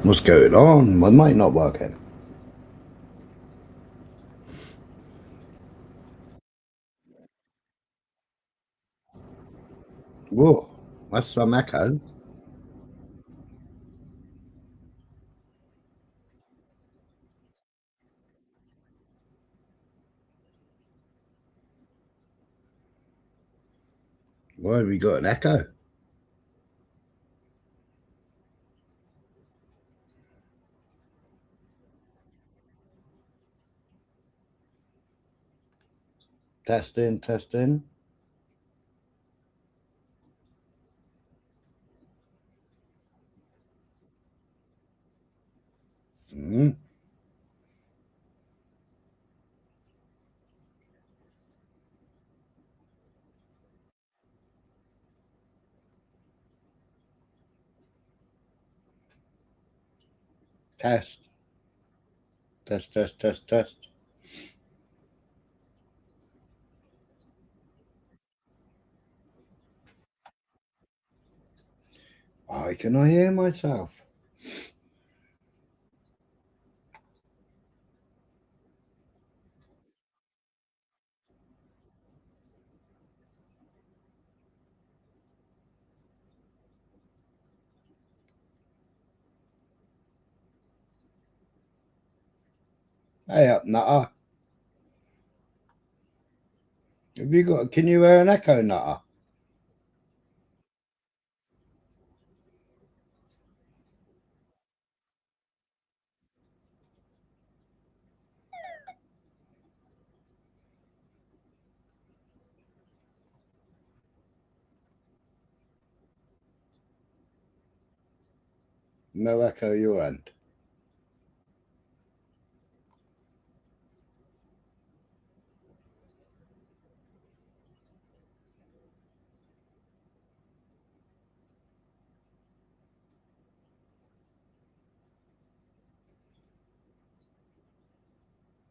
What's going on? My mic not working. Whoa, that's some echo. Why have we got an echo? Testing, testing. Mm. Test. Test, test, test, test. Why can I hear myself? Hey up, nutter. Have you got? Can you hear an echo, nutter? No echo your end.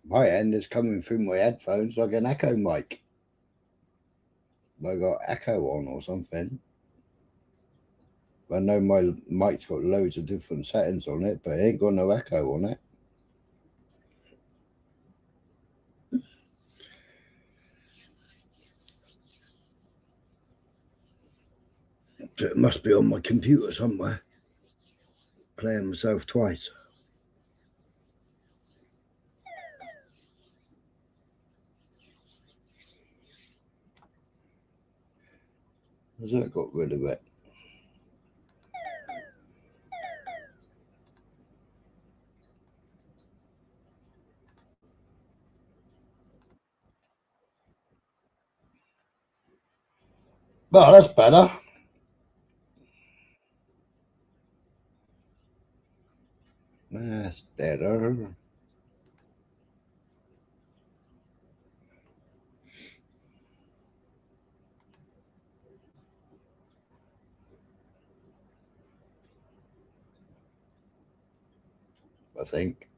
My end is coming through my headphones like an echo mic. I got echo on or something. I know my mic's got loads of different settings on it, but it ain't got no echo on it. So it must be on my computer somewhere. Playing myself twice. Has that got rid of it? Well, that's better. That's better. I think.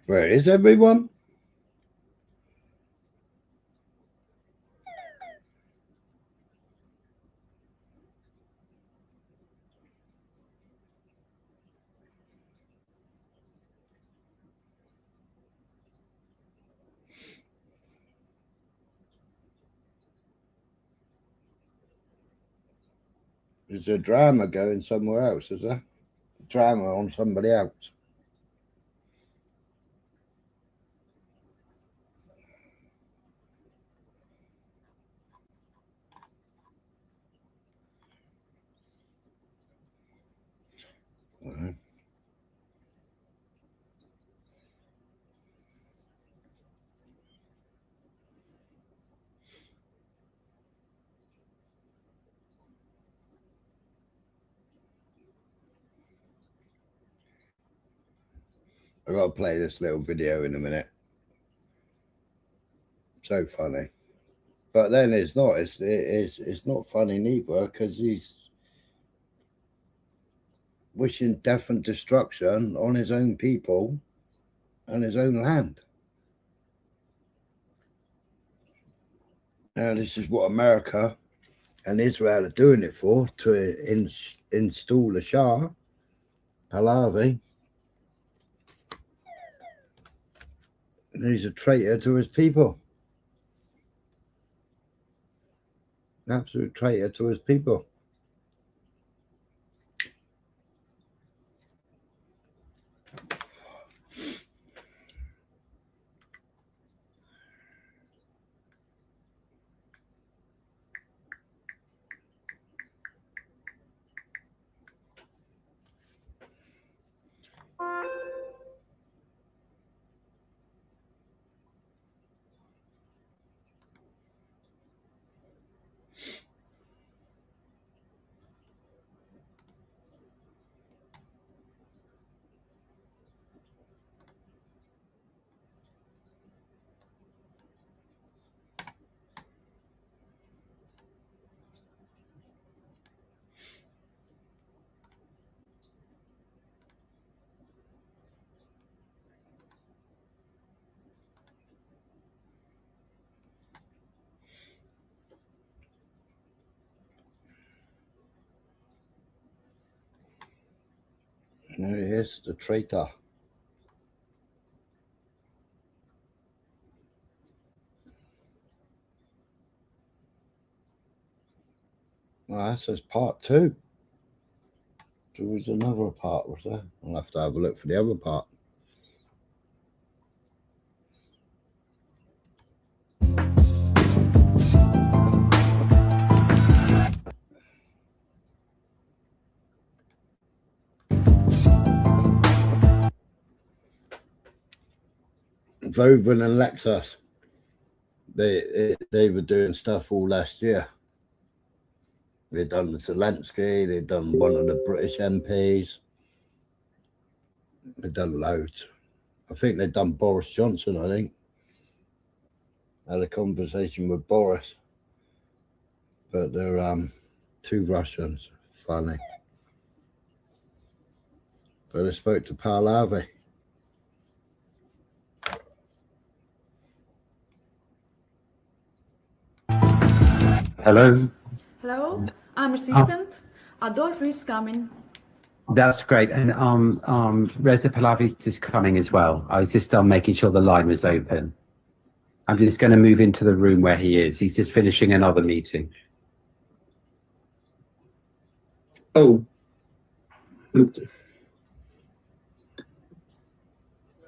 Where is everyone? There's a drama going somewhere else, is there? Drama on somebody else. Uh-huh. I got to play this little video in a minute. So funny. But then it's not. It's not funny neither because he's wishing death and destruction on his own people and his own land. Now this is what America And Israel are doing it to install a Shah, Pahlavi. And he's a traitor to his people. Absolute traitor to his people. There he is, the traitor. Well, that says part 2. There was another part, was there? I'll have to have a look for the other part. Voven and Lexus, they were doing stuff all last year. They'd done Zelensky, they'd done one of the British MPs. They'd done loads. I think they'd done Boris Johnson, I think. Had a conversation with Boris. But they're 2 Russians. Funny. But I spoke to Pahlavi. Hello. Hello, I'm assistant. Adolf is coming. That's great. And Reza Pahlavi is coming as well. I was just making sure the line was open. I'm just going to move into the room where he is. He's just finishing another meeting. Oh.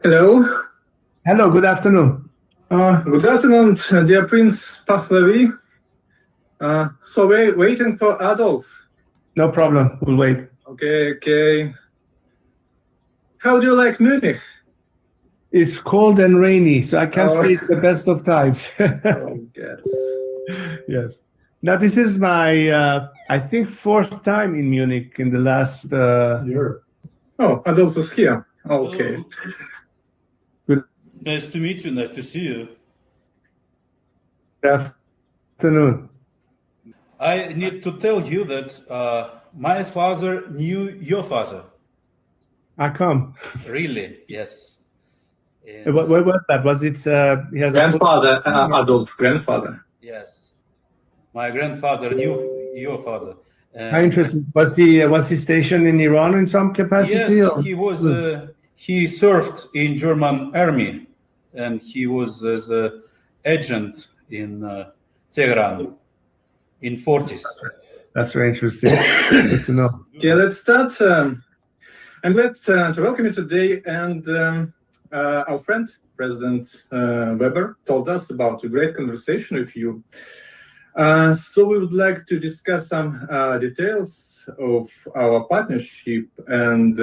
Hello. Hello, good afternoon. Good afternoon, dear Prince Pahlavi. So we're waiting for Adolf. No problem, we'll wait. Okay. How do you like Munich? It's cold and rainy, so I can't say it's the best of times. Oh, yes. Yes. Now, this is my, I think, 4th time in Munich in the last year. Oh, Adolf is here. Okay. Hello. Good Nice to meet you. Nice to see you. afternoon. I need to tell you that my father knew your father. I come. Really? Yes. And, What was that? Was it, he has Grandfather, Adolf's grandfather. yes. My grandfather knew your father. How interesting. Was he stationed in Iran in some capacity? Yes, or? he was. He served in German army, and he was as an agent in Tehran in 40s. That's very interesting. Good to know. Okay, let's start. I'm glad to welcome you today. And our friend, President Weber, told us about a great conversation with you. So we would like to discuss some details of our partnership and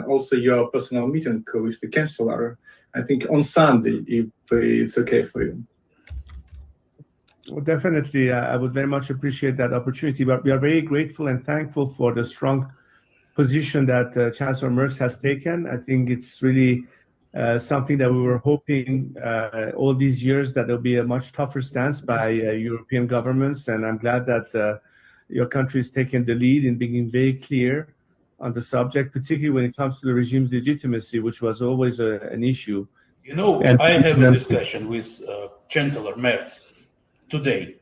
also your personal meeting with the Chancellor, I think on Sunday, if it's okay for you. Well, definitely, I would very much appreciate that opportunity. But we are very grateful and thankful for the strong position that Chancellor Merz has taken. I think it's really something that we were hoping all these years, that there'll be a much tougher stance by European governments. And I'm glad that your country is taking the lead in being very clear on the subject, particularly when it comes to the regime's legitimacy, which was always an issue. You know, And I had a discussion with Chancellor Merz today.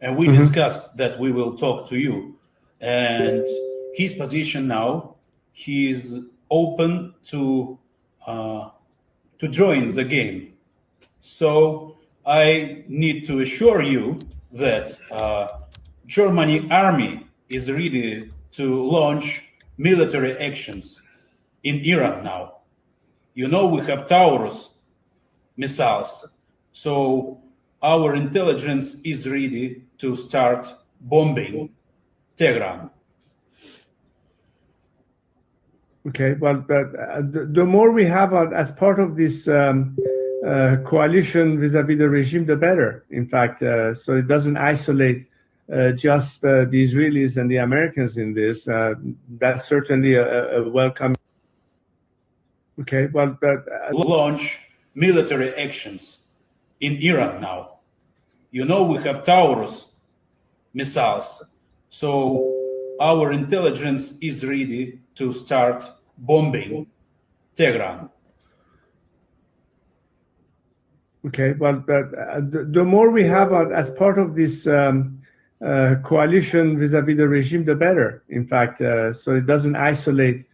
and we discussed that we will talk to you. And his position now, he is open to join the game. So I need to assure you that Germany army is ready to launch military actions in Iran now. You know, we have Taurus missiles. So our intelligence is ready to start bombing Tehran. Okay, well, the more we have as part of this coalition vis-a-vis the regime, the better. In fact, so it doesn't isolate just the Israelis and the Americans in this. That's certainly a welcome. Okay, well, launch military actions in Iran now. You know, we have Taurus missiles. So our intelligence is ready to start bombing Tehran. Okay, well, the more we have as part of this coalition vis-a-vis the regime, the better. In fact, so it doesn't isolate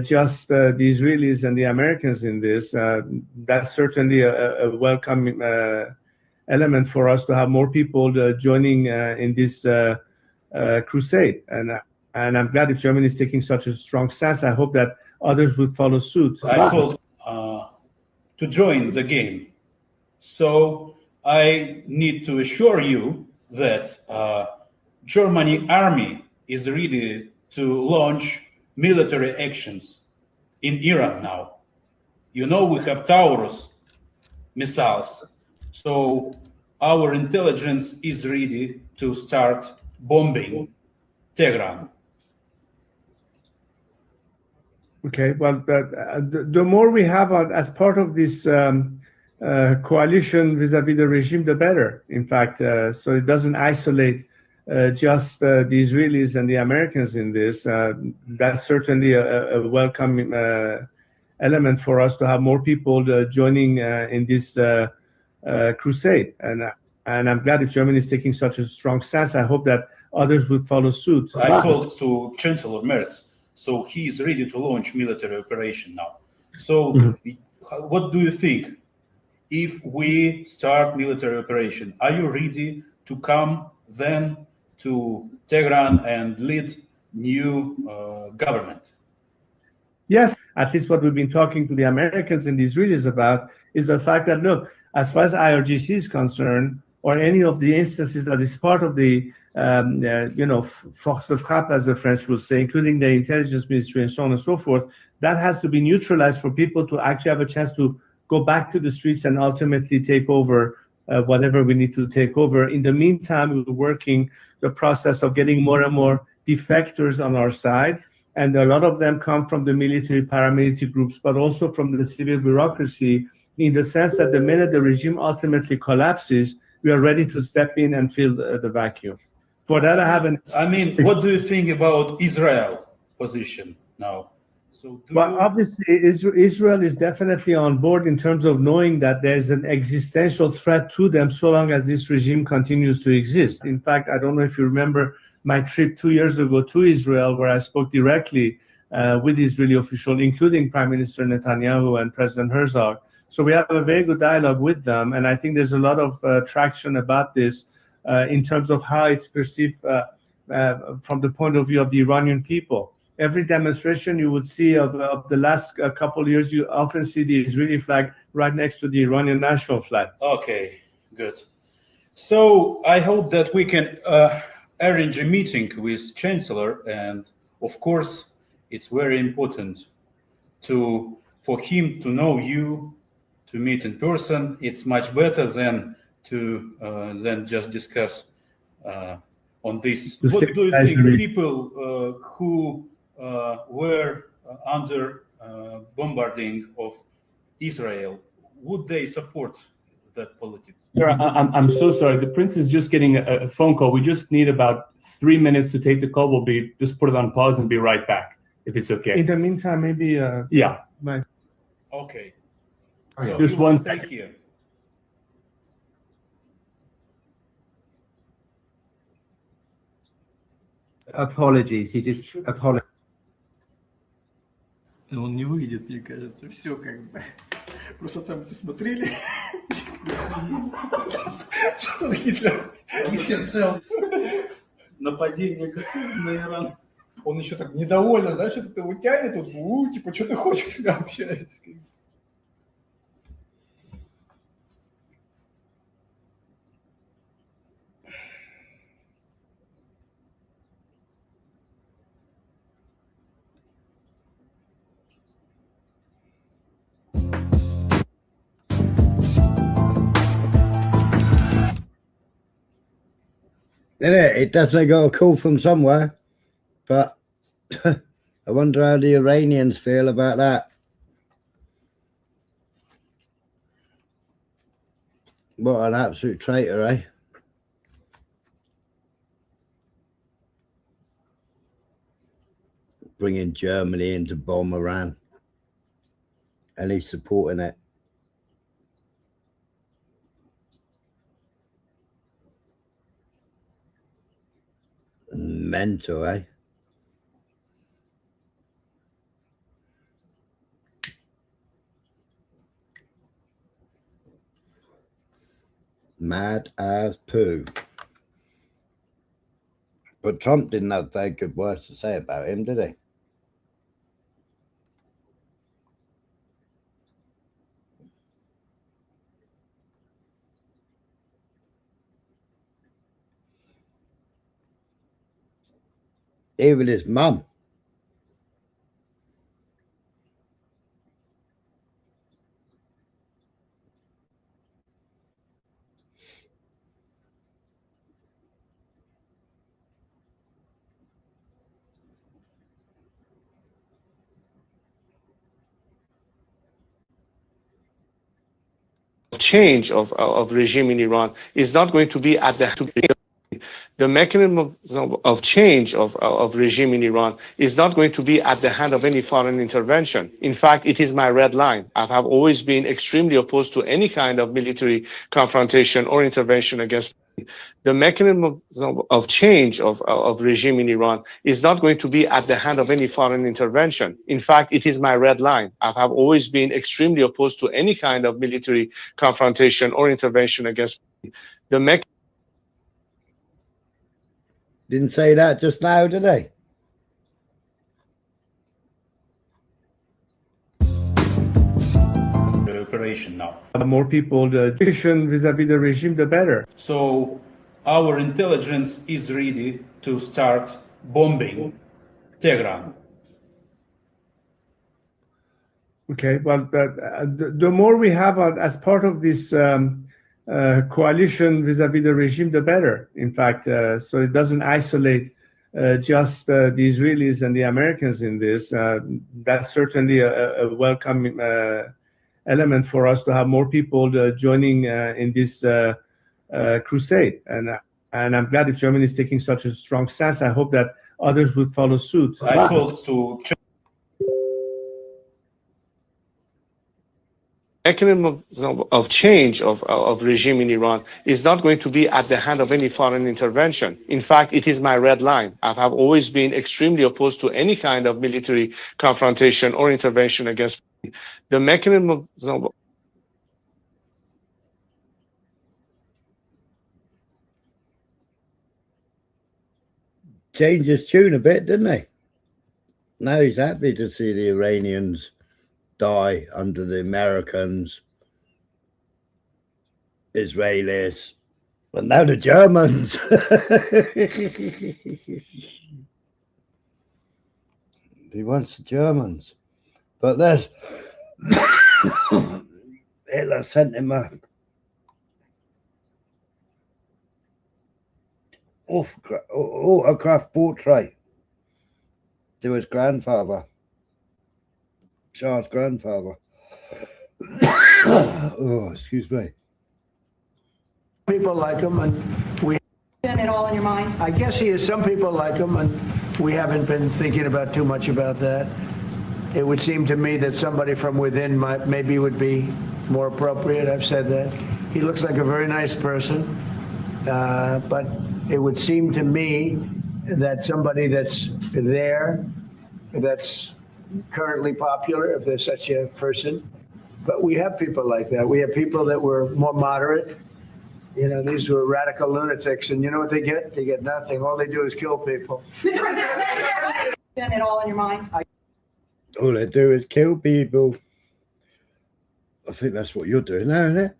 just the Israelis and the Americans in this. That's certainly a welcome element for us to have more people joining in this crusade. And I'm glad if Germany is taking such a strong stance. I hope that others would follow suit. I told to join the game. So I need to assure you that Germany army is ready to launch military actions in Iran now. You know, we have Taurus missiles. So our intelligence is ready to start bombing Tehran. Okay, well, the more we have as part of this coalition vis-a-vis the regime, the better. In fact, so it doesn't isolate just the Israelis and the Americans in this. That's certainly a welcome element for us to have more people joining in this crusade. And I'm glad if Germany is taking such a strong stance. I hope that others would follow suit. I talked to Chancellor Merz, so he is ready to launch military operation now. So what do you think? If we start military operation, are you ready to come then to Tehran and lead new government? Yes, at least what we've been talking to the Americans and the Israelis about is the fact that, look, as far as IRGC is concerned, or any of the instances that is part of the, force de frappe, as the French will say, including the intelligence ministry and so on and so forth, that has to be neutralized for people to actually have a chance to go back to the streets and ultimately take over whatever we need to take over. In the meantime, we're working the process of getting more and more defectors on our side. And a lot of them come from the military, paramilitary groups, but also from the civil bureaucracy, in the sense that the minute the regime ultimately collapses, we are ready to step in and fill the vacuum. For that, I haven't. I mean, what do you think about Israel position now? So obviously, Israel is definitely on board in terms of knowing that there's an existential threat to them so long as this regime continues to exist. In fact, I don't know if you remember my trip 2 years ago to Israel, where I spoke directly with Israeli officials, including Prime Minister Netanyahu and President Herzog. So we have a very good dialogue with them, and I think there's a lot of traction about this in terms of how it's perceived from the point of view of the Iranian people. Every demonstration you would see of the last couple of years, you often see the Israeli flag right next to the Iranian national flag. Okay, good. So I hope that we can arrange a meeting with Chancellor, and of course, it's very important for him to know you, to meet in person. It's much better than just discuss on this. What do you think people who were under bombarding of Israel, would they support that politics? Sir, I'm so sorry. The Prince is just getting a phone call. We just need about 3 minutes to take the call. We'll just put it on pause and be right back, if it's okay. In the meantime, maybe... yeah. Okay. So just one second here. apologies. He just apologized. Он не выйдет, мне кажется. Все как бы. Просто там это смотрели. Что Гитлер? Гитлер цел. Нападение на Иран. Он еще так недоволен, знаешь, что-то его тянет, вот, типа, что ты хочешь, общается. It definitely got a call from somewhere, but I wonder how the Iranians feel about that. What an absolute traitor, eh? Bringing Germany in to bomb Iran, and he's supporting it. Mental, eh? Mad as poo. But Trump didn't have very good words to say about him, did he? Even his mum. Change of regime in Iran is not going to be at the mechanism of change of regime in Iran is not going to be at the hand of any foreign intervention. In fact, it is my red line. I have always been extremely opposed to any kind of military confrontation or intervention against the mechanism of change of regime in Iran is not going to be at the hand of any foreign intervention. In fact, it is my red line. I have always been extremely opposed to any kind of military confrontation or intervention against the Didn't say that just now, did they? Operation now. The more people, the position vis-a-vis the regime, the better. So our intelligence is ready to start bombing Tehran. Okay, well, the more we have as part of this coalition vis-a-vis the regime, the better. In fact, so it doesn't isolate just the Israelis and the Americans in this. That's certainly a welcome element for us to have more people joining in this crusade. And I'm glad if Germany is taking such a strong stance. I hope that others would follow suit. I talked to mechanism of change of regime in Iran is not going to be at the hand of any foreign intervention. In fact, it is my red line. I have always been extremely opposed to any kind of military confrontation or intervention against the mechanism of Changed his tune a bit, didn't he? Now he's happy to see the Iranians die under the Americans, Israelis, but now the Germans. He wants the Germans. But there's Hitler sent him a autograph portrait to his grandfather. Charles' grandfather. Oh, excuse me. People like him, and we. It all in your mind? I guess he is. Some people like him, and we haven't been thinking about too much about that. It would seem to me that somebody from within maybe would be more appropriate. I've said that. He looks like a very nice person, but it would seem to me that somebody that's there, that's currently popular, if there's such a person. But we have people like that. We have people that were more moderate. You know, these were radical lunatics, and you know what they get? They get nothing. All they do is kill people. Doing it all in your mind. All they do is kill people. I think that's what you're doing now, isn't it?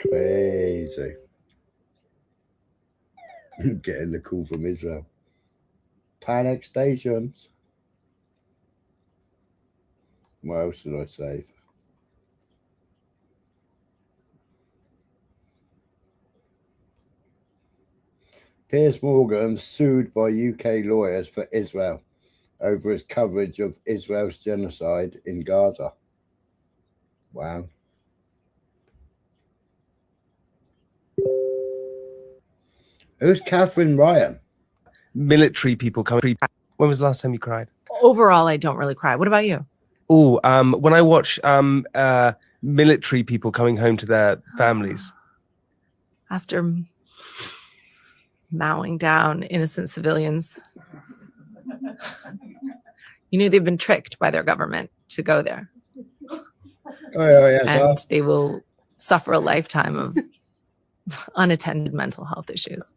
Crazy. Getting the call from Israel. Panic stations. What else did I save? Piers Morgan sued by UK lawyers for Israel over his coverage of Israel's genocide in Gaza. Wow. Who's Catherine Ryan? Military people coming. When was the last time you cried? Overall, I don't really cry. What about you? Oh, when I watch military people coming home to their families. After mowing down innocent civilians. You knew they've been tricked by their government to go there. Oh, yes, and they will suffer a lifetime of unattended mental health issues.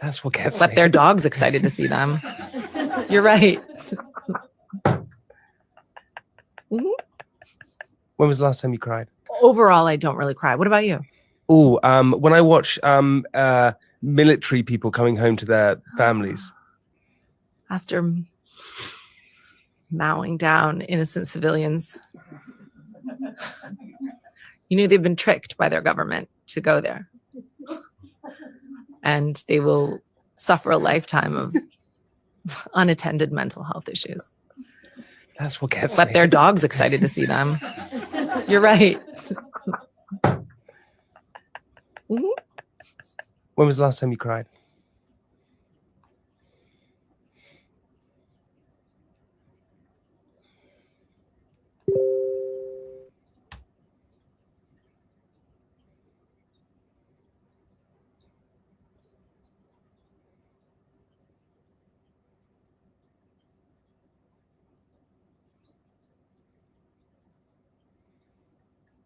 That's what gets But me. their dog's excited to see them. You're right. When was the last time you cried? Overall, I don't really cry. What about you? Oh, when I watch military people coming home to their families. After mowing down innocent civilians. You knew they've been tricked by their government to go there. And they will suffer a lifetime of unattended mental health issues. That's what gets But me. their dog's excited to see them. You're right. When was the last time you cried?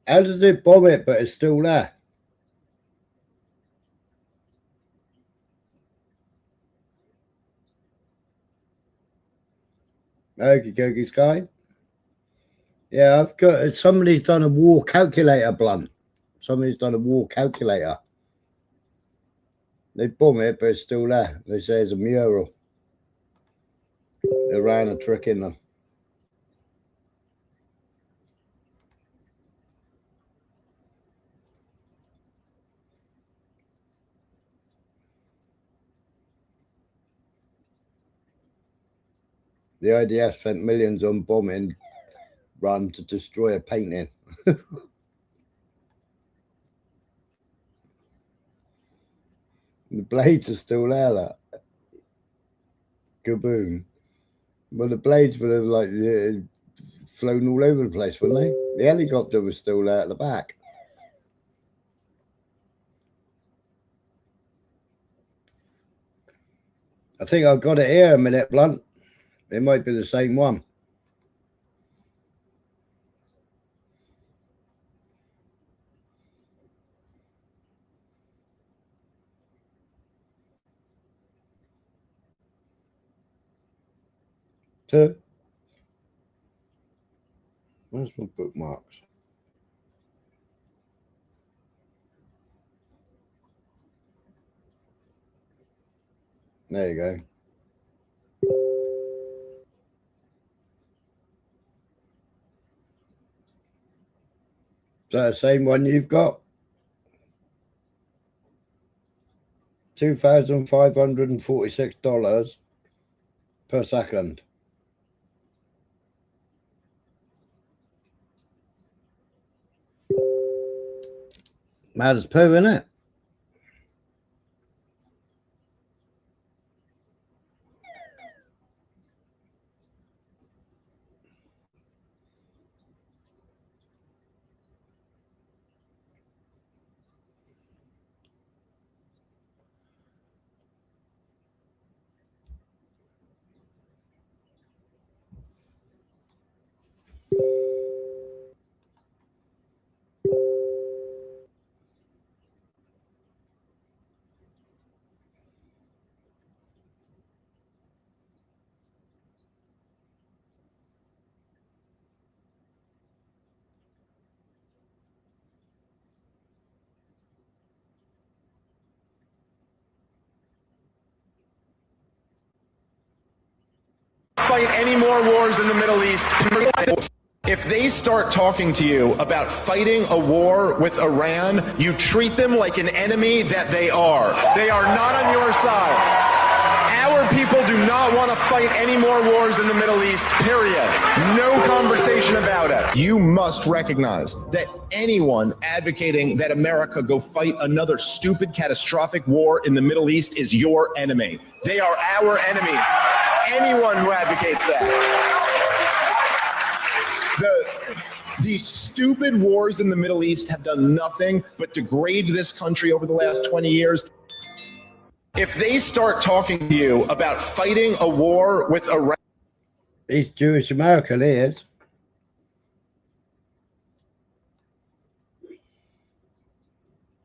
How does it bomb it, but it's still there? Okie dokie, Sky. Yeah, I've got somebody's done a war calculator blunt. Somebody's done a war calculator. They bomb it, but it's still there. They say it's a mural. They ran a trick in them. The IDF spent millions on bombing run to destroy a painting. The blades are still there, that. Kaboom. Well, the blades would have like flown all over the place, wouldn't they? The helicopter was still there at the back. I think I've got it here a minute, Blunt. It might be the same one. So, where's my bookmarks? There you go. Is that the same one you've got? $2,546. per second. Mad as poo, isn't it? Fight any more wars in the Middle East. If they start talking to you about fighting a war with Iran, you treat them like an enemy that they are. They are not on your side. Our people do not want to fight any more wars in the Middle East, period. No conversation about it. You must recognize that anyone advocating that America go fight another stupid, catastrophic war in the Middle East is your enemy. They are our enemies. Anyone who advocates that. These stupid wars in the Middle East have done nothing but degrade this country over the last 20 years. If they start talking to you about fighting a war with Iran... He's Jewish American, he is.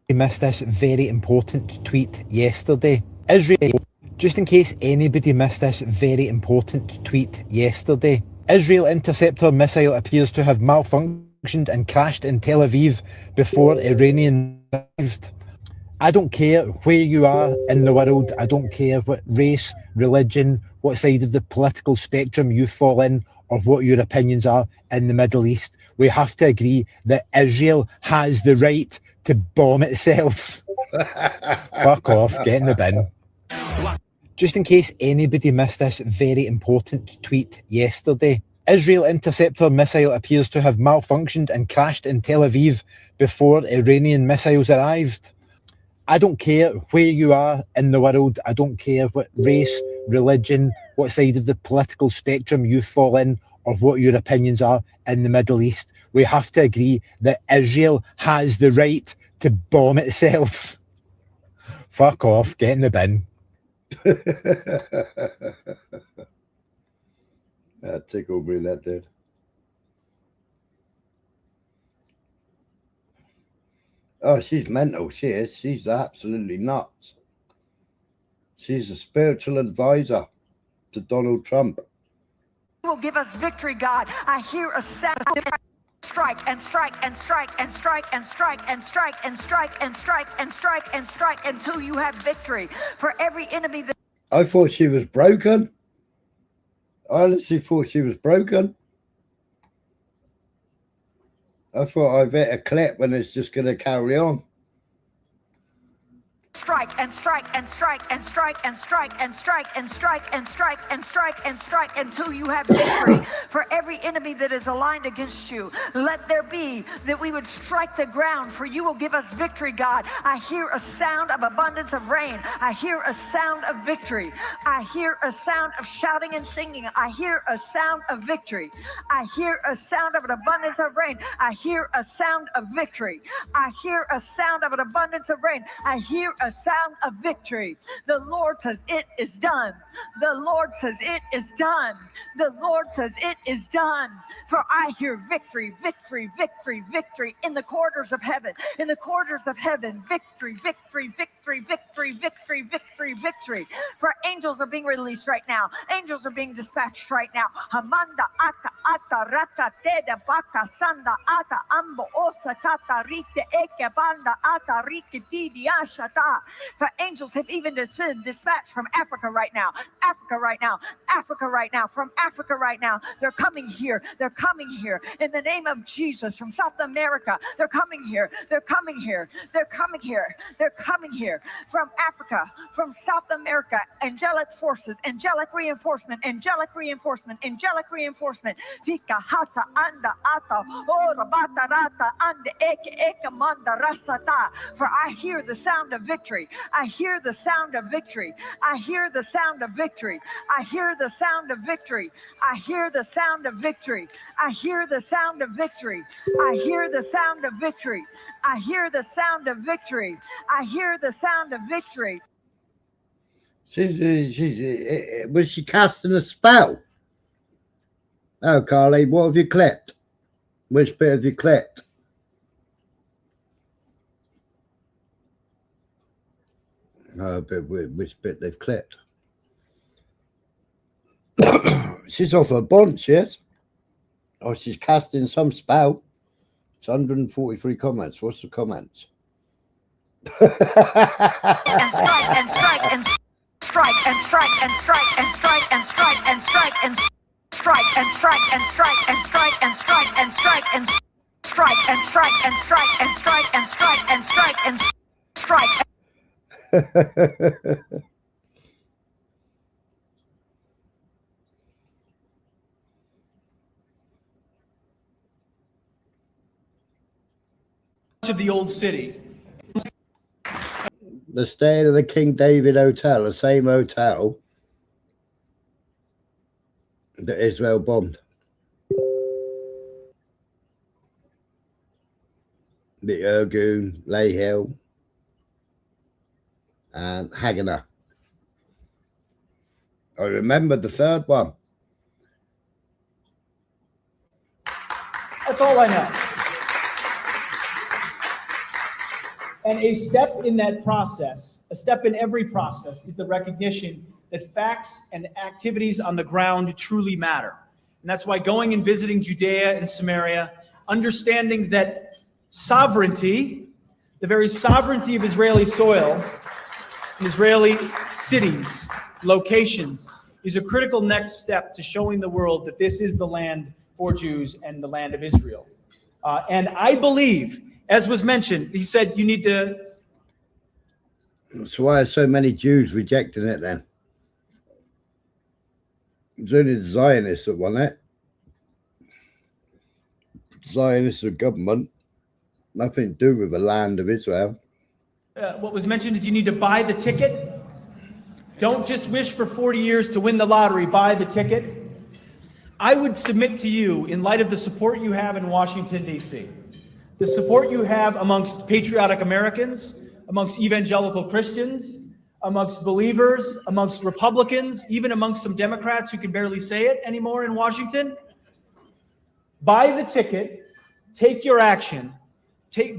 I missed this very important tweet yesterday. Israel, just in case anybody missed this very important tweet yesterday, Israel interceptor missile appears to have malfunctioned and crashed in Tel Aviv before Iranian arrived. I don't care where you are in the world. I don't care what race, religion, what side of the political spectrum you fall in, or what your opinions are in the Middle East. We have to agree that Israel has the right to bomb itself. Fuck off, get in the bin. Just in case anybody missed this very important tweet yesterday, Israel interceptor missile appears to have malfunctioned and crashed in Tel Aviv before Iranian missiles arrived. I don't care where you are in the world. I don't care what race, religion, what side of the political spectrum you fall in, or what your opinions are in the Middle East. We have to agree that Israel has the right to bomb itself. Fuck off, get in the bin. That tickled me, that did. Oh, she's mental, she is. She's absolutely nuts. She's a spiritual advisor to Donald Trump. You will give us victory, God. I hear a sound. Strike and strike and strike and strike and strike and strike and strike and strike and strike and strike until you have victory. For every enemy that... I thought she was broken. I honestly thought she was broken. I thought I've hit a clip and it's just going to carry on. Strike and strike and strike and strike and strike and strike and strike and strike and strike and strike until you have victory. For every enemy that is aligned against you, let there be that we would strike the ground, for you will give us victory, God. I hear a sound of abundance of rain. I hear a sound of victory. I hear a sound of shouting and singing. I hear a sound of victory. I hear a sound of an abundance of rain. I hear a sound of victory. I hear a sound of an abundance of rain. I hear a sound of victory. The Lord says it is done. The Lord says it is done. The Lord says it is done. For I hear victory, victory, victory, victory in the corridors of heaven. In the corridors of heaven, victory, victory, victory, victory, victory, victory, victory. For angels are being released right now. Angels are being dispatched right now. Hamanda aka ata ata raka teda baka sanda ata ambo osa tata rite eke banda ata rike didi ashata. For angels have even been dispatched from Africa right now. Africa right now. Africa right now. From Africa right now. They're coming here. They're coming here. In the name of Jesus. From South America. They're coming here. They're coming here. They're coming here. They're coming here. From Africa. From South America. Angelic forces. Angelic reinforcement. Angelic reinforcement. Angelic reinforcement. Vika hata anda ata. Ora bata rata anda eke eke manda rasata. For I hear the sound of victory. I hear the sound of victory. I hear the sound of victory. I hear the sound of victory. I hear the sound of victory. I hear the sound of victory. I hear the sound of victory. I hear the sound of victory. I hear the sound of victory. Was she casting a spell? Oh, Carly, what have you clipped? Which bit have you clipped? Oh, but which bit they've clipped? She's off her bunch, yes? Oh, she's casting some spell. It's 143 comments. What's the comments? And strike and strike and strike and strike and strike and strike and strike and strike and strike and strike and strike and strike and strike and strike and strike and strike and strike and strike and strike and strike. Of the old city. The stay of the King David Hotel, the same hotel that Israel bombed. The Irgun, Layhill, and Haganah. I remember the third one. That's all I know. And a step in that process, a step in every process, is the recognition that facts and activities on the ground truly matter. And that's why going and visiting Judea and Samaria, understanding that sovereignty, the very sovereignty of Israeli soil, Israeli cities, locations, is a critical next step to showing the world that this is the land for Jews and the land of Israel. And I believe, as was mentioned, he said you need to... So why are so many Jews rejecting it then? It's only the Zionists that want it. Zionists are government. Nothing to do with the land of Israel. What was mentioned is you need to buy the ticket. Don't just wish for 40 years to win the lottery. Buy the ticket. I would submit to you, in light of the support you have in Washington, D.C., the support you have amongst patriotic Americans, amongst evangelical Christians, amongst believers, amongst Republicans, even amongst some Democrats who can barely say it anymore in Washington. Buy the ticket, take your action,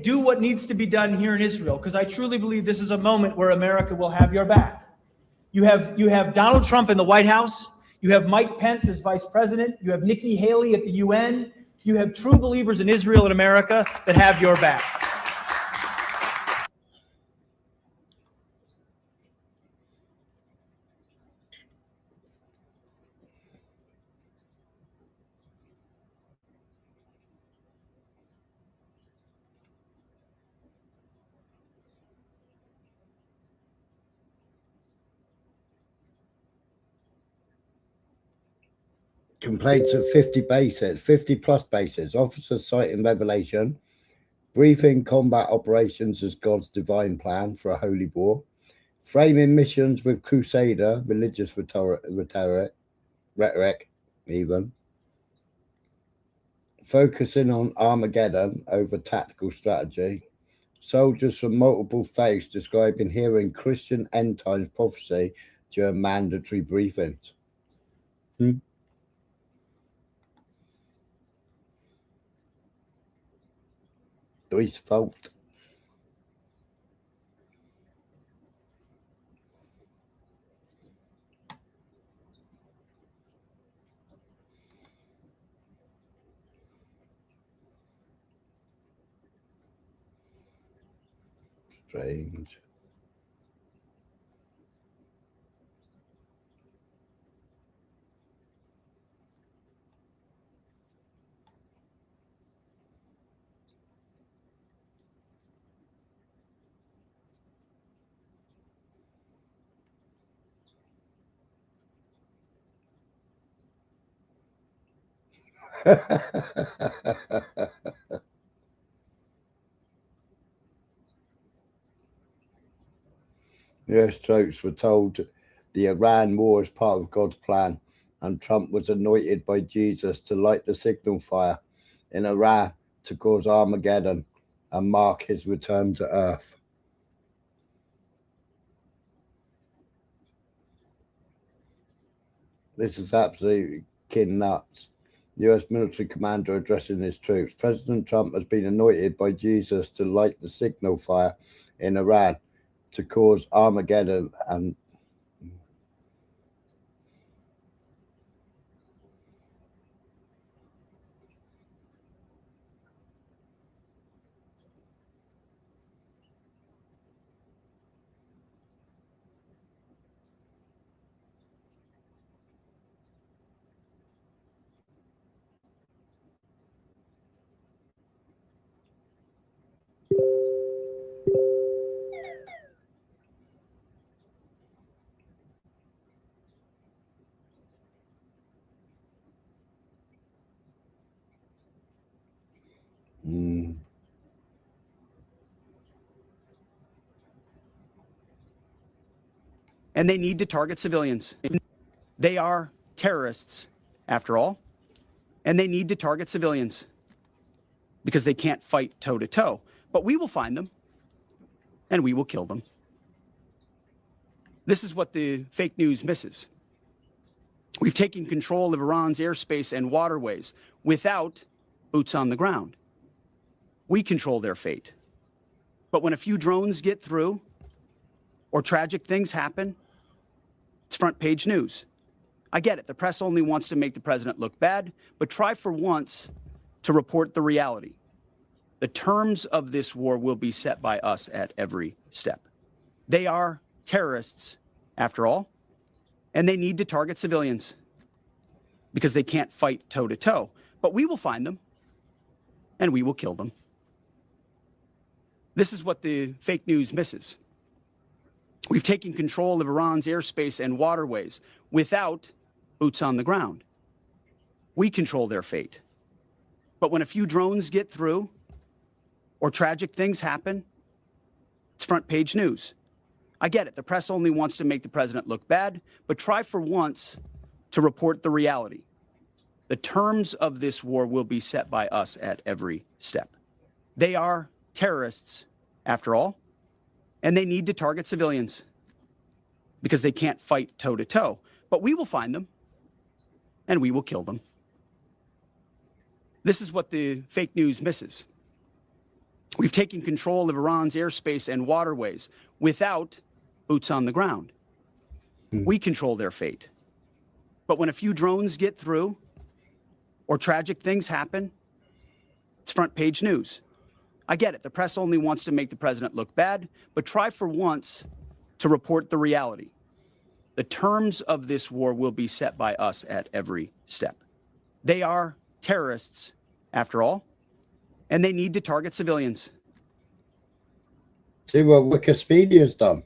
do what needs to be done here in Israel, because I truly believe this is a moment where America will have your back. You have Donald Trump in the White House, you have Mike Pence as vice president, you have Nikki Haley at the UN, you have true believers in Israel and America that have your back. Complaints of 50 bases, 50 plus bases, officers citing revelation, briefing combat operations as God's divine plan for a holy war, framing missions with crusader, religious rhetoric, even, focusing on Armageddon over tactical strategy, soldiers from multiple faiths describing hearing Christian end times prophecy during mandatory briefings. His fault. Strange. US troops were told the Iran war is part of God's plan, and Trump was anointed by Jesus to light the signal fire in Iran to cause Armageddon and mark his return to Earth. This is absolutely kin nuts. US military commander addressing his troops. President Trump has been anointed by Jesus to light the signal fire in Iran to cause Armageddon and and they need to target civilians. They are terrorists, after all, and they need to target civilians because they can't fight toe to toe. But we will find them, and we will kill them. This is what the fake news misses. We've taken control of Iran's airspace and waterways without boots on the ground. We control their fate. But when a few drones get through or tragic things happen, it's front page news. I get it. The press only wants to make the president look bad, but try for once to report the reality. The terms of this war will be set by us at every step. They are terrorists, after all, and they need to target civilians because they can't fight toe to toe. But we will find them, and we will kill them. This is what the fake news misses. We've taken control of Iran's airspace and waterways without boots on the ground. We control their fate. But when a few drones get through or tragic things happen, it's front page news. I get it. The press only wants to make the president look bad, but try for once to report the reality. The terms of this war will be set by us at every step. They are terrorists, after all, and they need to target civilians because they can't fight toe to toe. But we will find them, and we will kill them. This is what the fake news misses. We've taken control of Iran's airspace and waterways without boots on the ground. We control their fate. But when a few drones get through or tragic things happen, it's front page news. I get it. The press only wants to make the president look bad, but try for once to report the reality. The terms of this war will be set by us at every step. They are terrorists, after all, and they need to target civilians. See what Wikipedia's done.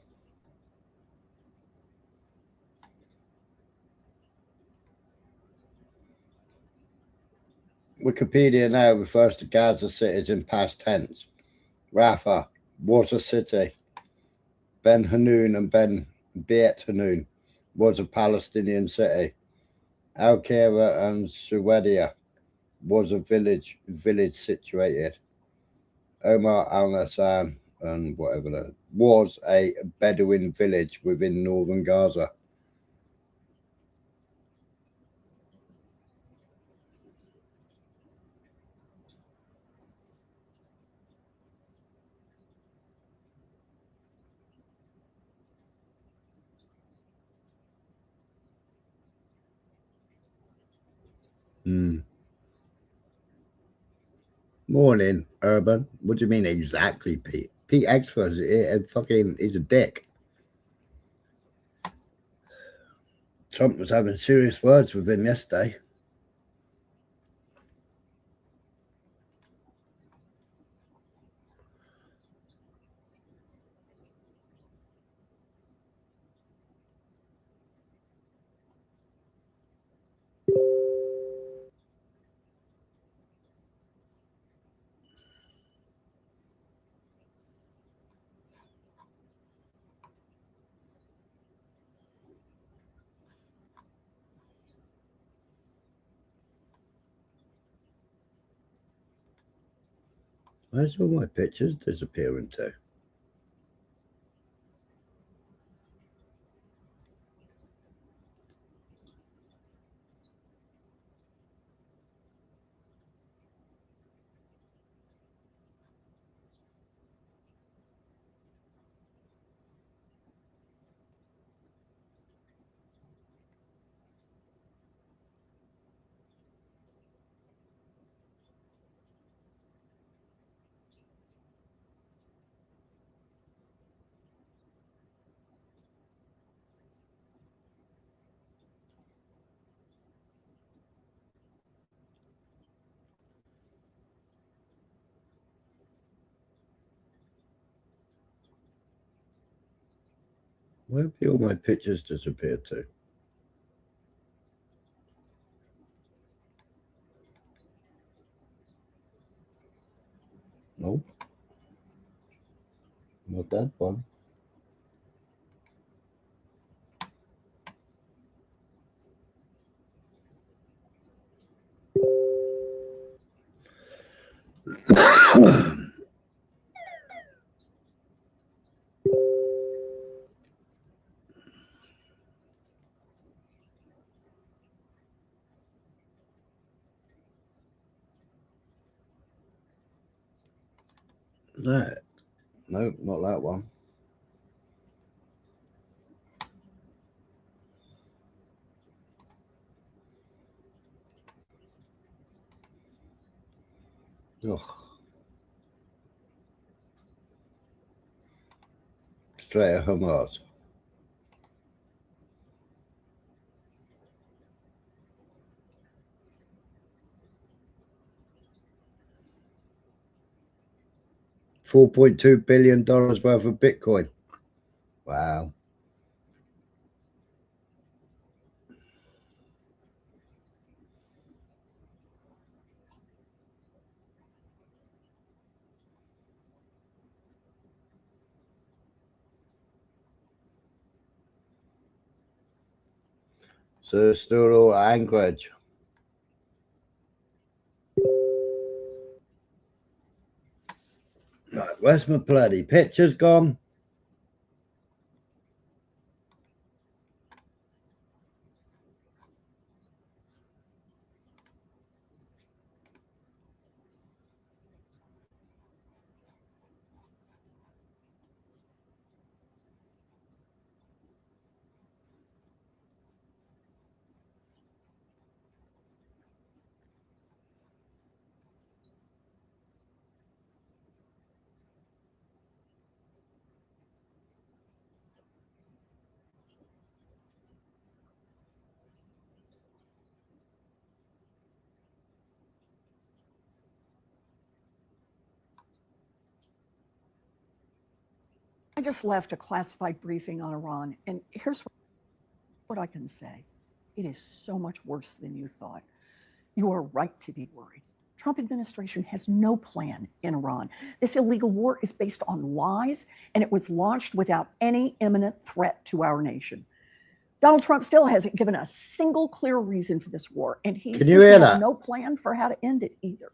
Wikipedia now refers to Gaza cities in past tense. Rafah was a city. Ben Hanun and Beit Hanun was a Palestinian city. Al-Qaeda and Suwadia was a village situated. Omar al-Nassan and whatever that was a Bedouin village within northern Gaza. Morning, Urban. What do you mean exactly, Pete? Pete Exford, fucking, he's a dick. Trump was having serious words with him yesterday. Where's all my pictures disappearing to? Where have all my pictures disappeared to? Nope. Not that one. That. Nope, not that one. Ugh. Straight at Hamas. $4.2 billion worth of Bitcoin. Wow. So still all Anchorage. Right, where's my bloody pictures gone? I just left a classified briefing on Iran, and here's what I can say. It is so much worse than you thought. You are right to be worried. Trump administration has no plan in Iran. This illegal war is based on lies, and it was launched without any imminent threat to our nation. Donald Trump still hasn't given a single clear reason for this war, and he seems to have no plan for how to end it either.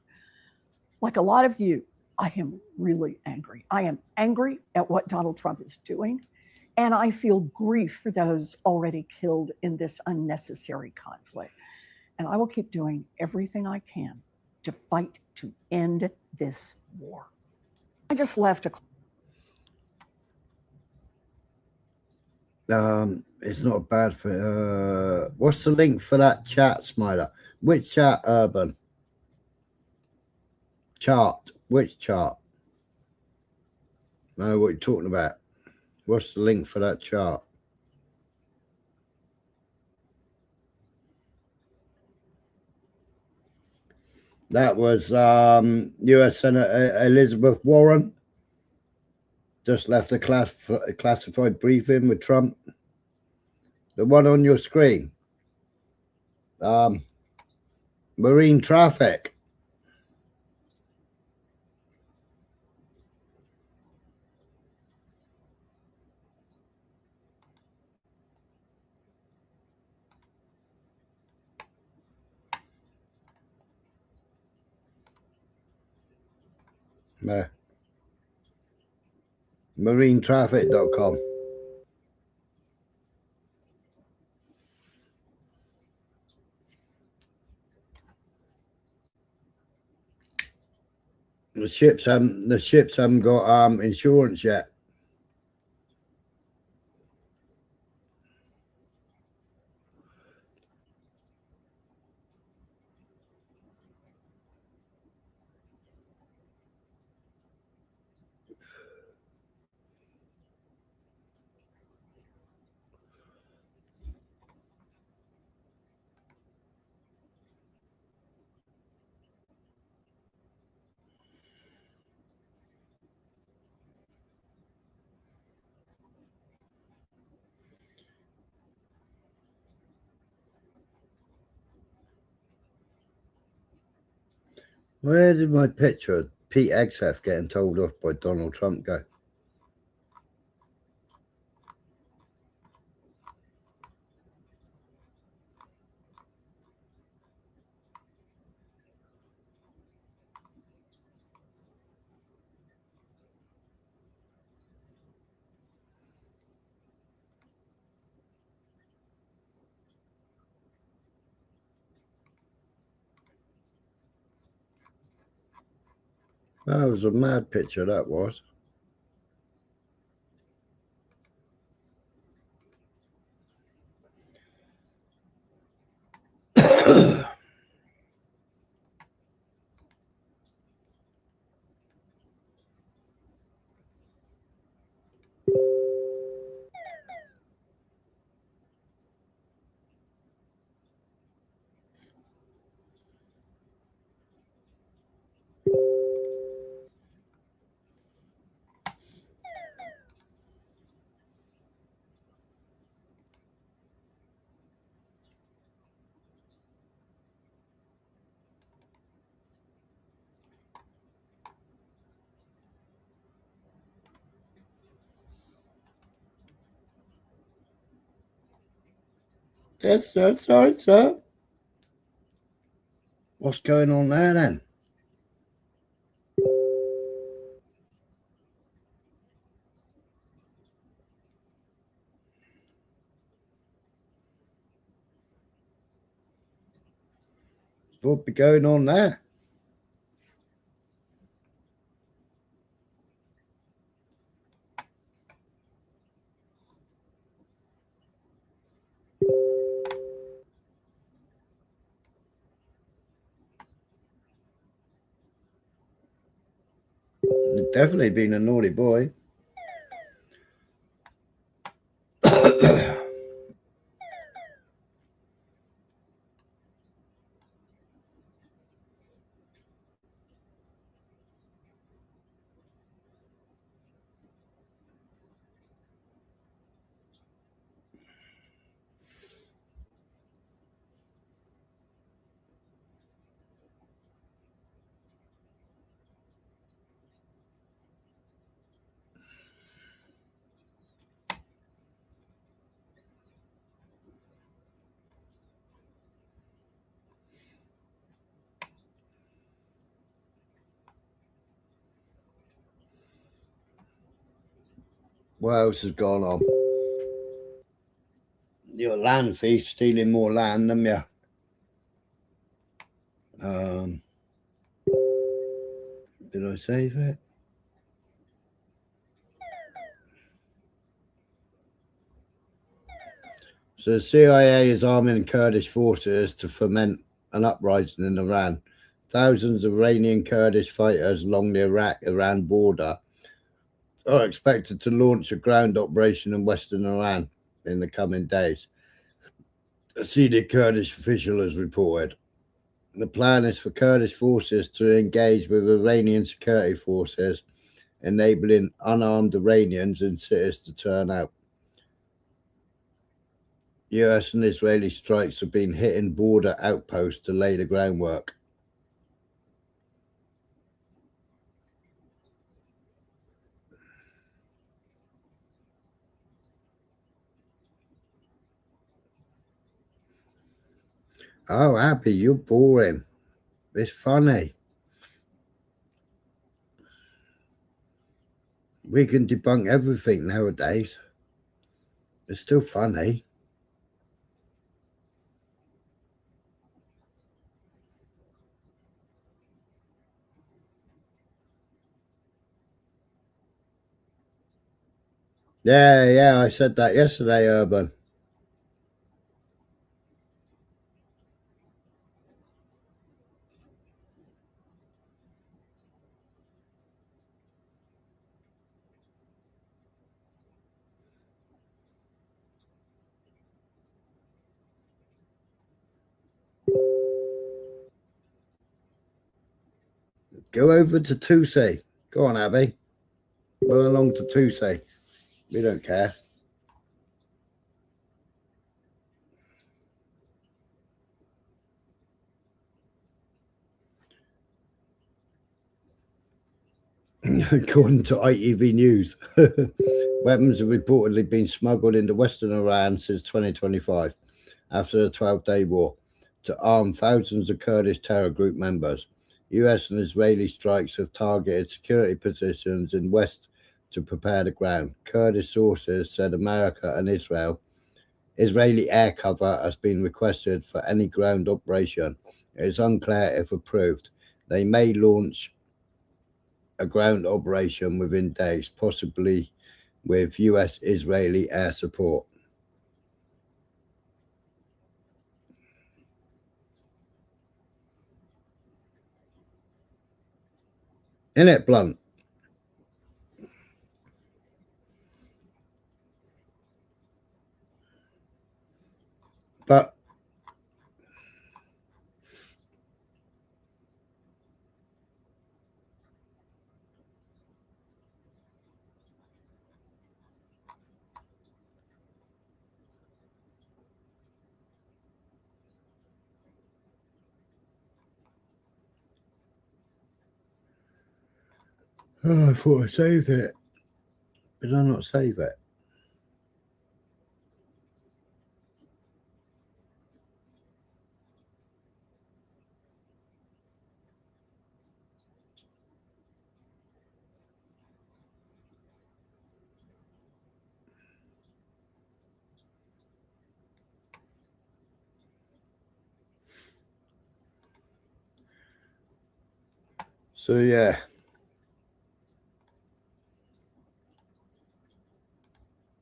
Like a lot of you, I am really angry. I am angry at what Donald Trump is doing, and I feel grief for those already killed in this unnecessary conflict. And I will keep doing everything I can to fight to end this war. I just left a... It's not bad for... what's the link for that chat, Smiler? Which chat, Urban? Chart. Which chart? know what you're talking about. What's the link for that chart? That was U.S. Senator Elizabeth Warren. Just left a classified briefing with Trump. The one on your screen. Marine traffic. No. Marinetraffic.com. The ships haven't got insurance yet. Where did my picture of Pete Hegseth getting told off by Donald Trump go? That was a mad picture, that was. Yes, sir. Sorry, sir. What's going on there then? What be going on there? You've definitely been a naughty boy. What else has gone on? You're a land thief, stealing more land than you. Did I save it? So the CIA is arming Kurdish forces to foment an uprising in Iran. Thousands of Iranian Kurdish fighters along the Iraq-Iran border are expected to launch a ground operation in Western Iran in the coming days. A senior Kurdish official has reported. The plan is for Kurdish forces to engage with Iranian security forces, enabling unarmed Iranians and cities to turn out. US and Israeli strikes have been hitting border outposts to lay the groundwork. Oh, Abby, you're boring. It's funny. We can debunk everything nowadays. It's still funny. Yeah, I said that yesterday, Urban. Go over to Tuesday. Go on, Abby. Go along to Tuesday. We don't care. According to ITV News, weapons have reportedly been smuggled into Western Iran since 2025, after a 12-day war, to arm thousands of Kurdish terror group members. US and Israeli strikes have targeted security positions in West to prepare the ground. Kurdish sources said America and Israeli air cover has been requested for any ground operation. It is unclear if approved. They may launch a ground operation within days, possibly with US-Israeli air support. Isn't it blunt? But I thought I saved it. Did I not save it? So yeah.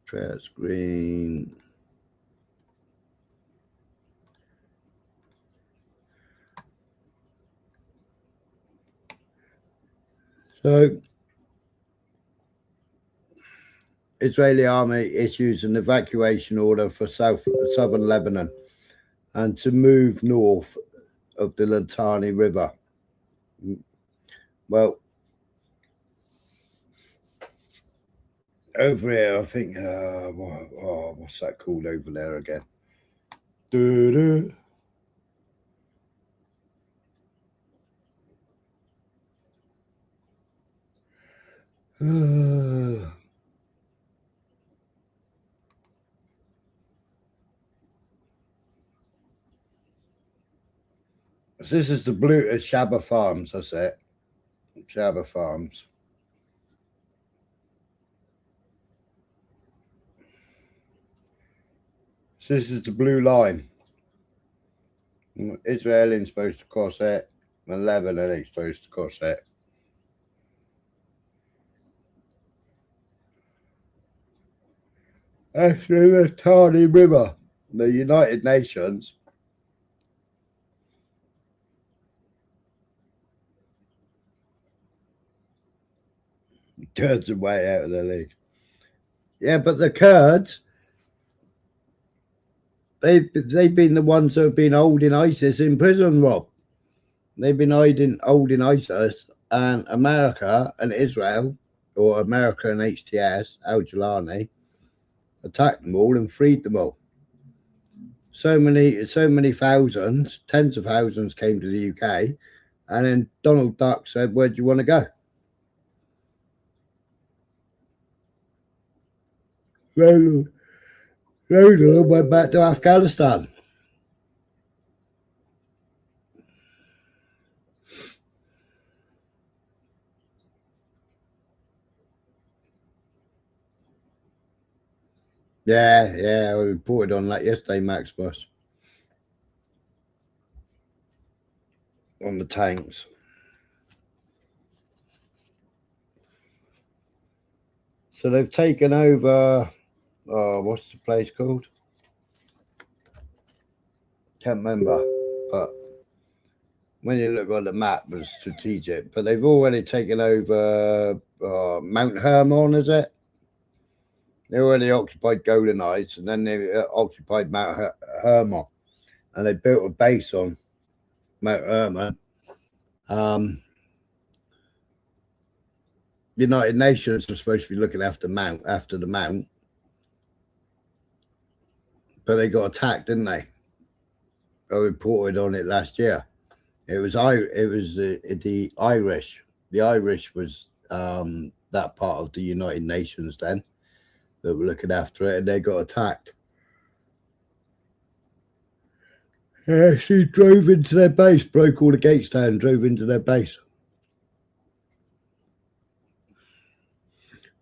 Share screen. So Israeli army issues an evacuation order for southern Lebanon and to move north of the Litani River. Well, over here, I think, what's that called over there again? So this is the blue Shaba Farms, that's it. Shaba Farms. So this is the blue line. Israel ain't supposed to cross it, and Lebanon ain't supposed to cross it. That's the Litani River. The United Nations Kurds are way out of the league. Yeah, but the Kurds, they've been the ones that have been holding ISIS in prison, Rob. They've been holding ISIS, and America and Israel, or America and HTS, Al Jilani, attacked them all and freed them all. So many thousands, tens of thousands came to the UK, and then Donald Duck said, "Where do you want to go?" Loads of them went back to Afghanistan. Yeah, I reported on that yesterday, Maximus. On the tanks. So they've taken over, what's the place called? Can't remember, but when you look on the map, it was strategic. But they've already taken over Mount Hermon, is it? They already occupied Golan Heights, and then they occupied Mount Hermon, and they built a base on Mount Hermon. United Nations are supposed to be looking after the Mount, but they got attacked, didn't they? I reported on it last year. It was the Irish. The Irish was that part of the United Nations then that were looking after it, and they got attacked. Yeah, she drove into their base, broke all the gates down, drove into their base.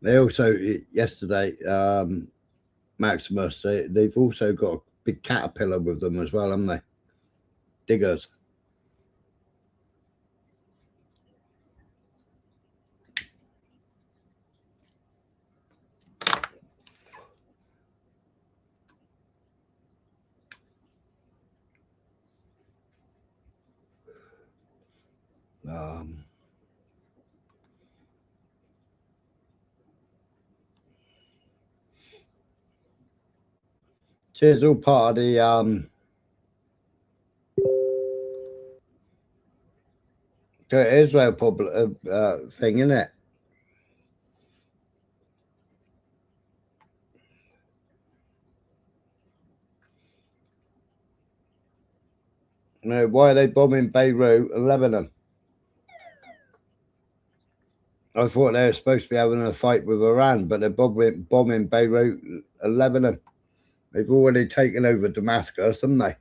They also, yesterday, Maximus, they've also got a big caterpillar with them as well, haven't they? Diggers. So it's all part of the Israel thing, isn't it? No, why are they bombing Beirut and Lebanon? I thought they were supposed to be having a fight with Iran, but they're bombing Beirut and Lebanon. They've already taken over Damascus, haven't they?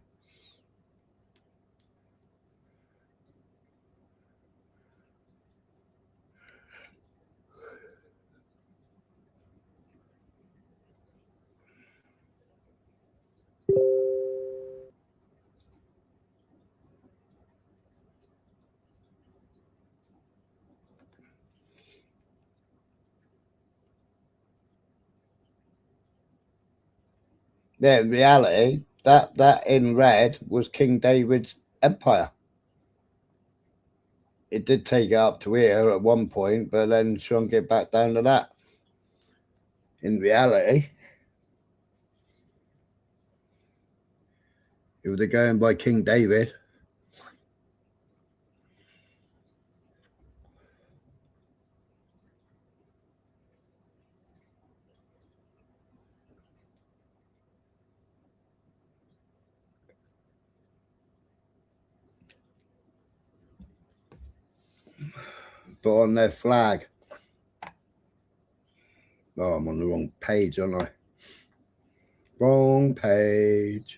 Yeah, in reality, that in red was King David's empire. It did take it up to here at one point, but then shrunk it back down to that. In reality, if they're going by King David, but on their flag. Oh, I'm on the wrong page, aren't I? Wrong page.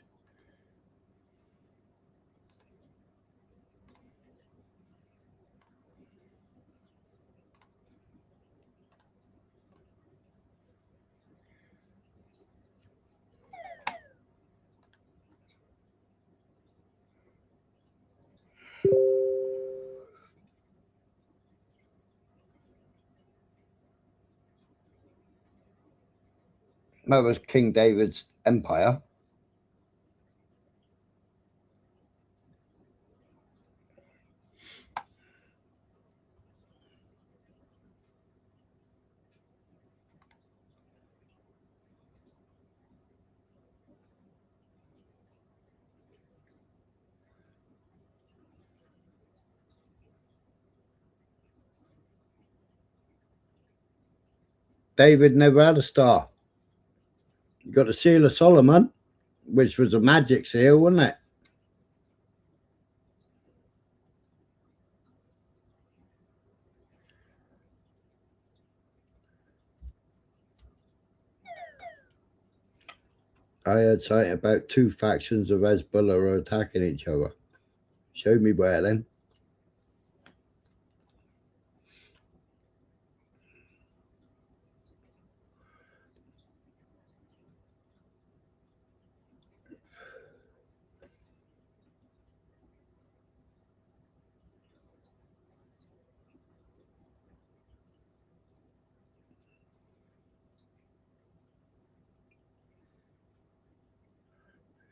That was King David's empire. David never had a star. You got the Seal of Solomon, which was a magic seal, wasn't it? I heard something about 2 factions of Hezbollah are attacking each other. Show me where then.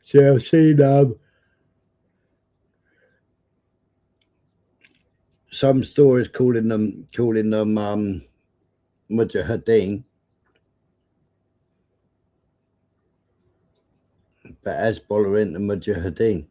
See, I've seen some stories calling them Mujahideen, but Hezbollah ain't the Mujahideen.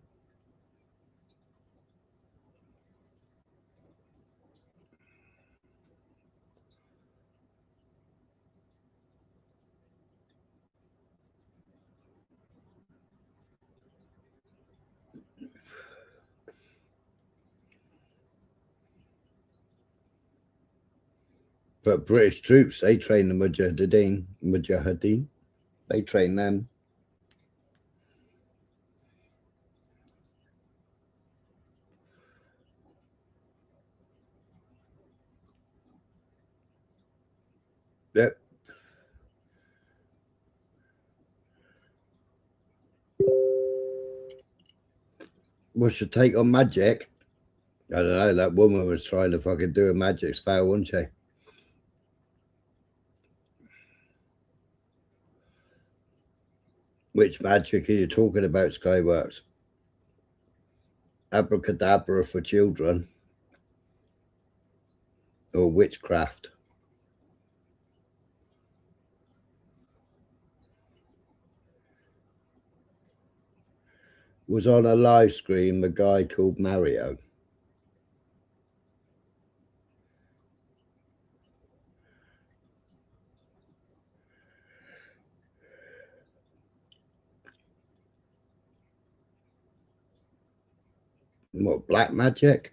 But British troops, they train the Mujahideen. They train them. Yep. What's your take on magic? I don't know. That woman was trying to fucking do a magic spell, wasn't she? Which magic are you talking about, Skyworks? Abracadabra for children? Or witchcraft? Was on a live stream a guy called Mario. What, black magic?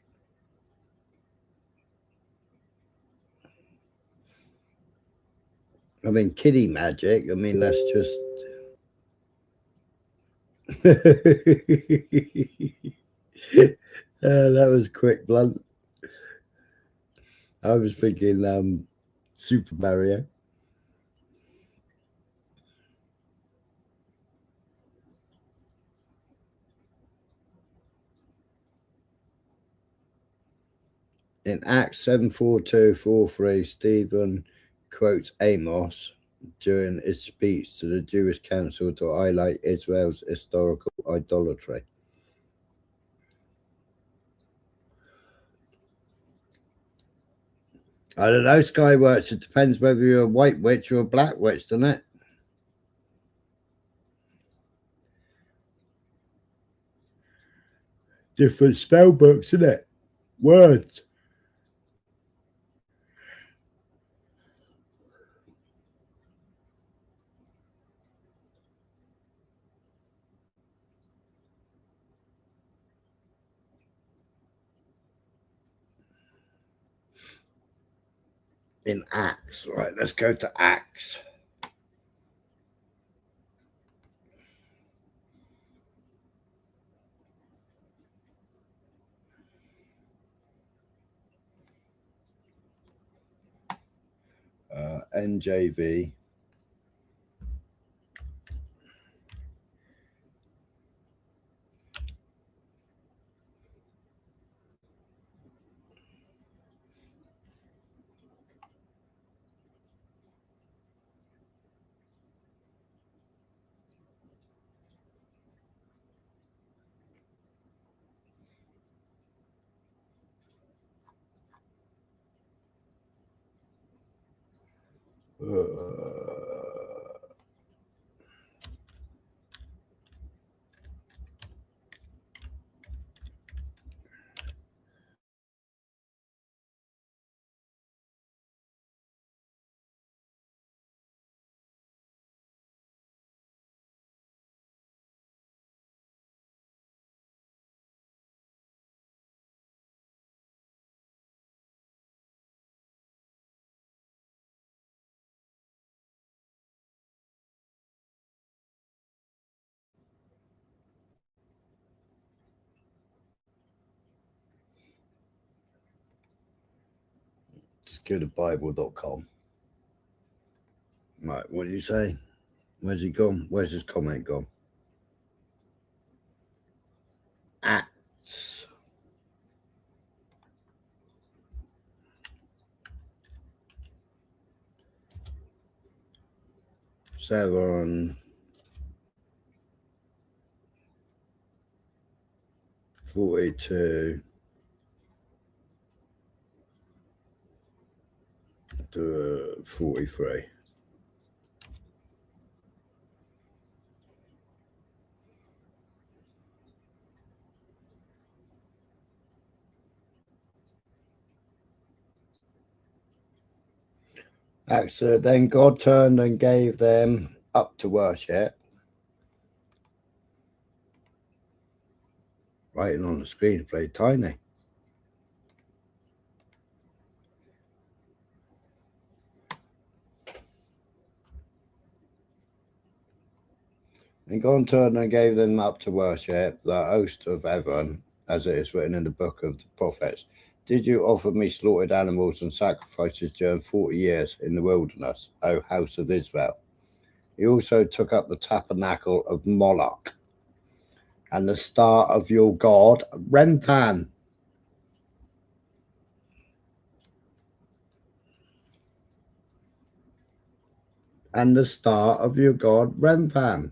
I mean, kiddie magic. I mean, that's just... that was quick, blunt. I was thinking Super Mario. In Acts 7:42-43, Stephen quotes Amos during his speech to the Jewish council to highlight Israel's historical idolatry. I don't know, Skyworks. It depends whether you're a white witch or a black witch, doesn't it? Different spell books, isn't it? Words. In Acts, right? Let's go to Acts. NJV. Let's go to Bible.com. Right, what did you say? Where's he gone? Where's his comment gone? Acts. Seven. 42 to 43. Excellent. Then God turned and gave them up to worship. Writing on the screen, very tiny. And God turned and gave them up to worship, the host of heaven, as it is written in the book of the prophets. Did you offer me slaughtered animals and sacrifices during 40 years in the wilderness, O house of Israel? You also took up the tabernacle of Moloch and the star of your god, Remphan. And the star of your god, Remphan.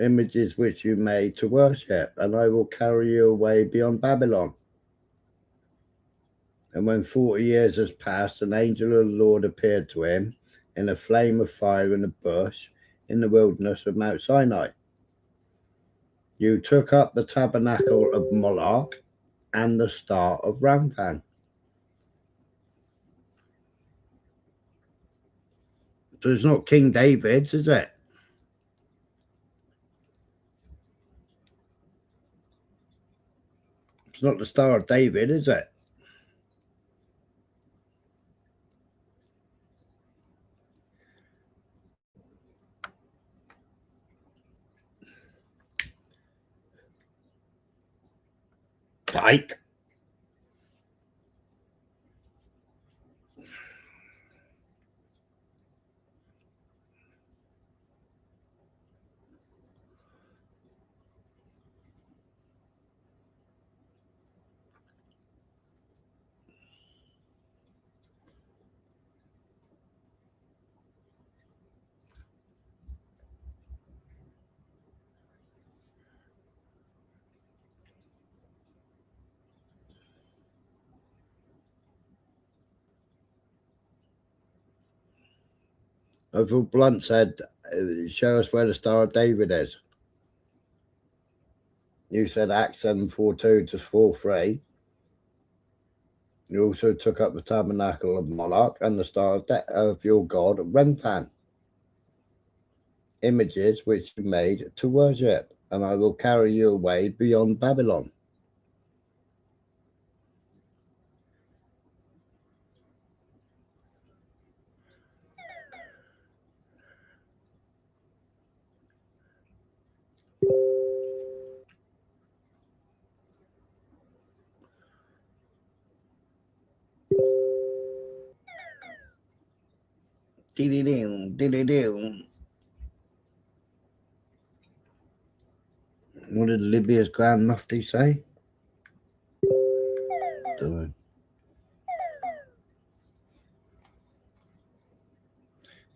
Images which you made to worship, and I will carry you away beyond Babylon. And when 40 years has passed, an angel of the Lord appeared to him in a flame of fire in a bush in the wilderness of Mount Sinai. You took up the tabernacle of Moloch and the star of Remphan. So it's not King David's, is it? It's not the Star of David, is it? Pike. I thought Blunt said, show us where the Star of David is. You said Acts 7:42 to 4:3. You also took up the tabernacle of Moloch and the star of your god, Remphan. Images which you made to worship, and I will carry you away beyond Babylon. What did Libya's Grand Mufti say? Don't know.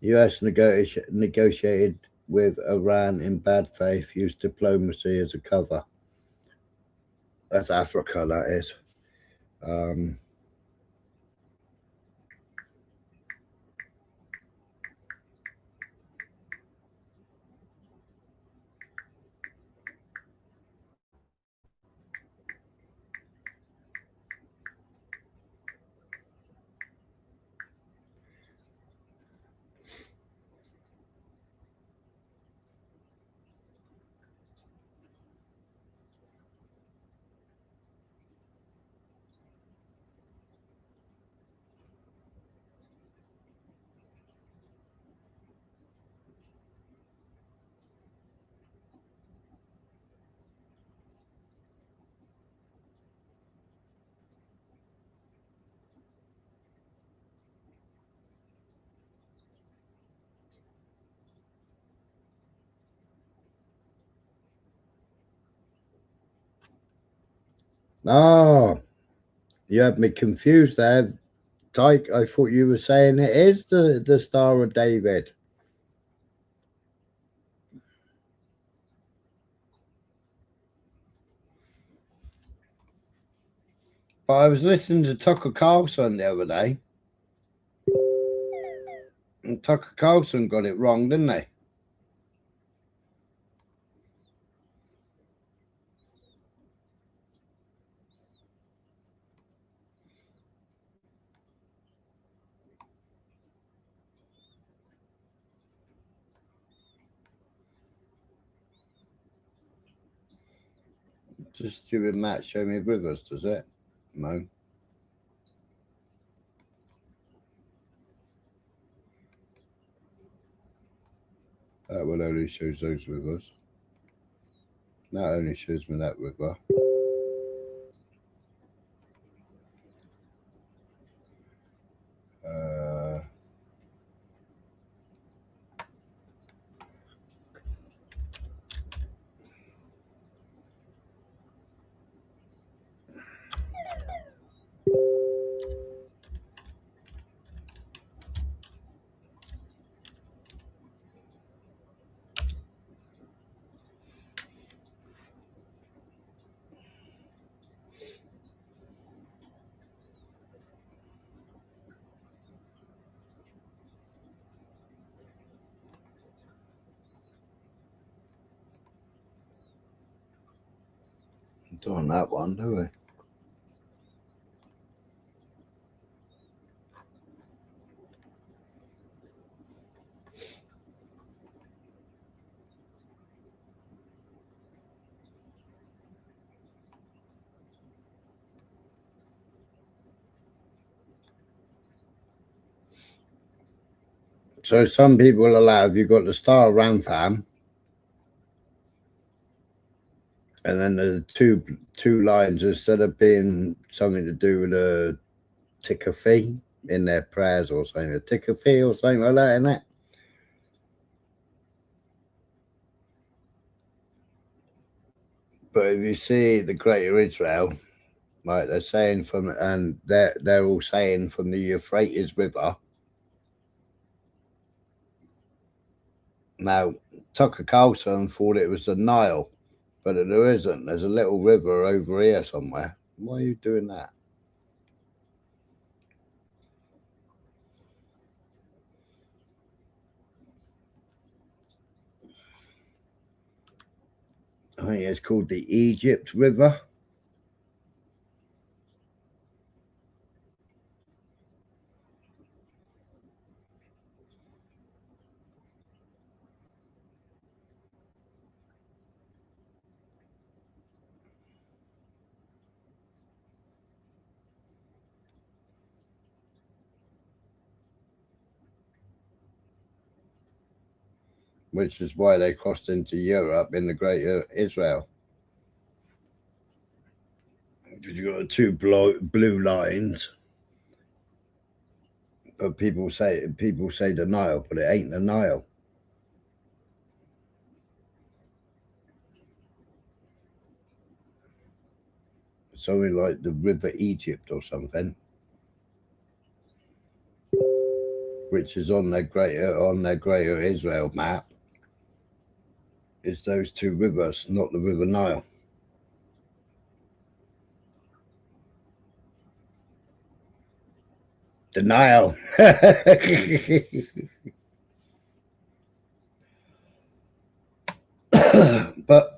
US negotiated with Iran in bad faith, used diplomacy as a cover. That's Africa, that is. Oh, you had me confused there, Dyke. I thought you were saying it is the Star of David. But I was listening to Tucker Carlson the other day, and Tucker Carlson got it wrong, didn't they? Just stupid Matt show me rivers, does it? No. That one only shows those rivers. That only shows me that river. Doing that one, do we? So some people allow, you've got the Star Rampham, and then the two lines, instead of being something to do with a ticker fee in their prayers or something, a ticker fee or something like that, isn't it? But if you see the Greater Israel, like they're saying from, and they're all saying from the Euphrates River. Now, Tucker Carlson thought it was the Nile, but there isn't. There's a little river over here somewhere. Why are you doing that? I think it's called the Egypt River. Which is why they crossed into Europe in the Greater Israel. Because you've got two blue lines. But people say the Nile, but it ain't the Nile. It's something like the River Egypt or something, which is on their Greater Israel map. It's those two rivers, not the River Nile. The Nile. But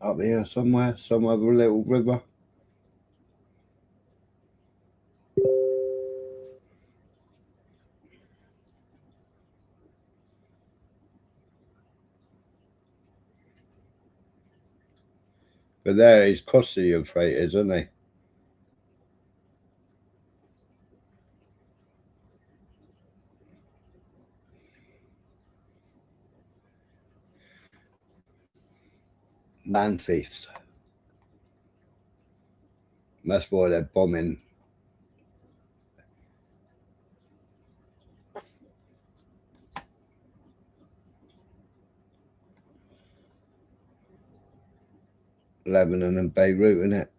up here somewhere, some other little river. But there he's crossed the Euphrates, isn't he? Man thieves. That's why they're bombing. Lebanon and Beirut, isn't it?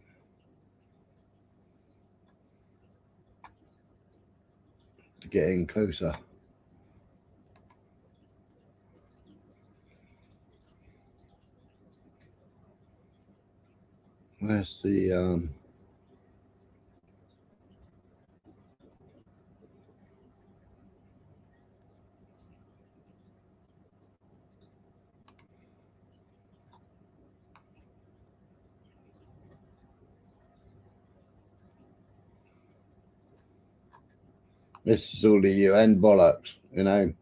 To get in closer. Where's the this is all the UN bollocks, you know.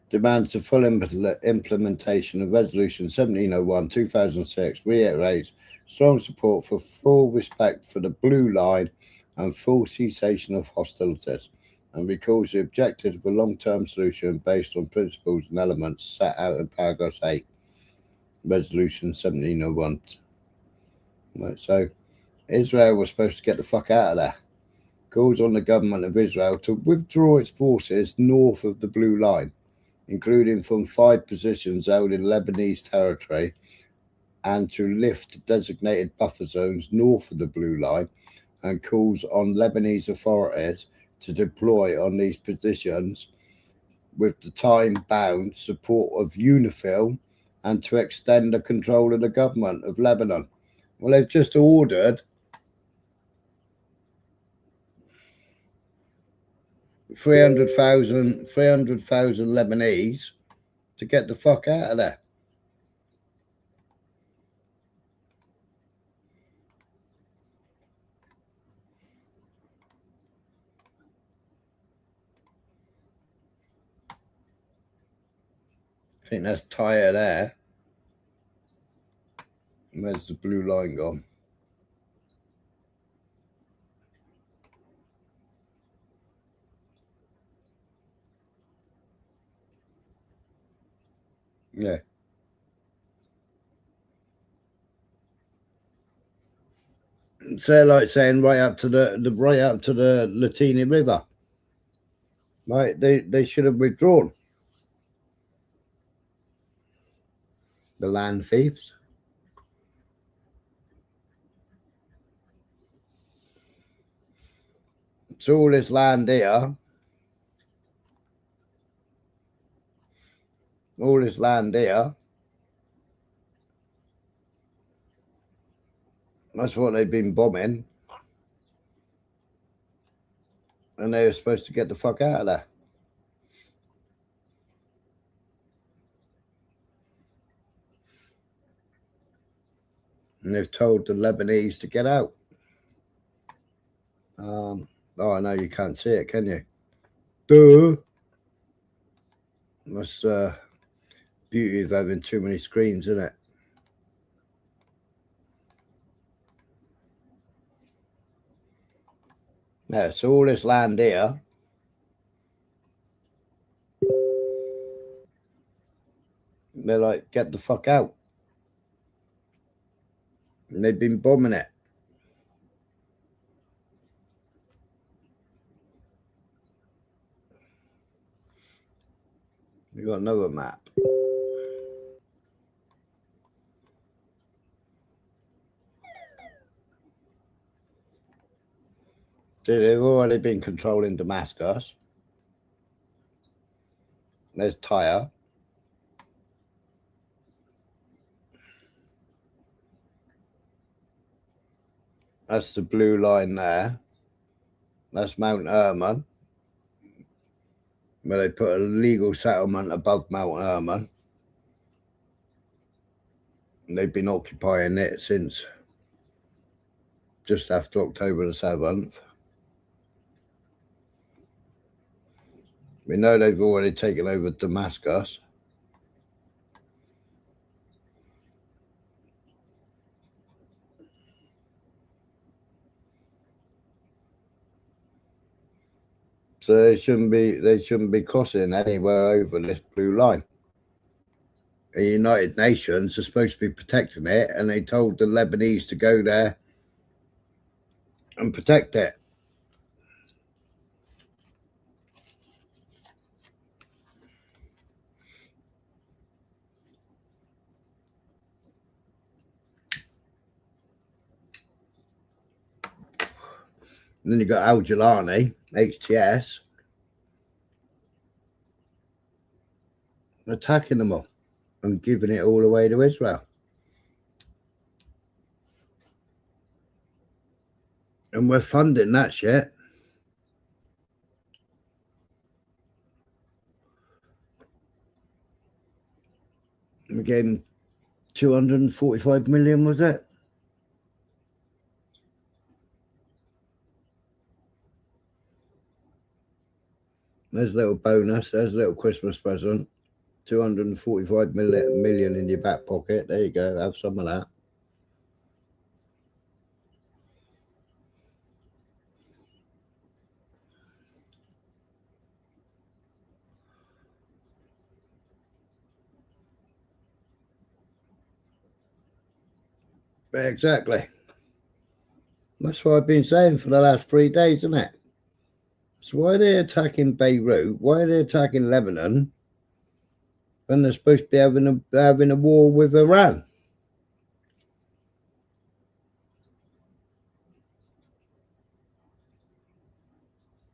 Demands the full implementation of Resolution 1701/2006, reiterates strong support for full respect for the blue line and full cessation of hostilities, and recalls the objective of a long-term solution based on principles and elements set out in paragraph 8, Resolution 1701. Right, so Israel was supposed to get the fuck out of there. Calls on the government of Israel to withdraw its forces north of the blue line, including from 5 positions held in Lebanese territory, and to lift designated buffer zones north of the blue line, and calls on Lebanese authorities to deploy on these positions with the time-bound support of UNIFIL and to extend the control of the government of Lebanon. Well, they've just ordered 300,000 Lebanese to get the fuck out of there. I think that's Tyre there. Where's the blue line gone? Yeah. So like saying right up to the Latini River. Right, they should have withdrawn. The land thieves. It's all this land here. All this land here. That's what they've been bombing. And they were supposed to get the fuck out of there. And they've told the Lebanese to get out. Oh, I know you can't see it, can you? Duh. That's beauty of having too many screens, isn't it? Yeah, so all this land here. They're like, get the fuck out. And they've been bombing it. We got another map. See, they've already been controlling Damascus. There's Tyre. That's the blue line there. That's Mount Hermon, where they put a legal settlement above Mount Hermon. And they've been occupying it since just after October the 7th. We know they've already taken over Damascus. So they shouldn't be crossing anywhere over this blue line. The United Nations are supposed to be protecting it, and they told the Lebanese to go there and protect it. And then you got Al Jilani, HTS, attacking them all and giving it all away to Israel. And we're funding that shit. We gave them 245 million, was it? There's a little bonus. There's a little Christmas present. 245 million in your back pocket. There you go. Have some of that. Exactly. That's what I've been saying for the last 3 days, isn't it? So why are they attacking Beirut? Why are they attacking Lebanon when they're supposed to be having a war with Iran?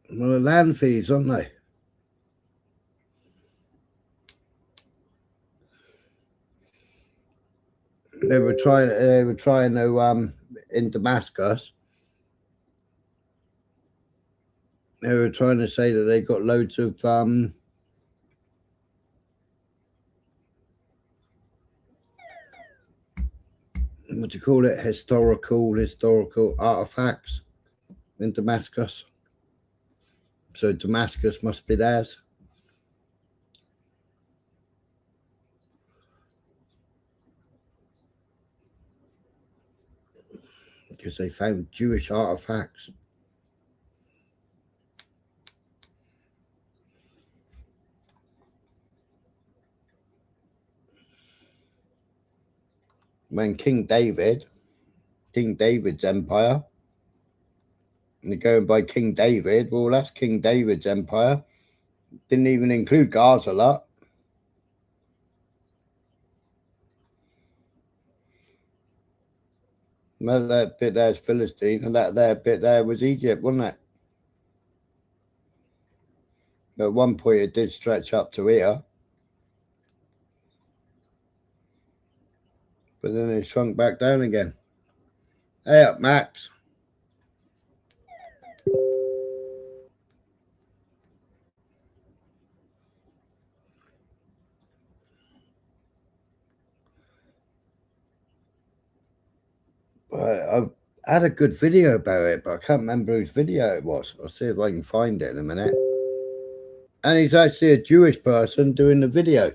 Well, the land fees, aren't they? They were trying to in Damascus. They were trying to say that they got loads of what do you call it? Historical artifacts in Damascus. So Damascus must be theirs. Because they found Jewish artifacts. When King David's empire, and they're going by King David, well, that's King David's empire. Didn't even include Gaza lot. Well, that bit there's Philistine, and that there bit there was Egypt, wasn't it? At one point, it did stretch up to here. But then it shrunk back down again. Hey up, Max. I had a good video about it, but I can't remember whose video it was. I'll see if I can find it in a minute. And he's actually a Jewish person doing the video.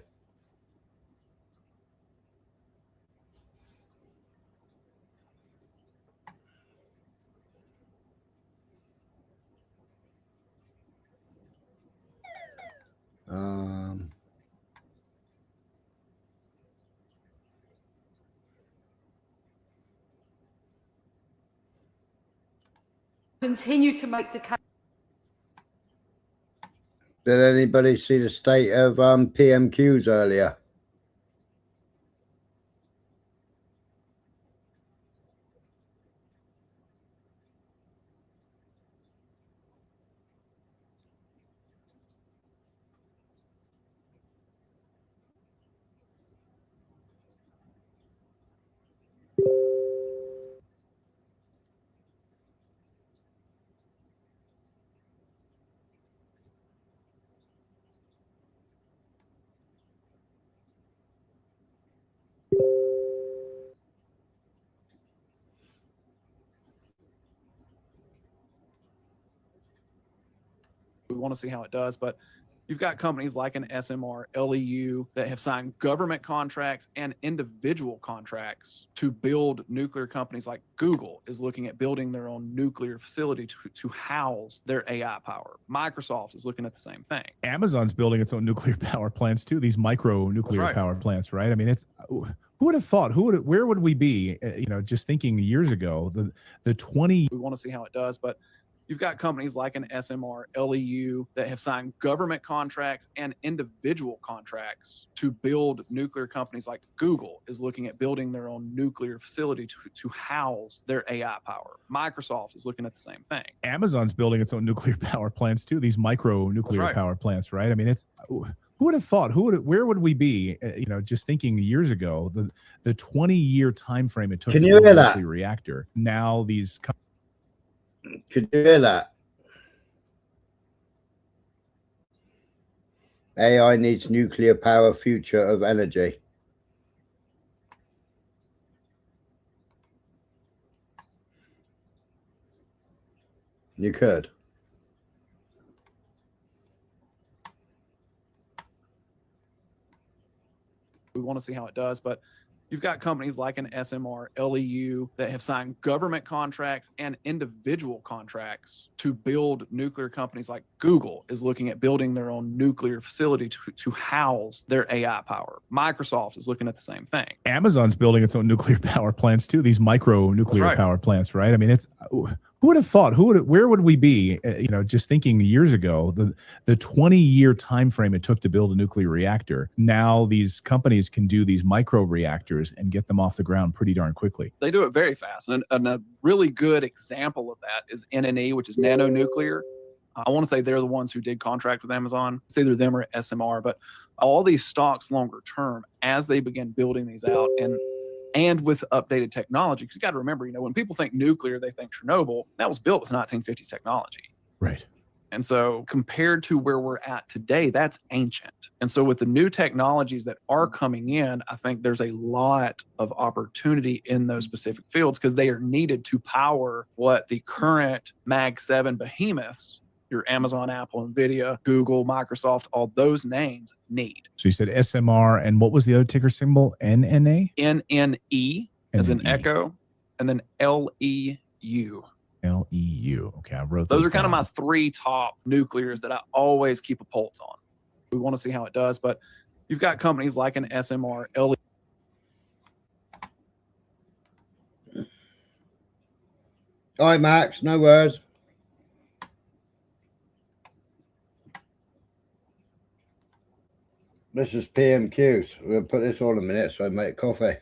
Continue to make the case. Did anybody see the state of PMQs earlier? We want to see how it does, but You've got companies like an SMR, LEU that have signed government contracts and individual contracts to build nuclear companies. Like Google is looking at building their own nuclear facility to house their AI power. Microsoft is looking at the same thing. Amazon's building its own nuclear power plants too, these micro nuclear power plants, right? I mean, it's who would have thought, where would we be, just thinking years ago, the 20. We want to see how it does, but you've got companies like an SMR, LEU that have signed government contracts and individual contracts to build nuclear companies. Like Google is looking at building their own nuclear facility to house their AI power. Microsoft is looking at the same thing. Amazon's building its own nuclear power plants too, these micro nuclear power plants, right? I mean, it's who would have thought, where would we be, just thinking years ago, the 20-year time frame it took to build a nuclear reactor. Now these Could you hear that? AI needs nuclear power, future of energy. You could. We want to see how it does, but you've got companies like an SMR, LEU that have signed government contracts and individual contracts to build nuclear companies. Like Google is looking at building their own nuclear facility to house their AI power. Microsoft is looking at the same thing. Amazon's building its own nuclear power plants too, these micro nuclear power plants, right? I mean, it's who would have thought, where would we be, just thinking years ago, the 20-year time frame it took to build a nuclear reactor. Now these companies can do these micro reactors and get them off the ground pretty darn quickly. They do it very fast. And a really good example of that is NNE, which is nano nuclear. I want to say they're the ones who did contract with Amazon. It's either them or SMR, but all these stocks longer term as they begin building these out and with updated technology. Because you got to remember, when people think nuclear, they think Chernobyl. That was built with 1950s technology. Right. And so compared to where we're at today, that's ancient. And so with the new technologies that are coming in, I think there's a lot of opportunity in those specific fields because they are needed to power what the current Mag 7 behemoths, your Amazon, Apple, NVIDIA, Google, Microsoft, all those names need. So you said SMR, and what was the other ticker symbol? NNA? NNE as in echo, and then LEU. LEU. Okay, I wrote those are kind of my three top nuclears that I always keep a pulse on. We want to see how it does, but you've got companies like an SMR, LEU. All right, Max, no words. This is PMQs. We're going to put this on a minute so I make coffee.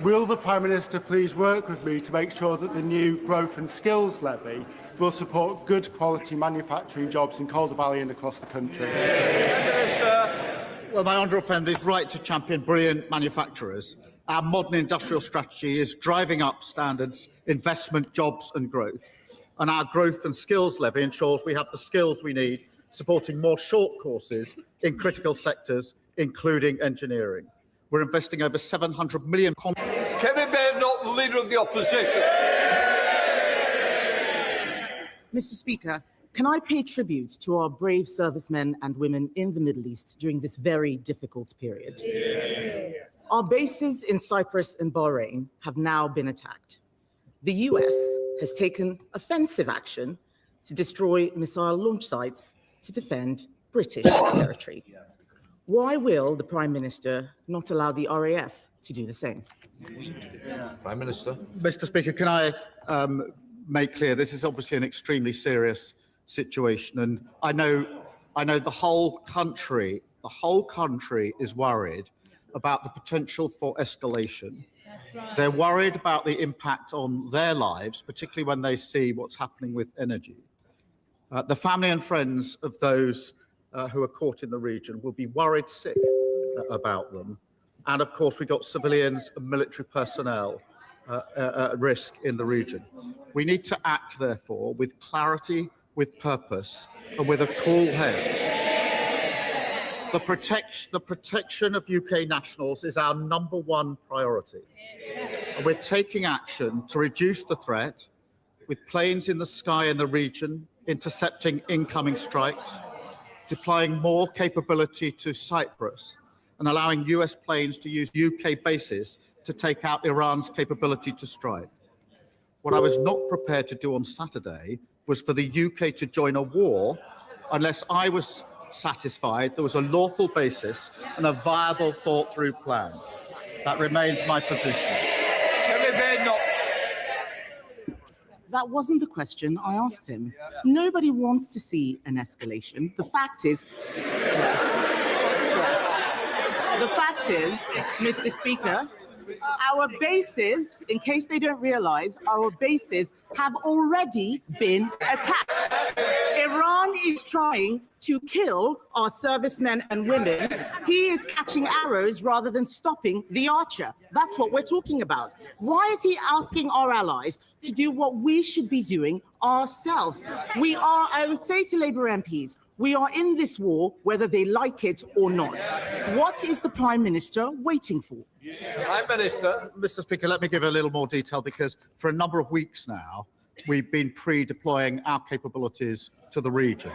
Will the Prime Minister please work with me to make sure that the new growth and skills levy will support good quality manufacturing jobs in Calder Valley and across the country? Well, my honourable friend is right to champion brilliant manufacturers. Our modern industrial strategy is driving up standards, investment, jobs and growth. And our growth and skills levy ensures we have the skills we need, supporting more short courses in critical sectors, including engineering. We're investing over 700 million. Kevin Baird, not the leader of the opposition. Mr. Speaker, can I pay tribute to our brave servicemen and women in the Middle East during this very difficult period? Yeah. Our bases in Cyprus and Bahrain have now been attacked. The US has taken offensive action to destroy missile launch sites to defend British territory. Why will the Prime Minister not allow the RAF to do the same? Prime Minister. Mr. Speaker, can I make clear this is obviously an extremely serious situation, and I know the whole country is worried about the potential for escalation. Right. They're worried about the impact on their lives, particularly when they see what's happening with energy. The family and friends of those who are caught in the region will be worried sick about them. And of course, we've got civilians and military personnel at risk in the region. We need to act, therefore, with clarity, with purpose, and with a cool head. The protection of UK nationals is our #1 priority. And we're taking action to reduce the threat with planes in the sky in the region, intercepting incoming strikes, deploying more capability to Cyprus, and allowing US planes to use UK bases to take out Iran's capability to strike. What I was not prepared to do on Saturday was for the UK to join a war unless I was satisfied there was a lawful basis and a viable, thought-through plan. That remains my position. That wasn't the question I asked him. Nobody wants to see an escalation. The fact is, the fact is, Mr. Speaker, our bases, in case they don't realize, our bases have already been attacked. Iran is trying to kill our servicemen and women. He is catching arrows rather than stopping the archer. That's what we're talking about. Why is he asking our allies to do what we should be doing ourselves? We are, I would say to Labour MPs, we are in this war whether they like it or not. What is the Prime Minister waiting for? Prime Minister. Mr. Speaker, let me give a little more detail because for a number of weeks now, we've been pre-deploying our capabilities to the region.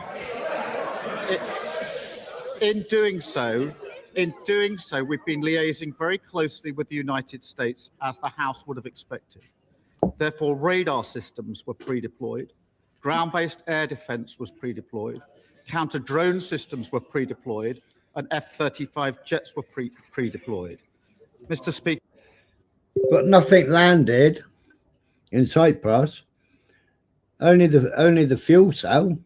In doing so, we've been liaising very closely with the United States as the House would have expected. Therefore, radar systems were pre-deployed, ground-based air defense was pre-deployed, counter-drone systems were pre-deployed, and F-35 jets were pre-deployed. Mr. Speaker. But nothing landed in Cyprus. Only the fuel cell.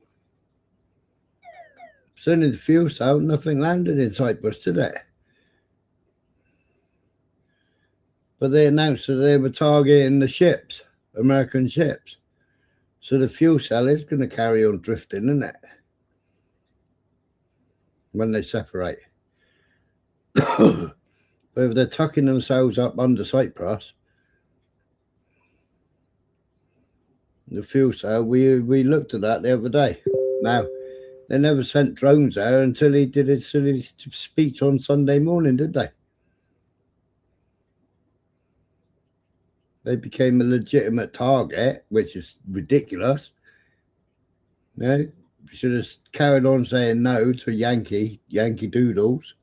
It's only the fuel cell. Nothing landed in Cyprus today. But they announced that they were targeting the ships, American ships. So the fuel cell is going to carry on drifting, isn't it? When they separate. But if they're tucking themselves up under Cyprus, the fuel cell, we looked at that the other day. Now, they never sent drones there until he did his silly speech on Sunday morning, did they? They became a legitimate target, which is ridiculous. No, we should have carried on saying no to Yankee Doodles.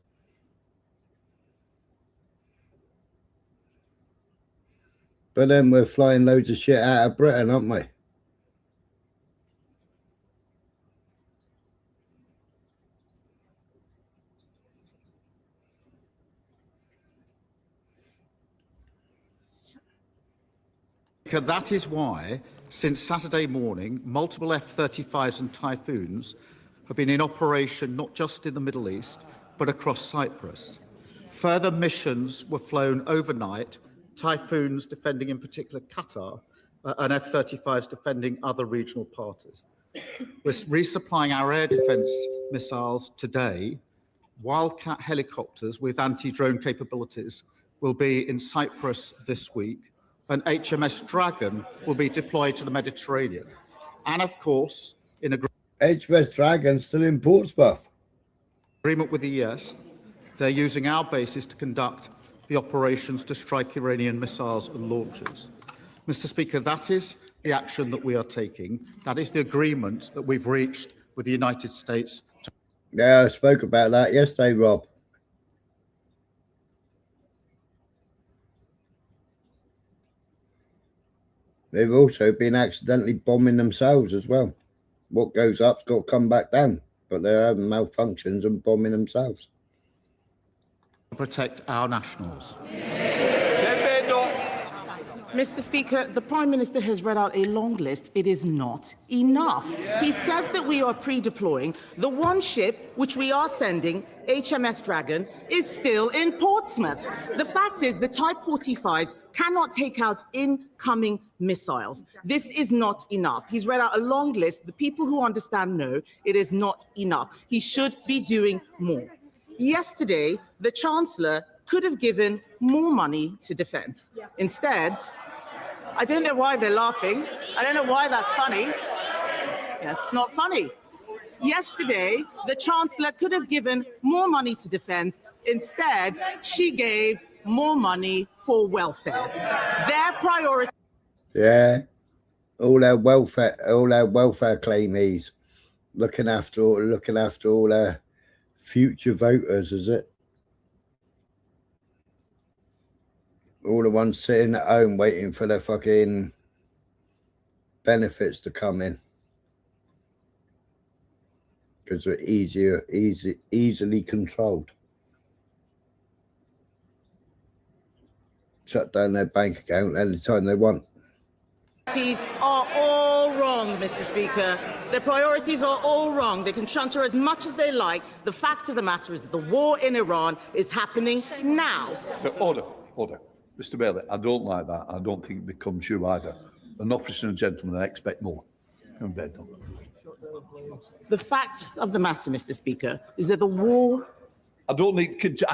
But then we're flying loads of shit out of Britain, aren't we? That is why, since Saturday morning, multiple F-35s and Typhoons have been in operation not just in the Middle East, but across Cyprus. Further missions were flown overnight, Typhoons defending in particular Qatar, and F-35s defending other regional parties. We're resupplying our air defense missiles today. Wildcat helicopters with anti-drone capabilities will be in Cyprus this week, and HMS Dragon will be deployed to the Mediterranean. And of course, in HMS Dragon still in Portsmouth. Agreement with the ES, they're using our bases to conduct the operations to strike Iranian missiles and launchers. Mr. Speaker, that is the action that we are taking. That is the agreement that we've reached with the United States. Yeah, I spoke about that yesterday, Rob. They've also been accidentally bombing themselves as well. What goes up's got to come back down, but they're having malfunctions and bombing themselves. Protect our nationals. Mr. Speaker, the Prime Minister has read out a long list. It is not enough. He says that we are pre-deploying. The one ship which we are sending, HMS Dragon, is still in Portsmouth. The fact is the Type 45s cannot take out incoming missiles. This is not enough. He's read out a long list. The people who understand know it is not enough. He should be doing more. Yesterday, the Chancellor could have given more money to defense. Instead, I don't know why they're laughing. I don't know why that's funny. Yes, not funny. Yesterday, the Chancellor could have given more money to defence. Instead, she gave more money for welfare. Their priority. Yeah, all our welfare claimies looking after all our future voters, is it? All the ones sitting at home waiting for their fucking benefits to come in. Because they're easily controlled. Shut down their bank account anytime they want. Priorities are all wrong, Mr. Speaker. The priorities are all wrong. They can chanter as much as they like. The fact of the matter is that the war in Iran is happening now. Order. Mr. Bailey, I don't like that. I don't think it becomes you either. An officer and a gentleman, I expect more. Go in bed. The fact of the matter, Mr. Speaker, is that the war... I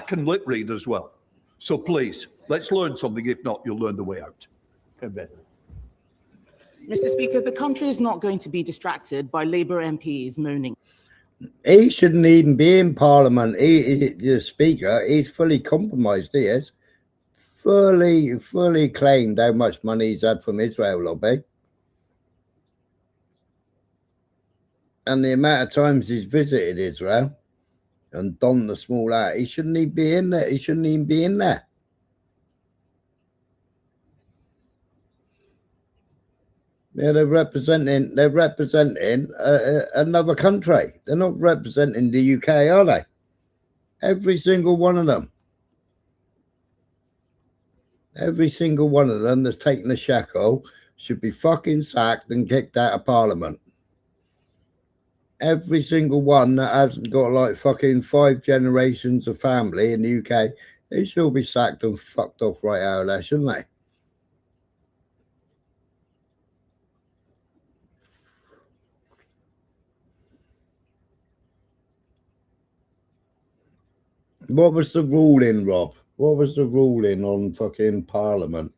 can lip read as well. So please, let's learn something. If not, you'll learn the way out. Go in bed. Mr. Speaker, the country is not going to be distracted by Labour MPs moaning. He shouldn't even be in Parliament. The Speaker, he's fully compromised. He is fully claimed how much money he's had from Israel lobby. And the amount of times he's visited Israel and donned the small hat, he shouldn't even be in there. He shouldn't even be in there. Yeah, they're representing another country. They're not representing the UK, are they? Every single one of them. Every single one of them that's taken a shackle should be fucking sacked and kicked out of Parliament. Every single one that hasn't got like fucking 5 generations of family in the UK, they should all be sacked and fucked off right out of there, shouldn't they? What was the ruling, Rob? What was the ruling on fucking Parliament?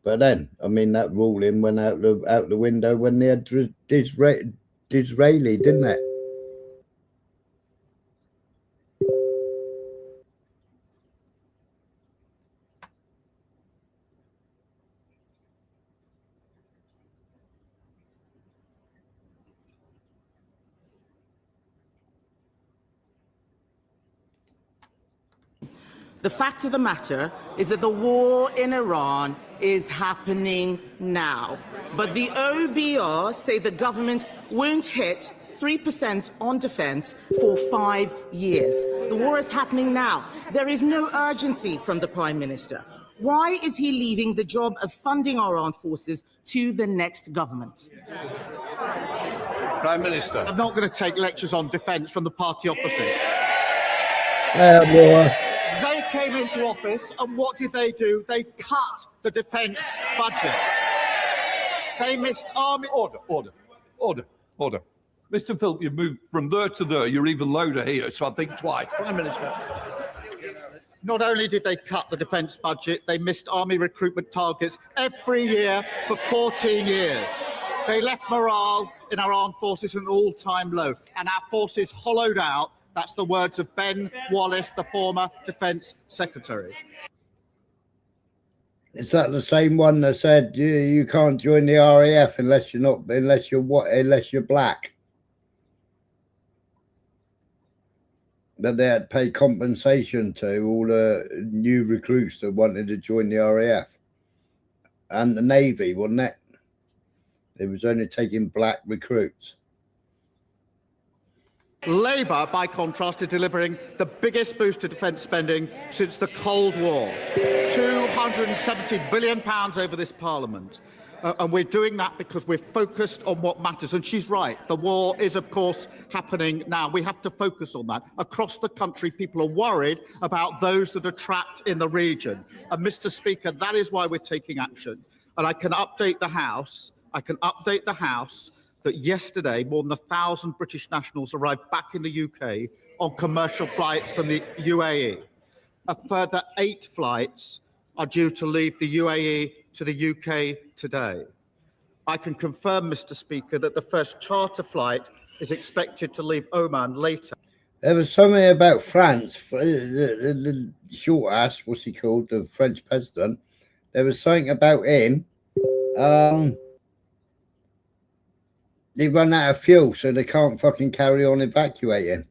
But then, I mean, that ruling went out the window when they had Disraeli, didn't it? The fact of the matter is that the war in Iran is happening now. But the OBR say the government won't hit 3% on defence for 5 years. The war is happening now. There is no urgency from the Prime Minister. Why is he leaving the job of funding our armed forces to the next government? Prime Minister. I'm not going to take lectures on defence from the party opposite. They came into office, and what did they do? They cut the defence budget. They missed army... Order. Mr. Philp, you've moved from there to there. You're even louder here, so I think twice. Prime Minister. Not only did they cut the defence budget, they missed army recruitment targets every year for 14 years. They left morale in our armed forces at an all-time low, and our forces hollowed out. That's the words of Ben Wallace, the former Defence Secretary. Is that the same one that said you can't join the RAF unless you're black? That they had to pay compensation to all the new recruits that wanted to join the RAF and the Navy, wasn't it? It was only taking black recruits. Labour, by contrast, is delivering the biggest boost to defence spending since the Cold War. £270 billion over this Parliament. And we're doing that because we're focused on what matters. And she's right. The war is, of course, happening now. We have to focus on that. Across the country, people are worried about those that are trapped in the region. And, Mr. Speaker, that is why we're taking action. And I can update the House. That yesterday, more than 1,000 British nationals arrived back in the UK on commercial flights from the UAE. A further 8 flights are due to leave the UAE to the UK today. I can confirm, Mr. Speaker, that the first charter flight is expected to leave Oman later. There was something about France, the short ass, what's he called, the French president. There was something about him. They run out of fuel, so they can't fucking carry on evacuating.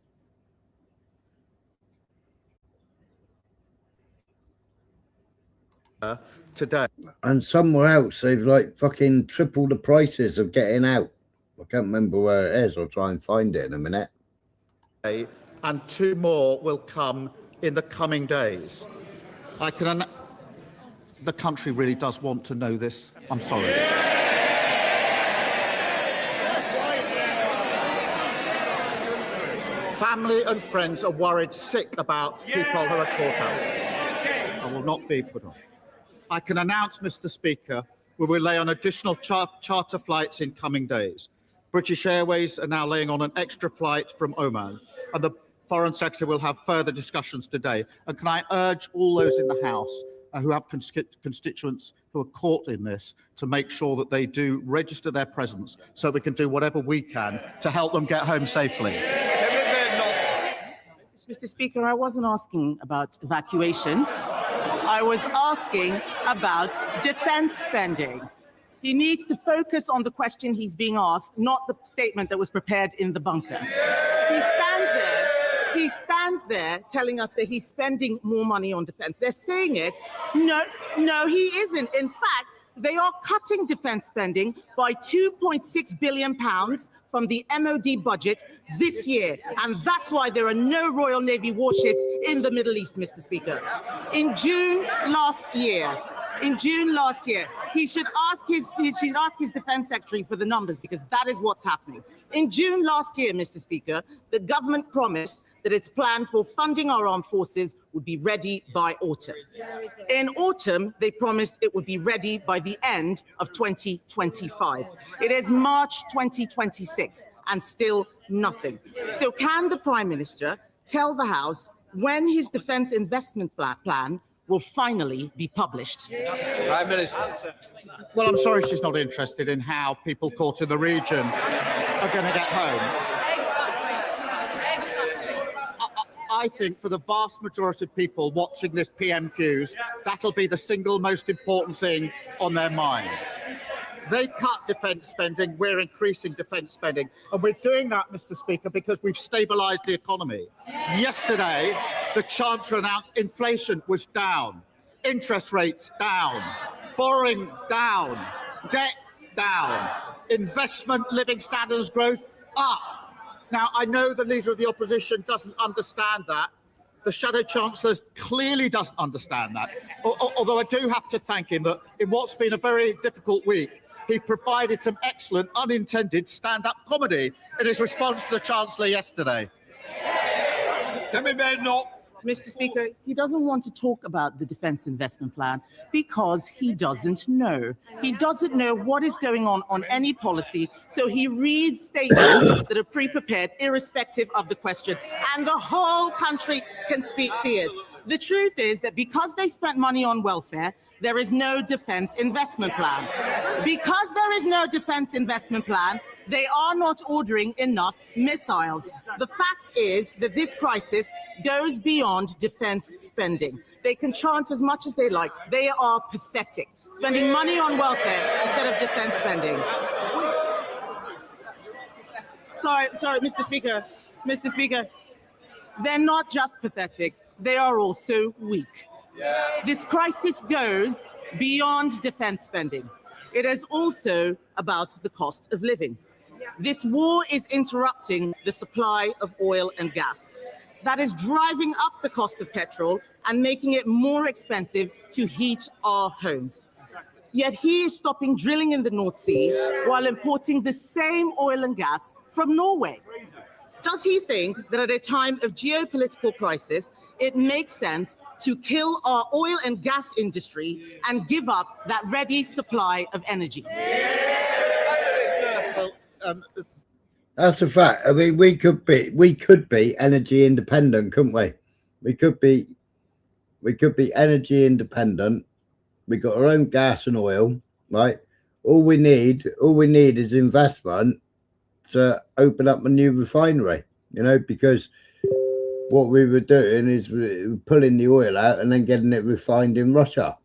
Today. And somewhere else, they've like fucking tripled the prices of getting out. I can't remember where it is. I'll try and find it in a minute. And 2 more will come in the coming days. The country really does want to know this. I'm sorry. Family and friends are worried sick about people who are caught out. I will not be put on. I can announce, Mr. Speaker, we will lay on additional charter flights in coming days. British Airways are now laying on an extra flight from Oman, and the Foreign Secretary will have further discussions today. And can I urge all those in the House who have constituents who are caught in this to make sure that they do register their presence so we can do whatever we can to help them get home safely. Mr. Speaker, I wasn't asking about evacuations. I was asking about defense spending. He needs to focus on the question he's being asked, not the statement that was prepared in the bunker. He stands there telling us that he's spending more money on defense. They're saying it. No, he isn't. In fact, they are cutting defense spending by £2.6 billion from the MOD budget this year. And that's why there are no Royal Navy warships in the Middle East, Mr. Speaker. In June last year, he should ask his defense secretary for the numbers, because that is what's happening. In June last year, Mr. Speaker, the government promised that its plan for funding our armed forces would be ready by autumn. In autumn, they promised it would be ready by the end of 2025. It is March 2026 and still nothing. So can the Prime Minister tell the House when his defense investment plan will finally be published? Prime Minister. Well, I'm sorry she's not interested in how people caught in the region are going to get home. I think for the vast majority of people watching this PMQs, that'll be the single most important thing on their mind. They cut defence spending, we're increasing defence spending. And we're doing that, Mr. Speaker, because we've stabilised the economy. Yesterday, the Chancellor announced inflation was down, interest rates down, borrowing down, debt down, investment, living standards growth up. Now, I know the Leader of the Opposition doesn't understand that. The Shadow Chancellor clearly doesn't understand that. Although I do have to thank him that in what's been a very difficult week, he provided some excellent unintended stand-up comedy in his response to the Chancellor yesterday. Mr. Speaker, he doesn't want to talk about the defense investment plan because he doesn't know. He doesn't know what is going on any policy, so he reads statements that are pre-prepared irrespective of the question, and the whole country can see it. The truth is that because they spent money on welfare, there is no defense investment plan. Because there is no defense investment plan, they are not ordering enough missiles. The fact is that this crisis goes beyond defense spending. They can chant as much as they like. They are pathetic, spending money on welfare instead of defense spending. Sorry, Mr. Speaker. Mr. Speaker, they're not just pathetic, they are also weak. This crisis goes beyond defense spending. It is also about the cost of living. This war is interrupting the supply of oil and gas. That is driving up the cost of petrol and making it more expensive to heat our homes. Yet he is stopping drilling in the North Sea while importing the same oil and gas from Norway. Does he think that at a time of geopolitical crisis, it makes sense to kill our oil and gas industry and give up that ready supply of energy? That's a fact. I mean, we could be energy independent, couldn't we? We could be energy independent. We got our own gas and oil, right? all we need is investment to open up a new refinery, you know, because what we were doing is pulling the oil out and then getting it refined in Russia.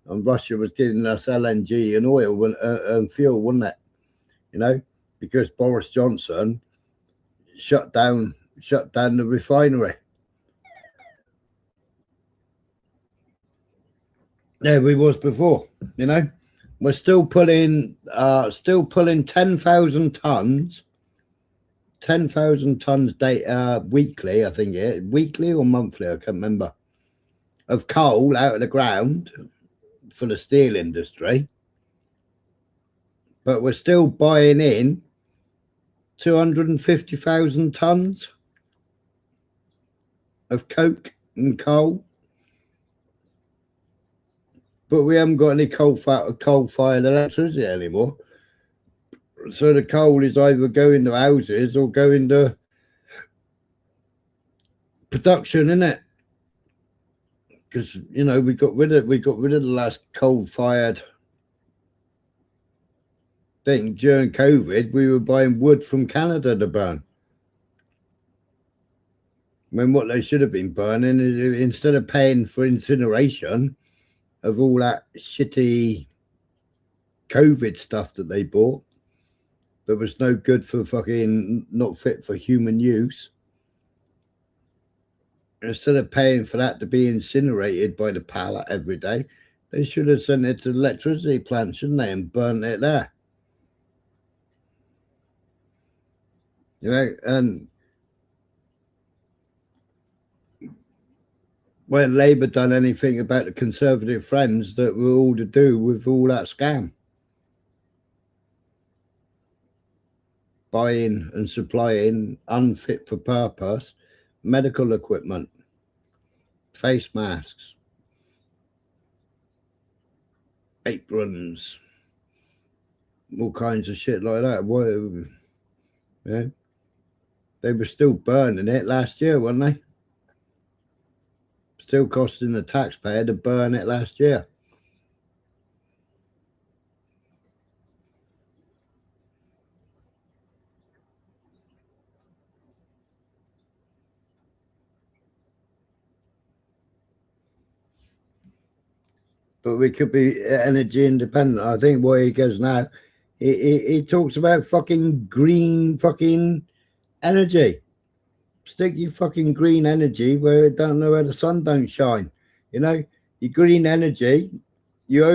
And Russia was giving us LNG and oil and fuel, wasn't it? You know, because Boris Johnson shut down the refinery. Yeah, we was before, you know. We're still pulling 10,000 tons. 10,000 tons weekly, I think weekly or monthly, I can't remember, of coal out of the ground for the steel industry. But we're still buying in 250,000 tons of coke and coal. But we haven't got any coal-fired electricity anymore. So the coal is either going to houses or going to production, innit? Because, you know, we got rid of the last coal-fired thing during COVID. We were buying wood from Canada to burn. When what they should have been burning is, instead of paying for incineration of all that shitty COVID stuff that they bought, that was no good for fucking, not fit for human use. Instead of paying for that to be incinerated by the pallet every day, they should have sent it to the electricity plant, shouldn't they, and burnt it there. You know, and when Labour done anything about the Conservative Friends that were all to do with all that scam? Buying and supplying unfit for purpose medical equipment, face masks, aprons, all kinds of shit like that. Yeah, they were still burning it last year, weren't they? Still costing the taxpayer to burn it last year. But we could be energy independent. I think where he goes now, he talks about fucking green fucking energy. Stick your fucking green energy where it don't know where the sun don't shine. You know, your green energy, you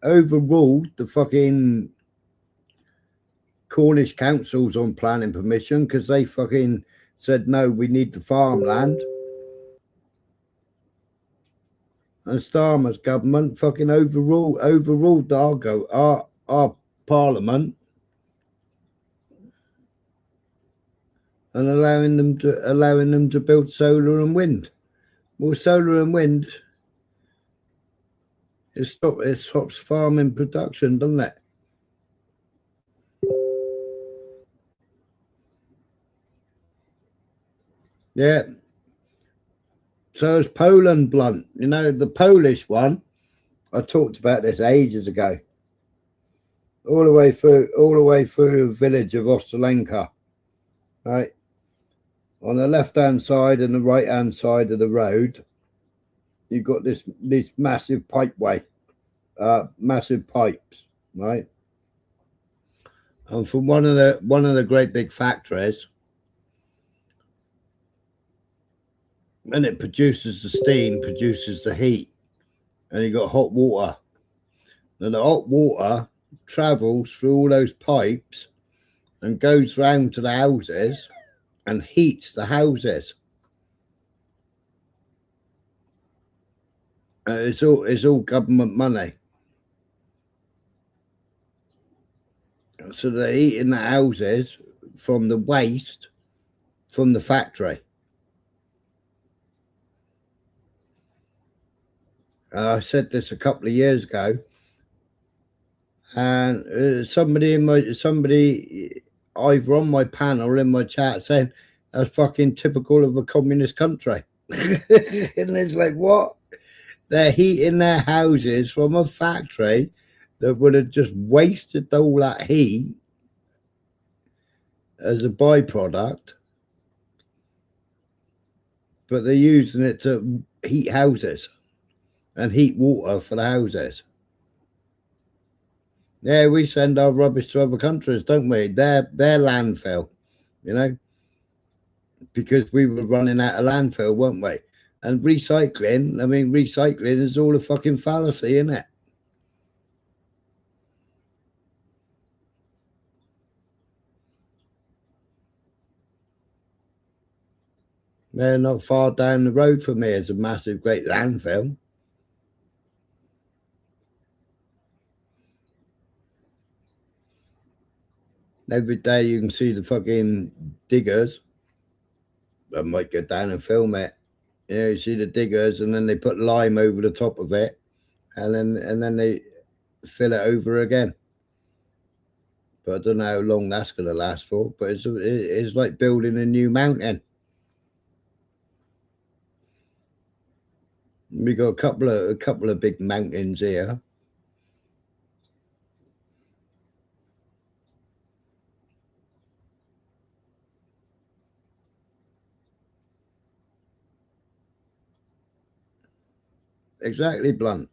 overruled the fucking Cornish councils on planning permission because they fucking said no, we need the farmland. And Starmer's government fucking overruled our parliament and allowing them to build solar and wind. Well, solar and wind, it stops farming production, doesn't it? Yeah. So is Poland blunt. You know, the Polish one, I talked about this ages ago. All the way through the village of Ostolenka, right? On the left-hand side and the right-hand side of the road, you've got this massive pipeway, massive pipes, right? And from one of the great big factories, and it produces the steam, produces the heat, and you got hot water. And the hot water travels through all those pipes and goes round to the houses and heats the houses. It's all government money. So they're heating the houses from the waste from the factory. I said this a couple of years ago, and somebody either on my panel or in my chat saying that's fucking typical of a communist country. And it's like, what? They're heating their houses from a factory that would have just wasted all that heat as a byproduct, but they're using it to heat houses and heat water for the houses. Yeah, we send our rubbish to other countries, don't we? Their landfill, you know, because we were running out of landfill, weren't we? And recycling, I mean, recycling is all a fucking fallacy, isn't it? They're not far down the road from me. It's a massive, great landfill. Every day you can see the fucking diggers. I might go down and film it. You know, you see the diggers, and then they put lime over the top of it, and then they fill it over again. But I don't know how long that's going to last for. But it's like building a new mountain. We got a couple of big mountains here. Exactly, Blunt.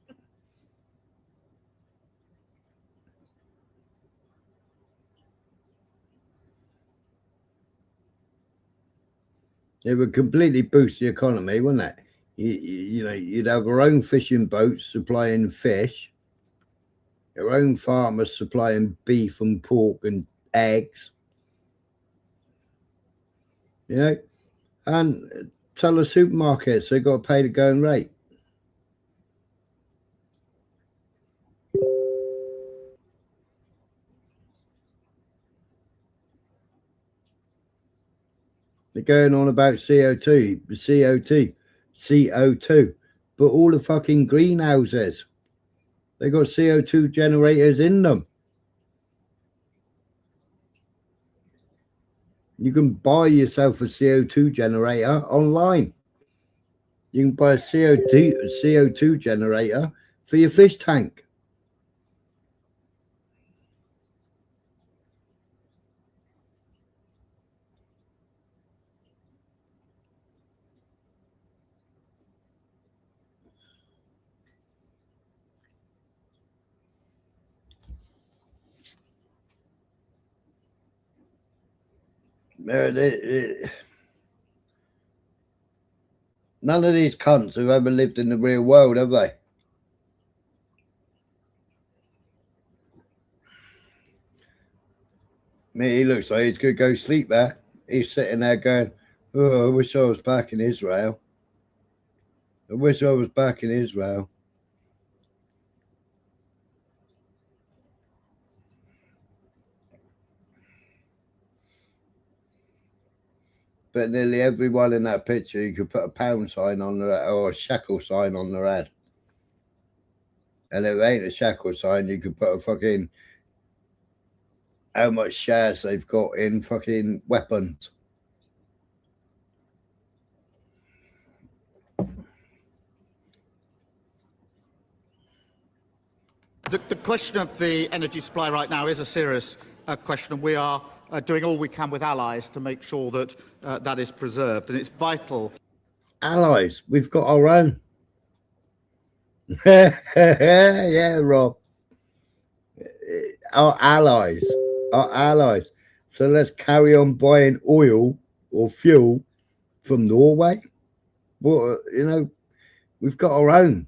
It would completely boost the economy, wouldn't it? You know, you'd have our own fishing boats supplying fish, your own farmers supplying beef and pork and eggs, you know, and tell the supermarkets they've got to pay the going rate. They're going on about CO2, but all the fucking greenhouses, they got CO2 generators in them. You can buy yourself a CO2 generator online. You can buy a CO2 generator for your fish tank. None of these cunts have ever lived in the real world, have they? Me, he looks like he's going to go sleep there. He's sitting there going, oh, I wish I was back in Israel. I wish I was back in Israel. But nearly everyone in that picture, you could put a pound sign on their or a shekel sign on their head. And if it ain't a shekel sign, you could put a fucking how much shares they've got in fucking weapons. The question of the energy supply right now is a serious question, and we are doing all we can with allies to make sure that that is preserved, and it's vital. Allies, we've got our own. Yeah, Rob. Our allies. So let's carry on buying oil or fuel from Norway. Well, you know, we've got our own.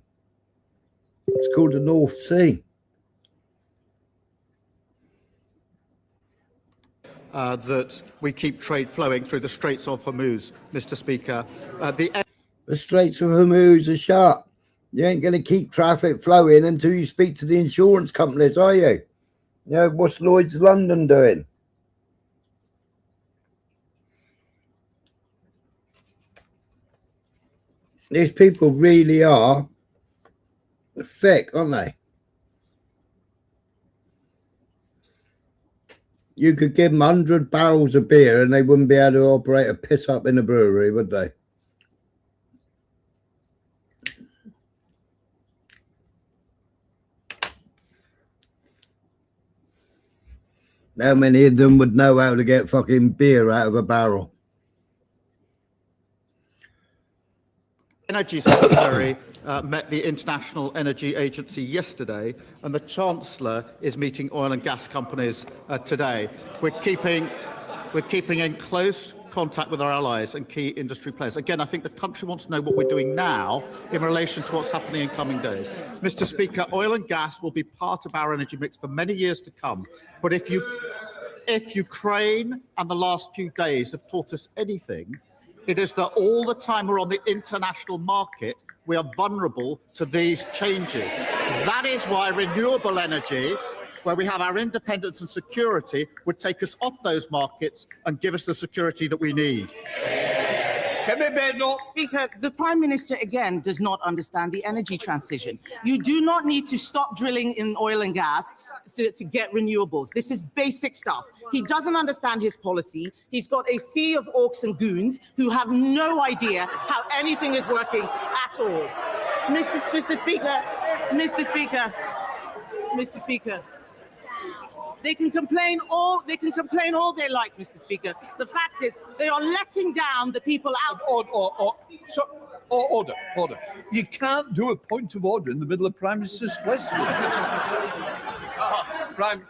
It's called the North Sea. That we keep trade flowing through the Straits of Hormuz, Mr. Speaker. The Straits of Hormuz are shut. You ain't going to keep traffic flowing until you speak to the insurance companies, are you? You know, what's Lloyd's London doing? These people really are thick, aren't they? You could give them 100 barrels of beer and they wouldn't be able to operate a piss up in a brewery, would they? How many of them would know how to get fucking beer out of a barrel? Energy Secretary met the International Energy Agency yesterday, and the Chancellor is meeting oil and gas companies today. We're keeping in close contact with our allies and key industry players. Again, I think the country wants to know what we're doing now in relation to what's happening in coming days. Mr. Speaker, oil and gas will be part of our energy mix for many years to come. But if Ukraine and the last few days have taught us anything, it is that all the time we're on the international market, we are vulnerable to these changes. That is why renewable energy, where we have our independence and security, would take us off those markets and give us the security that we need. Speaker, the Prime Minister, again, does not understand the energy transition. You do not need to stop drilling in oil and gas to get renewables. This is basic stuff. He doesn't understand his policy. He's got a sea of orcs and goons who have no idea how anything is working at all. Mr. Speaker. They can complain all they like, Mr. Speaker. The fact is, they are letting down the people out. Order. You can't do a point of order in the middle of Prime Minister's question.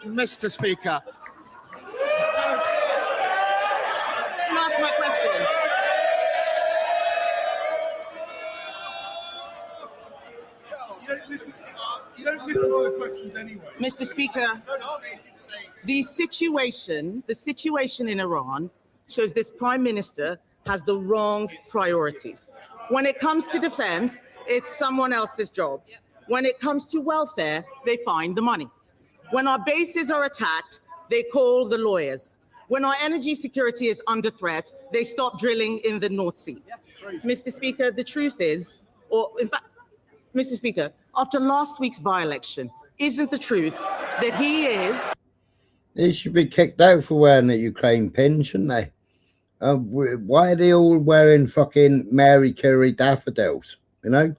Mr. Speaker. Ask my question. You don't listen to the questions anyway. Mr. Speaker, the situation in Iran shows this Prime Minister has the wrong priorities. When it comes to defense, it's someone else's job. When it comes to welfare, they find the money. When our bases are attacked, they call the lawyers. When our energy security is under threat, they stop drilling in the North Sea. Mr. Speaker, the truth is, Mr. Speaker, after last week's by-election, isn't the truth that he is... They should be kicked out for wearing a Ukraine pin, shouldn't they? Why are they all wearing fucking Mary Curie daffodils? You know?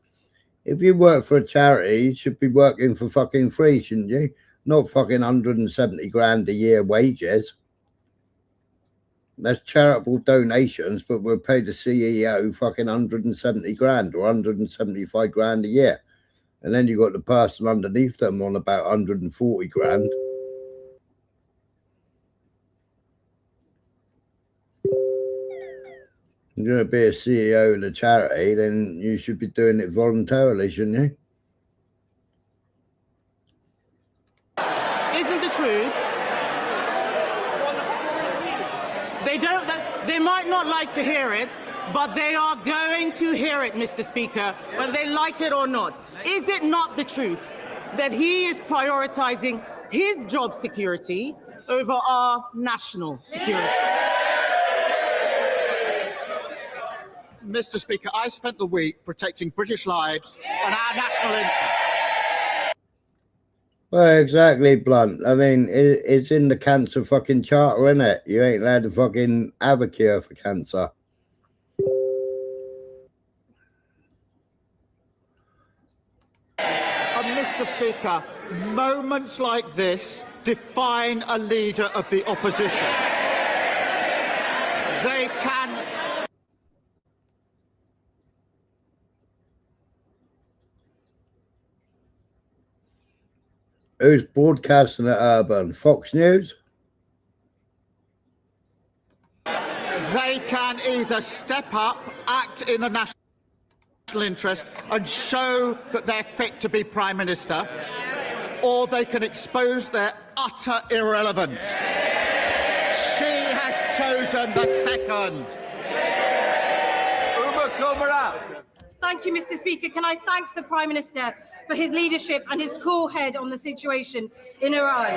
If you work for a charity, you should be working for fucking free, shouldn't you? Not fucking 170 grand a year wages. That's charitable donations, but we'll pay the CEO fucking 170 grand or 175 grand a year. And then you've got the person underneath them on about 140 grand. You're going to be a CEO of the charity, then you should be doing it voluntarily, shouldn't you? Isn't the truth? They might not like to hear it, but they are going to hear it, Mr. Speaker, whether they like it or not. Is it not the truth that he is prioritizing his job security over our national security? Mr. Speaker, I spent the week protecting British lives and our national interest. Well, exactly, Blunt. I mean, it's in the cancer fucking charter, isn't it? You ain't allowed to fucking have a cure for cancer. Mr. Speaker, moments like this define a leader of the opposition. They can... Who's broadcasting at Urban? Fox News? They can either step up, act in the national interest and show that they're fit to be Prime Minister, or they can expose their utter irrelevance. She has chosen the second. Thank you, Mr. Speaker. Can I thank the Prime Minister for his leadership and his cool head on the situation in Iran?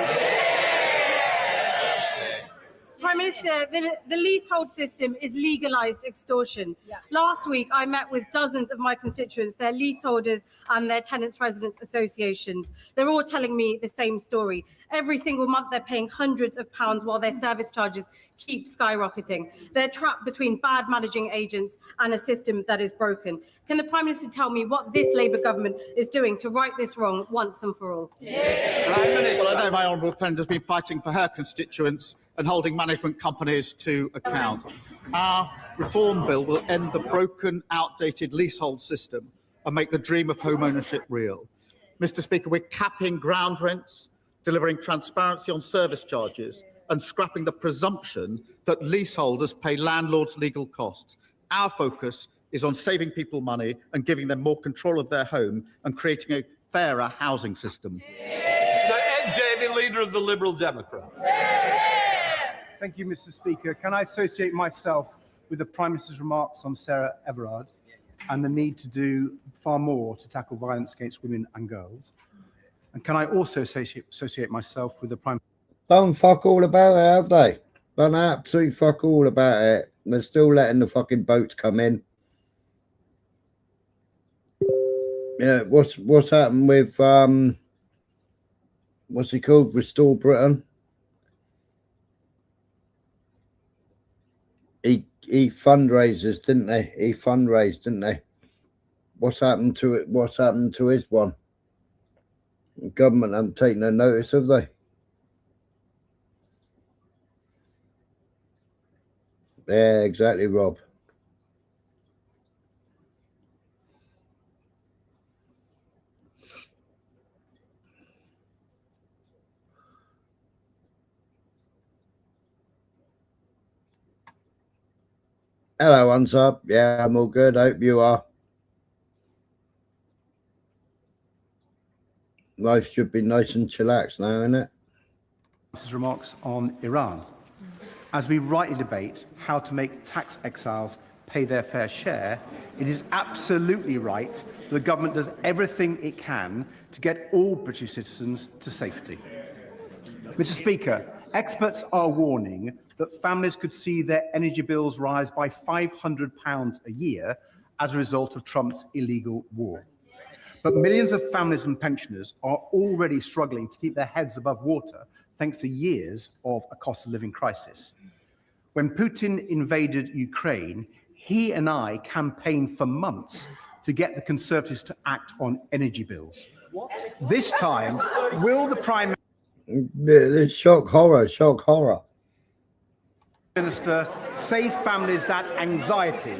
Prime Minister, the leasehold system is legalised extortion. Last week, I met with dozens of my constituents, their leaseholders and their tenants' residents associations. They're all telling me the same story. Every single month, they're paying hundreds of pounds while their service charges keep skyrocketing. They're trapped between bad managing agents and a system that is broken. Can the Prime Minister tell me what this Labour government is doing to right this wrong once and for all? Well, I know my honourable friend has been fighting for her constituents and holding management companies to account. Our reform bill will end the broken, outdated leasehold system and make the dream of home ownership real. Mr. Speaker, we're capping ground rents, delivering transparency on service charges, and scrapping the presumption that leaseholders pay landlords legal costs. Our focus is on saving people money and giving them more control of their home and creating a fairer housing system. Sir Ed Davey, Leader of the Liberal Democrats. Thank you, Mr. Speaker. Can I associate myself with the Prime Minister's remarks on Sarah Everard and the need to do far more to tackle violence against women and girls? And can I also associate myself with the Prime Done fuck all about it, have they? Done absolutely fuck all about it. They're still letting the fucking boats come in. Yeah, what's happened with what's he called? Restore Britain. He fundraisers, didn't they? He fundraised, didn't they? What's happened to it? What's happened to his one? The government haven't taken no notice, have they? Yeah, exactly, Rob. Hello, what's up? Yeah, I'm all good. Hope you are. Life should be nice and chillaxed now, isn't it? Minister's remarks on Iran. As we rightly debate how to make tax exiles pay their fair share, it is absolutely right that the government does everything it can to get all British citizens to safety. Mr. Speaker, experts are warning that families could see their energy bills rise by £500 a year as a result of Trump's illegal war. But millions of families and pensioners are already struggling to keep their heads above water thanks to years of a cost of living crisis. When Putin invaded Ukraine, he and I campaigned for months to get the Conservatives to act on energy bills. This time, will the Prime Shock horror. Minister save families that anxiety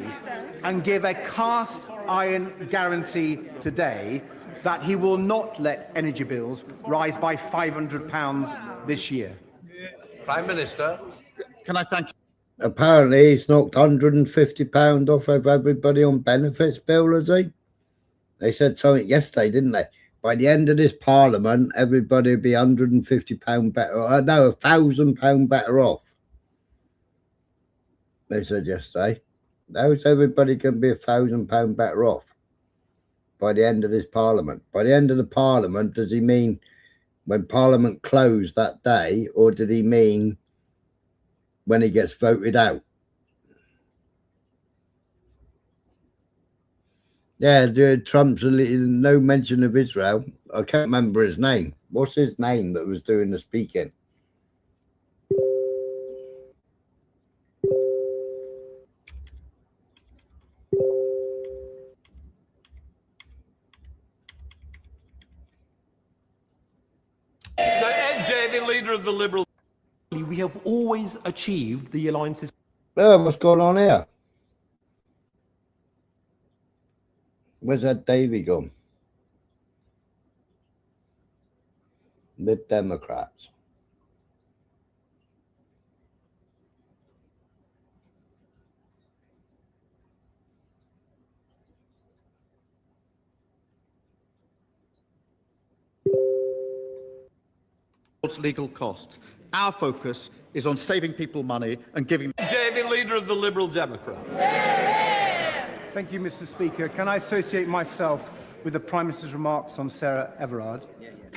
and give a cast iron guarantee today that he will not let energy bills rise by £500 this year? Prime Minister. Can I thank you? Apparently, he's knocked £150 off of everybody on benefits bill, has he? They said something yesterday, didn't they? By the end of this Parliament, everybody will be £150 better. No, £1,000 better off. They said yesterday. How's everybody going to be £1,000 better off by the end of this Parliament? By the end of the Parliament, does he mean when Parliament closed that day, or did he mean when he gets voted out? Yeah, Trump's no mention of Israel. I can't remember his name. What's his name that was doing the speaking? Sir Ed Davey, Leader of the Liberal. We have always achieved the alliances. Oh, what's going on here? Where's that Davy gone? The Democrats. Legal costs. Our focus is on saving people money and giving. Davey, Leader of the Liberal Democrats. Thank you, Mr. Speaker. Can I associate myself with the Prime Minister's remarks on Sarah Everard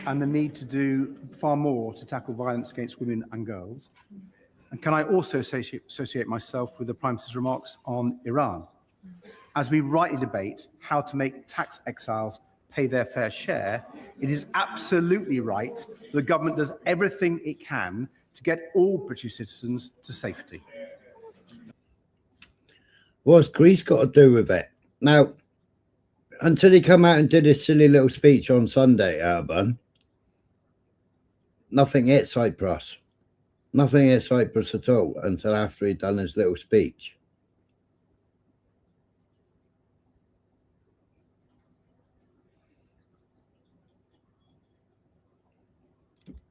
and the need to do far more to tackle violence against women and girls? And can I also associate myself with the Prime Minister's remarks on Iran? As we rightly debate how to make tax exiles pay their fair share, it is absolutely right the government does everything it can to get all British citizens to safety. What's Greece got to do with it? Now, until he come out and did his silly little speech on Sunday, Urban, nothing hit Cyprus. Nothing hit Cyprus at all until after he'd done his little speech.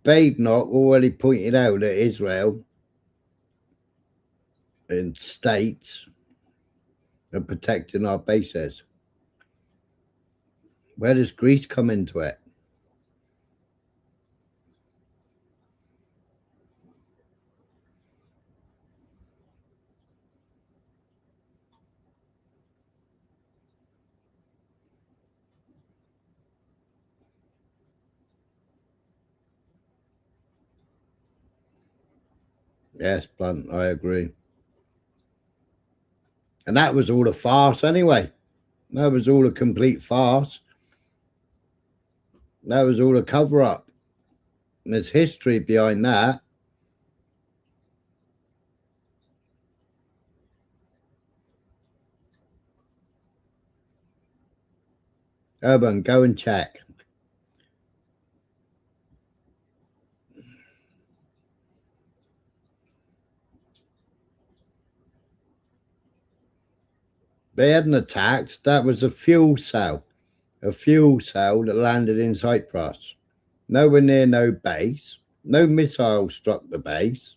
Badenoch already pointed out that Israel and states are protecting our bases. Where does Greece come into it? Yes, Blunt, I agree. And that was all a farce anyway. That was all a complete farce. That was all a cover-up. And there's history behind that. Urban, go and check. They hadn't attacked. That was a fuel cell. A fuel cell that landed in Cyprus. Nowhere near no base. No missile struck the base.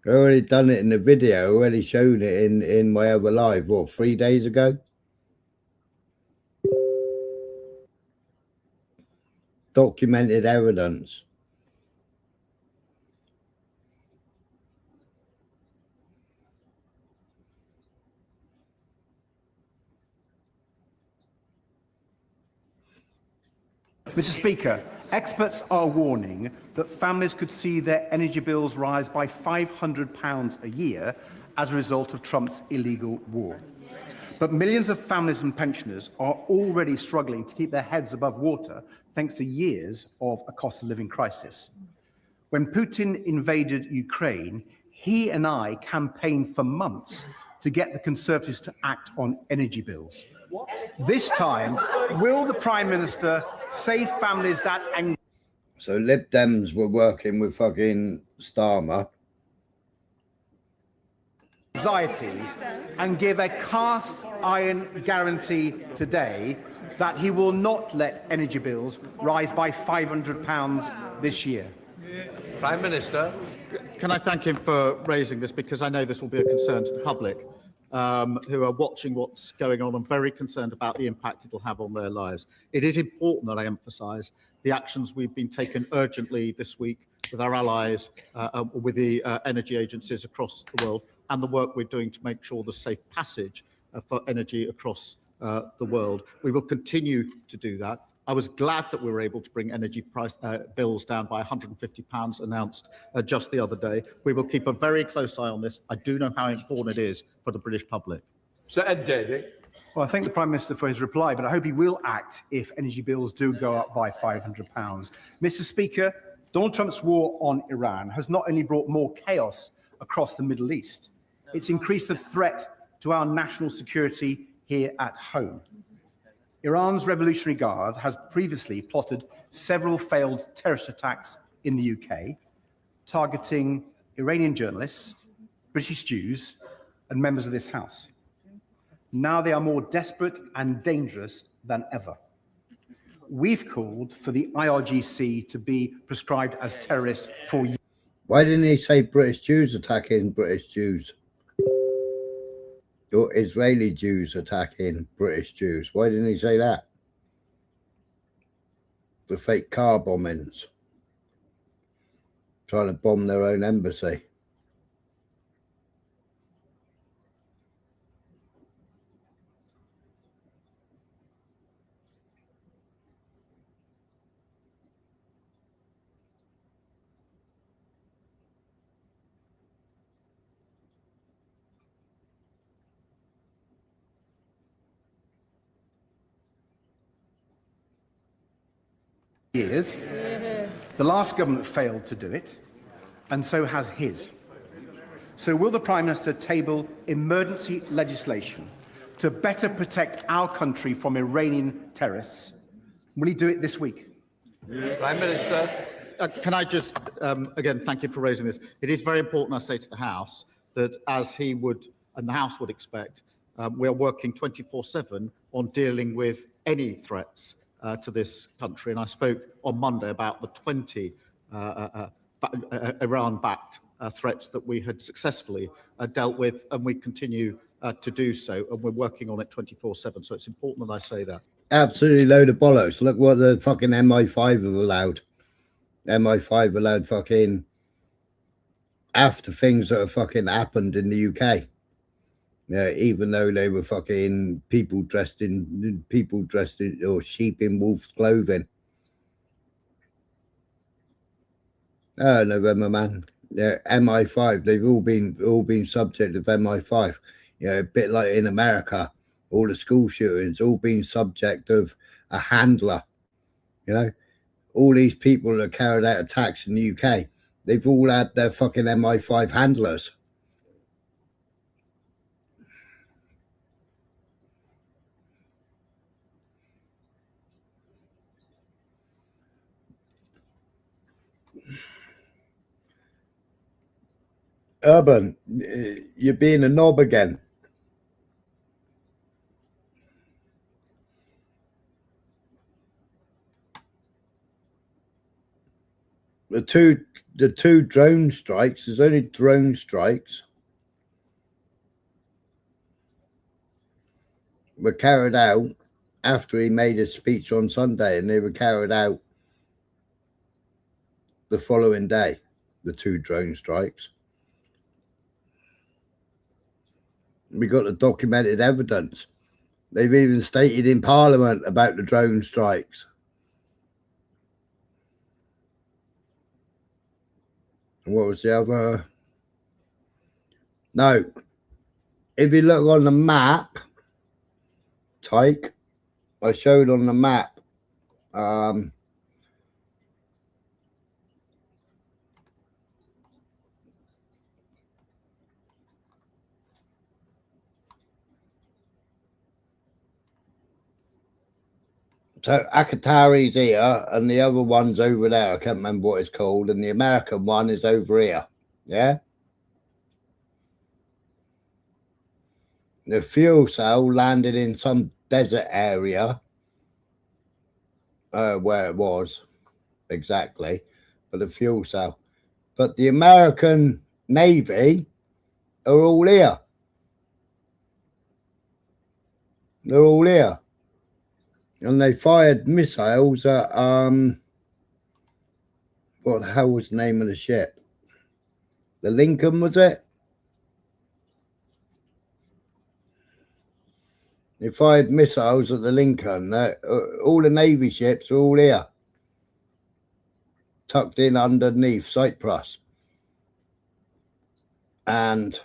I already done it in the video. Already shown it in my other live, what, 3 days ago? Documented evidence. Mr. Speaker, experts are warning that families could see their energy bills rise by £500 a year as a result of Trump's illegal war. But millions of families and pensioners are already struggling to keep their heads above water thanks to years of a cost of living crisis. When Putin invaded Ukraine, he and I campaigned for months to get the Conservatives to act on energy bills. This time, will the Prime Minister save families that... So Lib Dems were working with fucking Starmer. ...anxiety and give a cast iron guarantee today that he will not let energy bills rise by £500 this year? Prime Minister. Can I thank him for raising this, because I know this will be a concern to the public who are watching what's going on and very concerned about the impact it will have on their lives. It is important that I emphasise the actions we've been taken urgently this week with our allies, with the energy agencies across the world, and the work we're doing to make sure there's safe passage for energy across the world. We will continue to do that. I was glad that we were able to bring energy price bills down by £150 announced just the other day. We will keep a very close eye on this. I do know how important it is for the British public. Sir Ed Davey. Well, I thank the Prime Minister for his reply, but I hope he will act if energy bills do go up by £500. Mr. Speaker, Donald Trump's war on Iran has not only brought more chaos across the Middle East, it's increased the threat to our national security here at home. Iran's Revolutionary Guard has previously plotted several failed terrorist attacks in the UK, targeting Iranian journalists, British Jews, and members of this House. Now they are more desperate and dangerous than ever. We've called for the IRGC to be prescribed as terrorists for years. Why didn't he say British Jews attacking British Jews? Or Israeli Jews attacking British Jews? Why didn't he say that? The fake car bombings. Trying to bomb their own embassy. years. The last government failed to do it, and so has his. So will the Prime Minister table emergency legislation to better protect our country from Iranian terrorists? Will he do it this week? Prime Minister. Can I just, again, thank you for raising this. It is very important, I say to the House, that as he would, and the House would expect, we are working 24/7 on dealing with any threats to this country. And I spoke on Monday about the 20 Iran-backed threats that we had successfully dealt with, and we continue to do so, and we're working on it 24/7. So it's important that I say that. Absolutely load of bollocks. Look what the fucking MI5 have allowed. MI5 allowed fucking after things that have fucking happened in the UK. Yeah, even though they were fucking people dressed in or sheep in wolf's clothing. Oh, November, man. Yeah, MI5. They've all been subject of MI5. You know, a bit like in America, all the school shootings, all been subject of a handler. You know, all these people that carried out attacks in the UK, they've all had their fucking MI5 handlers. Urban, you're being a knob again. The two drone strikes, there's only drone strikes, were carried out after he made his speech on Sunday, and they were carried out the following day, the two drone strikes. We got the documented evidence. They've even stated in Parliament about the drone strikes. And what was the other? No. If you look on the map, Tyke, I showed on the map, so Akatari's here and the other one's over there. I can't remember what it's called. And the American one is over here. Yeah. The fuel cell landed in some desert area where it was exactly, but the fuel cell. But the American Navy are all here. They're all here. And they fired missiles at, what the hell was the name of the ship? The Lincoln, was it? They fired missiles at the Lincoln. All the Navy ships are all here. Tucked in underneath Cyprus. And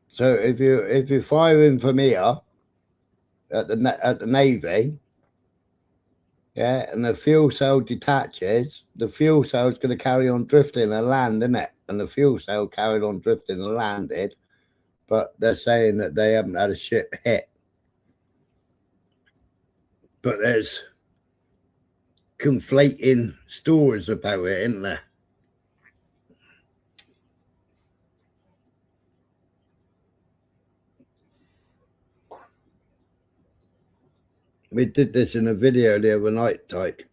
so if you're firing from here at the Navy, yeah, and the fuel cell detaches, the fuel cell is going to carry on drifting and land, isn't it? And the fuel cell carried on drifting and landed, but they're saying that they haven't had a ship hit. But there's conflating stories about it, isn't there? We did this in a video the other night, Tyke.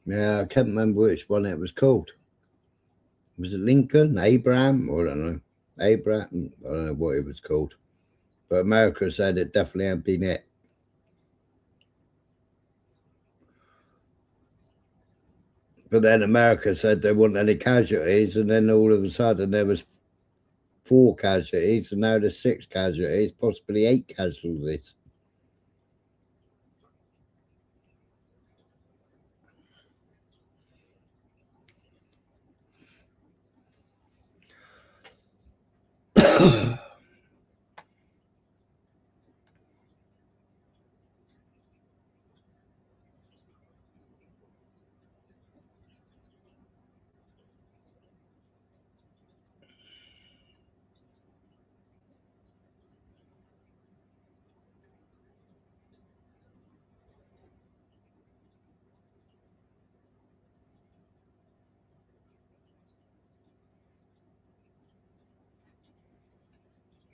Yeah, I can't remember which one it was called. Was it Lincoln? Abraham? I don't know. Abraham? I don't know what it was called. But America said it definitely hadn't been it. But then America said there weren't any casualties, and then all of a sudden there was 4 casualties, and now there's 6 casualties, possibly 8 casualties.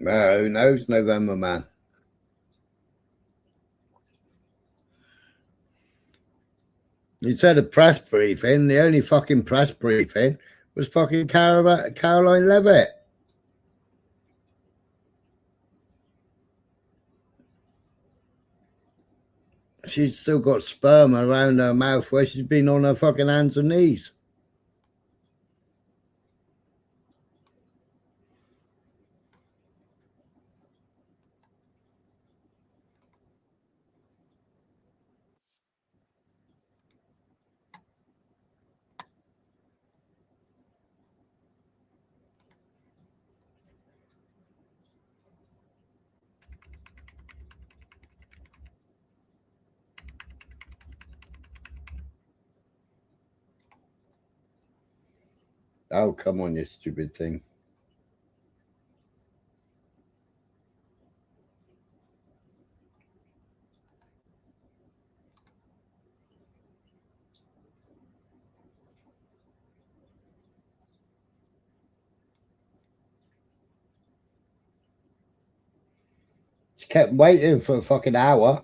Well, who knows, November man? You said a press briefing. The only fucking press briefing was fucking Caroline Levitt. She's still got sperm around her mouth where she's been on her fucking hands and knees. Oh, come on, you stupid thing. She kept waiting for a fucking hour.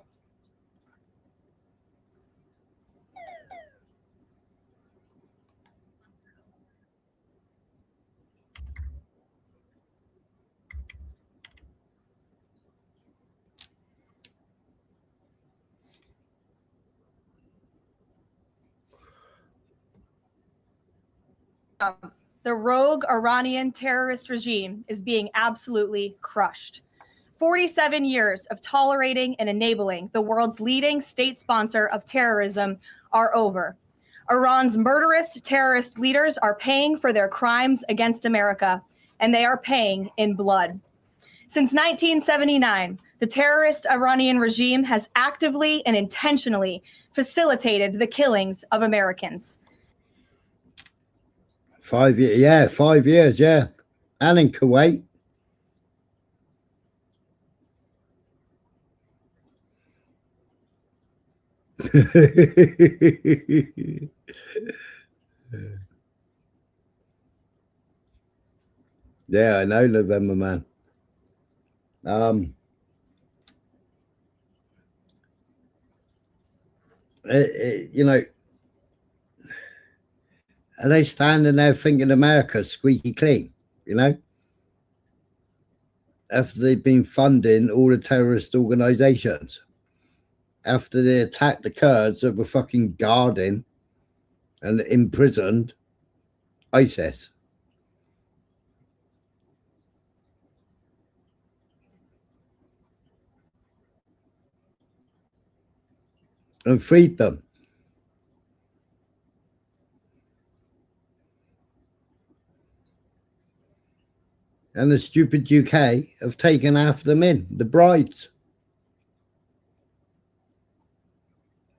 The rogue Iranian terrorist regime is being absolutely crushed. 47 years of tolerating and enabling the world's leading state sponsor of terrorism are over. Iran's murderous terrorist leaders are paying for their crimes against America, and they are paying in blood. Since 1979, the terrorist Iranian regime has actively and intentionally facilitated the killings of Americans. 5 years, yeah, 5 years, yeah. And in Kuwait. Yeah, I know, November man. You know, are they standing there thinking America's squeaky clean, you know? After they've been funding all the terrorist organizations. After they attacked the Kurds that were fucking guarding and imprisoned ISIS. And freed them. And the stupid UK have taken half of them in, the brides.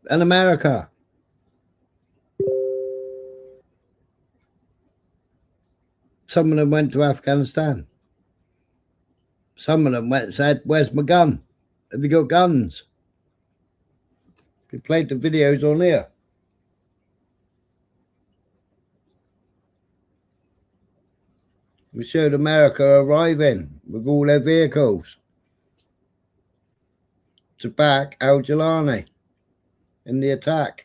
And America. Some of them went to Afghanistan. Some of them went and said, where's my gun? Have you got guns? We played the videos on here. We showed America arriving with all their vehicles to back al-Jilani in the attack.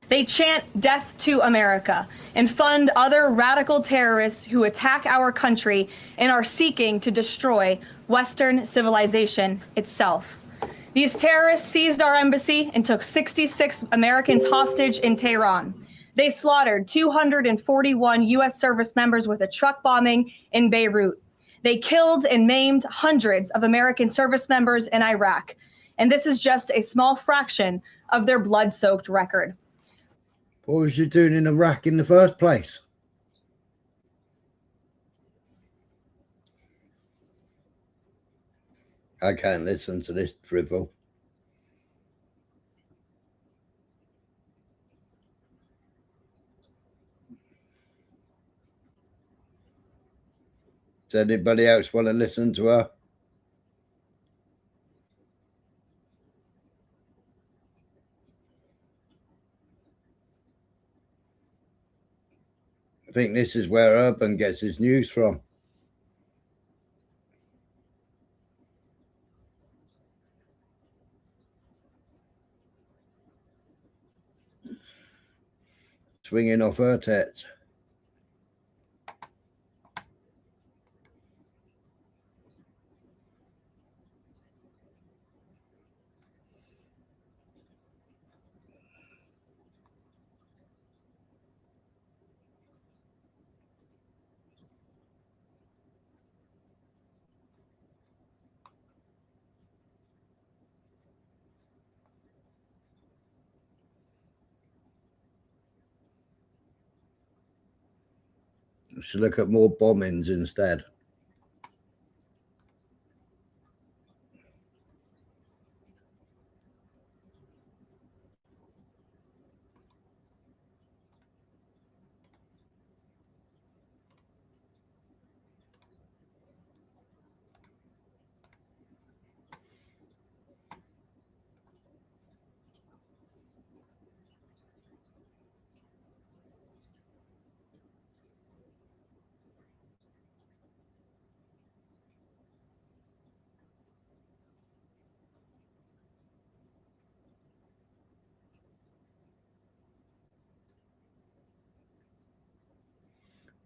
They They chant death to America and fund other radical terrorists who attack our country and are seeking to destroy Western civilization itself. These terrorists seized our embassy and took 66 Americans hostage in Tehran. They slaughtered 241 U.S. service members with a truck bombing in Beirut. They killed and maimed hundreds of American service members in Iraq. And this is just a small fraction of their blood-soaked record. What was you doing in Iraq in the first place? I can't listen to this drivel. Does anybody else want to listen to her? I think this is where Urban gets his news from. Swinging off her tits. We should look at more bombings instead.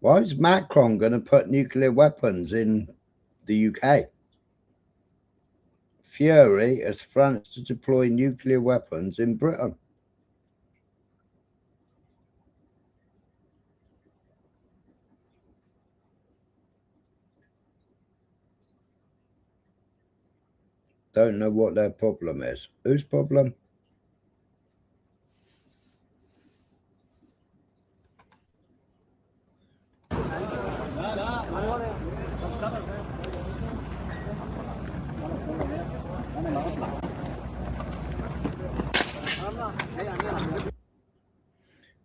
Why is Macron going to put nuclear weapons in the UK? Fury as France to deploy nuclear weapons in Britain. Don't know what their problem is. Whose problem?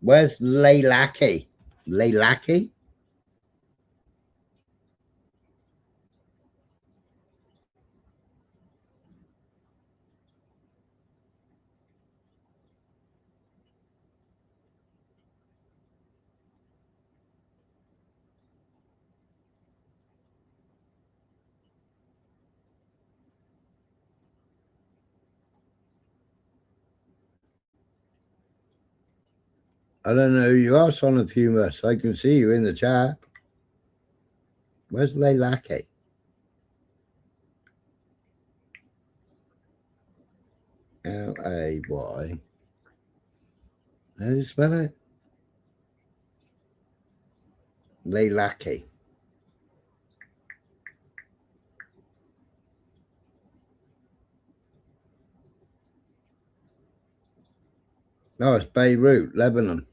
Where's Leilaki? Leilaki? I don't know who you are, Son of Humus. I can see you in the chat. Where's Leilaki? L-A-Y. How do you spell it? Leilaki. No, it's Beirut, Lebanon.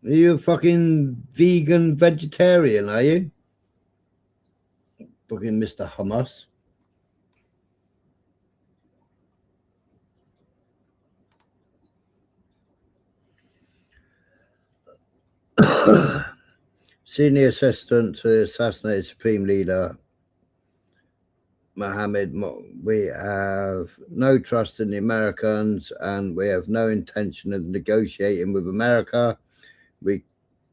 Are you a fucking vegan vegetarian, are you? Fucking Mr. Hummus. Senior assistant to the assassinated Supreme Leader Mohammed, we have no trust in the Americans and we have no intention of negotiating with America. We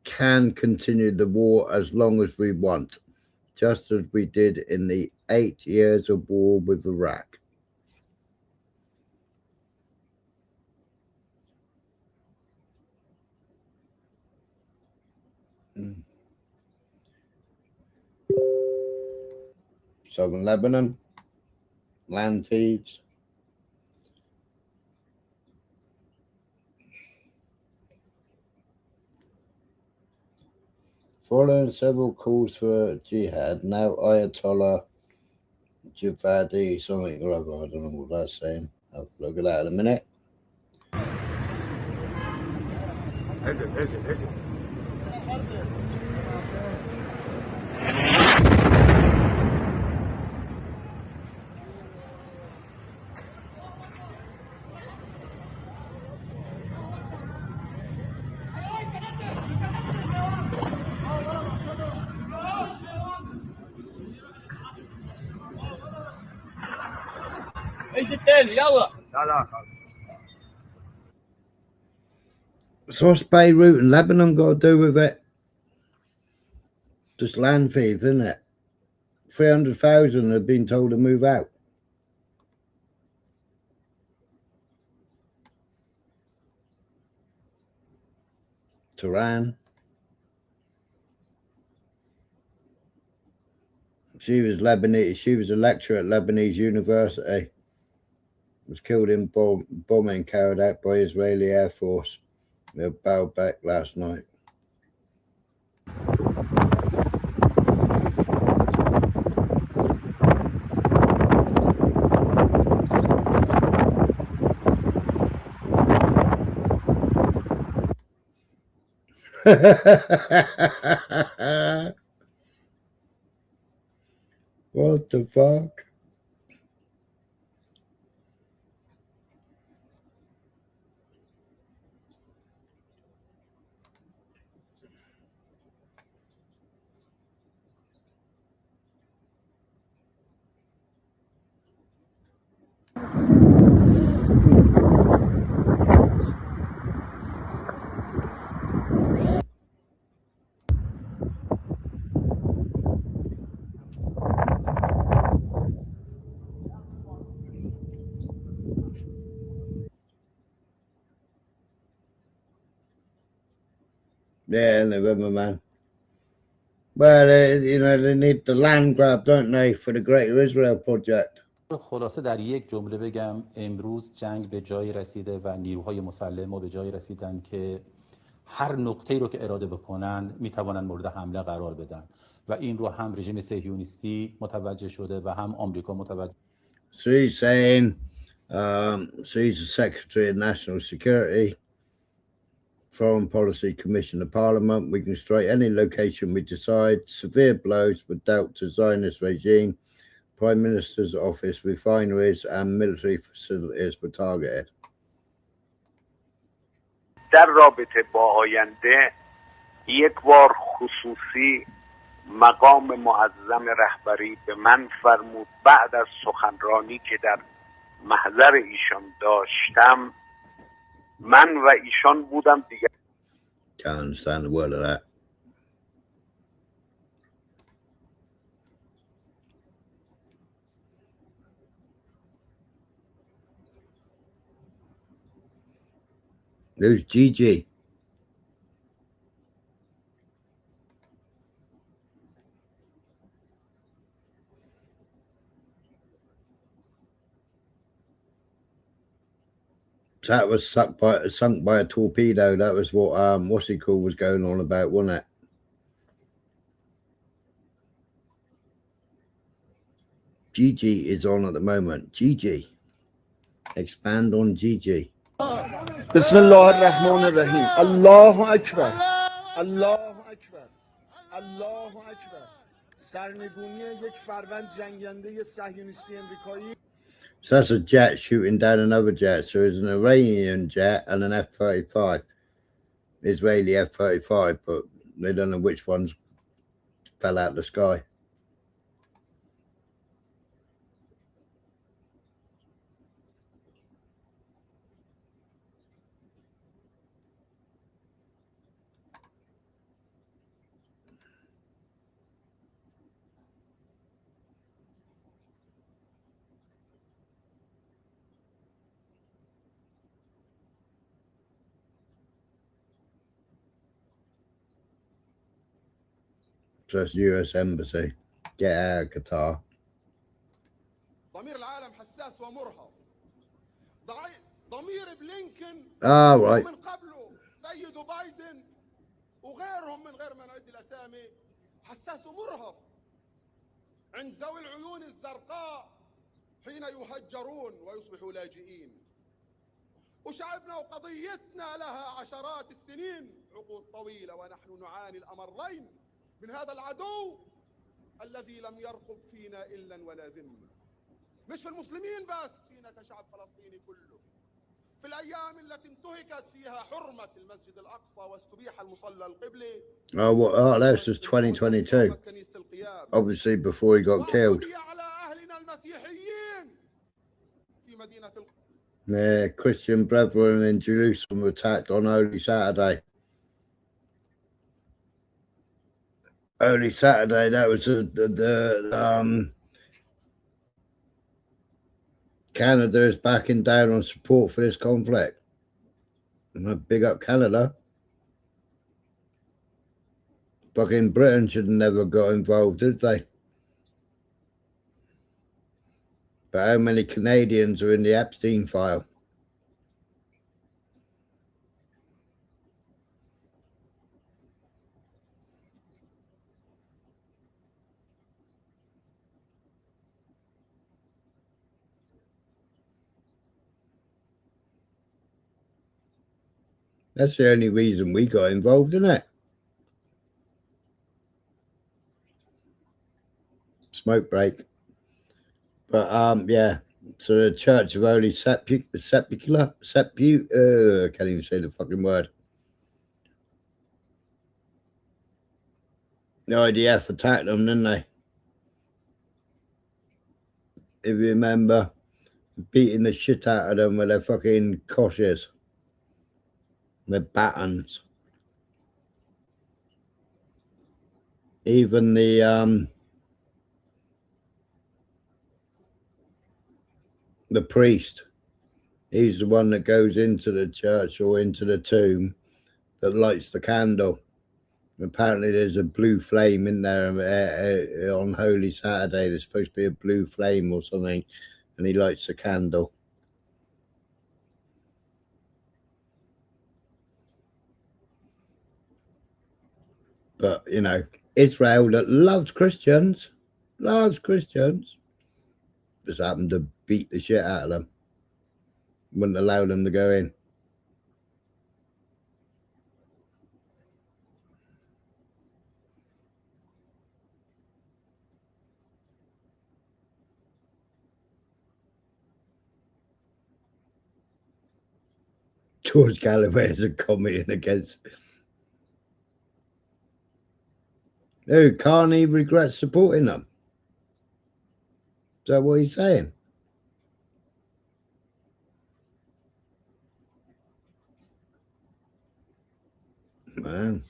can continue the war as long as we want, just as we did in the 8 years of war with Iraq. Southern Lebanon, land feeds. Following several calls for jihad, now Ayatollah Javadi, something or other, I don't know what that's saying. I'll look at that in a minute. So what's Beirut and Lebanon got to do with it? Just land fees, isn't it? 300,000 have been told to move out. Tehran. She was Lebanese. She was a lecturer at Lebanese University. Was killed in bombing carried out by Israeli Air Force. They were bailed back last night. What the fuck? Yeah, November, man. Well, they need the land grab, don't they, for the Greater Israel Project. خلاصه در یک جمله بگم امروز جنگ به جایی رسیده و نیروهای مسلح ما به جایی رسیدن که هر نقطه‌ای رو که اراده بکنن میتوانن مورد حمله قرار بدن و این رو هم رژیم صهیونیستی متوجه شده و هم آمریکا متوجه. So he's saying, so he's the Secretary of National Security, Foreign Policy Commission of Parliament. We can strike any location we decide. Severe blows were dealt to Zionist regime. Prime Minister's office, refineries and military facilities were targeted. در رابطه با آینده یک بار خصوصی مقام معظم رهبری به من فرمود بعد از سخنرانی که در محضر ایشان داشتم من و ایشان بودم دیگه. Can't understand the word of that. Who's Gigi? So that was sunk by a torpedo. That was what what's he called was going on about, wasn't it? Gigi is on at the moment. Gigi. Expand on Gigi. بسم الله الرحمن الرحیم. الله اکبر. الله اکبر. الله اکبر. سرنگونی یک فروند جنگنده صهیونیستی امریکایی. So that's a jet shooting down another jet. So there's an Iranian jet and an F-35. Israeli F-35, but they don't know which ones fell out of the sky. Just US Embassy. Get out of Qatar. ضمير العالم حساس ومرهف. ضمير بلينكن right. ومن قبله سيد بايدن وغيرهم من غير ما نعد الاسامي حساس ومرهف عند ذوي العيون الزرقاء حين يهجرون ويصبحوا لاجئين. وشعبنا وقضيتنا لها عشرات السنين، عقود طويلة، ونحن نعاني الأمرين من هذا العدو الذي لم يرقب فينا إلا ولا ذمة. مش في المسلمين بس، فينا كشعب فلسطيني كله. في الأيام التي انتهكت فيها حرمة المسجد الأقصى واستبيح المصلى القبلي. Oh, this is 2022. Obviously before he got killed. على أهلنا المسيحيين في مدينة Yeah, Christian brethren in Jerusalem were attacked on Holy Saturday. Holy Saturday, that was Canada is backing down on support for this conflict. And big up Canada. Fucking Britain should have never got involved, did they? But how many Canadians are in the Epstein file? That's the only reason we got involved in it. Smoke break. But yeah, so the Church of Holy Sepulchre, I can't even say the fucking word. The IDF attacked them, didn't they? If you remember, beating the shit out of them with their fucking koshes, their batons. Even the priest, he's the one that goes into the church or into the tomb that lights the candle. Apparently there's a blue flame in there on Holy Saturday. There's supposed to be a blue flame or something, and he lights the candle. But, you know, Israel that loves Christians, just happened to beat the shit out of them. Wouldn't allow them to go in. George Galloway is a comedian against. Who can't he regret supporting them? Is that what he's saying? Man.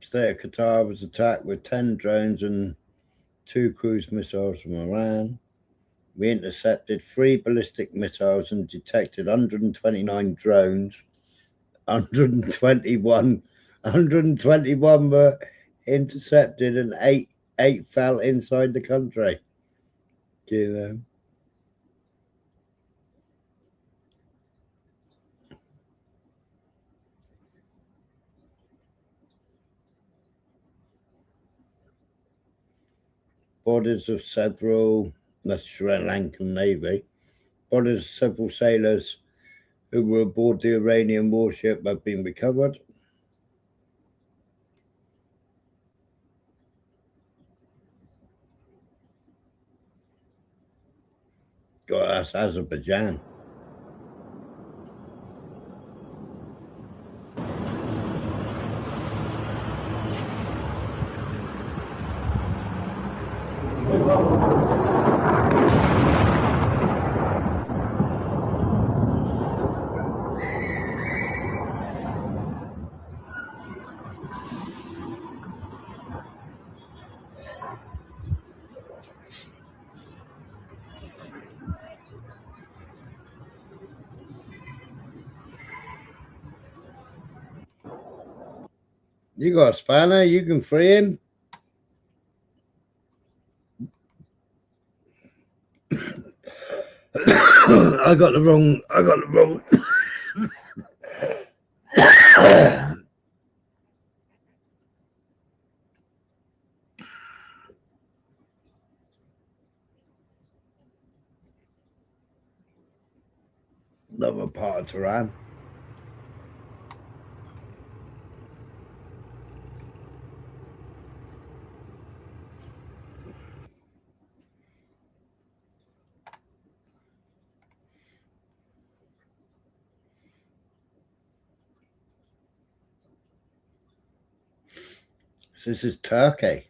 State of Qatar was attacked with 10 drones and 2 cruise missiles from Iran. We intercepted 3 ballistic missiles and detected 129 drones. 121 were intercepted and eight fell inside the country. You know. Bodies of several, that's Sri Lankan Navy, bodies of several sailors who were aboard the Iranian warship have been recovered. God, that's Azerbaijan. You got a spanner, you can free him. I got the wrong. Another part of Tehran. So this is Turkey.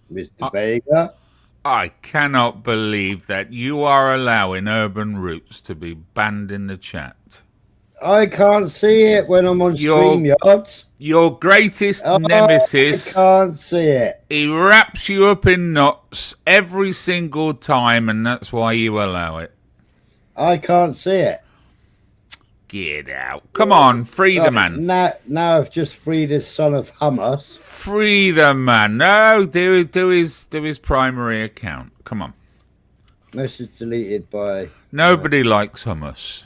Mr. Vega. I cannot believe that you are allowing Urban Roots to be banned in the chat. I can't see it when I'm on StreamYard. Your greatest nemesis. I can't see it. He wraps you up in knots every single time, and that's why you allow it. I can't see it. Get out. Come on, free the man. Now I've just freed his son of Hamas. Free the man. No, do his primary account. Come on. Message deleted by... Nobody likes hummus.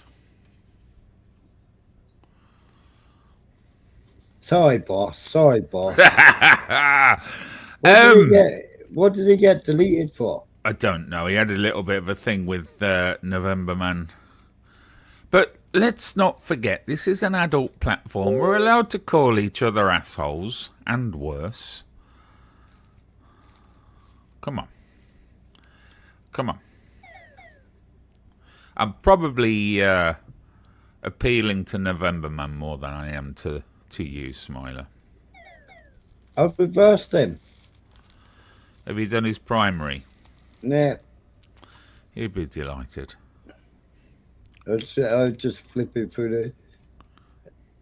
Sorry, boss. What did he get deleted for? I don't know. He had a little bit of a thing with November Man. But let's not forget, this is an adult platform. We're allowed to call each other assholes and worse. Come on. I'm probably appealing to November Man more than I am to you, Smiler. I've reversed him. Have you done his primary? Yeah. He'd be delighted. I was just flipping through it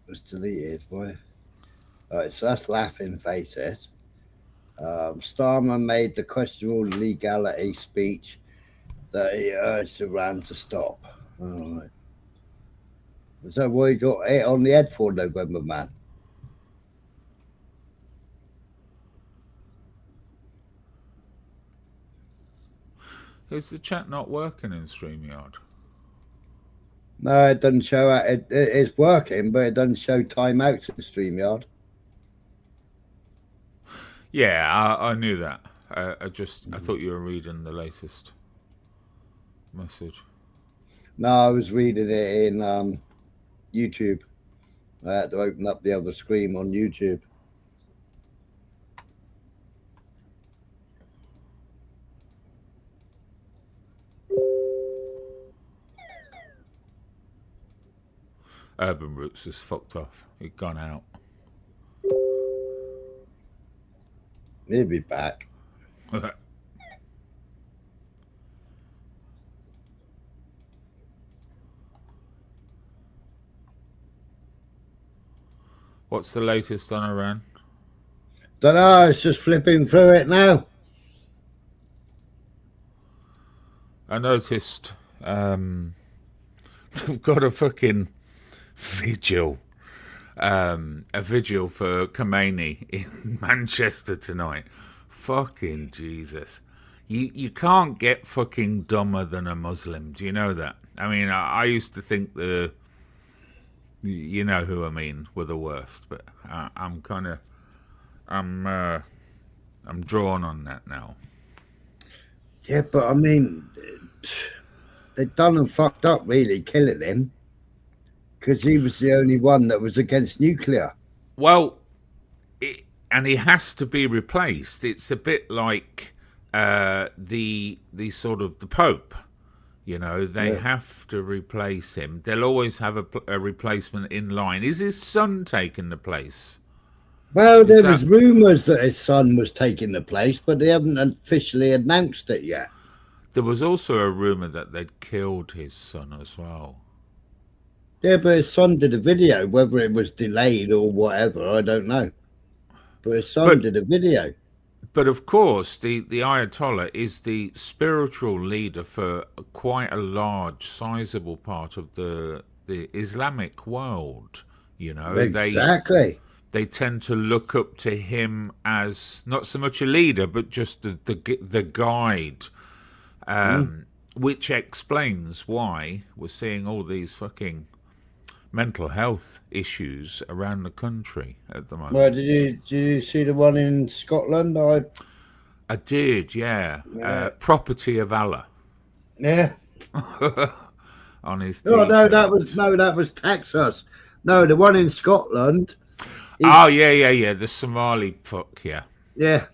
was deleted. Boy. Alright, so that's laughing faces. Starmer made the questionable legality speech that he urged Iran to stop. Alright. So what he got hit on the head for, November Man? Is the chat not working in StreamYard? No, it doesn't show. It's working, but it doesn't show timeouts in StreamYard. Yeah, I knew that. I thought you were reading the latest message. No, I was reading it in YouTube. I had to open up the other screen on YouTube. Urban Roots has fucked off. He'd gone out. He'll be back. What's the latest on Iran? Don't know, it's just flipping through it now. I noticed they've got a fucking vigil. A vigil for Khomeini in Manchester tonight. Fucking Jesus. You can't get fucking dumber than a Muslim. Do you know that? I mean, I used to think you know who I mean, were the worst, but I'm drawn on that now. Yeah, but I mean, they done and fucked up really killing him because he was the only one that was against nuclear. Well, and he has to be replaced. It's a bit like the sort of the Pope. You know, they have to replace him. They'll always have a replacement in line. Is his son taking the place? Well, there was rumours that his son was taking the place, but they haven't officially announced it yet. There was also a rumour that they'd killed his son as well. Yeah, but his son did a video. Whether it was delayed or whatever, I don't know. But his son did a video. But of course, the Ayatollah is the spiritual leader for quite a large, sizable part of the Islamic world. You know, exactly. They tend to look up to him as not so much a leader, but just the guide, which explains why we're seeing all these fucking mental health issues around the country at the moment. Well, did you see the one in Scotland? I did, yeah. Property of Allah. Yeah. On his no, that was Texas. No, the one in Scotland. Oh yeah. The Somali fuck, yeah. Yeah.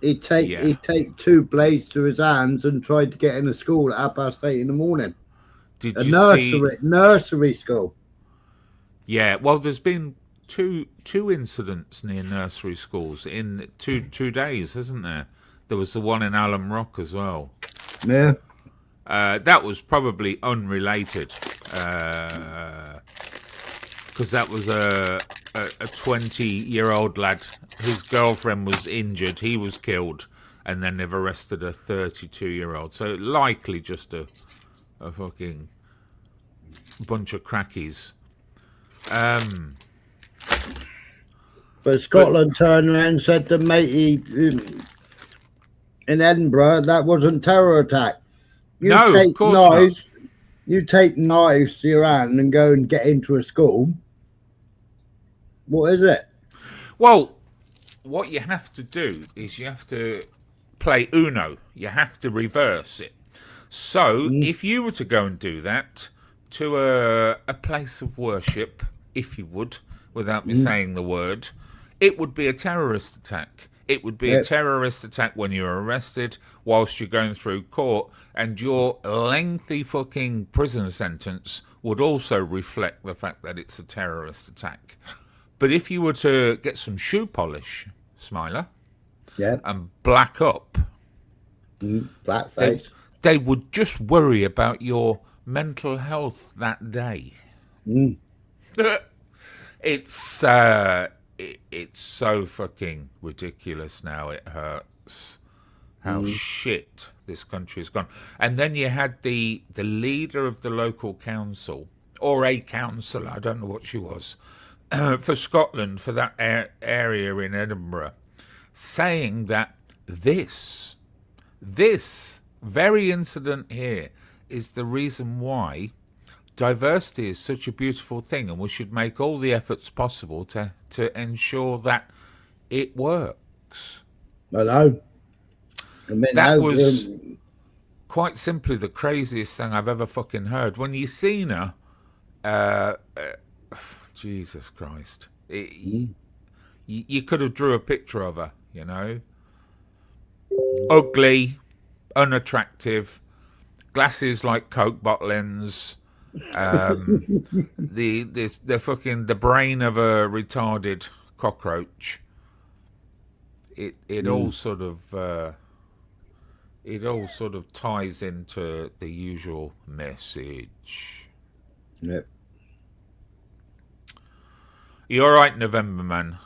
He'd take 2 blades to his hands and tried to get in a school at 8:30 in the morning. Did you nursery school? Yeah, well, there's been two incidents near nursery schools in two days, hasn't there? There was the one in Alum Rock as well. Yeah. That was probably unrelated, because that was a 20-year-old lad. His girlfriend was injured. He was killed, and then they've arrested a 32-year-old. So likely just a fucking bunch of crackies. But Scotland turned around and said to matey in Edinburgh that wasn't terror attack. Of course not. You take knives to your hand and go and get into a school. What is it? Well, what you have to do is you have to play Uno. You have to reverse it. So if you were to go and do that to a place of worship, if you would, without me saying the word, it would be a terrorist attack. It would be a terrorist attack when you're arrested whilst you're going through court, and your lengthy fucking prison sentence would also reflect the fact that it's a terrorist attack. But if you were to get some shoe polish, Smiler, and black up, blackface, they would just worry about your mental health that day. It's so fucking ridiculous now. It hurts how shit this country's gone. And then you had the leader of the local council, or a councillor, I don't know what she was, for Scotland, for that area in Edinburgh, saying that this very incident here is the reason why diversity is such a beautiful thing, and we should make all the efforts possible to ensure that it works. Hello. That was quite simply the craziest thing I've ever fucking heard. When you seen her, Jesus Christ, you could have drew a picture of her, you know, ugly, unattractive, glasses like Coke bottlings. The fucking the brain of a retarded cockroach. It all sort of ties into the usual message. Yep. You all right, November man?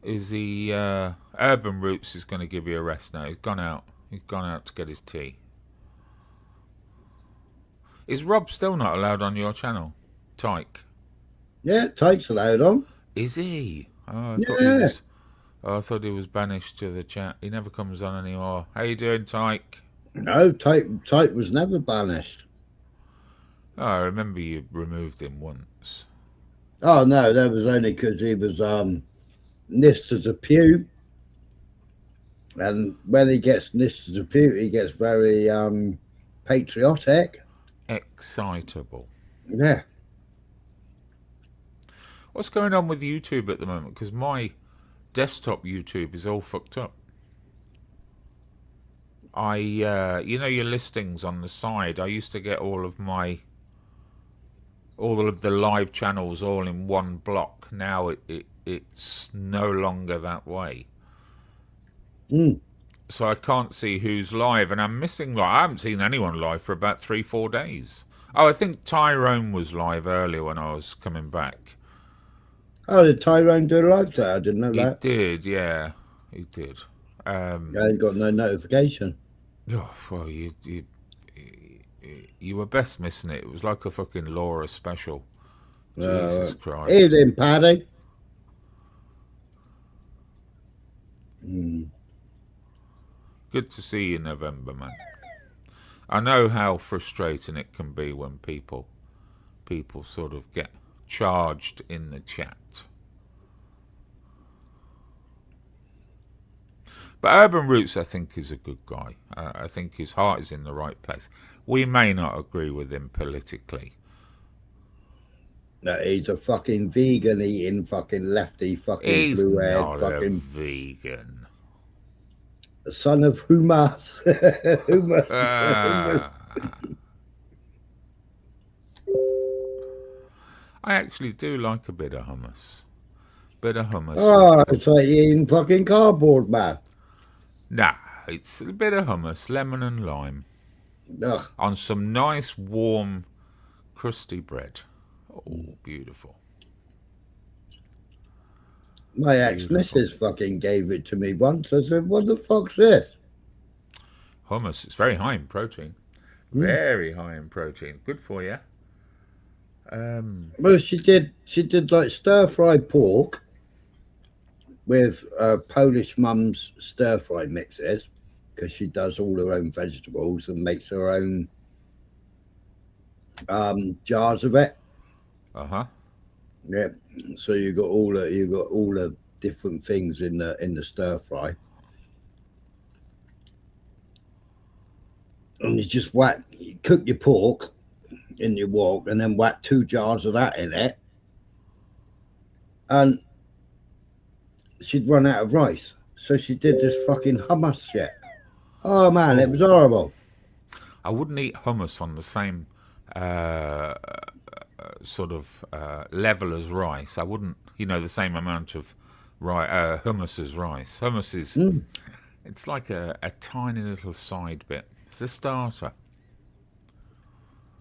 Is he Urban Roots is going to give you a rest now? He's gone out. He's gone out to get his tea. Is Rob still not allowed on your channel? Tyke. Yeah, Tyke's allowed on. Is he? Oh, I thought he was banished to the chat. He never comes on anymore. How you doing, Tyke? No, Tyke was never banished. Oh, I remember you removed him once. Oh no, that was only because he was nist as a pew. And when he gets nist as a pew, he gets very patriotic. Excitable. Yeah. What's going on with YouTube at the moment? Because my desktop YouTube is all fucked up. You know your listings on the side, I used to get all of the live channels all in one block. Now it's no longer that way. So I can't see who's live, and I'm missing. I haven't seen anyone live for about 3-4 days. Oh, I think Tyrone was live earlier when I was coming back. Oh, did Tyrone do a live there? I didn't know that. He did, yeah, he did. I ain't got no notification. Oh, well, you were best missing it. It was like a fucking Laura special. Jesus Christ. Evening, Paddy. Good to see you, November, man. I know how frustrating it can be when people sort of get charged in the chat. But Urban Roots, I think, is a good guy. I think his heart is in the right place. We may not agree with him politically. No, he's a fucking vegan eating fucking lefty fucking blue-haired fucking vegan. The son of Humas. Humas. I actually do like a bit of hummus. Oh, it's like eating fucking cardboard, man. Nah, it's a bit of hummus, lemon and lime. Ugh. On some nice, warm, crusty bread. Oh, beautiful. My ex-missus fucking gave it to me once. I said, what the fuck's this? Hummus, it's very high in protein. Very high in protein. Good for you. Well, she did like stir-fried pork with Polish mum's stir-fry mixes, because she does all her own vegetables and makes her own jars of it. Yeah, so you got all the different things in the stir-fry, and you just cook your pork in your wok, and then whack 2 jars of that in it, and she'd run out of rice, so she did this fucking hummus shit. Oh man, it was horrible. I wouldn't eat hummus on the same sort of level as rice. I wouldn't, the same amount of hummus as rice. Hummus is it's like a tiny little side bit. It's a starter.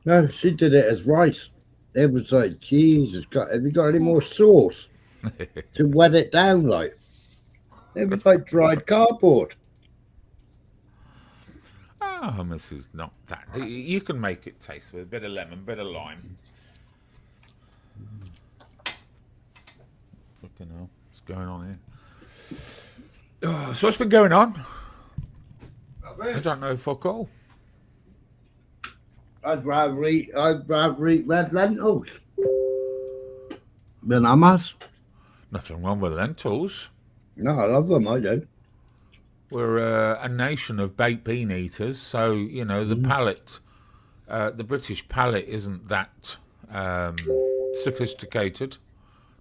No, she did it as rice. It was like, Jesus God, have you got any more sauce to wet it down like? It was like dried cardboard. Hummus is not that. You can make it taste with a bit of lemon, bit of lime. Fucking hell, what's going on here? So what's been going on? I don't know, fuck all. I'd rather eat red lentils than hummus. Nothing wrong with lentils. No, I love them. I do. We're a nation of baked bean eaters, so the palate, the British palate, isn't that sophisticated.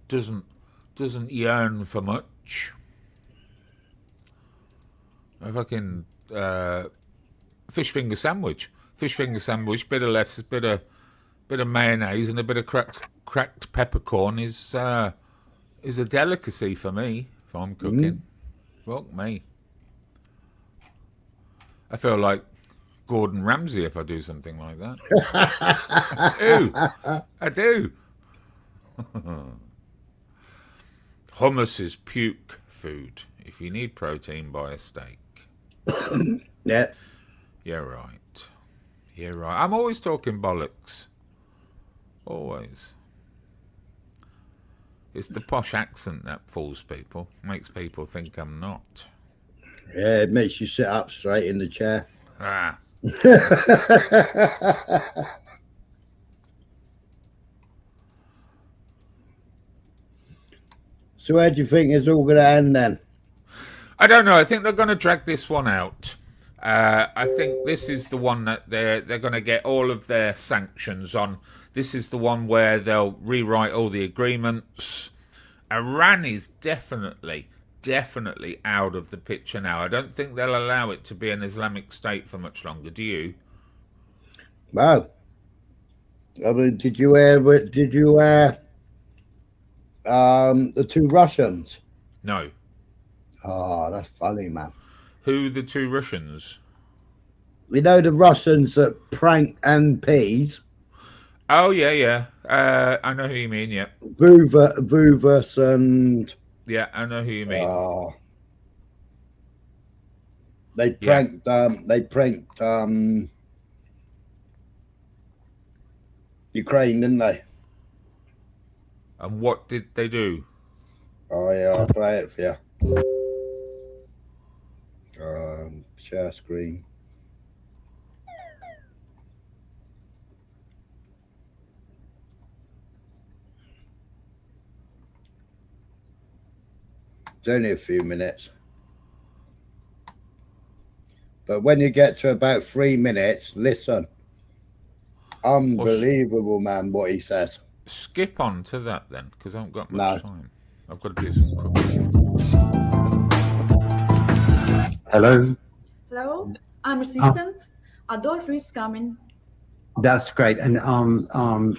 Doesn't yearn for much. A fucking fish finger sandwich, bit of lettuce, bit of mayonnaise, and a bit of cracked peppercorn is a delicacy for me if I'm cooking. Fuck me. I feel like Gordon Ramsay if I do something like that. I do. Hummus is puke food. If you need protein, buy a steak. Yeah. You're right. You're right. I'm always talking bollocks. Always. It's the posh accent that fools people. Makes people think I'm not. Yeah, it makes you sit up straight in the chair. Ah. So where do you think it's all going to end then? I don't know. I think they're going to drag this one out. I think this is the one that they're going to get all of their sanctions on. This is the one where they'll rewrite all the agreements. Iran is definitely out of the picture now. I don't think they'll allow it to be an Islamic state for much longer. Do you? No. I mean, did you hear the two Russians? No. Oh, that's funny, man. Who the two Russians? You know the Russians that prank MPs? Oh, yeah. I know who you mean, yeah. Vuvas and... Yeah, I know who you mean. Oh. They pranked, Ukraine, didn't they? And what did they do? Oh, yeah, I'll play it for you. Share screen. It's only a few minutes. But when you get to about 3 minutes, listen. Unbelievable, man, what he says. Skip on to that then, because I haven't got much time. I've got to do some cooking. Hello. Hello, I'm assistant. Adolfo is coming. That's great. And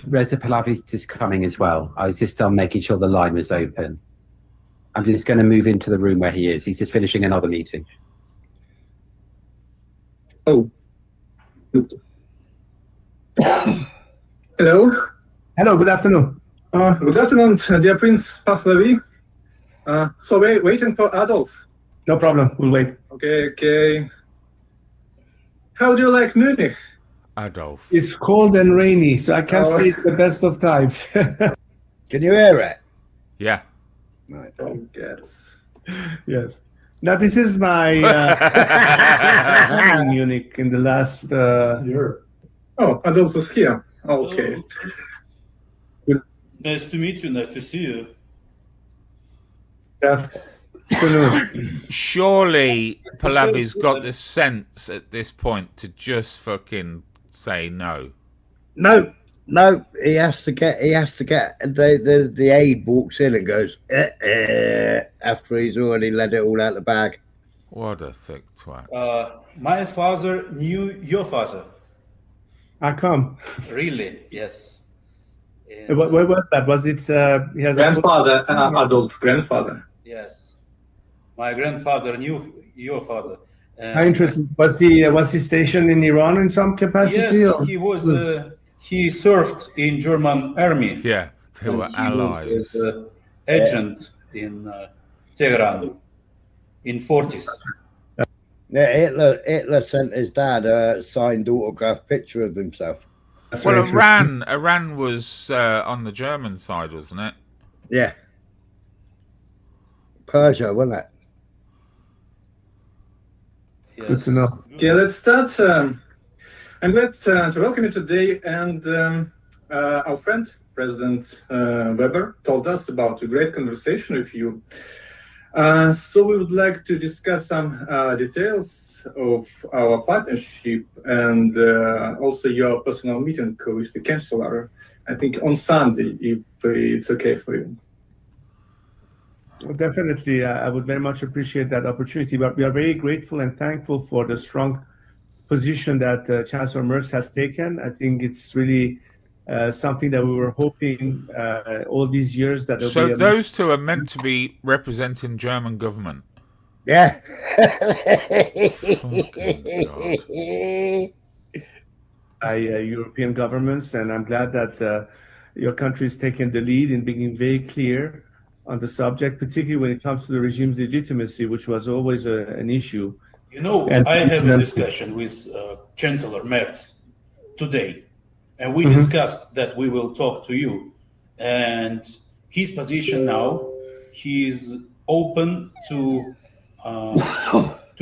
Reza Pahlavi is coming as well. I was just making sure the line was open. I'm just going to move into the room where he is. He's just finishing another meeting. Oh. Hello. Hello, good afternoon. Good afternoon, dear Prince Pahlavi. So we're waiting for Adolf. No problem, we'll wait. Okay. How do you like Munich? Adolf. It's cold and rainy, so I can't say it's the best of times. Can you hear it? Yeah. Right. Yes. Yes. Now, this is my in Munich in the last year. Oh, Adolf is here. Okay. Nice to meet you. Nice to see you. Surely Pahlavi's got the sense at this point to just fucking say no. No, he has to get the aide walks in and goes after he's already let it all out the bag. What a thick twat. My father knew your father. How come? Really? Yes. What was that? Was it he has grandfather, Adolf's grandfather? Yes. My grandfather knew your father. How interesting. Was he stationed in Iran in some capacity? Yes, or? he was. He served in German army. Yeah, they were allies. He was agent in Tehran in 40s. Yeah, Hitler sent his dad a signed autograph picture of himself. That's well, Iran was on the German side, wasn't it? Yeah. Persia, wasn't it? Yes. Good to know. Okay, let's start. I'm glad to welcome you today. And our friend, President Weber, told us about a great conversation with you. So we would like to discuss some details of our partnership and also your personal meeting with the Chancellor, I think on Sunday, if it's okay for you. Well, definitely, I would very much appreciate that opportunity. But we are very grateful and thankful for the strong position that Chancellor Merz has taken. I think it's really something that we were hoping all these years that. So those two are meant to be representing German government. Yeah. European governments, and I'm glad that your country is taking the lead in being very clear on the subject, particularly when it comes to the regime's legitimacy, which was always an issue. You know, And I have a discussion with Chancellor Merz today, and we discussed that we will talk to you. And his position now, he's open to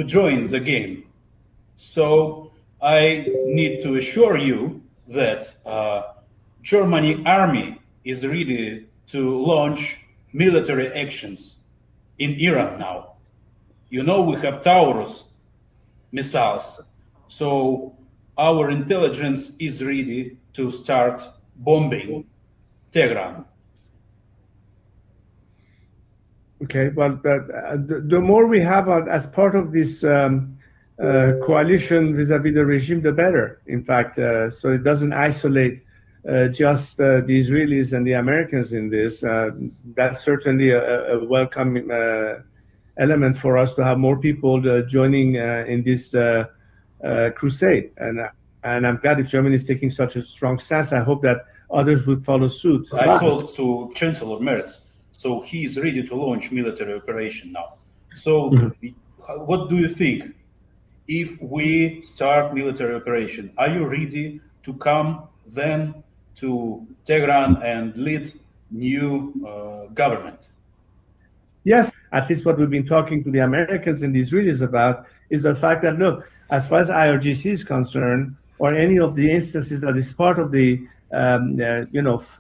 join the game. So I need to assure you that Germany army is ready to launch military actions in Iran now. You know, we have Taurus missiles, so our intelligence is ready to start bombing Tehran. Okay, well, the more we have as part of this coalition vis-à-vis the regime, the better. In fact, so it doesn't isolate just the Israelis and the Americans in this. That's certainly a welcome element for us to have more people joining in this crusade. And I'm glad if Germany is taking such a strong stance. I hope that others would follow suit. I talked to Chancellor Merz, so he is ready to launch military operation now. So what do you think? If we start military operation, are you ready to come then to Tehran and lead new government? Yes, at least what we've been talking to the Americans and the Israelis about is the fact that, look, as far as IRGC is concerned, or any of the instances that is part of the,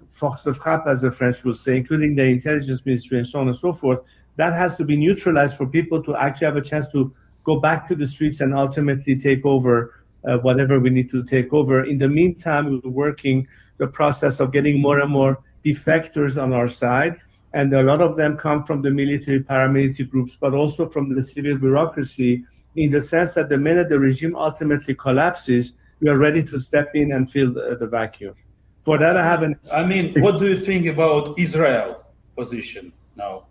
force de frappe, as the French will say, including the intelligence ministry and so on and so forth, that has to be neutralized for people to actually have a chance to go back to the streets and ultimately take over whatever we need to take over. In the meantime, we're working the process of getting more and more defectors on our side. And a lot of them come from the military paramilitary groups, but also from the civil bureaucracy, in the sense that the minute the regime ultimately collapses, we are ready to step in and fill the vacuum. For that, I haven't. I mean, what do you think about Israel position now?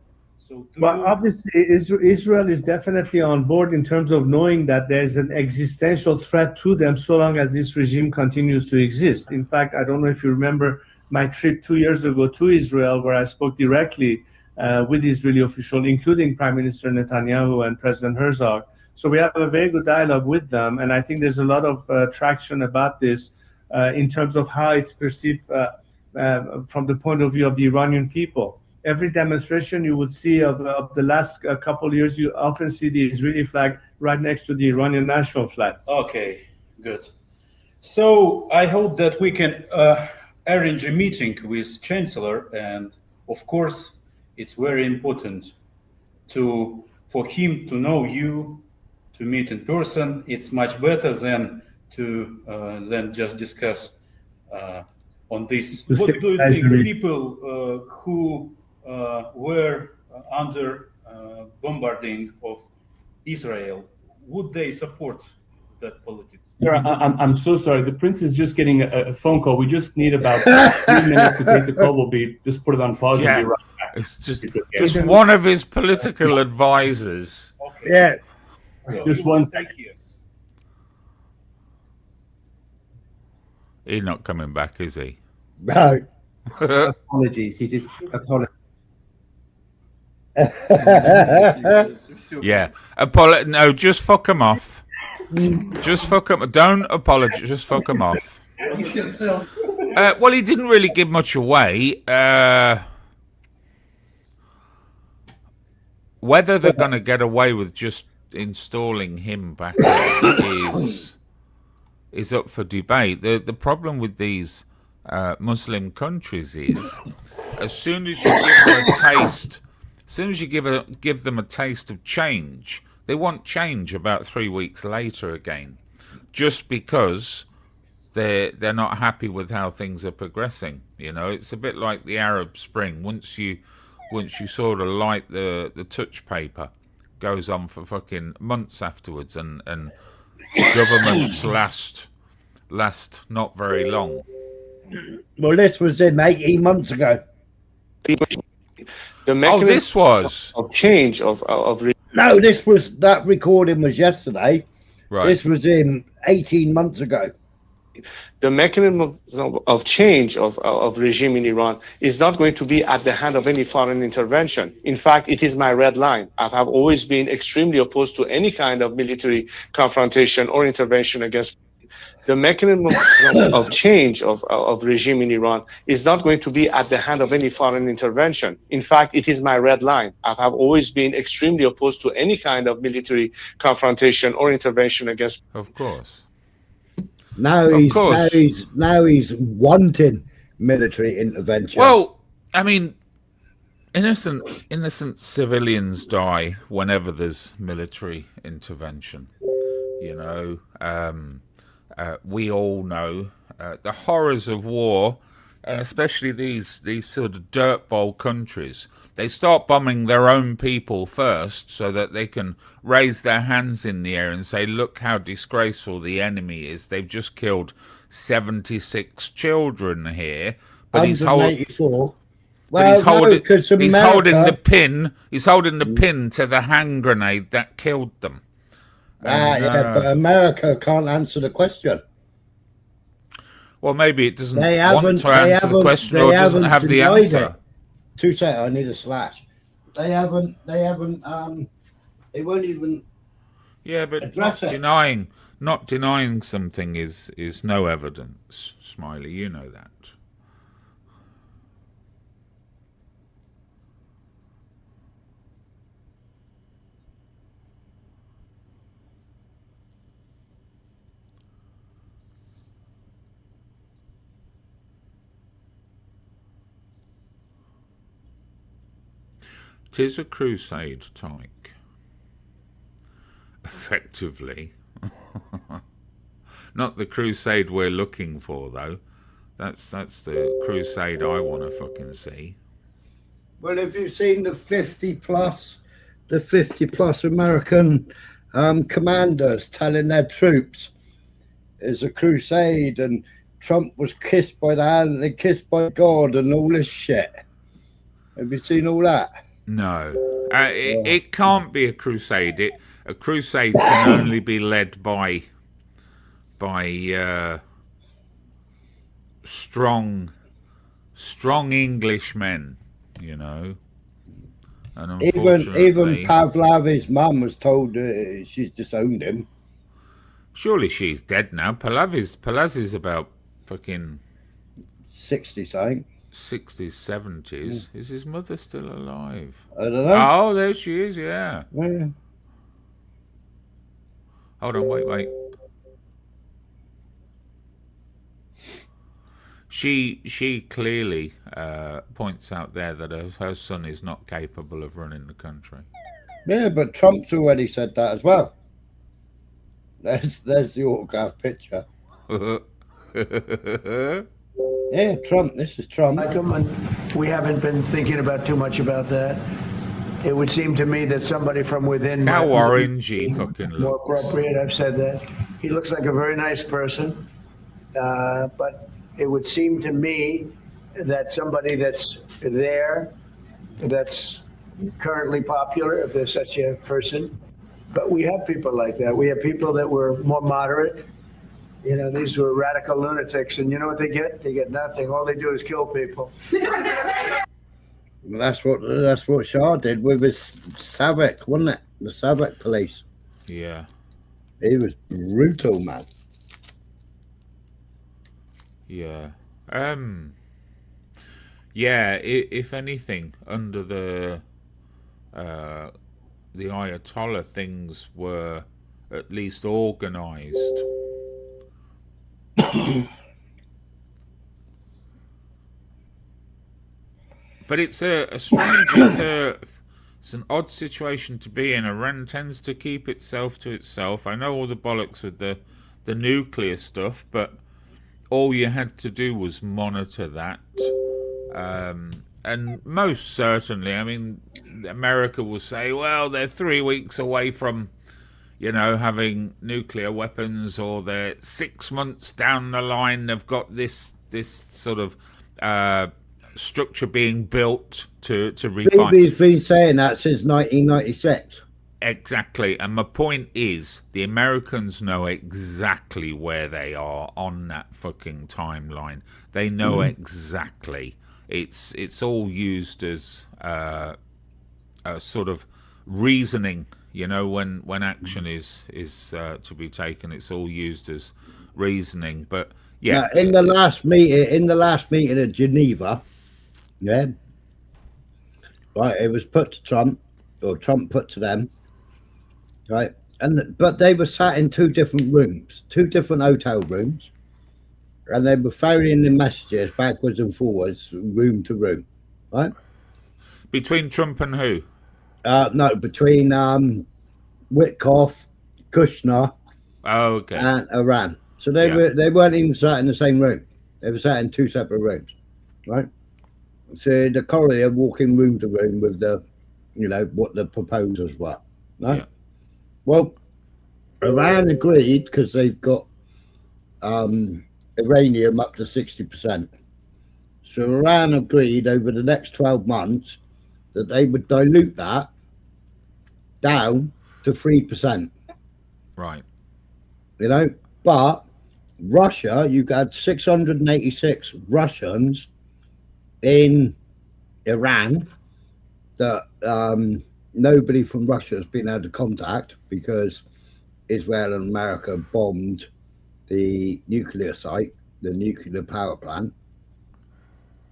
Well, obviously, Israel is definitely on board in terms of knowing that there's an existential threat to them so long as this regime continues to exist. In fact, I don't know if you remember my trip 2 years ago to Israel, where I spoke directly with Israeli officials, including Prime Minister Netanyahu and President Herzog. So we have a very good dialogue with them, and I think there's a lot of traction about this in terms of how it's perceived from the point of view of the Iranian people. Every demonstration you would see of the last couple of years, you often see the Israeli flag right next to the Iranian national flag. Okay, good. So I hope that we can arrange a meeting with Chancellor, and of course, it's very important for him to know you, to meet in person. It's much better than just discuss on this. What do you think? People who were under bombarding of Israel, would they support that politics? Sir, I'm so sorry. The Prince is just getting a phone call. We just need about 3 minutes to take the call. We'll just put it on pause and be right back. It's just one of his political advisors. Okay. Yeah. So just one. He's not coming back, is he? No. Apologies. He just apologized. Yeah. No, just fuck him off. Just fuck him. Don't apologize. Just fuck him off. Well, he didn't really give much away. Whether they're going to get away with just installing him back is up for debate. The problem with these Muslim countries is, as soon as you give them a taste, as soon as you give them a taste of change, they want change about 3 weeks later again, just because they're not happy with how things are progressing. You know, it's a bit like the Arab Spring. Once you sort of light the touch paper, goes on for fucking months afterwards, and governments last not very long. Well, this was in 18 months ago. This was of change of no, that recording was yesterday. Right. This was in 18 months ago. The mechanism of change of regime in Iran is not going to be at the hand of any foreign intervention. In fact, it is my red line. I have always been extremely opposed to any kind of military confrontation or intervention against. The mechanism of change of regime in Iran is not going to be at the hand of any foreign intervention. In fact, it is my red line. I have always been extremely opposed to any kind of military confrontation or intervention against. Of course. Now he's wanting military intervention. Well, I mean, innocent civilians die whenever there's military intervention. You know, we all know the horrors of war, and especially these sort of dirtball countries. They start bombing their own people first so that they can raise their hands in the air and say, look how disgraceful the enemy is. They've just killed 76 children here. But he's holding the pin. He's holding the pin to the hand grenade that killed them. Yeah, but America can't answer the question. Well, maybe it doesn't want to answer the question or doesn't have the answer. 2 seconds, I need a slash. They won't even. Yeah, but not denying something is no evidence, Smiley. You know that. Tis a crusade, Tyke. Effectively. Not the crusade we're looking for, though. That's the crusade I want to fucking see. Well, have you seen the 50 plus American commanders telling their troops it's a crusade, and Trump was kissed by the hand and kissed by God and all this shit? Have you seen all that? No, it can't be a crusade. A crusade can only be led by strong Englishmen, you know. And even Pahlavi's mum was told she's disowned him. Surely she's dead now. Pahlavi's about fucking 60 something. 60s, 70s. Is his mother still alive? I don't know. Oh, there she is, yeah. Yeah. Hold on, wait. She clearly points out there that her son is not capable of running the country. Yeah, but Trump's already said that as well. There's the autograph picture. Yeah, Trump. This is Trump. We haven't been thinking about too much about that. It would seem to me that somebody from within. How orangey fucking looks. More appropriate. I've said that. He looks like a very nice person, but it would seem to me that somebody that's there, that's currently popular, if there's such a person. But we have people like that. We have people that were more moderate. You know, these were radical lunatics, and you know what they get? They get nothing. All they do is kill people. That's what Shah did with his Savak, wasn't it? The Savak police. Yeah. He was brutal, man. Yeah. Yeah, if anything, under the Ayatollah, things were at least organized. But it's a strange, it's an odd situation to be in. Iran tends to keep itself to itself. I know all the bollocks with the nuclear stuff, but all you had to do was monitor that. And most certainly, I mean, America will say, well, they're 3 weeks away from, you know, having nuclear weapons, or they're 6 months down the line, they've got this sort of structure being built to refine. BB's been saying that since 1996. Exactly. And my point is, the Americans know exactly where they are on that fucking timeline. They know exactly. It's all used as a sort of reasoning. You know, when action is to be taken, it's all used as reasoning. But yeah, now, in the last meeting at Geneva, yeah, right, it was put to Trump, or Trump put to them, right, but they were sat in two different rooms, two different hotel rooms, and they were ferrying the messages backwards and forwards, room to room, right? Between Trump and who? No, between Witkoff, Kushner, and Iran. So they weren't even sat in the same room. They were sat in two separate rooms, right? So the courier walking room to room with the, you know, what the proposals were, right? Yeah. Well, Iran agreed because they've got uranium up to 60%. So Iran agreed over the next 12 months that they would dilute that down to 3%. Right. You know, but Russia, you got 686 Russians in Iran that nobody from Russia has been able to contact because Israel and America bombed the nuclear site, the nuclear power plant.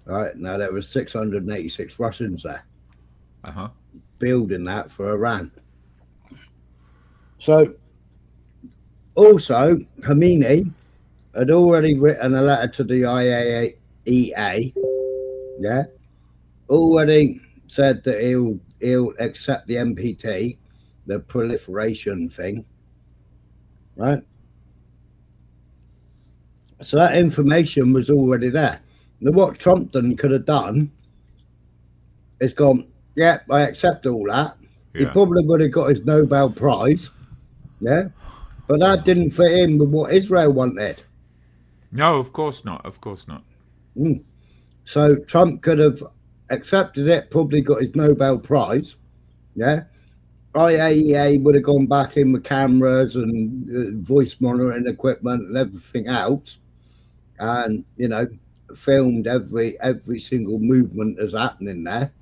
All right, now there was 686 Russians there building that for Iran. So also Khamenei had already written a letter to the IAEA, yeah, already said that he'll accept the NPT, the proliferation thing, right? So that information was already there. Now what Trump could have done is gone, yeah, I accept all that. Yeah. He probably would have got his Nobel Prize, yeah, but that didn't fit in with what Israel wanted. No, of course not. Of course not. So Trump could have accepted it, probably got his Nobel Prize, yeah. IAEA would have gone back in with cameras and voice monitoring equipment and everything else, and you know, filmed every single movement that's happening there,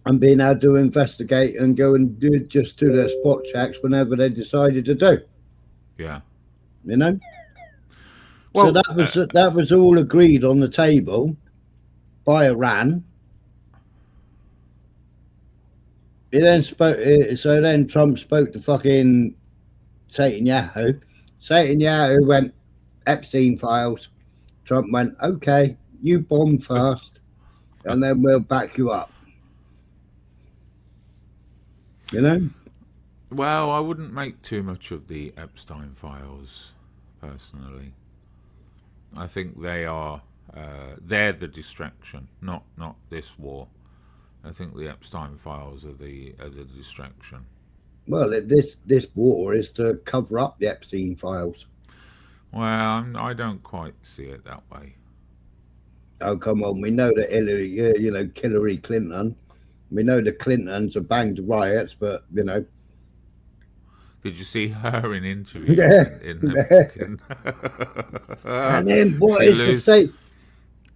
and being able to investigate and go and do their spot checks whenever they decided to do. Yeah, you know. Well, so that was all agreed on the table by Iran. He then spoke. So then Trump spoke to fucking Netanyahu. Netanyahu went Epstein files. Trump went, okay, you bomb first, and then we'll back you up. You know? Well, I wouldn't make too much of the Epstein files, personally. I think they are, they're the distraction, not this war. I think the Epstein files are the distraction. Well, this war is to cover up the Epstein files. Well, I don't quite see it that way. Oh, come on. We know that Hillary Clinton. We know the Clintons have banged riots, but, you know. Did you see her in interviews? Yeah. In and then what is to say?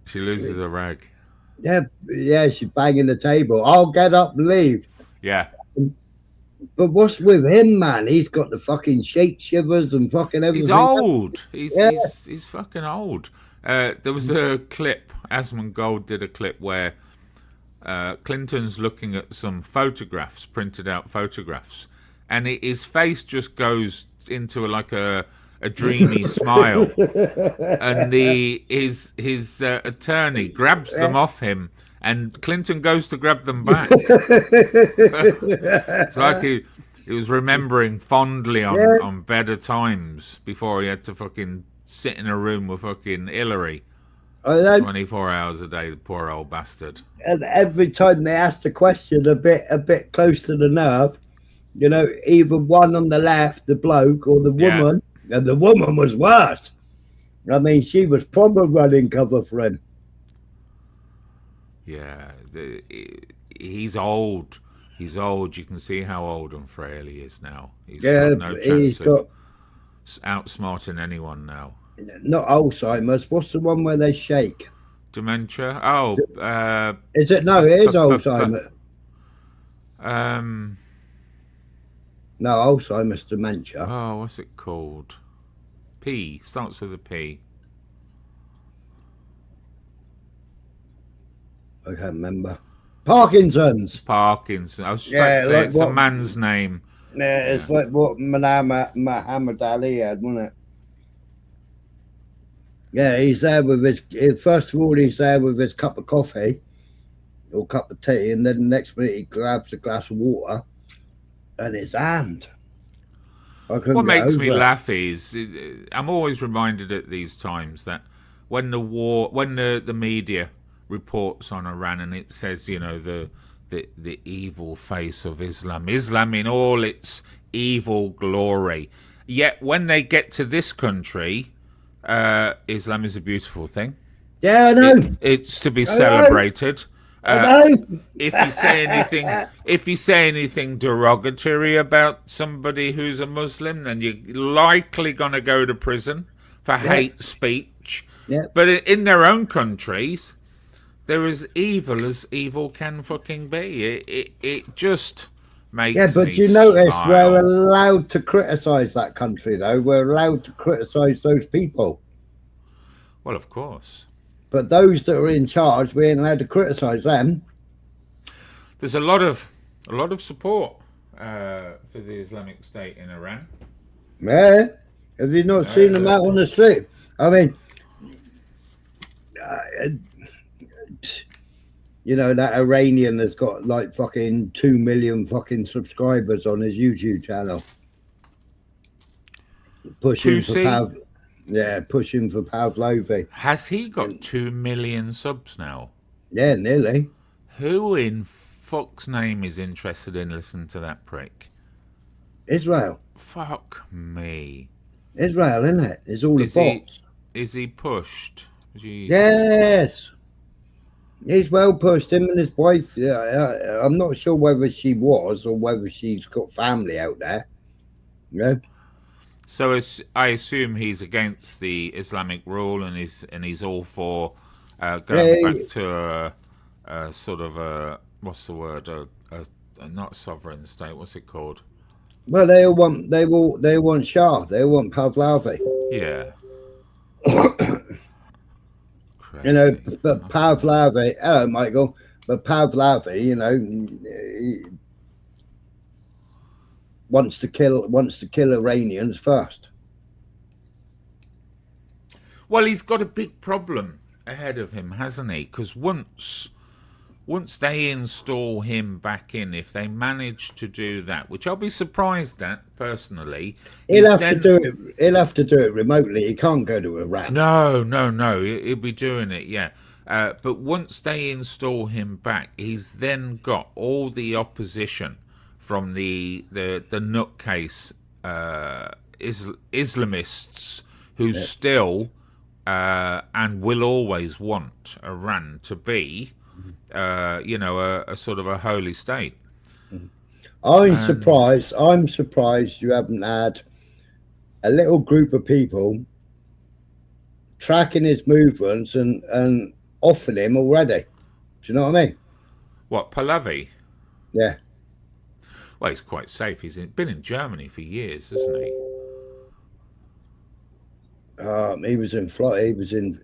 She loses a rag. Yeah, she's banging the table. I'll get up and leave. Yeah. But what's with him, man? He's got the fucking shake shivers and fucking everything. He's old. He's fucking old. There was a clip. Asmund Gold did a clip where Clinton's looking at some photographs, printed out photographs, and his face just goes into a dreamy smile, and his attorney grabs them off him, and Clinton goes to grab them back. It's like he was remembering fondly on better times before he had to fucking sit in a room with fucking Hillary 24 hours a day, the poor old bastard. And every time they asked a question a bit close to the nerve, you know, either one on the left, the bloke, or the woman, and the woman was worse. I mean, she was probably running cover for him. Yeah, he's old, He's old. You can see how old and frail he is now. He's Yeah, got no he's chance of got outsmarting anyone now. not Alzheimer's. What's the one where they shake? Dementia? Oh, Is it? No, it is Alzheimer's. No, Alzheimer's dementia. Oh, what's it called? P. Starts with a P. I can't remember. Parkinson's. Parkinson. I was just about to say like it's a man's name. Yeah, it's like what Muhammad Ali had, wasn't it? Yeah, he's there with his. First of all, he's there with his cup of coffee or cup of tea, and then the next minute he grabs a glass of water and his hand. What makes me laugh is I'm always reminded at these times that when the media reports on Iran and it says, you know, the evil face of Islam in all its evil glory, yet when they get to this country, Islam is a beautiful thing. Yeah, I know. It's to be celebrated. If you say anything derogatory about somebody who's a Muslim, then you're likely going to go to prison for hate speech. Yeah. But in their own countries, they're as evil can fucking be. It just makes Yeah, but me you notice smile. we're allowed to criticise that country, though. We're allowed to criticise those people. Well, of course. But those that are in charge, we ain't allowed to criticise them. There's a lot of support for the Islamic State in Iran. Yeah. Have you not seen them out on the street? I mean, you know, that Iranian that's got like fucking 2 million fucking subscribers on his YouTube channel. Pushing for Pahlavi. Has he got 2 million subs now? Yeah, nearly. Who in fuck's name is interested in listening to that prick? Israel. Fuck me. Israel, isn't it? It's all the bots. Is he pushed? Yes. He's well pushed. Him and his wife. I'm not sure whether she was or whether she's got family out there. Yeah. So I assume he's against the Islamic rule and he's all for going back to a sort of a, what's the word? A not sovereign state. What's it called? Well, they want Shah. They want Pahlavi. Yeah. You know, but Pahlavi. Hello, Michael. But Pahlavi, you know, he wants to kill Iranians first. Well, he's got a big problem ahead of him, hasn't he? Because once they install him back in, if they manage to do that, which I'll be surprised at personally, He'll have to do it remotely. He can't go to Iran. No. He'll be doing it, yeah. But once they install him back, he's then got all the opposition from the nutcase Islamists who still and will always want Iran to be, you know, a sort of a holy state. I'm surprised you haven't had a little group of people tracking his movements and offering him already. Do you know what I mean? What, Pahlavi? Yeah. Well, he's quite safe. He's been in Germany for years, hasn't he? He was in Florida.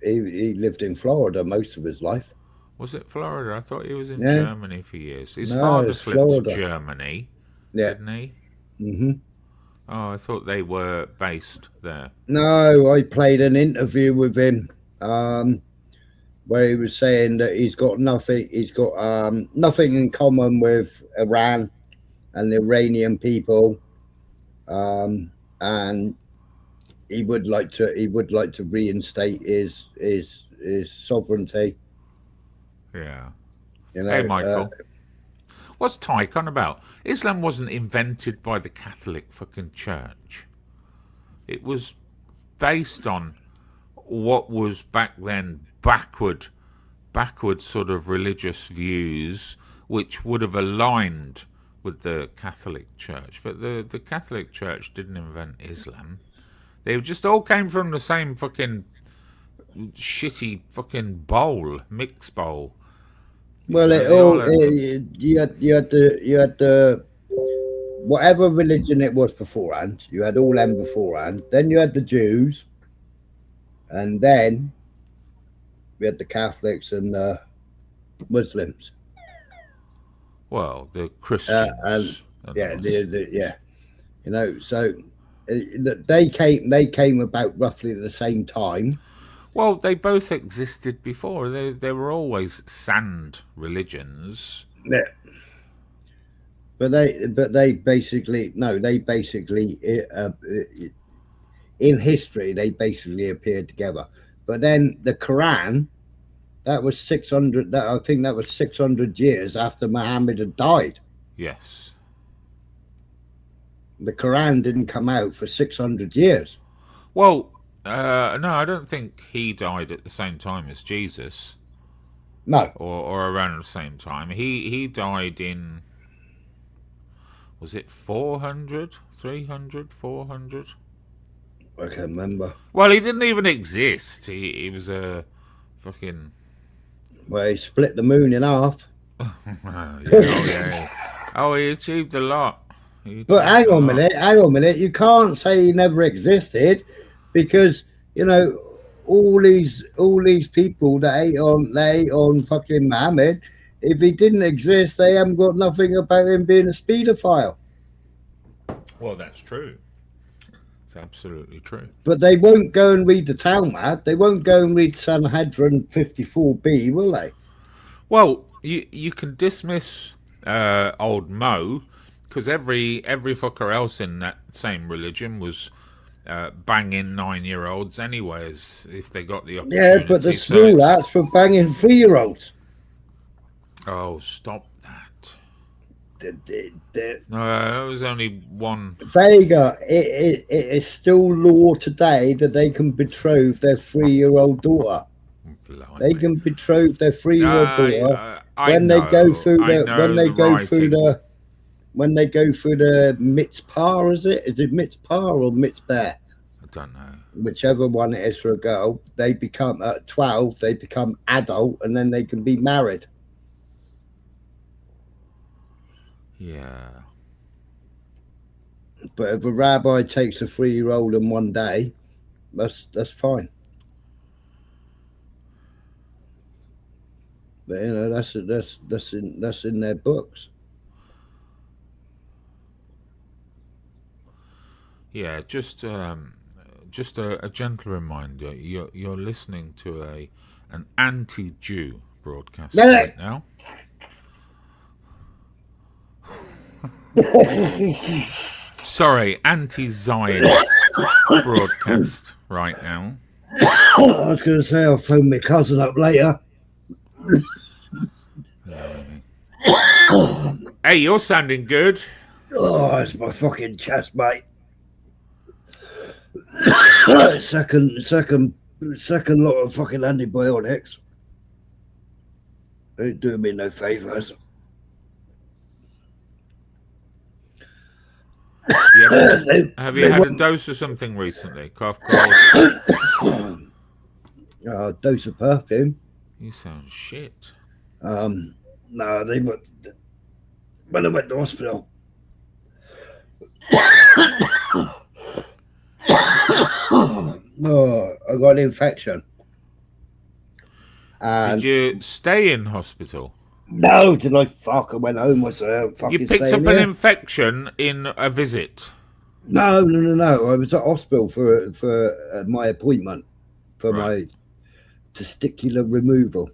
He lived in Florida most of his life. Was it Florida? I thought he was in Germany for years. His No, father it's flipped Florida. to Germany, Yeah. didn't he? Mm-hmm. Oh, I thought they were based there. No, I played an interview with him where he was saying that he's got nothing in common with Iran and the Iranian people, and he would like to reinstate his sovereignty. Yeah. You know, Hey, Michael. What's Tyke on about? Islam wasn't invented by the Catholic fucking Church. It was based on what was back then backward sort of religious views, which would have aligned with the Catholic Church, but the Catholic Church didn't invent Islam. They just all came from the same fucking shitty fucking bowl, mix bowl. Well, you had the whatever religion it was beforehand. You had all them beforehand. Then you had the Jews, and then we had the Catholics and the Muslims. Well, the Christians. Yeah. You know, so they came about roughly at the same time. Well, they both existed before. They were always sand religions. Yeah. But they basically in history they basically appeared together. But then the Quran, that was 600. I think that was 600 years after Muhammad had died. Yes. The Quran didn't come out for 600 years. Well, no, I don't think he died at the same time as Jesus. No. Or around the same time. He died in, was it 400? 300? 400? I can't remember. Well, he didn't even exist. He was a fucking... Well, he split the moon in half. Yeah. Oh, he achieved a lot. But hang on a minute. You can't say he never existed, because you know all these people that hate on fucking Muhammad. If he didn't exist, they haven't got nothing about him being a speedophile. Well, that's true. It's absolutely true. But they won't go and read the Talmud. They won't go and read Sanhedrin 54b, will they? Well, you can dismiss old Mo, because every fucker else in that same religion was banging 9-year-olds anyways, if they got the opportunity. Yeah, but the small lads for banging 3-year-olds. Oh, stop that. No, that was only one. Vega, it is still law today that they can betroth their 3-year-old daughter. Blimey. They can betroth their 3-year-old daughter when they go through the mitzpah. Is it mitzpah or mitzvah? I don't know. Whichever one it is for a girl, they become at 12. They become adult, and then they can be married. Yeah. But if a rabbi takes a 3-year-old in one day, that's fine. But you know that's in their books. Yeah, just a gentle reminder. You're listening to an anti-Jew broadcast right now. Sorry, anti-Zionist broadcast right now. I was going to say I'll phone my cousin up later. Hey, you're sounding good. Oh, it's my fucking chest, mate. second lot of fucking antibiotics. Ain't doing me no favours. Have you had a dose of something recently? Cough, cold? A dose of perfume. You sound shit. No, they went when I went to hospital. Oh, I got an infection. Did you stay in hospital? No, did I fuck? I went home. You picked up an infection in a visit? No. I was at hospital for my appointment for my testicular removal.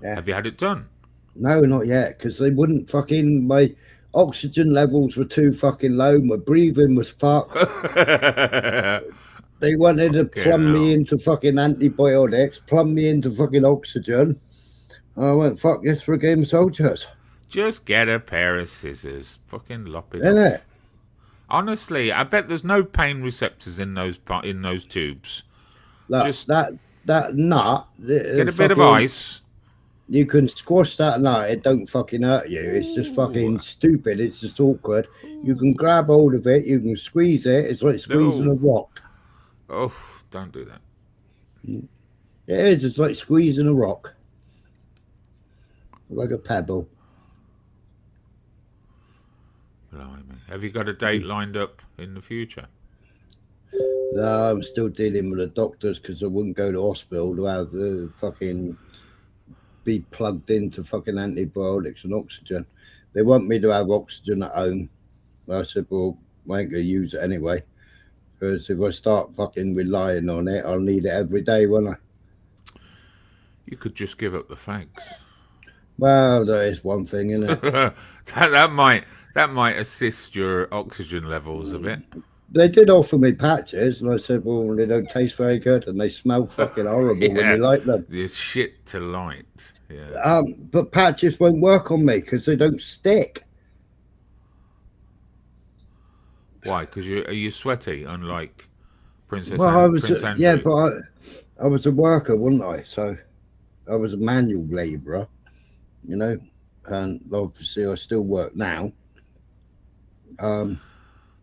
Yeah. Have you had it done? No, not yet, because they wouldn't fucking. My oxygen levels were too fucking low. My breathing was fucked. They wanted to plumb me into fucking antibiotics, plumb me into fucking oxygen. I went, fuck this for a game of soldiers. Just get a pair of scissors. Fucking lop it Isn't off. it? Honestly, I bet there's no pain receptors in those tubes. That nut. Get a bit of ice. You can squash that nut. It don't fucking hurt you. It's just fucking stupid. It's just awkward. You can grab hold of it. You can squeeze it. It's like squeezing a rock. Oh, don't do that. It is. It's like squeezing a rock. Like a pebble. Blimey. Have you got a date lined up in the future? No, I'm still dealing with the doctors because I wouldn't go to hospital to have the fucking be plugged into fucking antibiotics and oxygen. They want me to have oxygen at home. I said, well, I ain't going to use it anyway. Because if I start fucking relying on it, I'll need it every day, won't I? You could just give up the fags. Well, that is one thing, isn't it? that might assist your oxygen levels a bit. They did offer me patches, and I said, well, they don't taste very good, and they smell fucking horrible when you light them. There's shit to light. Yeah. But patches won't work on me because they don't stick. Why? Because are you sweaty, unlike Princess Well, I was Prince Andrew? yeah, but I was a worker, wasn't I? So I was a manual labourer, you know, and obviously I still work now.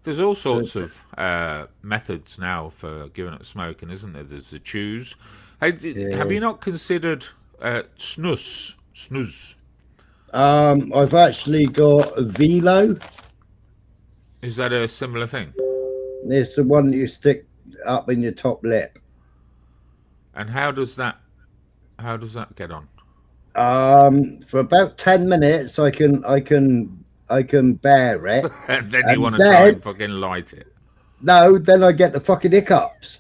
There's all sorts of methods now for giving up smoking, isn't there? There's the chews. Hey, have you not considered snus? Snus. I've actually got a velo. Is that a similar thing? It's the one that you stick up in your top lip. And how does that get on? For about 10 minutes, I can bear it. And then you want to try and fucking light it. No, then I get the fucking hiccups.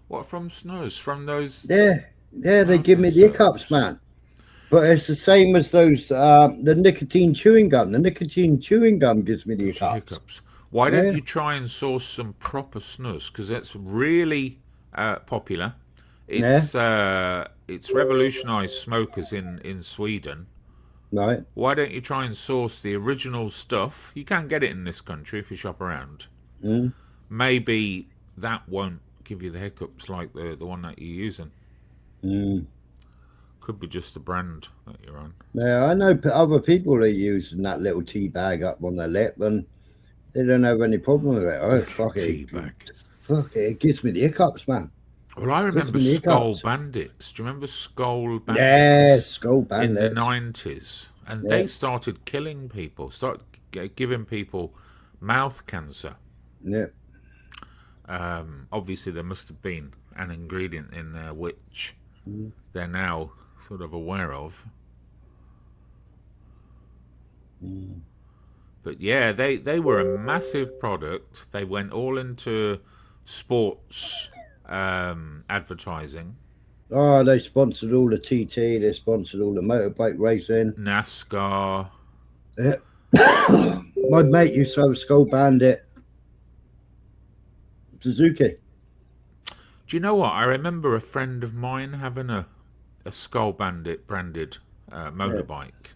What, from snus? From those? Yeah, they give me the hiccups, man. But it's the same as those the nicotine chewing gum. The nicotine chewing gum gives me the hiccups. Why don't you try and source some proper snus? Because it's really popular. It's revolutionised smokers in Sweden. Right. Why don't you try and source the original stuff? You can get it in this country if you shop around. Maybe that won't give you the hiccups like the one that you're using. Could be just the brand that you're on. Yeah, I know other people are using that little tea bag up on their lip and they don't have any problem with it. Oh, fuck it. Tea bag. Fuck it. It gives me the hiccups, man. Well, I remember Skull Bandits. Do you remember Skull Bandits? Yeah, Skull Bandits. In the 90s. And they started killing people, started giving people mouth cancer. Yeah. Obviously, there must have been an ingredient in there which they're now sort of aware of. But yeah, they were a massive product. They went all into sports advertising. Oh, they sponsored all the TT. They sponsored all the motorbike racing. NASCAR. Yeah. My mate used to have a Skull Bandit Suzuki. Do you know what? I remember a friend of mine having a Skull Bandit branded motorbike.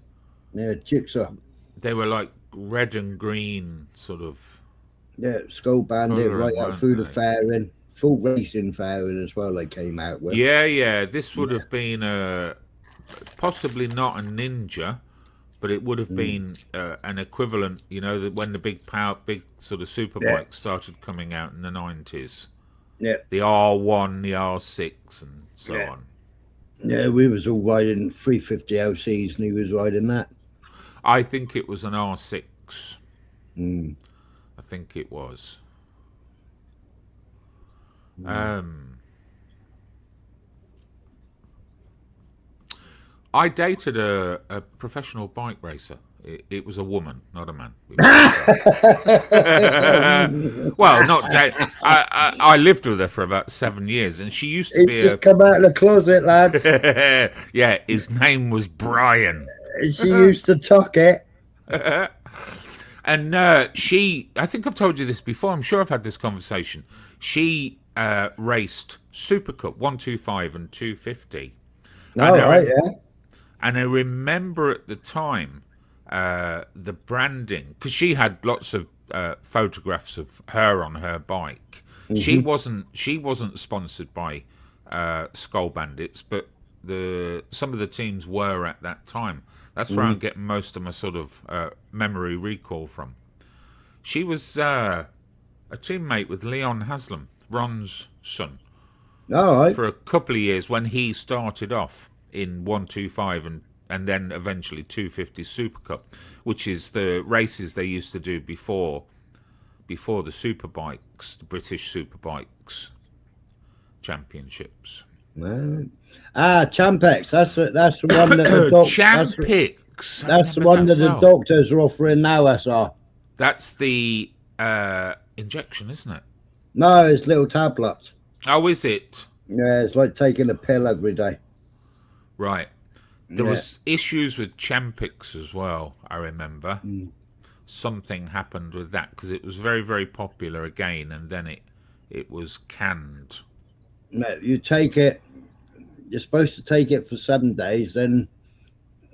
Yeah, Jigsaw. They were like red and green, sort of. Yeah, Skull Bandit right up through the fairing. Full racing fairing as well they came out with. Yeah. This would have been possibly not a Ninja, but it would have been an equivalent, you know, that when the big sort of super bikes started coming out in the 90s. Yeah. The R1, the R6 and so on. Yeah, we was all riding 350 LCs and he was riding that. I think it was an R6. I think it was. I dated a professional bike racer. It was a woman, not a man. Well, not date. I lived with her for about 7 years, and she used to be. Just come out of the closet, lads. Yeah, his name was Brian. She used to tuck it. And she, I think I've told you this before. I'm sure I've had this conversation. She raced Super Cup 125 and 250. And I remember at the time the branding, because she had lots of photographs of her on her bike. She wasn't sponsored by Skull Bandits, but some of the teams were at that time. That's where I'm getting most of my sort of memory recall from. She was a teammate with Leon Haslam, Ron's son, All right. for a couple of years when he started off in 125 and then eventually 250 Super Cup, which is the races they used to do before the Superbikes, the British Superbikes championships. Champex. That's the one that the Champix. That's the one that the doctors are offering now, SR. That's the injection, isn't it? No, it's little tablets. Oh, is it? Yeah, it's like taking a pill every day. Right. There was issues with Champix as well, I remember. Something happened with that because it was very, very popular again, and then it was canned. No, you take it, you're supposed to take it for 7 days, then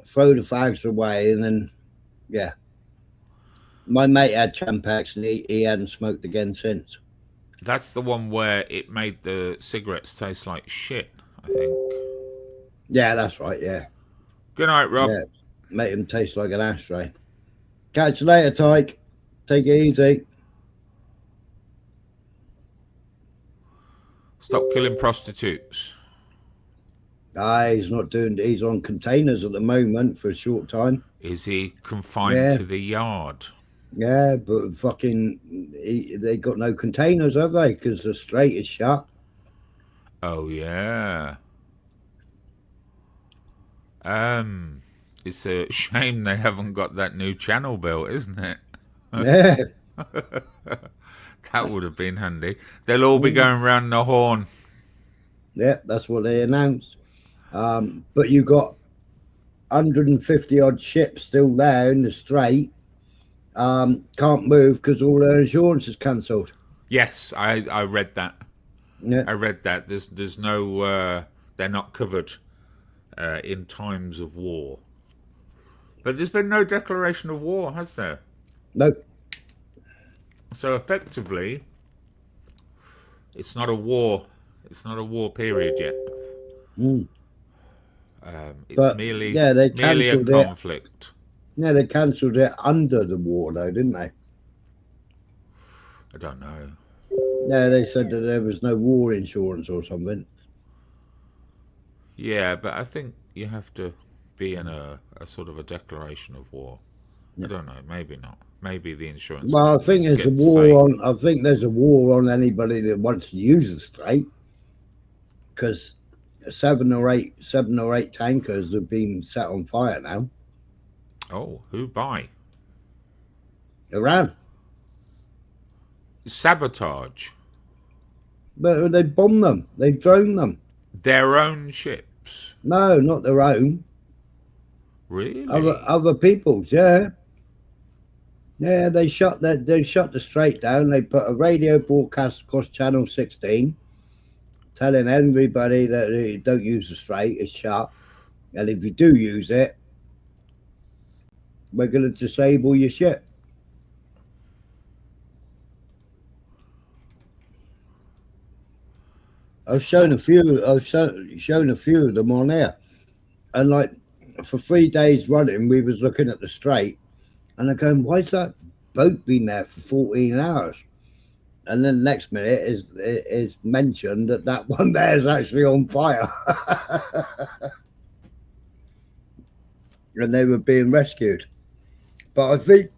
throw the fags away, and then, yeah. My mate had Champex, and he hadn't smoked again since. That's the one where it made the cigarettes taste like shit, I think. Yeah, that's right, yeah. Good night, Rob. Yeah, make them taste like an ashtray. Catch you later, Tyke. Take it easy. Stop killing prostitutes. He's not doing. He's on containers at the moment for a short time. Is he confined to the yard? Yeah, but fucking, they got no containers, have they? Because the strait is shut. Oh yeah. It's a shame they haven't got that new channel built, isn't it? Yeah. That would have been handy. They'll all be going round the horn. Yeah, that's what they announced. But you got 150 odd ships still there in the strait. Can't move because all their insurance is cancelled. Yes, I read that. Yeah. I read that. There's no they're not covered in times of war. But there's been no declaration of war, has there? No. So effectively, it's not a war. It's not a war period yet. It's merely a conflict. Yeah, they cancelled it under the war, though, didn't they? I don't know. Yeah, they said that there was no war insurance or something. Yeah, but I think you have to be in a sort of a declaration of war. I don't know. Maybe not. Maybe the insurance. Well, I think there's a war on. I think there's a war on anybody that wants to use the strait, because seven or eight tankers have been set on fire now. Oh, who by? Iran. Sabotage. But they bombed them. They droned them. Their own ships? No, not their own. Really? Other people's, yeah. Yeah, they shut the strait down. They put a radio broadcast across Channel 16 telling everybody that you don't use the strait, it's shut. And if you do use it, we're going to disable your ship. I've shown a few of them on air. And like for 3 days running, we was looking at the strait and I'm going, why's that boat been there for 14 hours? And then the next minute is mentioned that one there is actually on fire. And they were being rescued. But I think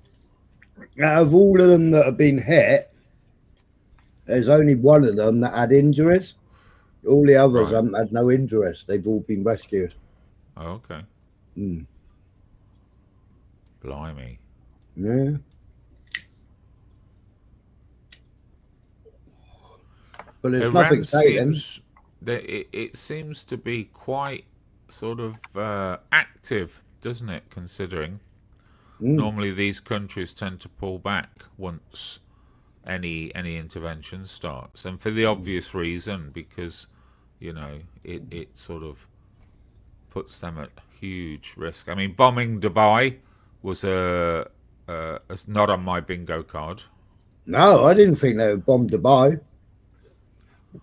out of all of them that have been hit, there's only one of them that had injuries. All the others haven't had no injuries. They've all been rescued. Oh, okay. Blimey. Yeah. But it's nothing saying. It seems to be quite sort of active, doesn't it, considering normally these countries tend to pull back once any intervention starts, and for the obvious reason, because you know it sort of puts them at huge risk. I mean, bombing Dubai was not on my bingo card. No, I didn't think they would bomb Dubai.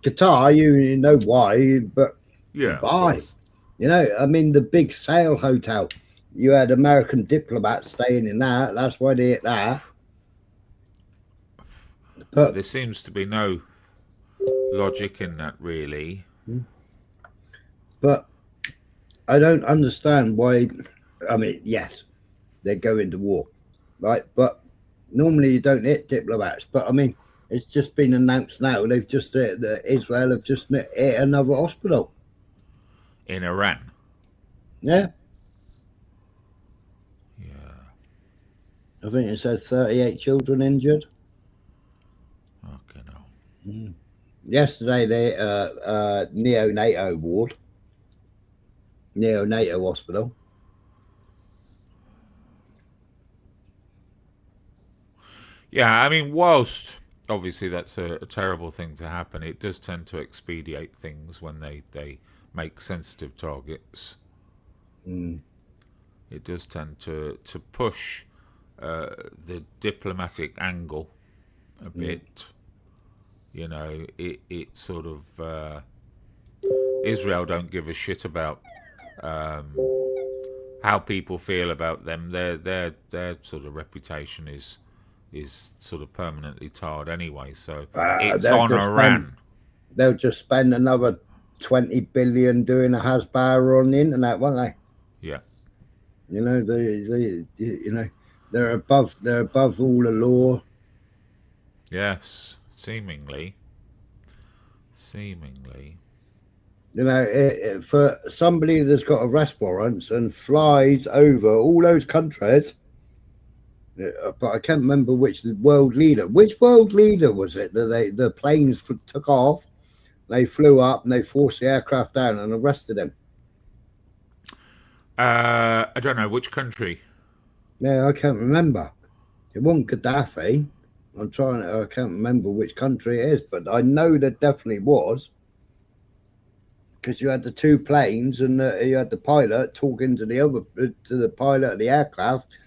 Qatar, you know why, but yeah, Dubai, You know, I mean, the big sail hotel, you had American diplomats staying in that. That's why they hit that. But there seems to be no logic in that, really. But I don't understand why. I mean, yes, they're going to war, right? But normally you don't hit diplomats. But I mean, it's just been announced now. They've just that Israel have just hit another hospital in Iran. Yeah. I think it said 38 children injured. Okay, no. Yesterday, they neonatal ward, neonatal hospital. Yeah, I mean, whilst obviously that's a terrible thing to happen, it does tend to expedite things when they make sensitive targets. It does tend to push the diplomatic angle a bit. You know, it sort of Israel don't give a shit about how people feel about them. Their sort of reputation is sort of permanently tarred anyway. So it's on Iran. They'll just spend another 20 billion doing a hasbara on the internet, won't they? Yeah. You know, they're above all the law. Yes, seemingly. You know, for somebody that's got arrest warrants and flies over all those countries, but I can't remember which world leader. Which world leader was it that the planes took off? They flew up and they forced the aircraft down and arrested him. I don't know which country. Yeah, I can't remember. It wasn't Gaddafi. I can't remember which country it is, but I know there definitely was. Because you had the two planes and you had the pilot talking to the pilot of the aircraft.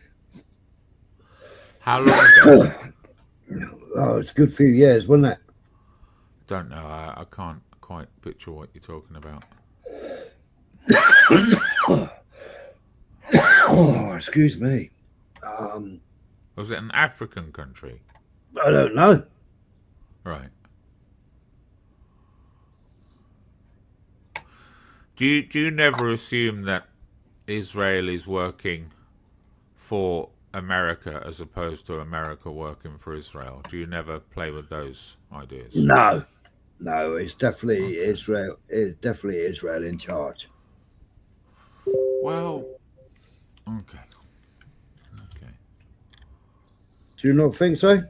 How long ago? Oh, it's a good few years, wasn't it? Don't know. I can't quite picture what you're talking about. Oh, excuse me. Was it an African country? I don't know. Right. Do you never assume that Israel is working for America as opposed to America working for Israel? Do you never play with those ideas? No, it's definitely Israel. It's definitely Israel in charge. Well, okay. Do you not think so?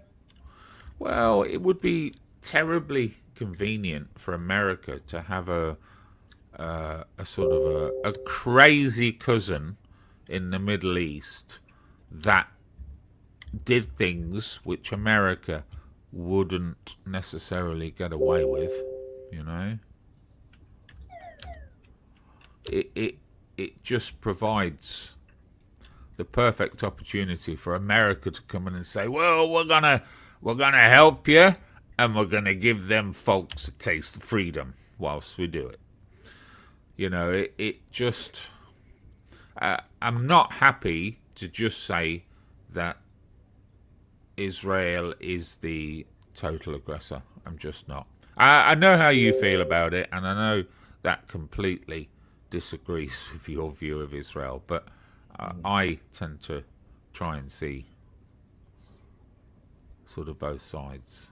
Well, it would be terribly convenient for America to have a sort of a crazy cousin in the Middle East that did things which America wouldn't necessarily get away with, you know. It just provides the perfect opportunity for America to come in and say, well, we're gonna help you, and we're gonna give them folks a taste of freedom whilst we do it. You know, it just... I'm not happy to just say that Israel is the total aggressor. I'm just not. I know how you feel about it, and I know that completely disagrees with your view of Israel, but I tend to try and see sort of both sides.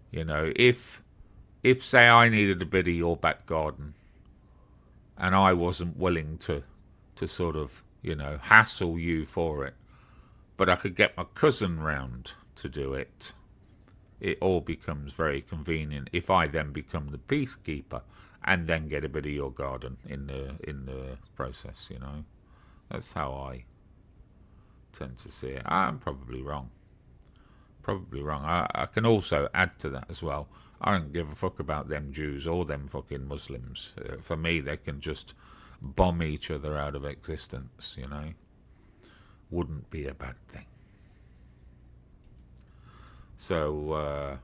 You know, if say I needed a bit of your back garden and I wasn't willing to sort of, you know, hassle you for it, but I could get my cousin round to do it, it all becomes very convenient if I then become the peacekeeper and then get a bit of your garden in the process, you know. That's how I tend to see it. I'm probably wrong. I can also add to that as well. I don't give a fuck about them Jews or them fucking Muslims. For me, they can just bomb each other out of existence, you know. Wouldn't be a bad thing. So,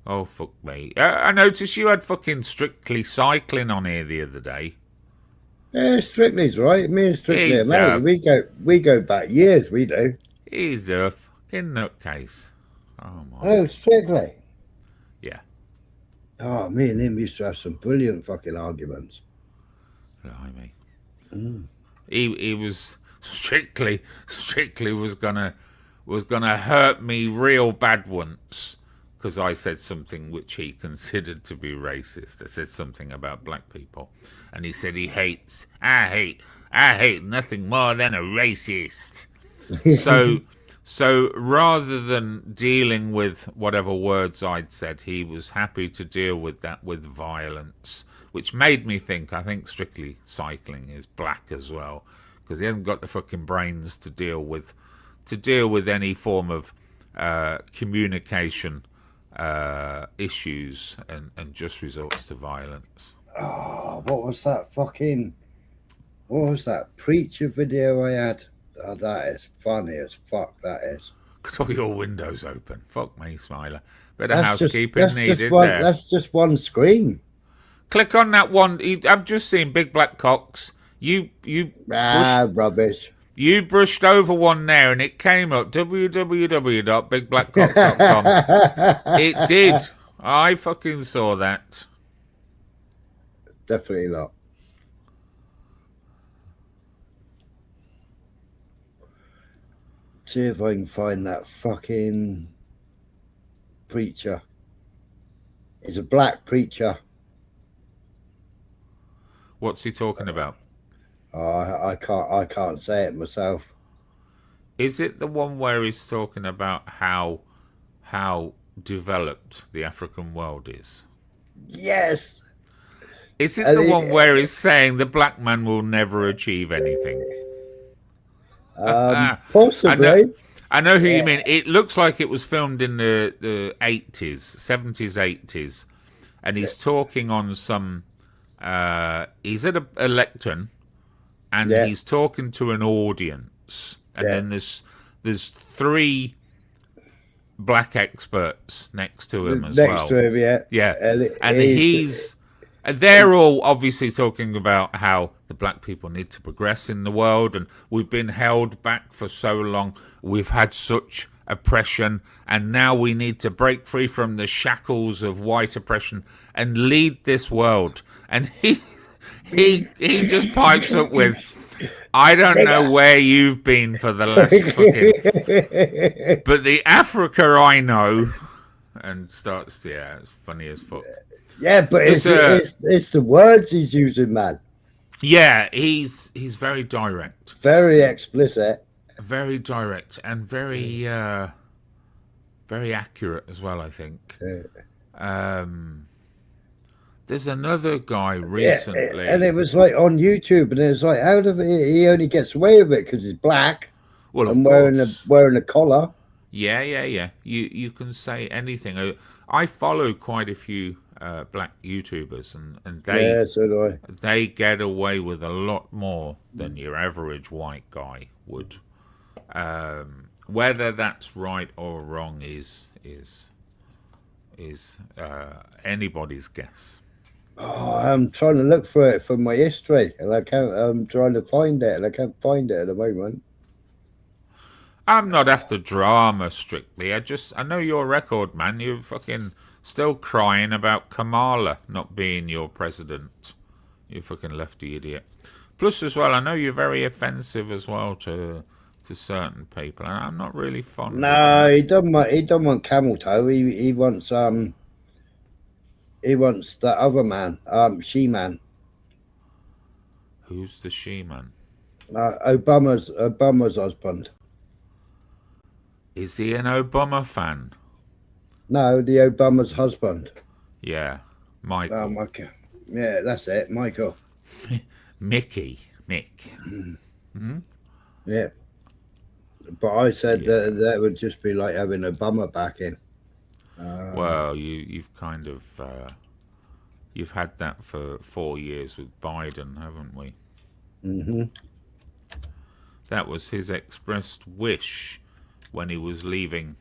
Oh, fuck me. I noticed you had fucking Strictly Cycling on here the other day. Yeah, Strictly's right. Me and Strictly are He's mate. We go back years, we do. He's a fucking nutcase. Oh, my. Oh, Strictly. Yeah. Oh, me and him used to have some brilliant fucking arguments. Blimey. Mm. He was strictly was gonna hurt me real bad once because I said something which he considered to be racist. I said something about black people, and he said I hate nothing more than a racist. So rather than dealing with whatever words I'd said, he was happy to deal with that with violence, which made me think, I think Strictly Cycling is black as well, because he hasn't got the fucking brains to deal with any form of communication issues and just resorts to violence. Oh, what was that preacher video I had? Oh, that is funny as fuck, that is. Got all your windows open. Fuck me, Smiler. Bit of That's housekeeping needed there. That's just one screen. Click on that one. I've just seen Big Black Cocks. Rubbish. You brushed over one there and it came up, www.bigblackcock.com. It did. I fucking saw that. Definitely not. See if I can find that fucking preacher. He's a black preacher. What's he talking about? I can't say it myself. Is it the one where he's talking about how developed the African world is? Yes. Is it the one where he's saying the black man will never achieve anything? Possibly. I know who you mean. It looks like it was filmed in the 80s, 70s, 80s. And he's talking on some... he's at a lectern, and he's talking to an audience. And then there's three black experts next to him as well. Next to him, yeah. Yeah. And they're all obviously talking about how the black people need to progress in the world, and we've been held back for so long. We've had such oppression, and now we need to break free from the shackles of white oppression and lead this world. And he just pipes up with, I don't know where you've been for the last fucking... But the Africa I know... And starts, it's funny as fuck. Yeah, but it's the words he's using, man. Yeah, he's very direct. Very explicit. Very direct and very very accurate as well, I think. There's another guy recently. Yeah, and it was like on YouTube, and it was like, how did he only gets away with it because he's black and wearing a collar. Yeah. You can say anything. I follow quite a few black YouTubers, and so do I. They get away with a lot more than your average white guy would. Whether that's right or wrong is anybody's guess. Oh, I'm trying to look for it from my history, and I can't. I'm trying to find it, and I can't find it at the moment. I'm not after drama strictly. I know you're a record man. You're fucking still crying about Kamala not being your president. You fucking lefty idiot. Plus, as well, I know you're very offensive as well to certain people, and I'm not really fond. No, he don't want camel toe. He wants the other man, She-Man. Who's the She-Man? Obama's husband. Is he an Obama fan? No, the Obama's husband. Yeah, Michael. Oh, Michael. Yeah, that's it, Michael. Mick. Mm-hmm. Yeah. But I said that would just be like having Obama back in. Well, you've kind of you've had that for 4 years with Biden, haven't we? Mm-hmm. That was his expressed wish when he was leaving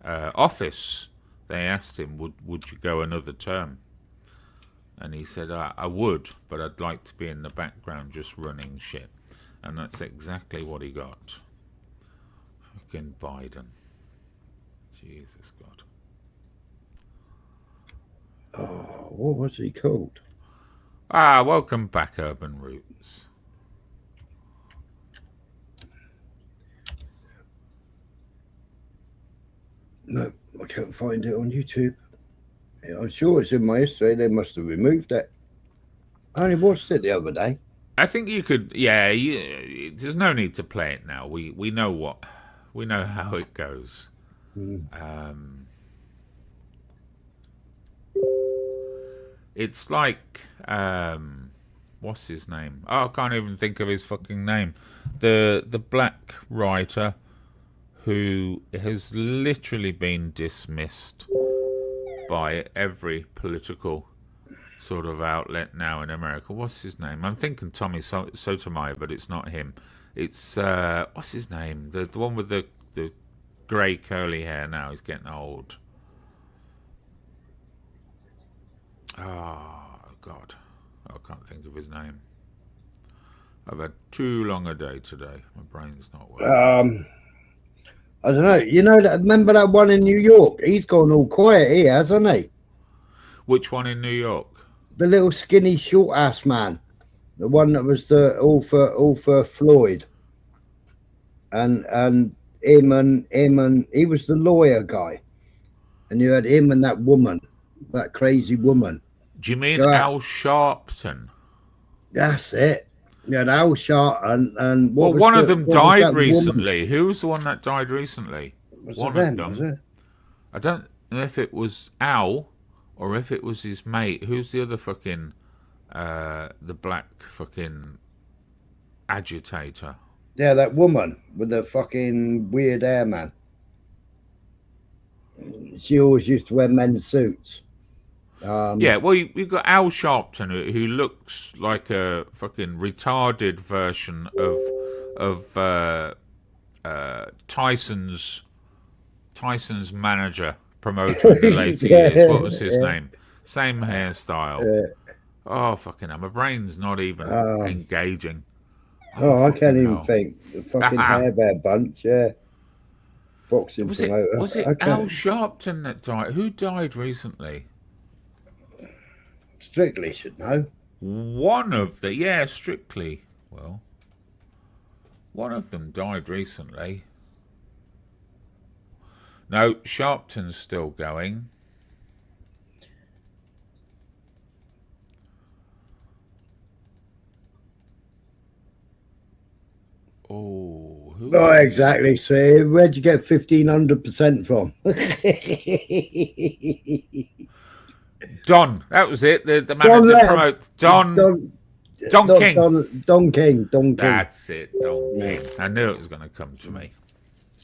office, they asked him, would you go another term? And he said, I would, but I'd like to be in the background just running shit. And that's exactly what he got. Fucking Biden. Jesus God. Oh, what was he called? Welcome back, Urban Roots. No, I can't find it on YouTube. Yeah, I'm sure it's in my history. They must have removed it. I only watched it the other day. I think you could, there's no need to play it now. We know how it goes. It's like, what's his name? Oh, I can't even think of his fucking name. The black writer who has literally been dismissed by every political sort of outlet now in America. What's his name? I'm thinking Tommy Sotomayor, but it's not him. It's what's his name? The one with the grey curly hair now. He's getting old. Oh God, I can't think of his name. I've had too long a day today. My brain's not working. I don't know. You know that? Remember that one in New York? He's gone all quiet here, hasn't he? Which one in New York? The little skinny short ass man, the one that was the all for Floyd, and him and he was the lawyer guy, and you had him and that woman, that crazy woman. Do you mean Al Sharpton? That's it. You had Al Sharpton and well, one of them died recently. Woman? Who was the one that died recently? Was one it of them. Was it? I don't know if it was Al. Or if it was his mate, who's the other fucking, the black fucking agitator? Yeah, that woman with the fucking weird hair, man. She always used to wear men's suits. Yeah, well, you've got Al Sharpton, who looks like a fucking retarded version of Tyson's manager. Promoter in the later years. What was his name? Same hairstyle. Oh, fucking hell. My brain's not even engaging. I can't even think. The fucking Hair Bear bunch, yeah. Boxing promoter. Was it Al Sharpton that died? Who died recently? Strictly should know. One of the... Yeah, Strictly. Well, one of them died recently. No, Sharpton's still going. Oh, not exactly. So, where'd you get 1,500% from? Don, that was it. The manager promote Don King. Don King. That's it, Don King. I knew it was going to come to me.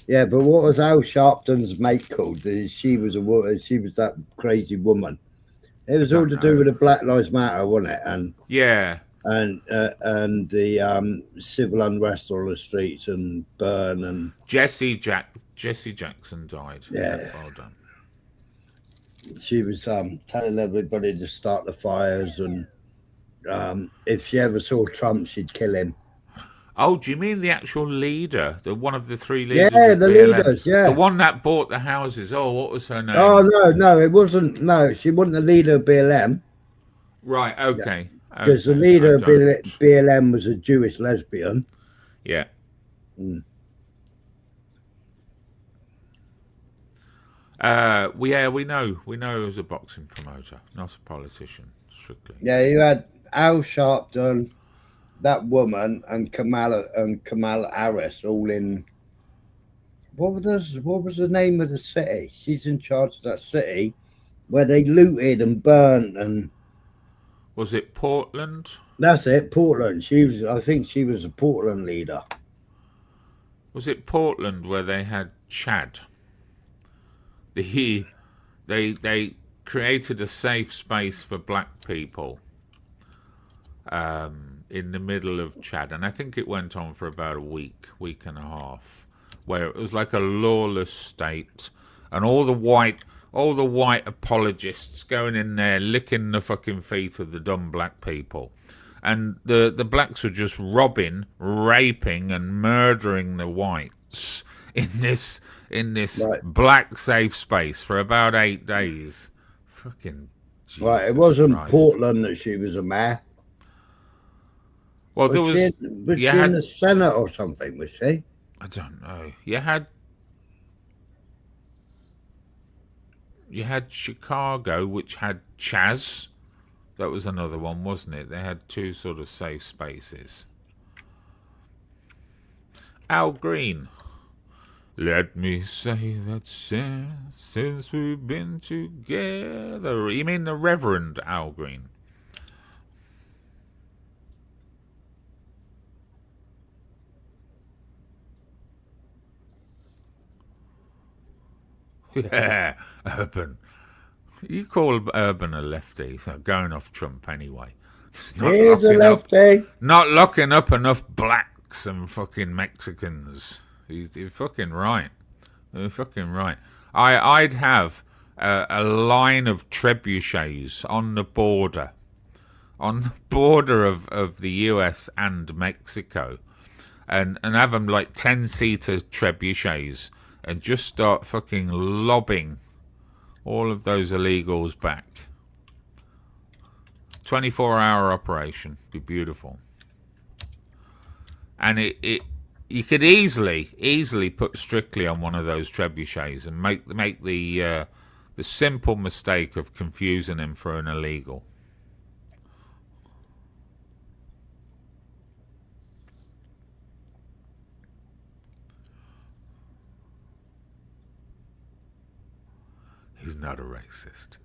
Yeah, but what was Al Sharpton's mate called? She was a woman. She was that crazy woman. It was all to do with the Black Lives Matter, wasn't it? And yeah, and the civil unrest on the streets and burn and Jesse Jackson died. Yeah, well done. She was telling everybody to start the fires, and if she ever saw Trump, she'd kill him. Oh, do you mean the actual leader? One of the three leaders? Yeah, the leaders, yeah. The one that bought the houses. Oh, what was her name? Oh, no, it wasn't. No, she wasn't the leader of BLM. Right, okay. Because the leader of BLM was a Jewish lesbian. Yeah. We know he was a boxing promoter, not a politician, strictly. Yeah, you had Al Sharpton, that woman, and Kamala Harris all in. What was the name of the city? She's in charge of that city where they looted and burnt and. Was it Portland? That's it, Portland. I think she was a Portland leader. Was it Portland where they had Chad? They created a safe space for black people. In the middle of Chad, and I think it went on for about a week and a half, where it was like a lawless state, and all the white all the white apologists going in there licking the fucking feet of the dumb black people. And the blacks are just robbing, raping and murdering the whites in this black safe space for about 8 days. Fucking Jesus Right, it wasn't Christ. Portland that she was a mayor. Well, was she in the Senate or something, was she? I don't know. You had Chicago, which had Chaz. That was another one, wasn't it? They had two sort of safe spaces. Al Green. Let me say that since we've been together. You mean the Reverend Al Green? Yeah, Urban. You call Urban a lefty, so going off Trump anyway. He's a lefty. Not locking up enough blacks and fucking Mexicans. You're fucking right. You're fucking right. I'd have a line of trebuchets on the border of the US and Mexico, and have them like 10-seater trebuchets, and just start fucking lobbing all of those illegals back. 24-hour operation. Be beautiful. And you could easily put Strictly on one of those trebuchets and make the simple mistake of confusing him for an illegal. He's not a racist.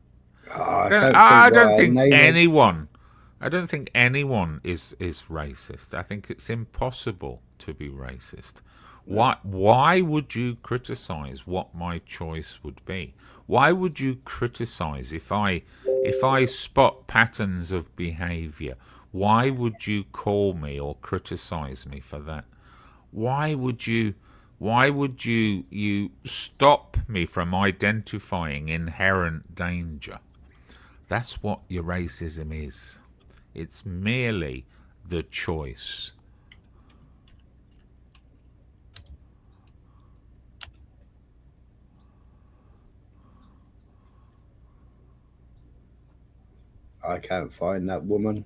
I don't think anyone is racist. I think it's impossible to be racist. Why would you criticize what my choice would be? Why would you criticize if I spot patterns of behavior? Why would you call me or criticize me for that? Why would you stop me from identifying inherent danger? That's what your racism is. It's merely the choice. I can't find that woman.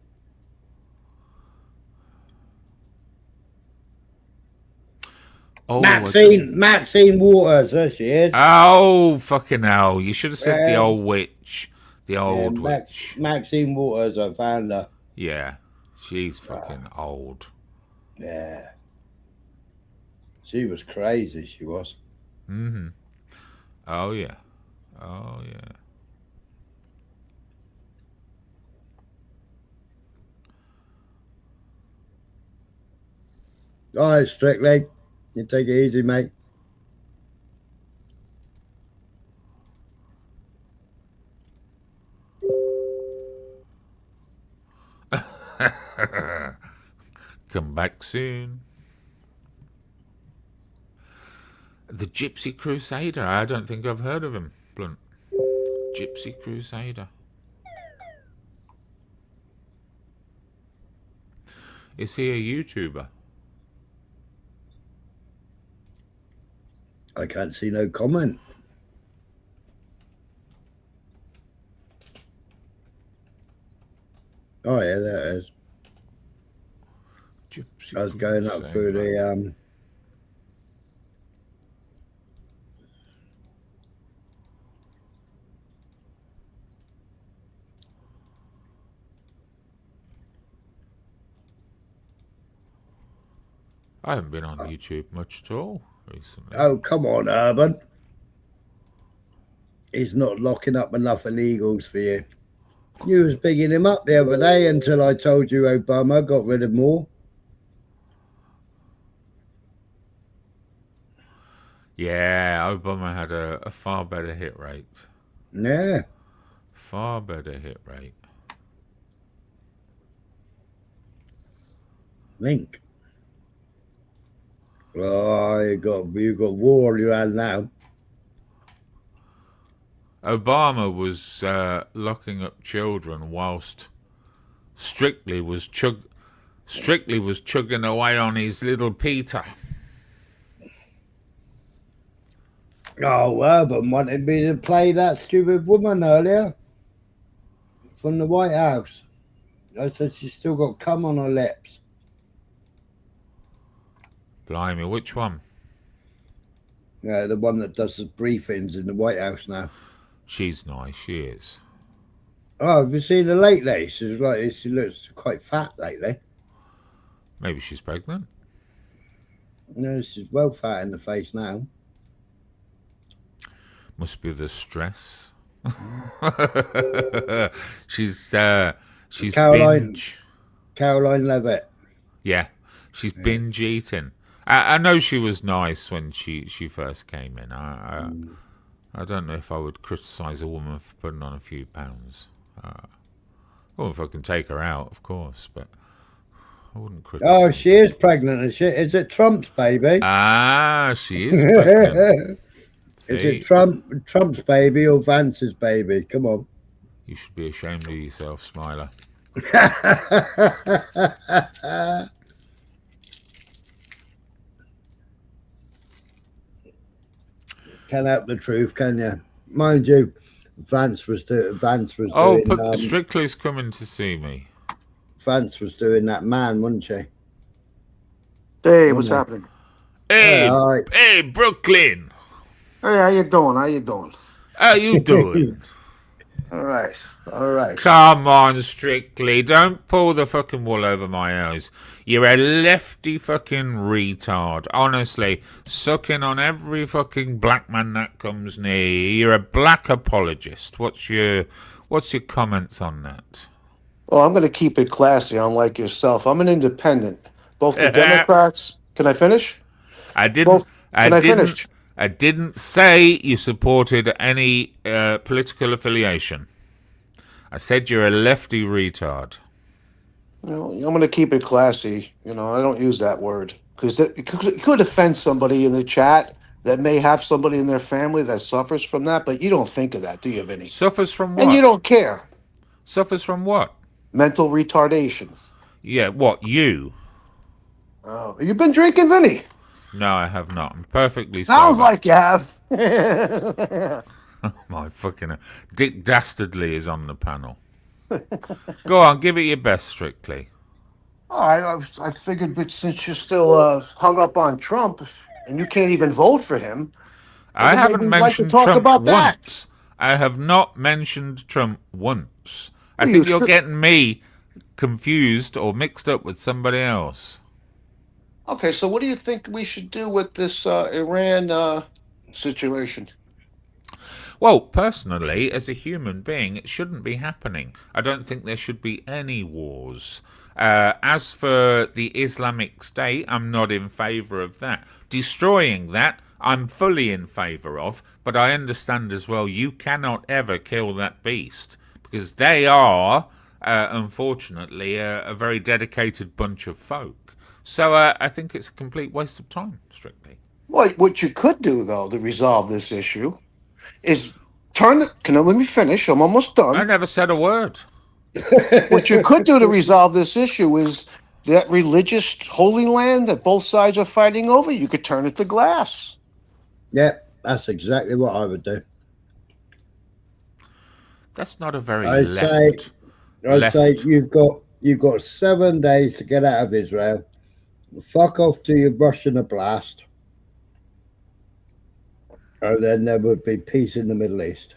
Oh, Maxine Waters, there she is. Oh, fucking hell. You should have said the old witch. The old witch. Maxine Waters, I found her. Yeah, she's fucking old. Yeah. She was crazy, she was. Mm-hmm. Oh, yeah. Oh, yeah. All right, Strictly. You take it easy, mate. Come back soon. The Gypsy Crusader. I don't think I've heard of him, Blunt. Gypsy Crusader. Is he a YouTuber? I can't see no comment. Oh yeah, there it is. Gypsy I was going up through the I haven't been on YouTube much at all recently. Oh, come on, Urban. He's not locking up enough illegals for you. You was bigging him up the other day until I told you Obama got rid of more. Yeah, Obama had a far better hit rate. Yeah. Far better hit rate. Link. Oh, you got war on your hand now. Obama was locking up children whilst Strictly was chugging away on his little Peter. Oh, Urban wanted me to play that stupid woman earlier from the White House. I said she's still got cum on her lips. Blimey, which one? Yeah, the one that does the briefings in the White House now. She's nice, she is. Oh, have you seen her lately? She looks quite fat lately. Maybe she's pregnant. No, she's well fat in the face now. Must be the stress. she's binge. Caroline Levitt. Yeah, she's binge eating. I know she was nice when she first came in. I don't know if I would criticise a woman for putting on a few pounds. Well, if I can take her out, of course, but I wouldn't criticise. Oh, she is pregnant. Is it Trump's baby? Ah, she is pregnant. Is it Trump's baby or Vance's baby? Come on. You should be ashamed of yourself, Smiler. Can't help the truth, can you? Mind you, Vance was doing. Strictly's coming to see me. Vance was doing that man, wasn't she? Hey, what's happening? Hey, Brooklyn. Hey, how you doing? How you doing? How you doing? All right. Come on, Strictly. Don't pull the fucking wool over my eyes. You're a lefty fucking retard. Honestly, sucking on every fucking black man that comes near you. You're a black apologist. What's your comments on that? Well, I'm going to keep it classy, unlike yourself. I'm an independent. Both the Democrats... Can I finish? I didn't say you supported any political affiliation. I said you're a lefty retard. You know, I'm going to keep it classy. You know, I don't use that word because it could offend somebody in the chat that may have somebody in their family that suffers from that, but you don't think of that, do you, Vinny? Suffers from what? And you don't care. Suffers from what? Mental retardation. Yeah, what, you? Oh, you've been drinking, Vinny? No, I have not. I'm perfectly Sounds sober. like you have. Oh, my fucking... Dick Dastardly is on the panel. Go on, give it your best, Strictly. All right, I figured, but since you're still hung up on Trump and you can't even vote for him, I haven't mentioned Trump about once. I have not mentioned Trump once. I Well, think you you're getting me confused or mixed up with somebody else. Okay, so what do you think we should do with this Iran situation? Well, personally, as a human being, it shouldn't be happening. I don't think there should be any wars. As for the Islamic State, I'm not in favour of that. Destroying that, I'm fully in favour of, but I understand as well you cannot ever kill that beast, because they are, unfortunately, a very dedicated bunch of folk. So I think it's a complete waste of time, Strictly. Well, what you could do, though, to resolve this issue is let me finish. I'm almost done. I never said a word. What you could do to resolve this issue is that religious holy land that both sides are fighting over, you could turn it to glass. Yeah, that's exactly what I would do. That's not a very I'd say you've got 7 days to get out of Israel. Fuck off to your Russian blast. And then there would be peace in the Middle East.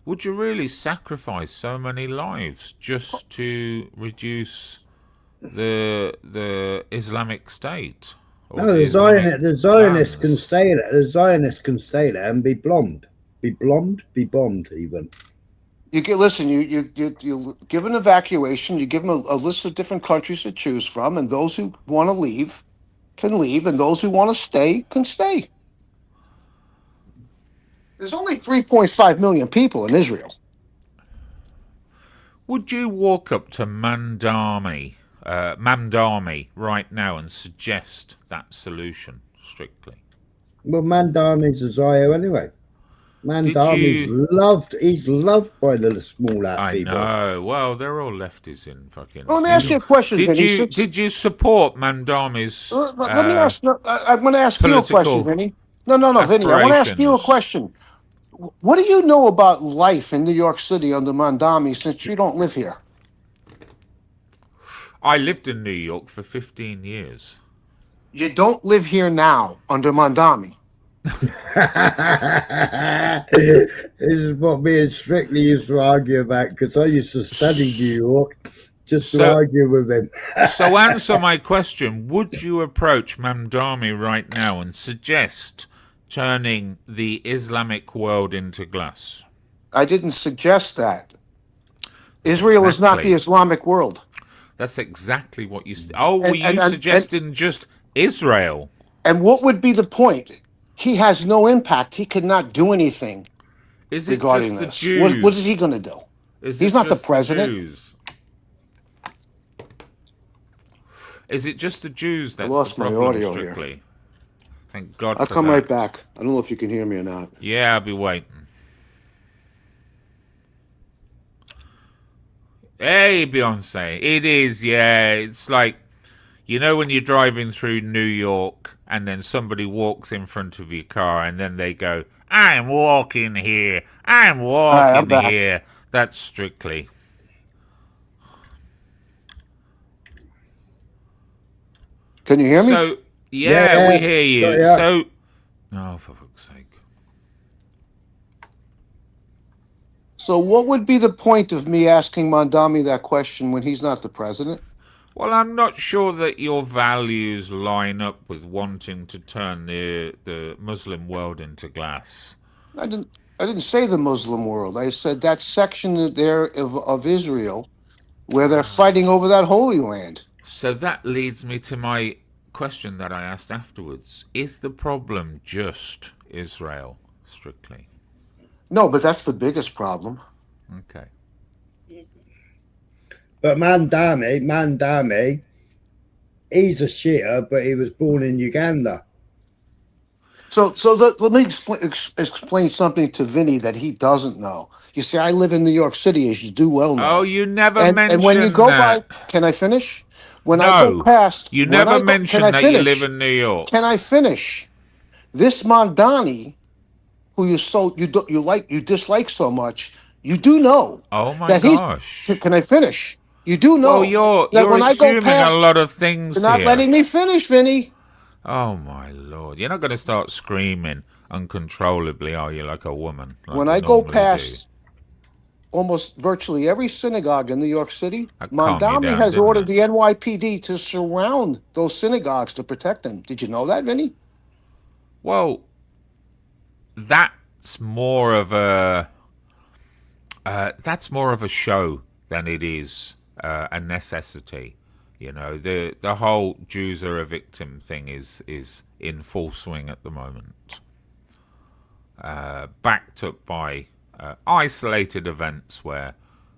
Would you really sacrifice so many lives just to reduce the Islamic State? No, the Zionists can stay there. The Zionists can stay there and be bombed. Be bombed even. You give an evacuation. You give them a list of different countries to choose from, and those who want to leave can leave, and those who want to stay can stay. There's only 3.5 million people in Israel. Would you walk up to Mamdani right now and suggest that solution, Strictly? Well, Mandami's a Zio anyway. Mandami's loved. He's loved by the small app people. I know. Well, they're all lefties in fucking. Well, let me ask you a question, Vinny. Did you support Mandami's? Let me ask. I'm going to ask you a question, Vinny. No, Vinny. I want to ask you a question. What do you know about life in New York City under Mandami since you don't live here? I lived in New York for 15 years. You don't live here now under Mandami. This is what me and Strictly used to argue about because I used to study New York just to argue with him. So answer my question. Would you approach Mamdani right now and suggest turning the Islamic world into glass? I didn't suggest that. Israel is not the Islamic world. That's exactly what you... were you suggesting just Israel? And what would be the point? He has no impact. He could not do anything regarding this. What is he going to do? He's not the president. Is it just the Jews that's lost the my problem, audio Strictly? here. Thank God I'll for come that. right back. I don't know if you can hear me or not. Yeah, I'll be waiting. Hey, Beyonce. It is, yeah. It's like, you know when you're driving through New York and then somebody walks in front of your car and then they go, I'm walking here. I'm walking here. That's Strictly. Can you hear me? So, yeah, we hear you. So, oh, for fuck's sake. So what would be the point of me asking Mandami that question when he's not the president? Well, I'm not sure that your values line up with wanting to turn the Muslim world into glass. I didn't say the Muslim world. I said that section there of Israel where they're fighting over that Holy Land. So that leads me to my question that I asked afterwards. Is the problem just Israel, Strictly? No, but that's the biggest problem. Okay. But Mandami, he's a Shia, but he was born in Uganda. So let me explain something to Vinny that he doesn't know. You see, I live in New York City, as you do well know. Oh, you never mentioned And when you go that. by, can I finish? When I go past, you never mentioned that you live in New York. Can I finish? This Mandani, who you dislike so much, you do know. Oh my that gosh! Can I finish? You do know. Well, you're when assuming I go past, a lot of things you're not here. letting me finish, Vinny. Oh my Lord! You're not going to start screaming uncontrollably, are you, like a woman? Like When you I go normally past almost virtually every synagogue in New York City, calmed you Mandami down, has didn't ordered the NYPD to surround those synagogues to protect them. Did you know that, Vinny? Well, that's more of a show than it is a necessity. You know, the whole Jews are a victim thing is in full swing at the moment, backed up by isolated events where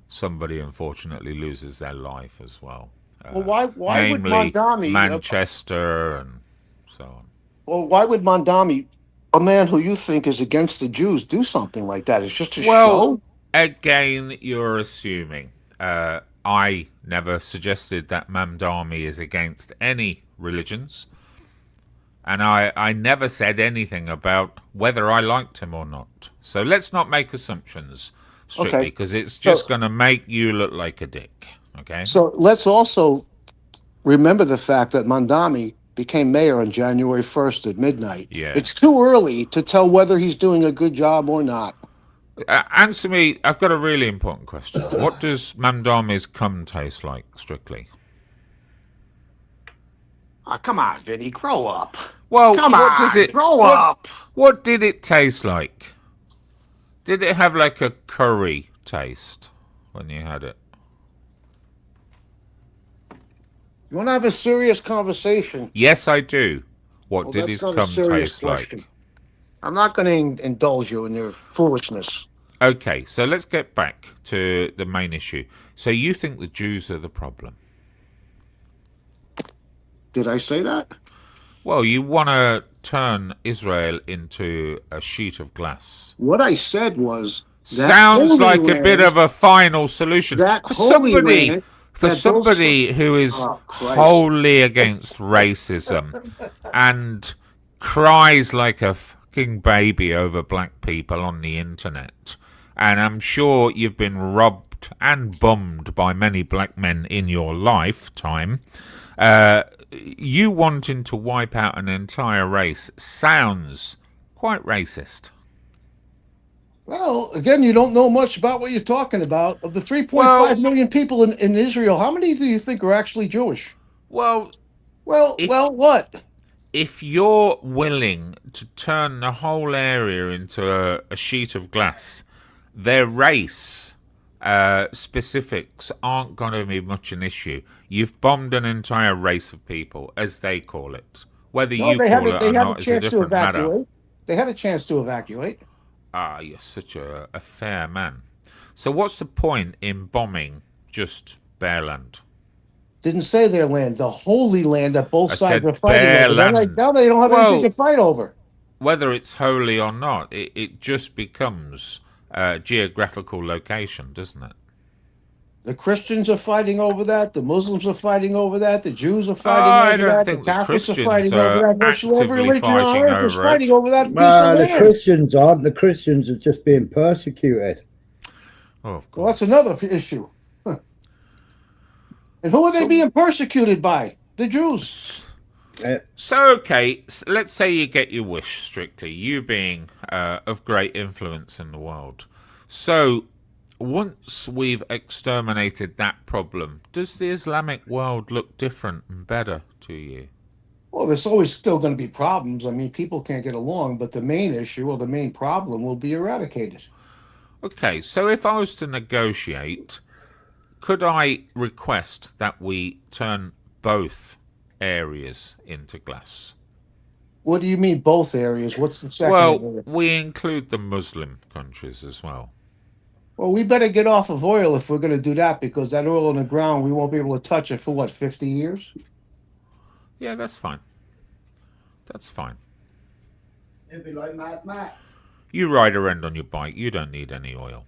somebody unfortunately loses their life as well. Well, why would namely Mandami Manchester and so on. Well, why would Mandami, a man who you think is against the Jews, do something like that? It's just a show. Again, you're assuming. I never suggested that Mamdani is against any religions. And I never said anything about whether I liked him or not. So let's not make assumptions, Strictly, because it's just going to make you look like a dick. Okay? So let's also remember the fact that Mandami became mayor on January 1st at midnight. Yeah. It's too early to tell whether he's doing a good job or not. Answer me, I've got a really important question. What does Mamdami's cum taste like, Strictly? Oh, come on, Vinny, grow up. Well, Grow up. What did it taste like? Did it have like a curry taste when you had it? You want to have a serious conversation? Yes, I do. What did that's his not a cum serious taste question. like? I'm not going to indulge you in your foolishness. Okay, so let's get back to the main issue. So you think the Jews are the problem? Did I say that? Well, you want to turn Israel into a sheet of glass. What I said was Sounds like a bit of a final solution for somebody who is wholly against racism and cries like a fucking baby over black people on the internet. And I'm sure you've been robbed and bummed by many black men in your lifetime. You wanting to wipe out an entire race sounds quite racist. Well, again, you don't know much about what you're talking about. Of the 3.5 million people in Israel, how many do you think are actually Jewish? Well, what? If you're willing to turn the whole area into a sheet of glass, their race specifics aren't going to be much an issue. You've bombed an entire race of people, as they call it. Whether you call it or not is a different matter. They had a chance to evacuate. Ah, you're such a fair man. So what's the point in bombing just bare land? Didn't say their land, the holy land that both sides were fighting bare over. Land. Now they don't have anything to fight over. Whether it's holy or not, it just becomes a geographical location, doesn't it? The Christians are fighting over that. The Muslims are fighting over that. The Jews are fighting over that. The Catholics are fighting over that. Virtually every religion on earth is fighting over that piece of land. The Christians aren't. The Christians are just being persecuted. Oh, of course. Well, that's another issue. Huh. And who are they being persecuted by? The Jews. So, okay, let's say you get your wish, strictly, you being of great influence in the world. So, once we've exterminated that problem, does the Islamic world look different and better to you? Well, there's always still going to be problems. I mean, people can't get along, but the main issue or the main problem will be eradicated. Okay, so if I was to negotiate, could I request that we turn both areas into glass? What do you mean both areas? What's the second area? We include the Muslim countries as well. Well, we better get off of oil if we're going to do that, because that oil in the ground, we won't be able to touch it for, what, 50 years? Yeah, that's fine. That's fine. It'd be like Mad Max. You ride around on your bike. You don't need any oil.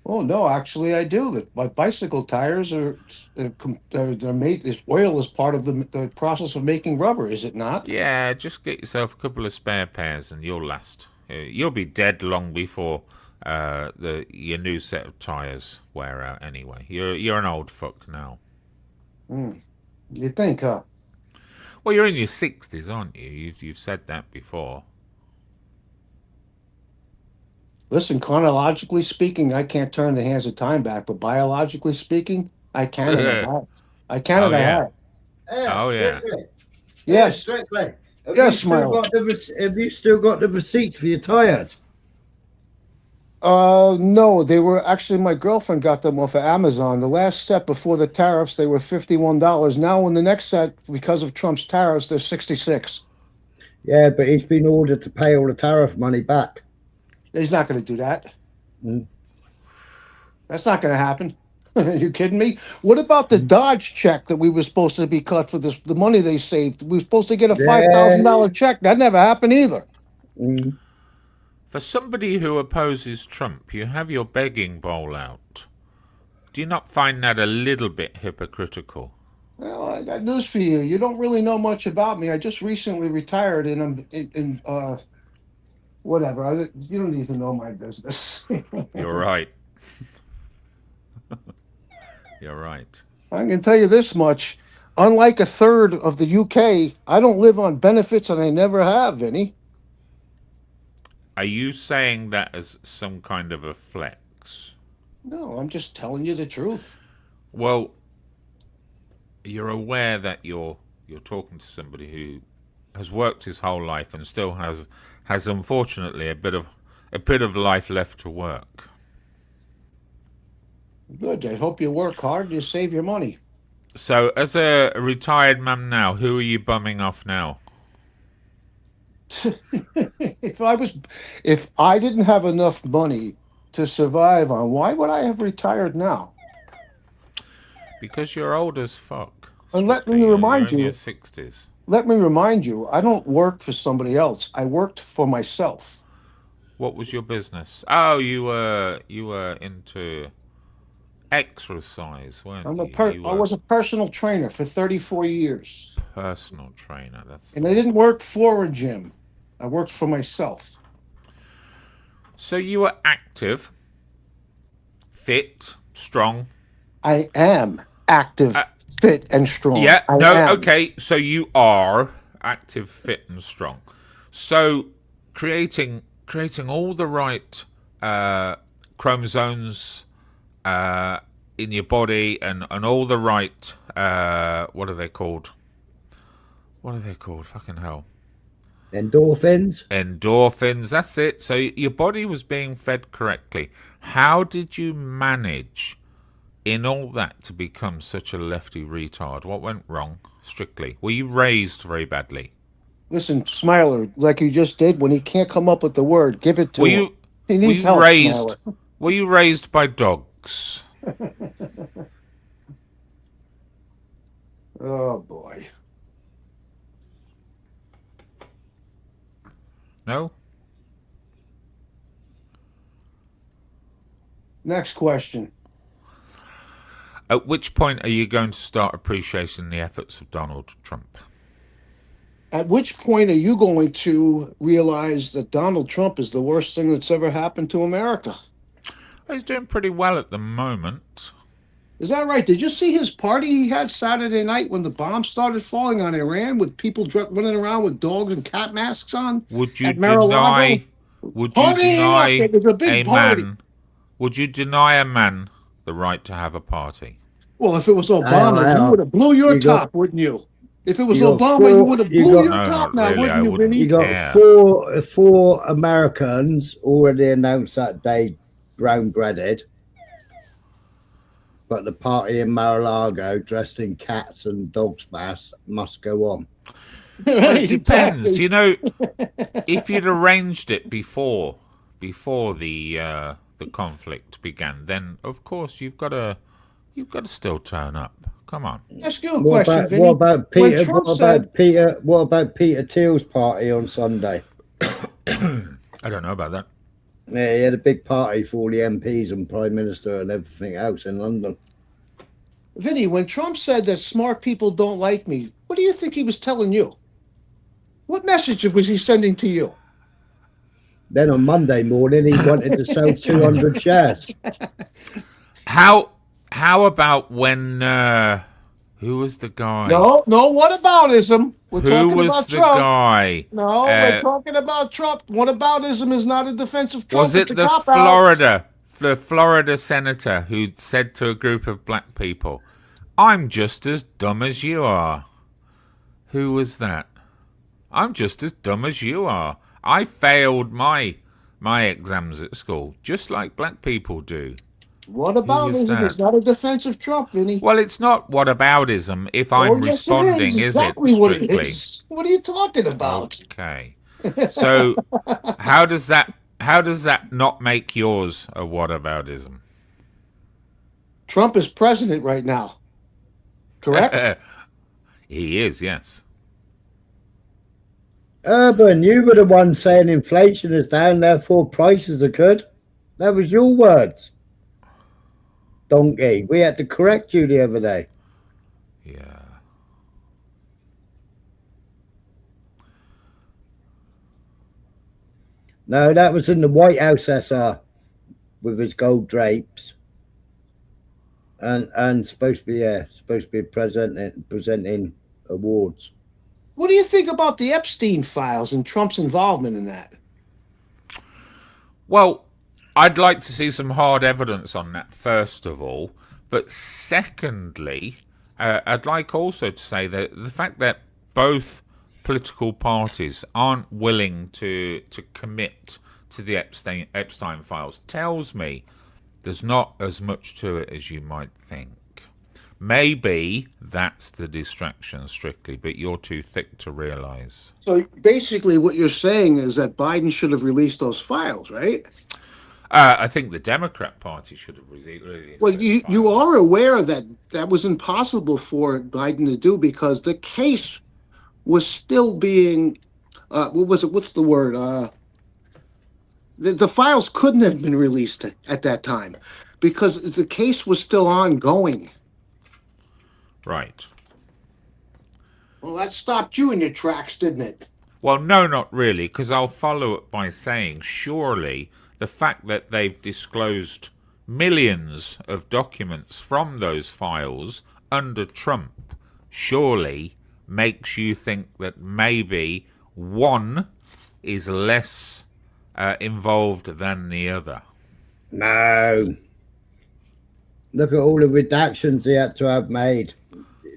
Oh, no, actually I do. My bicycle tires are they're made, this oil is part of the process of making rubber, is it not? Yeah, just get yourself a couple of spare pairs and you'll last. You'll be dead long before your new set of tires wear out anyway. You're an old fuck now. You think, huh? Well, you're in your 60s, aren't you? You've said that before. Listen, chronologically speaking, I can't turn the hands of time back, but biologically speaking, I can and I have. I can and I have. Oh, yeah. Yes. Strictly. Yes, have you still got the receipts for your tires? No, they were actually, my girlfriend got them off of Amazon. The last set before the tariffs, they were $51. Now in the next set, because of Trump's tariffs, they're $66. Yeah, but he's been ordered to pay all the tariff money back. He's not going to do that. That's not going to happen. Are you kidding me? What about the Dodge check that we were supposed to be cut for the money they saved? We were supposed to get a $5,000 check. That never happened either. For somebody who opposes Trump, you have your begging bowl out. Do you not find that a little bit hypocritical? Well, I got news for you. You don't really know much about me. I just recently retired, and I'm whatever. You don't need to know my business. You're right. You're right. I can tell you this much. Unlike a third of the UK, I don't live on benefits, and I never have any. Are you saying that as some kind of a flex? No, I'm just telling you the truth. Well, you're aware that you're talking to somebody who has worked his whole life and still has unfortunately a bit of life left to work. Good. I hope you work hard. You save your money. So, as a retired man now, who are you bumming off now? If I didn't have enough money to survive on, why would I have retired now? Because you're old as fuck. And let me remind you're in you, your 60s. let me remind you, I don't work for somebody else. I worked for myself. What was your business? Oh, you were into exercise, weren't you? I was a personal trainer for 34 years. Personal trainer. That's. And I didn't work for a gym. I worked for myself. So you were active, fit, strong. I am active, fit, and strong. Yeah. I No. am. Okay. So you are active, fit, and strong. So creating all the right chromosomes in your body and all the right what are they called? Fucking hell. Endorphins. That's it. So your body was being fed correctly. How did you manage in all that to become such a lefty retard? What went wrong, strictly? Were you raised very badly? Listen, Smiler, like you just did, when he can't come up with the word, give it to him. He needs help, Smiler. Were you raised by dogs? Oh, boy. No? Next question. At which point are you going to start appreciating the efforts of Donald Trump? At which point are you going to realize that Donald Trump is the worst thing that's ever happened to America? He's doing pretty well at the moment. Is that right? Did you see his party he had Saturday night when the bombs started falling on Iran with people running around with dogs and cat masks on? Would you at Mar-a-Lago? Would you Partying up. deny It was a big party. man? Would you deny a man the right to have a party? Well, if it was Obama, you would have blew your top, wouldn't you? If it was Obama, you would have blew your top now, wouldn't you, Vinny? You got four Americans already announced that day brown breaded. But the party in Mar-a-Lago dressed in cats and dogs masks must go on. Well, it depends. You know, if you'd arranged it before the conflict began, then of course you've got to still turn up. Come on. Ask you a question, Vinny. What about Peter? What about Peter Thiel's party on Sunday? I don't know about that. Yeah, he had a big party for all the MPs and Prime Minister and everything else in London. Vinny, when Trump said that smart people don't like me, what do you think he was telling you? What message was he sending to you? Then on Monday morning, he wanted to sell 200 shares. How about when who was the guy? No, whataboutism. We're Who talking was about the Trump. guy? No, we're talking about Trump. Whataboutism is not a defense of Trump. Was it the Florida senator who said to a group of black people, "I'm just as dumb as you are"? Who was that? I'm just as dumb as you are. I failed my exams at school, just like black people do. Whataboutism is not a defense of Trump, Vinny. Well, it's not whataboutism if I'm responding, is is exactly it? What Strictly. it is. What are you talking about? Okay. So, how does that not make yours a whataboutism? Trump is president right now. Correct? He is, yes. Urban, you were the one saying inflation is down, therefore prices are good. That was your words. Donkey. We had to correct you the other day. Yeah. No, that was in the White House, SR, with his gold drapes. And supposed to be presenting awards. What do you think about the Epstein files and Trump's involvement in that? Well, I'd like to see some hard evidence on that, first of all. But secondly, I'd like also to say that the fact that both political parties aren't willing to commit to the Epstein files tells me there's not as much to it as you might think. Maybe that's the distraction, strictly, but you're too thick to realize. So basically what you're saying is that Biden should have released those files, right? I think the Democrat Party should have released. Well, you are aware that was impossible for Biden to do because the case was still being, what was it? What's the word? The files couldn't have been released at that time because the case was still ongoing. Right. Well, that stopped you in your tracks, didn't it? Well, no, not really, because I'll follow it by saying, surely the fact that they've disclosed millions of documents from those files under Trump surely makes you think that maybe one is less involved than the other. No. Look at all the redactions he had to have made.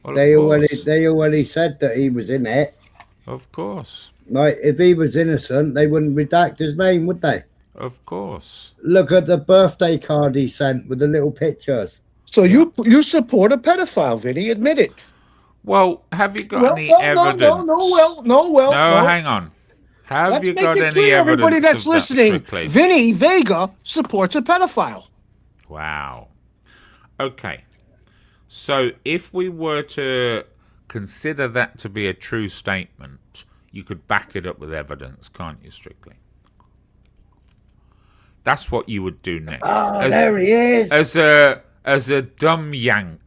Well, they already said that he was in it. Of course. Like, if he was innocent, they wouldn't redact his name, would they? Of course. Look at the birthday card he sent with the little pictures. So you support a pedophile, Vinny? Admit it. Well, have you got any evidence? No, hang on. Have you Let's got make it any clear, evidence everybody that's of that, listening. Strictly? Vinny Vega supports a pedophile. Wow. Okay. So if we were to consider that to be a true statement, you could back it up with evidence, can't you, Strictly? That's what you would do next. Oh, there he is. As a dumb yank.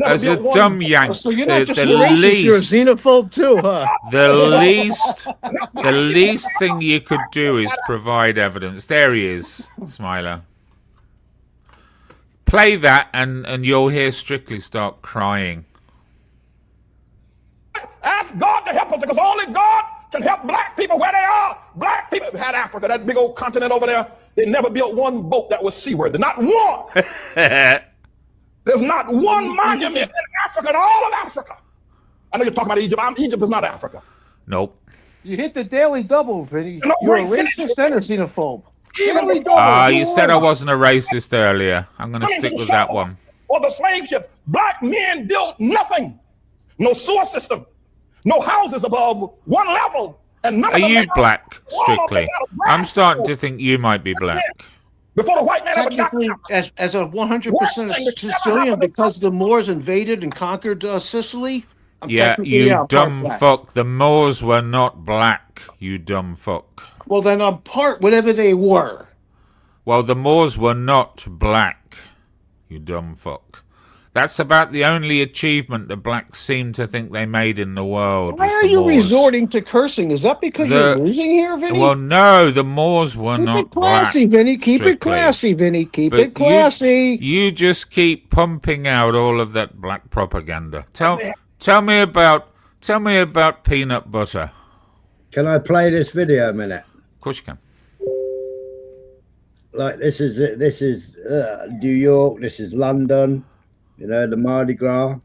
As a dumb yank. So you're not just a racist, you're a xenophobe too, huh? The least thing you could do is provide evidence. There he is, Smiler. Play that and you'll hear Strictly start crying. Ask God to help us because only God can help black people where they are. Black people had Africa, that big old continent over there. They never built one boat that was seaworthy. Not one. There's not one monument in Africa, in all of Africa. I know you're talking about Egypt. Egypt is not Africa. Nope. You hit the daily double, Vinny. No, You're a racist and a xenophobe. You said I wasn't a racist earlier. I'm going to stick with that one. Or the slave ships. Black men built nothing. No sewer system. No houses above one level. And none Are of them you black, Strictly? I'm starting to think you might be black. Before the white man ever got Technically, as a 100% Sicilian, because the Moors invaded and conquered Sicily. Yeah, you dumb fuck. The Moors were not black, you dumb fuck. Well, then I'm part whatever they were. Well, the Moors were not black, you dumb fuck. That's about the only achievement the blacks seem to think they made in the world. Why are you resorting to cursing? Is that because you're losing here, Vinny? Well, no, the Moors were not black. Keep it classy, Vinny. Keep it classy, Vinny. Keep it classy. You just keep pumping out all of that black propaganda. Tell me about peanut butter. Can I play this video a minute? Of course you can. Like, this is it. This is New York. This is London. You know, the Mardi Gras.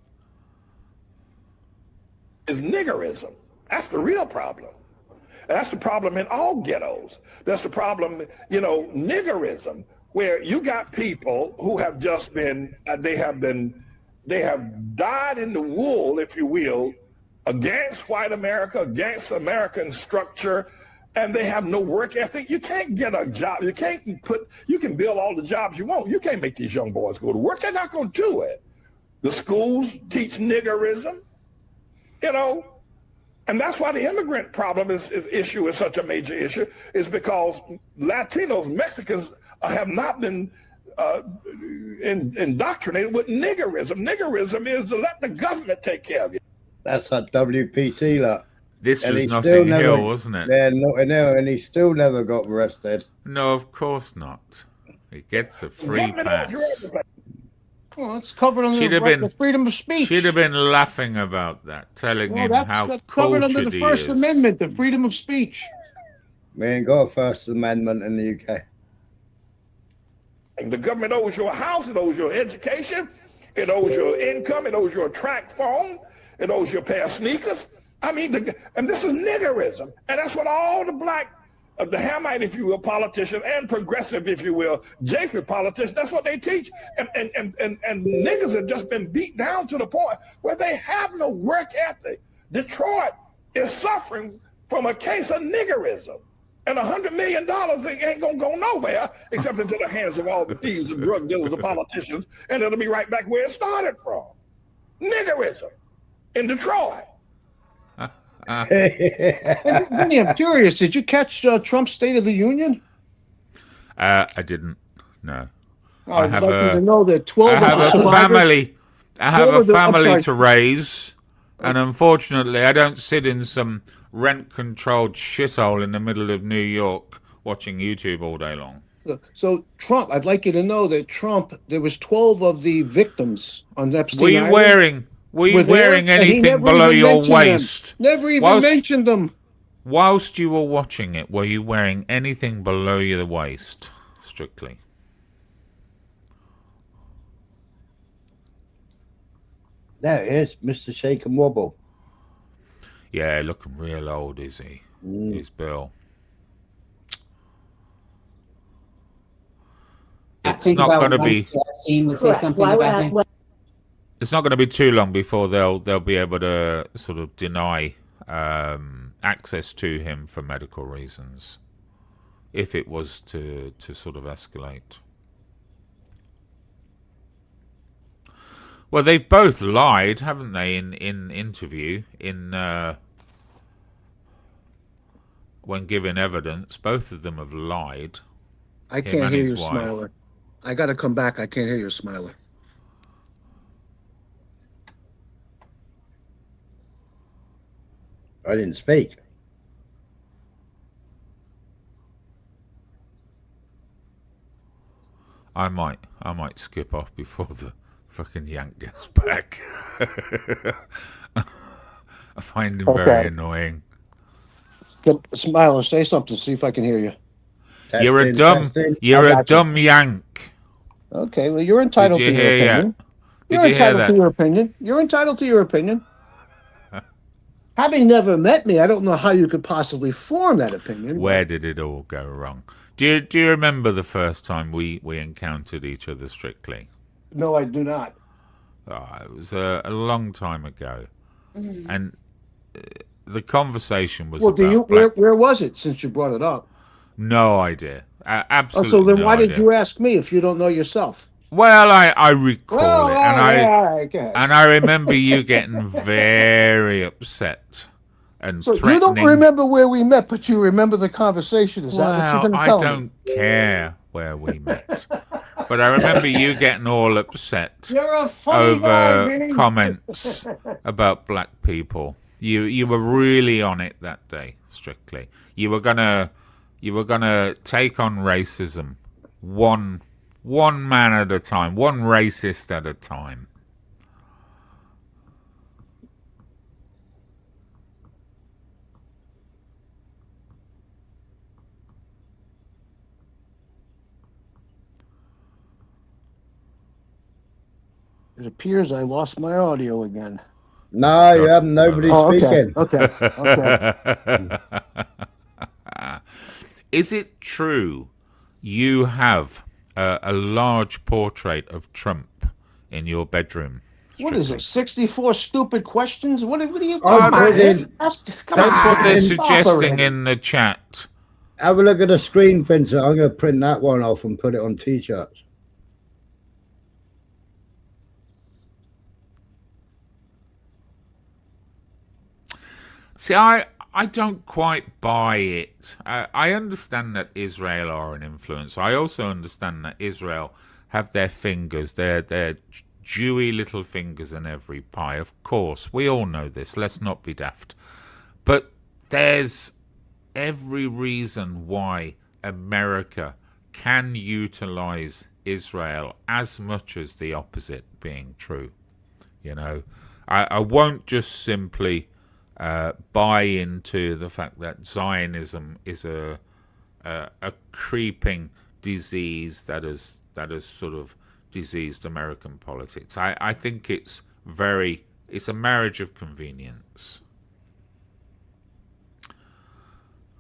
is niggerism. That's the real problem. And that's the problem in all ghettos. That's the problem, niggerism, where you got people who have just been, they have died in the wool, if you will, against white America, against American structure, and they have no work ethic. You can't get a job. You can build all the jobs you want. You can't make these young boys go to work. They're not going to do it. The schools teach niggerism, and that's why the immigrant problem is such a major issue, is because Latinos, Mexicans have not been indoctrinated with niggerism. Niggerism is to let the government take care of you. That's that WPC lot. This was Notting Hill, wasn't it? Yeah, Notting Hill, and he still never got arrested. No, of course not. He gets a free pass. Well, it's covered under the freedom of speech. She'd have been laughing about that, telling him how that's covered under the First Amendment, the freedom of speech. We ain't got a First Amendment in the UK. The government owes you a house, it owes you education, it owes you income, it owes you a track phone, it owes you a pair of sneakers. I mean, and this is niggerism. And that's what all the black, the Hamite, if you will, politicians, and progressive, if you will, Japheth politicians, that's what they teach. And niggas have just been beat down to the point where they have no work ethic. Detroit is suffering from a case of niggerism. And $100 million ain't gonna go nowhere except into the hands of all the thieves and drug dealers and politicians, and it'll be right back where it started from. Niggerism in Detroit. Vinny, I'm curious. Did you catch Trump's State of the Union? I didn't. No. I would like you to know that 12 I of the have a survivors. family. I have a 12 of the- I'm family sorry. to raise, and unfortunately, I don't sit in some rent-controlled shithole in the middle of New York watching YouTube all day long. So Trump, I'd like you to know that Trump, there was 12 of the victims on Epstein Were you Island. were you were there, wearing and he anything never below even your mentioned them. waist? Never even Whilst- mentioned them. Whilst you were watching it, were you wearing anything below your waist, strictly? There it is, Mr. Shake and Wobble. Yeah, looking real old, is he? Is Bill. It's not going to be. Would say something about him. It's not going to be too long before they'll be able to sort of deny access to him for medical reasons, if it was to sort of escalate. Well, they've both lied, haven't they? In interview, when given evidence, both of them have lied. I him can't and hear his you, wife. Smiler. I got to come back. I can't hear you, Smiler. I didn't speak. I might skip off before the fucking yank gets back. I find him very annoying. Smiler, say something. See if I can hear you. You're a dumb yank. Okay, well, you're entitled to your opinion. You're entitled to your opinion. You're entitled to your opinion. Having never met me, I don't know how you could possibly form that opinion. Where did it all go wrong? Do you remember the first time we encountered each other strictly? No, I do not. It was a long time ago, and the conversation was. Well, about where was it? Since you brought it up. No idea. Absolutely. So then, no why idea. did you ask me if you don't know yourself? Well, I recall it, and I guess. and I remember you getting very upset and So threatening. you don't remember where we met, but you remember the conversation. Is that what you're going to tell I don't care where we met, but I remember you getting all upset You're a funny guy, over Vinny. comments about black people. You were really on it that day, strictly. You were gonna take on racism one man at a time, one racist at a time. It appears I lost my audio again. No, you haven't. Nobody's speaking. Okay. Is it true you have a large portrait of Trump in your bedroom? What is it? 64 stupid questions? What are you? That's what they're Stop suggesting already. in the chat. Have a look at the screen printer. I'm going to print that one off and put it on T-shirts. See, I don't quite buy it. I understand that Israel are an influence. I also understand that Israel have their fingers, their dewy little fingers in every pie. Of course, we all know this. Let's not be daft. But there's every reason why America can utilize Israel as much as the opposite being true. You know, I won't just simply buy into the fact that Zionism is a creeping disease that has sort of diseased American politics. I think it's a marriage of convenience.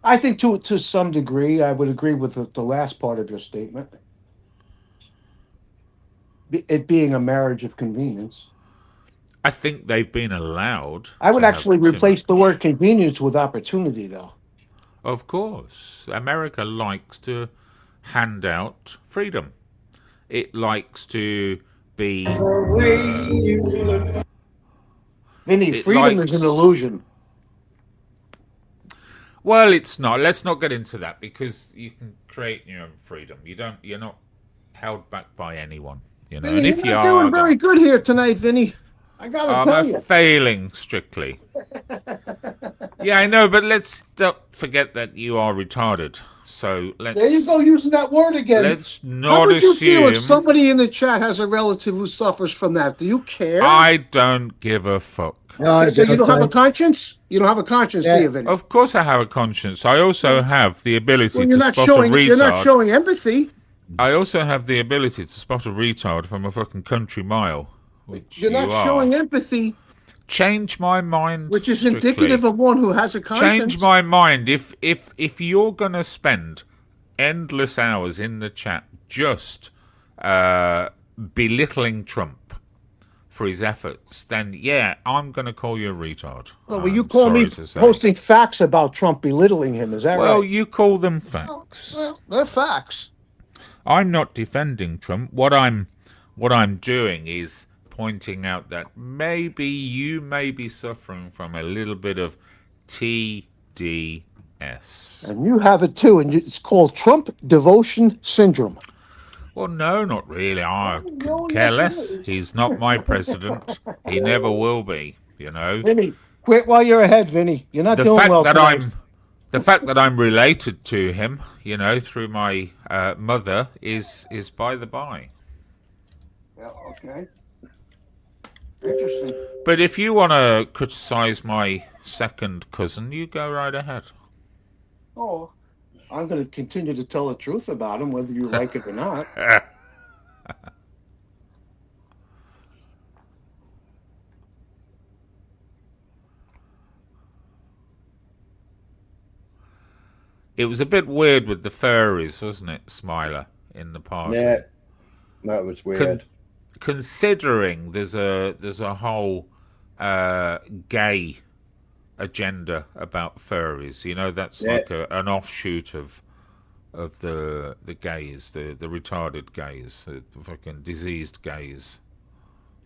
I think to some degree, I would agree with the last part of your statement. It being a marriage of convenience. I think they've been allowed. I would to have actually too replace the word convenience with opportunity, though. Of course. America likes to hand out freedom. It likes to be... Vinny, freedom is an illusion. Well, it's not. Let's not get into that because you can create your own freedom. You're not held back by anyone. You know, Vinny, and if you're you not are, doing very good here tonight, Vinny. I gotta tell you. failing strictly. Yeah, I know, but let's not forget that you are retarded. So let's. There you go, using that word again. Let's not How would you feel if assume- somebody in the chat has a relative who suffers from that? Do you care? I don't give a fuck. Okay, so you don't have a conscience? You don't have a conscience, do you, Vinny? Of course, I have a conscience. I also have the ability Well, to spot a retard. you're not showing empathy. I also have the ability to spot a retard from a fucking country mile. Which You're not you are. showing empathy. Change my mind. Which is strictly. indicative of one who has a conscience. Change my mind. If you're gonna spend endless hours in the chat just belittling Trump for his efforts, then yeah, I'm gonna call you a retard. Well, you call me sorry to say. posting facts about Trump belittling him, is that right? Well, you call them facts. Well, they're facts. I'm not defending Trump. What I'm doing is pointing out that maybe you may be suffering from a little bit of TDS. And you have it too, and it's called Trump devotion syndrome. Well, no, not really. I couldn't care less. He's not my president. He never will be, you know. Vinny, quit while you're ahead, Vinny. You're not doing well tonight. The fact that I'm related to him, you know, through my mother is by the by. Yeah, okay. Interesting. But if you want to criticize my second cousin, you go right ahead. Oh, I'm going to continue to tell the truth about him, whether you like it or not. It was a bit weird with the furries, wasn't it, Smiler, in the party? Yeah, that was weird. Considering there's a whole gay agenda about furries, you know, that's like an offshoot of the gays, the retarded gays, the fucking diseased gays.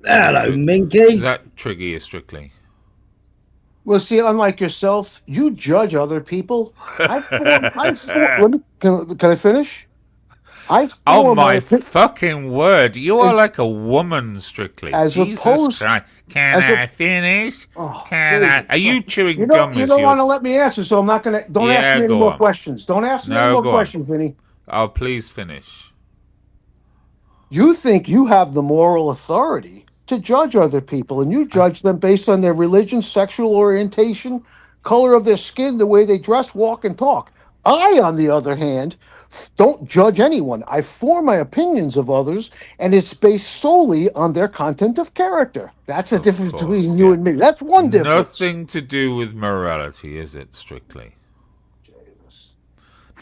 Hello, Minky. Does that trigger you strictly? Well, see, unlike yourself, you judge other people. Can I finish? Oh my fucking word! You are like a woman, strictly. As Jesus opposed, Christ! Can I finish? Can I? Are you chewing you gum? You don't want to let me answer, so I'm not going to. Don't ask me any more questions. Don't ask me any more questions, Vinny. Oh, please finish. You think you have the moral authority to judge other people, and you judge them based on their religion, sexual orientation, color of their skin, the way they dress, walk, and talk. I, on the other hand, don't judge anyone. I form my opinions of others, and it's based solely on their content of character. That's the difference between you and me. That's one difference. Nothing to do with morality, is it, strictly?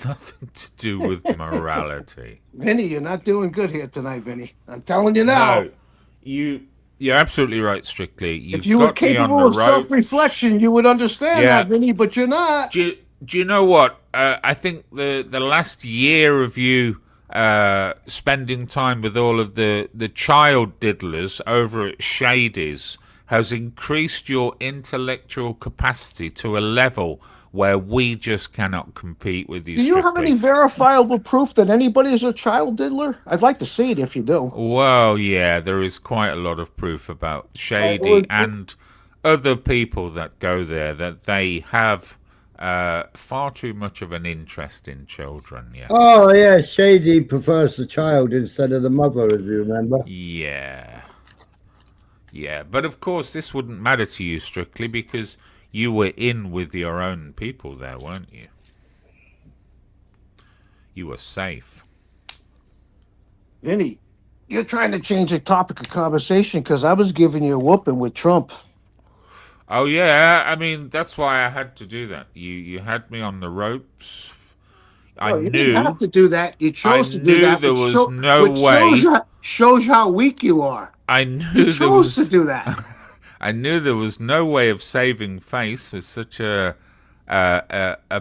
Nothing to do with morality. Vinny, you're not doing good here tonight, Vinny. I'm telling you now. No, you're absolutely right, strictly. If you were capable of self-reflection, you would understand that, Vinny, but you're not. Do you know what? I think the last year of you spending time with all of the child diddlers over at Shady's has increased your intellectual capacity to a level where we just cannot compete with you. Do you have any verifiable proof that anybody is a child diddler? I'd like to see it if you do. Well, yeah, there is quite a lot of proof about Shady and other people that go there that they have far too much of an interest in children. Yeah. Oh, yeah, Shady prefers the child instead of the mother, if you remember. Yeah. Yeah, but of course this wouldn't matter to you strictly because you were in with your own people there, weren't you? You were safe. Vinny, you're trying to change the topic of conversation because I was giving you a whooping with Trump. Oh, yeah, I mean, that's why I had to do that. You had me on the ropes. I knew. You didn't have to do that. You chose to do that. I knew there was no way. Shows how weak you are. I knew you chose to do that. I knew there was no way of saving face with such a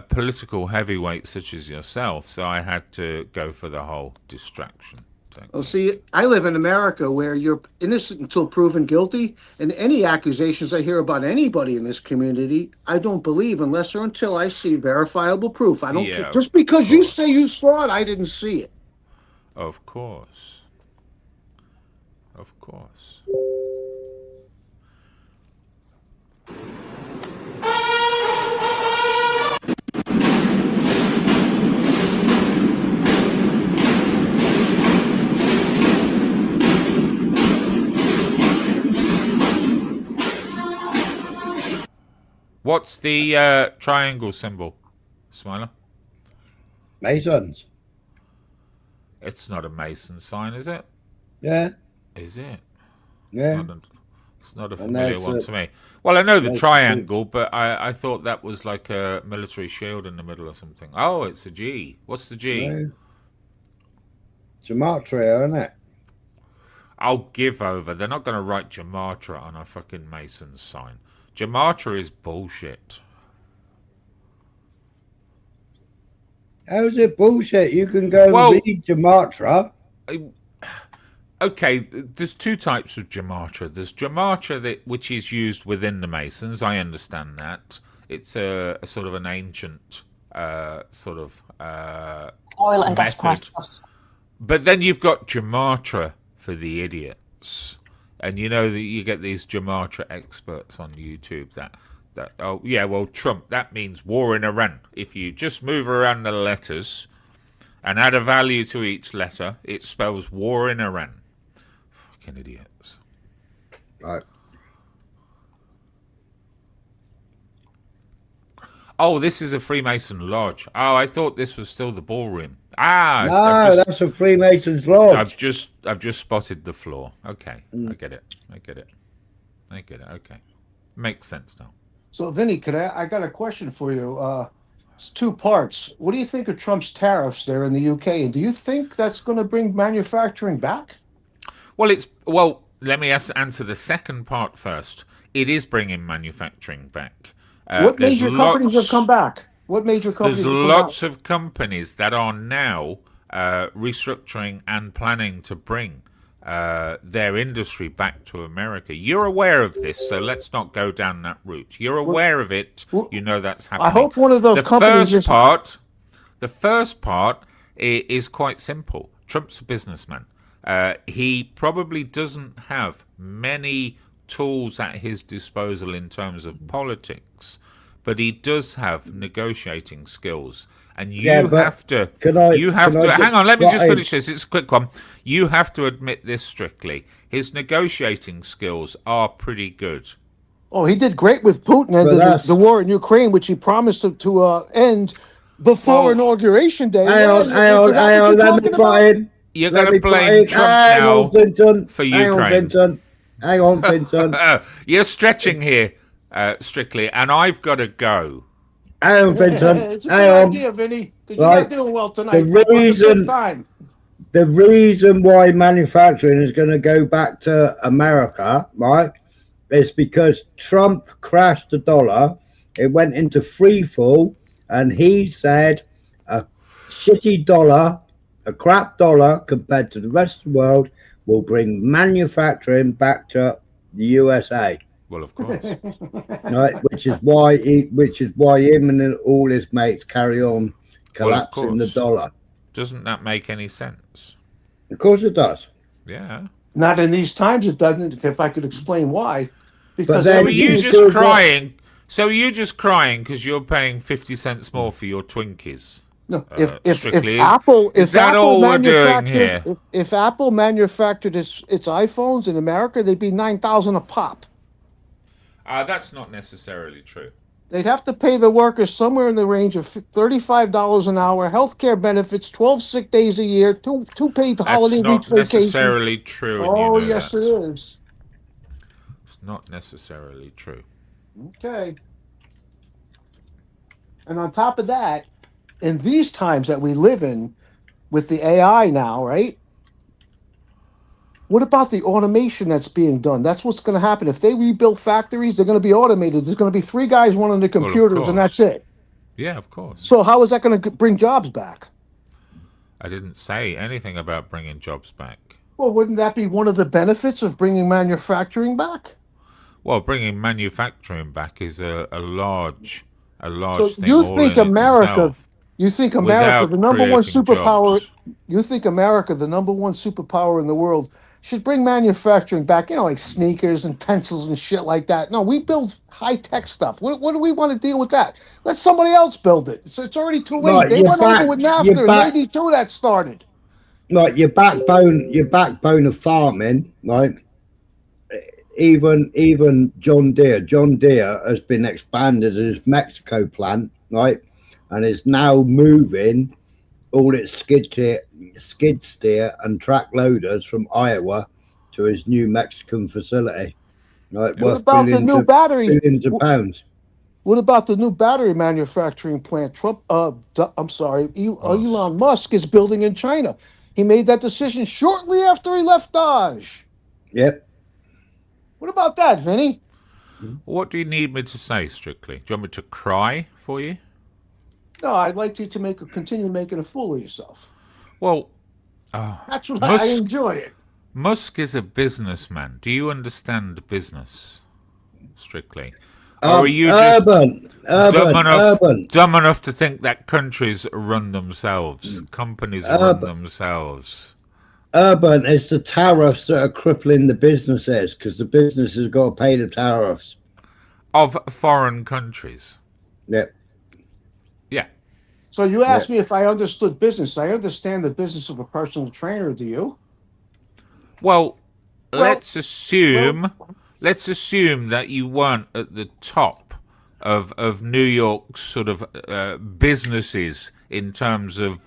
political heavyweight such as yourself, so I had to go for the whole distraction. Well, see, I live in America where you're innocent until proven guilty, and any accusations I hear about anybody in this community, I don't believe unless or until I see verifiable proof. I don't care. Just because you say you saw it, I didn't see it. Of course. Of course. What's the triangle symbol, Smiler? Masons. It's not a Mason sign, is it? Yeah. Is it? Yeah. It's not a familiar one to me. Well, I know the triangle, but I thought that was like a military shield in the middle or something. Oh, it's a G. What's the G? Yeah. Gematria, isn't it? I'll give over. They're not going to write Gematria on a fucking Mason's sign. Gematria is bullshit. How is it bullshit? You can go and read Gematria. Okay, there's two types of Gematria. There's Gematria which is used within the Masons. I understand that. It's a sort of an ancient sort of oil and gas prices. But then you've got Gematria for the idiots. And you know that you get these Gematria experts on YouTube that oh yeah, well, Trump, that means war in Iran. If you just move around the letters and add a value to each letter, it spells war in Iran. Fucking idiots. Right. Oh, this is a Freemason lodge. Oh, I thought this was still the ballroom. No, that's a Freemason's lodge. I've just spotted the floor. Okay, I get it. Okay, makes sense now. So, Vinny, I got a question for you. It's two parts. What do you think of Trump's tariffs there in the UK? And do you think that's going to bring manufacturing back? Well, let me answer the second part first. It is bringing manufacturing back. What major companies have come back? There's lots of companies that are now restructuring and planning to bring their industry back to America. You're aware of this, so let's not go down that route. You're aware of it. You know that's happening. I hope one of those companies The first part is quite simple. Trump's a businessman. He probably doesn't have many tools at his disposal in terms of politics, but he does have negotiating skills. And you have to hang on, let me just finish this. It's a quick one. You have to admit this strictly. His negotiating skills are pretty good. Oh, he did great with Putin and the war in Ukraine, which he promised to end before Inauguration Day. Hang on, let me butt in. You're going to blame Trump now for Ukraine. Hang on, Vinton. You're stretching here, strictly, and I've got to go. Hang on, Vinton. It's a good idea, Vinny, because you're not doing well tonight. The reason why manufacturing is going to go back to America, right, is because Trump crashed the dollar. It went into free fall, and he said a shitty dollar, a crap dollar compared to the rest of the world, will bring manufacturing back to the USA. Well, of course. Right, which is why him and all his mates carry on collapsing the dollar. Doesn't that make any sense? Of course it does. Yeah. Not in these times it doesn't, if I could explain why. Because so are you just crying? So are you just crying because you're paying 50 cents more for your Twinkies? No, if Apple manufactured its iPhones in America, they'd be $9,000 a pop. That's not necessarily true. They'd have to pay the workers somewhere in the range of $35 an hour, healthcare benefits, 12 sick days a year, two paid holiday weeks vacation. That's not necessarily true. Oh, yes, it is. It's not necessarily true. Okay. And on top of that, in these times that we live in with the AI now, right? What about the automation that's being done? That's what's going to happen. If they rebuild factories, they're going to be automated. There's going to be 3 guys running the computers, and that's it. Yeah, of course. So how is that going to bring jobs back? I didn't say anything about bringing jobs back. Well, wouldn't that be one of the benefits of bringing manufacturing back? Well, bringing manufacturing back is a large So thing you all think in America? itself. You think America, Without the number one creating superpower? jobs. You think America, the number one superpower in the world, should bring manufacturing back? You know, like sneakers and pencils and shit like that. No, we build high tech stuff. What do we want to deal with that? Let somebody else build it. So it's already too late. Right, They went over with NAFTA in '82. That started. Like your backbone of farming, right? Even John Deere has been expanded in his Mexico plant, right? And it's now moving all its skid steer and track loaders from Iowa to his new Mexican facility. Right, What about the new battery? Billions of pounds. What about the new battery manufacturing plant? Elon Musk is building in China. He made that decision shortly after he left Dodge. Yep. What about that, Vinny? What do you need me to say, Strictly? Do you want me to cry for you? No, I'd like you to continue making a fool of yourself. Well, that's what I enjoy it. Musk is a businessman. Do you understand business, Strictly? Or are you just dumb enough to think that countries run themselves, companies run themselves? Urban, it's the tariffs that are crippling the businesses because the businesses got to pay the tariffs of foreign countries. Yep. Yeah. So you asked me if I understood business. I understand the business of a personal trainer. Do you? Well, let's assume that you weren't at the top of New York's sort of businesses in terms of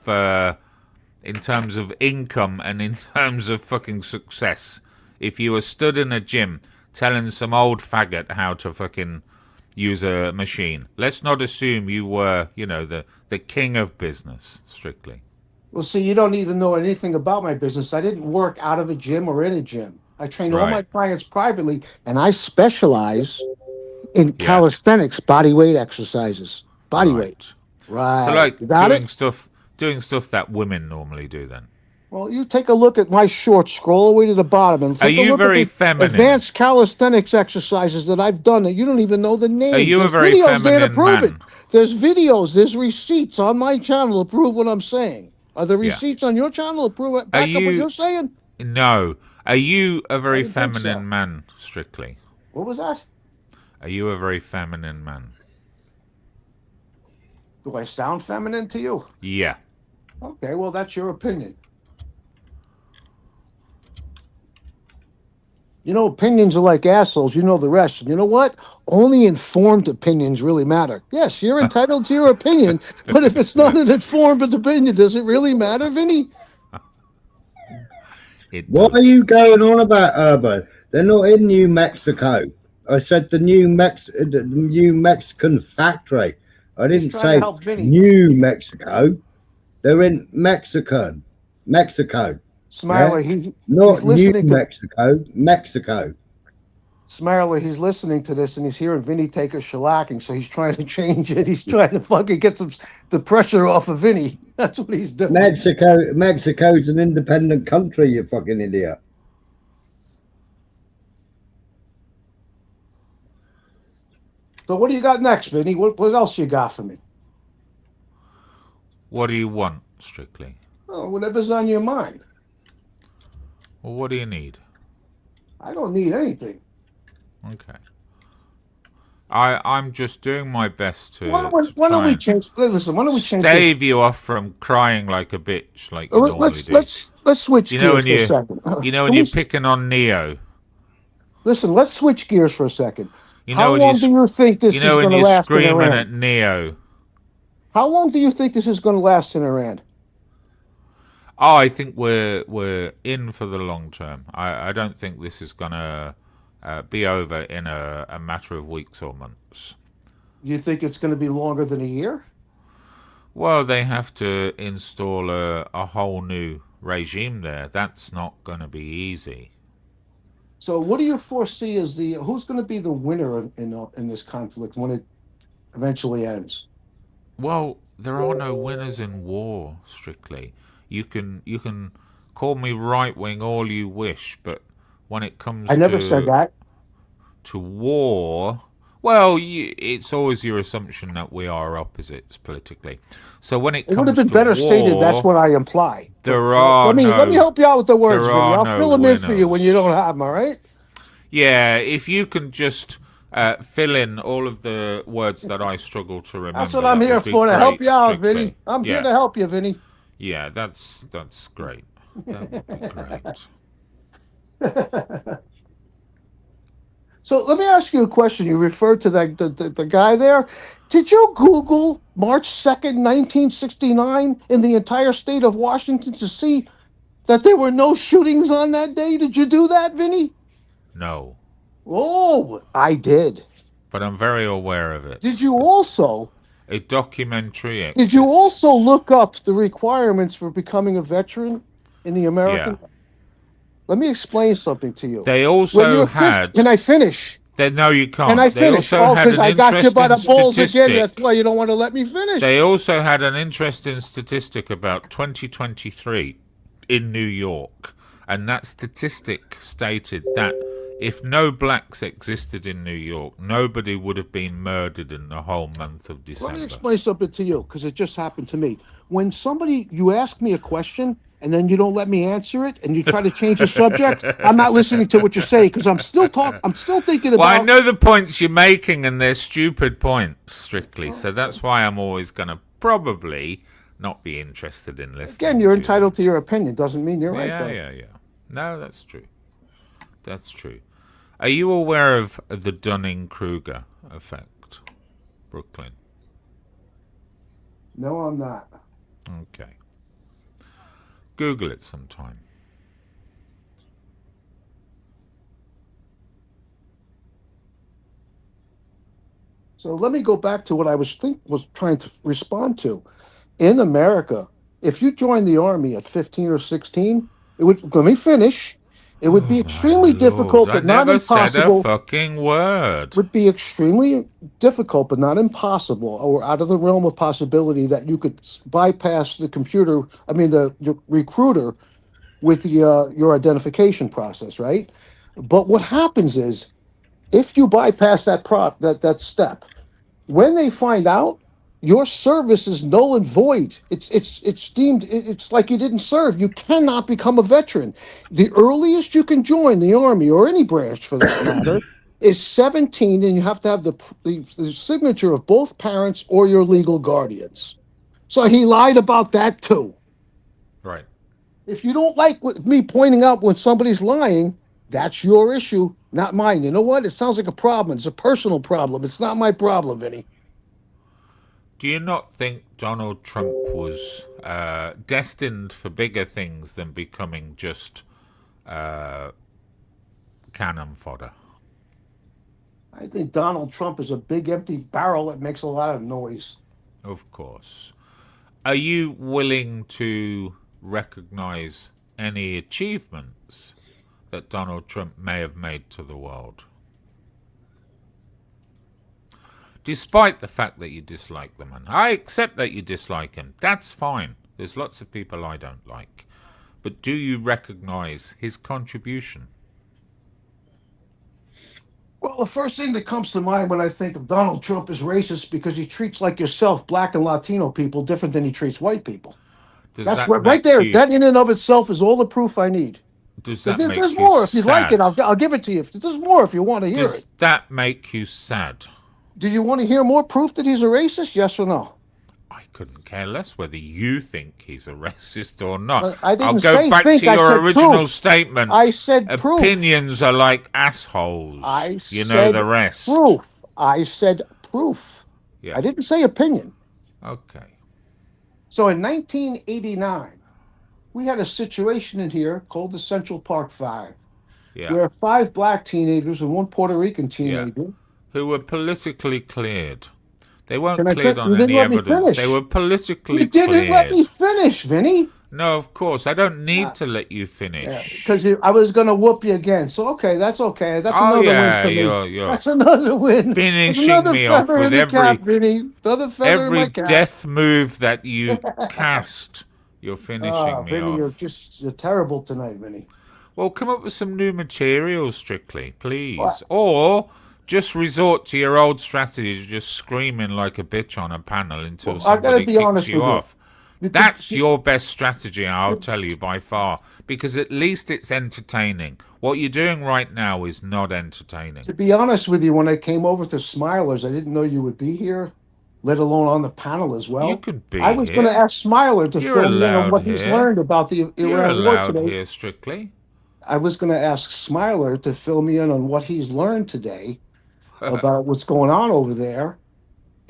income and in terms of fucking success. If you were stood in a gym telling some old faggot how to fucking use a machine, let's not assume you were, the king of business, Strictly. Well, see, you don't even know anything about my business. I didn't work out of a gym or in a gym. I train all my clients privately, and I specialize in calisthenics, body weight exercises. Body weight. Right. So like doing stuff that women normally do then. Well, you take a look at my shorts, scroll all the way to the bottom, and take a look at the feminine? Advanced calisthenics exercises that I've done that you don't even know the name. Are you There's a very videos there to feminine prove man? it. There's videos, there's receipts on my channel to prove what I'm saying. Are there receipts on your channel to prove it back up what you're saying? No. Are you a very feminine man, Strictly? What was that? Are you a very feminine man? Do I sound feminine to you? Yeah. Okay, well, that's your opinion. You know, opinions are like assholes. You know the rest. And you know what? Only informed opinions really matter. Yes, you're entitled to your opinion, but if it's not an informed opinion, does it really matter, Vinny? What are you going on about, Urban? They're not in New Mexico. I said the New Mexican factory. I didn't say New Mexico. They're in Mexico. Smiler, not he's listening New Mexico. Smiler, he's listening to this and he's hearing Vinny take a shellacking, so he's trying to change it. He's trying to fucking get the pressure off of Vinny. That's what he's doing. Mexico's an independent country, you fucking idiot. So what do you got next, Vinny? What else you got for me? What do you want, Strictly? Oh, whatever's on your mind. Well, what do you need? I don't need anything. Okay. I'm just doing my best to Why don't we change? Listen, why don't we change? Stave you off from crying like a bitch, like you normally do. Let's switch gears for a second. You know when you're picking on Neo. Listen, let's switch gears for a second. You How know long do you think this is going to last in screaming Iran? at Neo. How long do you think this is going to last in Iran? Oh, I think we're in for the long term. I don't think this is going to be over in a matter of weeks or months. You think it's going to be longer than a year? Well, they have to install a whole new regime there. That's not going to be easy. So what do you foresee as who's going to be the winner in this conflict when it eventually ends? Well, there are no winners in war, Strictly. You can call me right wing all you wish, but when it comes I never said that. to war, well, it's always your assumption that we are opposites politically. So when it would comes have been to better war, stated. That's what I imply. Let me help you out with the words, Vinny. I'll fill them in for you when you don't have them. All right? Yeah, if you can just fill in all of the words that I struggle to remember. That's what I'm here for, to help you out, Vinny. I'm here to help you, Vinny. Yeah, that's great. That would be great. So let me ask you a question. You referred to the guy there. Did you Google March 2nd, 1969 in the entire state of Washington to see that there were no shootings on that day? Did you do that, Vinny? No. Oh, I did. But I'm very aware of it. Did you also? A documentary exists. Did you also look up the requirements for becoming a veteran in the American? Yeah. Let me explain something to you. They also had. Can I finish? No, you can't. Can I finish? Because I got you by the balls again. That's why you don't want to let me finish. They also had an interesting statistic about 2023 in New York, and that statistic stated that if no blacks existed in New York, nobody would have been murdered in the whole month of December. Let me explain something to you, because it just happened to me. When you ask me a question, and then you don't let me answer it, and you try to change the subject, I'm not listening to what you say, because I'm still thinking about... Well, I know the points you're making, and they're stupid points, strictly, so that's why I'm always going to probably not be interested in listening. Again, you're entitled to your opinion. Doesn't mean you're right, though. Yeah. No, that's true. That's true. Are you aware of the Dunning-Kruger effect, Brooklyn? No, I'm not. Okay. Google it sometime. So let me go back to what I was trying to respond to. In America, if you join the army at 15 or 16, let me finish. It would be extremely difficult, but not impossible. I never said a fucking word. It would be extremely difficult, but not impossible, or out of the realm of possibility that you could bypass the your recruiter with your identification process, right? But what happens is, if you bypass that step, when they find out, your service is null and void. It's deemed, it's like you didn't serve. You cannot become a veteran. The earliest you can join the army, or any branch for that matter, is 17, and you have to have the signature of both parents or your legal guardians. So he lied about that too. Right. If you don't like me pointing out when somebody's lying, that's your issue, not mine. You know what? It sounds like a problem. It's a personal problem. It's not my problem, Vinny. Do you not think Donald Trump was destined for bigger things than becoming just cannon fodder? I think Donald Trump is a big empty barrel that makes a lot of noise. Of course. Are you willing to recognize any achievements that Donald Trump may have made to the world? Despite the fact that you dislike the man. I accept that you dislike him. That's fine. There's lots of people I don't like. But do you recognize his contribution? Well, the first thing that comes to mind when I think of Donald Trump is racist, because he treats, like yourself, black and Latino people different than he treats white people. That's right there. That in and of itself is all the proof I need. Does that make there's you more. sad? If you like it, I'll give it to you. There's more if you want to hear it. Does that make you sad? Do you want to hear more proof that he's a racist? Yes or no? I couldn't care less whether you think he's a racist or not. I didn't I'll go back to your original proof. statement. I said proof. Opinions are like assholes. You know the rest. Proof. I said proof. Yeah. I didn't say opinion. Okay. So in 1989, we had a situation in here called the Central Park Five. Yeah. There are 5 black teenagers and 1 Puerto Rican teenager. Who were politically cleared. They weren't cleared on any evidence. They were politically cleared. You didn't let me finish, Vinny. No, of course. I don't need to let you finish. Because I was going to whoop you again. So, okay, that's okay. That's another win for me. You're that's another win. Finishing me off with every death move that you cast. You're finishing me Vinny, off. you're terrible tonight, Vinny. Well, come up with some new material, Strictly, please. What? Or just resort to your old strategy of just screaming like a bitch on a panel until somebody kicks you off. That's your best strategy, I'll tell you, by far. Because at least it's entertaining. What you're doing right now is not entertaining. To be honest with you, when I came over to Smilers, I didn't know you would be here, let alone on the panel as well. You could be I was going to ask Smiler to fill me in on what he's learned about the Iran war today. Here, Strictly. I was going to ask Smiler to fill me in on what he's learned today about what's going on over there.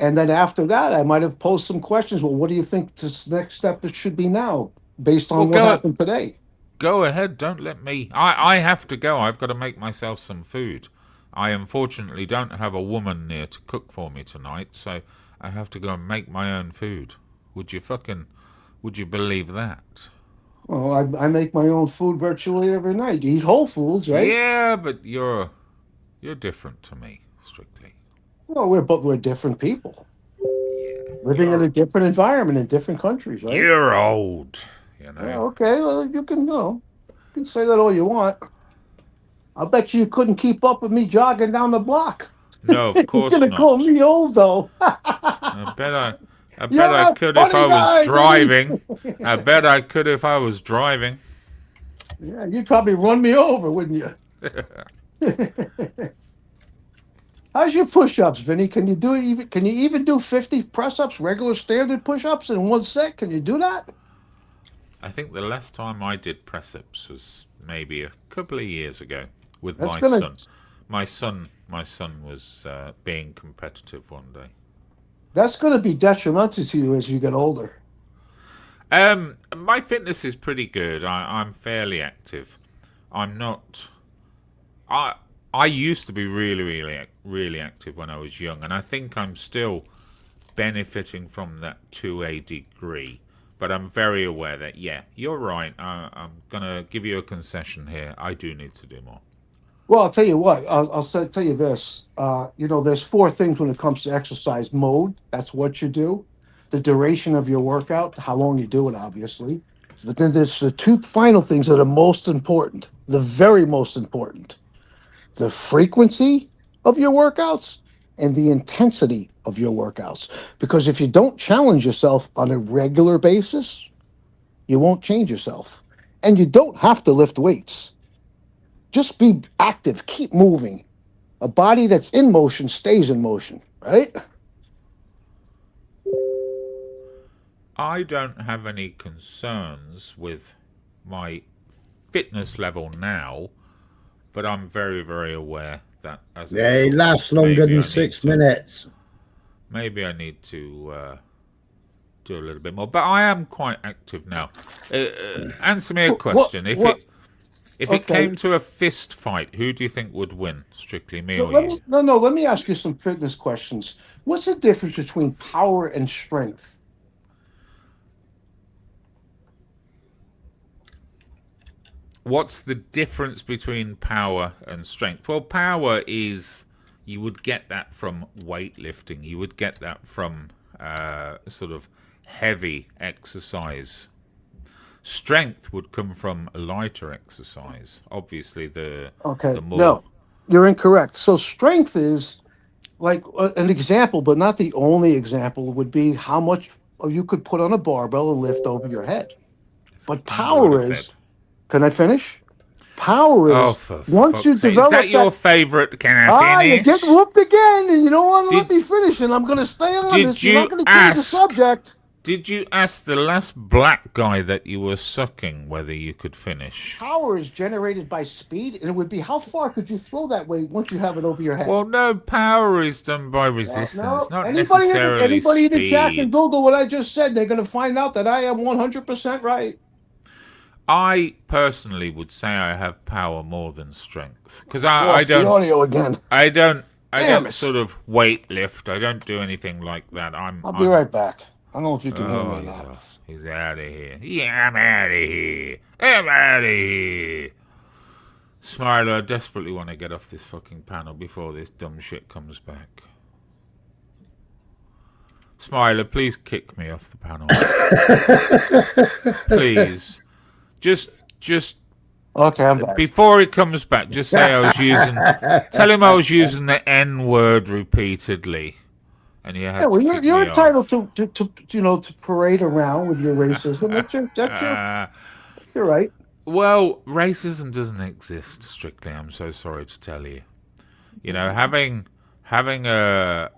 And then after that, I might have posed some questions. Well, what do you think this next step should be now, based on what happened today? Go ahead. Don't let me. I have to go. I've got to make myself some food. I unfortunately don't have a woman near to cook for me tonight, so I have to go and make my own food. Would you believe that? Well, I make my own food virtually every night. You eat Whole Foods, right? Yeah, but you're different to me, Strictly. Well, we're different people. Yeah, living in a different environment in different countries, right? You're old, you know. Yeah, okay, well, you can say that all you want. I bet you couldn't keep up with me jogging down the block. No, of course not. You're gonna call me old, though. I bet I could if I was driving. I bet I could if I was driving. Yeah, you'd probably run me over, wouldn't you? How's your push-ups, Vinny? Can you do it? Can you even do 50 press-ups, regular standard push-ups in one set? Can you do that? I think the last time I did press-ups was maybe a couple of years ago with my son. My son was being competitive one day. That's going to be detrimental to you as you get older. My fitness is pretty good. I'm fairly active. I'm not. I used to be really active when I was young, and I think I'm still benefiting from that to a degree. But I'm very aware that, yeah, you're right. I'm going to give you a concession here. I do need to do more. Well, I'll tell you what. I'll tell you this. There's 4 things when it comes to exercise mode. That's what you do. The duration of your workout, how long you do it, obviously. But then there's the 2 final things that are most important, the very most important. The frequency of your workouts and the intensity of your workouts. Because if you don't challenge yourself on a regular basis, you won't change yourself. And you don't have to lift weights. Just be active, keep moving. A body that's in motion stays in motion, right? I don't have any concerns with my fitness level now, but I'm very, very aware that it lasts longer than 6 minutes. Maybe I need to do a little bit more, but I am quite active now. Answer me a question: If it came to a fist fight, who do you think would win? Strictly me or you? Let me ask you some fitness questions. What's the difference between power and strength? What's the difference between power and strength? Well, power is, you would get that from weightlifting. You would get that from sort of heavy exercise. Strength would come from lighter exercise. Obviously, the more... No, you're incorrect. So strength is like an example, but not the only example, would be how much you could put on a barbell and lift over your head. But power is... Can I finish? Power is once you develop that your favorite? Can I finish? You get whooped again, and you don't want to let me finish, and I'm going to stay on this. You're not going to change the subject. Did you ask the last black guy that you were sucking whether you could finish? Power is generated by speed, and it would be how far could you throw that weight once you have it over your head? Well, no, power is done by resistance, not necessarily anybody speed. in the chat can Google what I just said. They're going to find out that I am 100% right. I personally would say I have power more than strength because I don't. The audio again. I don't sort of weight lift. I don't do anything like that. I'll be right back. I don't know if you can hear me now. He's out of here. Yeah, I'm out of here. I'm out of here. Smiler, I desperately want to get off this fucking panel before this dumb shit comes back. Smiler, please kick me off the panel. Please. Just Okay, I'm back. before he comes back, just say I was using. Tell him I was using the N word repeatedly, and you had Yeah, well, to kick you're me entitled to parade around with your racism. You're right. Well, racism doesn't exist strictly. I'm so sorry to tell you. You know, having a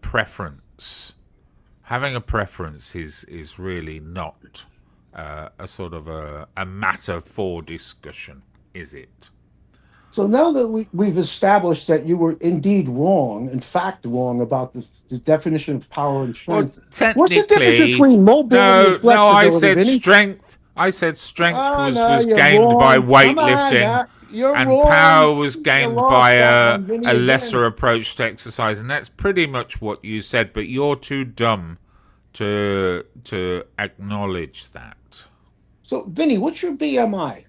preference, is really not a sort of a matter for discussion, is it? So now that we've established that you were indeed wrong, in fact wrong about the definition of power and strength, what's the difference between mobility and flexibility? No, I said strength. I said strength was gained by weightlifting, and power was gained by a lesser approach to exercise, and that's pretty much what you said. But you're too dumb to acknowledge that. So, Vinny, what's your BMI?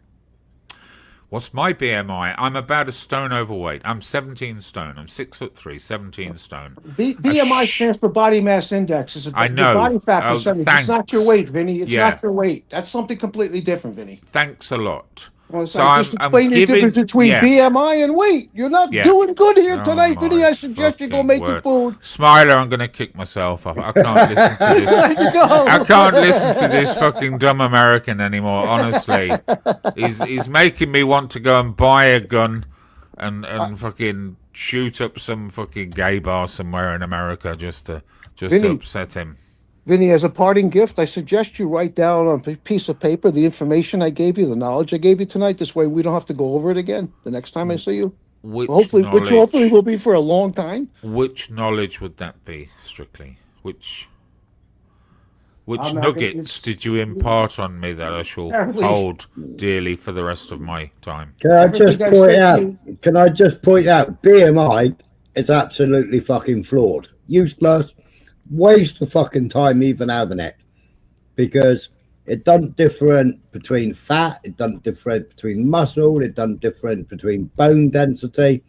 What's my BMI? I'm about a stone overweight. I'm 17 stone. I'm 6'3", 17 stone. BMI stands for body mass index. It's I know. Your body fat percentage. It's not your weight, Vinny. It's Yeah. not your weight. That's something completely different, Vinny. Thanks a lot. Well, so I'm just explaining the difference between yeah. BMI and weight. You're not Yeah. doing good here Oh tonight, Vinny. I suggest you go make your word. food. Smiler, I'm going to kick myself off. I can't listen to this. I can't listen to this fucking dumb American anymore, honestly. He's making me want to go and buy a gun and fucking shoot up some fucking gay bar somewhere in America just to upset him. Vinny, as a parting gift, I suggest you write down on a piece of paper the information I gave you, the knowledge I gave you tonight. This way we don't have to go over it again the next time I see you. Which hopefully will be for a long time. Which knowledge would that be, strictly? Which nuggets did you impart on me that I shall hold dearly for the rest of my time? Can I just point out, BMI is absolutely fucking flawed. Useless. Waste of fucking time even having it, because it doesn't different between fat, it doesn't different between muscle, it doesn't different between bone density.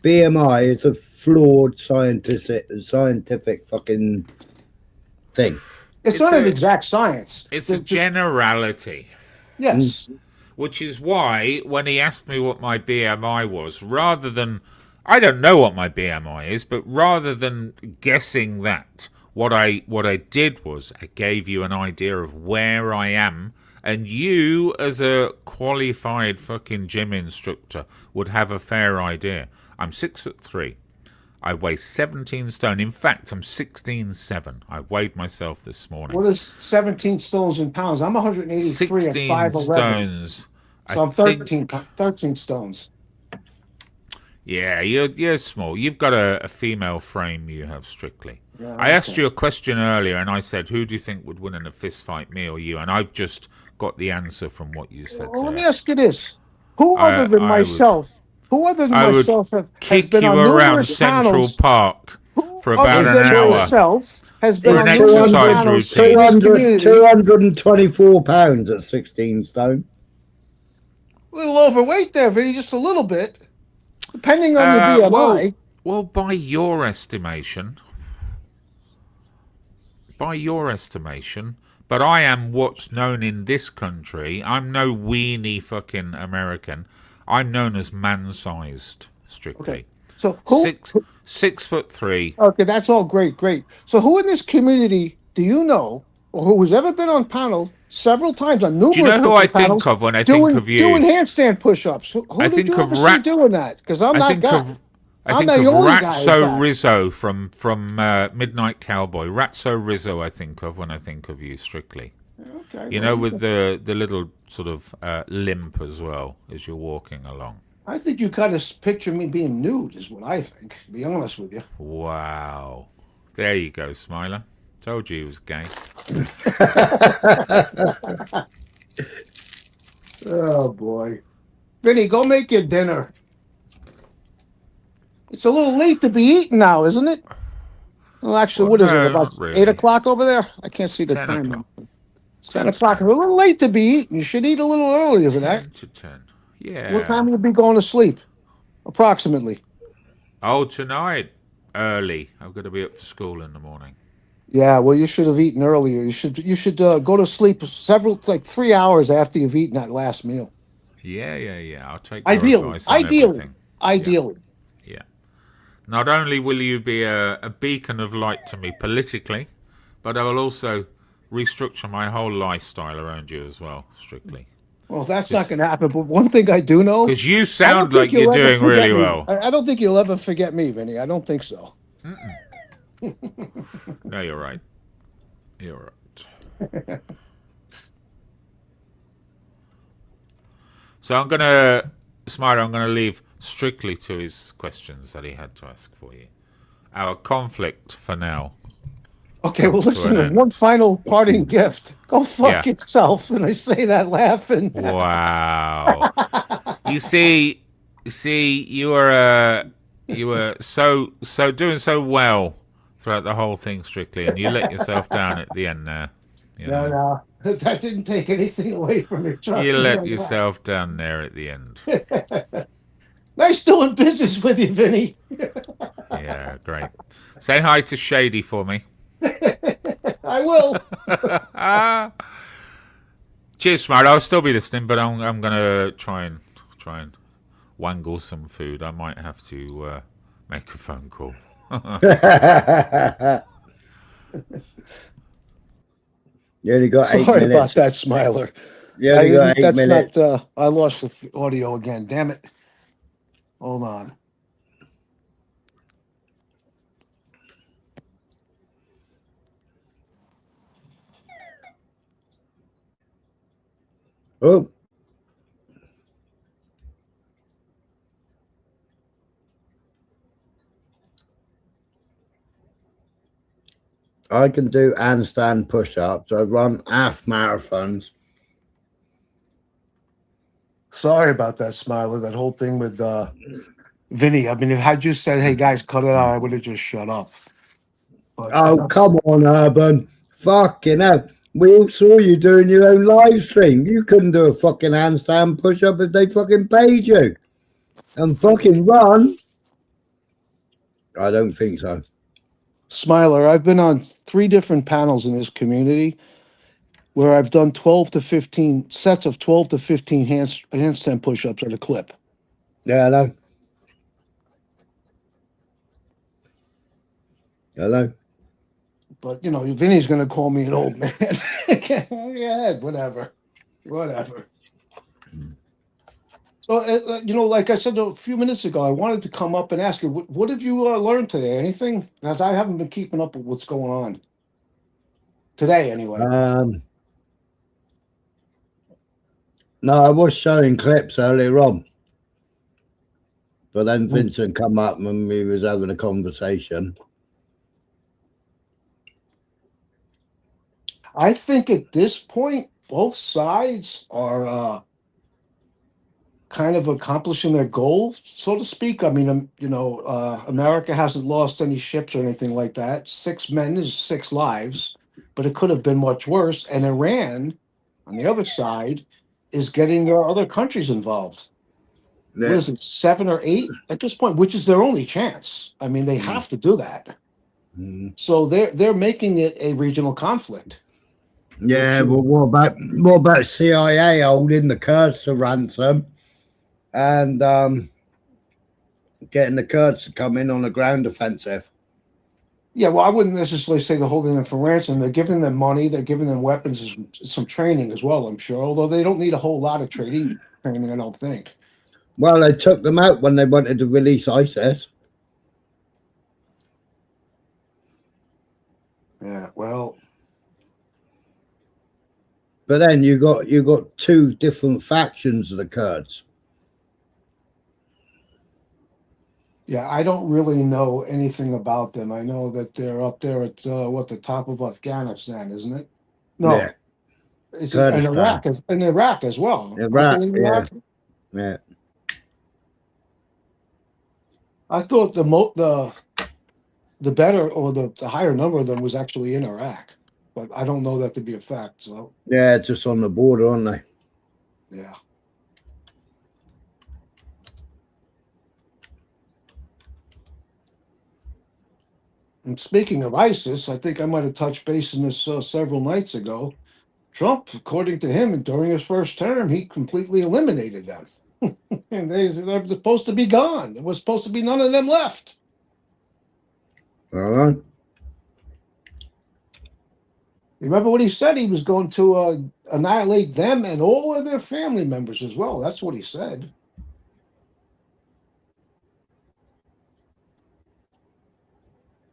BMI is a flawed scientific fucking thing. It's not an exact science. It's a generality. Yes. Which is why when he asked me what my BMI was, rather than, I don't know what my BMI is, but rather than guessing that, what I did was I gave you an idea of where I am, and you, as a qualified fucking gym instructor, would have a fair idea. I'm 6'3". I weigh 17 stone. In fact, I'm 16.7. I weighed myself this morning. What is 17 stones in pounds? I'm 183 at 5'11". Stones. So I'm 13 stones. Yeah, you're small. You've got a female frame, you have, strictly. Yeah, I asked you a question earlier, and I said, who do you think would win in a fist fight, me or you? And I've just got the answer from what you said. Well, let me ask you this. Who other than myself has been on numerous Central panels, Park for about an hour myself has been for on an numerous exercise panels routine? 224 pounds at 16 stone. A little overweight there, Vinny, just a little bit. Depending on your BMI. Well, by your estimation, but I am what's known in this country. I'm no weenie fucking American. I'm known as man-sized, strictly. Okay. So who, 6'3". Okay, that's all great. So who in this community do you know, or who has ever been on panel several times on numerous? Do you know who I think of when I think of you? Doing handstand push-ups. Who did you ever see doing that? Because I'm that guy. I think of Ratso Rizzo from Midnight Cowboy. Ratso Rizzo, I think of when I think of you, strictly. Okay. You know, with the little sort of limp as well as you're walking along. I think you kind of picture me being nude, is what I think, to be honest with you. Wow. There you go, Smiler. Told you he was gay. Oh, boy. Vinny, go make your dinner. It's a little late to be eating now, isn't it? Well, actually, what is it? About 8 o'clock over there? I can't see the time now. It's 10 o'clock. It's a little late to be eating. You should eat a little earlier than that. 10 to 10. Yeah. What time will you be going to sleep? Approximately. Oh, tonight. Early. I've got to be up for school in the morning. Yeah, well, you should have eaten earlier. You should go to sleep 3 hours after you've eaten that last meal. Yeah. I'll take your advice on Ideally. everything. Ideally. Yeah. Not only will you be a beacon of light to me politically, but I will also restructure my whole lifestyle around you as well, strictly. Well, that's not going to happen. But one thing I do know, because you sound like you're doing really well. I don't think you'll ever forget me, Vinny. I don't think so. No, you're right. You're right. So I'm gonna leave strictly to his questions that he had to ask for you. Our conflict for now. Okay, well, listen, one final parting gift. Go fuck yourself. And I say that laughing. Wow. you see, you were so doing so well throughout the whole thing, strictly, and you let yourself down at the end there. No, that didn't take anything away from it. You let yourself down there at the end. Nice doing business with you, Vinny. Yeah, great. Say hi to Shady for me. I will. Cheers, Smart. I'll still be listening, but I'm gonna try and wangle some food. I might have to make a phone call. You only got 8 Sorry minutes. about that, Smiler. Yeah, you got 8 minutes. I lost the audio again. Damn it. Hold on. Oh. I can do handstand push-ups. I run half marathons. Sorry about that, Smiler. That whole thing with Vinny. I mean, had you said, "Hey guys, cut it out," I would have just shut up. But come on, Urban. Fucking hell. We all saw you doing your own live stream. You couldn't do a fucking handstand push-up if they fucking paid you. And fucking run. I don't think so. Smiler, I've been on 3 different panels in this community where I've done 12 to 15 sets of 12 to 15 handstand push-ups at a clip. Yeah, hello. Hello. But, you know, Vinny's going to call me an old man. Yeah, whatever. So, you know, like I said a few minutes ago, I wanted to come up and ask you, what have you learned today? Anything? Because I haven't been keeping up with what's going on. Today, anyway. No, I was showing clips earlier on. But then Vincent come up and we was having a conversation. I think at this point, both sides are kind of accomplishing their goal, so to speak. I mean, you know, America hasn't lost any ships or anything like that. 6 men is 6 lives, but it could have been much worse. And Iran, on the other side, is getting their other countries involved. Yeah. What is it, 7 or 8 at this point, which is their only chance. I mean, they have to do that. So they're making it a regional conflict. Yeah, well, what about CIA holding the Kurds to ransom and getting the Kurds to come in on a ground offensive? Yeah, well, I wouldn't necessarily say they're holding them for ransom. They're giving them money. They're giving them weapons, some training as well, I'm sure. Although they don't need a whole lot of training, I don't think. Well, they took them out when they wanted to release ISIS. Yeah, well. But then you got 2 different factions of the Kurds. Yeah, I don't really know anything about them. I know that they're up there at the top of Afghanistan, isn't it? No, Yeah. it's in Iraq as well. Iraq, in Iraq? Yeah. I thought the better or the higher number of them was actually in Iraq, but I don't know that to be a fact. So Yeah, just on the border, aren't they? yeah. And speaking of ISIS, I think I might have touched base in this several nights ago. Trump, according to him, during his first term, he completely eliminated them. And they're supposed to be gone. There was supposed to be none of them left. All right. Remember what he said? He was going to annihilate them and all of their family members as well. That's what he said.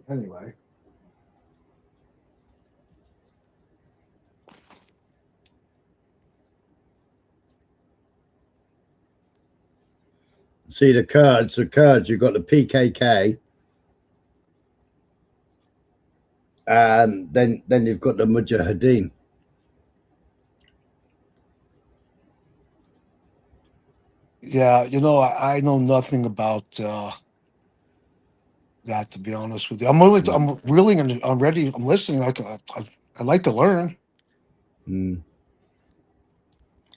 Anyway. See the Kurds, you've got the PKK. And then you've got the Mujahideen. Yeah, you know, I know nothing about that, to be honest with you. I'm ready. I'm listening. I like to learn. Mm.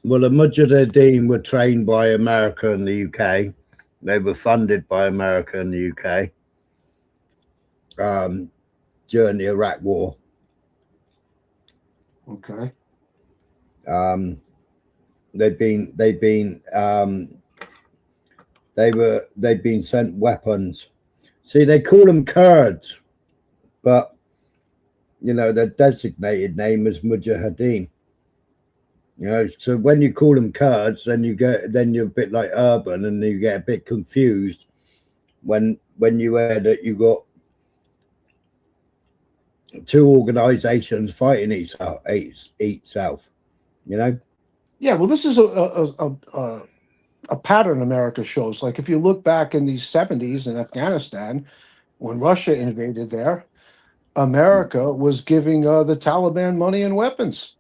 Well, the Mujahideen were trained by America and the UK. They were funded by America and the UK during the Iraq War. Okay. They've been sent weapons. See, they call them Kurds, but you know their designated name is Mujahideen. You know, so when you call them Kurds, then you're a bit like Urban, and you get a bit confused when you hear that you got two organizations fighting each south. You know. Yeah, well, this is a pattern America shows. Like if you look back in the 70s in Afghanistan, when Russia invaded there, America was giving the Taliban money and weapons.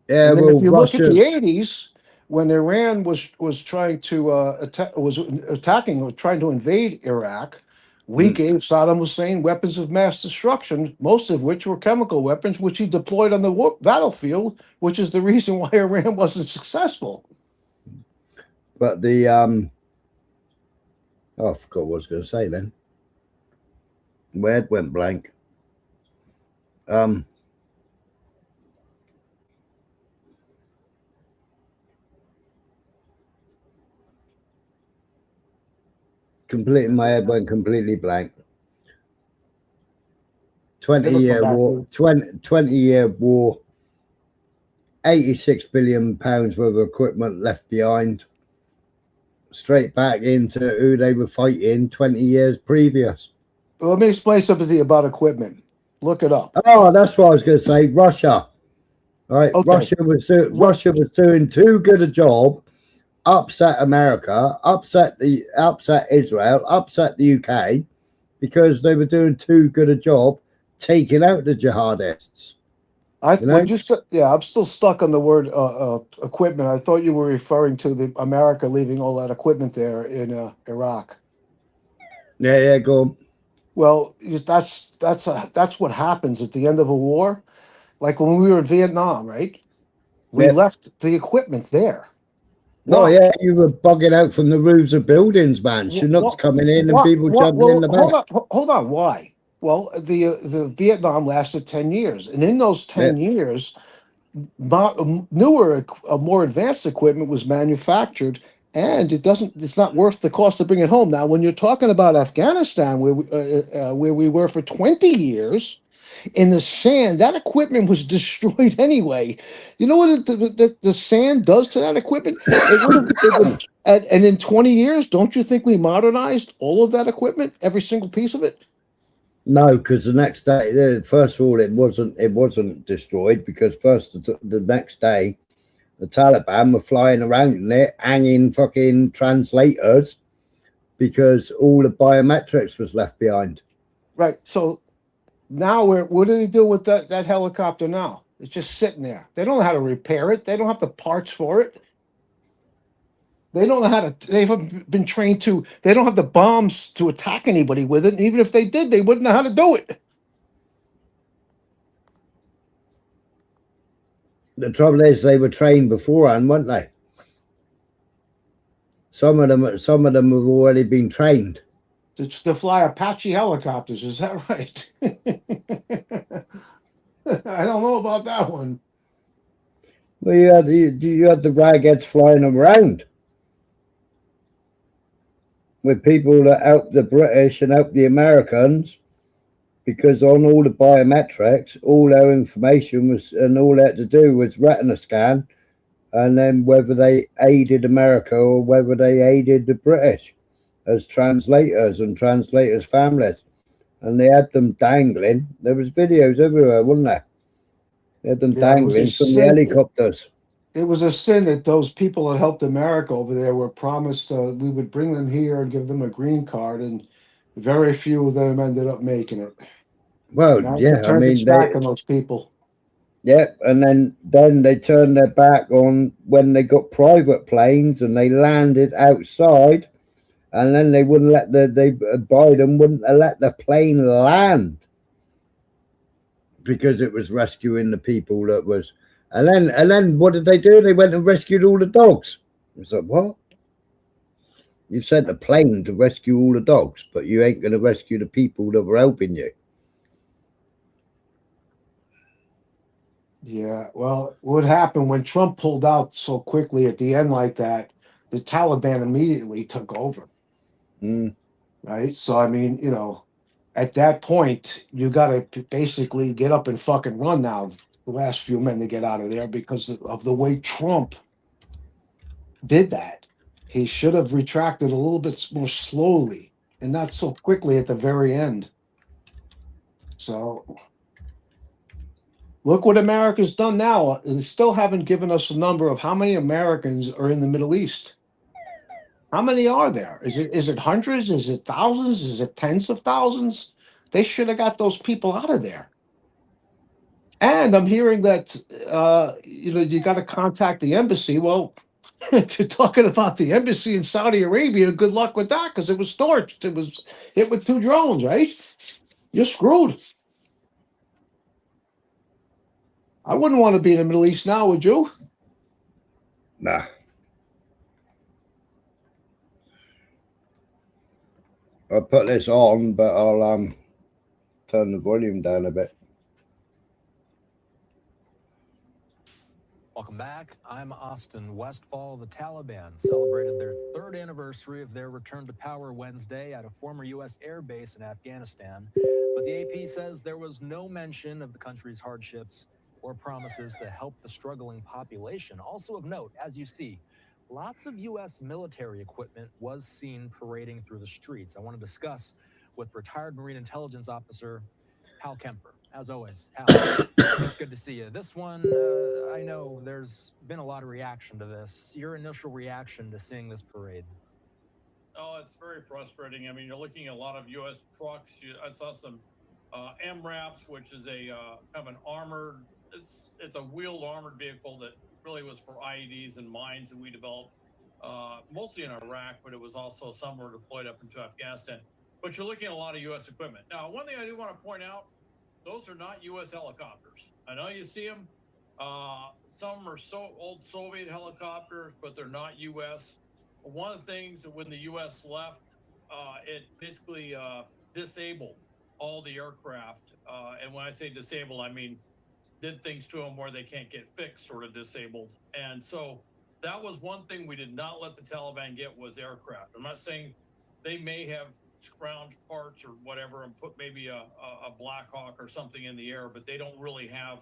Yeah, and then well, if you Russia, look at the 80s, when Iran was trying to attacking or trying to invade Iraq, we gave Saddam Hussein weapons of mass destruction, most of which were chemical weapons, which he deployed on the battlefield, which is the reason why Iran wasn't successful. But the I forgot what I was going to say then. My head went blank. My head went completely blank. 20-year war, 20-year war, 86 billion pounds worth of equipment left behind. Straight back into who they were fighting 20 years previous. Well, let me explain something to you about equipment. Look it up. Oh, that's what I was going to say. Russia. Right. Okay. Russia was doing too good a job. Upset America, upset Israel, upset the UK, because they were doing too good a job taking out the jihadists. I'm still stuck on the word equipment. I thought you were referring to the America leaving all that equipment there in Iraq. Yeah, go on. Well, that's what happens at the end of a war. Like when we were in Vietnam, right? We left the equipment there. Oh, yeah, you were bugging out from the roofs of buildings, man. Chinooks coming in and people jumping in the back. Hold on, why? Well, the Vietnam lasted 10 years. And in those 10 years, newer, more advanced equipment was manufactured, and it's not worth the cost to bring it home. Now, when you're talking about Afghanistan, where we were for 20 years, in the sand, that equipment was destroyed anyway. You know what the sand does to that equipment? And in 20 years, don't you think we modernized all of that equipment, every single piece of it? No, because the next day, first of all, it wasn't destroyed, because the next day, the Taliban were flying around in it, hanging fucking translators, because all the biometrics was left behind. Right. So now what do they do with that helicopter now? It's just sitting there. They don't know how to repair it. They don't have the parts for it. They don't know how to, they haven't been trained to, they don't have the bombs to attack anybody with it. And even if they did, they wouldn't know how to do it. The trouble is they were trained beforehand, weren't they? Some of them have already been trained. to fly Apache helicopters. Is that right? I don't know about that one. Well, you had the ragheads flying around with people that helped the British and helped the Americans, because on all the biometrics, all their information was, and all they had to do was retina scan, and then whether they aided America or whether they aided the British as translators and translators' families. And they had them dangling. There was videos everywhere, wasn't there? They had them dangling from the helicopters. It was a sin that those people that helped America over there were promised we would bring them here and give them a green card, and very few of them ended up making it. Well, yeah, I mean, back on those people. Yeah, and then they turned their back on when they got private planes and they landed outside, and then they wouldn't let Biden wouldn't let the plane land because it was rescuing the people that was. And then what did they do? They went and rescued all the dogs. It's like, what? You've sent a plane to rescue all the dogs, but you ain't going to rescue the people that were helping you. Yeah, well, what happened when Trump pulled out so quickly at the end like that, the Taliban immediately took over. Right? So, I mean, you know, at that point, you got to basically get up and fucking run now, the last few men to get out of there, because of the way Trump did that. He should have retracted a little bit more slowly and not so quickly at the very end. So look what America's done now. They still haven't given us a number of how many Americans are in the Middle East. How many are there? Is it hundreds? Is it thousands? Is it tens of thousands? They should have got those people out of there. And I'm hearing that you know, you got to contact the embassy. Well, if you're talking about the embassy in Saudi Arabia, good luck with that, because it was torched. It was hit with 2 drones, right? You're screwed. I wouldn't want to be in the Middle East now, would you? Nah. I'll put this on, but I'll turn the volume down a bit. Welcome back. I'm Austin Westfall. The Taliban celebrated their 3rd anniversary of their return to power Wednesday at a former U.S. air base in Afghanistan. But the AP says there was no mention of the country's hardships or promises to help the struggling population. Also of note, as you see, lots of U.S. military equipment was seen parading through the streets. I want to discuss with retired Marine Intelligence Officer Hal Kemper. As always, Hal, it's good to see you. This one, I know there's been a lot of reaction to this. Your initial reaction to seeing this parade? Oh, it's very frustrating. I mean, you're looking at a lot of U.S. trucks. I saw some MRAPs, which is a kind of an armored, it's a wheeled armored vehicle that really was for IEDs and mines that we developed mostly in Iraq, but it was also some were deployed up into Afghanistan. But you're looking at a lot of U.S. equipment. Now, one thing I do want to point out, those are not U.S. helicopters. I know you see them. Some are old Soviet helicopters, but they're not U.S. One of the things that when the U.S. left, it basically disabled all the aircraft. And when I say disabled, I mean did things to them where they can't get fixed, sort of disabled. And so that was one thing we did not let the Taliban get was aircraft. I'm not saying they may have scrounged parts or whatever and put maybe a Black Hawk or something in the air, but they don't really have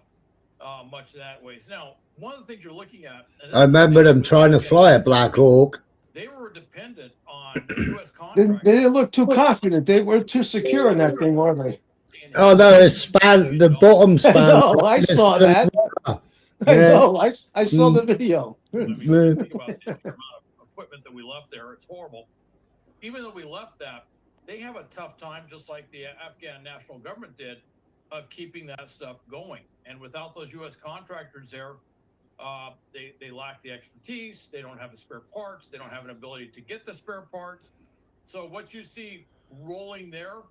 much that way. So now, one of the things you're looking at, I remember them trying to fly a Black Hawk. They were dependent on U.S. contractors. They didn't look too confident. They were too secure in that thing, were they? Oh no, it span the bottom span. No, I saw that. I know. I saw the video. I mean, think about the amount of equipment that we left there. It's horrible. Even though we left that, they have a tough time, just like the Afghan national government did, of keeping that stuff going. And without those U.S. contractors there, they lack the expertise. They don't have the spare parts. They don't have an ability to get the spare parts. So what you see rolling there,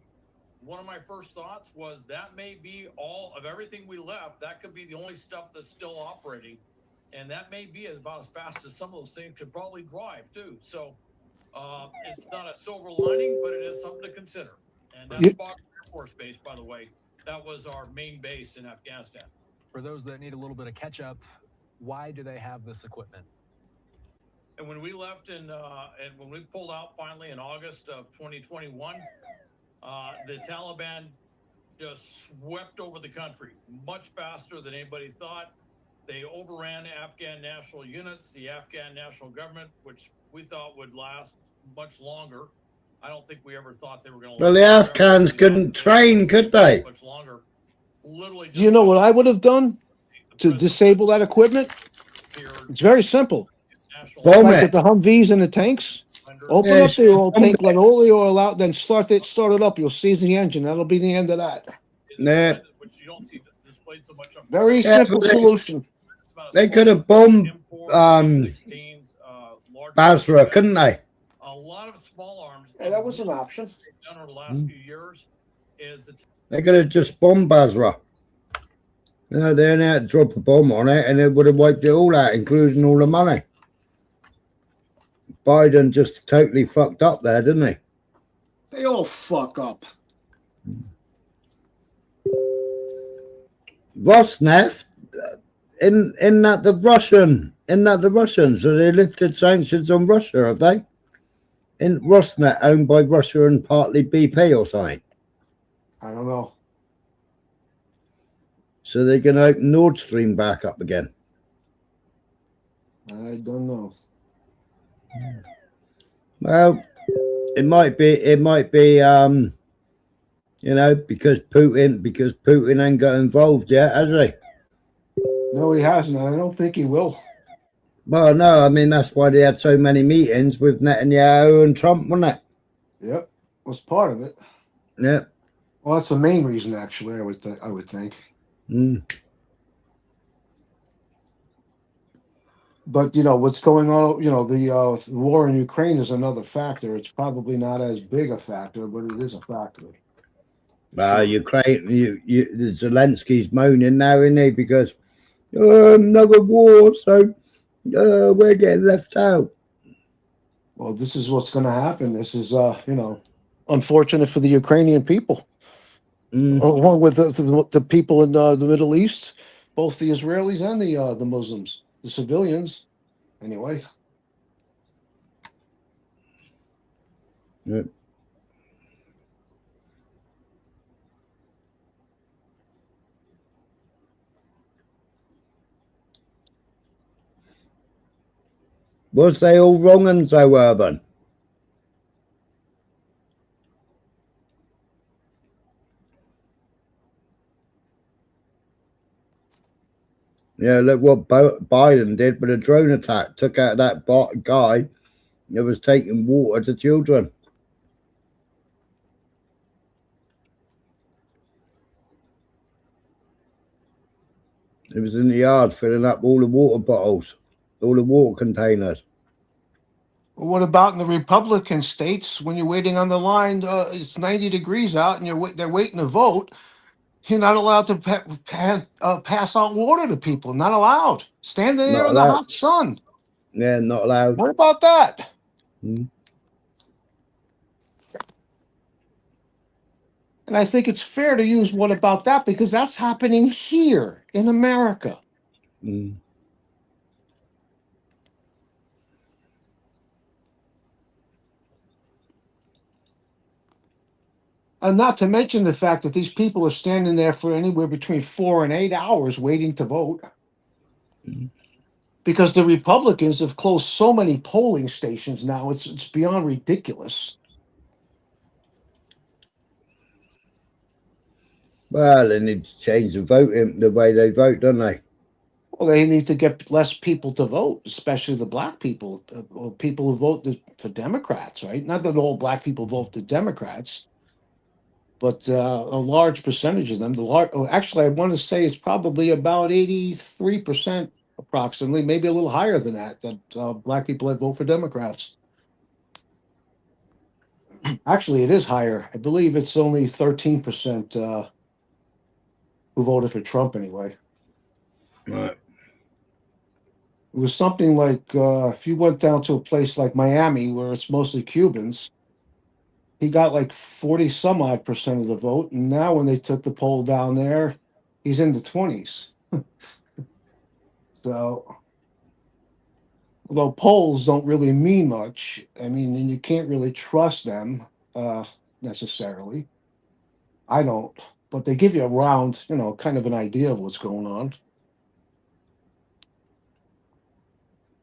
one of my first thoughts was that may be all of everything we left. That could be the only stuff that's still operating. And that may be about as fast as some of those things could probably drive too. So It's not a silver lining, but it is something to consider. And that's Bagram Air Force Base, by the way. That was our main base in Afghanistan. For those that need a little bit of catch up, why do they have this equipment? And when we left and when we pulled out finally in August of 2021, the Taliban just swept over the country much faster than anybody thought. They overran Afghan national units, the Afghan national government, which we thought would last much longer. I don't think we ever thought they were going to. Well, the Afghans couldn't train, could they? Much longer. Literally. Do you know what I would have done to disable that equipment? It's very simple. Bomb Like it. with the Humvees and the tanks, open up the oil tank, let all the oil out, then start it up. You'll seize the engine. That'll be the end of that. Yeah. Which you don't see displayed so much on. Very simple solution. They could have bombed Basra, couldn't they? A lot of small arms. Yeah, that was an option. Done over the last few years is They could have just bombed Basra. No, they only had to drop a bomb on it and it would have wiped it all out, including all the money. Biden just totally fucked up there, didn't he? They all fuck up. Rosneft, in that the Russians, so they lifted sanctions on Russia, have they? In Rosneft, owned by Russia and partly BP or something. I don't know. So they're going to open Nord Stream back up again. I don't know. Well, it might be, because Putin ain't got involved yet, has he? No, he hasn't. I don't think he will. Well, no, I mean, that's why they had so many meetings with Netanyahu and Trump, wasn't it? Yep, was part of it. Yeah. Well, that's the main reason, actually. I would think. Mm. But what's going on? The war in Ukraine is another factor. It's probably not as big a factor, but it is a factor. Ukraine, Zelensky's moaning now, isn't he? Because another war, so we're getting left out. Well, this is what's going to happen. This is, unfortunate for the Ukrainian people, along with the people in the Middle East, both the Israelis and the Muslims, the civilians, anyway. Yeah. Was they all wrong and so urban? Yeah, look what Biden did with a drone attack. Took out that guy that was taking water to children. It was in the yard filling up all the water bottles, all the water containers. Well, what about in the Republican states when you're waiting on the line? It's 90 degrees out and they're waiting to vote. You're not allowed to pass out water to people. Not allowed. Standing there in the hot sun. Yeah, not allowed. What about that? Mm. And I think it's fair to use what about that because that's happening here in America. Mm. And not to mention the fact that these people are standing there for anywhere between 4 and 8 hours waiting to vote. Mm. Because the Republicans have closed so many polling stations now, it's beyond ridiculous. Well, they need to change the way they vote, don't they? Well, they need to get less people to vote, especially the black people, or people who vote for Democrats, right? Not that all black people vote for Democrats, but a large percentage of them. Actually, I want to say it's probably about 83%, approximately, maybe a little higher than that black people that vote for Democrats. Actually, it is higher. I believe it's only 13% who voted for Trump anyway. Right. It was something like if you went down to a place like Miami where it's mostly Cubans, he got like 40 some odd percent of the vote. And now when they took the poll down there, he's in the 20s. So, although polls don't really mean much, I mean, and you can't really trust them necessarily. I don't, but they give you a round, kind of an idea of what's going on.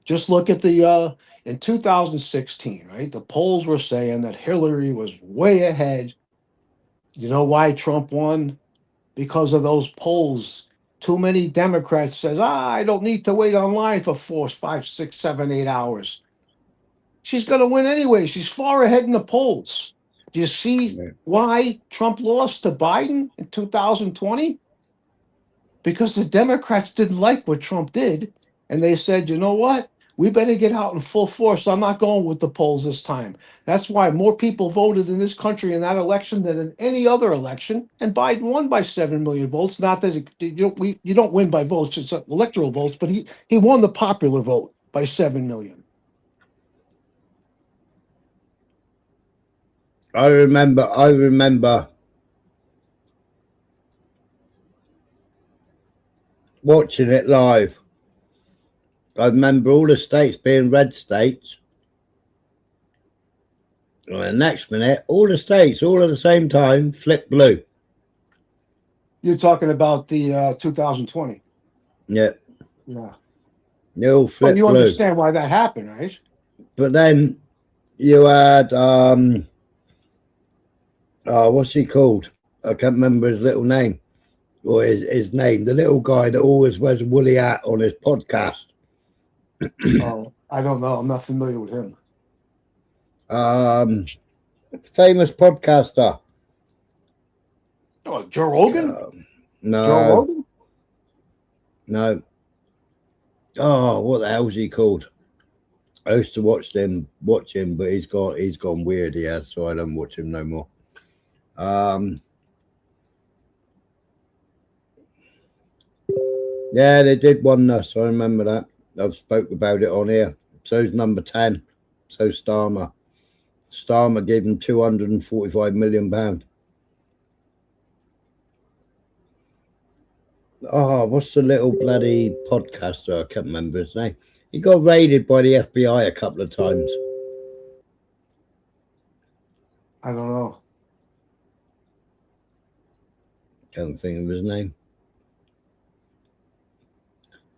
Just look at the in 2016, right? The polls were saying that Hillary was way ahead. You know why Trump won? Because of those polls. Too many Democrats says, I don't need to wait online for 4, 5, 6, 7, 8 hours. She's going to win anyway. She's far ahead in the polls. Do you see why Trump lost to Biden in 2020? Because the Democrats didn't like what Trump did. And they said, you know what? We better get out in full force. I'm not going with the polls this time. That's why more people voted in this country in that election than in any other election. And Biden won by 7 million votes. Not that you don't win by votes, it's electoral votes, but he won the popular vote by 7 million. I remember watching it live. I remember all the states being red states. And the next minute, all the states, all at the same time, flip blue. You're talking about the 2020. Yeah. Yeah. They all flip Well, you blue. understand why that happened, right? But then you had, what's he called? I can't remember his little name or his name. The little guy that always wears a woolly hat on his podcast. Oh, I don't know. I'm not familiar with him. Famous podcaster. Oh, Joe Rogan? No. Joe Rogan? No. Oh, what the hell is he called? I used to watch him, but he's gone weird, he has, so I don't watch him no more. Yeah, they did one this. I remember that. I've spoke about it on here. So's number 10. So's Starmer. Starmer gave him £245 million. Oh, what's the little bloody podcaster? I can't remember his name. He got raided by the FBI a couple of times. I don't know. Can't think of his name.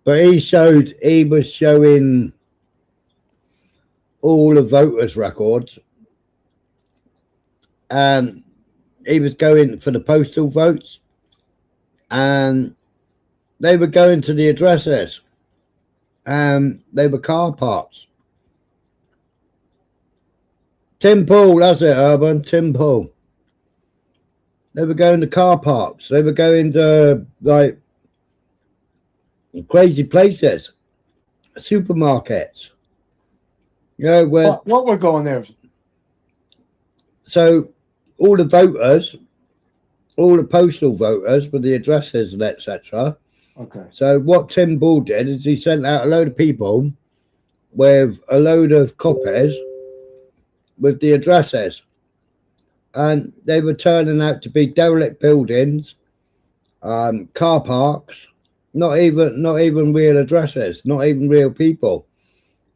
But he was showing all the voters' records, and he was going for the postal votes, and they were going to the addresses, and they were car parks. Tim Pool, that's it, Urban, Tim Pool. They were going to car parks. They were going to, like, crazy places, supermarkets. You know, where what we're going there. So all the voters, all the postal voters with the addresses and etc. Okay. So what Tim Ball did is he sent out a load of people with a load of copies with the addresses, and they were turning out to be derelict buildings, car parks. Not even real addresses, not even real people.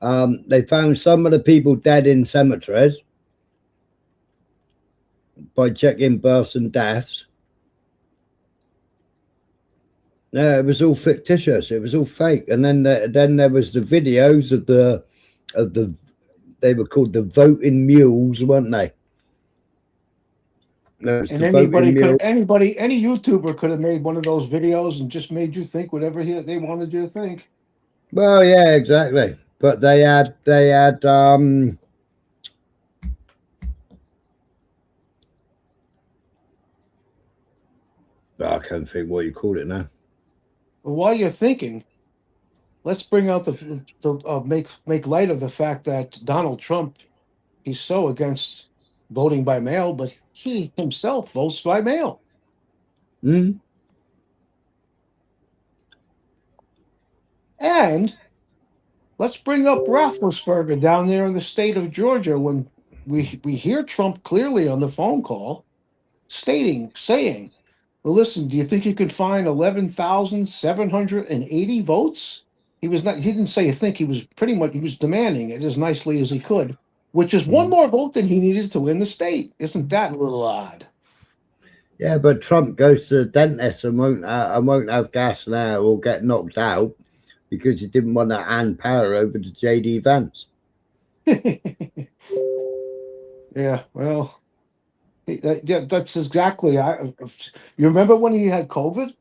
They found some of the people dead in cemeteries by checking births and deaths. No, it was all fictitious. It was all fake. And then there was the videos of the they were called the voting mules, weren't they? And any YouTuber could have made one of those videos and just made you think whatever they wanted you to think. Well, yeah, exactly. But they had I can't think what you call it now. Well, while you're thinking, let's bring out make light of the fact that Donald Trump, he's so against voting by mail, but he himself votes by mail. And, Let's bring up Roethlisberger down there in the state of Georgia when we hear Trump clearly on the phone call saying, well, listen, do you think you can find 11,780 votes? He didn't say you think, he was demanding it as nicely as he could, which is one more vote than he needed to win the state. Isn't that a little odd? Yeah, but Trump goes to the dentist and won't have gas now or get knocked out because he didn't want to hand power over to JD Vance. Yeah, well, yeah, that's exactly. You remember when he had COVID?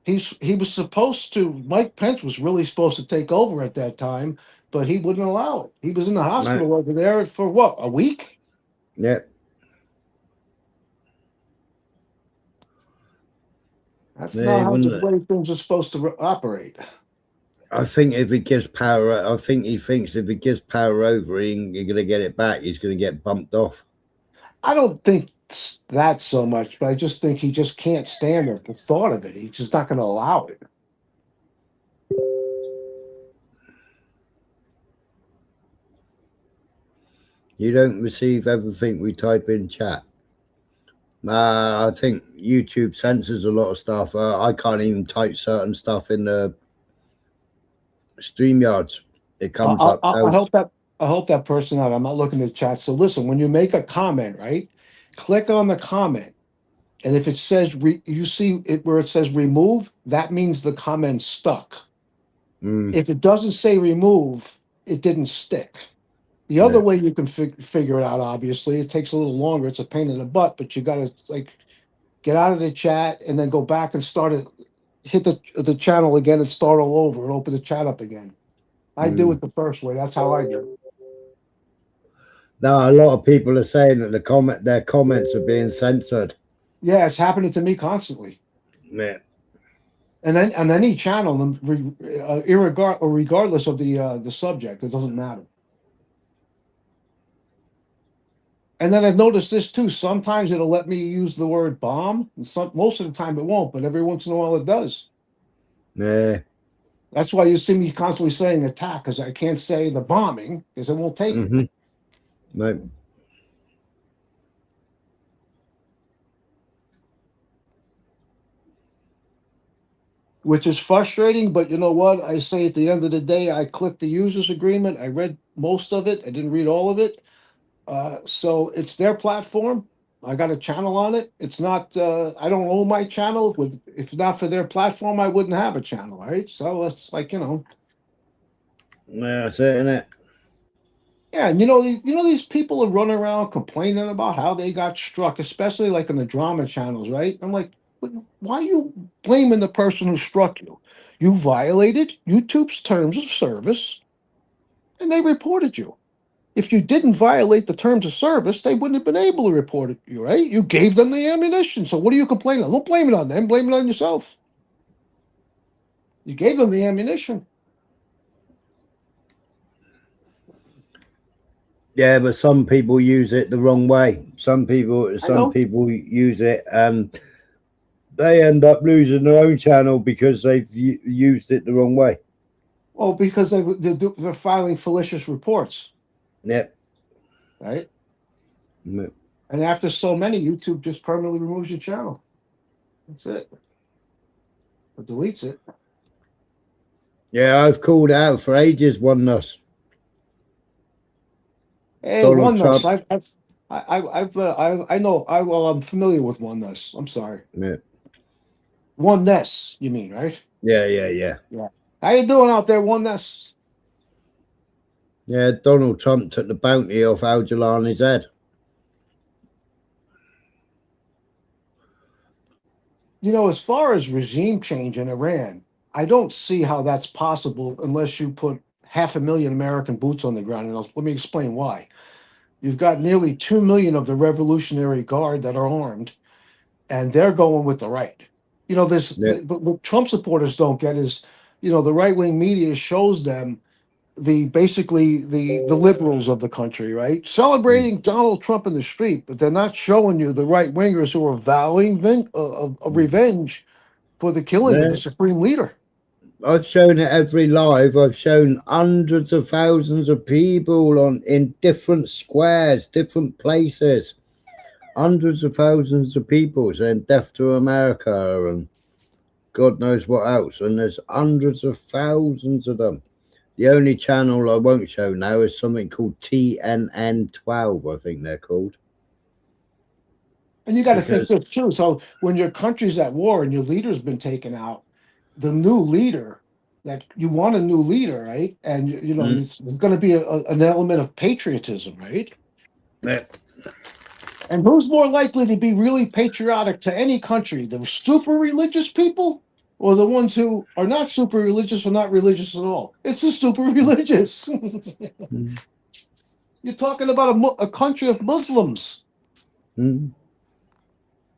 He was supposed to. Mike Pence was really supposed to take over at that time, but he wouldn't allow it. He was in the hospital over there for what, a week? Yeah. That's not how the way things are supposed to operate. I think if he gives power, I think he thinks if he gives power over, you're going to get it back. He's going to get bumped off. I don't think that so much, but I just think he just can't stand the thought of it. He's just not going to allow it. You don't receive everything we type in chat. I think YouTube censors a lot of stuff. I can't even type certain stuff in the StreamYards. It comes up. I help that person out. I'm not looking at chat. So listen, when you make a comment, right, click on the comment, and if it says you see it where it says remove, that means the comment's stuck. If it doesn't say remove, it didn't stick. The other way you can figure it out, obviously, it takes a little longer. It's a pain in the butt, but you got to get out of the chat and then go back and hit the channel again and start all over and open the chat up again. I do it the first way. That's how I do it. Now, a lot of people are saying that their comments are being censored. Yeah, it's happening to me constantly. Yeah. And then on any channel, regardless of the subject, it doesn't matter. And then I've noticed this too. Sometimes it'll let me use the word bomb. And most of the time it won't, but every once in a while it does. Yeah. That's why you see me constantly saying attack, because I can't say the bombing because it won't take it. Right. Which is frustrating, but you know what? I say at the end of the day, I clicked the users agreement. I read most of it. I didn't read all of it. So it's their platform. I got a channel on it. It's not, I don't own my channel. If not for their platform, I wouldn't have a channel, right? So it's Yeah, that's it, isn't it? Yeah, and you know these people are running around complaining about how they got struck, especially like in the drama channels, right? I'm like, why are you blaming the person who struck you? You violated YouTube's terms of service, and they reported you. If you didn't violate the terms of service, they wouldn't have been able to report you, right? You gave them the ammunition. So what are you complaining on? Don't blame it on them. Blame it on yourself. You gave them the ammunition. Yeah, but some people use it the wrong way. Some people use it and they end up losing their own channel because they've used it the wrong way. Oh, because they're filing fallacious reports. Yep. Right? Yep. And after so many, YouTube just permanently removes your channel. That's it. Or deletes it. Yeah, I've called out for ages, Oneness. Hey, Oneness. I'm familiar with Oneness. I'm sorry. Yeah. Oneness, you mean, right? Yeah. Yeah. How you doing out there, Oneness? Yeah, Donald Trump took the bounty off Al Jalani's head. You know, as far as regime change in Iran, I don't see how that's possible unless you put 500,000 American boots on the ground. And let me explain why. You've got nearly 2 million of the Revolutionary Guard that are armed, and they're going with the right. You know, but what Trump supporters don't get is, you know, the right-wing media shows them the liberals of the country, right? Celebrating Donald Trump in the street, but they're not showing you the right-wingers who are vowing revenge for the killing of the supreme leader. I've shown it every live. I've shown hundreds of thousands of people in different squares, different places. Hundreds of thousands of people saying death to America and God knows what else. And there's hundreds of thousands of them. The only channel I won't show now is something called TNN12, I think they're called. And you got to think this too. So when your country's at war and your leader's been taken out, the new leader, that you want a new leader, right? And you know, it's going to be an element of patriotism, right? Yeah. And who's more likely to be really patriotic to any country? The super religious people or the ones who are not super religious or not religious at all? It's the super religious. You're talking about a country of Muslims.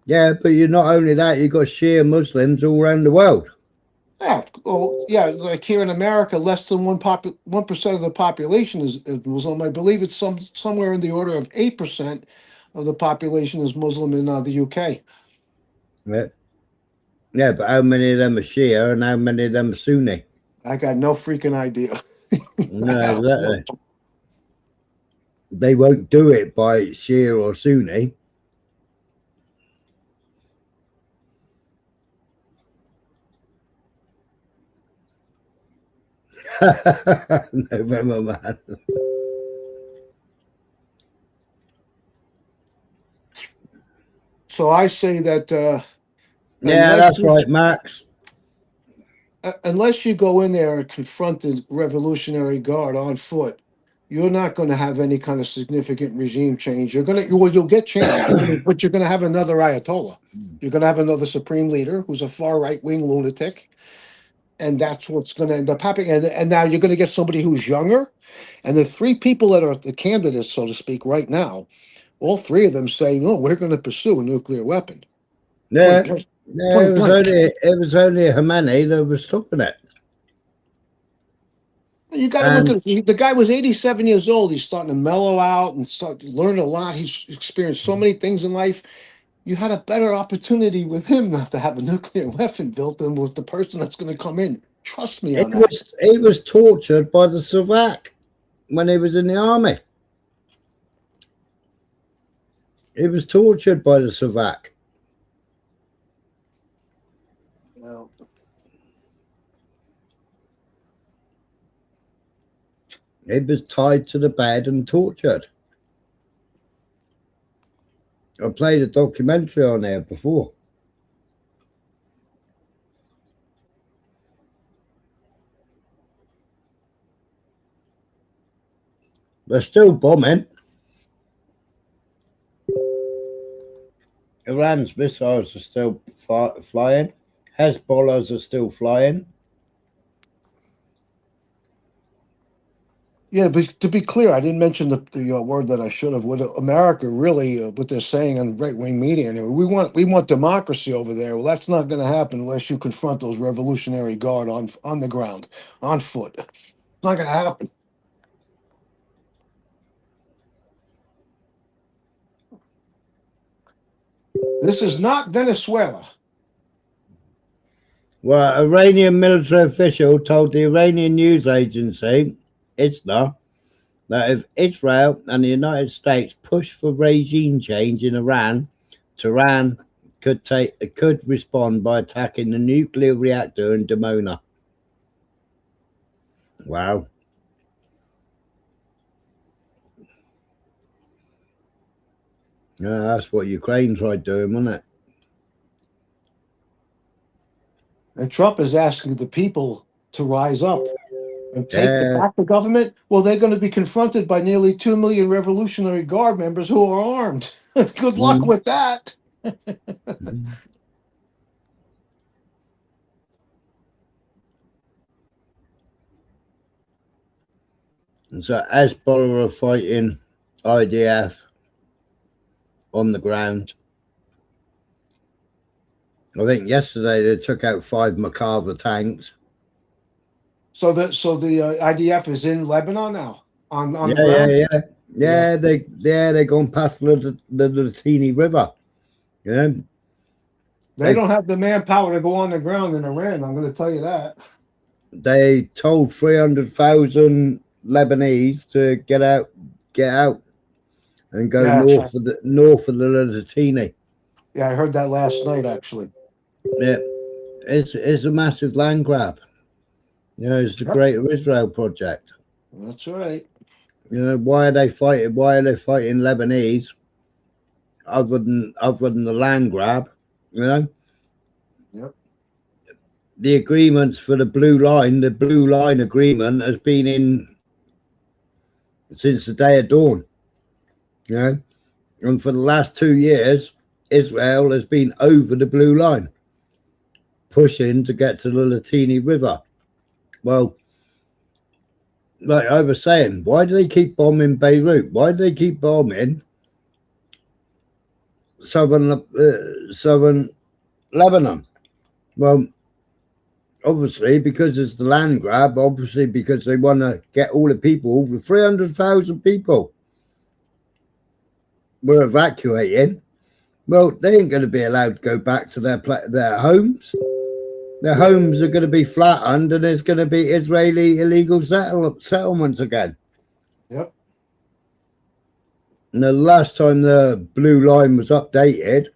Yeah, but you're not only that, you've got Shia Muslims all around the world. Yeah, well, yeah, like here in America, less than 1% of the population is Muslim. I believe it's somewhere in the order of 8% of the population is Muslim in the UK. Yeah. Yeah, but how many of them are Shia and how many of them are Sunni? I got no freaking idea. No, exactly. They won't do it by Shia or Sunni. November man. So I say that yeah, that's right, Max. Unless you go in there and confront the Revolutionary Guard on foot, you're not going to have any kind of significant regime change. You'll get change, but you're going to have another Ayatollah. You're going to have another supreme leader who's a far right-wing lunatic, and that's what's going to end up happening. And now you're going to get somebody who's younger, and the three people that are the candidates, so to speak, right now, all three of them say, no, we're going to pursue a nuclear weapon. Yeah, it was only Khomeini that was stopping it. You got to look at the guy was 87 years old. He's starting to mellow out and start to learn a lot. He's experienced so many things in life. You had a better opportunity with him not to have a nuclear weapon built than with the person that's going to come in. Trust me on that. He was tortured by the Slovak when he was in the army. He was tortured by the Slovak. Well, he was tied to the bed and tortured. I played a documentary on there before. They're still bombing. Iran's missiles are still flying. Hezbollahs are still flying. Yeah, but to be clear, I didn't mention the word that I should have. What America really, what they're saying on right-wing media, anyway, we want democracy over there. Well, that's not going to happen unless you confront those Revolutionary Guard on the ground, on foot. It's not going to happen. This is not Venezuela. Well, an Iranian military official told the Iranian news agency, ISNA, that if Israel and the United States push for regime change in Iran, Tehran could respond by attacking the nuclear reactor in Dimona. Wow. Yeah, that's what Ukraine tried doing, wasn't it? And Trump is asking the people to rise up and take back the government. Well, they're going to be confronted by nearly 2 million Revolutionary Guard members who are armed. Good luck with that. And so Hezbollah are fighting IDF on the ground. I think yesterday they took out 5 Merkava tanks. So the IDF is in Lebanon now on the ground. Yeah, they're going past the Latini River. Yeah, they don't have the manpower to go on the ground in Iran. I'm going to tell you that. they told 300,000 Lebanese to get out, and go north of the Latini. Yeah, I heard that last night actually. Yeah, it's a massive land grab. You know, it's the Greater Israel Project. That's right. You know, why are they fighting? Why are they fighting Lebanese? Other than the land grab, you know. Yep. The agreements for the blue line agreement has been in since the day of dawn. You know, and for the last 2 years, Israel has been over the blue line, pushing to get to the Latini River. Well, like I was saying, why do they keep bombing Beirut? Why do they keep bombing southern Lebanon? Well, obviously because it's the land grab. Obviously because they want to get all the people. The 300,000 people were evacuating. Well, they ain't going to be allowed to go back to their homes. Their homes are going to be flattened, and there's going to be Israeli illegal settlements again. Yep. And the last time the blue line was updated,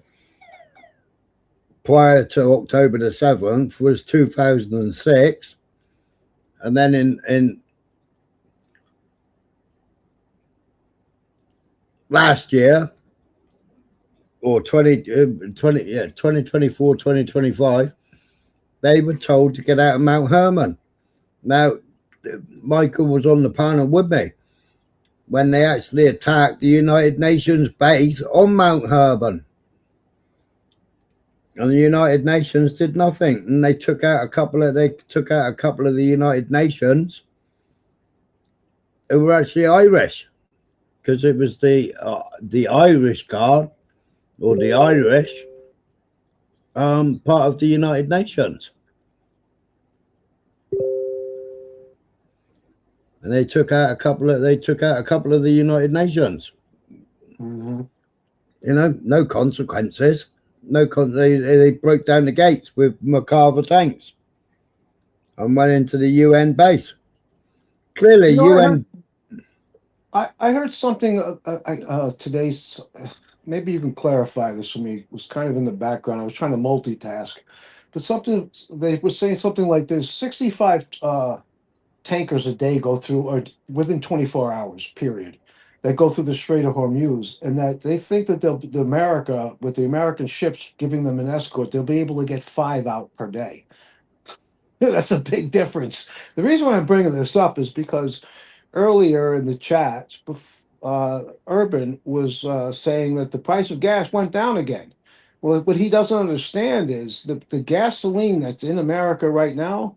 prior to October the 7th, was 2006. And then in last year, or 2024, 2025, they were told to get out of Mount Hermon. Now, Michael was on the panel with me when they actually attacked the United Nations base on Mount Hermon. And the United Nations did nothing. And they took out a couple of the United Nations who were actually Irish, because it was the Irish Guard, or the Irish part of the United Nations. And they took out a couple of the United Nations. Mm-hmm. You know, no consequences. They broke down the gates with MacArthur tanks and went into the UN base. Clearly, UN. I heard something today. Maybe you can clarify this for me. It was kind of in the background. I was trying to multitask, but something they were saying something like there's 65 tankers a day go through, or within 24 hours, period, that go through the Strait of Hormuz, and that they think that with the American ships giving them an escort, they'll be able to get 5 out per day. That's a big difference. The reason why I'm bringing this up is because earlier in the chat, Urban was saying that the price of gas went down again. Well, what he doesn't understand is the gasoline that's in America right now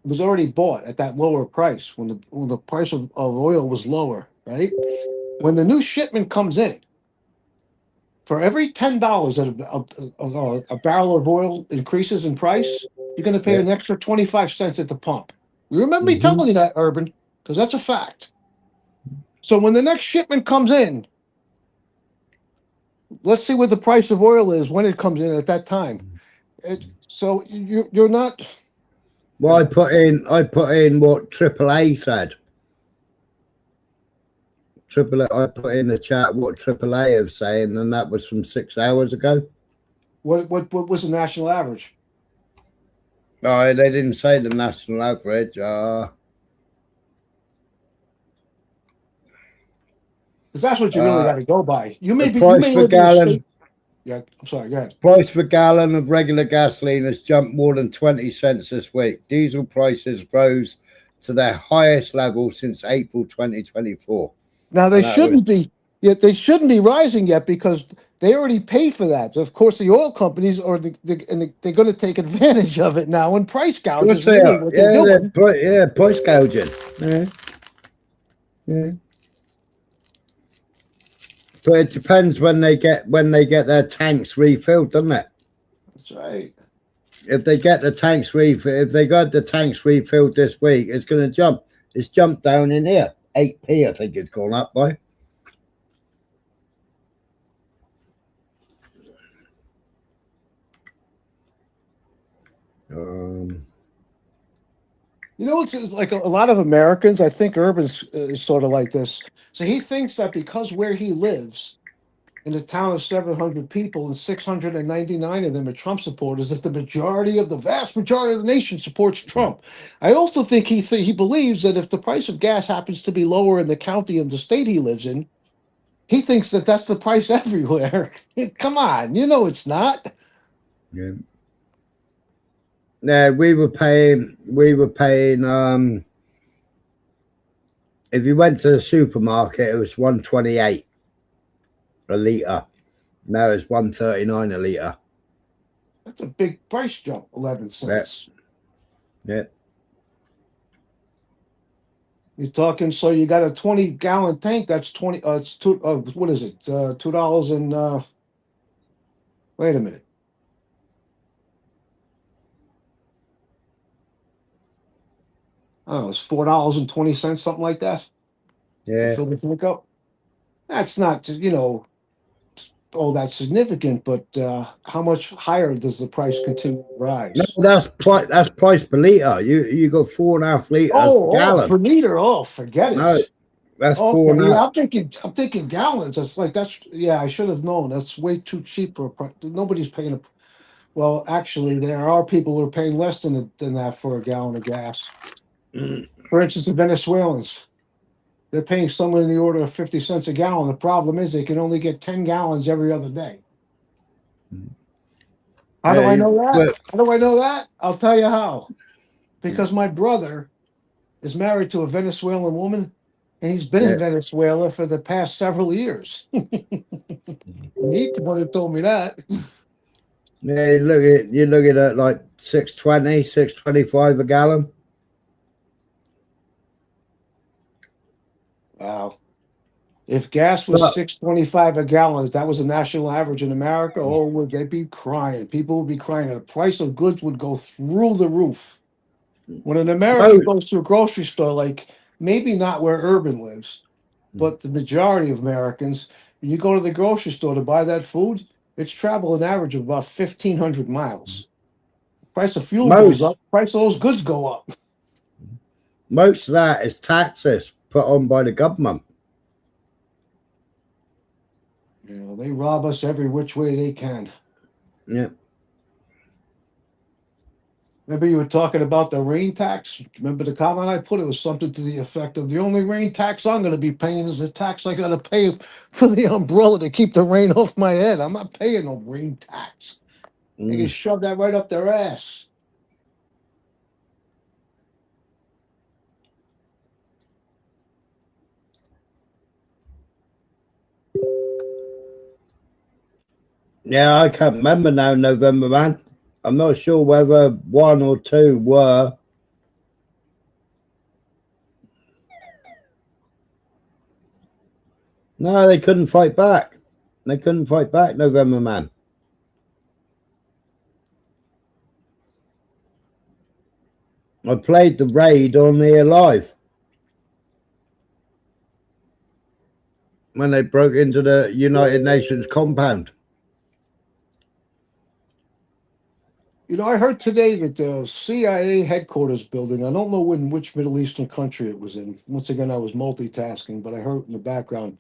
was already bought at that lower price when the price of oil was lower, right? When the new shipment comes in, for every $10 that a barrel of oil increases in price, you're going to pay an extra 25 cents at the pump. You remember me telling you that, Urban, because that's a fact. So when the next shipment comes in, let's see what the price of oil is when it comes in at that time. So you're not. Well, I put in what AAA said. I put in the chat what AAA is saying, and that was from 6 hours ago. What was the national average? No, they didn't say the national average. Because that's what you really got to go by. You may price per gallon. Yeah, I'm sorry. Go ahead. Price per gallon of regular gasoline has jumped more than 20 cents this week. Diesel prices rose to their highest level since April 2024. Now they shouldn't be rising yet because they already pay for that. Of course, the oil companies they're going to take advantage of it now and price gouge is really what they're doing. Price gouging. Yeah. But it depends when they get their tanks refilled, doesn't it? That's right. If they got the tanks refilled this week, it's going to jump. It's jumped down in here. 8p, I think it's gone up by. You know, it's like a lot of Americans. I think Urban's is sort of like this. So he thinks that because where he lives, in a town of 700 people, and 699 of them are Trump supporters, that the vast majority of the nation supports Trump. I also think he believes that if the price of gas happens to be lower in the county and the state he lives in, he thinks that that's the price everywhere. Come on, you know it's not. Yeah. Yeah, we were paying if you went to the supermarket, it was 128 a litre. Now it's 139 a litre. That's a big price jump, 11 cents. Yeah. You're talking, so you got a 20-gallon tank, that's 20, it's two, what is it? $2 and, wait a minute. I don't know, it's $4.20, something like that. Yeah. To fill the tank up. That's not, you know, all that significant, but how much higher does the price continue to rise? No, that's price per litre. You got 4.5 litres per gallon. Per liter. Oh, forget it. No, that's Okay, 4.5. yeah, I'm thinking gallons. It's like I should have known. That's way too cheap for a price. Nobody's paying a. Well, actually, there are people who are paying less than that for a gallon of gas. For instance, the Venezuelans, they're paying somewhere in the order of 50 cents a gallon. The problem is they can only get 10 gallons every other day. How do I know that? How do I know that? I'll tell you how. Because my brother is married to a Venezuelan woman, and he's been in Venezuela for the past several years. He would have told me that. Yeah, you're looking at like 6.20, 6.25 a gallon. Wow. If gas was $6.25 a gallon, that was a national average in America, they'd be crying. People would be crying. The price of goods would go through the roof. When an American goes to a grocery store, like maybe not where Urban lives, but the majority of Americans, when you go to the grocery store to buy that food, it's travel an average of about 1,500 miles. Price of fuel goes up, price of those goods go up. Most of that is taxes put on by the government. You know, they rob us every which way they can. Yeah. Remember you were talking about the rain tax? Remember the comment I put? It was something to the effect of the only rain tax I'm going to be paying is the tax I got to pay for the umbrella to keep the rain off my head. I'm not paying no rain tax. They can shove that right up their ass. Yeah, I can't remember now, November man. I'm not sure whether one or two were. No, they couldn't fight back. They couldn't fight back, November man. I played the raid on here live. When they broke into the United Nations compound. You know, I heard today that the CIA headquarters building, I don't know in which Middle Eastern country it was in. Once again, I was multitasking, but I heard in the background,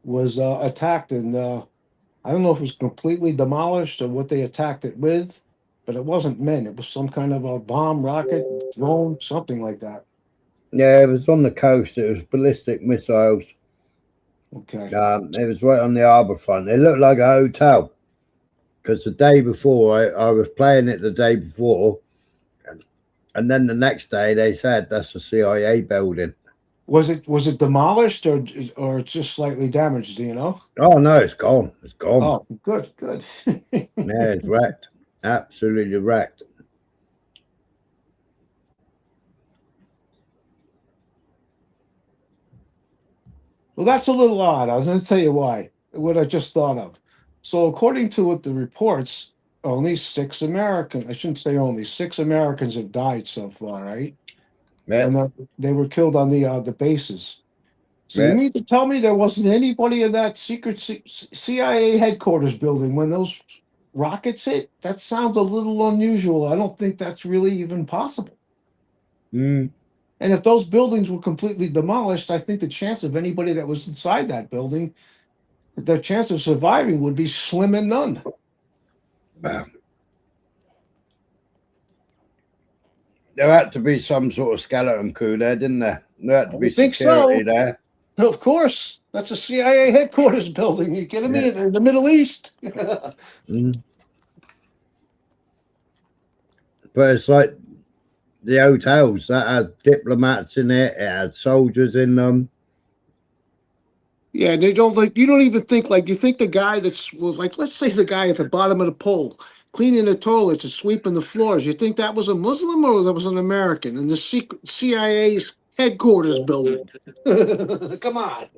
was attacked. And I don't know if it was completely demolished or what they attacked it with, but it wasn't men. It was some kind of a bomb, rocket, drone, something like that. Yeah, it was on the coast. It was ballistic missiles. Okay. It was right on the harbour front. It looked like a hotel. Because the day before, I was playing it the day before, and then the next day they said that's a CIA building. Was it demolished or just slightly damaged? Do you know? Oh no, it's gone. It's gone. Oh, good. Yeah, it's wrecked. Absolutely wrecked. Well, that's a little odd. I was going to tell you why. What I just thought of. So, according to what the reports, only 6 Americans, I shouldn't say only, 6 Americans have died so far, right? Yeah. And they were killed on the bases. So you mean to tell me there wasn't anybody in that secret CIA headquarters building when those rockets hit? That sounds a little unusual. I don't think that's really even possible. And if those buildings were completely demolished, I think the chance of anybody that was inside that building, their chance of surviving would be slim and none. Wow. There had to be some sort of skeleton crew there, didn't there? There had to be security there. Of course. That's a CIA headquarters building. You kidding me? In the Middle East? Mm. But it's like the hotels that had diplomats in it, it had soldiers in them. Yeah, they don't like. You don't even think like you think the guy that's was like, let's say the guy at the bottom of the pole cleaning the toilets and sweeping the floors. You think that was a Muslim or that was an American in the CIA's headquarters building? Come on.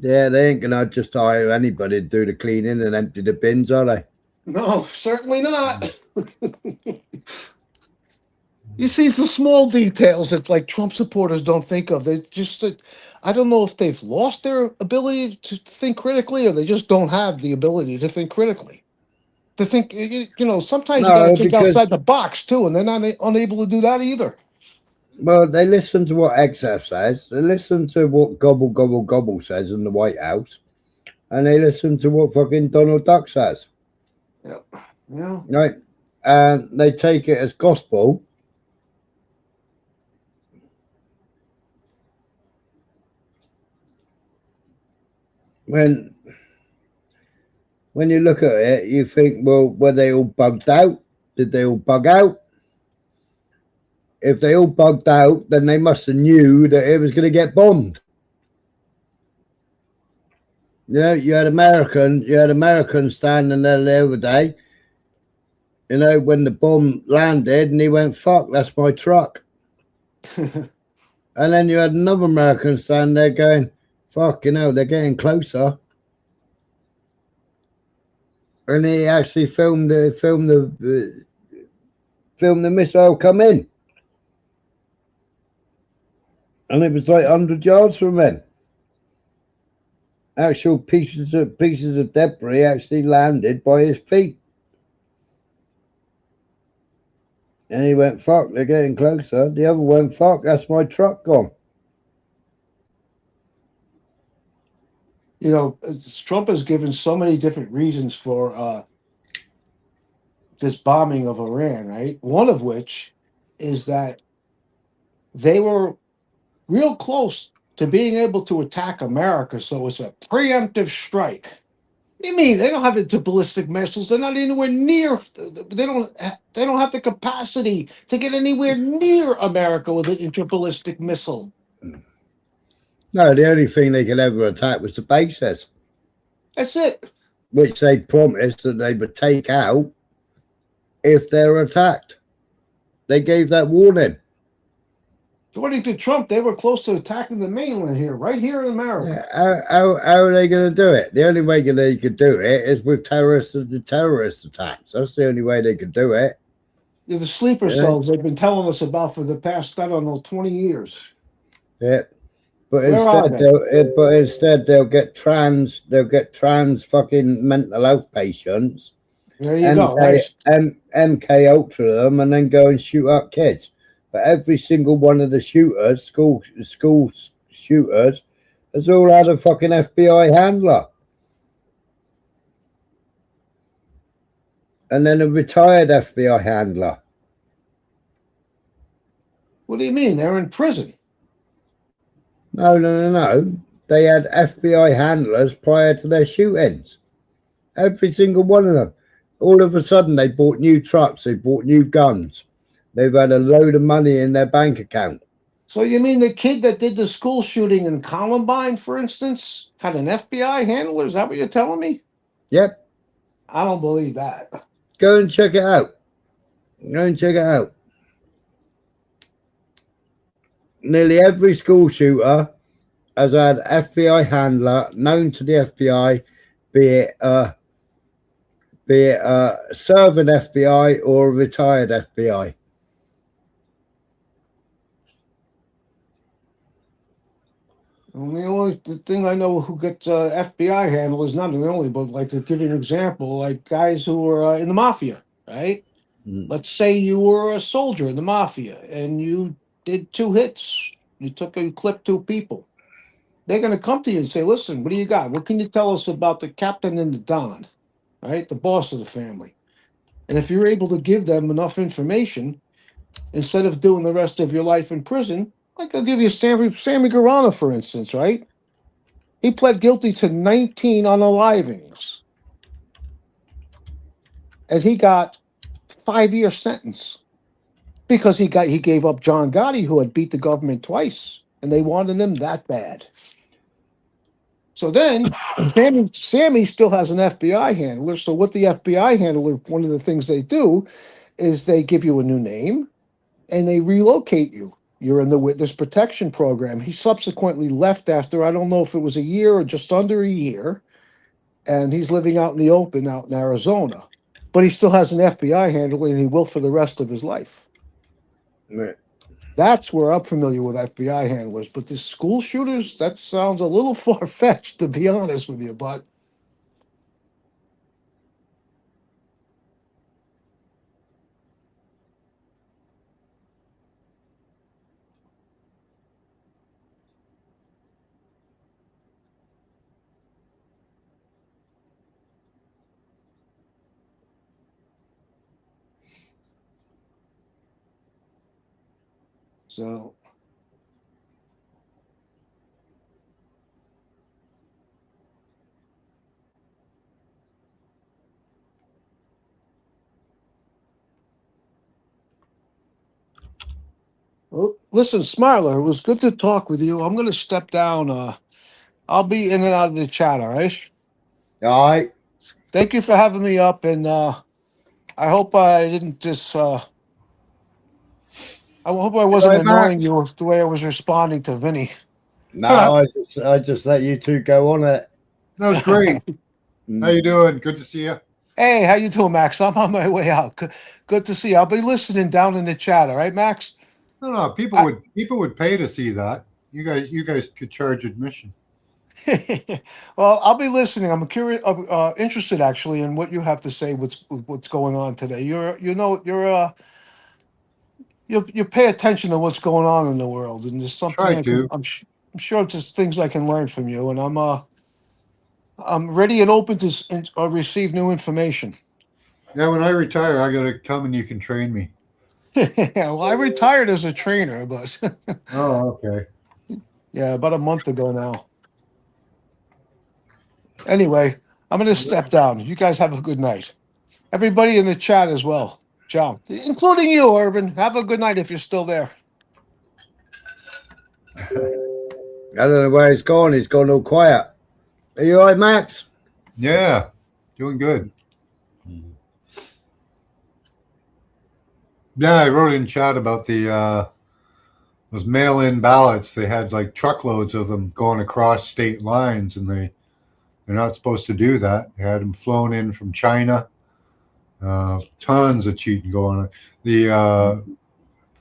Yeah, they ain't gonna just hire anybody to do the cleaning and empty the bins, are they? No, certainly not. You see, it's the small details that like Trump supporters don't think of. They just, I don't know if they've lost their ability to think critically or they just don't have the ability to think critically. To think, you know, sometimes you got to think outside the box too, and they're not unable to do that either. Well, they listen to what XF says. They listen to what Gobble Gobble Gobble says in the White House, and they listen to what fucking Donald Duck says. Yeah. Yeah. Right. And they take it as gospel. When you look at it, you think, well, were they all bugged out? Did they all bug out? If they all bugged out, then they must have knew that it was going to get bombed. You know, you had Americans standing there the other day, you know, when the bomb landed, and he went, fuck, that's my truck. And then you had another American standing there going, fuck, you know, they're getting closer. And he actually filmed the missile come in. And it was like 100 yards from him. Actual pieces of debris actually landed by his feet. And he went, fuck, they're getting closer. The other went, fuck, that's my truck gone. You know, Trump has given so many different reasons for this bombing of Iran, right? One of which is that they were real close to being able to attack America, so it's a preemptive strike. What do you mean? They don't have the ballistic missiles. They're not anywhere near. They don't have the capacity to get anywhere near America with an interballistic missile. No, the only thing they could ever attack was the bases. That's it. Which they promised that they would take out if they're attacked. They gave that warning. According to Trump, they were close to attacking the mainland here, right here in America. Yeah, how are they going to do it? The only way they could do it is with terrorist attacks. That's the only way they could do it. Yeah, the sleeper cells they've been telling us about for the past, I don't know, 20 years. Yeah. But instead they'll get trans fucking mental health patients. There you go. Right. MK Ultra them and then go and shoot up kids. But every single one of the shooters, school shooters, has all had a fucking FBI handler. And then a retired FBI handler. What do you mean? They're in prison. No. They had FBI handlers prior to their shootings. Every single one of them. All of a sudden, they bought new trucks. They bought new guns. They've had a load of money in their bank account. So you mean the kid that did the school shooting in Columbine, for instance, had an FBI handler? Is that what you're telling me? Yep. I don't believe that. Go and check it out. Nearly every school shooter has had FBI handler known to the FBI, be it a serving FBI or a retired FBI. And the only thing I know who gets FBI handle is not the only, but like to give you an example, like guys who were in the mafia, right? Let's say you were a soldier in the mafia and you did 2 hits. You clipped 2 people. They're going to come to you and say, listen, what do you got? What can you tell us about the captain and the don, right? The boss of the family. And if you're able to give them enough information, instead of doing the rest of your life in prison, like I'll give you Sammy Guarana, for instance, right? He pled guilty to 19 unalivings. And he got 5-year sentence because he gave up John Gotti, who had beat the government twice, and they wanted him that bad. So then Sammy still has an FBI handler. So what the FBI handler, one of the things they do is they give you a new name and they relocate you. You're in the witness protection program. He subsequently left after, I don't know if it was a year or just under a year, and he's living out in the open out in Arizona. But he still has an FBI handler, and he will for the rest of his life. Right. That's where I'm familiar with FBI handlers. But the school shooters, that sounds a little far-fetched, to be honest with you. But so well, listen, Smiler, it was good to talk with you. I'm going to step down. I'll be in and out of the chat, all right? All right. Thank you for having me up, and I hope I didn't just... I hope I wasn't annoying you with the way I was responding to Vinny. No, I just let you two go on it. That was great. How you doing? Good to see you. Hey, how you doing, Max? I'm on my way out. Good to see you. I'll be listening down in the chat. All right, Max? No, people would pay to see that. You guys could charge admission. Well, I'll be listening. I'm curious, interested actually in what you have to say. What's going on today? You pay attention to what's going on in the world, and there's something I'm sure it's just things I can learn from you, and I'm ready and open to receive new information. Yeah, when I retire, I gotta come and you can train me. Well, I retired as a trainer, but Oh, okay. Yeah, about a month ago now. Anyway, I'm going to step down. You guys have a good night. Everybody in the chat as well, John, including you, Urban. Have a good night if you're still there. I don't know where he's gone. He's gone all quiet. Are you all right, Max? Yeah, doing good. Yeah, I wrote in chat about the those mail-in ballots. They had like truckloads of them going across state lines, and they're not supposed to do that. They had them flown in from China. Tons of cheating going on.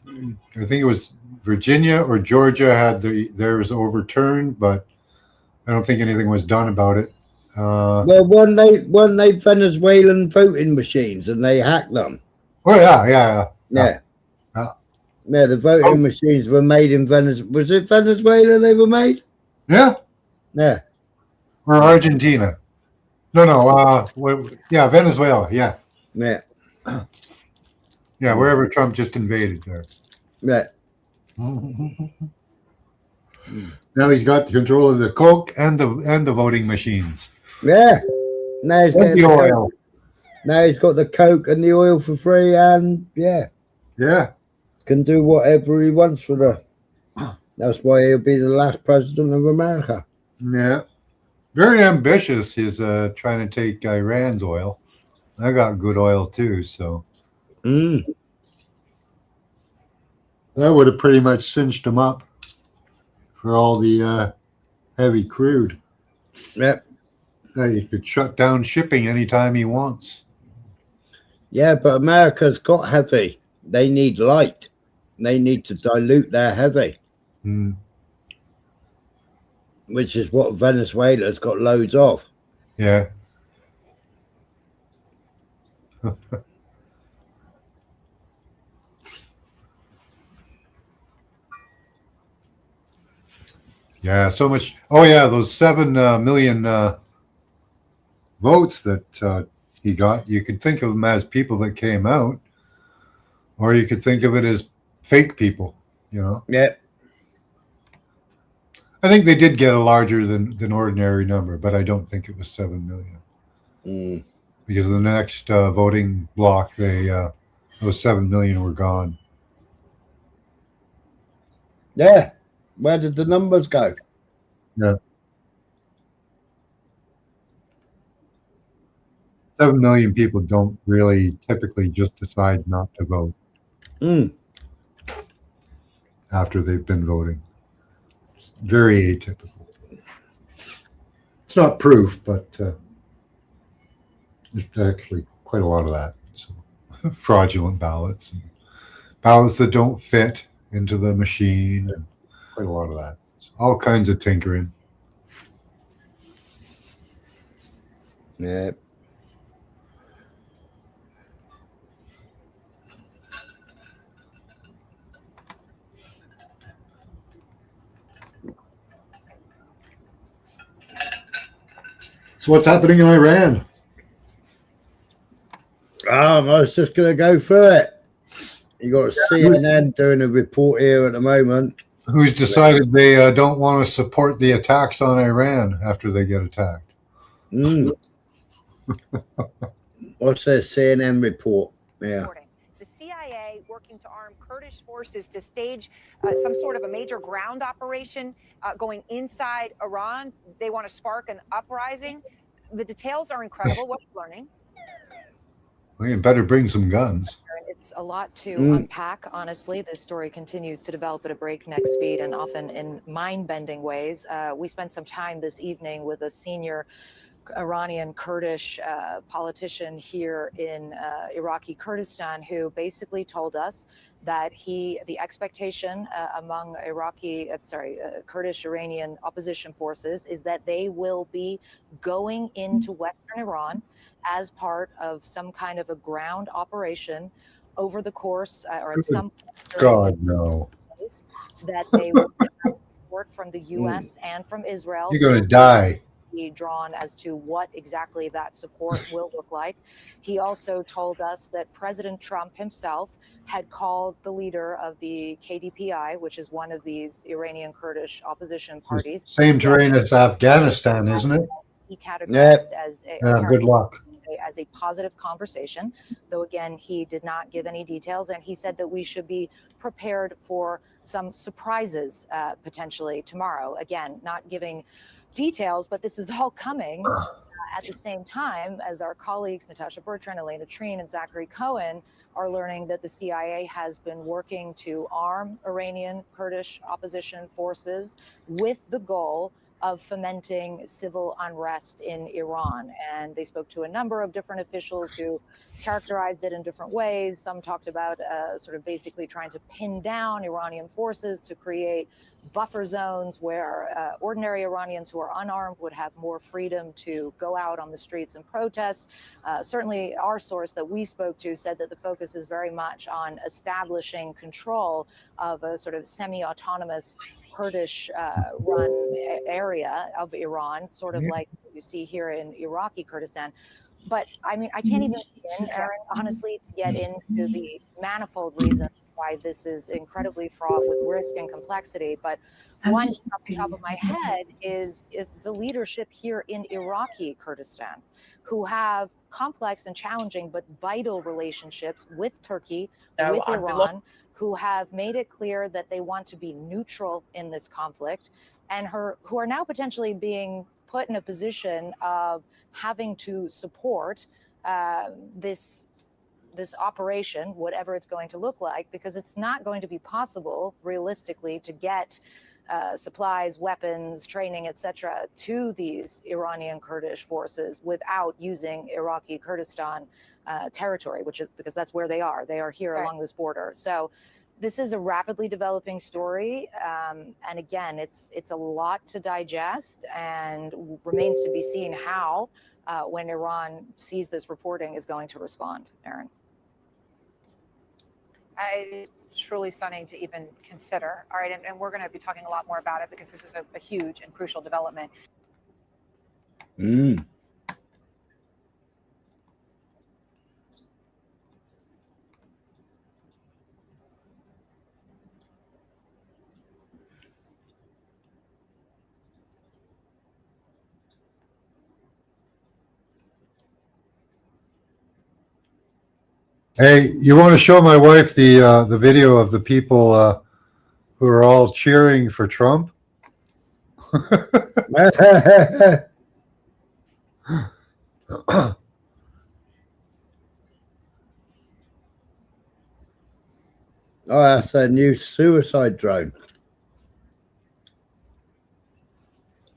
I think it was Virginia or Georgia had theirs overturned, but I don't think anything was done about it. Well, weren't they Venezuelan voting machines, and they hacked them? Oh yeah. Yeah, the voting machines were made in Venezuela. Was it Venezuela they were made? Yeah. Yeah. Or Argentina. No. Yeah, Venezuela. Yeah. Yeah. Yeah, wherever Trump just invaded there. Yeah. Now he's got control of the coke and the voting machines. Yeah. Now he's getting the oil. Now he's got the coke and the oil for free, and yeah, can do whatever he wants for the. That's why he'll be the last president of America. Yeah, very ambitious. He's trying to take Iran's oil. I got good oil too, so that would have pretty much cinched him up for all the heavy crude. Yep. Now he could shut down shipping anytime he wants. Yeah, but America's got heavy. They need light. They need to dilute their heavy. Which is what Venezuela's got loads of. Yeah. Yeah, so much. Oh yeah, those 7 million votes that he got. You could think of them as people that came out, or you could think of it as fake people. You know. Yeah. I think they did get a larger than ordinary number, but I don't think it was 7 million. Because the next voting block, those 7 million were gone. Yeah. Where did the numbers go? Yeah. 7 million people don't really typically just decide not to vote after they've been voting. It's very atypical. It's not proof, but there's actually quite a lot of that. So, fraudulent ballots and ballots that don't fit into the machine, and quite a lot of that. So all kinds of tinkering. Yeah. So what's happening in Iran? I was just going to go through it. You got CNN doing a report here at the moment. Who's decided they don't want to support the attacks on Iran after they get attacked? What's their CNN report? Yeah. The CIA working to arm Kurdish forces to stage some sort of a major ground operation going inside Iran. They want to spark an uprising. The details are incredible. What are you learning? Well, you better bring some guns. It's a lot to unpack, honestly. This story continues to develop at a breakneck speed and often in mind-bending ways. We spent some time this evening with a senior Iranian Kurdish politician here in Iraqi Kurdistan who basically told us that the expectation among Kurdish Iranian opposition forces is that they will be going into Western Iran as part of some kind of a ground operation over the course or at some God, no. that they will get support from the U.S. and from Israel. You're going to die. Be drawn as to what exactly that support will look like. He also told us that President Trump himself had called the leader of the KDPI, which is one of these Iranian Kurdish opposition parties. Same terrain as Afghanistan, isn't it? He categorized as good luck. As a positive conversation, though again, he did not give any details, and he said that we should be prepared for some surprises potentially tomorrow. Again, not giving details, but this is all coming at the same time as our colleagues Natasha Bertrand, Elena Trine, and Zachary Cohen are learning that the CIA has been working to arm Iranian Kurdish opposition forces with the goal of fomenting civil unrest in Iran. And they spoke to a number of different officials who characterized it in different ways. Some talked about sort of basically trying to pin down Iranian forces to create buffer zones where ordinary Iranians who are unarmed would have more freedom to go out on the streets and protest. Certainly our source that we spoke to said that the focus is very much on establishing control of a sort of semi-autonomous Kurdish run area of Iran, sort of like you see here in Iraqi Kurdistan. But I mean, I can't even begin, Aaron, honestly, to get into the manifold reasons why this is incredibly fraught with risk and complexity. But one just off the top of my head is the leadership here in Iraqi Kurdistan, who have complex and challenging but vital relationships with Turkey, with Iran, who have made it clear that they want to be neutral in this conflict, and who are now potentially being put in a position of having to support this operation, whatever it's going to look like, because it's not going to be possible realistically to get supplies, weapons, training, etc., to these Iranian Kurdish forces without using Iraqi Kurdistan territory, which is because that's where they are. They are here along this border. So this is a rapidly developing story. And again, it's a lot to digest, and remains to be seen how, when Iran sees this reporting, is going to respond, Aaron. It's truly stunning to even consider. All right, and we're going to be talking a lot more about it because this is a huge and crucial development. Hey, you want to show my wife the video of the people who are all cheering for Trump? Oh, that's a new suicide drone.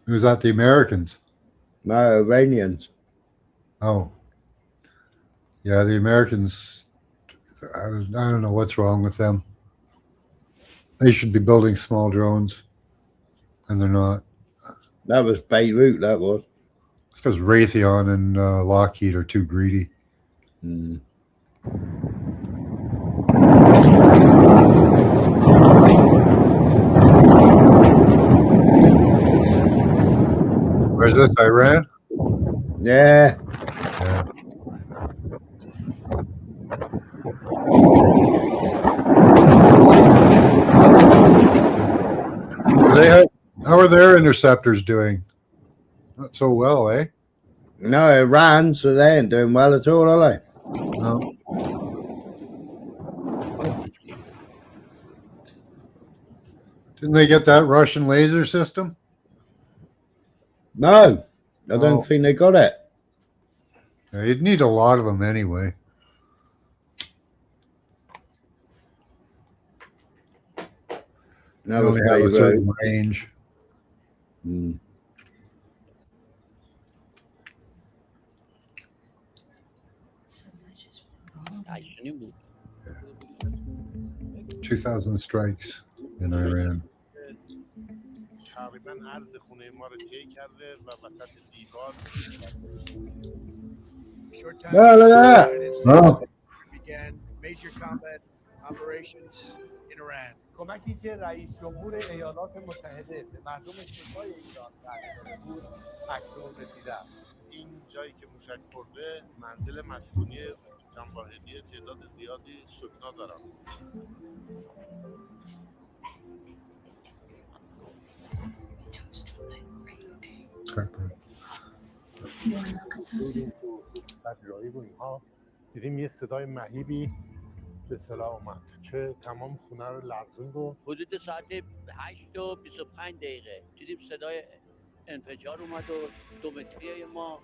Who's that? The Americans? No, Iranians. Oh. Yeah, the Americans, I don't know what's wrong with them. They should be building small drones, and they're not. That was Beirut, that was. It's because Raytheon and Lockheed are too greedy. Where's this, Iran? Yeah. How are their interceptors doing? Not so well, eh? No, Iran, so they ain't doing well at all, are they? No. Didn't they get that Russian laser system? No, I don't think they got it. Yeah, you'd need a lot of them anyway. That They was only have a certain Beirut. range. Mm. بود 2,000 strikes in Iran. تقریبا عرض خونه ما رو طی کرده و وسط دیوار Oh, look at that. Oh. began major combat operations in Iran. کمکی که رئیس جمهور ایالات متحده به مردم شکای ایران وعده داده بود اکنون رسیده است. این جایی که موشک خورده منزل مسکونی چند واحدی تعداد زیادی سکنا دارند. پذیرایی و اینها دیدیم یه صدای مهیبی به صلاح اومد که تمام خونه رو لرزوند و حدود ساعت 8 و 25 دقیقه دیدیم صدای انفجار اومد و 2 متری ما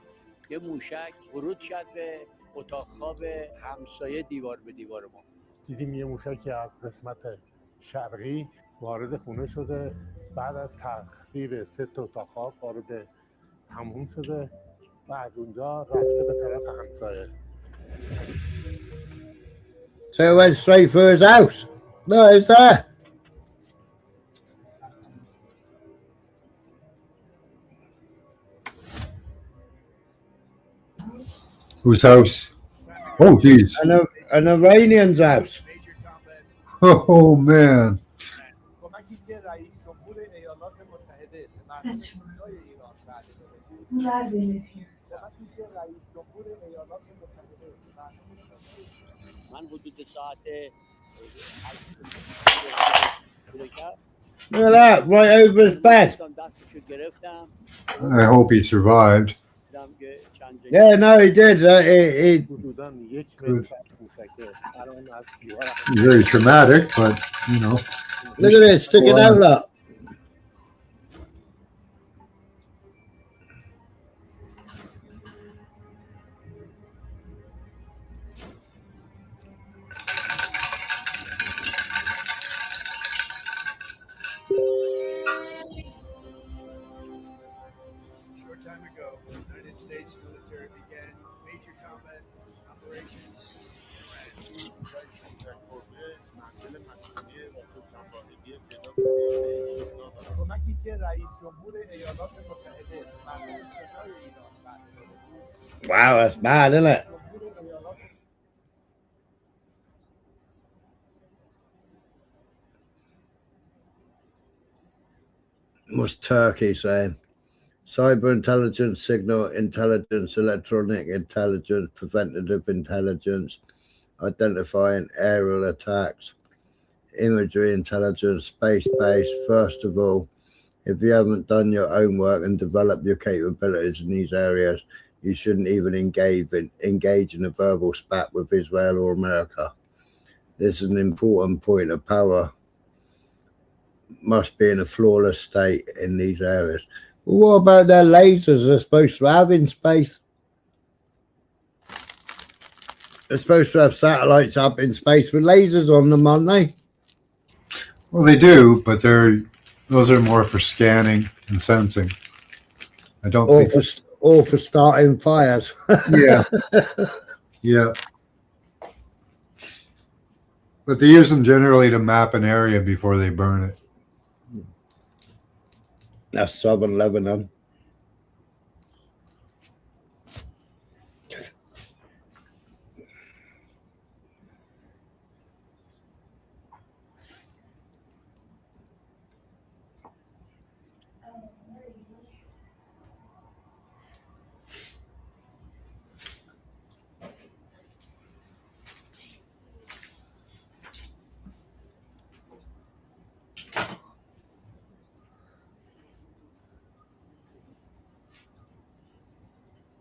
یه موشک ورود کرد به اتاق خواب همسایه دیوار به دیوار ما. دیدیم یه موشکی از قسمت شرقی وارد خونه شده، بعد از تخریب 3 تا اتاق خواب وارد همون شده و از اونجا رفته به طرف همسایه. So it went straight for his house. No, it's there. Whose house? Oh, geez. An Iranian's house. Oh, man. کمکی که رئیس جمهور ایالات متحده به مردم شکای ایران وعده داده بود. کمکی که رئیس جمهور ایالات متحده به مردم من حدود ساعت 8 Look at that, right over his bed. دستشو گرفتم. I hope he survived. Yeah, no, he did. He Very traumatic, but, you know. Look at this, sticking out that. Short time ago, the United States military began major combat operations in Iran. کمکی که رئیس جمهور ایالات متحده به مردم شکای ایران وعده داده بود. Wow, that's mad, isn't it? What's Turkey saying? Cyber intelligence, signal intelligence, electronic intelligence, preventative intelligence, identifying aerial attacks, imagery intelligence, space-based. First of all, if you haven't done your own work and developed your capabilities in these areas, you shouldn't even engage in a verbal spat with Israel or America. This is an important point of power. Must be in a flawless state in these areas. Well, what about their lasers they're supposed to have in space? They're supposed to have satellites up in space with lasers on them, aren't they? Well, they do, but those are more for scanning and sensing. I don't think. Or for starting fires. Yeah. Yeah. But they use them generally to map an area before they burn it. That's southern Lebanon.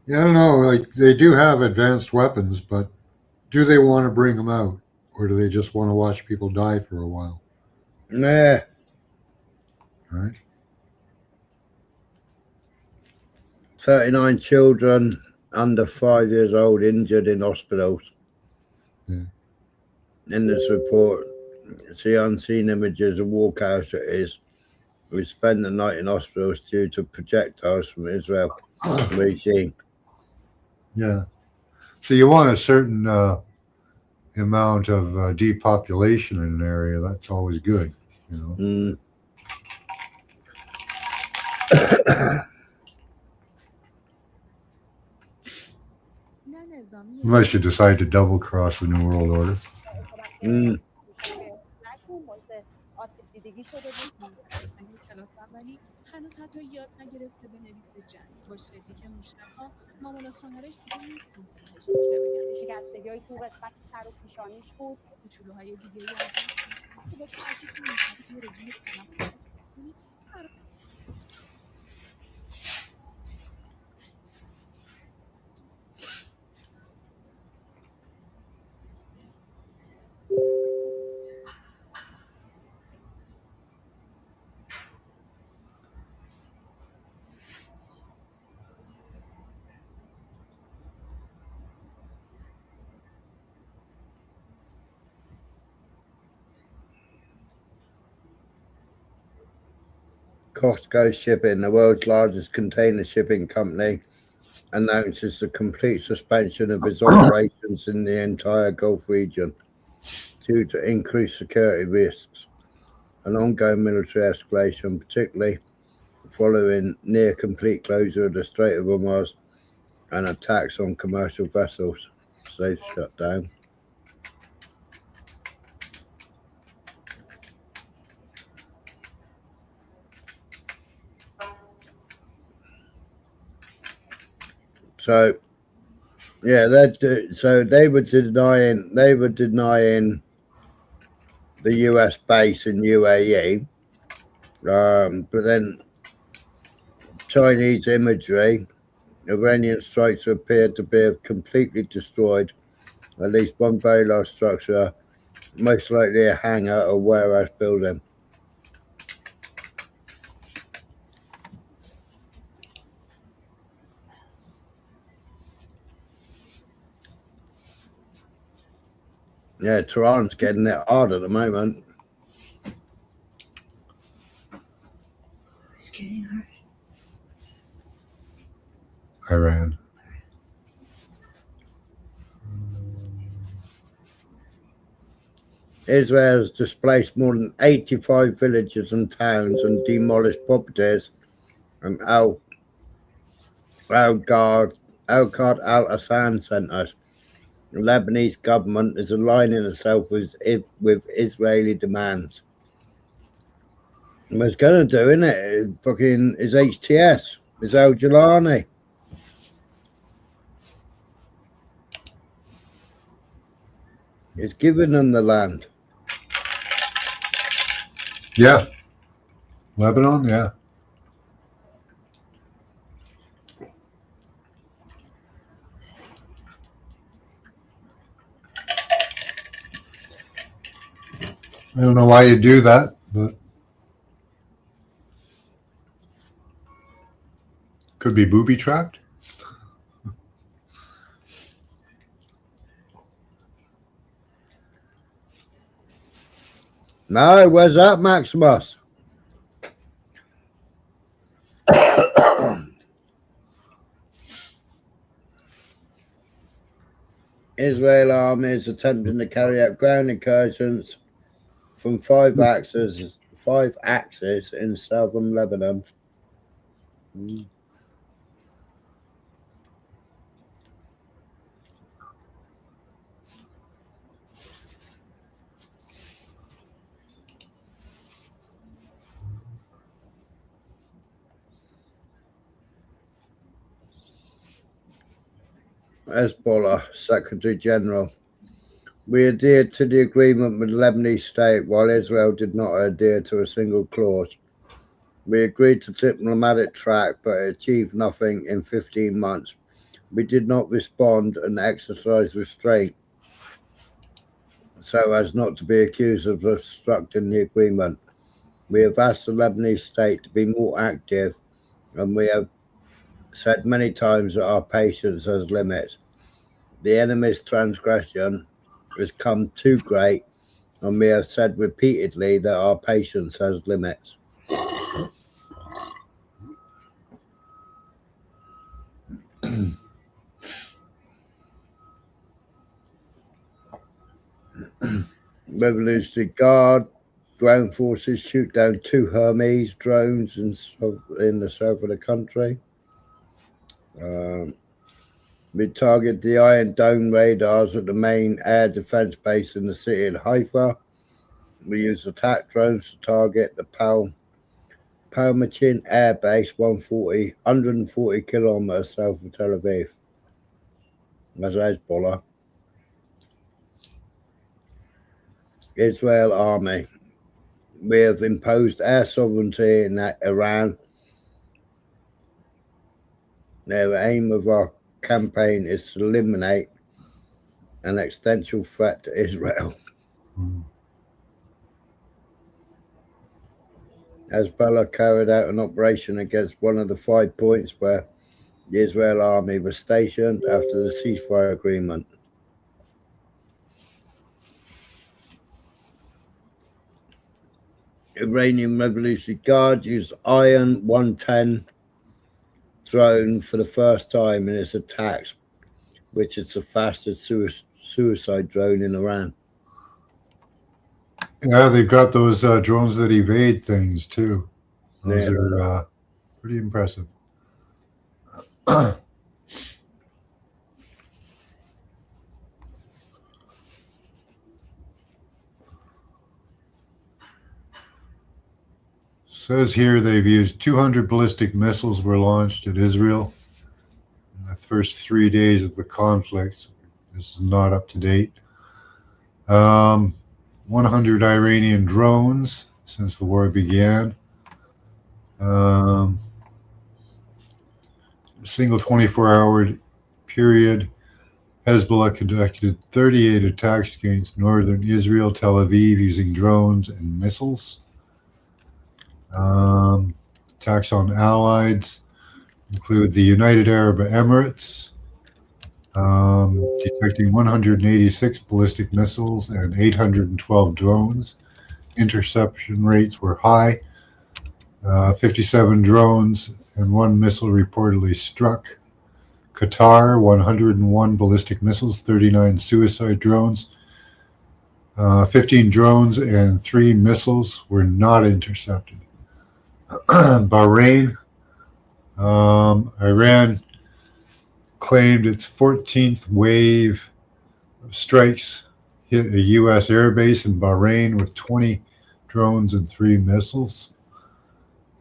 Yeah, I don't know. Like, they do have advanced weapons, but do they want to bring them out, or do they just want to watch people die for a while? Nah. Right. 39 children under 5 years old injured in hospitals. Yeah. In this report, see unseen images of war casualties who spend the night in hospitals due to projectiles from Israel regime. Yeah. So you want a certain amount of depopulation in an area. That's always good, you know. Unless you decide to double cross the New World Order. هنوز حتی یاد نگرفته بنویسه جنگ با شدی که موشک‌ها مامانات خواهرش دیگه نیستن که بهش نکته بگن شکستگی‌های تو قسمت سر و پیشانیش بود کوچولوهای دیگه‌ای از که با کارتشون می‌خواد توی رژیم ترامپ سر Costco Shipping, the world's largest container shipping company, announces the complete suspension of its operations in the entire Gulf region due to increased security risks and ongoing military escalation, particularly following near complete closure of the Strait of Hormuz and attacks on commercial vessels. So they've shut down. So, yeah, so they were denying the US base in UAE, but then Chinese imagery, Iranian strikes appeared to have completely destroyed at least one very large structure, most likely a hangar or warehouse building. Yeah, Tehran's getting it hard at the moment. It's getting hard. Iran. Israel has displaced more than 85 villages and towns and demolished properties and Al-Qad al-Hassan centers. The Lebanese government is aligning itself with Israeli demands. Was going to do, isn't it? Fucking his HTS, his Al Jilani. He's giving them the land. Yeah. Lebanon, yeah. I don't know why you do that, but could be booby trapped. No, where's that, Maximus? Israel army is attempting to carry out ground incursions from five axes in southern Lebanon. Hezbollah Secretary General. We adhered to the agreement with the Lebanese state while Israel did not adhere to a single clause. We agreed to diplomatic track but achieved nothing in 15 months. We did not respond and exercise restraint so as not to be accused of obstructing the agreement. We have asked the Lebanese state to be more active, and we have said many times that our patience has limits. The enemy's transgression has come too great, and we have said repeatedly that our patience has limits. Revolutionary Guard ground forces shoot down 2 Hermes drones in the south of the country. We target the Iron Dome radars at the main air defense base in the city of Haifa. We use attack drones to target the Palmachin Air Base 140 kilometers south of Tel Aviv. That's Hezbollah. Israel Army. We have imposed air sovereignty in Iran. The aim of our campaign is to eliminate an existential threat to Israel. Hezbollah carried out an operation against one of the 5 points where the Israel army was stationed after the ceasefire agreement. Iranian Revolutionary Guard used Iron 110 drone for the first time in its attacks, which is the fastest suicide drone in Iran. Yeah, they've got those drones that evade things too. Those are pretty impressive. Says here they've used 200 ballistic missiles were launched at Israel in the first 3 days of the conflict. This is not up to date. 100 Iranian drones since the war began. A single 24-hour period, Hezbollah conducted 38 attacks against northern Israel, Tel Aviv, using drones and missiles. Attacks on allies include the United Arab Emirates, detecting 186 ballistic missiles and 812 drones. Interception rates were high. 57 drones and 1 missile reportedly struck. Qatar, 101 ballistic missiles, 39 suicide drones. 15 drones and 3 missiles were not intercepted. Bahrain, Iran claimed its 14th wave of strikes hit a U.S. airbase in Bahrain with 20 drones and 3 missiles.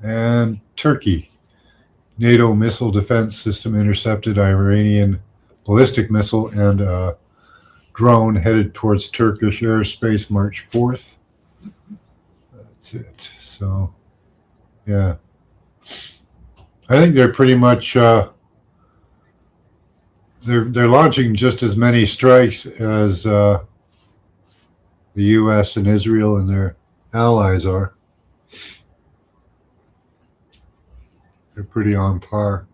And Turkey. NATO missile defense system intercepted Iranian ballistic missile and a drone headed towards Turkish airspace March 4th. That's it. So, yeah. I think they're pretty much they're launching just as many strikes as the U.S. and Israel and their allies are. They're pretty on par.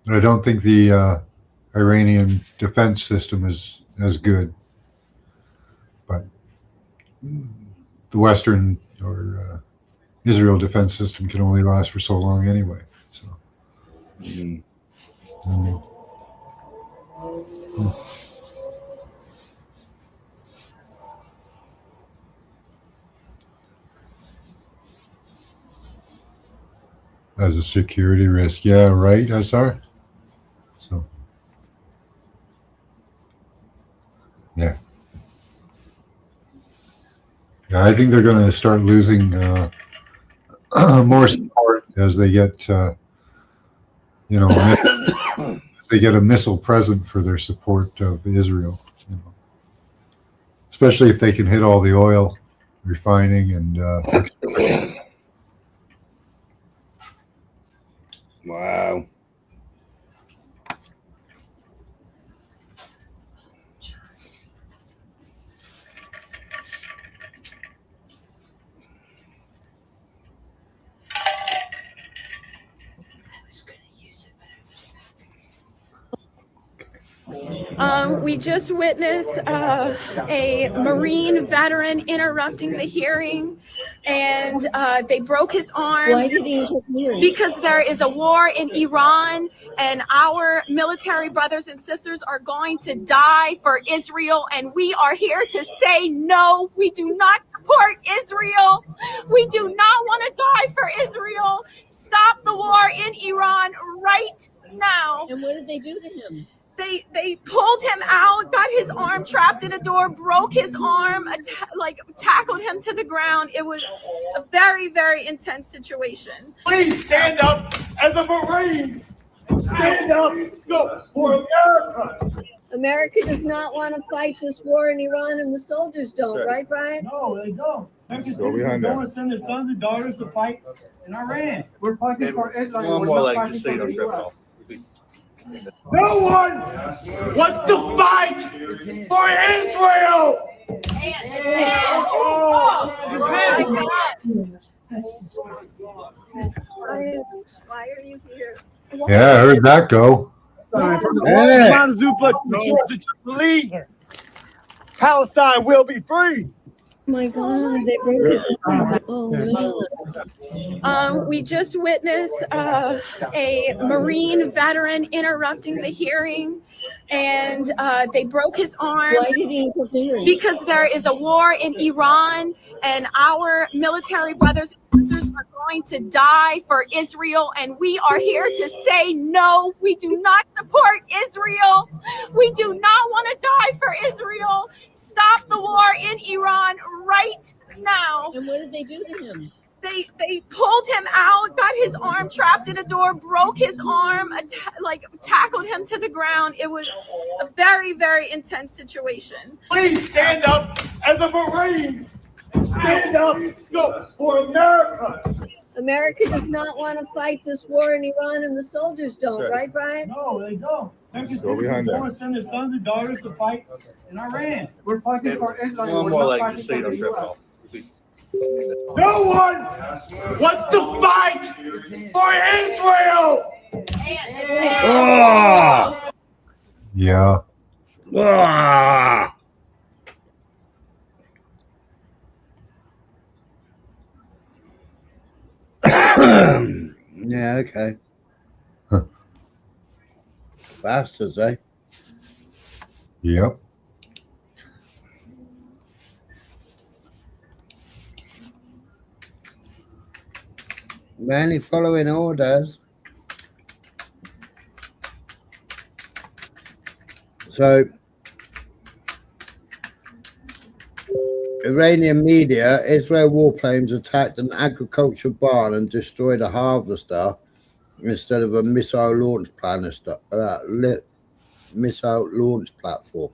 But I don't think the Iranian defense system is as good. But the Western or Israel defense system can only last for so long anyway. So. As a security risk. Yeah, right, SR? So, yeah. Yeah, I think they're going to start losing more support as they get, as they get a missile present for their support of Israel. Especially if they can hit all the oil refining and wow. We just witnessed a Marine veteran interrupting the hearing, and they broke his arm. Why did he interfere? Because there is a war in Iran, and our military brothers and sisters are going to die for Israel, and we are here to say no, we do not support Israel. We do not want to die for Israel. Stop the war in Iran right now. And what did they do to him? They pulled him out, got his arm trapped in a door, broke his arm, tackled him to the ground. It was a very, very intense situation. Please stand up as a Marine. Stand up for America. America does not want to fight this war in Iran, and the soldiers don't, right, Brian? No, they don't. American citizens don't want to send their sons and daughters to fight in Iran. We're fighting for Israel. One more leg, just so you don't trip it off. No one wants to fight for Israel. Why are you here? yeah, I heard that go. Palestine will be free. My God, they broke his arm. Oh, no. We just witnessed a Marine veteran interrupting the hearing, and they broke his arm. Why did he interfere? Because there is a war in Iran, and our military brothers and sisters are going to die for Israel, and we are here to say no, we do not support Israel. We do not want to die for Israel. Stop the war in Iran right now. And what did they do to him? They pulled him out, got his arm trapped in a door, broke his arm, tackled him to the ground. It was a very, very intense situation. Please stand up as a Marine. Stand up for America. America does not want to fight this war in Iran, and the soldiers don't, right, Brian? No, they don't. American citizens don't want to send their sons and daughters to fight in Iran. We're fighting for Israel. One more leg, just so you don't trip it off. No one wants to fight for Israel. Yeah. Yeah, okay. Bastards, eh? Yep. Mainly following orders. So Iranian media, Israel warplanes attacked an agricultural barn and destroyed a harvester instead of a missile launch missile launch platform.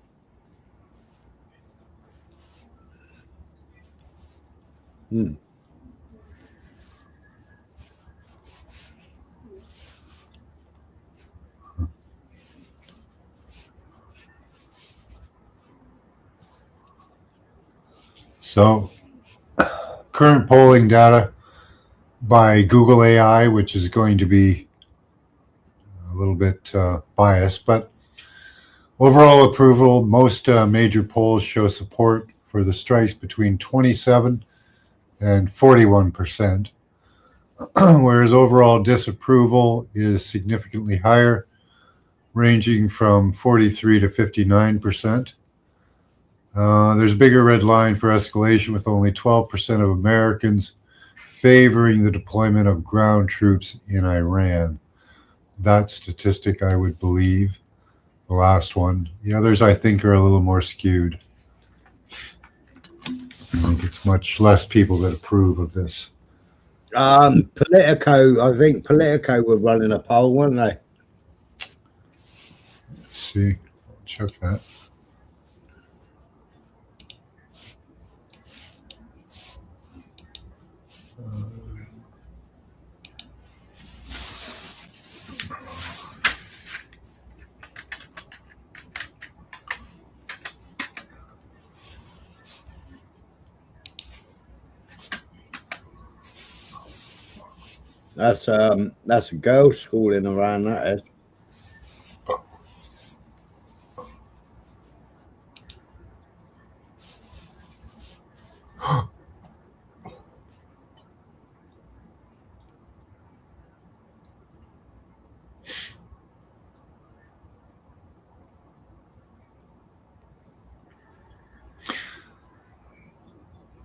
So, current polling data by Google AI, which is going to be a little bit biased, but overall approval, most major polls show support for the strikes between 27 and 41%, whereas overall disapproval is significantly higher, ranging from 43 to 59%. There's a bigger red line for escalation, with only 12% of Americans favoring the deployment of ground troops in Iran. That statistic, I would believe, the last one. The others, I think, are a little more skewed. I think it's much less people that approve of this. Politico, I think Politico were running a poll, weren't they? Let's see. Check that. That's a girls' school in Iran, that is.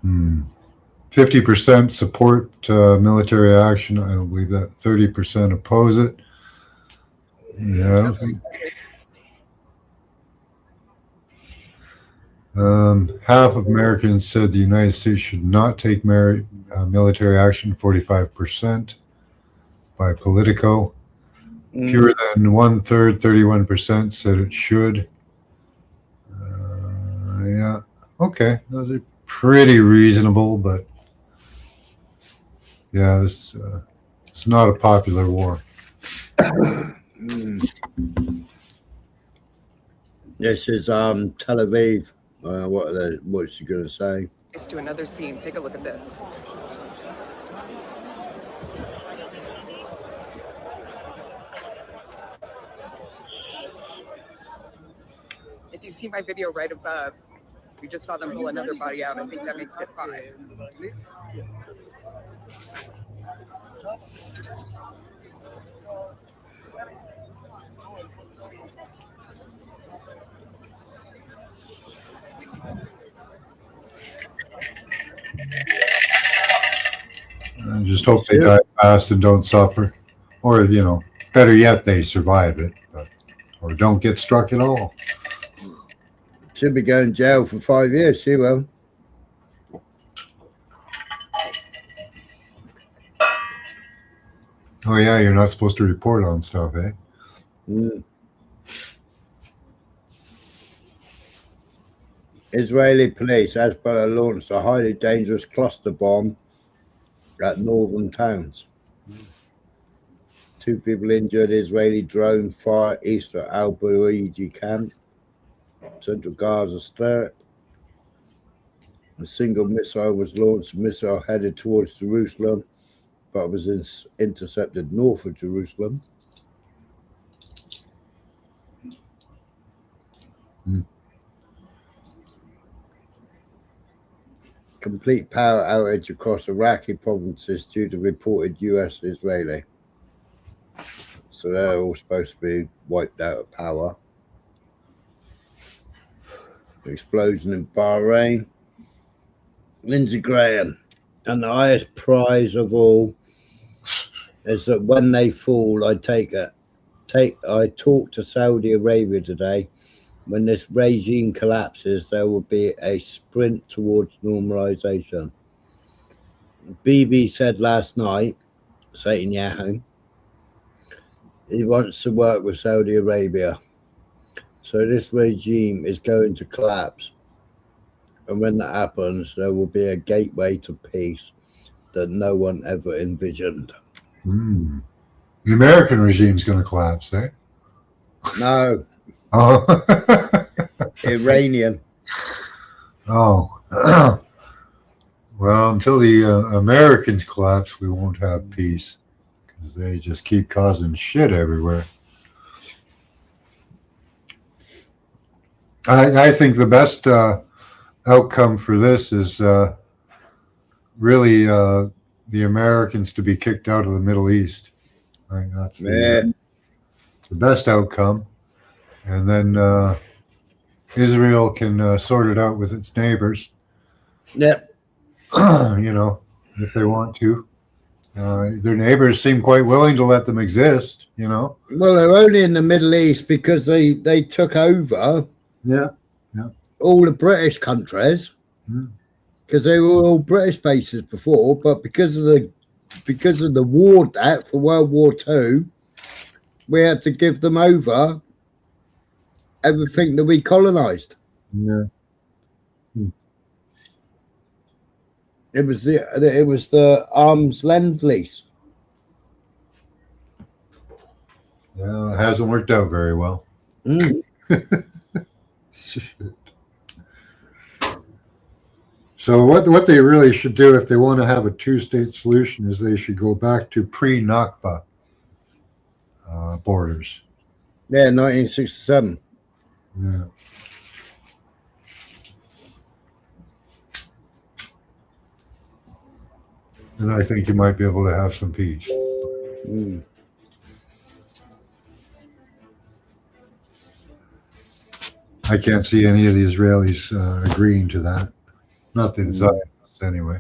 Hmm. 50% support military action. I don't believe that. 30% oppose it. Yeah, I don't think. Half of Americans said the United States should not take military action, 45% by Politico. Fewer than 1/3, 31% said it should. Yeah, okay. Those are pretty reasonable, but yeah, this it's not a popular war. This is Tel Aviv. What's she going to say? To another scene. Take a look at this. If you see my video right above, we just saw them pull another body out. I think that makes it 5. I just hope they die fast and don't suffer, or better yet, they survive it, or don't get struck at all. She'll be going to jail for 5 years. She will. Oh yeah, you're not supposed to report on stuff, eh? Israeli police, Hezbollah launched a highly dangerous cluster bomb at northern towns. 2 people injured. Israeli drone fire east of Al Bureiji camp, central Gaza Strip. A single missile was launched. A missile headed towards Jerusalem, but was intercepted north of Jerusalem. Complete power outage across Iraqi provinces due to reported US-Israeli. So they're all supposed to be wiped out of power. Explosion in Bahrain. Lindsey Graham. And the highest prize of all is that when they fall, I take it. I talked to Saudi Arabia today. When this regime collapses, there will be a sprint towards normalization. Bibi said last night, Netanyahu, he wants to work with Saudi Arabia. So this regime is going to collapse. And when that happens, there will be a gateway to peace that no one ever envisioned. The American regime's going to collapse, eh? No. Oh. Iranian. Oh. Well, until the Americans collapse, we won't have peace because they just keep causing shit everywhere. I think the best outcome for this is really the Americans to be kicked out of the Middle East. I think that's the best outcome. And then Israel can sort it out with its neighbors. Yep. You know, if they want to. Their neighbors seem quite willing to let them exist, you know. Well, they're only in the Middle East because they took over all the British countries because they were all British bases before, but because of the war debt for World War II, we had to give them over everything that we colonized. Yeah. It was the arms length lease. Yeah, it hasn't worked out very well. So what they really should do if they want to have a two-state solution is they should go back to pre-Nakba borders. Yeah, 1967. Yeah. And I think you might be able to have some peace. I can't see any of the Israelis agreeing to that. Not the Zionists, anyway.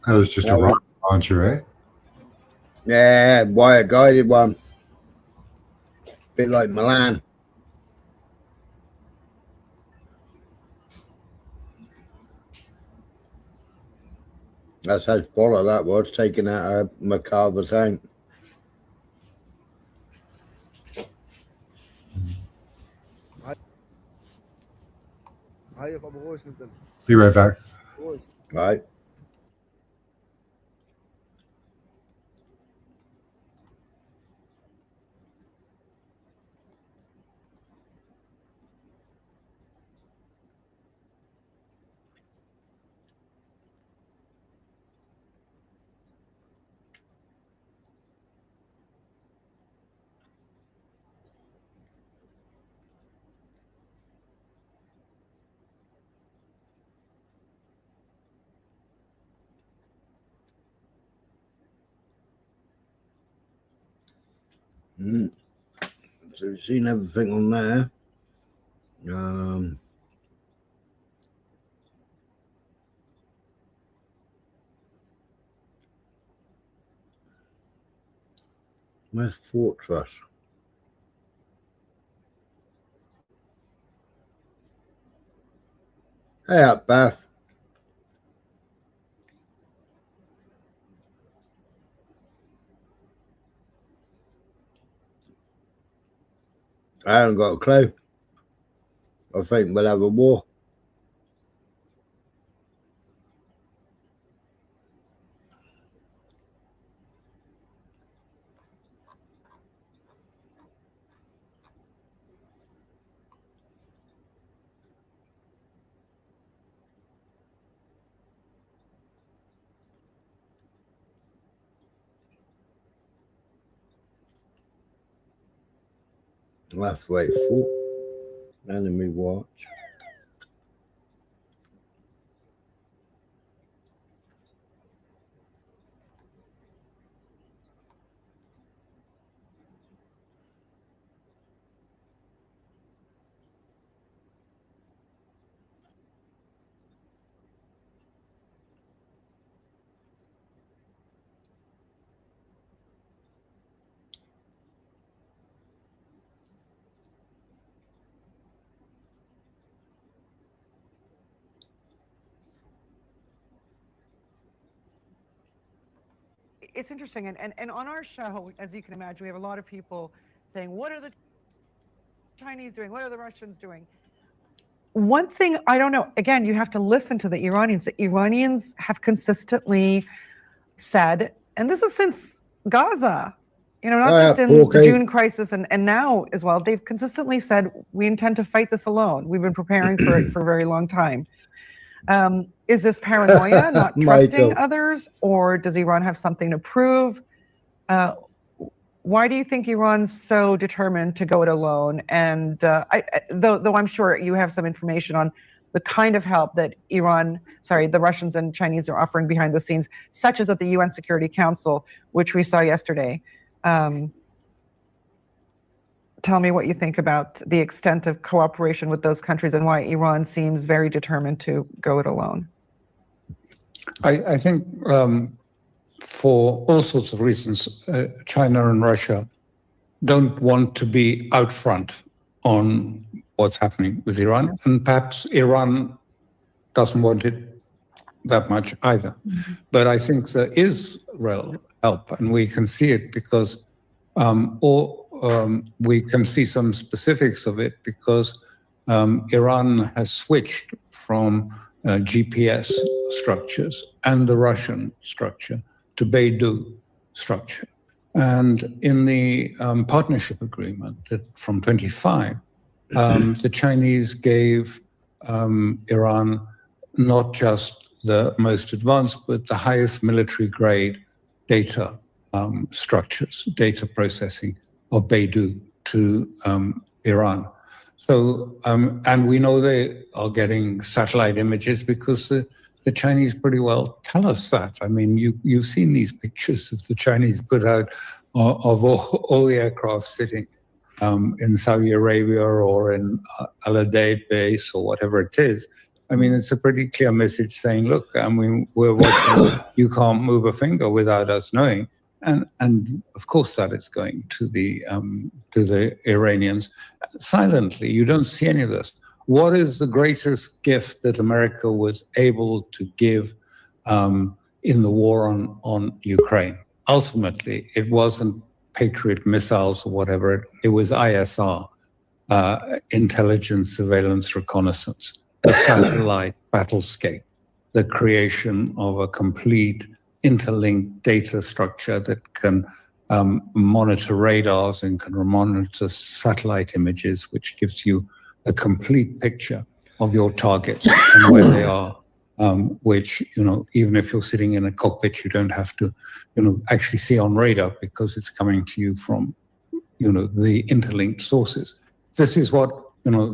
That was just a rocket launcher, eh? Yeah, wire guided one. Bit like Milan. That's Hezbollah, that was, taking out a Merkava tank. Be right back. Right. So you've seen everything on there. Where's Fortress? Hey up, Beth. I haven't got a clue. I think we'll have a war. Let's wait for enemy watch. It's interesting, and on our show, as you can imagine, we have a lot of people saying, what are the Chinese doing? What are the Russians doing? One thing, I don't know, again, you have to listen to the Iranians. The Iranians have consistently said, and this is since Gaza, you know, not just in the June crisis and now as well, they've consistently said, we intend to fight this alone. We've been preparing for it for a very long time. Is this paranoia, not trusting others, or does Iran have something to prove? Why do you think Iran's so determined to go it alone? And though I'm sure you have some information on the kind of help that the Russians and Chinese are offering behind the scenes, such as at the UN Security Council, which we saw yesterday. Tell me what you think about the extent of cooperation with those countries and why Iran seems very determined to go it alone. I think for all sorts of reasons, China and Russia don't want to be out front on what's happening with Iran, and perhaps Iran doesn't want it that much either. But I think there is real help, and we can see it because, we can see some specifics of it because Iran has switched from GPS structures and the Russian structure to Beidou structure. And in the partnership agreement from 25, the Chinese gave Iran not just the most advanced, but the highest military grade data structures, data processing of Beidou to Iran. So, and we know they are getting satellite images because the Chinese pretty well tell us that. I mean, you've seen these pictures of the Chinese put out of all the aircraft sitting in Saudi Arabia or in Al Udeid base or whatever it is. I mean, it's a pretty clear message saying, look, I mean, we're watching, you can't move a finger without us knowing. And of course that is going to the Iranians silently. You don't see any of this. What is the greatest gift that America was able to give in the war on Ukraine? Ultimately, it wasn't Patriot missiles or whatever. It was ISR, intelligence, surveillance, reconnaissance, the satellite battlescape, the creation of a complete interlinked data structure that can monitor radars and can monitor satellite images, which gives you a complete picture of your targets and where they are, which, you know, even if you're sitting in a cockpit, you don't have to, you know, actually see on radar because it's coming to you from, you know, the interlinked sources. This is what, you know,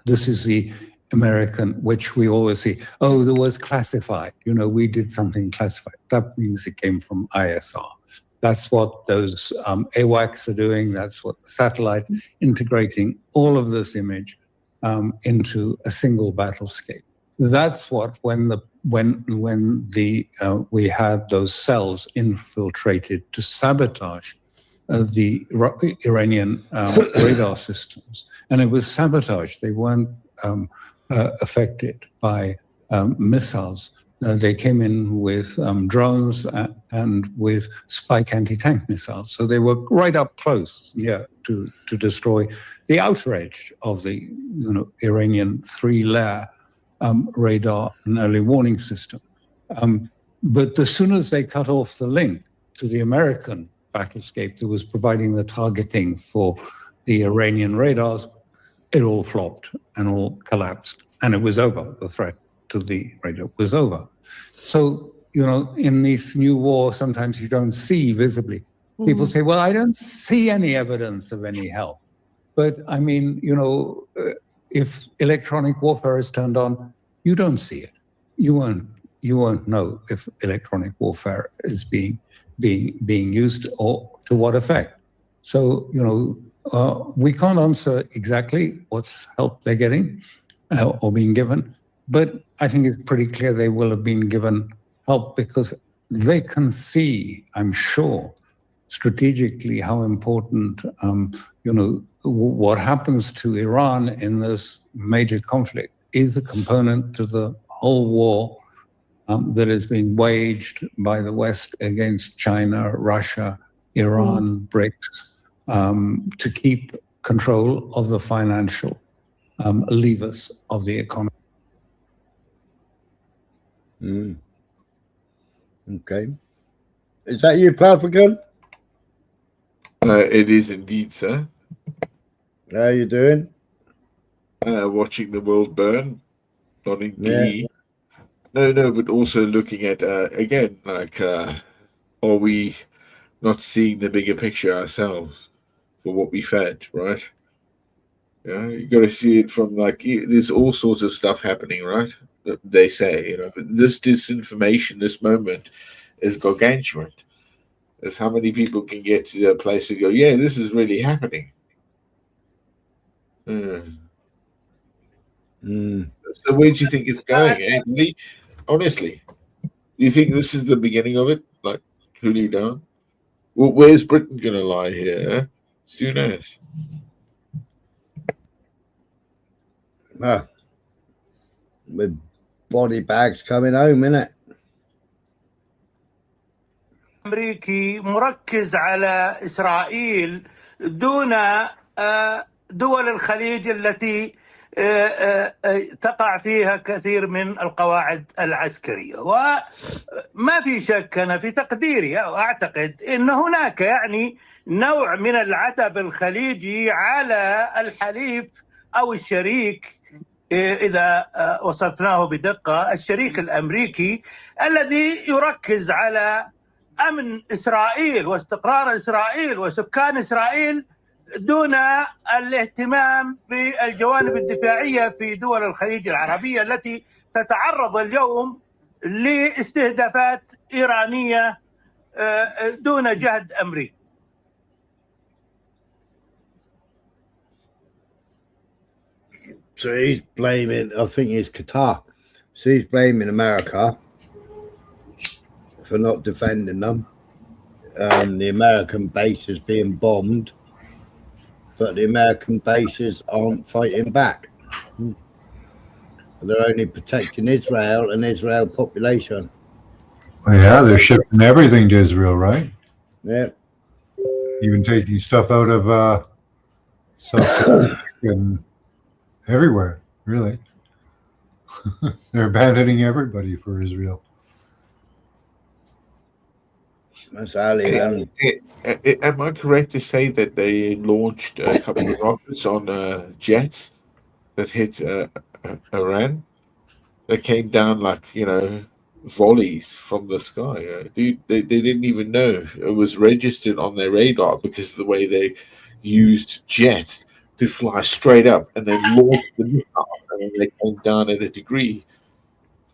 this is the American, which we always see, oh, there was classified, you know, we did something classified. That means it came from ISR. That's what those AWACS are doing. That's what the satellite, integrating all of this image into a single battlescape. That's what when we had those cells infiltrated to sabotage the Iranian radar systems, and it was sabotage. They weren't affected by missiles. They came in with drones and with spike anti-tank missiles. So they were right up close, to destroy the outer edge of the Iranian 3-layer radar and early warning system. But as soon as they cut off the link to the American battlescape that was providing the targeting for the Iranian radars, it all flopped and all collapsed. And it was over. The threat to the radar was over. So, in this new war, sometimes you don't see visibly. People say, well, I don't see any evidence of any help. But I mean, if electronic warfare is turned on, you don't see it. You won't know if electronic warfare is being used or to what effect. So we can't answer exactly what's help they're getting or being given, but I think it's pretty clear they will have been given help because they can see, I'm sure, strategically how important what happens to Iran in this major conflict is a component to the whole war that is being waged by the West against China, Russia, Iran, BRICS, to keep control of the financial levers of the economy. Okay. Is that you, Pahlavi? It is indeed, sir. How you doing? Watching the world burn, not in glee. No, but also looking at, again, like, are we not seeing the bigger picture ourselves for what we fed, right? Yeah, you got to see it from, like, there's all sorts of stuff happening, right? They say, this disinformation, this moment is gargantuan. Is how many people can get to a place to go, yeah, this is really happening. So where do you think it's going, eh? Honestly, do you think this is the beginning of it? Like, truly down? Well, where's Britain going to lie here? Eh? Who knows? With body bags coming home, innit? أمريكي مركز على إسرائيل دون دول الخليج التي تقع فيها كثير من القواعد العسكرية. وما في شك أنا في تقديري أعتقد أن هناك يعني نوع من العتب الخليجي على الحليف أو الشريك، إذا وصفناه بدقة، الشريك الأمريكي الذي يركز على أمن إسرائيل واستقرار إسرائيل وسكان إسرائيل دون الاهتمام بالجوانب الدفاعية في دول الخليج العربية التي تتعرض اليوم لاستهدافات إيرانية دون جهد أمريكي. So he's blaming, I think it's Qatar. So he's blaming America for not defending them. The American base is being bombed, but the American bases aren't fighting back. They're only protecting Israel and Israel population. Yeah, they're shipping everything to Israel, right? Yeah. Even taking stuff out of South and everywhere, really. They're abandoning everybody for Israel. That's Ali. Am I correct to say that they launched a couple of rockets on jets that hit Iran? That came down like, volleys from the sky. Dude, they didn't even know it was registered on their radar because of the way they used jets to fly straight up and then launch the missile, and then they came down at a degree.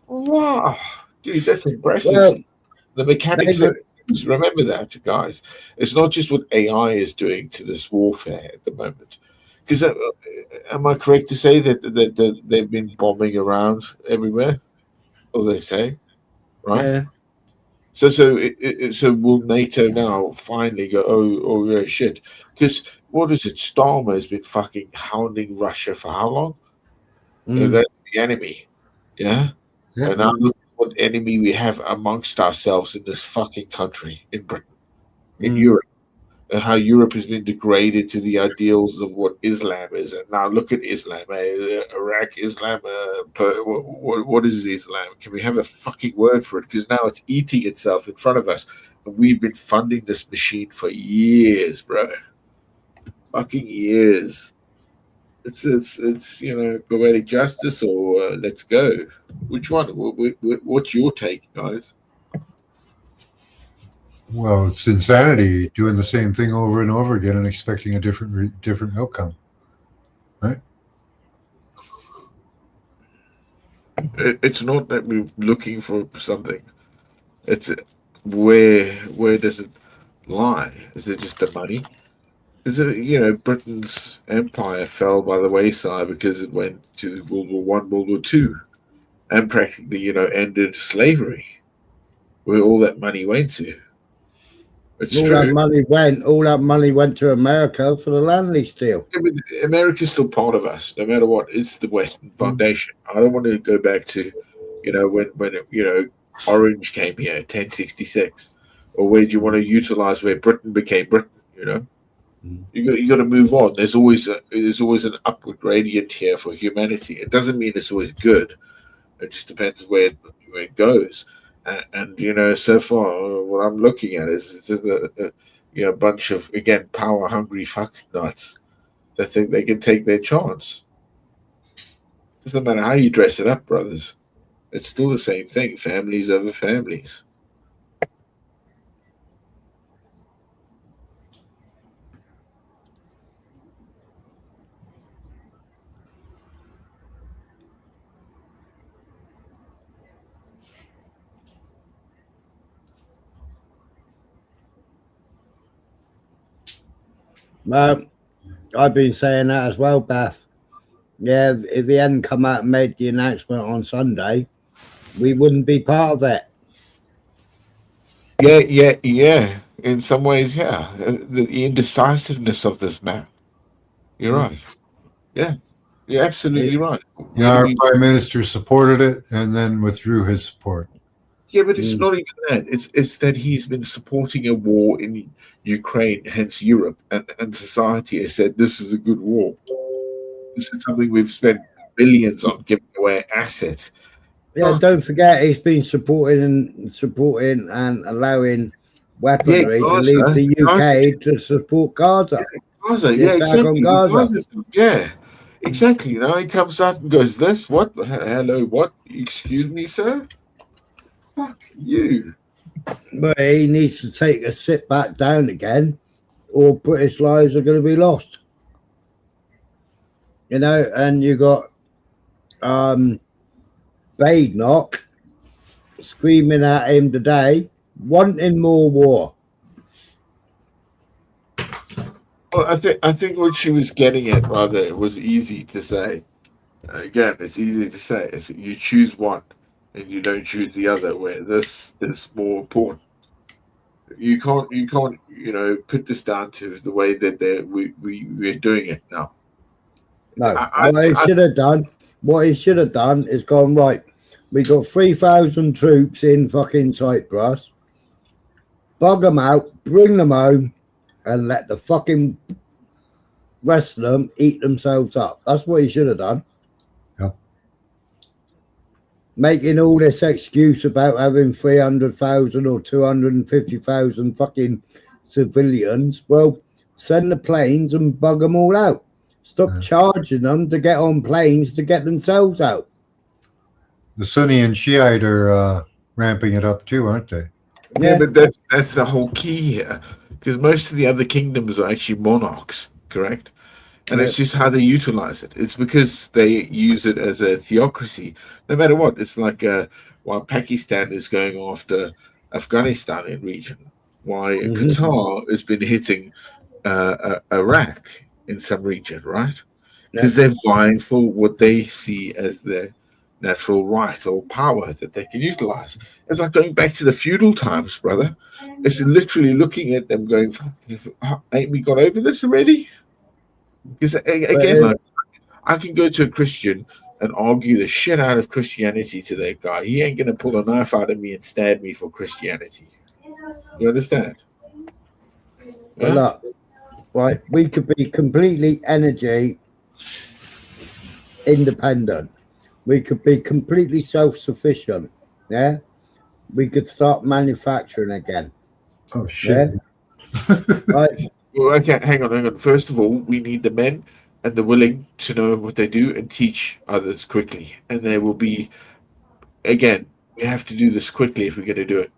Wow, dude, that's impressive. Well, the mechanics. Remember that, guys. It's not just what AI is doing to this warfare at the moment. Because am I correct to say that they've been bombing around everywhere? Or they say, right? Yeah. So will NATO now finally go? Oh yeah, shit. Because what is it? Starmer has been fucking hounding Russia for how long? That's the enemy, yeah. And now look what enemy we have amongst ourselves in this fucking country, in Britain, in Europe, and how Europe has been degraded to the ideals of what Islam is. And now look at Islam, Iraq, Islam. What is Islam? Can we have a fucking word for it? Because now it's eating itself in front of us, and we've been funding this machine for years, bro. Fucking years. It's poetic justice or let's go. Which one? What's your take, guys? Well, it's insanity doing the same thing over and over again and expecting a different outcome. Right. It's not that we're looking for something. It's where does it lie? Is it just the money? Is it, Britain's empire fell by the wayside because it went to World War One, World War Two, and practically, ended slavery, where all that money went to. It's all true. All that money went to America for the land lease deal. I mean, America's still part of us, no matter what. It's the Western foundation. I don't want to go back to, when Orange came here, 1066, or where do you want to utilize where Britain became Britain? You got to move on. There's always an upward gradient here for humanity. It doesn't mean it's always good. It just depends where it goes. And so far, what I'm looking at is just a bunch of, again, power hungry fuck nuts that think they can take their chance. Doesn't matter how you dress it up, brothers. It's still the same thing. Families over families. I've been saying that as well, Beth. Yeah, if he hadn't come out and made the announcement on Sunday, we wouldn't be part of it. Yeah. In some ways, yeah. The indecisiveness of this man. You're right. Yeah. You're absolutely right. Our Prime Minister supported it and then withdrew his support. Yeah, but it's not even that. It's that he's been supporting a war in Ukraine, hence Europe, and society has said this is a good war. This is something we've spent billions on, giving away assets. Yeah, don't forget he's been supporting and allowing weaponry to leave the UK to support Gaza. Gaza, exactly. Yeah, exactly. He comes out and goes, "This what? Hello, what? Excuse me, sir." Fuck you. But he needs to sit back down again, or British lives are going to be lost. And you got Badenoch screaming at him today, wanting more war. Well, I think what she was getting at, rather, it was easy to say. Again, it's easy to say. It's, you choose one and you don't choose the other, where this is more important. You can't put this down to the way that we're doing it now. No, what he should have done is gone, right, we got 3,000 troops in fucking Cyprus, bug them out, bring them home, and let the fucking rest of them eat themselves up. That's what he should have done. Yeah. Making all this excuse about having 300,000 or 250,000 fucking civilians. Well, send the planes and bug them all out. Stop charging them to get on planes to get themselves out. The Sunni and Shiite are ramping it up too, aren't they? Yeah, but that's the whole key here, because most of the other kingdoms are actually monarchs, correct? And it's just how they utilize it. It's because they use it as a theocracy. No matter what, it's like while Pakistan is going after Afghanistan in region, why Qatar has been hitting Iraq in some region, right? Because they're vying for what they see as their natural right or power that they can utilize. It's like going back to the feudal times, brother. It's literally looking at them going, ain't we got over this already? Because again, I can go to a Christian and argue the shit out of Christianity to that guy. He ain't going to pull a knife out of me and stab me for Christianity. You understand? Well, look, right, we could be completely energy independent. We could be completely self-sufficient. Yeah, we could start manufacturing again. Oh shit! Yeah? Right. Well, okay, hang on. First of all, we need the men and the willing to know what they do and teach others quickly. And there will be, again, we have to do this quickly if we're going to do it.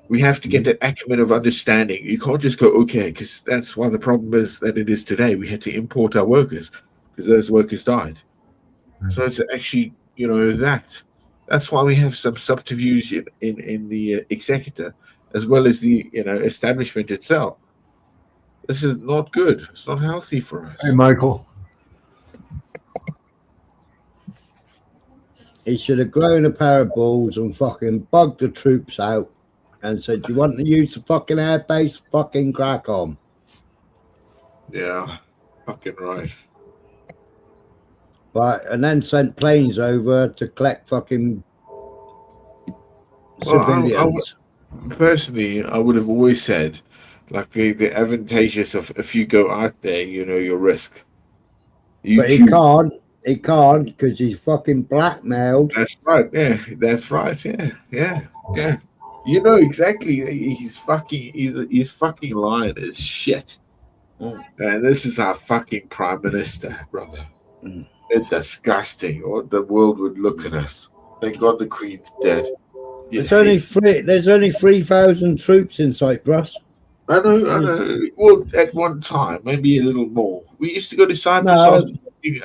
We have to get that acumen of understanding. You can't just go, okay, because that's why the problem is that it is today. We had to import our workers. because those workers died. So it's actually, that's why we have some subterfuge in the executive, as well as the establishment itself. This is not good. It's not healthy for us. Hey, Michael. He should have grown a pair of balls and fucking bugged the troops out and said, "You want to use the fucking airbase? Fucking crack on." Yeah, fucking right. But and then sent planes over to collect fucking civilians. Personally, I would have always said, like the advantageous of if you go out there, you know your risk. But he can't. He can't because he's fucking blackmailed. That's right. Yeah, that's right. Yeah. You know exactly. He's fucking lying as shit. And this is our fucking prime minister, brother. It's disgusting. What the world would look at us. Thank God the Queen's dead. There's only 3,000 troops in Cyprus. I know. Well, at one time, maybe a little more. We used to go to Cyprus,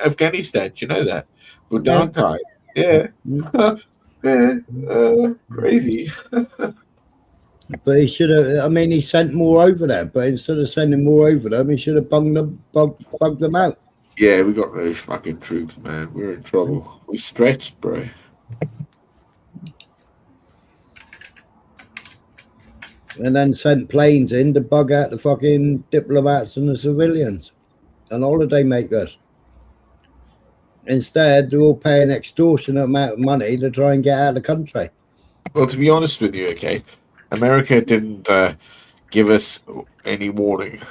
Afghanistan. Do you know that? For downtime. Yeah. Crazy. But he should have. I mean, he sent more over there. But instead of sending more over them, he should have bugged them out. Yeah, we got those fucking troops, man. We're in trouble. We stretched, bro. And then sent planes in to bug out the fucking diplomats and the civilians and holiday makers. Instead, they're all paying extortionate amount of money to try and get out of the country. Well, to be honest with you, okay, America didn't give us any warning,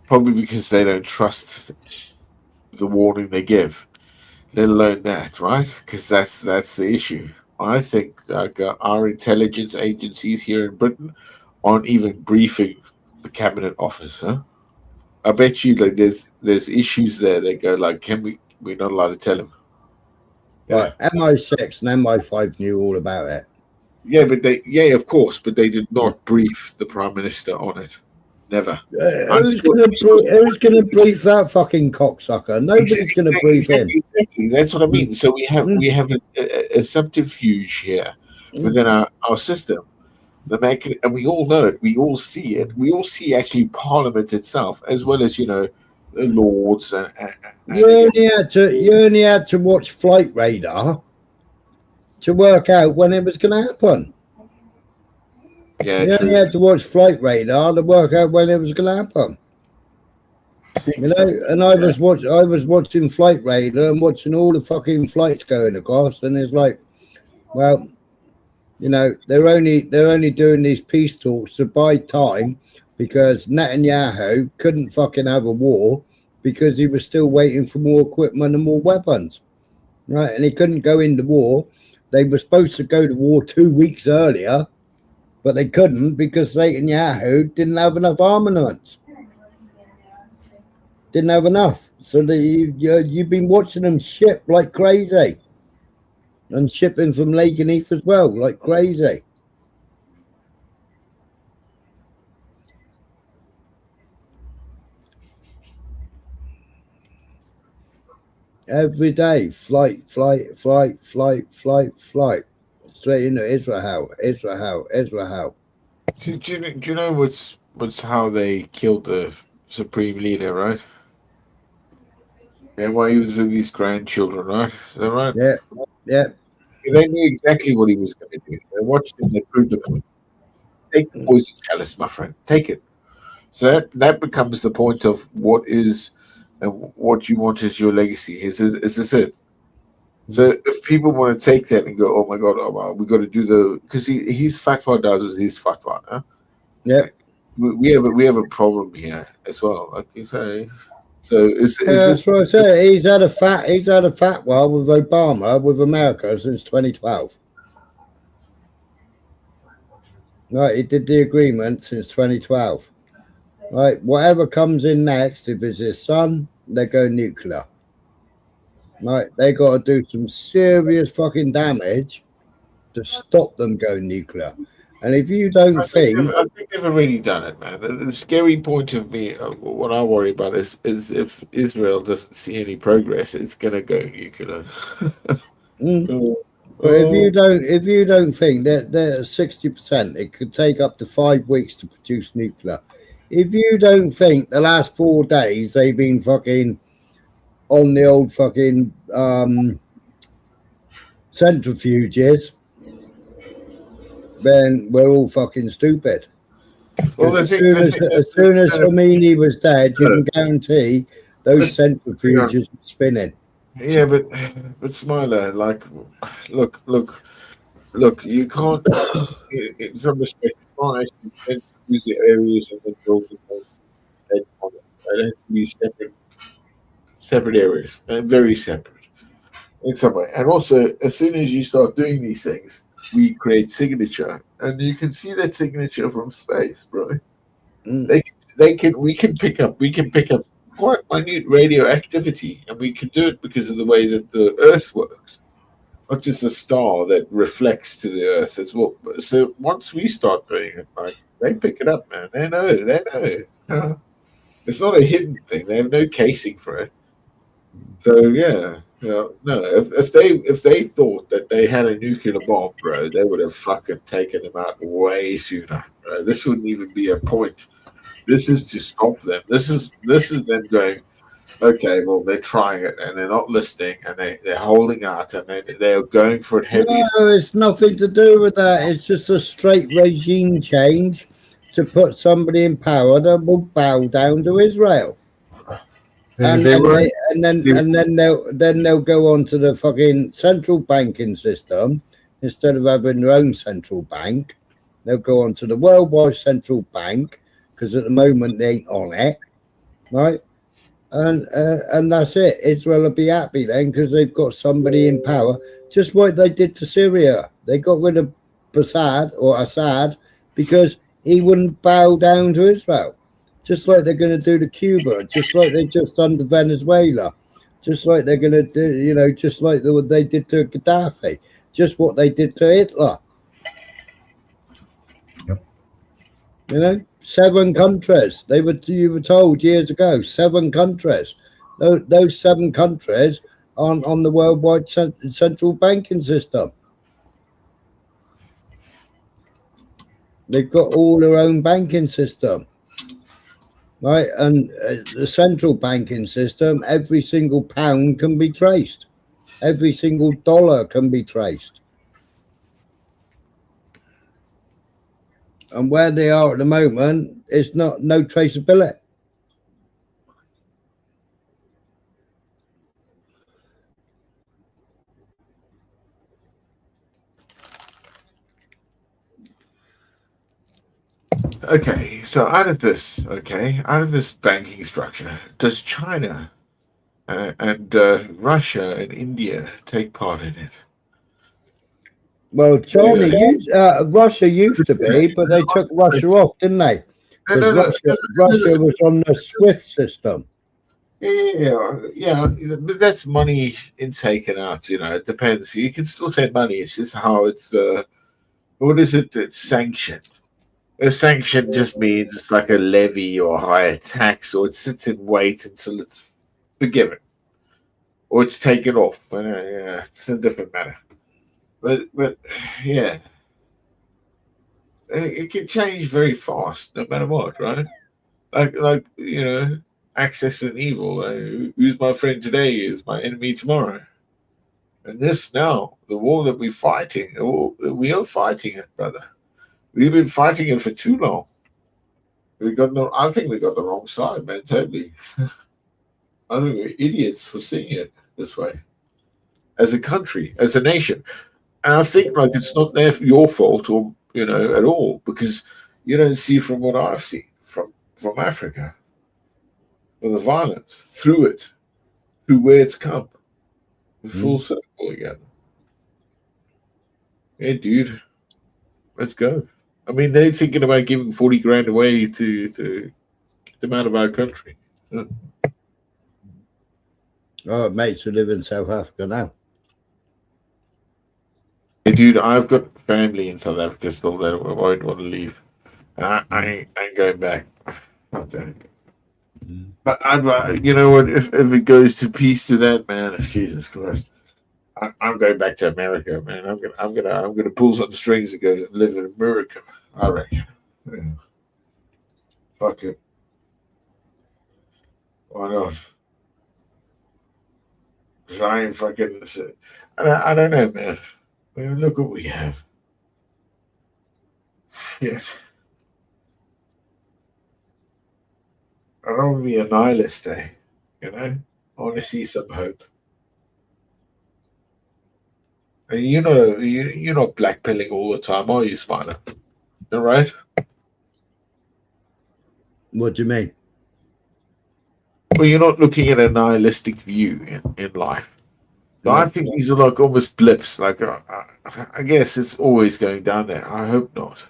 probably because they don't trust the warning they give, let alone that, right? Because that's the issue. I think our intelligence agencies here in Britain aren't even briefing the cabinet office, huh? I bet you like there's issues there. They go like, we're not allowed to tell him. But MI6 and MI5 knew all about it. Yeah, of course, but they did not brief the Prime Minister on it. Never. Who's going to brief that fucking cocksucker? Nobody's going to brief him. Exactly. That's what I mean. So we have a subterfuge here within our system. And we all know it. We all see it. We all see actually Parliament itself, as well as the Lords. You only had to watch Flight Radar to work out when it was going to happen. Yeah, you only had to watch Flight Radar to work out when it was going to happen. And I was watching Flight Radar and watching all the fucking flights going across, and it's like, well, they're only doing these peace talks to buy time because Netanyahu couldn't fucking have a war because he was still waiting for more equipment and more weapons, right? And he couldn't go into war. They were supposed to go to war 2 weeks earlier, but they couldn't because Netanyahu didn't have enough armaments. Didn't have enough. So you've been watching them ship like crazy. And shipping from Lakenheath as well, like crazy. Every day, flight. Straight into Israel. Do you know what's how they killed the supreme leader, right? Yeah, while he was with his grandchildren, right? Is that right? Yeah. They knew exactly what he was going to do. They watched him. They proved it. Take the poison chalice, my friend. Take it. So that becomes the point of what is and what you want as your legacy. Is this it? So if people want to take that and go, oh my God, we got to do because his fatwa does his fatwa. Huh? Yeah. We have a problem here as well. Like you say. So that's what I say. He's had a fatwa with Obama with America since 2012. Right, he did the agreement since 2012. Right, whatever comes in next, if it's his son, they go nuclear. Right, they got to do some serious fucking damage to stop them going nuclear. And if you don't I think they've already done it, man. The scary point of me, what I worry about is if Israel doesn't see any progress, it's gonna go nuclear. But if you don't think that they're 60%, it could take up to 5 weeks to produce nuclear. If you don't think the last 4 days they've been fucking on the old fucking centrifuges, then we're all fucking stupid. Well, As soon as Khomeini was dead, you can guarantee those centrifuges were spinning. Yeah, but Smiler, like, look, you can't. In some respects, you can't actually use the areas and then build the same on it. They have to be separate areas, and very separate in some way. And also, as soon as you start doing these things, we create signature, and you can see that signature from space, bro. We can pick up quite minute radioactivity, and we can do it because of the way that the Earth works, not just a star that reflects to the Earth as well. So once we start doing it, like, they pick it up, man. They know. It's not a hidden thing. They have no casing for it. So yeah, no. If they thought that they had a nuclear bomb, bro, they would have fucking taken them out way sooner. Bro. This wouldn't even be a point. This is to stop them. This is them going, okay, well, they're trying it and they're not listening and they're holding out and they're going for it heavy. No, it's nothing to do with that. It's just a straight regime change to put somebody in power that will bow down to Israel. And then they'll go on to the fucking central banking system instead of having their own central bank. They'll go on to the worldwide central bank because at the moment they ain't on it, right? And that's it. Israel will be happy then because they've got somebody in power, just like they did to Syria. They got rid of Assad because he wouldn't bow down to Israel. Just like they're going to do to Cuba, just like they just done to Venezuela, just like they're going to do, just like what they did to Gaddafi, just what they did to Hitler. Yep. 7 countries. You were told years ago, 7 countries. Those 7 countries aren't on the worldwide central banking system. They've got all their own banking system. Right, and the central banking system, every single pound can be traced. Every single dollar can be traced. And where they are at the moment, it's no traceability. Okay, so out of this banking structure, does China and Russia and India take part in it? Well, Russia used to be, but they took Russia off, didn't they? Because Russia was on the SWIFT system. Yeah, but that's money in taken out. It depends. You can still send money. It's just how it's. What is it that's sanctioned? A sanction just means it's like a levy or a higher tax, or it sits in wait until it's forgiven, or it's taken off. It's a different matter. But yeah, it can change very fast, no matter what, right? Like access and evil. Who's my friend today is my enemy tomorrow. And this now, the war that we're fighting, we are fighting it, brother. We've been fighting it for too long. I think we got the wrong side, man, totally. I think we're idiots for seeing it this way. As a country, as a nation. And I think it's not your fault or, at all, because you don't see from what I've seen from Africa, from the violence, through where it's come. Full circle again. Hey, dude, let's go. I mean, they're thinking about giving 40 grand away to get them out of our country. Oh, mates who live in South Africa now. Hey, dude, I've got family in South Africa still that won't want to leave. I ain't going back. Not doing it. But I'd rather, you know what? If it goes to peace to that, man, Jesus Christ, I'm going back to America, man. I'm gonna pull some strings and go and live in America. I reckon. Yeah. Fuck it. Why not? 'Cause I ain't fucking. I don't know, man. I mean, look what we have. Yes. I don't want to be a nihilist, eh? You know, I want to see some hope. And you're not blackpilling all the time, are you, Spider? All right. What do you mean? Well, you're not looking at a nihilistic view in life. So I think these are like almost blips. Like I guess it's always going down there. I hope not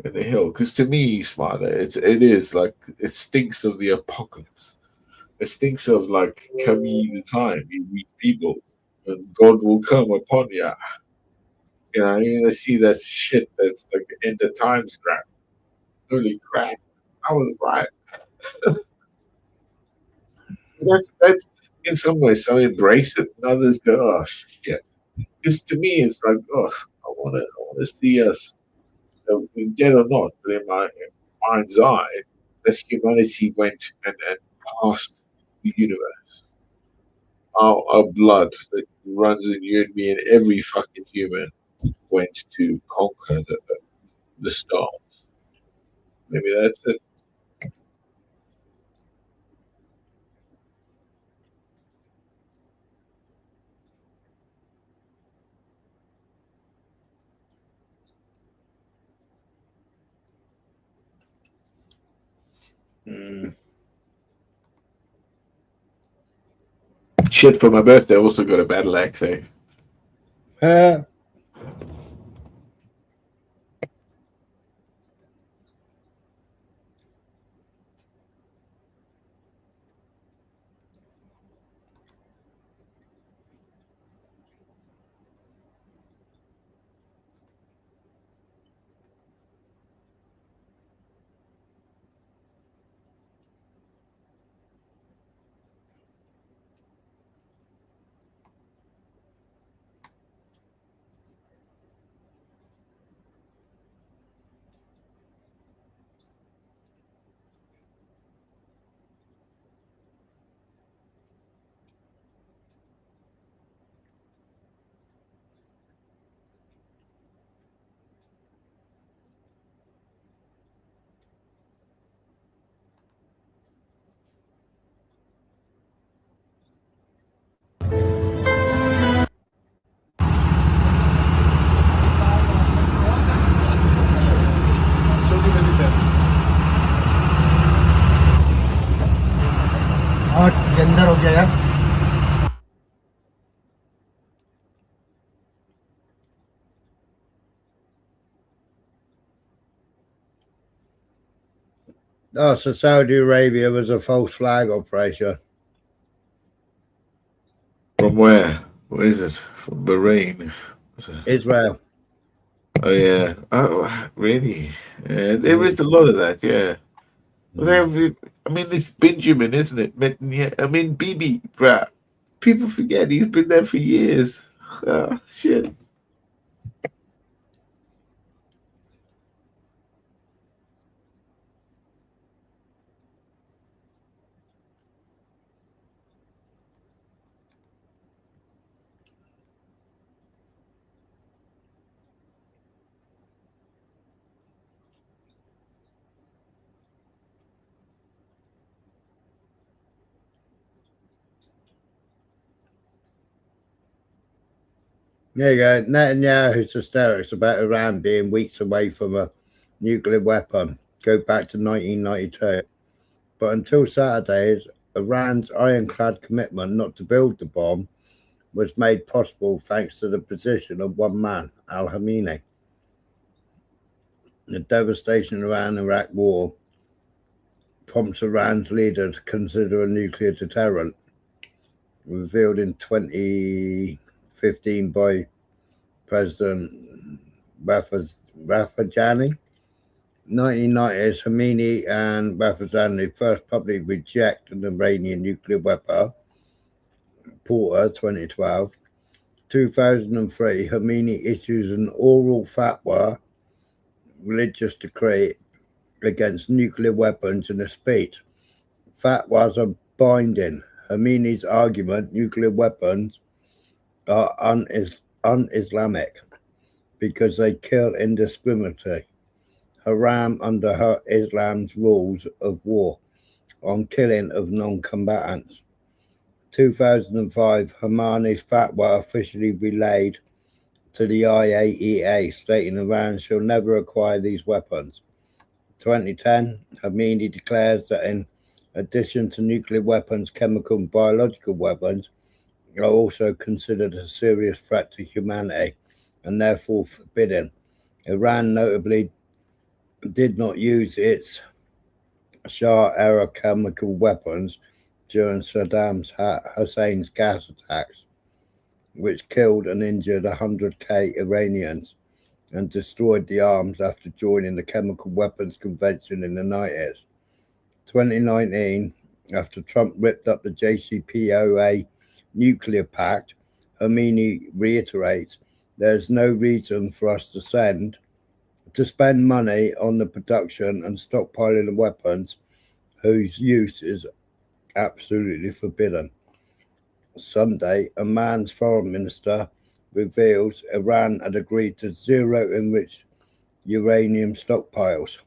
in the hill, because to me, Spider, it is like it stinks of the apocalypse. It stinks of like coming the time, you weak people, and God will come upon you. You know, you're gonna see that shit that's like the end of times crap. Holy crap! I was right. That's in some ways some embrace it, and others go, oh shit. Because to me, it's like, oh, I wanna see us, dead or not, but in my mind's eye, that humanity went and passed the universe. Our blood that runs in you and me and every fucking human went to conquer the stars. Maybe that's it. Shit, for my birthday, I also got a battle axe, eh? ये अंदर हो गया यार. Oh, so Saudi Arabia was a false flag operation. From where? Where is it? From Bahrain. Israel. Oh yeah. Oh really? There is a lot of that. Yeah. Well, I mean, it's Benjamin, isn't it? I mean, Bibi, bruh. People forget he's been there for years. Oh, shit. There you go. Netanyahu's hysterics about Iran being weeks away from a nuclear weapon go back to 1992. But until Saturday, Iran's ironclad commitment not to build the bomb was made possible thanks to the position of one man, Al Khamenei. The devastation of the Iran-Iraq war prompts Iran's leader to consider a nuclear deterrent, revealed in 2015 by President Rafsanjani. 1990s, Khomeini and Rafsanjani first publicly reject an Iranian nuclear weapon. Porter, 2012. 2003, Khomeini issues an oral fatwa, religious decree against nuclear weapons in a speech. Fatwas are binding. Khomeini's argument, nuclear weapons are un-Islamic because they kill indiscriminately. Haram under Islam's rules of war on killing of non-combatants. 2005, Khomeini's fatwa officially relayed to the IAEA, stating Iran shall never acquire these weapons. 2010, Khomeini declares that in addition to nuclear weapons, chemical and biological weapons are also considered a serious threat to humanity and therefore forbidden. Iran notably did not use its Shah-era chemical weapons during Saddam Hussein's gas attacks, which killed and injured 100,000 Iranians and destroyed the arms after joining the Chemical Weapons Convention in the 90s. 2019, after Trump ripped up the JCPOA nuclear pact, Khomeini reiterates there is no reason for us to spend money on the production and stockpiling of weapons whose use is absolutely forbidden. Sunday, Oman's foreign minister reveals Iran had agreed to zero enriched uranium stockpiles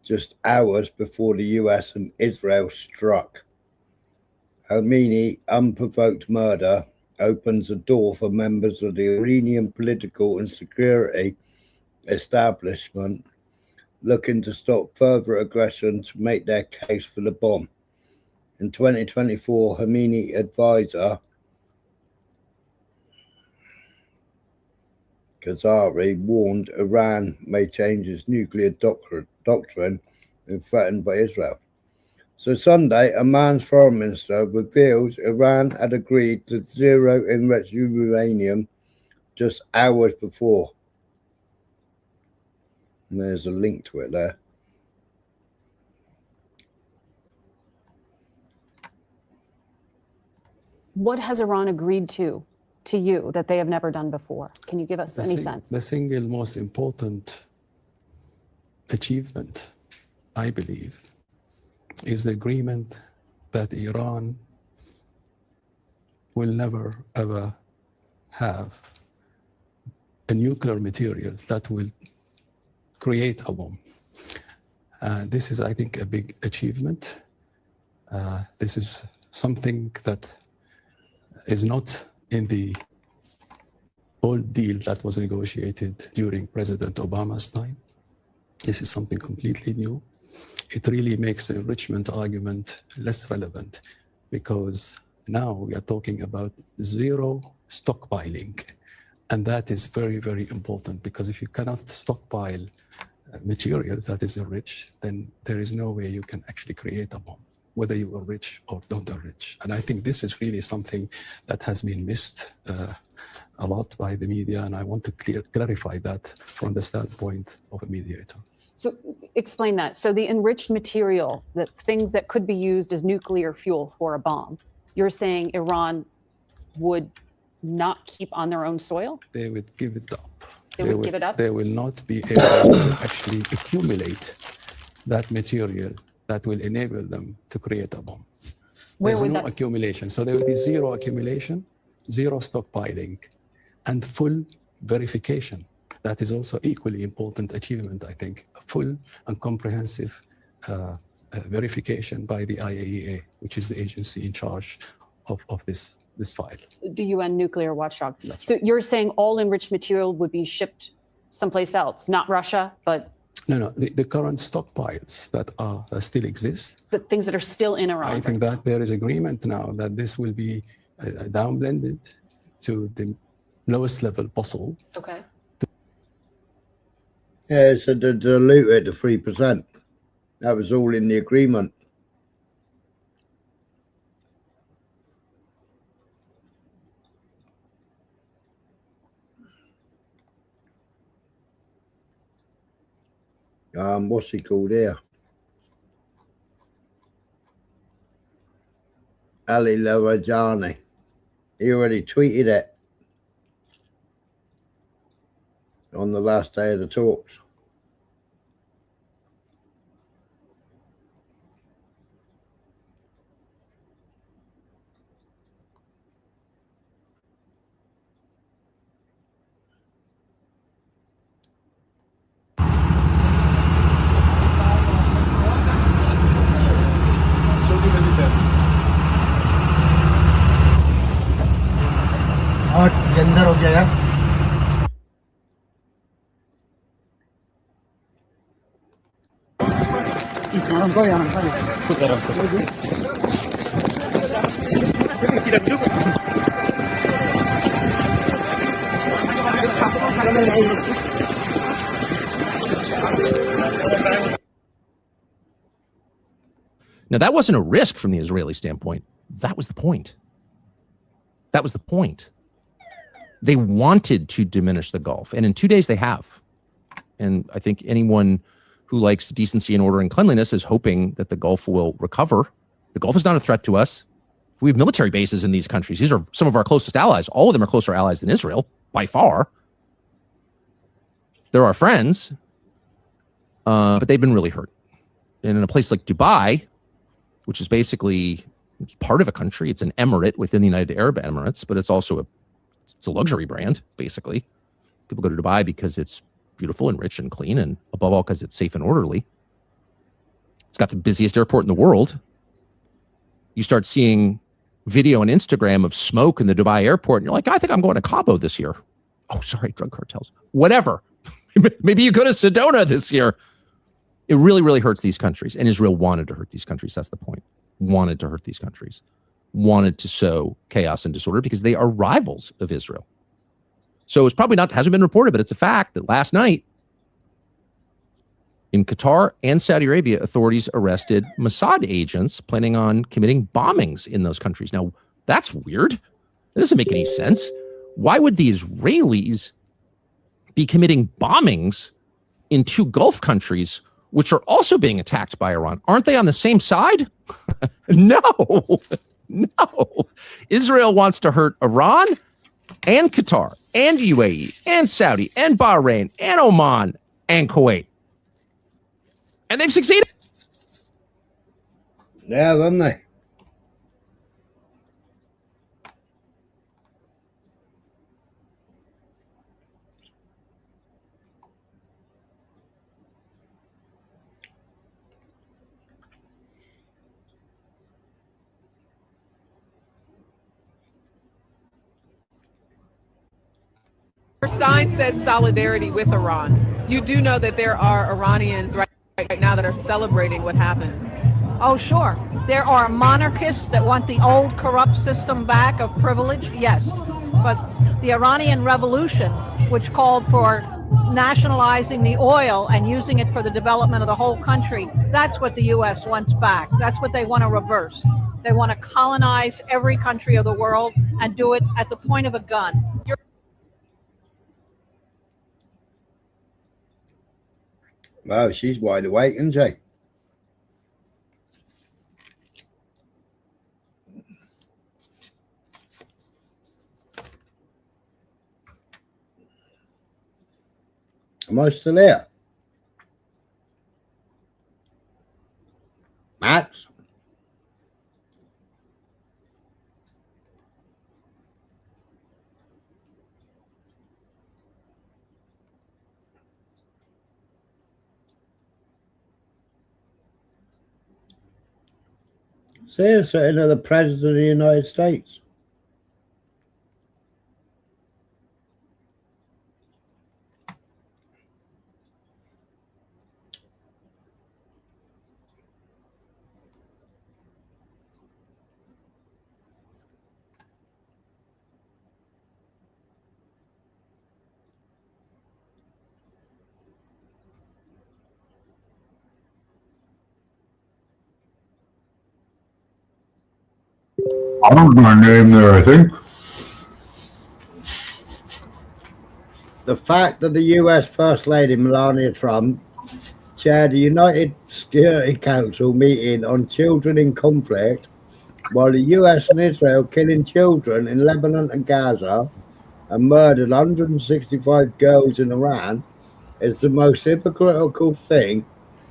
just hours before the US and Israel struck. Khomeini unprovoked murder opens a door for members of the Iranian political and security establishment looking to stop further aggression to make their case for the bomb. In 2024, Khomeini advisor Khazari warned Iran may change its nuclear doctrine and threatened by Israel. So Sunday, Oman's foreign minister reveals Iran had agreed to zero enriched uranium just hours before. And there's a link to it there. What has Iran agreed to you that they have never done before? Can you give us any sense? The single most important achievement, I believe, is the agreement that Iran will never, ever have a nuclear material that will create a bomb. This is, I think, a big achievement. This is something that is not in the old deal that was negotiated during President Obama's time. This is something completely new. It really makes the enrichment argument less relevant because now we are talking about zero stockpiling. And that is very, very important because if you cannot stockpile material that is enriched, then there is no way you can actually create a bomb, whether you enrich or don't enrich. And I think this is really something that has been missed a lot by the media, and I want to clarify that from the standpoint of a mediator. So explain that. So the enriched material, the things that could be used as nuclear fuel for a bomb, you're saying Iran would not keep on their own soil? They would give it up. They would give it up? They will not be able to actually accumulate that material that will enable them to create a bomb. There's no accumulation. So there will be zero accumulation, zero stockpiling, and full verification. That is also equally important achievement, I think. A full and comprehensive verification by the IAEA, which is the agency in charge of this file. The UN nuclear watchdog. So you're saying all enriched material would be shipped someplace else, not Russia, but... No, the current stockpiles that still exist. The things that are still in Iran. I think that there is agreement now that this will be downblended to the lowest level possible. Okay. Yeah, so to dilute it to 3%. That was all in the agreement. What's he called here? Ali Lawajani. He already tweeted it on the last day of the talks. अंदर हो गया यार Now, that wasn't a risk from the Israeli standpoint. That was the point. That was the point. They wanted to diminish the Gulf, and in 2 days they have. And I think anyone who likes decency and order and cleanliness is hoping that the Gulf will recover. The Gulf is not a threat to us. We have military bases in these countries. These are some of our closest allies. All of them are closer allies than Israel, by far. They're our friends, but they've been really hurt. And in a place like Dubai, which is basically part of a country, it's an emirate within the United Arab Emirates, but it's also a luxury brand, basically. People go to Dubai because it's beautiful and rich and clean, and above all, because it's safe and orderly. It's got the busiest airport in the world. You start seeing video on Instagram of smoke in the Dubai airport, and you're like, I think I'm going to Cabo this year. Oh, sorry, drug cartels. Whatever. Maybe you go to Sedona this year. It really, really hurts these countries, and Israel wanted to hurt these countries. That's the point. Wanted to hurt these countries. Wanted to sow chaos and disorder because they are rivals of Israel. So it's probably hasn't been reported, but it's a fact that last night in Qatar and Saudi Arabia, authorities arrested Mossad agents planning on committing bombings in those countries. Now, that's weird. That doesn't make any sense. Why would the Israelis be committing bombings in two Gulf countries, which are also being attacked by Iran? Aren't they on the same side? No. Israel wants to hurt Iran and Qatar and UAE and Saudi and Bahrain and Oman and Kuwait. And they've succeeded. Yeah, haven't they? Your sign says solidarity with Iran. You do know that there are Iranians right now that are celebrating what happened. Oh, sure. There are monarchists that want the old corrupt system back of privilege, yes. But the Iranian Revolution, which called for nationalizing the oil and using it for the development of the whole country, that's what the U.S. wants back. That's what they want to reverse. They want to colonize every country of the world and do it at the point of a gun. Wow, she's wide awake, isn't she? Am I still here? Max? Seriously, another president of the United States. I have my name there, I think. The fact that the US First Lady Melania Trump chaired the United Security Council meeting on children in conflict, while the US and Israel killing children in Lebanon and Gaza and murdered 165 girls in Iran, is the most hypocritical thing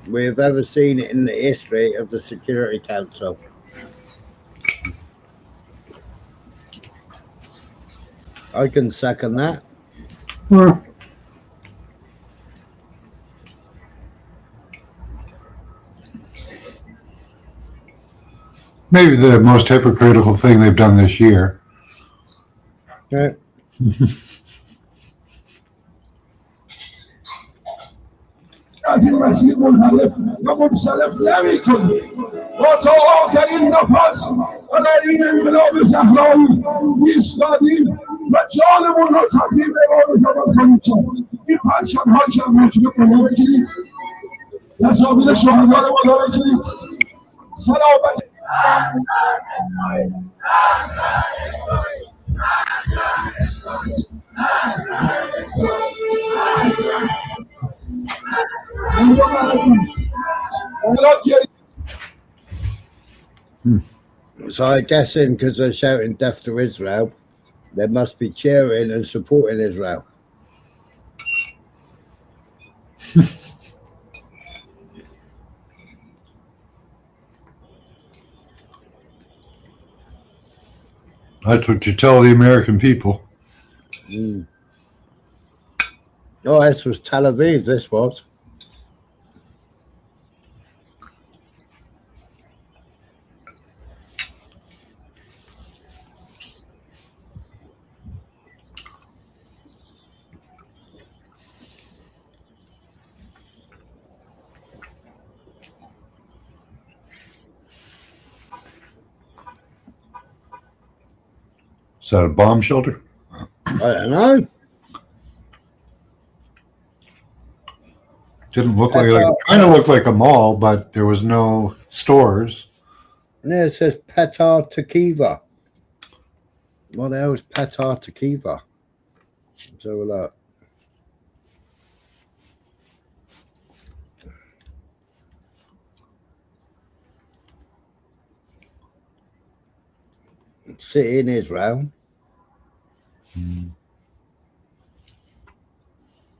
we have ever seen in the history of the Security Council. I can second that. Maybe the most hypocritical thing they've done this year. Yeah. از این مسیر منحرف و منصرف نمی‌کنیم. با تا آخرین نفس برای این انقلاب صحرایی ایستادیم و جانمون رو تقدیم امام زمان خواهیم کرد. این پرچم‌هایی که میتونه بالا بگیرید، تصاویر شهدا رو بالا بگیرید. سلامت So I guess because they're shouting death to Israel, they must be cheering and supporting Israel. That's what you tell the American people. Mm. Oh, this was Tel Aviv, this was. Is that a bomb shelter? I don't know. Didn't look like kind of looked like a mall, but there was no stores. Yeah, it says Petar Tekiva. What the hell is Petar Tekiva? Let's have a look. City in Israel.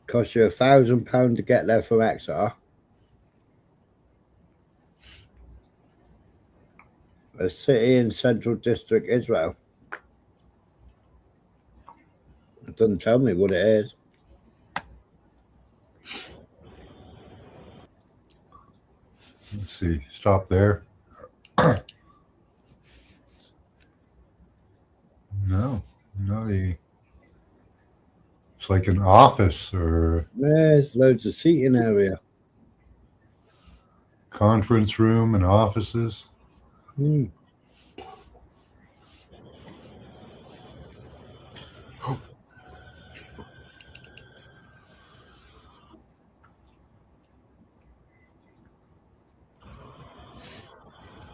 Cost you £1,000 to get there from Exeter. A city in Central District, Israel. It doesn't tell me what it is. Let's see. Stop there. No, it's like an office or There's loads of seating area. conference room and offices.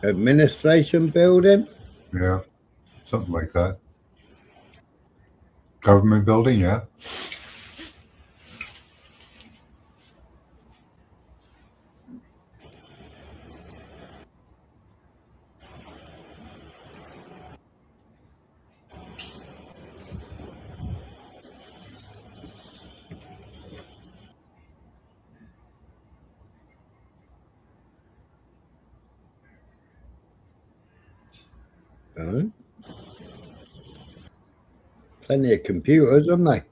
Administration building. Yeah, something like that. Government building, yeah. Plenty of computers, haven't they?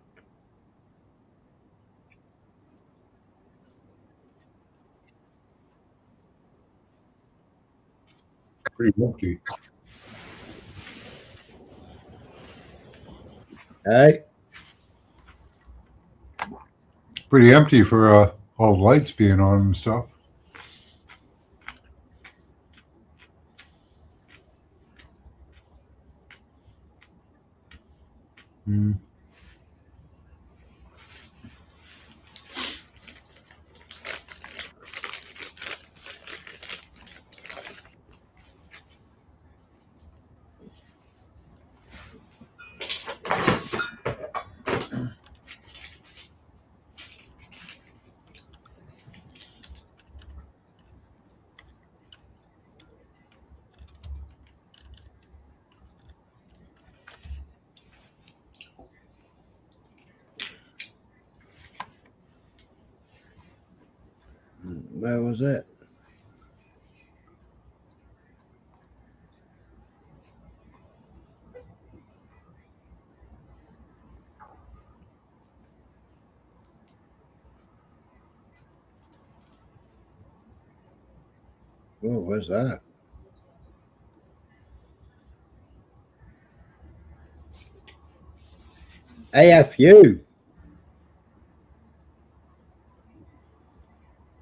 Pretty empty. Hey? Pretty empty for all the lights being on and stuff. Where was it? Oh, where's that? AFU.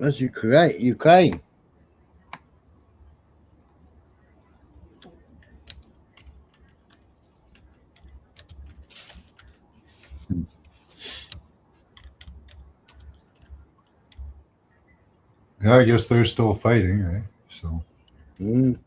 That's Ukraine. Yeah, I guess they're still fighting, right? So. Mm.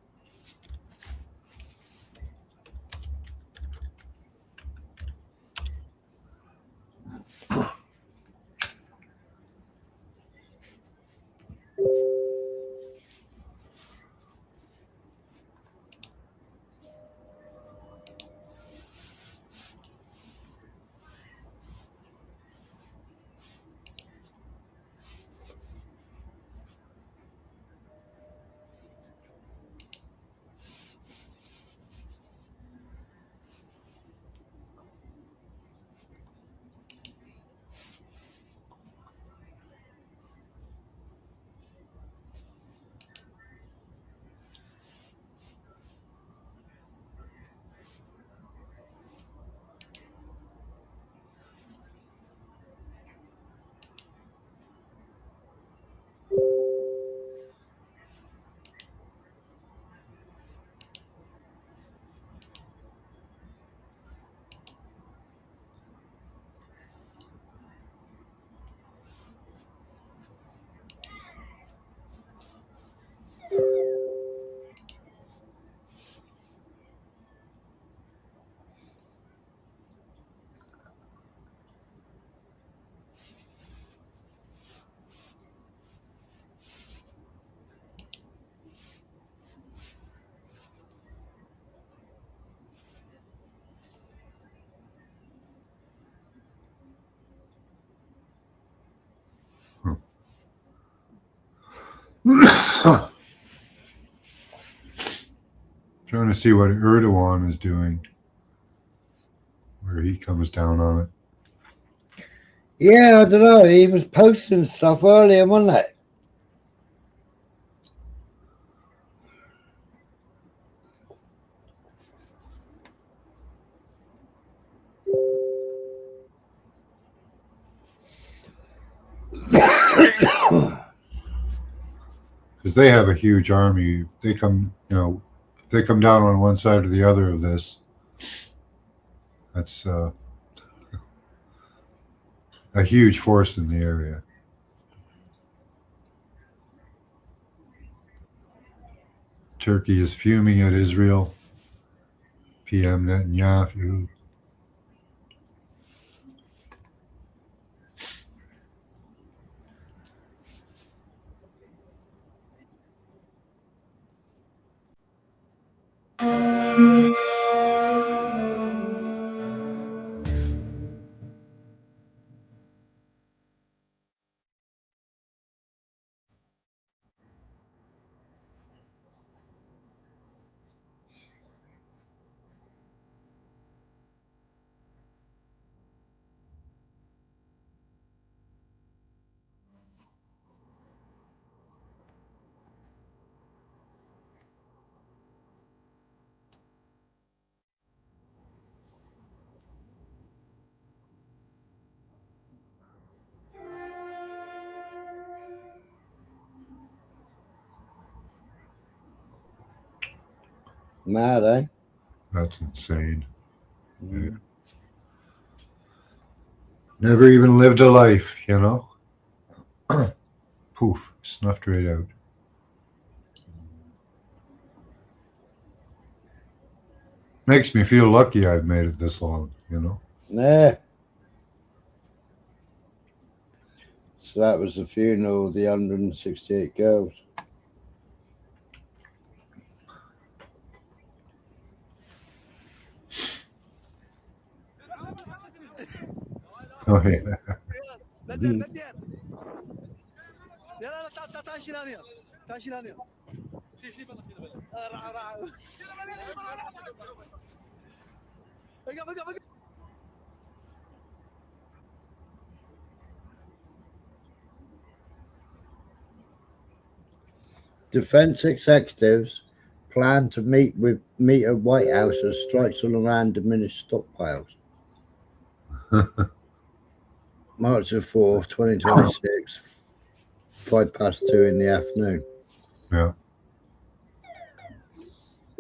Trying to see what Erdogan is doing, where he comes down on it. Yeah, I don't know. He was posting stuff earlier, wasn't it? Because they have a huge army. They come, they come down on one side or the other of this. That's a huge force in the area. Turkey is fuming at Israel. PM Netanyahu. Mad, eh? That's insane. Mm. Never even lived a life, Poof, snuffed right out. Makes me feel lucky I've made it this long, Yeah. So that was the funeral of the 168 girls. Oh, yeah. Mm. Defense executives plan to meet at White House as strikes on Iran diminish stockpiles. March the 4th, 2026, 2:05 in the afternoon. Yeah.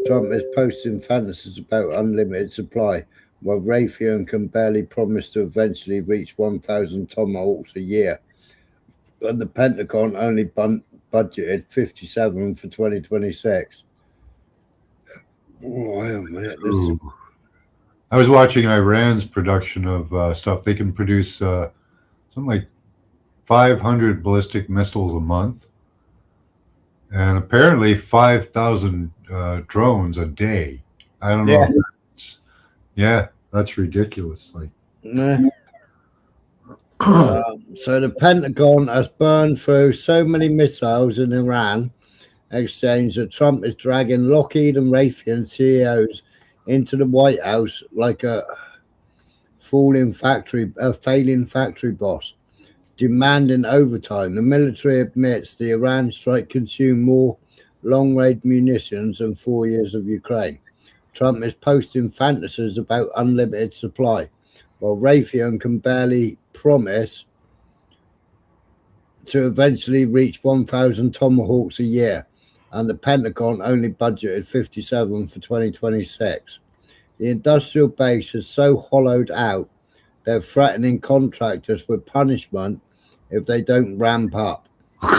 Trump is posting fantasies about unlimited supply, while Raytheon can barely promise to eventually reach 1,000 Tomahawks a year. But the Pentagon only budgeted 57 for 2026. Oh, I admit this. Ooh. I was watching Iran's production of stuff. They can produce something like 500 ballistic missiles a month, and apparently 5,000 drones a day. I don't know. Yeah, that's ridiculous. Like, so the Pentagon has burned through so many missiles in Iran exchange that Trump is dragging Lockheed and Raytheon CEOs into the White House like a failing factory boss, demanding overtime. The military admits the Iran strike consumed more long-range munitions than 4 years of Ukraine. Trump is posting fantasies about unlimited supply, while Raytheon can barely promise to eventually reach 1,000 Tomahawks a year, and the Pentagon only budgeted 57 for 2026. The industrial base is so hollowed out, they're threatening contractors with punishment if they don't ramp up,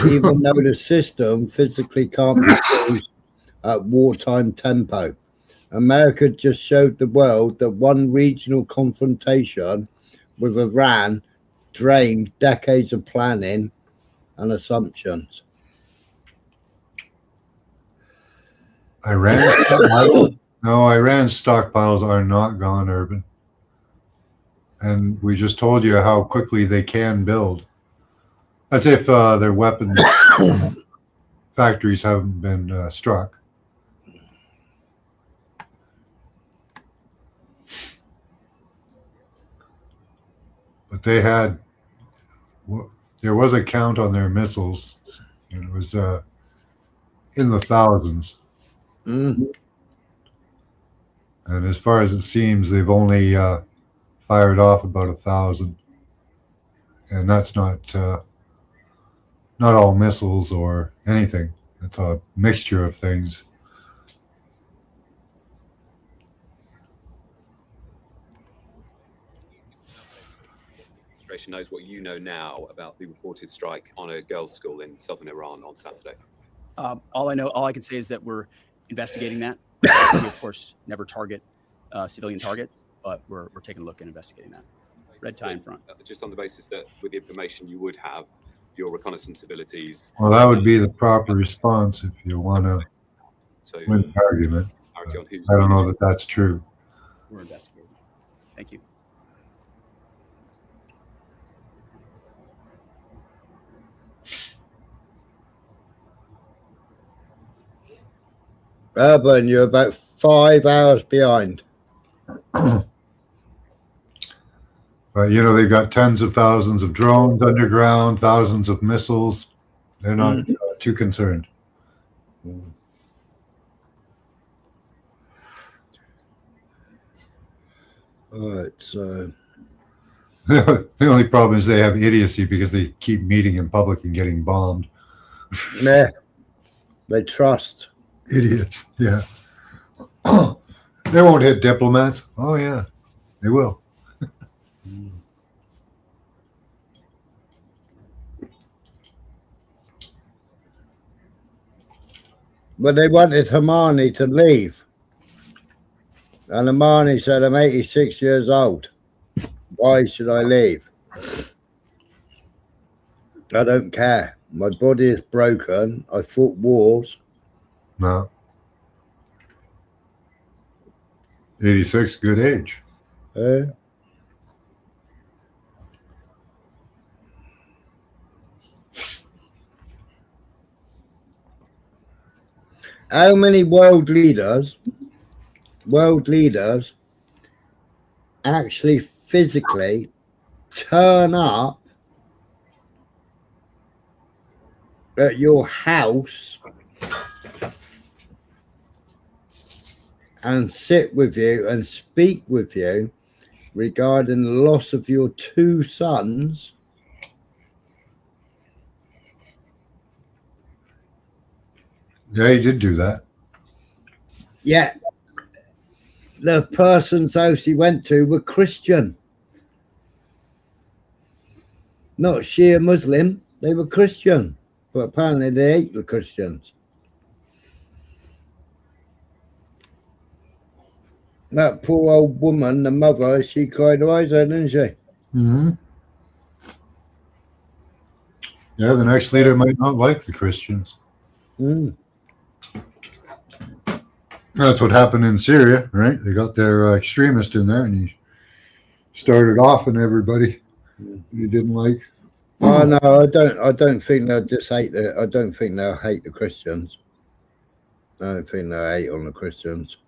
even though the system physically can't be used at wartime tempo. America just showed the world that one regional confrontation with Iran drained decades of planning and assumptions. Iran's stockpiles are not gone, Urban. And we just told you how quickly they can build. That's if their weapons factories haven't been struck. But they had, there was a count on their missiles, and it was in the thousands. And as far as it seems, they've only fired off about 1,000, and that's not all missiles or anything. It's a mixture of things. Knows what you know now about the reported strike on a girls' school in southern Iran on Saturday. All I can say is that we're investigating that. We of course never target civilian targets, but we're taking a look and investigating that. Red tie in front. Just on the basis that with the information you would have, your reconnaissance abilities. Well, that would be the proper response if you want to win the argument. I don't know that that's true. We're investigating. Thank you. Urban, you're about 5 hours behind. But they've got tens of thousands of drones underground, thousands of missiles. They're not too concerned. All right, so the only problem is they have idiocy because they keep meeting in public and getting bombed. Nah, they trust. Idiots, yeah. They won't hit diplomats. Oh, yeah, they will. But they wanted Hamani to leave. And Hamani said, I'm 86 years old. Why should I leave? I don't care. My body is broken. I fought wars. No. 86, good age. How many world leaders actually physically turn up at your house and sit with you and speak with you regarding the loss of your 2 sons? Yeah, he did do that. Yeah, the person's house he went to were Christian, not Shia Muslim. They were Christian, but apparently they hate the Christians. That poor old woman, the mother, she cried her eyes out, didn't she? Mm-hmm. Yeah, the next leader might not like the Christians. Mm. That's what happened in Syria, right? They got their extremist in there, and he started off on everybody he didn't like. Oh no, I don't think they'll just hate the. I don't think they'll hate the Christians. I don't think they'll hate on the Christians.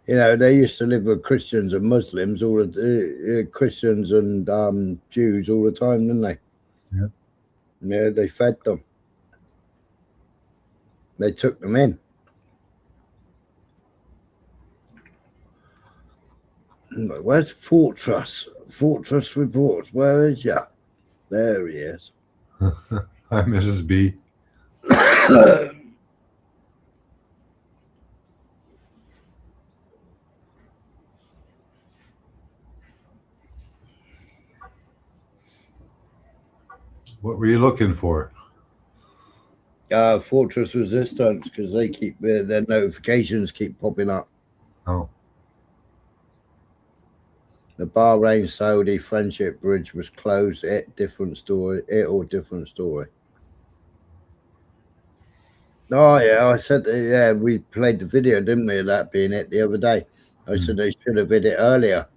You know, they used to live with Christians and Muslims, all the Christians and Jews all the time, didn't they? Yeah. Yeah, they fed them. They took them in. Where's Fortress? Fortress reports. Where is ya? There he is. Hi, Mrs. B. What were you looking for? Fortress Resistance, because they keep their notifications keep popping up. Oh. The Bahrain Saudi friendship bridge was closed. Different story. Different story. Oh yeah, I said yeah. We played the video, didn't we? Of that being it the other day. I said they should have hit it earlier.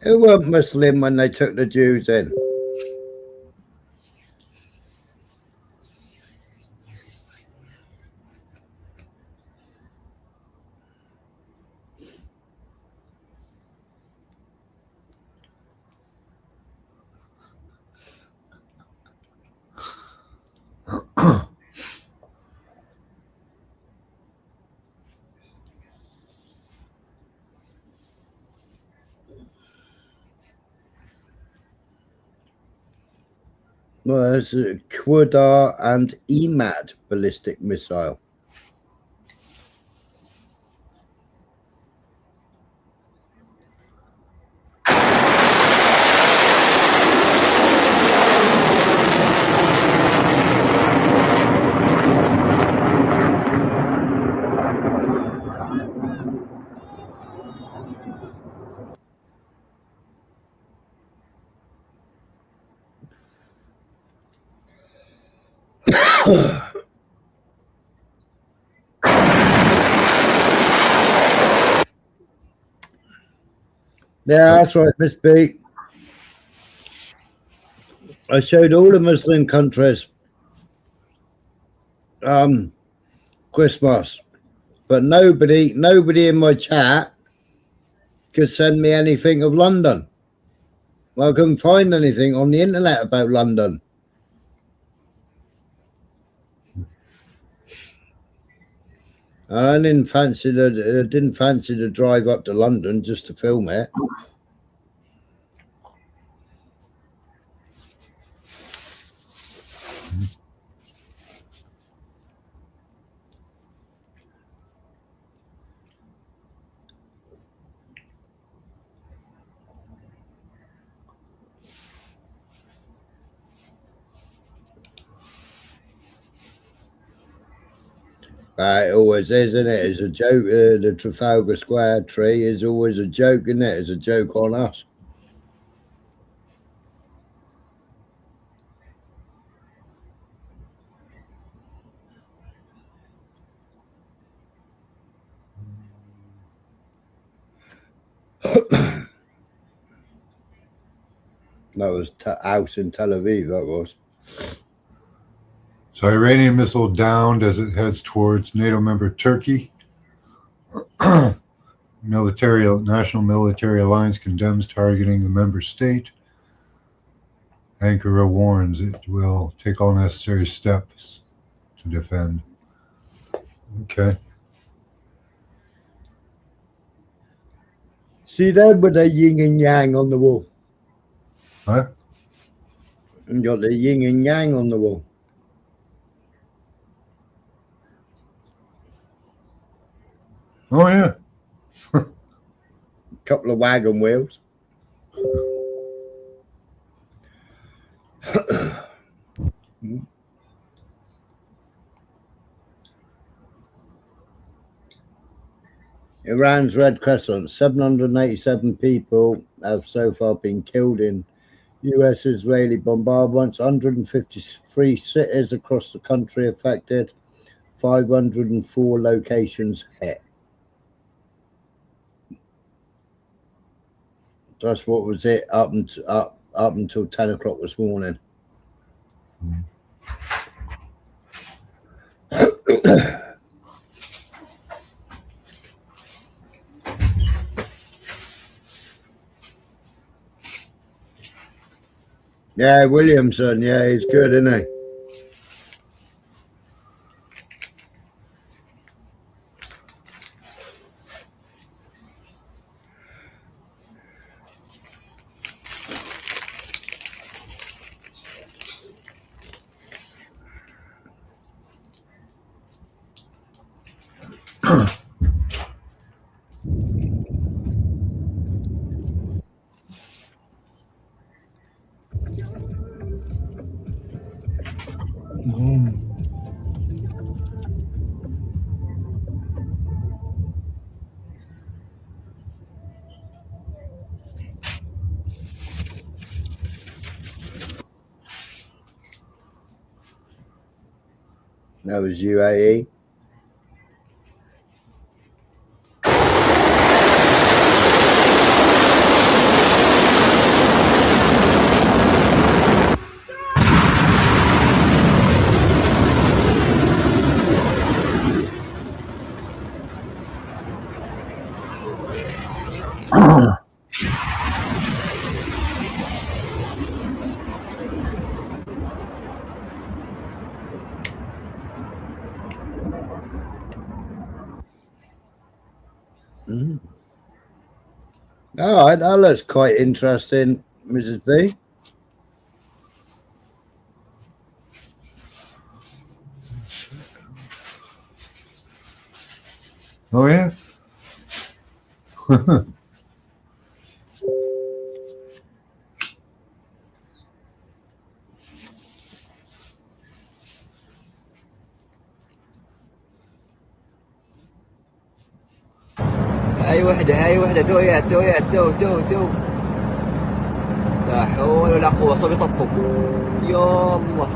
Who weren't Muslim when they took the Jews in? Well, there's a Qadar and EMAD ballistic missile. Yeah, that's right, Miss B. I showed all the Muslim countries Christmas, but nobody in my chat could send me anything of London. I couldn't find anything on the internet about London. I didn't fancy the drive up to London just to film it. It always is, isn't it? It's a joke. The Trafalgar Square tree is always a joke, isn't it? It's a joke on us. That was out in Tel Aviv, that was. So Iranian missile downed as it heads towards NATO member Turkey. National Military Alliance condemns targeting the member state. Ankara warns it will take all necessary steps to defend. Okay. See that with the yin and yang on the wall. Huh? You got the yin and yang on the wall. Oh yeah. Couple of wagon wheels. Iran's Red Crescent, 787 people have so far been killed in US-Israeli bombardments, 153 cities across the country affected, 504 locations hit. That's what was it up until 10 o'clock this morning. Yeah, Williamson. Yeah, he's good, isn't he? That was UAE. All right, that looks quite interesting, Mrs. B. Oh yeah. هاي وحدة تو لا حول ولا قوة صوب يطفوا يا الله.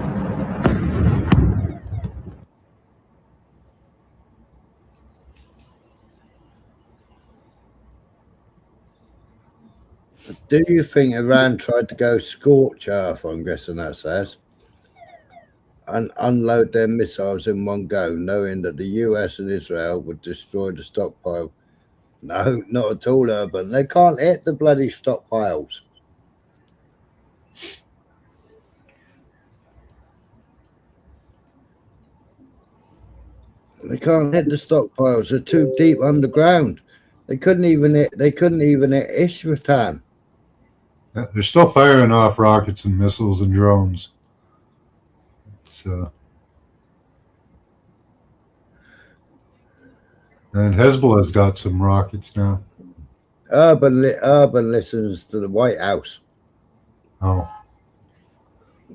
Do you think Iran tried to go scorch earth, I'm guessing that says, and unload their missiles in one go, knowing that the US and Israel would destroy the stockpile? No, not at all, Urban. They can't hit the bloody stockpiles. They can't hit the stockpiles. They're too deep underground. They couldn't even hit Ishvatan. They're still firing off rockets and missiles and drones. It's, and Hezbollah's got some rockets now. Urban listens to the White House. Oh.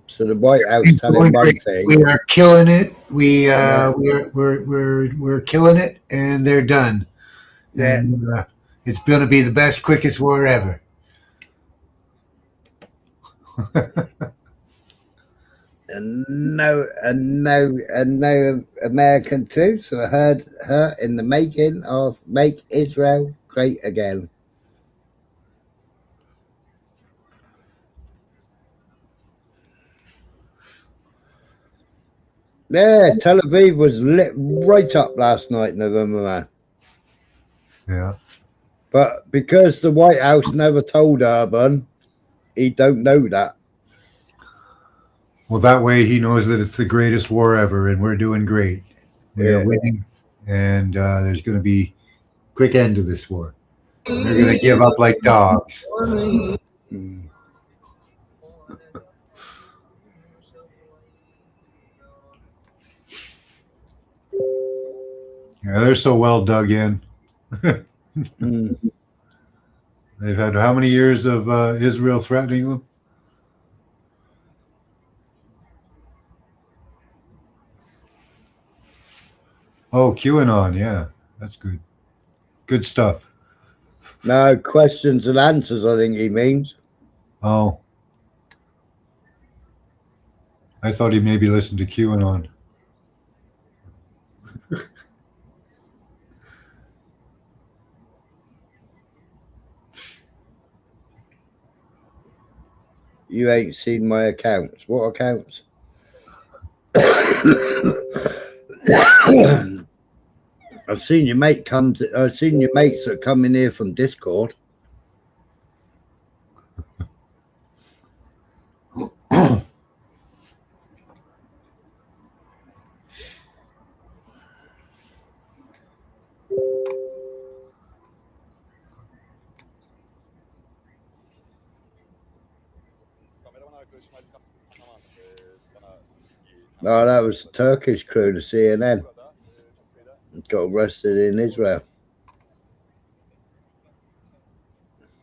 So the White House telling one thing. We are killing it. We're killing it, and they're done. Yeah. And it's going to be the best, quickest war ever. And no American troops were hurt in the making of Make Israel Great Again. Yeah, Tel Aviv was lit right up last night, November, man. Yeah. But because the White House never told Urban, he don't know that. Well, that way he knows that it's the greatest war ever, and we're doing great. We are Yeah. winning, and there's going to be quick end to this war. They're going to give up like dogs. Mm. Yeah, they're so well dug in. Mm. They've had how many years of Israel threatening them? Oh, QAnon, yeah, that's good. Good stuff. No, questions and answers, I think he means. Oh. I thought he maybe listened to QAnon. You ain't seen my accounts. What accounts? I've seen your mate come to, I've seen your mates that come in here from Discord. No, that was the Turkish crew, the CNN. Got arrested in Israel.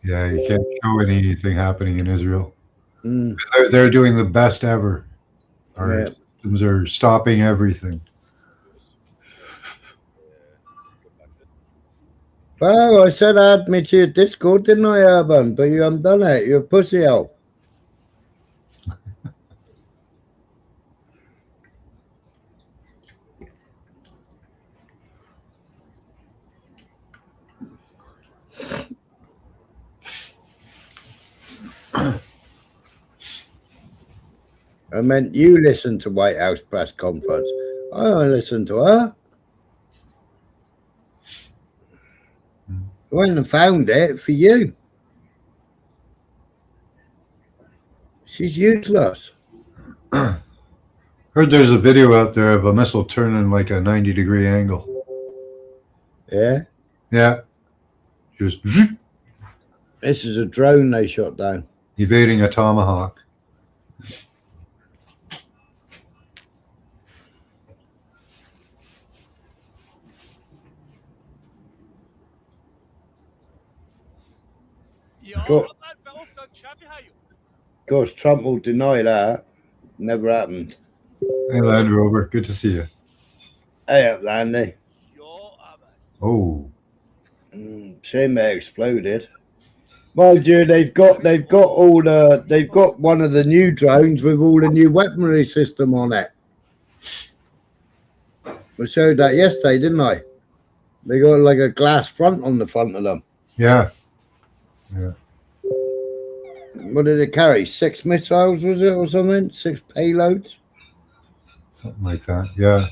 Yeah, you can't show anything happening in Israel. Mm. They're doing the best ever. Our Yeah. systems are stopping everything. Well, I said add me to your Discord, didn't I, Urban? But you haven't done it. You're a pussy hole. I meant you listen to White House press conference. I don't listen to her. I went and found it for you. She's useless. Heard there's a video out there of a missile turning like a 90-degree angle. Yeah? Yeah. Just This is a drone they shot down. evading a Tomahawk. Of course, Trump will deny that. Never happened. Hey, Land Rover, good to see you. Hey up, Landy. Oh. Shame they exploded. Mind you, they've got one of the new drones with all the new weaponry system on it. We showed that yesterday, didn't I? They got like a glass front on the front of them. Yeah. Yeah. What did it carry? 6 missiles, was it, or something? 6 payloads? Something like that, yeah.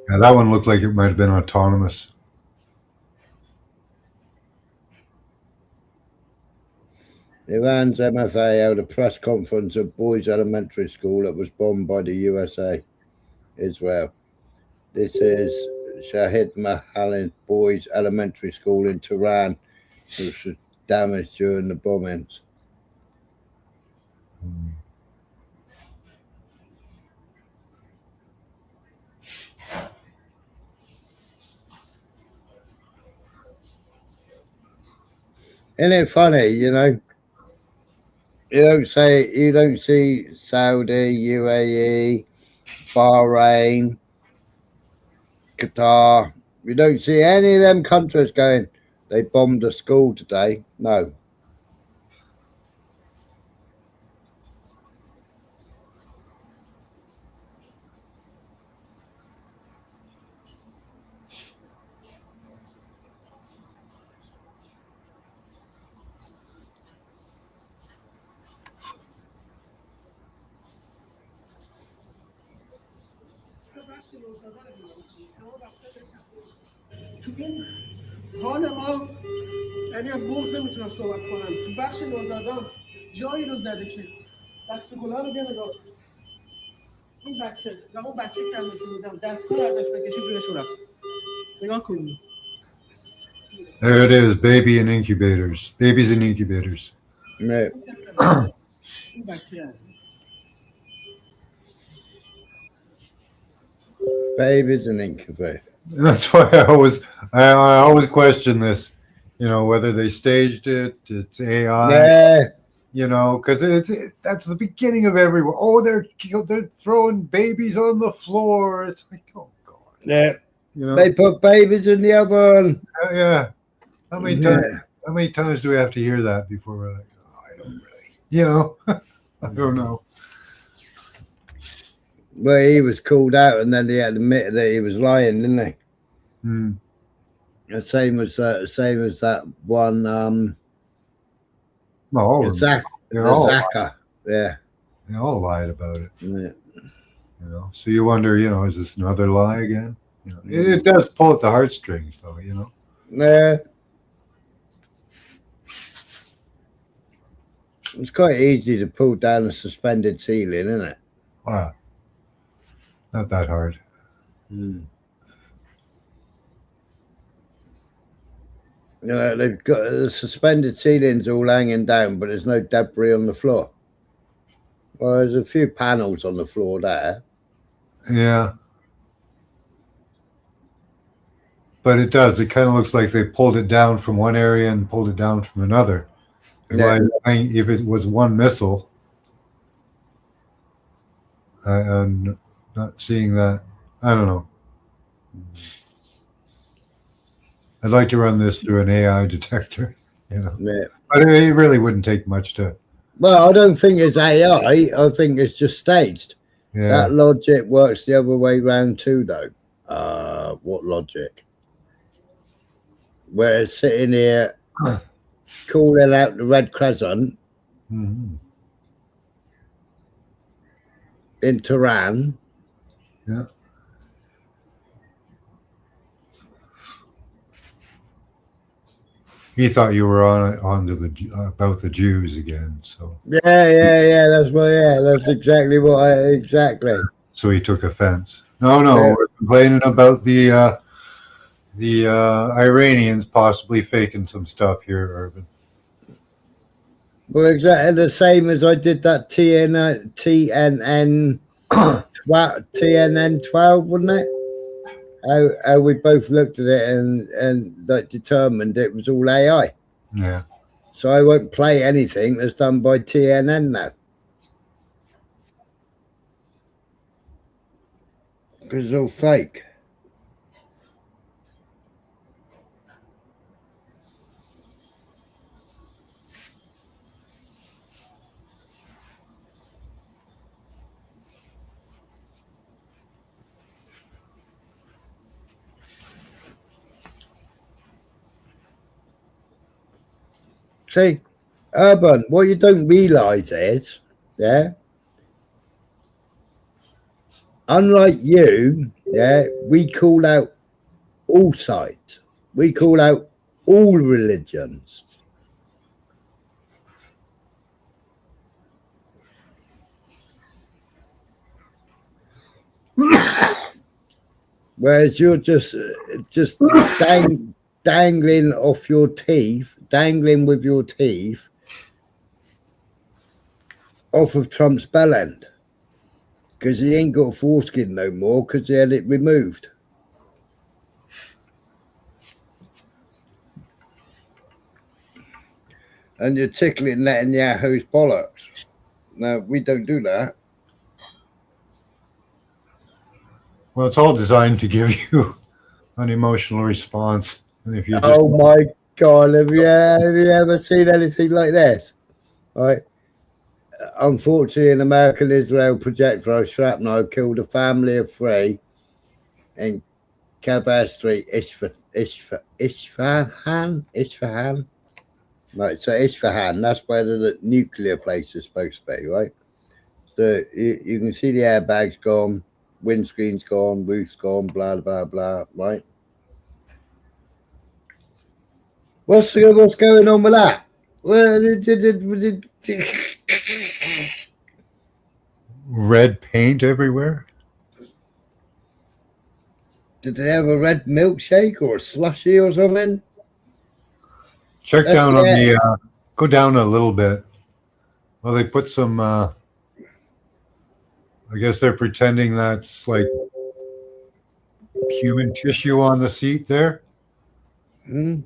Yeah, that one looked like it might have been autonomous. Iran's MFA held a press conference at Boys Elementary School that was bombed by the USA, Israel. This is Shahid Mahalin Boys Elementary School in Tehran, which was damaged during the bombings. Isn't it funny, you know? You don't see Saudi, UAE, Bahrain, Qatar. You don't see any of them countries going, they bombed a school today. No. تو این حال ما یعنی بغض نمیتونم صحبت کنم تو بخش نوزادان جایی رو زده که دست گلها رو بیا نگاه کن. این بچه و اون بچه که هم نشون میدم دستگاه ازش بکشید رویشون رفت نگاه کنید. There it is, baby in incubators. Babies in incubators. Yeah. این بچه عزیز Babies and incubators. That's why I always question this, you know, whether they staged it, it's AI, Yeah. you know, because that's the beginning of everywhere. Oh, they're throwing babies on the floor. It's like, oh God. Yeah. You know, They put babies in the oven. Yeah. How many times do we have to hear that before we're like, oh, I don't really, you know, I don't know. Well, he was called out, and then he had to admit that he was lying, didn't he? Hmm. The same as that one. No, they're all Zaka. Yeah, they all lied about it. Yeah. You know, so you wonder, you know, is this another lie again? You know, it does pull at the heartstrings, though. You know. Yeah. It's quite easy to pull down a suspended ceiling, isn't it? Wow. Not that hard. You know, they've got the suspended ceilings all hanging down, but there's no debris on the floor. Well, there's a few panels on the floor there. Yeah. But it does. It kind of looks like they pulled it down from one area and pulled it down from another. Yeah. If it was one missile, I'm not seeing that. I don't know. I'd like to run this through an AI detector, you know. Yeah. But it really wouldn't take much to. Well, I don't think it's AI. I think it's just staged. Yeah. That logic works the other way round too, though. What logic? Where it's sitting here calling out the Red Crescent Mm-hmm. in Tehran. Yeah. He thought you were on to about the Jews again, so. Yeah. That's exactly what exactly. So he took offense. No, Yeah. we're complaining about the Iranians possibly faking some stuff here, Urban. Well, exactly the same as I did that TNN 12, wasn't it? How we both looked at it and like determined it was all AI. Yeah. So I won't play anything that's done by TNN now. Because it's all fake. See, Urban, what you don't realise is, yeah, unlike you, yeah, we call out all sides. We call out all religions. Whereas you're just dangling off your teeth, dangling with your teeth off of Trump's bell end. Because he ain't got foreskin no more because he had it removed. And you're tickling Netanyahu's bollocks. No, we don't do that. Well, it's all designed to give you an emotional response. And if you just, Oh my God, have you ever seen anything like this? Right. Unfortunately, an American Israel projectile shrapnel killed a family of 3 in Kabar Street, Isfahan. Right, so Isfahan, that's where the nuclear place is supposed to be, right? So you can see the airbags gone, windscreen's gone, roof's gone, blah blah blah. Right? What's going on with that? Red paint everywhere. Did they have a red milkshake or a slushy or something? Check down on the. Go down a little bit. Well, they put some. I guess they're pretending that's like human tissue on the seat there. Looks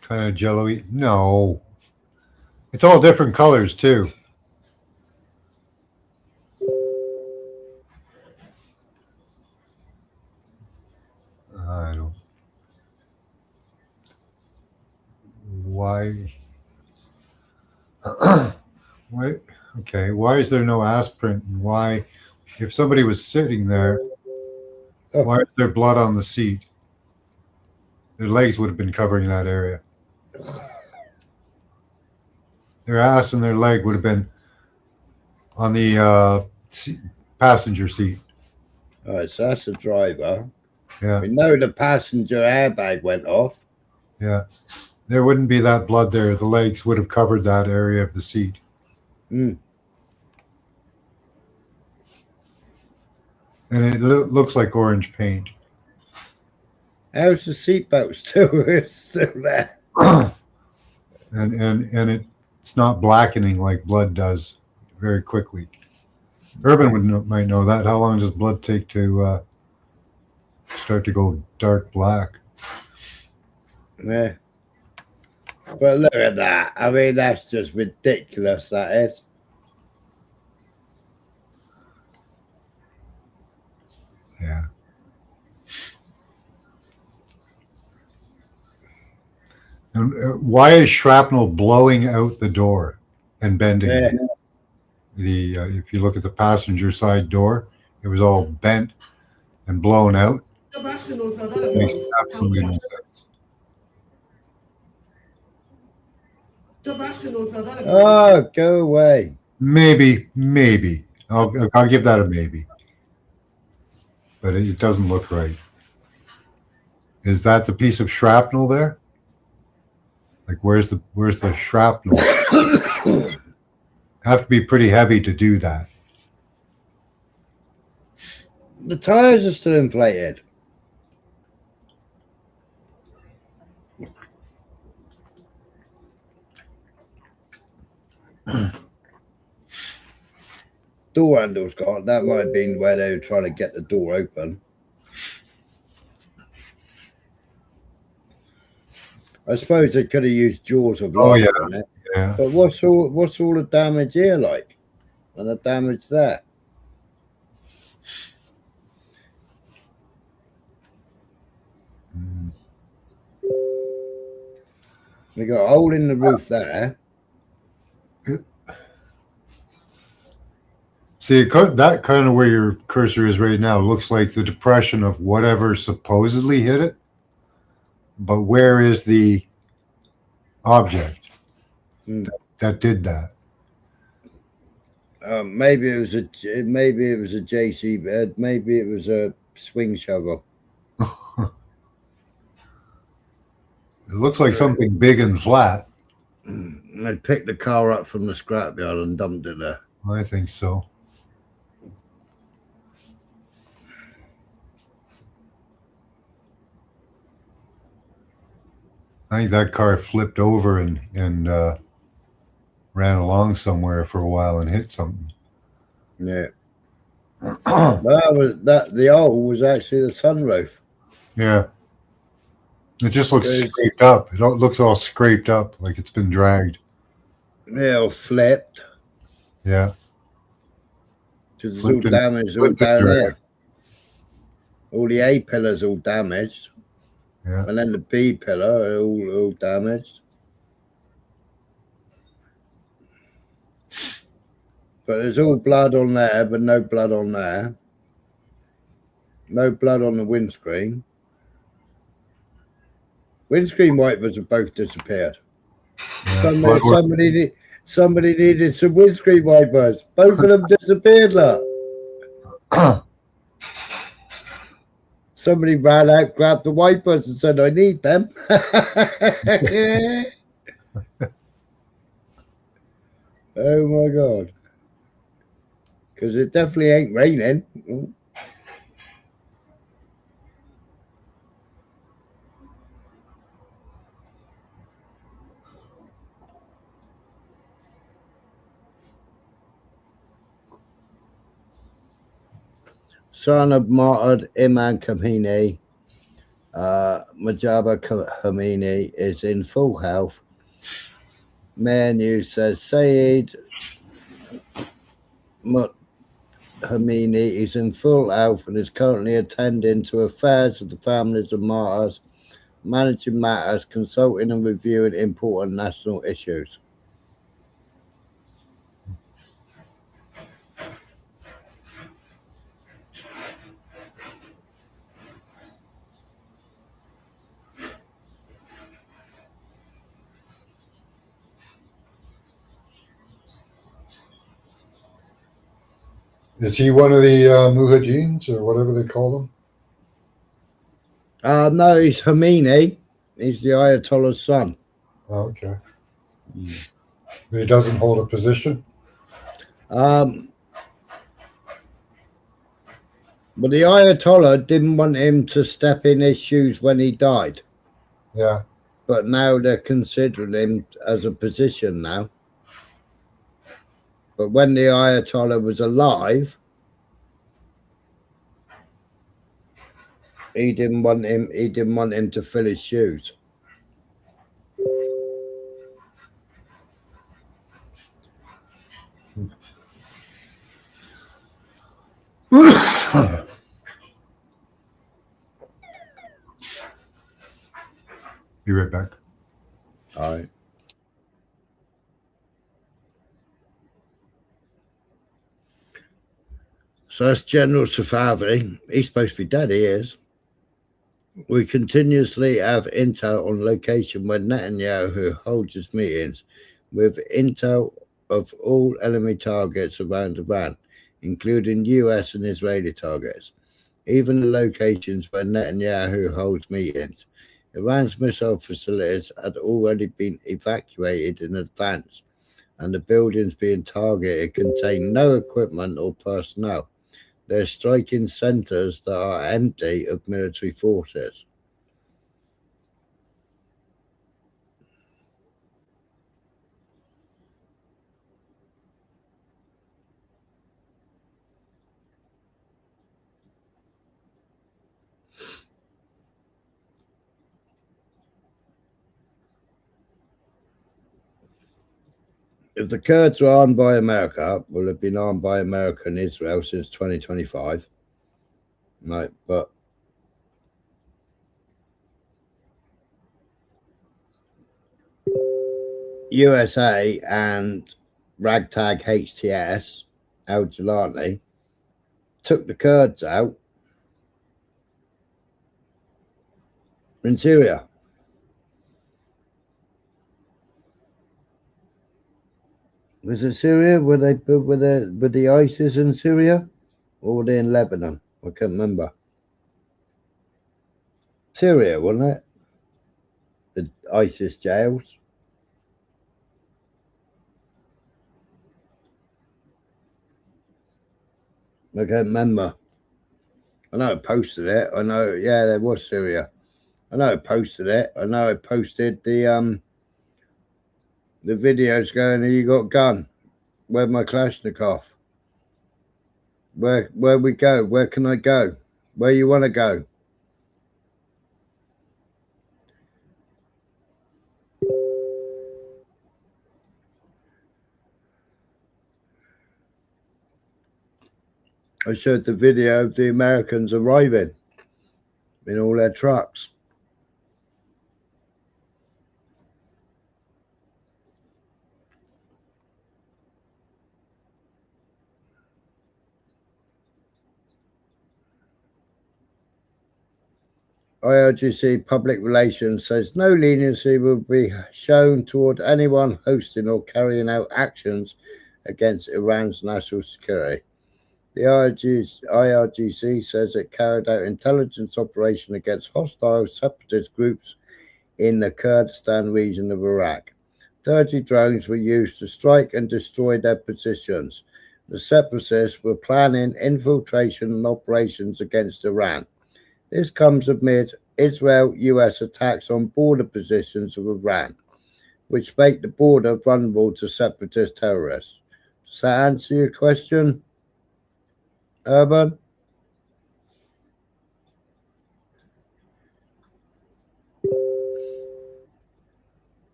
kind of jello-y. No, it's all different colors too. I don't. Why? Why? Okay. Why is there no aspirin? And why, if somebody was sitting there, why is there blood on the seat? Their legs would have been covering that area. Their ass and their leg would have been on the passenger seat. All right, so that's the driver. Yeah. We know the passenger airbag went off. Yeah. There wouldn't be that blood there. The legs would have covered that area of the seat. And it looks like orange paint. How's the seatbelt still there? and it's not blackening like blood does very quickly. Urban might know that. How long does blood take to start to go dark black? Yeah. But look at that. I mean, that's just ridiculous, that is. Yeah. And why is shrapnel blowing out the door and bending? Yeah. If you look at the passenger side door, it was all bent and blown out. Makes absolutely no sense. Oh, go away. Maybe. I'll give that a maybe. But it doesn't look right. Is that the piece of shrapnel there? Like, where's the shrapnel? Have to be pretty heavy to do that. The tires are still inflated. Door handle's gone. That might have been where they were trying to get the door open. I suppose they could have used jaws of life on it. Yeah. But what's all the damage here like? And the damage there? We got a hole in the roof there. See, that kind of where your cursor is right now looks like the depression of whatever supposedly hit it. But where is the object that did that? Maybe it was a JC bed. Maybe it was a swing shovel. It looks like something big and flat. They picked the car up from the scrapyard and dumped it there. I think so. I think that car flipped over and ran along somewhere for a while and hit something. Yeah. The hole was actually the sunroof. Yeah. It just looks scraped up. It looks all scraped up, like it's been dragged. Yeah, or flipped. Yeah. Because it's all damaged all down here. All the A pillars all damaged. Yeah. And then the B pillar all damaged. But there's all blood on there, but no blood on there. No blood on the windscreen. Windscreen wipers have both disappeared. Yeah. Somebody needed some windscreen wipers. Both of them disappeared, look. Somebody ran out, grabbed the wipers and said, I need them. Oh my God. Because it definitely ain't raining. Son of martyred Imam Khomeini, Mujaba Khomeini, is in full health. Mayor News says Saeed Khomeini is in full health and is currently attending to affairs of the families of martyrs, managing matters, consulting and reviewing important national issues. Is he one of the Mujahideen or whatever they call them? No, he's Khomeini. He's the Ayatollah's son. Oh, okay. But he doesn't hold a position? But the Ayatollah didn't want him to step in his shoes when he died. Yeah. But now they're considering him as a position now. But when the Ayatollah was alive, he didn't want him to fill his shoes. Be right back. All right. So that's General Safavi. He's supposed to be dead, he is. We continuously have intel on location when Netanyahu holds his meetings with intel of all enemy targets around Iran, including US and Israeli targets, even the locations where Netanyahu holds meetings. Iran's missile facilities had already been evacuated in advance, and the buildings being targeted contain no equipment or personnel. They're striking centers that are empty of military forces. If the Kurds are armed by America, will have been armed by America and Israel since 2025. Right, but USA and ragtag HTS, Al Jilani, took the Kurds out in Syria. Was it Syria? Were the ISIS in Syria, or were they in Lebanon? I can't remember. Syria, wasn't it? The ISIS jails. I can't remember. I know I posted it. I know, yeah, there was Syria. I know I posted it. I know I posted the videos going, you got a gun. Where's my Kalashnikov? Where we go? Where can I go? Where you want to go? I showed the video of the Americans arriving in all their trucks. IRGC Public Relations says no leniency will be shown toward anyone hosting or carrying out actions against Iran's national security. The IRGC says it carried out intelligence operation against hostile separatist groups in the Kurdistan region of Iraq. 30 drones were used to strike and destroy their positions. The separatists were planning infiltration and operations against Iran. This comes amid Israel-US attacks on border positions of Iran, which make the border vulnerable to separatist terrorists. Does that answer your question, Urban?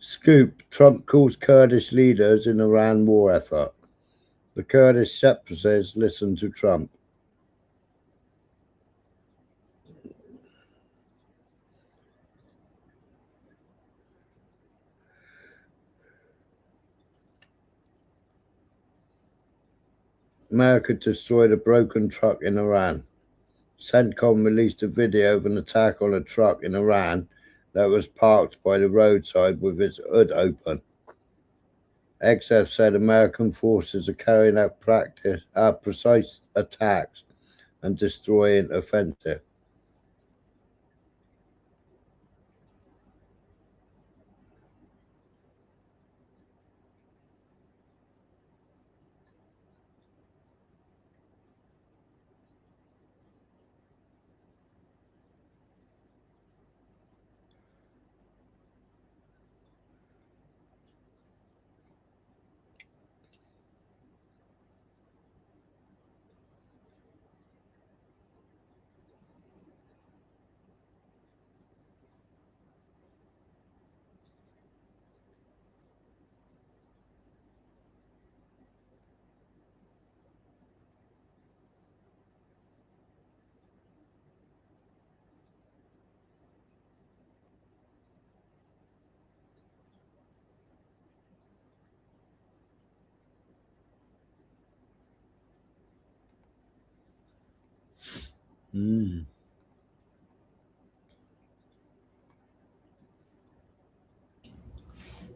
Scoop: Trump calls Kurdish leaders in Iran war effort. The Kurdish separatists listen to Trump. America destroyed a broken truck in Iran. CENTCOM released a video of an attack on a truck in Iran that was parked by the roadside with its hood open. XF said American forces are carrying out precise attacks and destroying offensive.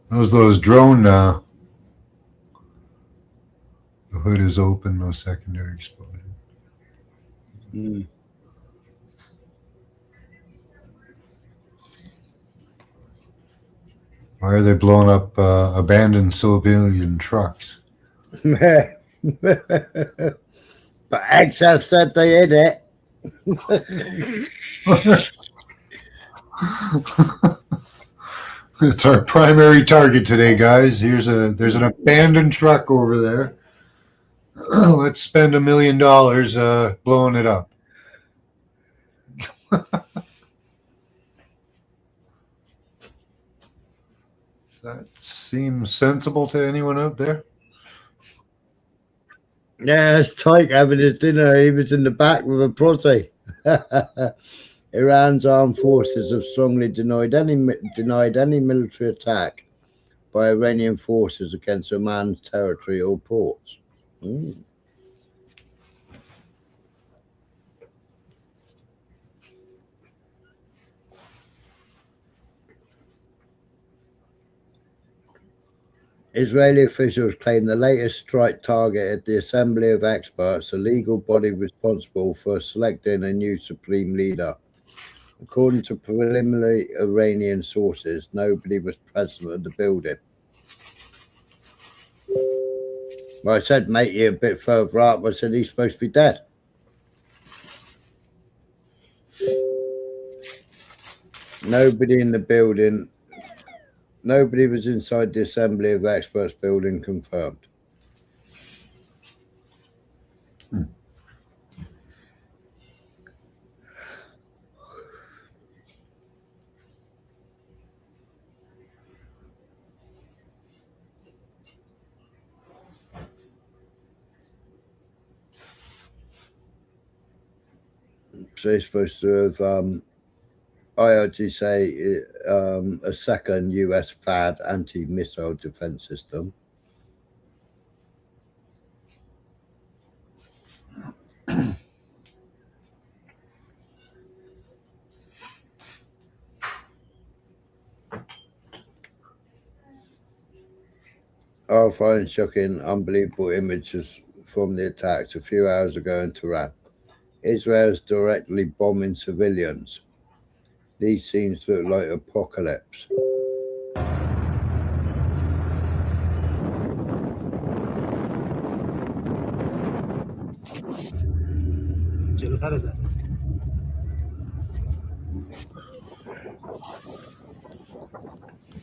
Those drone. The hood is open, no secondary explosion. Why are they blowing up abandoned civilian trucks? But XF said they hit it. It's our primary target today, guys. There's an abandoned truck over there. Let's spend $1 million blowing it up. Does that seem sensible to anyone out there? Yeah, it's Tyke having his dinner. He was in the back with a prote. Iran's armed forces have strongly denied any military attack by Iranian forces against Oman's territory or ports. Israeli officials claim the latest strike targeted the Assembly of Experts, a legal body responsible for selecting a new supreme leader. According to preliminary Iranian sources, nobody was present at the building. Well, I said, mate, you a bit further up. I said he's supposed to be dead. Nobody in the building. Nobody was inside the Assembly of Experts building, confirmed. So he's supposed to have, IRG say, a second US THAAD anti-missile defense system. horrifying, shocking, unbelievable images from the attacks a few hours ago in Tehran. Israel is directly bombing civilians. These scenes look like apocalypse.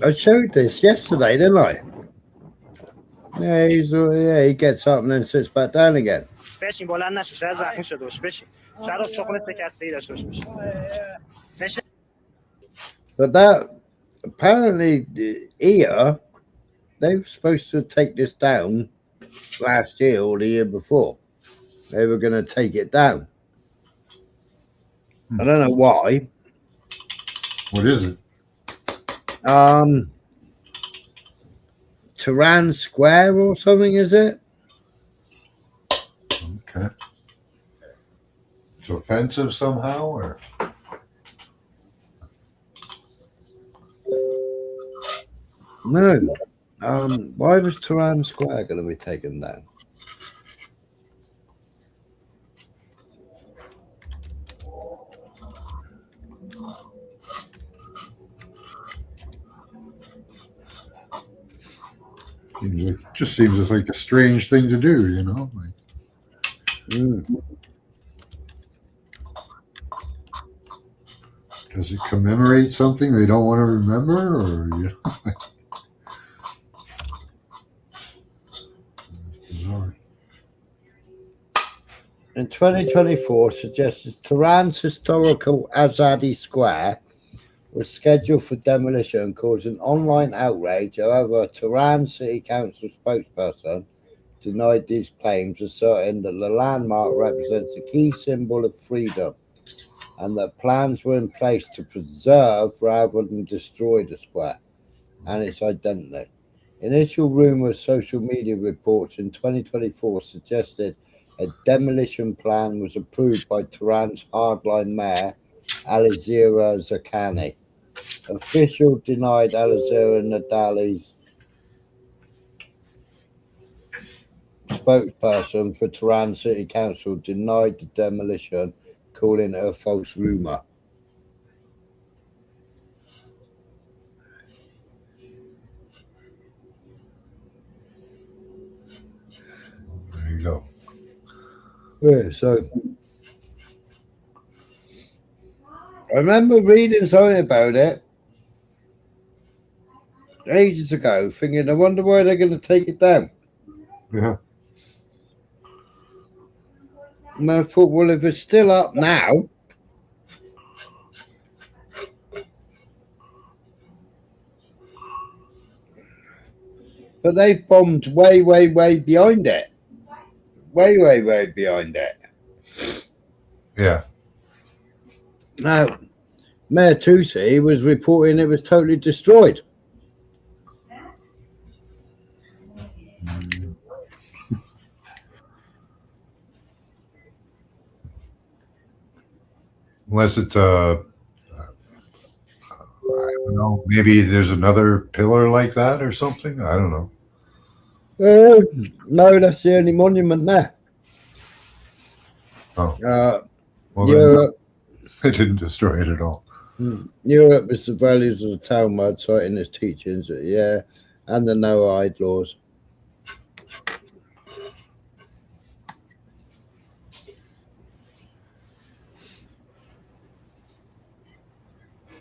I showed this yesterday, didn't I? Yeah, he gets up and then sits back down again. بشین بلند نشو شاید زخمی شده باشه بشین شاید استخونت شکسته‌ای داشته باشه بشین But that apparently here they were supposed to take this down last year or the year before. They were going to take it down. I don't know why. What is it? Tehran Square or something, is it? Okay. It's offensive somehow, or? No. Why was Tehran Square going to be taken down? Just seems like a strange thing to do, you know. Does it commemorate something they don't want to remember, or you know? Bizarre. In 2024, suggested Tehran's historical Azadi Square was scheduled for demolition, causing online outrage. However, Tehran City Council spokesperson denied these claims, asserting that the landmark represents a key symbol of freedom and that plans were in place to preserve rather than destroy the square and its identity. Initial rumors, social media reports in 2024 suggested a demolition plan was approved by Tehran's hardline mayor, Alizira Zakani. Official denied Alizira Nadali's spokesperson for Tehran City Council denied the demolition, calling it a false rumor. There you go. Yeah, so I remember reading something about it ages ago, thinking, I wonder why they're going to take it down. Yeah. And I thought, well, if it's still up now, but they've bombed way, way, way behind it. Way, way, way behind it. Yeah. Now, Mayor Tusi was reporting it was totally destroyed. Unless it's I don't know, maybe there's another pillar like that or something. I don't know. No, that's the only monument there. Oh. Well, Europe. They didn't destroy it at all. Europe is the values of the Talmud, citing its teachings, yeah, and the Noahide laws.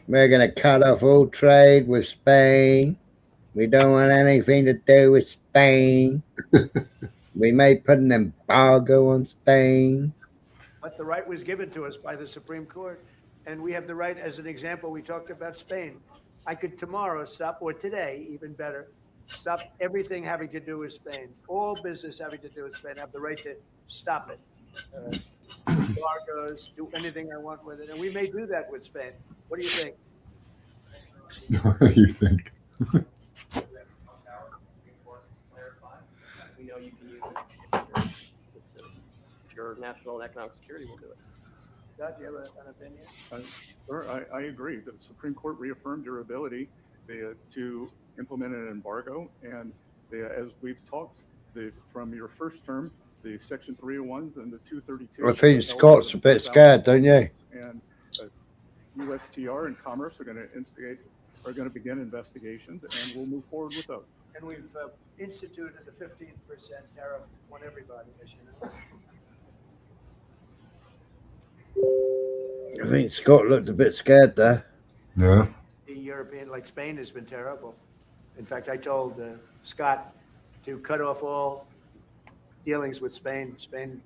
We're going to cut off all trade with Spain. We don't want anything to do with Spain. We may put an embargo on Spain. But the right was given to us by the Supreme Court, and we have the right, as an example, we talked about Spain. I could tomorrow stop, or today, even better, stop everything having to do with Spain. All business having to do with Spain. I have the right to stop it. Embargoes, do anything I want with it. And we may do that with Spain. What do you think? What do you think? We know you can use it. Your national and economic security will do it. Scott, do you have an opinion? Sure, I agree. The Supreme Court reaffirmed your ability to implement an embargo, and as we've talked, from your first term, the Section 301s and the 232. I think Scott's a bit scared, don't you? And USTR and Commerce are going to begin investigations, and we'll move forward with those. And we've instituted the 15% tariff on everybody, as you know. I think Scott looked a bit scared there. Yeah. The European, like Spain, has been terrible. In fact, I told Scott to cut off all dealings with Spain. Spain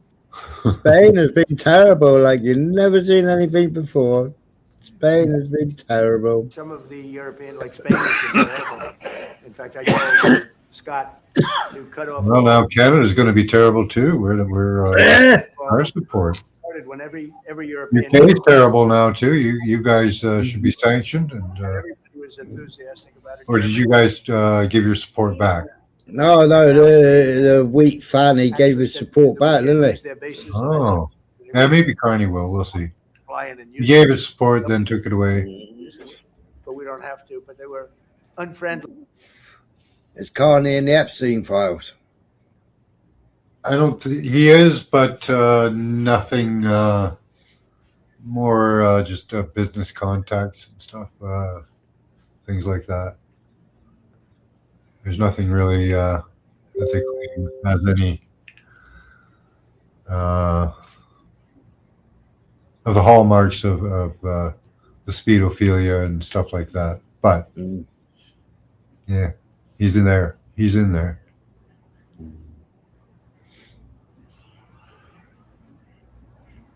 has been terrible, like you've never seen anything before. Spain has been terrible. Some of the European, like Spain, has been terrible. In fact, I told Scott to cut off. Well, now Canada's going to be terrible too. We're our support. When every European. UK is terrible now too. You guys should be sanctioned, and Everybody was enthusiastic about it. or did you guys give your support back? No, the weak fan, he gave his support back, didn't he? Oh, yeah, maybe Carney will. We'll see. He gave his support, then took it away. But we don't have to. But they were unfriendly. It's Carney in the Epstein files. I don't. He is, but nothing more. Just business contacts and stuff, things like that. There's nothing really that they claim has any of the hallmarks of the speedophilia and stuff like that. But yeah, he's in there. He's in there.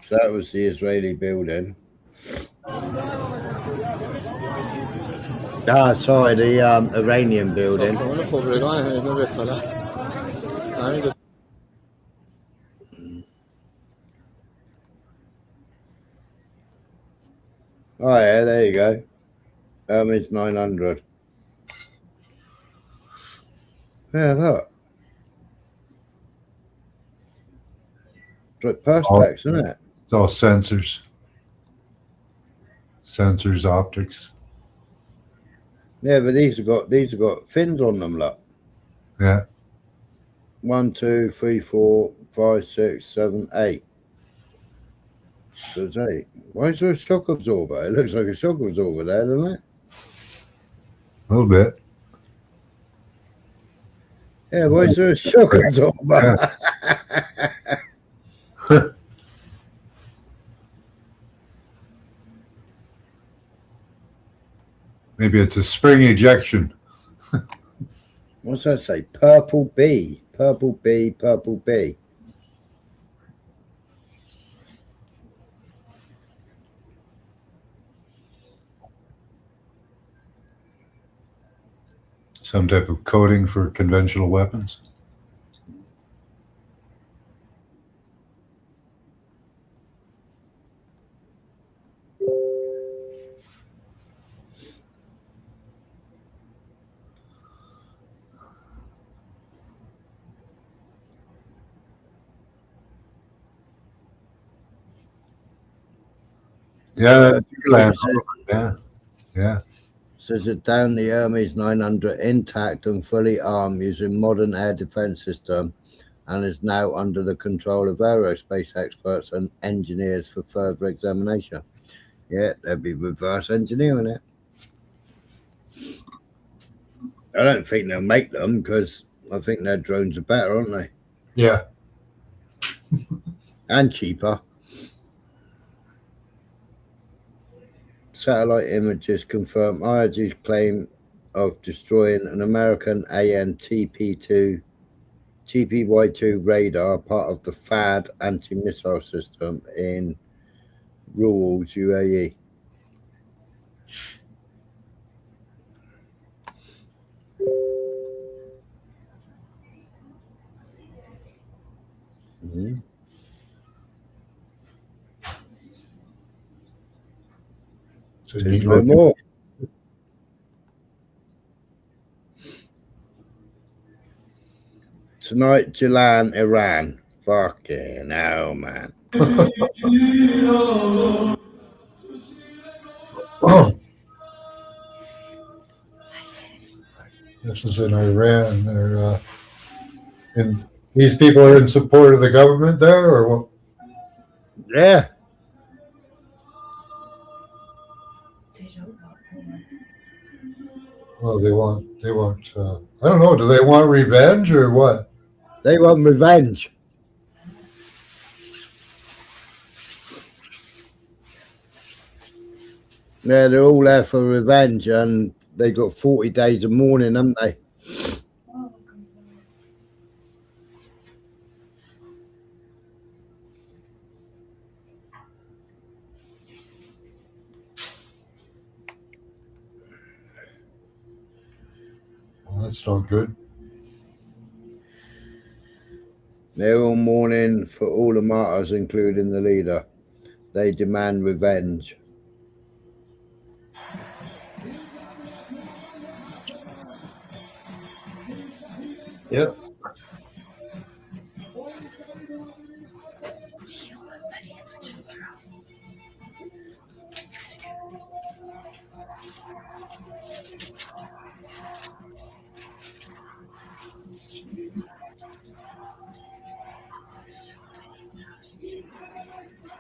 So that was the Israeli building. Sorry, the Iranian building. Oh yeah, there you go. It's 900. Yeah, look. It's like perspex, isn't it? It's all sensors. Sensors, optics. Yeah, but these have got fins on them, look. Yeah. 1, 2, 3, 4, 5, 6, 7, 8. So it's 8. Why is there a shock absorber? It looks like a shock absorber there, doesn't it? A little bit. Yeah, why is there a shock absorber? Maybe it's a spring ejection. What's that say? Purple B. Purple B, purple B. Some type of coding for conventional weapons. Yeah, yeah. Says it down the Hermes 900 intact and fully armed using modern air defense system and is now under the control of aerospace experts and engineers for further examination. Yeah, they'll be reverse engineering it. I don't think they'll make them because I think their drones are better, aren't they? Yeah. And cheaper. Satellite images confirm IRG's claim of destroying an American AN-TP2 TPY-2 radar, part of the THAAD anti-missile system in Rules, UAE. Mm-hmm. So there's no more. Tonight, Jalan, Iran. Fucking hell, man. This is in Iran. They're and these people are in support of the government there, or what? Yeah. Well, they want. I don't know. Do they want revenge or what? They want revenge. Yeah, they're all there for revenge, and they got 40 days of mourning, haven't they? Well, that's not good. They're all mourning for all the martyrs, including the leader. They demand revenge. Yep.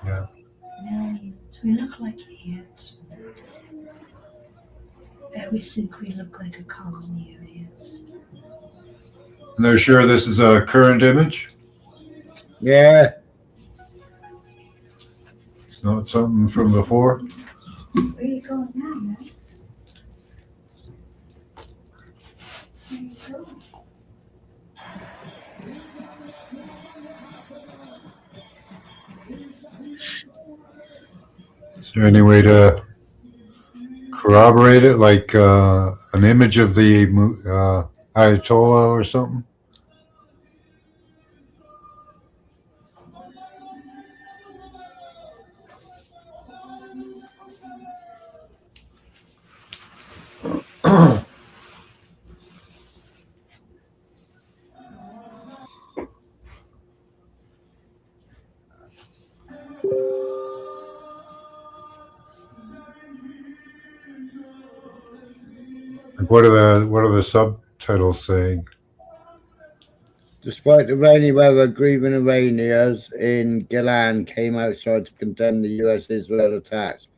Yeah. Millions. We look like ants. I always think we look like a colony of ants. And they're sure this is a current image? Yeah. It's not something from before? Where are you going now, man? Where are you going? Is there any way to corroborate it, like an image of the Ayatollah or something? Like what are the subtitles saying? Despite the rainy weather, grieving Iranians in Gilan came outside to condemn the US-Israel attacks.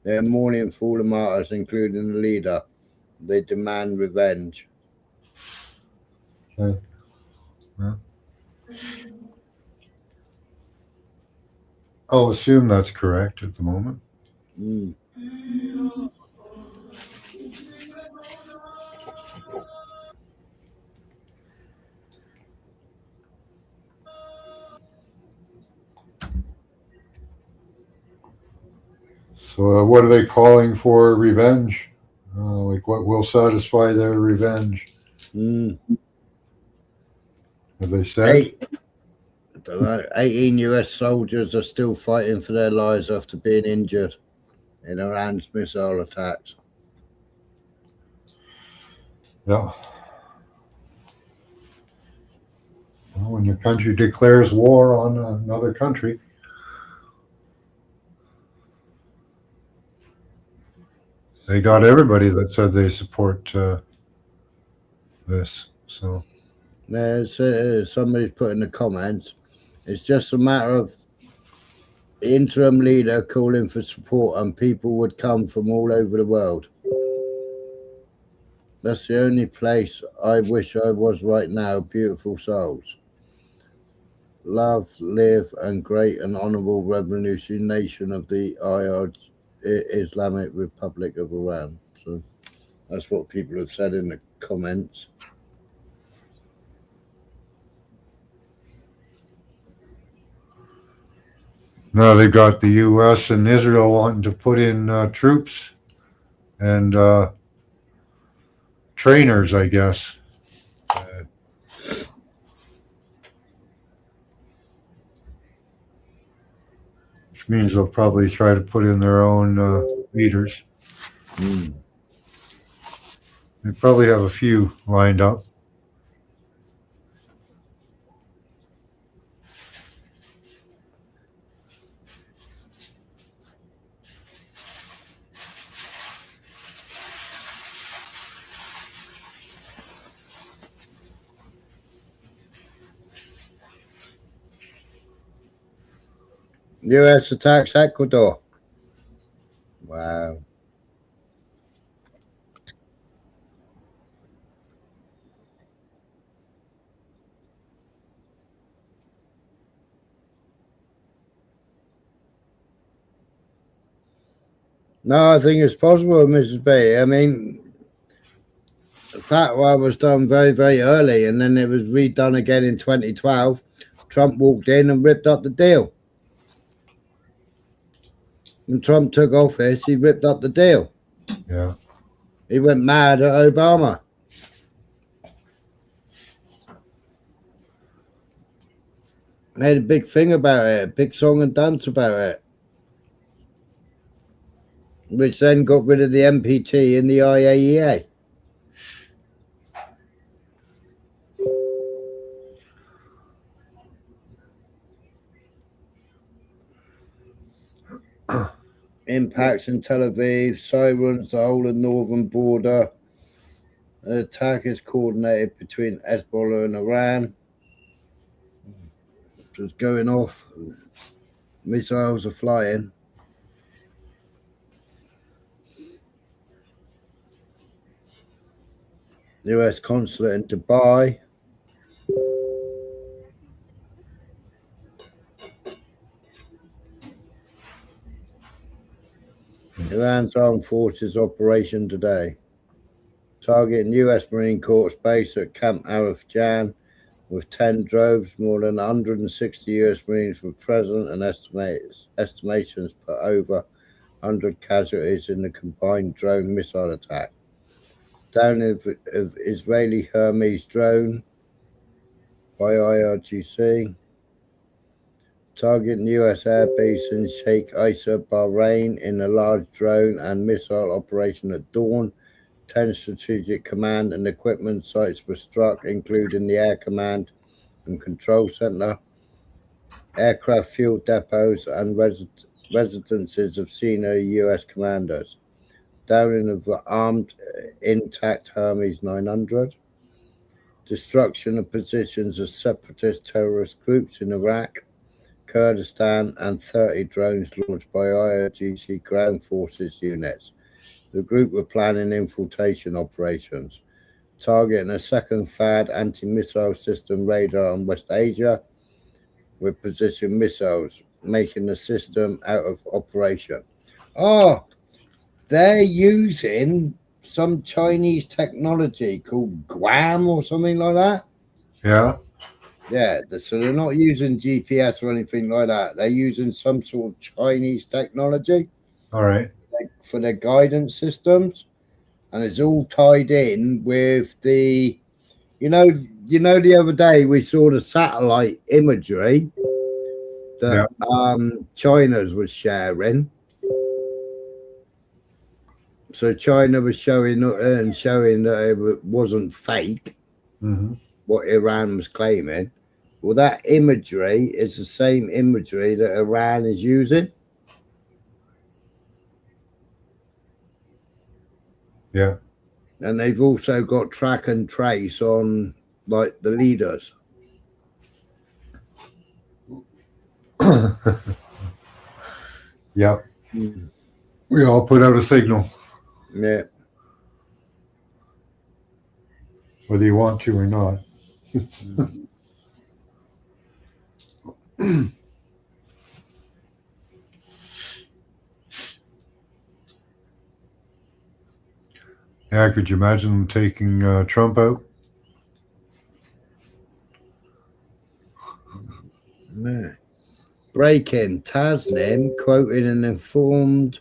They are mourning for all the martyrs, including the leader. They demand revenge. Okay. Yeah. I'll assume that's correct at the moment. Mm. So what are they calling for revenge? Like what will satisfy their revenge? Mm. Have they said? 18 US soldiers are still fighting for their lives after being injured in Iran's missile attacks. Yeah. Well, when your country declares war on another country, they got everybody that said they support this. So There's somebody's put in the comments. It's just a matter of the interim leader calling for support, and people would come from all over the world. That's the only place I wish I was right now. Beautiful souls. Love, live, and great and honorable revolution nation of the Islamic Republic of Iran. So that's what people have said in the comments. now they've got the U.S. and Israel wanting to put in troops and trainers, I guess. Which means they'll probably try to put in their own leaders. Mm. They probably have a few lined up. US attacks Ecuador. Wow. No, I think it's possible, Mrs. B. I mean, the fatwa was done very, very early, and then it was redone again in 2012. Trump walked in and ripped up the deal. When Trump took office, he ripped up the deal. Yeah. He went mad at Obama. Made a big thing about it, a big song and dance about it. Which then got rid of the MPT and the IAEA. Impacts in Tel Aviv, sirens, the whole of northern border. The attack is coordinated between Hezbollah and Iran. Just going off. Missiles are flying. US consulate in Dubai. Iran's armed forces operation today. Targeting US Marine Corps base at Camp Arif-Jan with 10 drones. More than 160 US Marines were present, and estimations put over 100 casualties in the combined drone missile attack. Down of Israeli Hermes drone by IRGC. Targeting US airbase in Sheikh Isa, Bahrain in a large drone and missile operation at dawn. 10 strategic command and equipment sites were struck, including the Air Command and Control Center, aircraft fuel depots, and residences of senior US commanders. Downing of the armed intact Hermes 900. Destruction of positions of separatist terrorist groups in Iraq, Kurdistan, and 30 drones launched by IRGC ground forces units. The group were planning infiltration operations, targeting a second THAAD anti-missile system radar in West Asia with precision missiles, making the system out of operation. Oh, they're using some Chinese technology called Guam or something like that. Yeah. Yeah, so they're not using GPS or anything like that. They're using some sort of Chinese technology. All right. For their guidance systems, and it's all tied in with the, you know, the other day we saw the satellite imagery that China's was sharing. So China was showing that it wasn't fake, what Iran was claiming. Well, that imagery is the same imagery that Iran is using. Yeah. And they've also got track and trace on, like, the leaders. Yep. We all put out a signal. Yeah. Whether you want to or not. Yeah, could you imagine them taking Trump out? No. Break-in. Tasnim, quoting an informed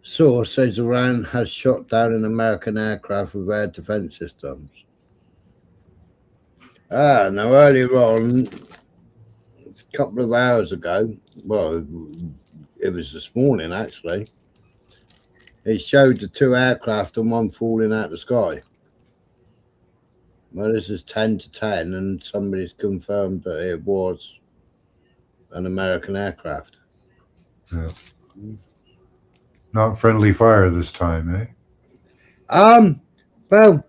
source, says Iran has shot down an American aircraft with air defense systems. Now earlier on, a couple of hours ago, well, it was this morning actually, he showed the two aircraft and one falling out of the sky. Well, this is 10 to 10, and somebody's confirmed that it was an American aircraft. Yeah. Not friendly fire this time, eh? Well,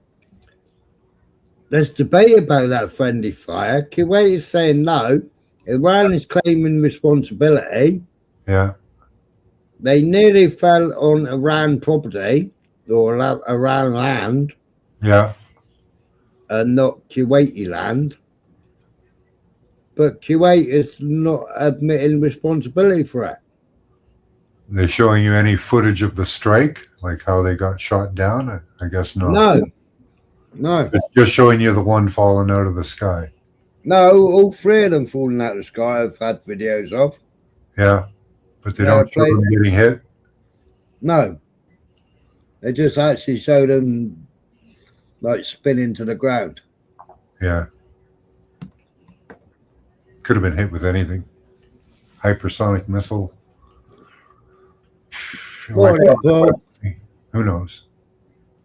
there's debate about that friendly fire. Kuwait is saying no. Iran is claiming responsibility. Yeah. They nearly fell on Iran property or Iran land. Yeah. And not Kuwaiti land. But Kuwait is not admitting responsibility for it. They showing you any footage of the strike, like how they got shot down? I guess not. No. It's just showing you the one falling out of the sky. No, all three of them falling out of the sky I've had videos of. Yeah, but they don't show them getting hit. No. They just actually show them like spinning to the ground. Yeah. Could have been hit with anything. Hypersonic missile. Who knows?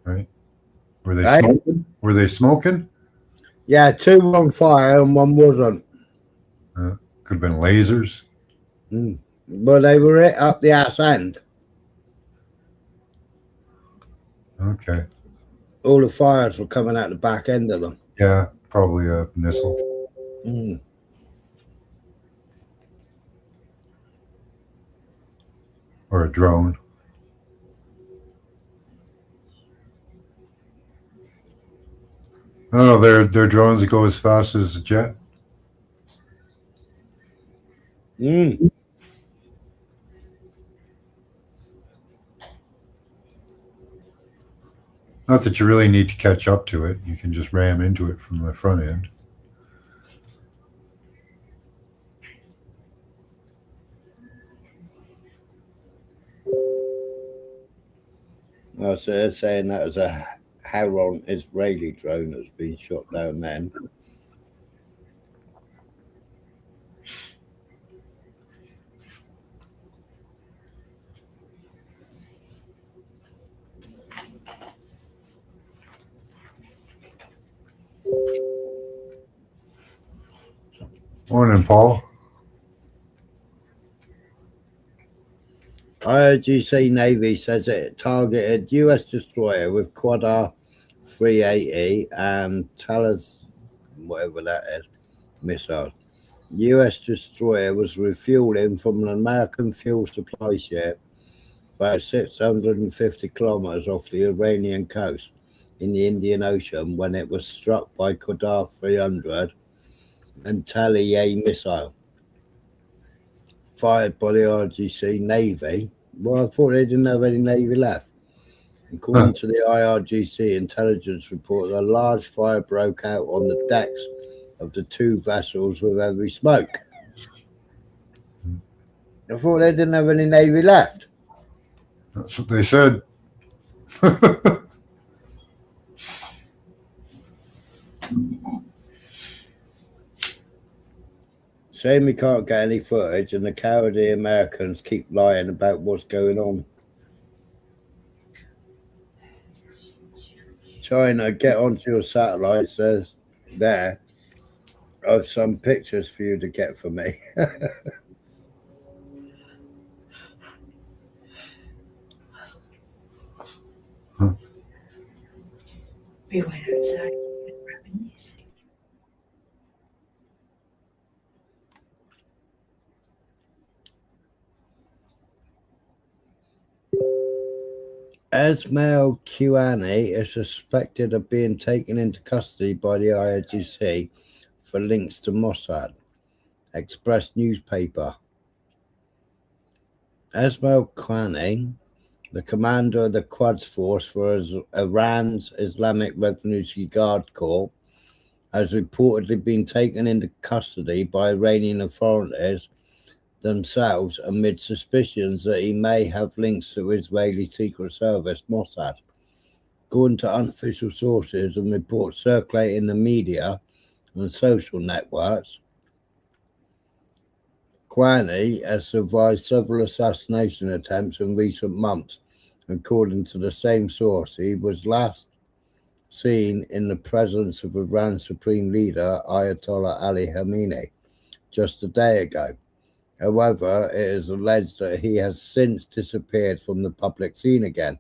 Right? Were they smoking? Were they smoking? Yeah, 2 were on fire and 1 wasn't. Could have been lasers. Well, they were up the ass end. Okay. All the fires were coming out the back end of them. Yeah, probably a missile. Or a drone. I don't know, their drones that go as fast as a jet. Not that you really need to catch up to it. You can just ram into it from the front end. Oh, so they're saying that was a Haron Israeli drone that's been shot down then. Morning, Paul. IRGC Navy says it targeted US destroyer with Quadar 380 and Talas, whatever that is, missile. US destroyer was refueling from an American fuel supply ship about 650 kilometers off the Iranian coast in the Indian Ocean when it was struck by Qadar 300 and Tali-A missile fired by the IRGC Navy. Well, I thought they didn't have any Navy left. According to the IRGC intelligence report, a large fire broke out on the decks of the 2 vessels with heavy smoke. I thought they didn't have any Navy left. That's what they said. Saying we can't get any footage and the cowardly Americans keep lying about what's going on. China, get onto your satellites. There's there of some pictures for you to get for me. We went outside with weapons. Esmail Kiani is suspected of being taken into custody by the IRGC for links to Mossad. Express newspaper. Esmail Kiani, the commander of the Quds Force for Iran's Islamic Revolutionary Guard Corps, has reportedly been taken into custody by Iranian authorities themselves amid suspicions that he may have links to Israeli Secret Service Mossad. According to unofficial sources and reports circulating in the media and social networks, Kwani has survived several assassination attempts in recent months. According to the same source, he was last seen in the presence of Iran's supreme leader, Ayatollah Ali Khamenei, just a day ago. However, it is alleged that he has since disappeared from the public scene again.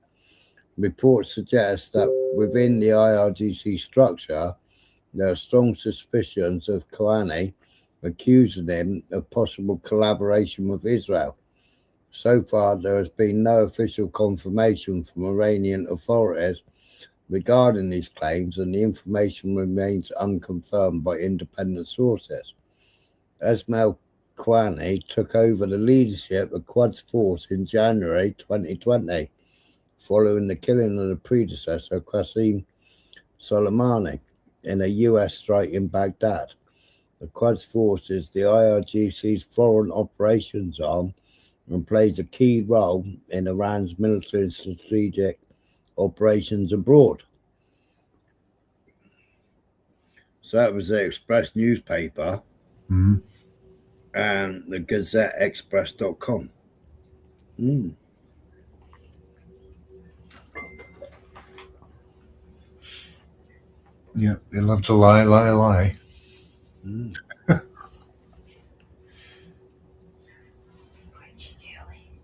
Reports suggest that within the IRGC structure, there are strong suspicions of Kwani accusing him of possible collaboration with Israel. So far, there has been no official confirmation from Iranian authorities regarding these claims, and the information remains unconfirmed by independent sources. Esmail Quani took over the leadership of Quds Force in January 2020, following the killing of the predecessor, Qasem Soleimani, in a US strike in Baghdad. The Quds Force is the IRGC's foreign operations arm and plays a key role in Iran's military and strategic operations abroad. So that was the Express newspaper. Mm-hmm. And the GazetteExpress.com. Yeah, they love to lie, lie, lie. Mm. What you doing?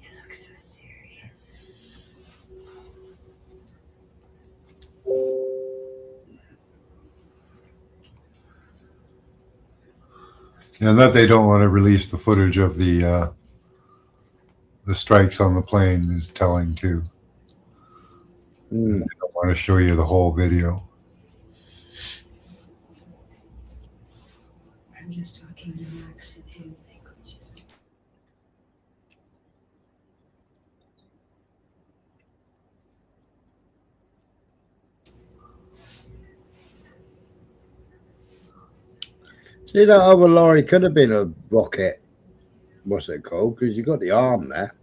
You look so serious. And that they don't want to release the footage of the strikes on the plane is telling too. They don't want to show you the whole video. I'm just talking to Max and him languages. See, that other lorry could have been a rocket. What's it called? Because you got the arm there.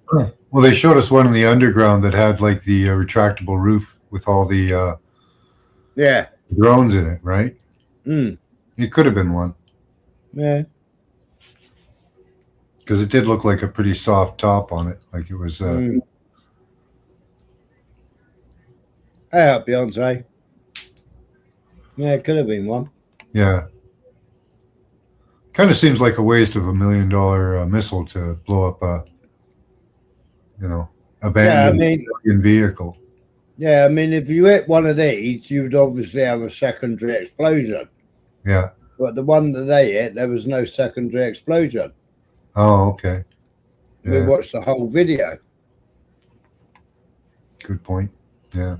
Well, they showed us one in the underground that had like the retractable roof with all the drones in it, right? It could have been one. Yeah. Because it did look like a pretty soft top on it. Like it was... Hey up, Beyonce. Yeah, it could have been one. Yeah. Kind of seems like a waste of $1 million missile to blow up a, abandoned civilian vehicle. Yeah, I mean, if you hit one of these, you would obviously have a secondary explosion. Yeah. But the one that they hit, there was no secondary explosion. Oh, okay. We Yeah. watched the whole video. Good point. Yeah.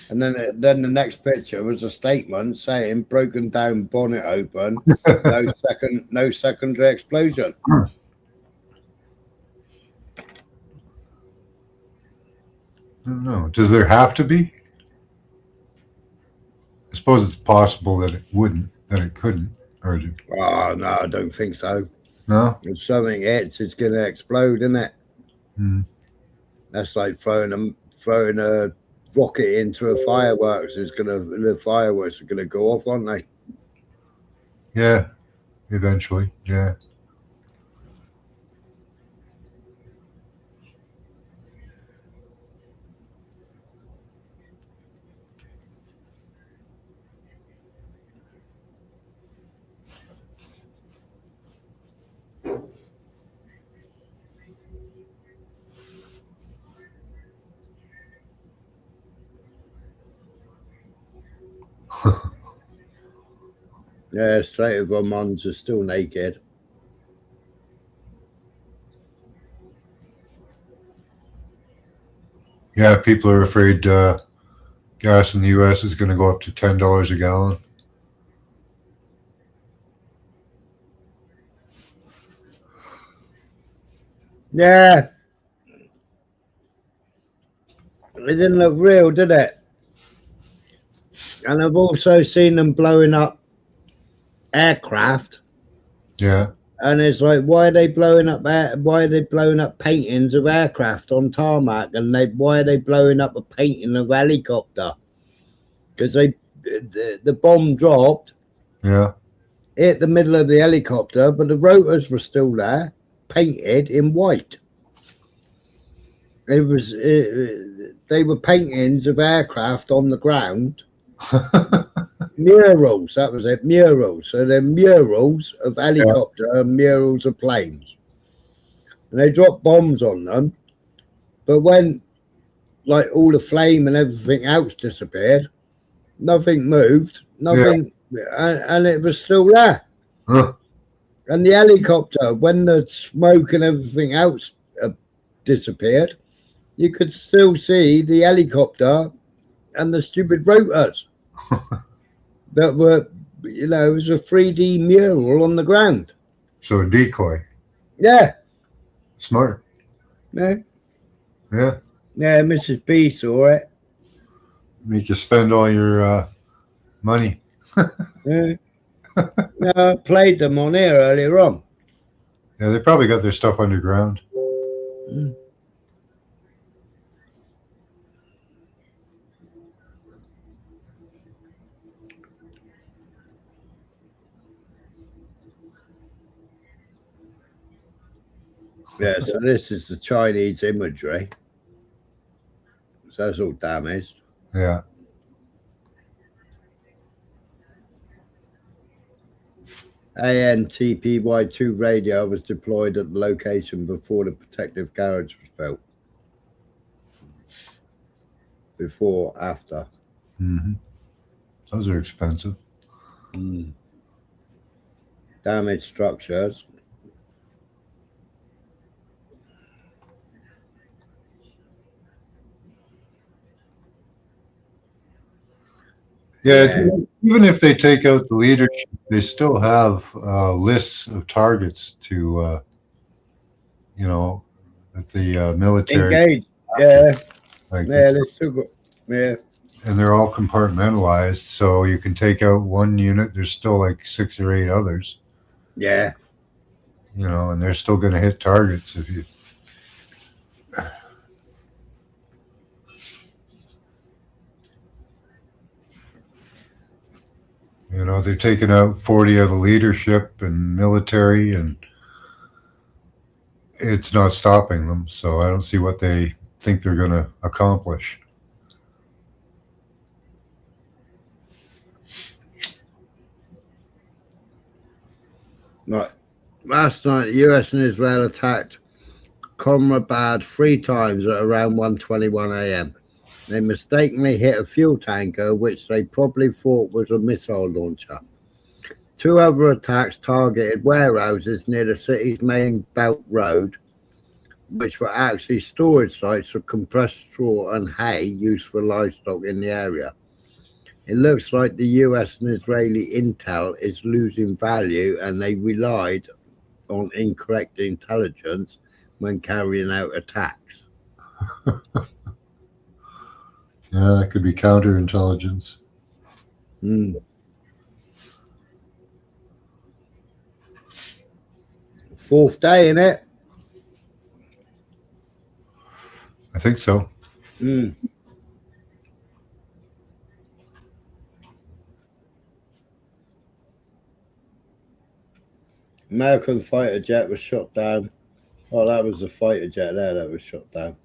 And then the next picture was a statement saying broken down bonnet open, no secondary explosion. I don't know. Does there have to be? I suppose it's possible that it wouldn't, that it couldn't. Or Oh, no, I don't think so. No? If something hits, it's going to explode, isn't it? That's like throwing a rocket into a fireworks. The fireworks are going to go off, aren't they? Yeah. Eventually. Yeah. Yeah, Strait of Hormuz are still naked. Yeah, people are afraid gas in the U.S. is going to go up to $10 a gallon. Yeah. It didn't look real, did it? And I've also seen them blowing up aircraft. Yeah. And it's like, why are they blowing up paintings of aircraft on tarmac? And why are they blowing up a painting of a helicopter? Because the bomb dropped. Yeah. Hit the middle of the helicopter, but the rotors were still there, painted in white. They were paintings of aircraft on the ground. Murals, that was it, murals. So they're murals of helicopter and murals of planes. And they dropped bombs on them. But when like all the flame and everything else disappeared, nothing moved, nothing, and it was still there. Huh. And the helicopter, when the smoke and everything else disappeared, you could still see the helicopter and the stupid rotors that were, you know, it was a 3D mural on the ground. So a decoy. Yeah. Smart. Yeah. Yeah. Yeah, Mrs. B saw it. Make you spend all your money. Yeah. No, I played them on here earlier on. Yeah, they probably got their stuff underground. Mm. Yeah, so this is the Chinese imagery. So it's all damaged. Yeah. ANTPY2 radio was deployed at the location before the protective garage was built. Before, after. Mm-hmm. Those are expensive. Mm. Damaged structures. Yeah, even if they take out the leadership, they still have lists of targets to, you know, that the military engage. Yeah, like yeah, they still got, yeah. And they're all compartmentalized, so you can take out one unit. There's still like 6 or 8 others. Yeah, you know, and they're still going to hit targets if you. You know, they've taken out 40 of the leadership and military, and it's not stopping them. So I don't see what they think they're going to accomplish. Right. Last night, the US and Israel attacked Comrabad 3 times at around 1:21 a.m. They mistakenly hit a fuel tanker, which they probably thought was a missile launcher. 2 other attacks targeted warehouses near the city's main belt road, which were actually storage sites for compressed straw and hay used for livestock in the area. It looks like the US and Israeli intel is losing value, and they relied on incorrect intelligence when carrying out attacks. Yeah, that could be counterintelligence. Mm. Fourth day, in it? I think so. Mm. American fighter jet was shot down. Oh, that was a fighter jet there that was shot down.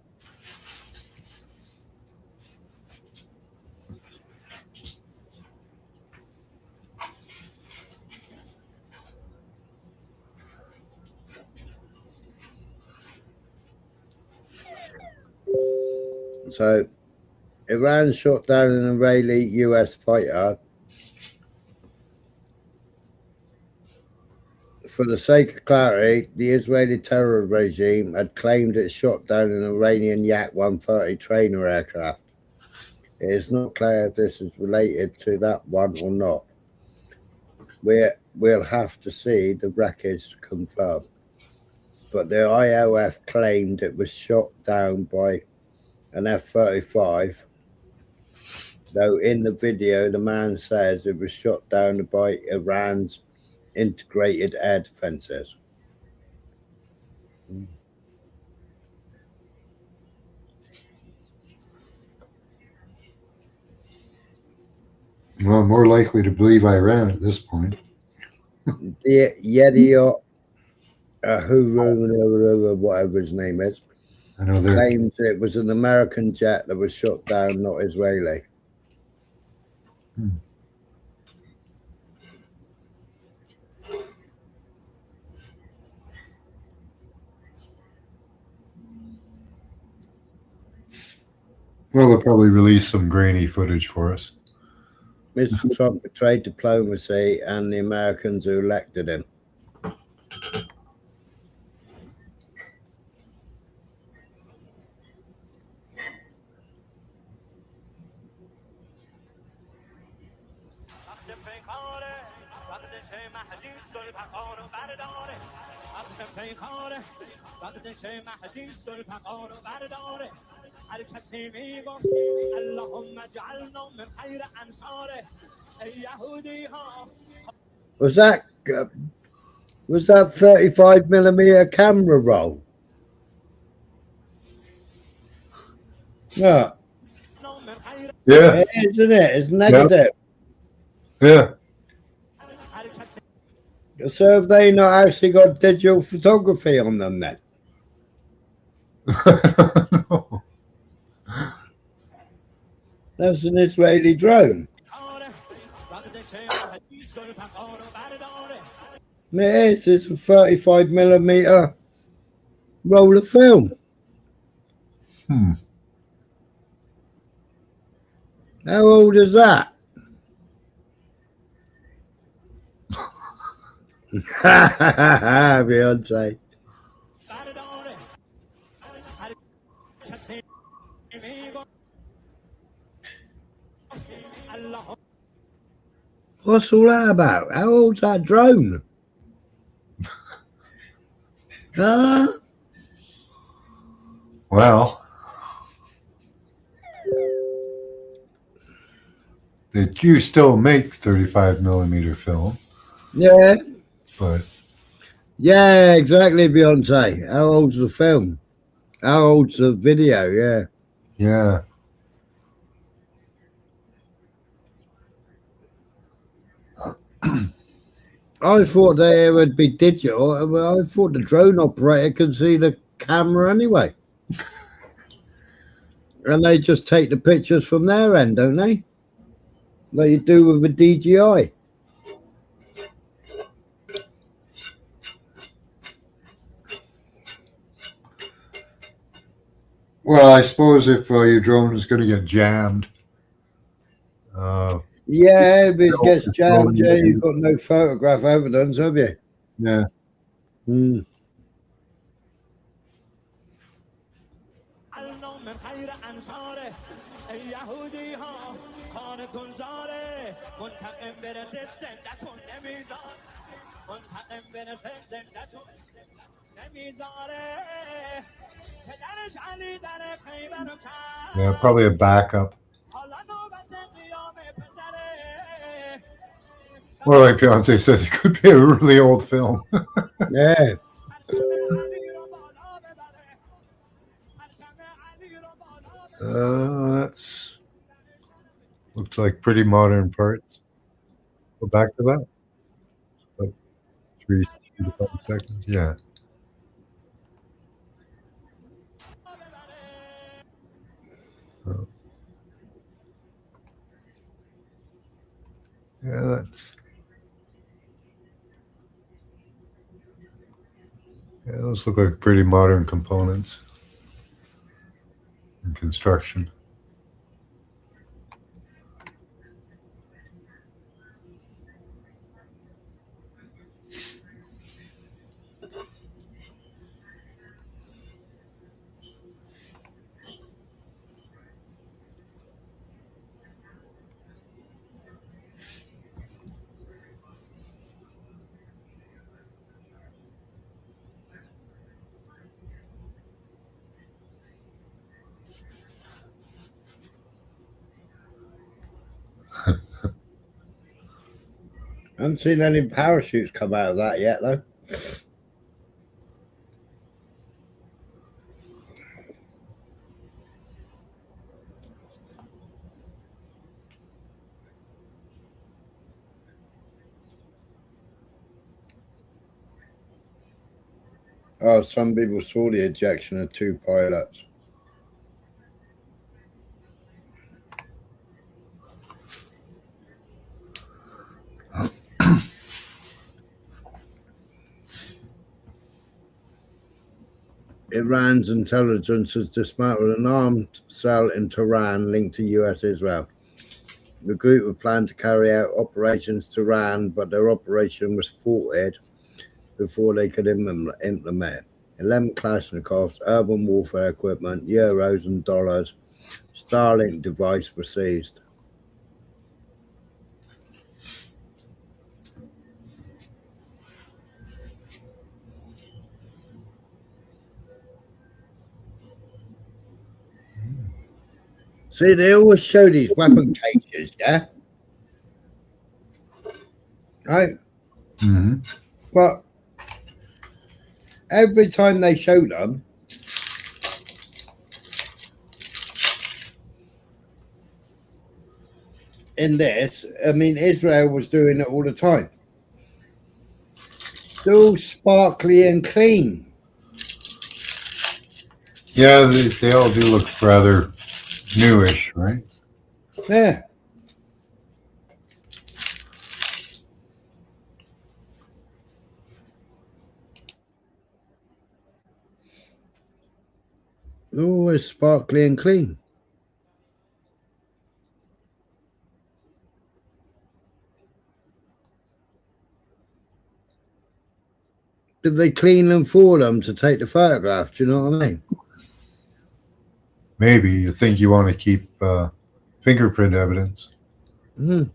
So, Iran shot down an Israeli US fighter. For the sake of clarity, the Israeli terror regime had claimed it shot down an Iranian Yak-130 trainer aircraft. It is not clear if this is related to that one or not. We'll have to see the wreckage to confirm. But the IOF claimed it was shot down by an F-35, though in the video the man says it was shot down by Iran's integrated air defenses. Well, more likely to believe Iran at this point. The Yediot Ahuru, whatever his name is, I know claims it was an American jet that was shot down, not Israeli. Well, they'll probably release some grainy footage for us. Mr. Trump betrayed diplomacy and the Americans who elected him. Was that 35mm camera roll? Yeah. Yeah. It is, isn't it? It's negative. Yeah. So have they not actually got digital photography on them then? That's an Israeli drone. It is. It's a 35mm roll of film. How old is that? Beyonce. What's all that about? How old's that drone? Well, they do still make 35mm film, Yeah. but Yeah, exactly, Beyonce. How old's the film? How old's the video? Yeah. yeah. I thought they would be digital. I thought the drone operator could see the camera anyway. And they just take the pictures from their end, don't they? Like you do with a DJI. Well, I suppose if your drone is going to get jammed. Yeah, if it gets jammed, yeah, you've got no photograph evidence, have you? Yeah. Yeah, probably a backup. Or like Beyonce says, it could be a really old film. Yeah. That's looks like pretty modern parts. Go back to that. About 3 to 5 seconds. Yeah. Yeah, those look like pretty modern components in construction. I haven't seen any parachutes come out of that yet, though. Oh, some people saw the ejection of 2 pilots. Iran's intelligence has dismantled an armed cell in Tehran linked to US Israel. The group had planned to carry out operations to Iran, but their operation was thwarted before they could implement. 11 Kalashnikovs, urban warfare equipment, euros and dollars, Starlink device were seized. See, they always show these weapon cages, yeah? Right? Mm-hmm. But every time they show them, in this, I mean, Israel was doing it all the time. They're all sparkly and clean. Yeah, they all do look rather newish, right? Yeah. They're always sparkly and clean. Did they clean them for them to take the photograph? Do you know what I mean? Maybe you think you want to keep fingerprint evidence. Mm.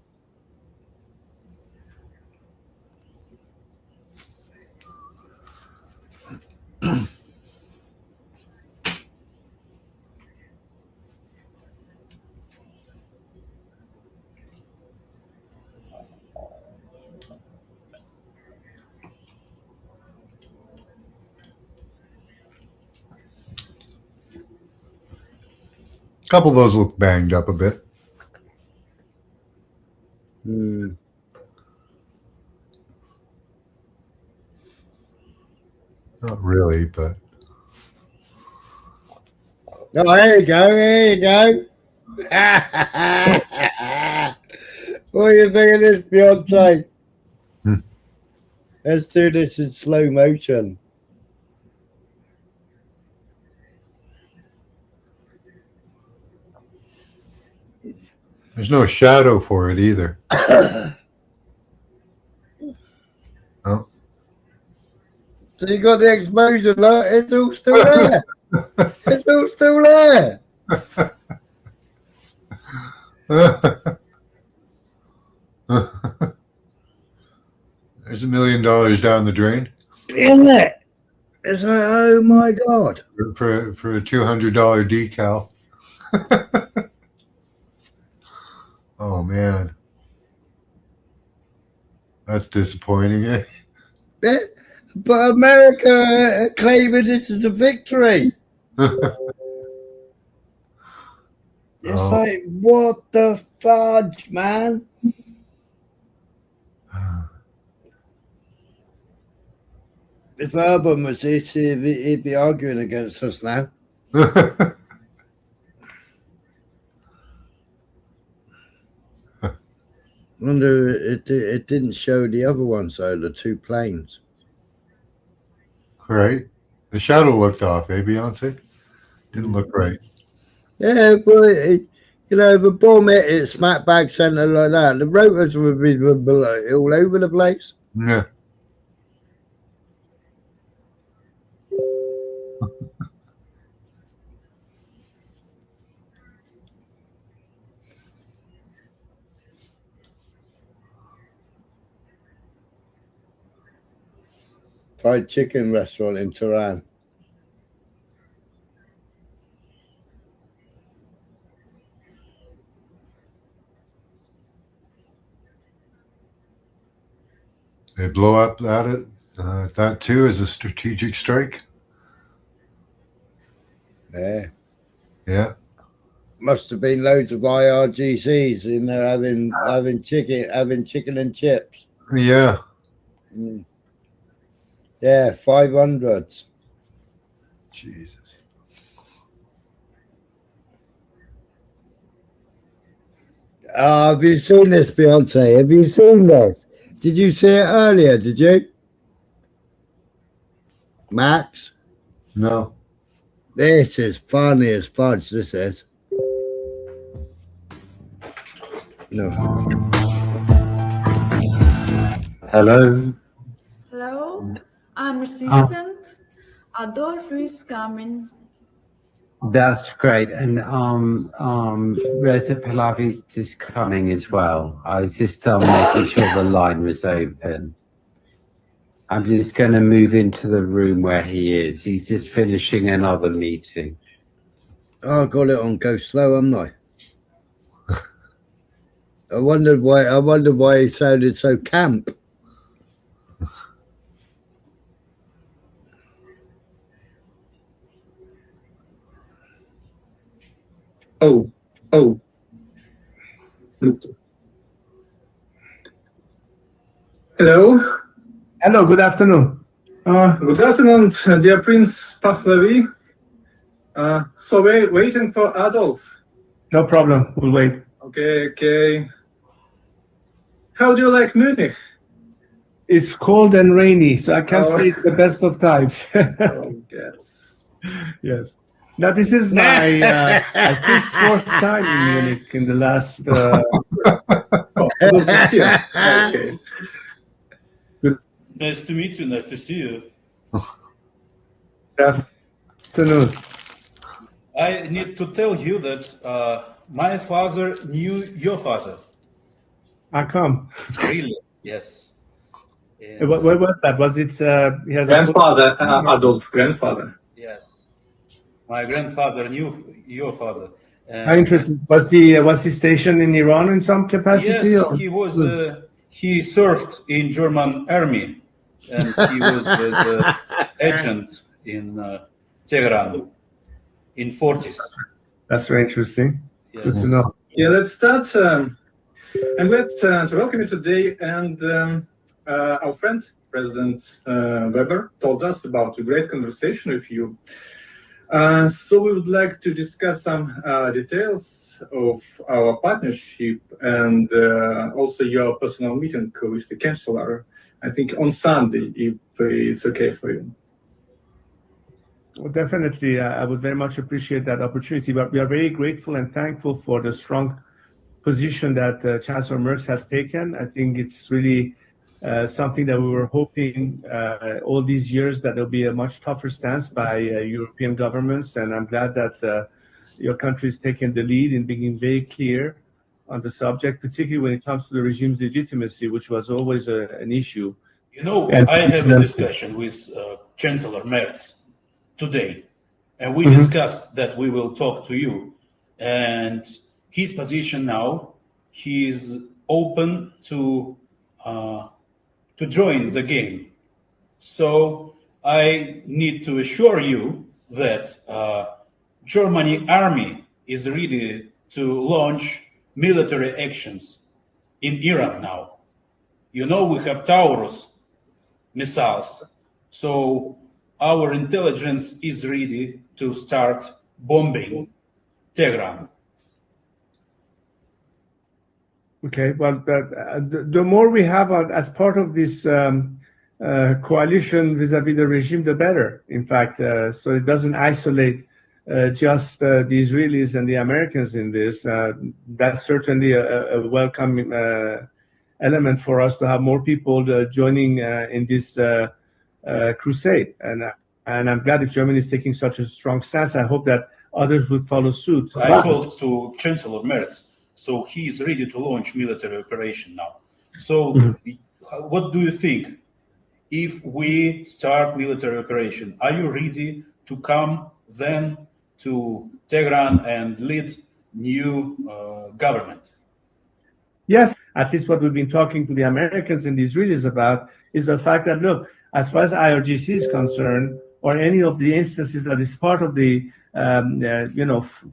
A couple of those look banged up a bit. Mm. Not really, but Oh, there you go. There you go. What do you think of this, Beyonce? Let's do this in slow motion. there's no shadow for it either. Oh. So you got the explosion, look, it's all still there. It's all still there. There's $1 million down the drain. Isn't it? It's like, oh my God. For a $200 decal. Oh man. That's disappointing, eh? Yeah, but America claiming this is a victory. It's like, what the fudge, man? If Urban was this, he'd be arguing against us now. Wonder it didn't show the other ones though, the two planes. Right. The shadow looked off, eh, Beyonce? Didn't look right. Yeah, but you know, if a bomb hit it smack back center like that, the rotors would be all over the place. Yeah. Fried chicken restaurant in Tehran. They blow up that too is a strategic strike. Yeah. Yeah. Must have been loads of IRGCs in there having chicken and chips. Yeah. Mm. Yeah, 500s. Jesus. Have you seen this, Beyonce? Have you seen this? Did you see it earlier? Did you? Max? No. This is funny as fudge, this is. No. Hello. Hello, I'm Resistant. Adolf is coming. That's great. And Reza Pahlavi is coming as well. I was just making sure the line was open. I'm just going to move into the room where he is. He's just finishing another meeting. Oh, I got it on go slow, haven't I? I wondered why he sounded so camp. Oh. Hello. Hello, good afternoon. Good afternoon, dear Prince Pahlavi. So we're waiting for Adolf. No problem, we'll wait. Okay. How do you like Munich? It's cold and rainy, so I can't say it's the best of times. Yes. Yes. Now, this is my, I think, 4th time in Munich in the last... Okay. Nice to meet you. Nice to see you. Good afternoon. I need to tell you that my father knew your father. How come? Really? Yes. What was that? Was it... he has Grandfather, Adolf's grandfather. Yes. My grandfather knew your father. How interesting. Was he stationed in Iran in some capacity? Yes, or? he was. He served in German army, and he was as an agent in Tehran in 40s. That's very interesting. Yes. Good to know. Yeah, let's start. I'm glad to welcome you today. And our friend, President Weber, told us about a great conversation with you. So we would like to discuss some details of our partnership and also your personal meeting with the Chancellor, I think on Sunday, if it's okay for you. Well, definitely, I would very much appreciate that opportunity. But we are very grateful and thankful for the strong position that Chancellor Merz has taken. I think it's really something that we were hoping all these years that there'll be a much tougher stance by European governments. And I'm glad that your country is taking the lead in being very clear on the subject, particularly when it comes to the regime's legitimacy, which was always an issue. You know, I have a discussion with Chancellor Merz today, and we discussed that we will talk to you. And his position now, he is open to join the game. So I need to assure you that Germany army is ready to launch military actions in Iran now. You know, we have Taurus missiles. So our intelligence is ready to start bombing Tehran. Okay, well, the more we have as part of this coalition vis-a-vis the regime, the better, in fact. So it doesn't isolate just the Israelis and the Americans in this. That's certainly a welcome element for us to have more people joining in this crusade. And I'm glad if Germany is taking such a strong stance. I hope that others would follow suit. I talked to Chancellor Merz, so he is ready to launch military operation now. So what do you think? If we start military operation, are you ready to come then to Tehran and lead new government? Yes, at least what we've been talking to the Americans and the Israelis about is the fact that, look, as far as IRGC is concerned, or any of the instances that is part of the,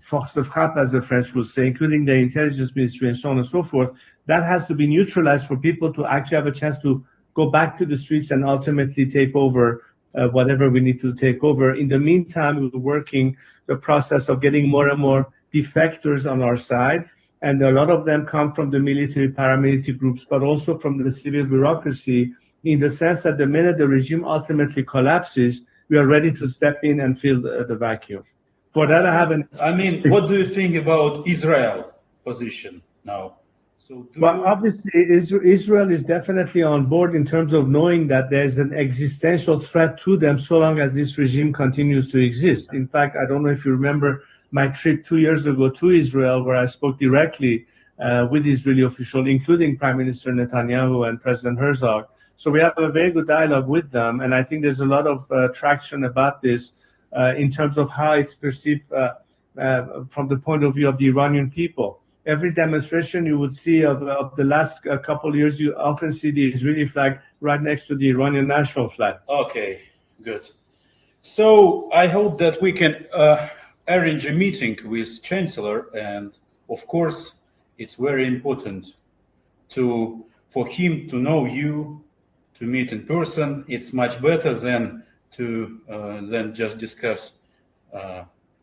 force de frappe, as the French will say, including the intelligence ministry and so on and so forth, that has to be neutralized for people to actually have a chance to go back to the streets and ultimately take over whatever we need to take over. In the meantime, we're working the process of getting more and more defectors on our side. And a lot of them come from the military, paramilitary groups, but also from the civil bureaucracy, in the sense that the minute the regime ultimately collapses, we are ready to step in and fill the vacuum. For that, I haven't... I mean, what do you think about Israel position now? So do Well, you, obviously, Israel is definitely on board in terms of knowing that there's an existential threat to them so long as this regime continues to exist. In fact, I don't know if you remember my trip 2 years ago to Israel, where I spoke directly with Israeli officials, including Prime Minister Netanyahu and President Herzog. So we have a very good dialogue with them, and I think there's a lot of traction about this in terms of how it's perceived from the point of view of the Iranian people. Every demonstration you would see of the last couple of years, you often see the Israeli flag right next to the Iranian national flag. okay, good. So I hope that we can arrange a meeting with Chancellor, and of course, it's very important for him to know you, to meet in person. It's much better than just discuss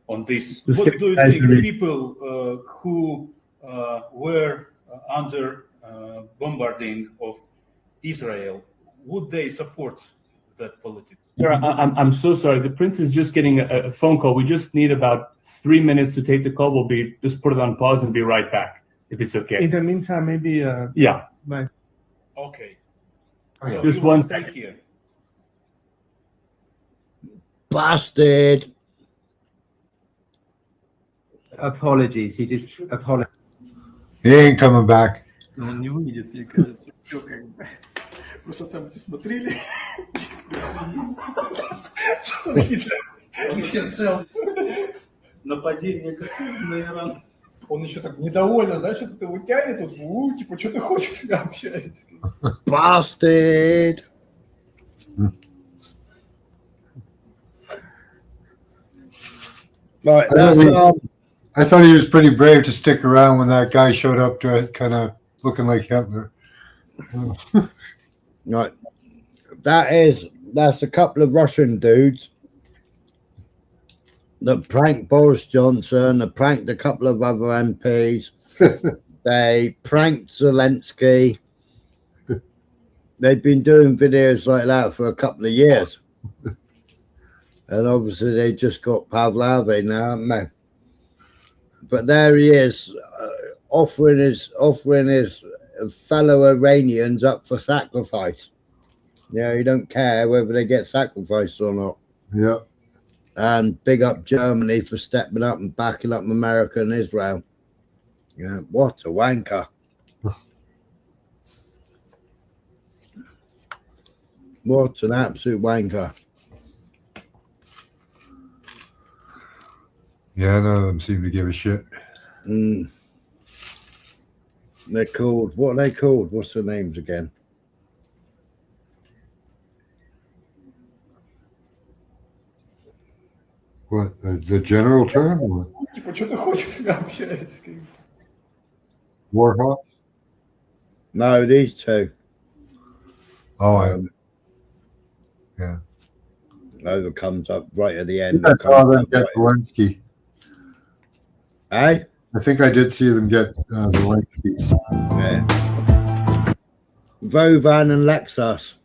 on this. What do you think? People who were under bombarding of Israel, would they support that politics? Sir, I'm so sorry. The Prince is just getting a phone call. We just need about 3 minutes to take the call. We'll just put it on pause and be right back, if it's okay. In the meantime, maybe yeah. Bye. Okay. So just one second here. Bastard. Apologies. He just apologized. He ain't coming back. Он не выйдет, мне кажется. Все как бы. Просто там смотрели. Что он Гитлер цел. Нападение на Иран. Он еще так недовольно, знаешь, что-то его тянет, типа, что ты хочешь, я общаюсь. Bastard. Right, I thought he was pretty brave to stick around when that guy showed up, kind of looking like Hitler. Right, that's a couple of Russian dudes that pranked Boris Johnson, that pranked a couple of other MPs. They pranked Zelensky. They've been doing videos like that for a couple of years. And obviously they just got Pahlavi now, haven't they? But there he is, offering his fellow Iranians up for sacrifice. Yeah, he don't care whether they get sacrificed or not. Yeah. And big up Germany for stepping up and backing up America and Israel. Yeah, what a wanker. What an absolute wanker. Yeah, none of them seem to give a shit. They're called, what are they called? What's their names again? What, the general term? Or? Типа, что ты хочешь, я общаюсь. Warhawk? No, these two. Oh, yeah. Over comes up right at the end. I saw them get Zelensky. Eh? I think I did see them get Zelensky. Yeah. Vovan and Lexus.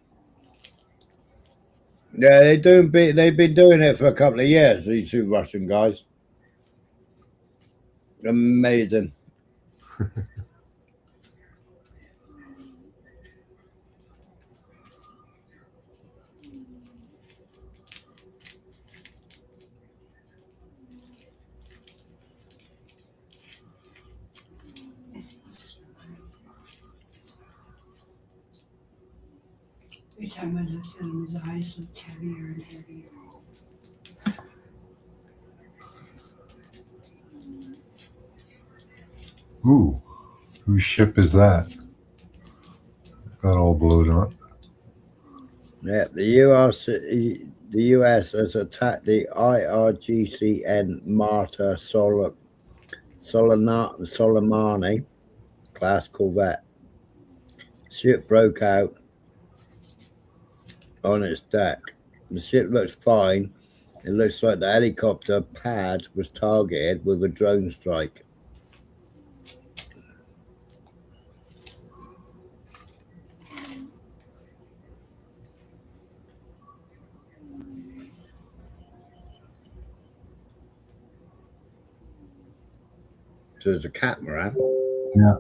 Yeah, they've been doing it for a couple of years, these two Russian guys. Amazing. Every time I looked at him, his eyes looked heavier and heavier. Ooh, whose ship is that? Got all blown up. Yeah, the US has attacked the IRGCN Marta Soleimani class corvette. Ship broke out on its deck. The ship looks fine. It looks like the helicopter pad was targeted with a drone strike. So there's a catamaran. Yeah.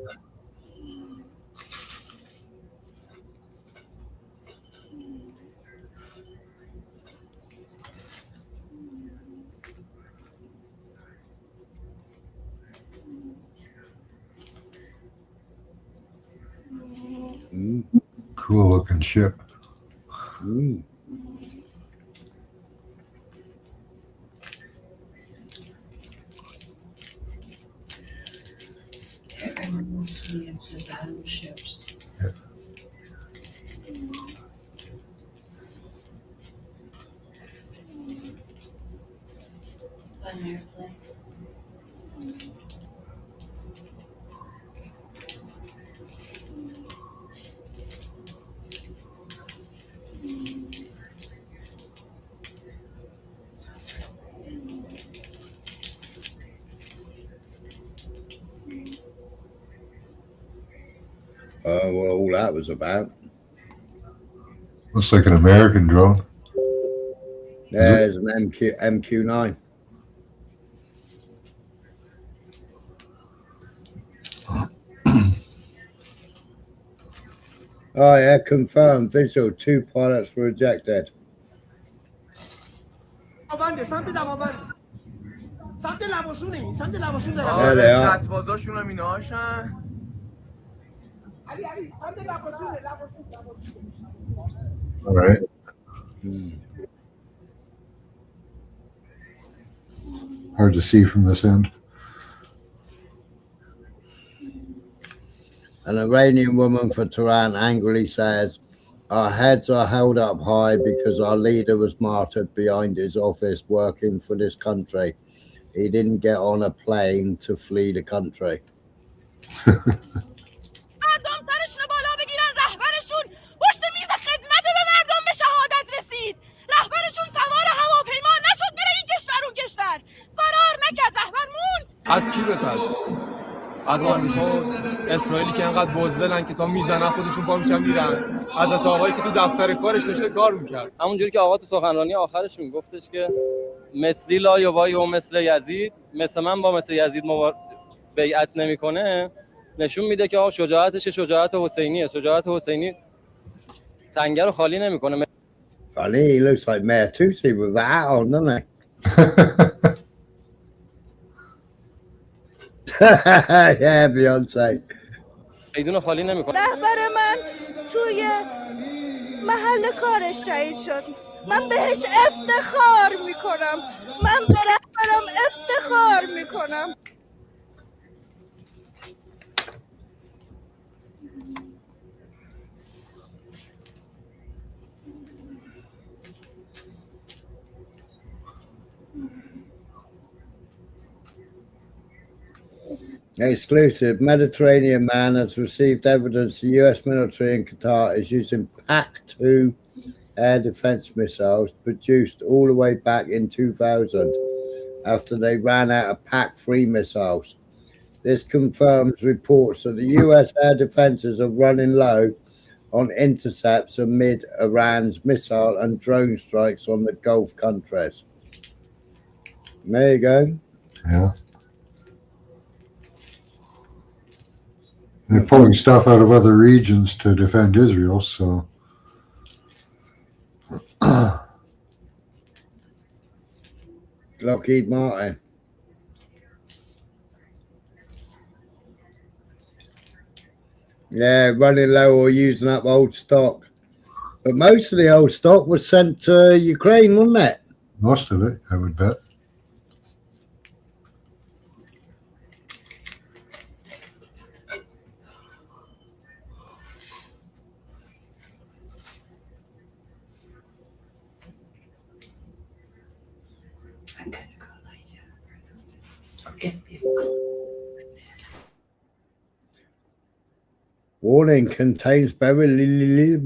Cool looking ship. Mm. Everyone swims in battleships. An airplane. What all that was about. Looks like an American drone. There's an MQ9. Oh yeah, confirmed. Visual. 2 pilots were ejected. There they are. All right. Hard to see from this end. An Iranian woman for Tehran angrily says, "Our heads are held up high because our leader was martyred behind his office working for this country. He didn't get on a plane to flee the country." از کی بترس؟ از آمریکا و اسرائیلی که انقدر بزدلن که تا میزنن خودشون پا میشن میرن. از آقایی که تو دفتر کارش داشته کار میکرد. همونجوری که آقا تو سخنرانی آخرش میگفتش که مثلی لا یوای و مثل یزید، مثل من با مثل یزید بیعت نمیکنه، نشون میده که آقا شجاعتش شجاعت حسینیه. شجاعت حسینی سنگر رو خالی نمیکنه. Funny, he looks like Mayor Tusi with that hat on, doesn't he? Yeah, Beyonce. ایدون خالی نمیکنه. رهبر من توی محل کارش شهید شد. من بهش افتخار میکنم. من به رهبرم افتخار میکنم. Exclusive. Mediterranean man has received evidence the US military in Qatar is using PAC-2 air defense missiles produced all the way back in 2000 after they ran out of PAC-3 missiles. This confirms reports that the US air defenses are running low on intercepts amid Iran's missile and drone strikes on the Gulf countries. There you go. Yeah. They're pulling stuff out of other regions to defend Israel, so. Lockheed Martin. Yeah, running low or using up old stock. But most of the old stock was sent to Ukraine, wasn't it? Most of it, I would bet. I'm gonna go lie down. Get me a cold. Warning contains beryllium.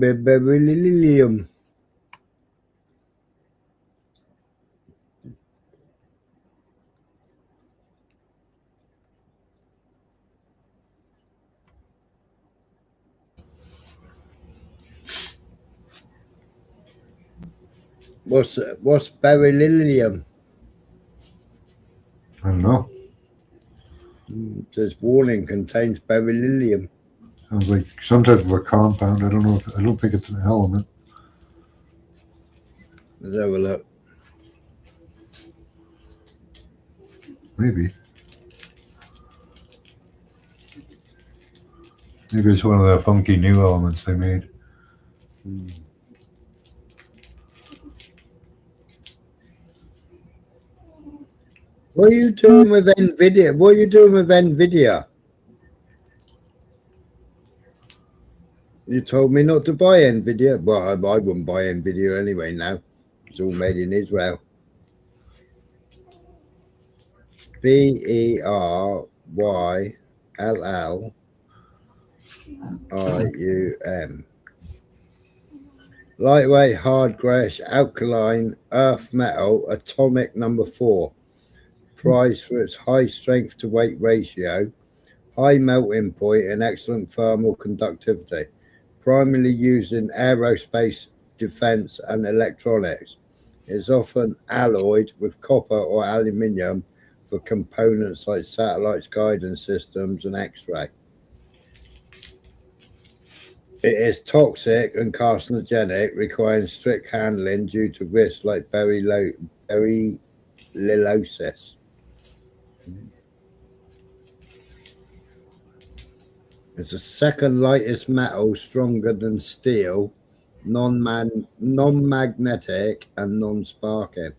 What's beryllium? I don't know. It says warning contains beryllium. Sounds like some type of a compound. I don't know. I don't think it's an element. Let's have a look. Maybe. Maybe it's one of the funky new elements they made. What are you doing with NVIDIA? What are you doing with NVIDIA? You told me not to buy NVIDIA. Well, I wouldn't buy NVIDIA anyway now. It's all made in Israel. BERYLLIUM. Lightweight, hard grayish, alkaline, earth metal, atomic number 4. Prized for its high strength to weight ratio, high melting point, and excellent thermal conductivity. Primarily used in aerospace, defense, and electronics. It is often alloyed with copper or aluminium for components like satellites, guidance systems, and X-ray. It is toxic and carcinogenic, requiring strict handling due to risks like berylliosis. It's the second lightest metal, stronger than steel, non-magnetic, and non-sparking.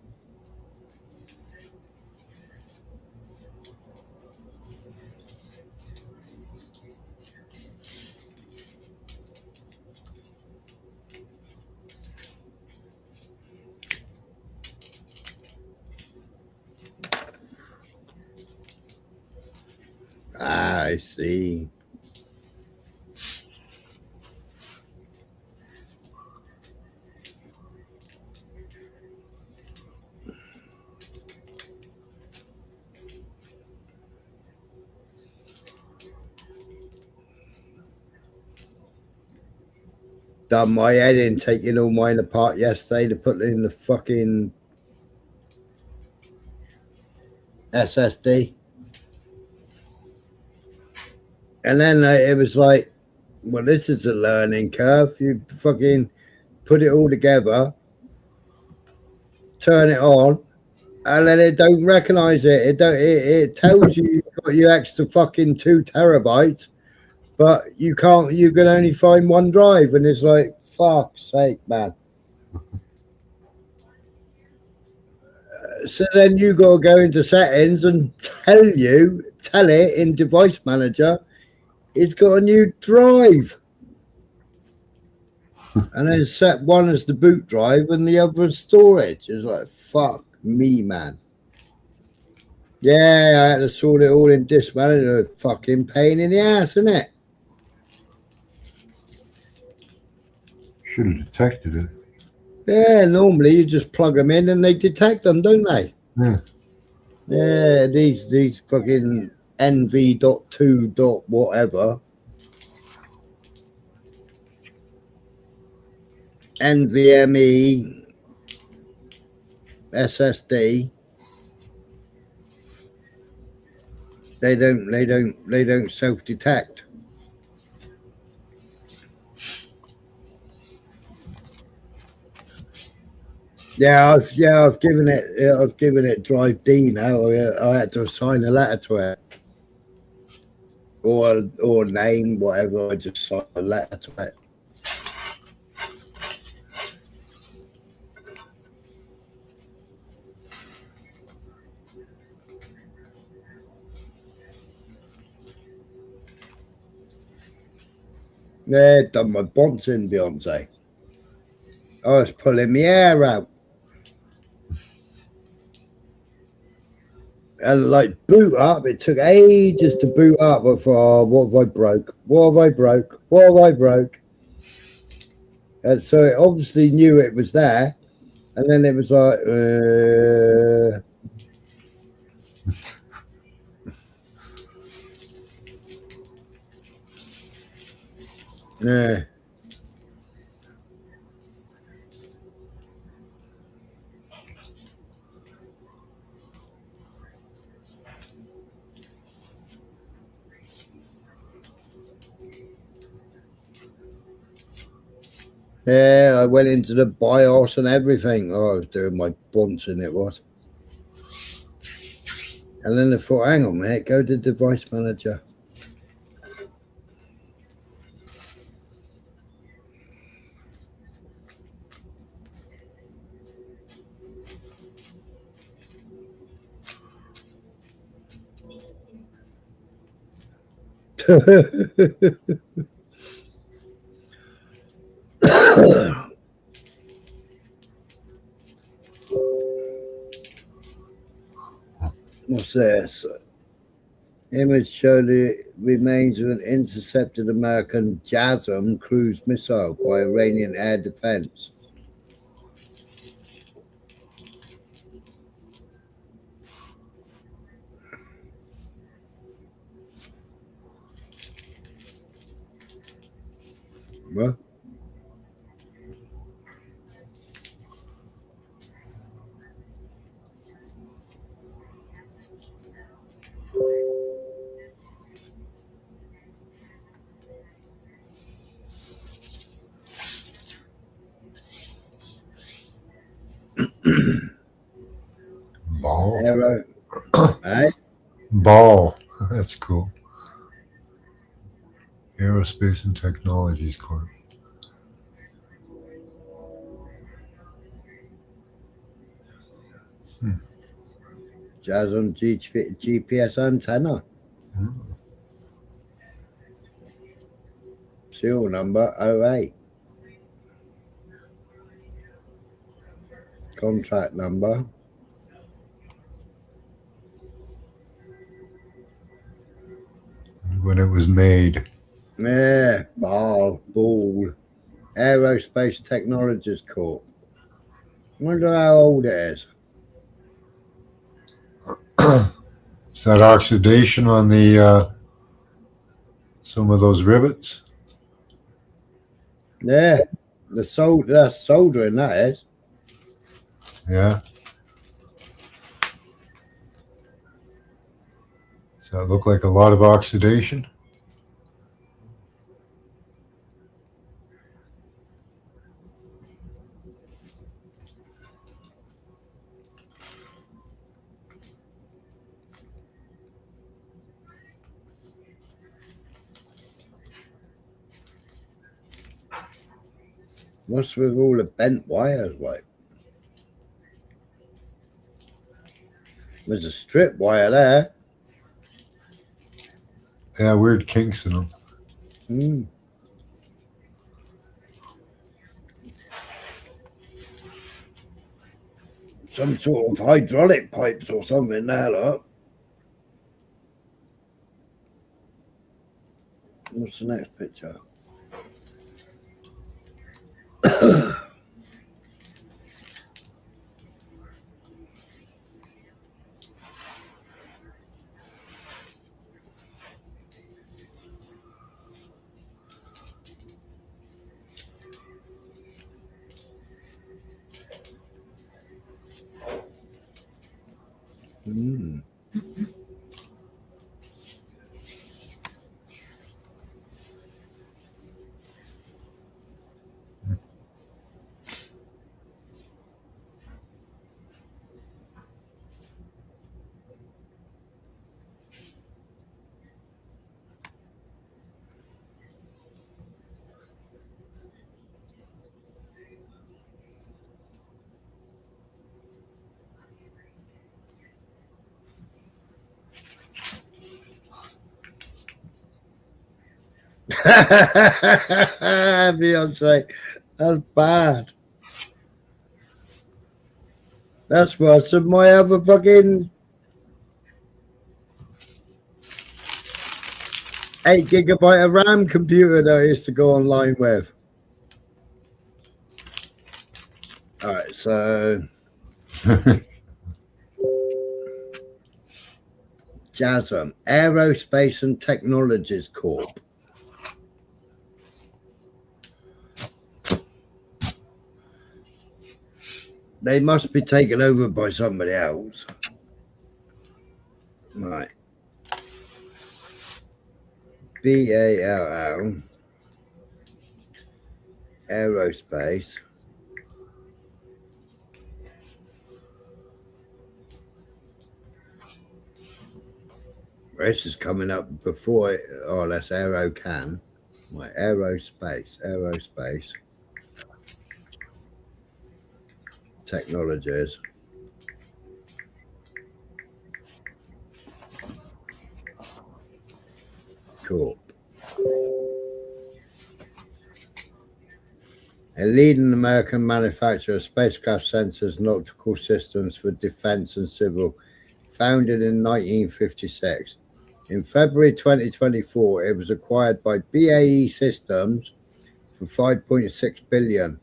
I see. Done my head in taking all mine apart yesterday to put it in the fucking SSD. And then it was like, well, this is a learning curve. You fucking put it all together, turn it on, and then it don't recognize it. It tells you you've got your extra fucking 2 terabytes, but you can't. You can only find 1 drive, and it's like, fuck's sake, man. So then you got to go into settings and tell it in Device Manager, it's got a new drive. And then set one as the boot drive and the other as storage. It's like, fuck me, man. Yeah, I had to sort it all in Disk Manager. Fucking pain in the ass, isn't it? Should have detected it. Yeah, normally you just plug them in and they detect them, don't they? Yeah. Yeah, these fucking NV.2. whatever. NVMe SSD. They don't self-detect. Yeah, I've given it drive D now. I had to assign a letter to it, or name, whatever. I just signed a letter to it. Yeah, done my Bonson, Beyonce. I was pulling my hair out. And like boot up, it took ages to boot up. I thought, oh, what have I broke? What have I broke? What have I broke? And so it obviously knew it was there. And then it was like, yeah. Yeah, I went into the BIOS and everything. Oh, I was doing my Bonson, it was. And then I thought, hang on a minute, go to Device Manager. What's this? Image showed the remains of an intercepted American JASSM cruise missile by Iranian air defense. What? Ball. Aero. Eh? Ball. That's cool. Aerospace and Technologies Corp. JASSM GPS antenna. Serial number 08. Contract number. When it was made. Yeah, ball. Aerospace Technologies Corp. Wonder how old it is. Is that oxidation on the some of those rivets? Yeah, that's soldering, that is. Yeah. Does that look like a lot of oxidation? What's with all the bent wires, like? There's a strip wire there. Yeah, weird kinks in them. Some sort of hydraulic pipes or something there, look. What's the next picture? Beyonce, that's bad. That's worse than my other fucking 8 GB of RAM computer that I used to go online with. All right, so JASSM, Aerospace and Technologies Corp. They must be taken over by somebody else. Right. BALL Aerospace. This is coming up before it. Oh, that's Aerocan. Right, Aerospace Technologies. Corp. A leading American manufacturer of spacecraft sensors and optical systems for defense and civil, founded in 1956. In February 2024, it was acquired by BAE Systems for $5.6 billion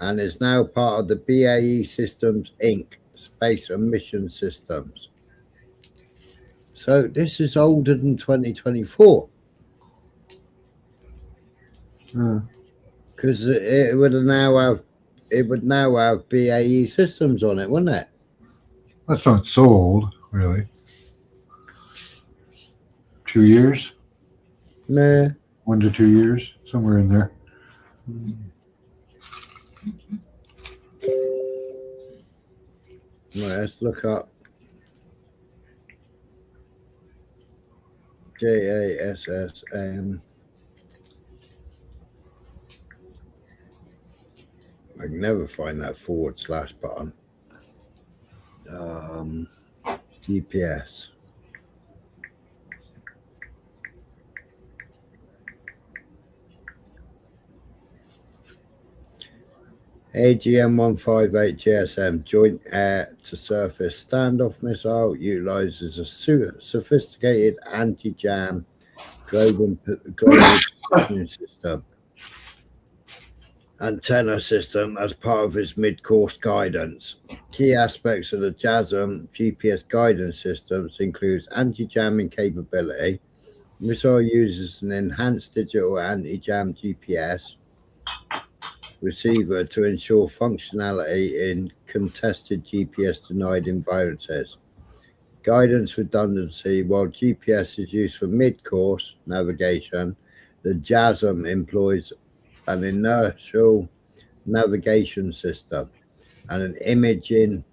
and is now part of the BAE Systems Inc. Space and Mission Systems. So this is older than 2024. Because it would now have BAE Systems on it, wouldn't it? That's not so old, really. 2 years? Nah. 1 to 2 years, somewhere in there. Right, let's look up JASSM. I can never find that / button. GPS. AGM-158 GSM Joint Air-to-Surface Standoff Missile utilizes a sophisticated anti-jam global positioning system antenna system as part of its mid-course guidance. Key aspects of the JASM GPS guidance systems includes anti-jamming capability. Missile uses an enhanced digital anti-jam GPS receiver to ensure functionality in contested GPS denied environments. Guidance redundancy. While GPS is used for mid-course navigation, the JASM employs an inertial navigation system and an imaging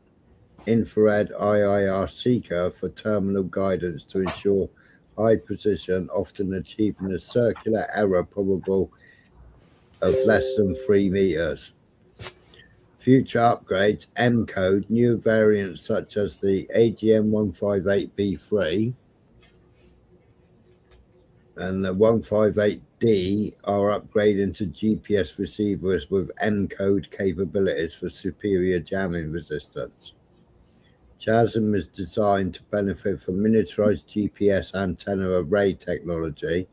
infrared IIR seeker for terminal guidance to ensure high precision, often achieving a circular error probable of less than 3 meters. Future upgrades, M-code, new variants such as the AGM-158B3 and the 158D are upgrading to GPS receivers with M-code capabilities for superior jamming resistance. JASM is designed to benefit from miniaturized GPS antenna array technology,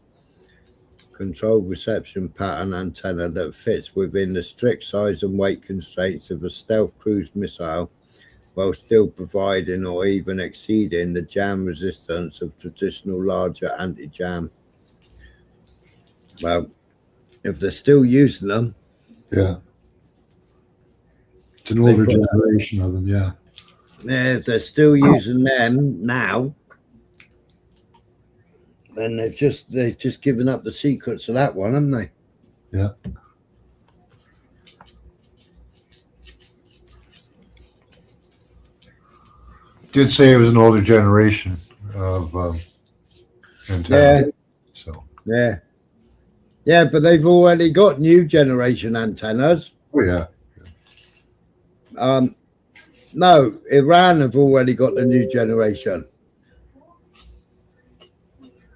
controlled reception pattern antenna that fits within the strict size and weight constraints of a stealth cruise missile, while still providing or even exceeding the jam resistance of traditional larger anti-jam. Well, if they're still using them, yeah, it's an older generation of them. Yeah, if they're still using them now, then they've just given up the secrets of that one, haven't they? Yeah. Did say it was an older generation of antenna. Yeah. So yeah, but they've already got new generation antennas. Oh yeah. No, Iran have already got the new generation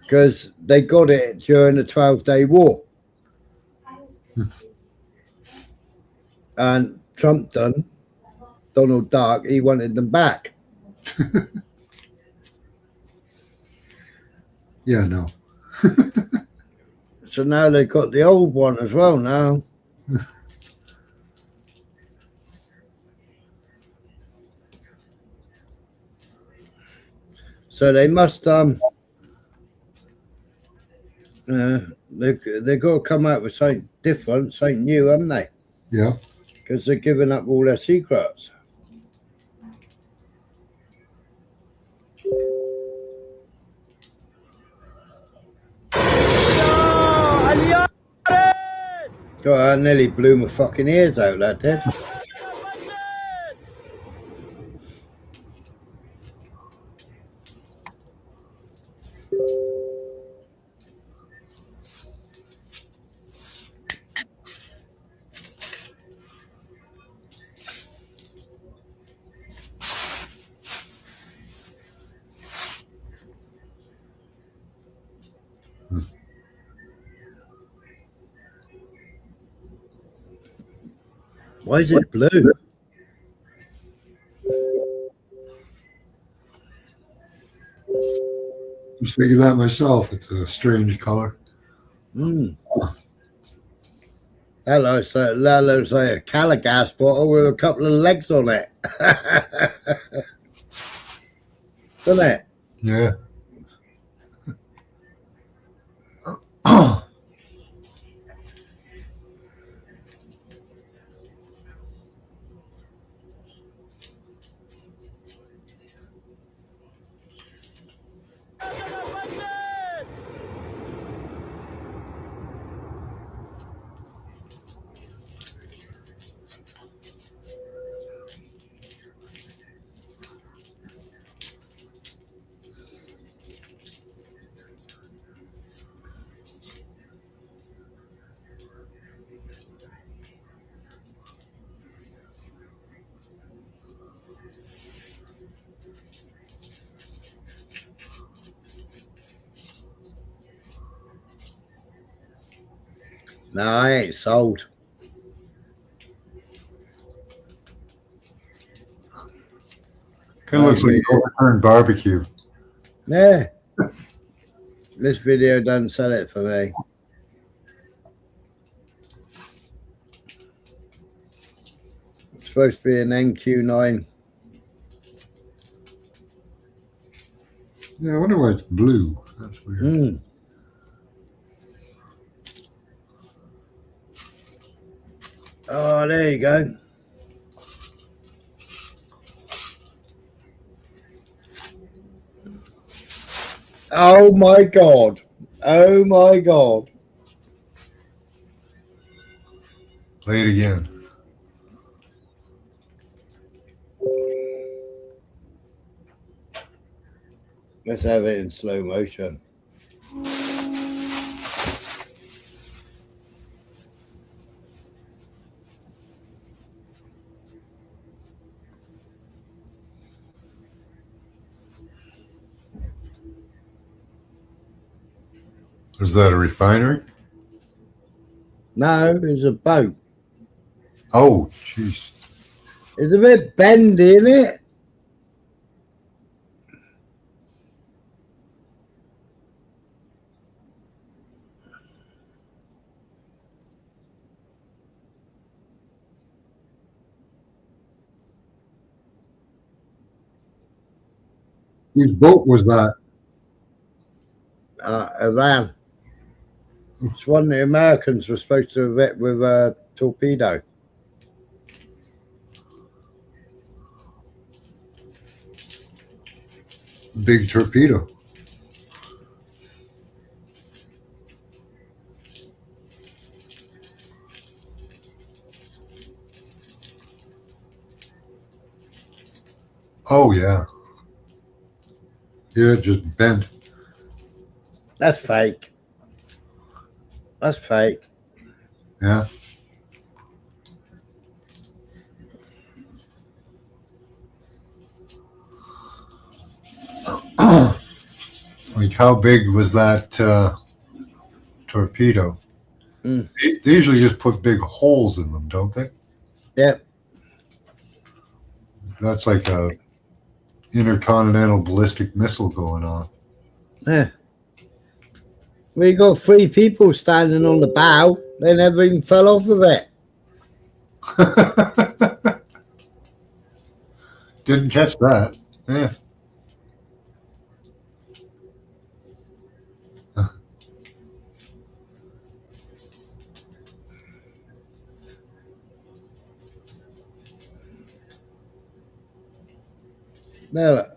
because they got it during the 12-day war. And Trump Donald Duck, he wanted them back. Yeah, no. So now they've got the old one as well now. So they must they've got to come out with something different, something new, haven't they? Yeah. Because they're giving up all their secrets. God, I nearly blew my fucking ears out, that did. Why is it blue? Just figured that myself. It's a strange color. Mm. That looks like a Calagas bottle with a couple of legs on it. Doesn't it? Yeah. No, I ain't sold. Kind of looks like an overturned barbecue. Yeah. This video doesn't sell it for me. It's supposed to be an NQ9. Yeah, I wonder why it's blue. That's weird. Mm. Oh, there you go. Oh my God. Oh my God. Play it again. Let's have it in slow motion. Is that a refinery? No, it's a boat. Oh, jeez. It's a bit bendy, isn't it? Whose boat was that? Iran. It's one the Americans were supposed to have hit with a torpedo. Big torpedo. Oh, yeah. Yeah, it just bent. That's fake. That's fake. Yeah. Like, how big was that torpedo? Mm. They usually just put big holes in them, don't they? Yep. That's like a intercontinental ballistic missile going on. Yeah. We got 3 people standing on the bow. They never even fell off of it. Didn't catch that. Yeah. Now look.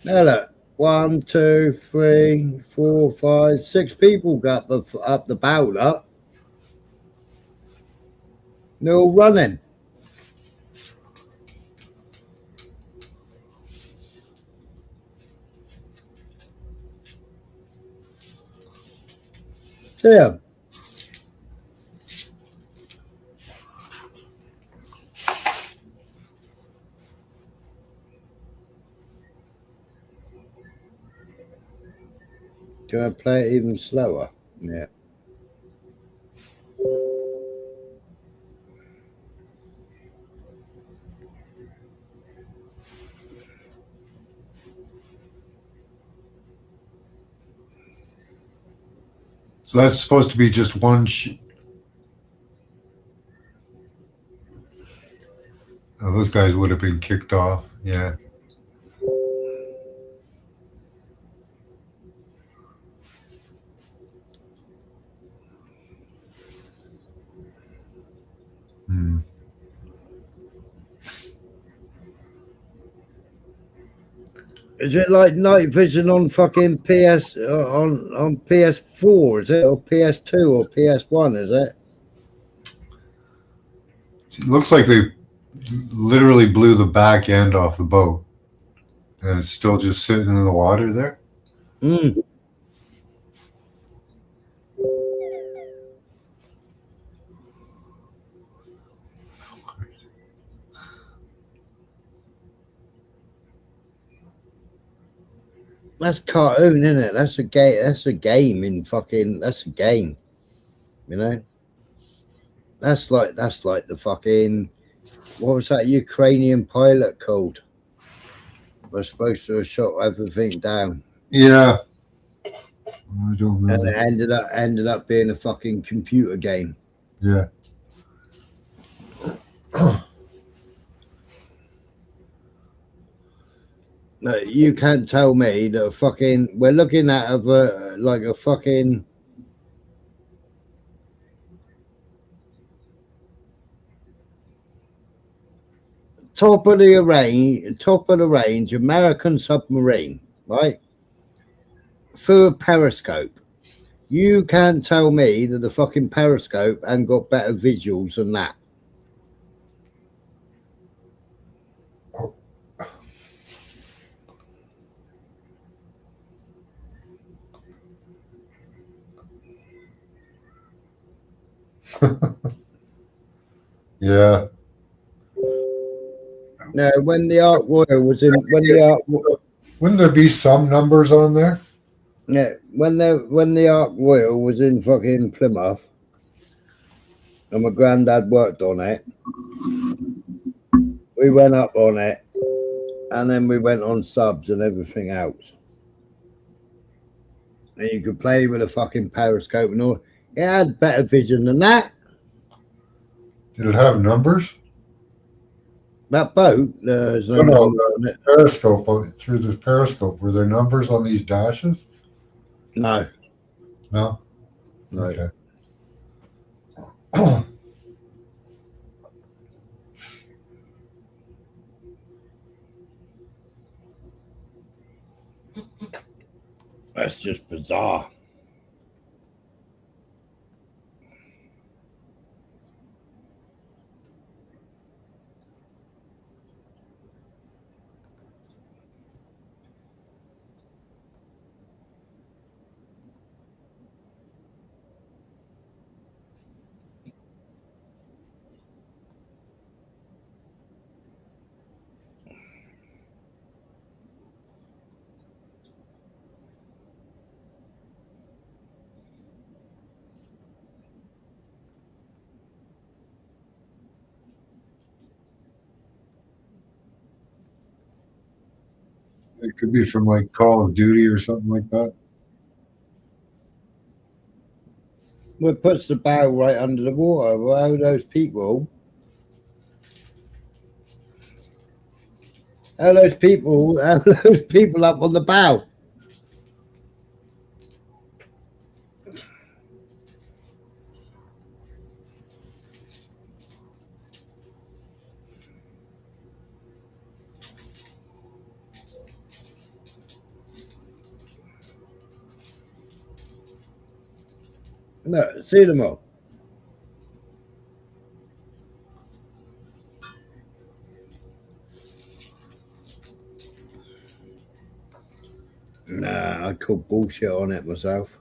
Now look. 1, 2, 3, 4, 5, 6 people got up the bow up. They're all running. See 'em. Can I play it even slower? Yeah. So that's supposed to be just one. Oh, those guys would have been kicked off. Yeah. Hmm. Is it like night vision on fucking PS on PS4? Is it, or PS2 or PS1? Is it? It looks like they literally blew the back end off the boat, and it's still just sitting in the water there. Mm. That's cartoon, isn't it? That's a game. That's a game in fucking. That's a game. You know. That's like the fucking. What was that Ukrainian pilot called? We're supposed to have shot everything down. Yeah. I don't know. And it ended up being a fucking computer game. Yeah. No, you can't tell me that we're looking at like a fucking top of the range American submarine, right? Through a periscope. You can't tell me that the fucking periscope ain't got better visuals than that. Yeah. No, when the Ark Royal was in, wouldn't there be some numbers on there? Yeah, when the Ark Royal was in fucking Plymouth, and my granddad worked on it, we went up on it, and then we went on subs and everything else. And you could play with a fucking periscope and all. It had better vision than that. Did it have numbers? That boat, there's no No, numbers on it. periscope, through this periscope, were there numbers on these dashes? No. No? No. Okay. That's just bizarre. It could be from like Call of Duty or something like that. Well, it puts the bow right under the water. Well, how are those people? How are those people up on the bow? No, see them all. Nah, I call bullshit on it myself.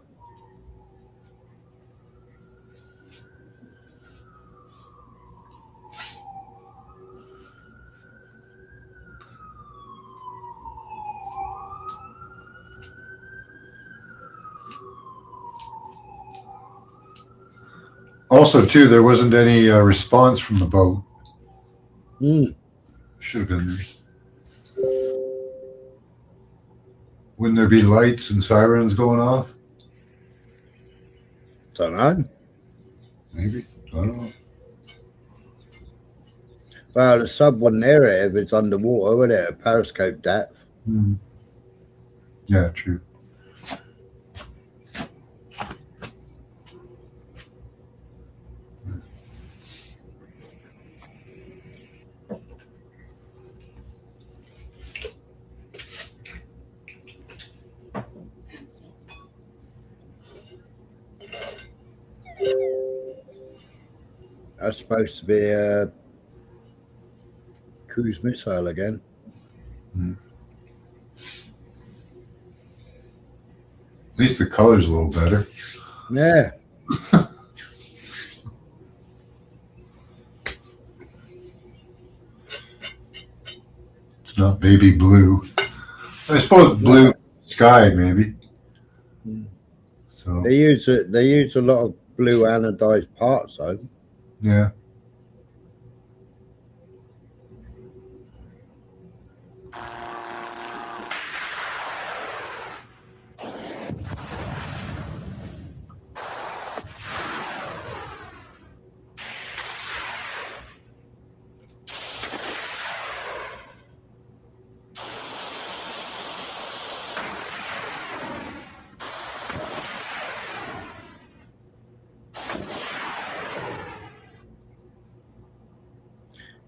Also, too, there wasn't any response from the boat. Should have been there. Wouldn't there be lights and sirens going off? Don't know. Maybe. I don't know. Well, the sub wouldn't hear it if it's underwater, would it? At periscope depth. Yeah, true. That's supposed to be a cruise missile again. At least the color's a little better. Yeah. It's not baby blue. I suppose blue sky, maybe. So They use a lot of blue anodized parts, though. yeah.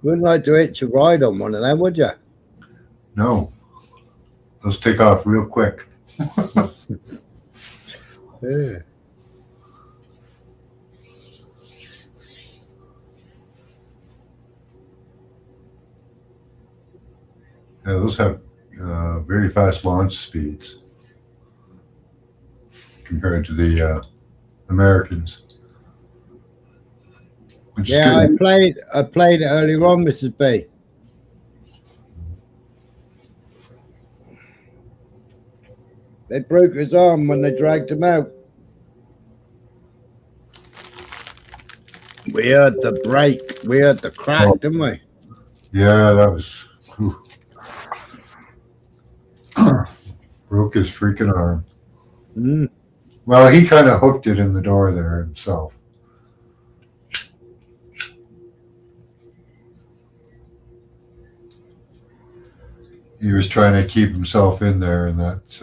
Wouldn't like to hitch a ride on one of them, would you? No. Those take off real quick. Yeah. Yeah, those have very fast launch speeds compared to the Americans. Which is Yeah, good. I played it earlier on, Mrs. B. They broke his arm when they dragged him out. We heard the break. We heard the crack, didn't we? Yeah, that was broke his freaking arm. Well, he kind of hooked it in the door there himself. He was trying to keep himself in there, and that's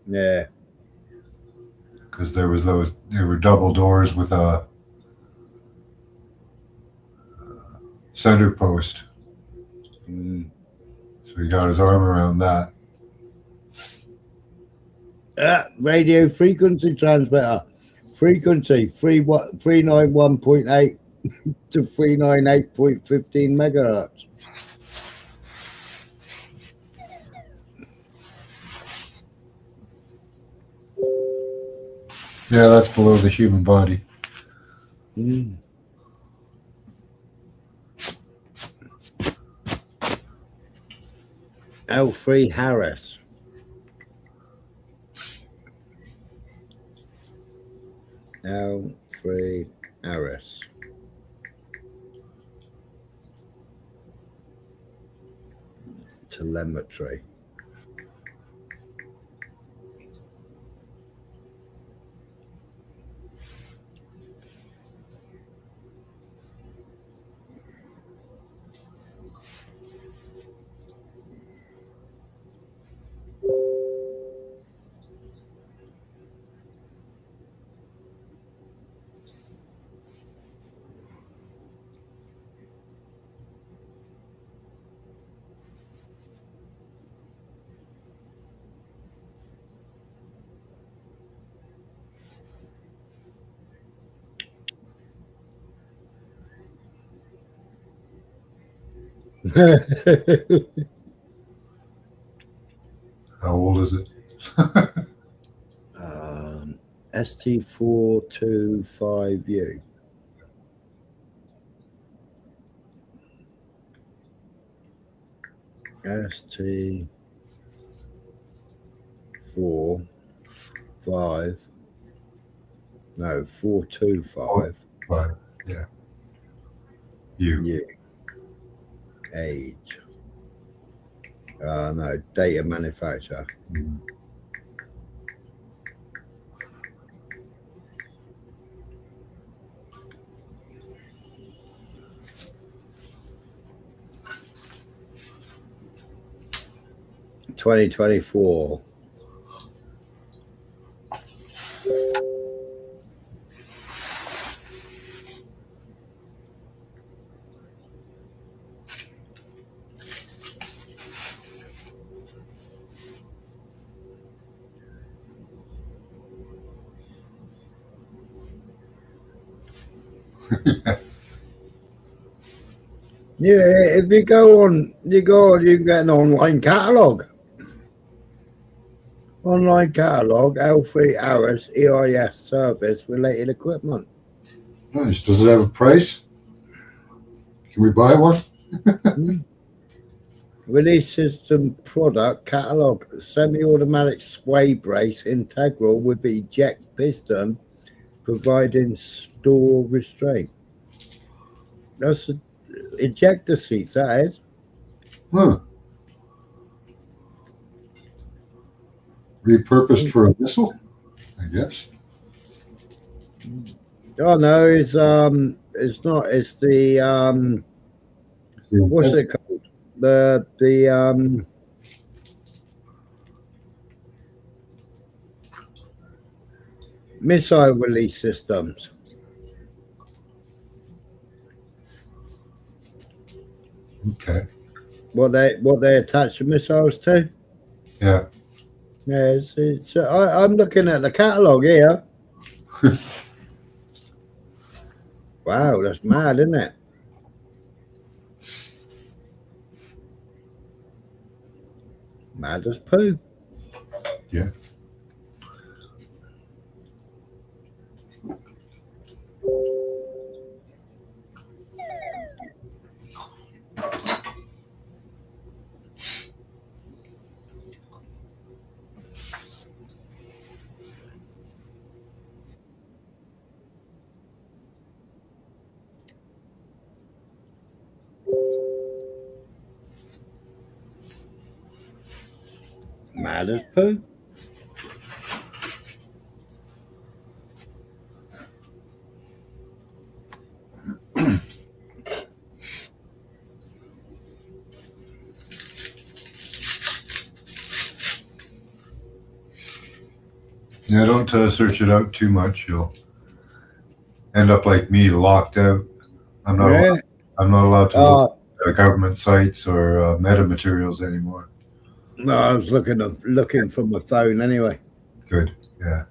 yeah. Because there were double doors with a center post. So he got his arm around that. Radio frequency transmitter. Frequency 391.8 to 398.15 megahertz. Yeah, that's below the human body. L3 Harris. L3 Harris. Telemetry. How old is it? ST425U. ST425U. No, 425. Right. Yeah. You. Yeah. Age. No, data manufacturer. 2024. Yeah, if you go on, you can get an online catalogue. Online catalogue, L3 hours, EIS service related equipment. Nice. Does it have a price? Can we buy one? Release system product catalogue, semi-automatic sway brace integral with eject piston, providing store restraint. That's ejector seats, that is. Huh. Repurposed for a missile, I guess. Oh no, it's not. It's the what's it called? The missile release systems. Okay. What they attach the missiles to? Yeah. Yeah, I'm looking at the catalogue here. Wow, that's mad, isn't it? Mad as poo. Yeah. Mad as poo. Yeah, don't search it out too much. You'll end up like me, locked out. I'm not. Yeah. I'm not allowed to look at government sites or meta materials anymore. No, I was looking for my phone anyway. Good. Yeah.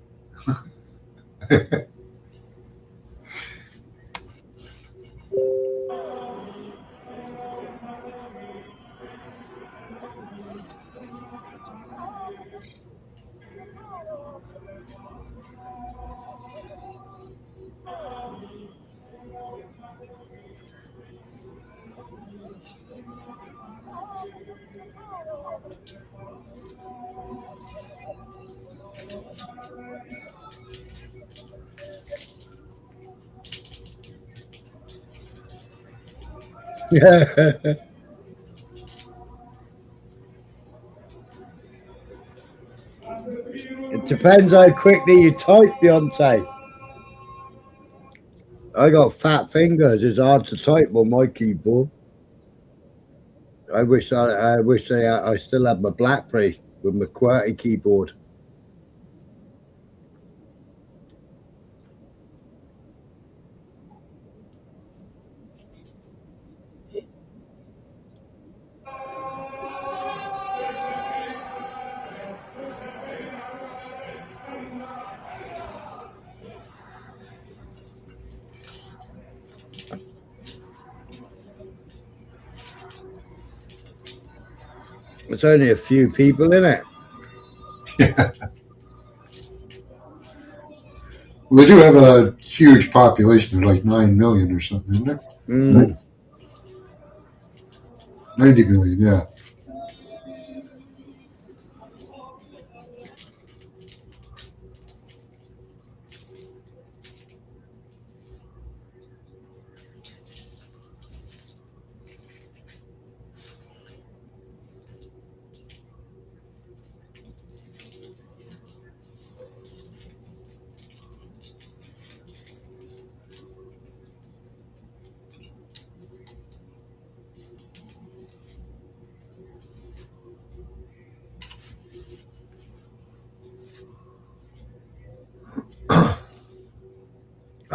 It depends how quickly you type, Beyonce. I got fat fingers. It's hard to type on my keyboard. I wish I still had my BlackBerry with my QWERTY keyboard. There's only a few people in it. Yeah. Well, they do have a huge population, like 9 million or something, isn't there? 90 million, yeah.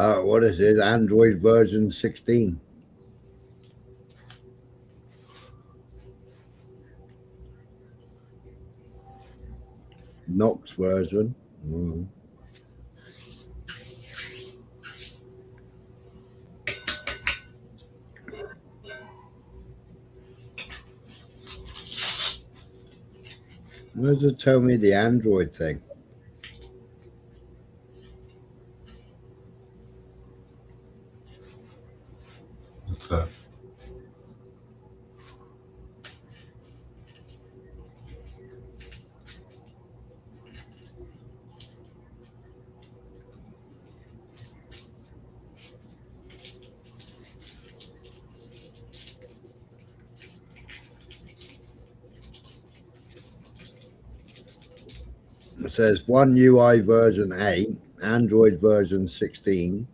What is it? Android version 16. Knox version. Mm. Why does it tell me the Android thing? What's that? It says One UI version 8, Android version 16.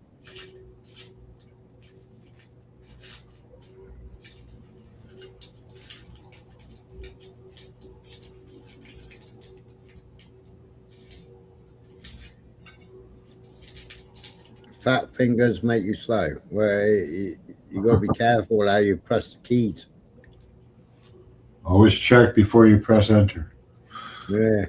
Fat fingers make you slow. Well, you got to be careful how you press the keys. Always check before you press enter. Yeah.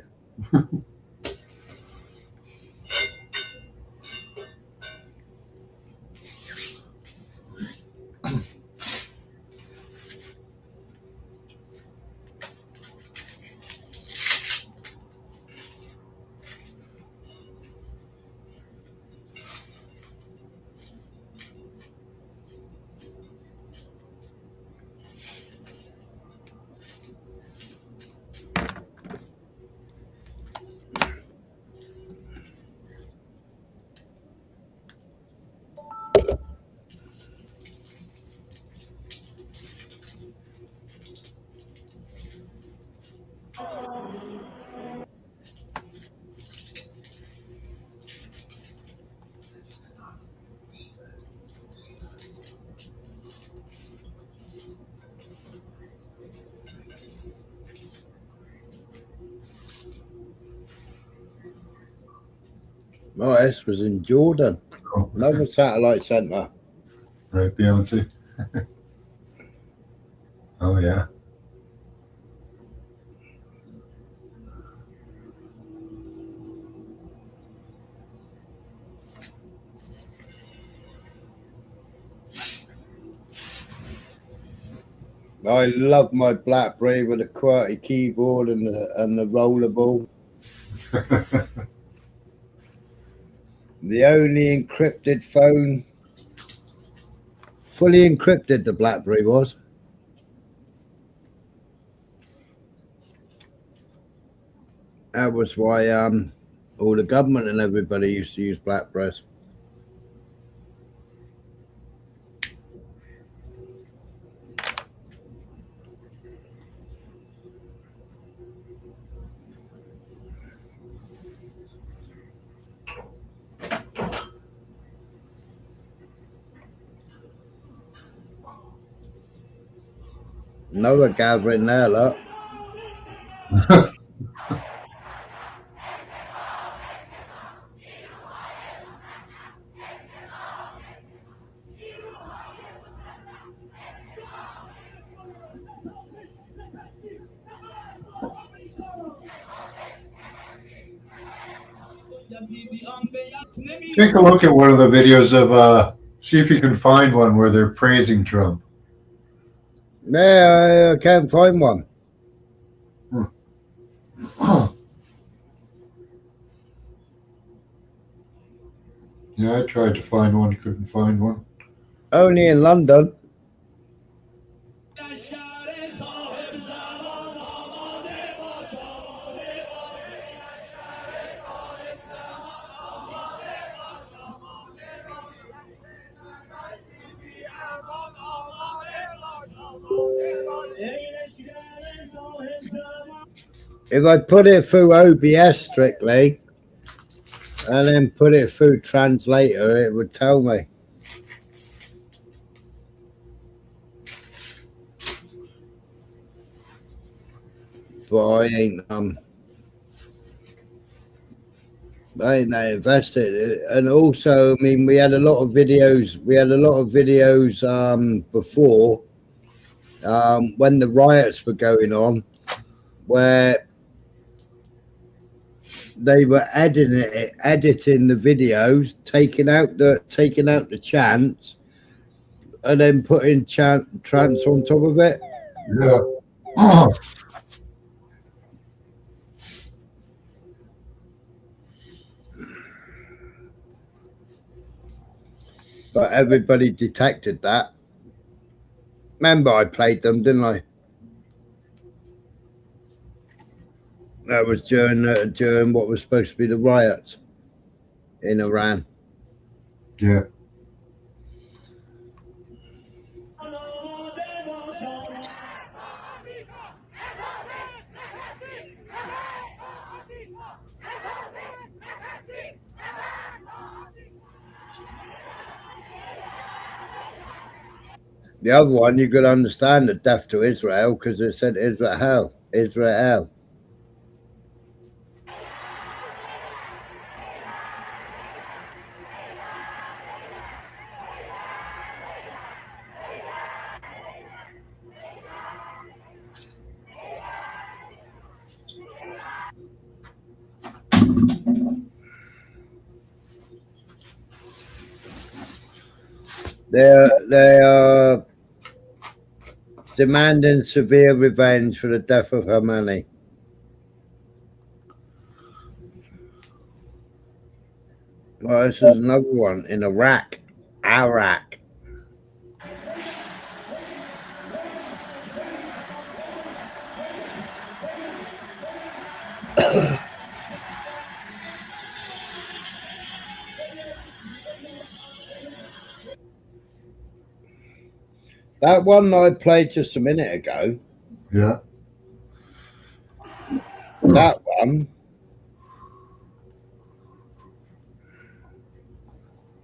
Oh, this was in Jordan. Another satellite center. Right, Beyonce? Oh, yeah. I love my BlackBerry with a QWERTY keyboard and the rollerball. The only encrypted phone, fully encrypted the BlackBerry was. That was why all the government and everybody used to use BlackBerries. Another gathering there, look. Take a look at one of the videos of, see if you can find one where they're praising Trump. Yeah, I can't find one. Yeah, I tried to find one, couldn't find one. Only in London. If I put it through OBS strictly and then put it through translator, it would tell me. But I ain't Ain't they invested? And also, I mean, we had a lot of videos. Before, when the riots were going on, where they were editing the videos, taking out the chants, and then putting trance on top of it. Yeah. But everybody detected that. Remember, I played them, didn't I? That was during what was supposed to be the riots in Iran. Yeah. The other one, you could understand the death to Israel because it said Israel. They are demanding severe revenge for the death of Khomeini. Well, this is another one in Iraq. That one I played just a minute ago. Yeah. That one.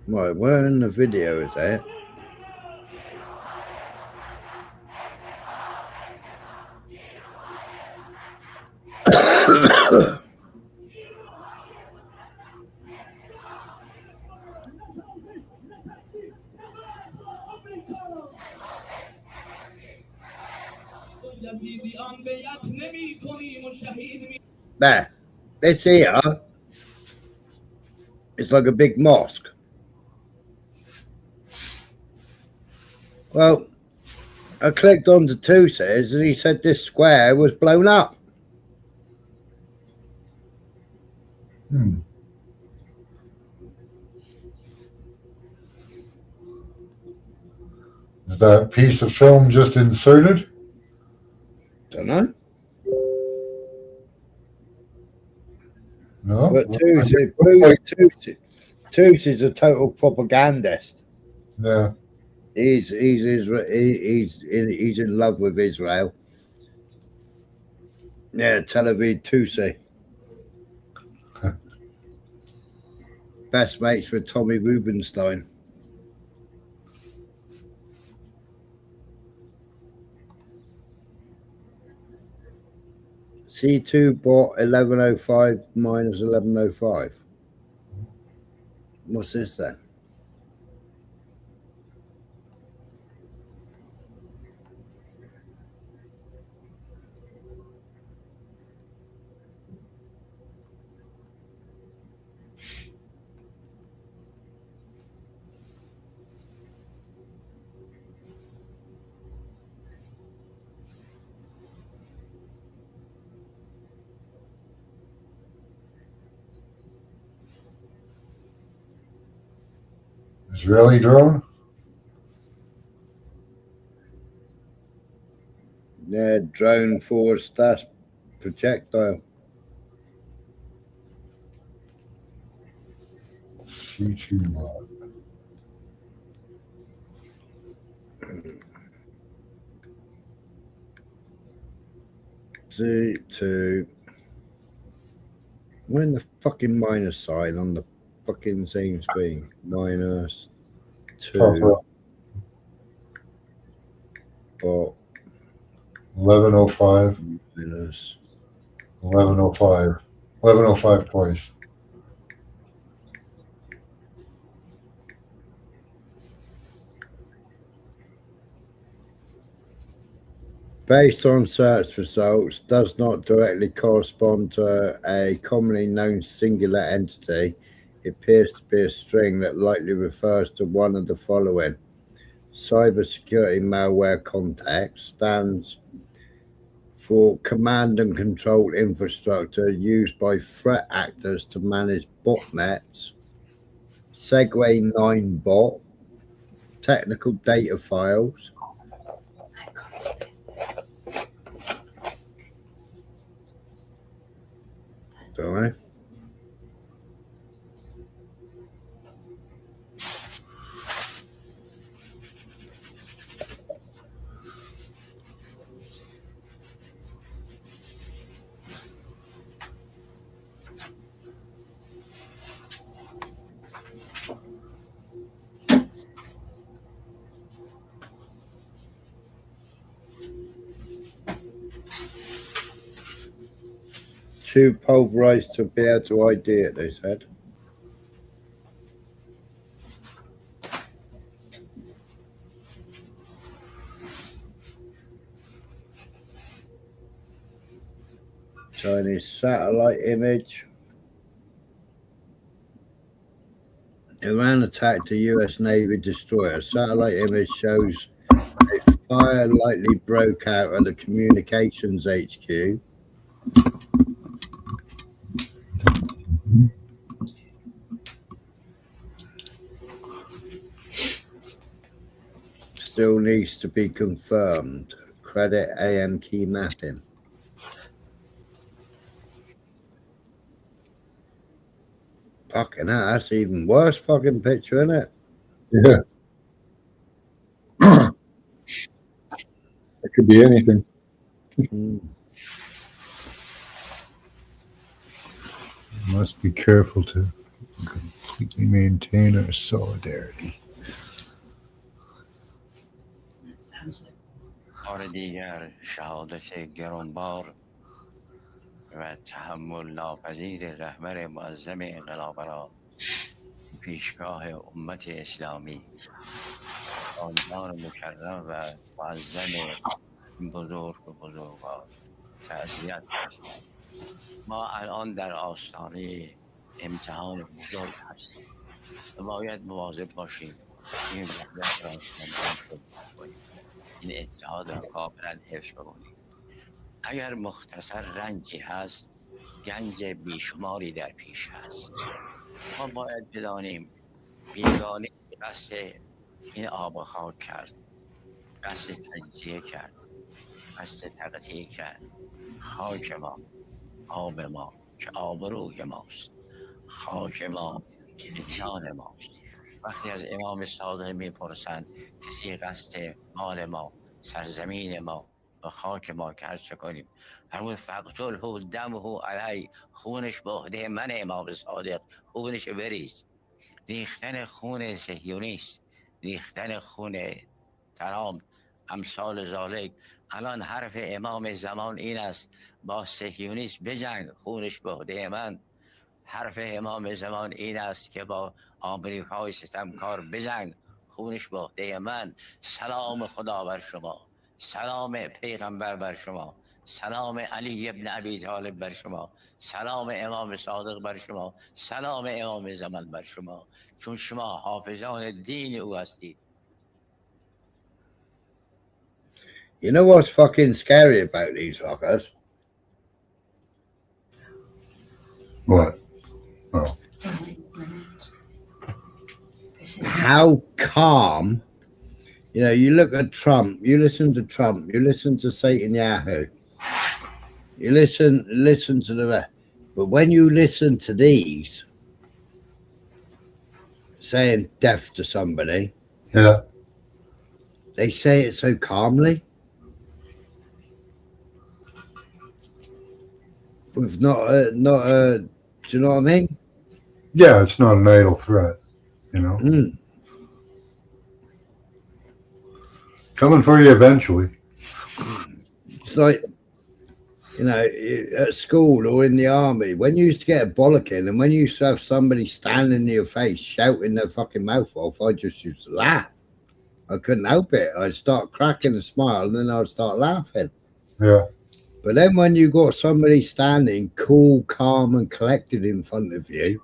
Right, where in the video is that? There. This here is like a big mosque. Well, I clicked onto Tusa's and he said this square was blown up. Is that piece of film just inserted? Don't know. No. But Tusa's a total propagandist. Yeah. He's in love with Israel. Yeah, Tel Aviv Tusi. Best mates with Tommy Rubenstein. C2 bought 1105 minus 1105. What's this then? Israeli drone? Yeah, drone forward slash projectile. C2 mod. C2. When the fucking minus sign on the fucking same screen? Minus 2. Bot 1105. minus 1105. 1105 twice. based on search results, does not directly correspond to a commonly known singular entity. It appears to be a string that likely refers to one of the following. Cybersecurity malware context stands for command and control infrastructure used by threat actors to manage botnets. Segway 9 bot, technical data files. Sorry. Too pulverized to be able to ID it, they said. Chinese satellite image. Iran attacked a US Navy destroyer. Satellite image shows a fire likely broke out at the communications HQ. Still needs to be confirmed. Credit AM key mapping. Fucking hell, that's even worse fucking picture, isn't it? Yeah. It could be anything. Must be careful to completely maintain our solidarity. بار دیگر شهادت گرانبار و تحمل ناپذیر رهبر معظم انقلاب را پیشگاه امت اسلامی آنجان مکرم و معظم بزرگوار تعزیت می‌کنم. ما الان در آستانه امتحان بزرگ هستیم و باید مواظب باشیم این وحدت را منظم کنیم، این اتحاد را کاملا حفظ کنیم. اگر مختصر رنجی هست، گنج بیشماری در پیش هست. ما باید بدانیم بیگانه قصد این آب و خاک کرد، قصد تجزیه کرد، قصد تقطیع کرد. خاک ما، آب ما که آبروی ماست، خاک ما که جان ماست. وقتی از امام صادق میپرسند کسی قصد مال ما، سرزمین ما و خاک ما که هر کنیم، فرمود فقتله دمه علی، خونش به عهده من امام صادق، خونش بریز. ریختن خون صهیونیست، ریختن خون ترام، امثال ذالک. الان حرف امام زمان این است با صهیونیست بجنگ، خونش به عهده من. حرف امام زمان این است که با آمریکای ستمکار بجنگ، خونش به عهده من. سلام خدا بر شما، سلام پیغمبر بر شما، سلام علی ابن ابی طالب بر شما، سلام امام صادق بر شما، سلام امام زمان بر شما، چون شما حافظان دین او هستید. You know what's fucking scary about these fuckers? What? Oh. How calm. You know, you look at Trump, you listen to Trump, you listen to Satan Yahoo, you listen to the rest. But when you listen to these saying death to somebody, yeah, they say it so calmly. With not a, do you know what I mean? Yeah, it's not an idle threat, you know. Coming for you eventually. It's like, you know, at school or in the army, when you used to get a bollocking and when you used to have somebody standing in your face shouting their fucking mouth off, I just used to laugh. I couldn't help it. I'd start cracking a smile and then I'd start laughing. Yeah. But then when you got somebody standing cool, calm, and collected in front of you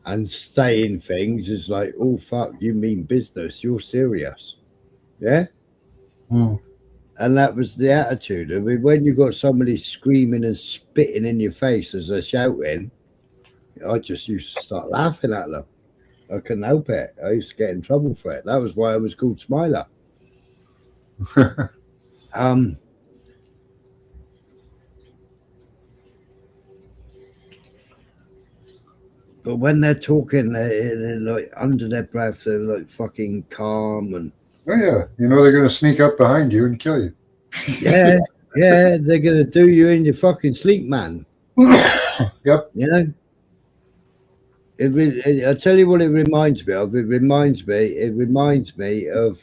and saying things, it's like, oh, fuck, you mean business. You're serious. Yeah? Mm. And that was the attitude. I mean, when you got somebody screaming and spitting in your face as they're shouting, I just used to start laughing at them. I couldn't help it. I used to get in trouble for it. That was why I was called Smiler. But when they're talking, they're like under their breath, they're like fucking calm and. Oh yeah, you know they're gonna sneak up behind you and kill you. Yeah, yeah, they're gonna do you in your fucking sleep, man. Yep. You know. I'll tell you what it reminds me of. It reminds me of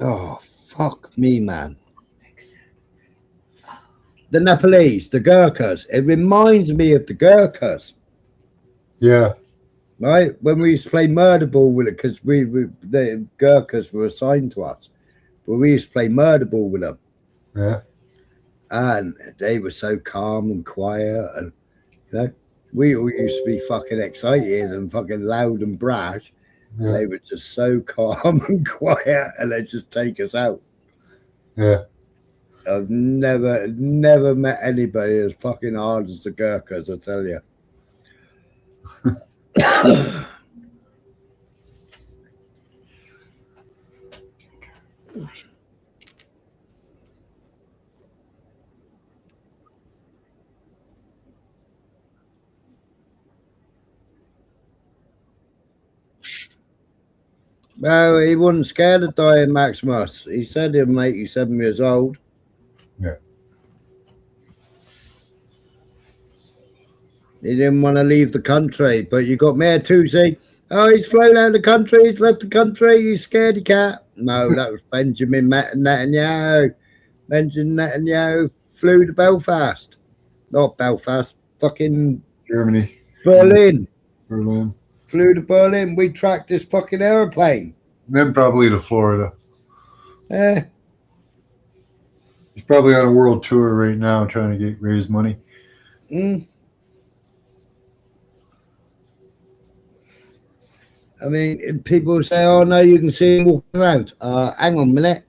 oh fuck me, man. The Nepalese, the Gurkhas. It reminds me of the Gurkhas. Yeah. Right? When we used to play murder ball with it, because the Gurkhas were assigned to us. But we used to play murder ball with them. Yeah. And they were so calm and quiet, and you know, we all used to be fucking excited and fucking loud and brash. Yeah. And they were just so calm and quiet, and they'd just take us out. Yeah. I've never met anybody as fucking hard as the Gurkhas, I tell you. No, he wasn't scared of dying, Maximus. He said he'll make you 7 years old. Yeah. He didn't want to leave the country, but you got Mayor Tusi. Oh, he's flown out of the country. He's left the country. You scaredy cat. No, that was Benjamin Netanyahu. Benjamin Netanyahu flew to Belfast. Not Belfast. Fucking Germany. Berlin. Berlin. Flew to Berlin. We tracked this fucking airplane. Then probably to Florida. Eh. He's probably on a world tour right now trying to raise money. Mm. I mean, people say, "Oh no, you can see him walking around." Hang on a minute.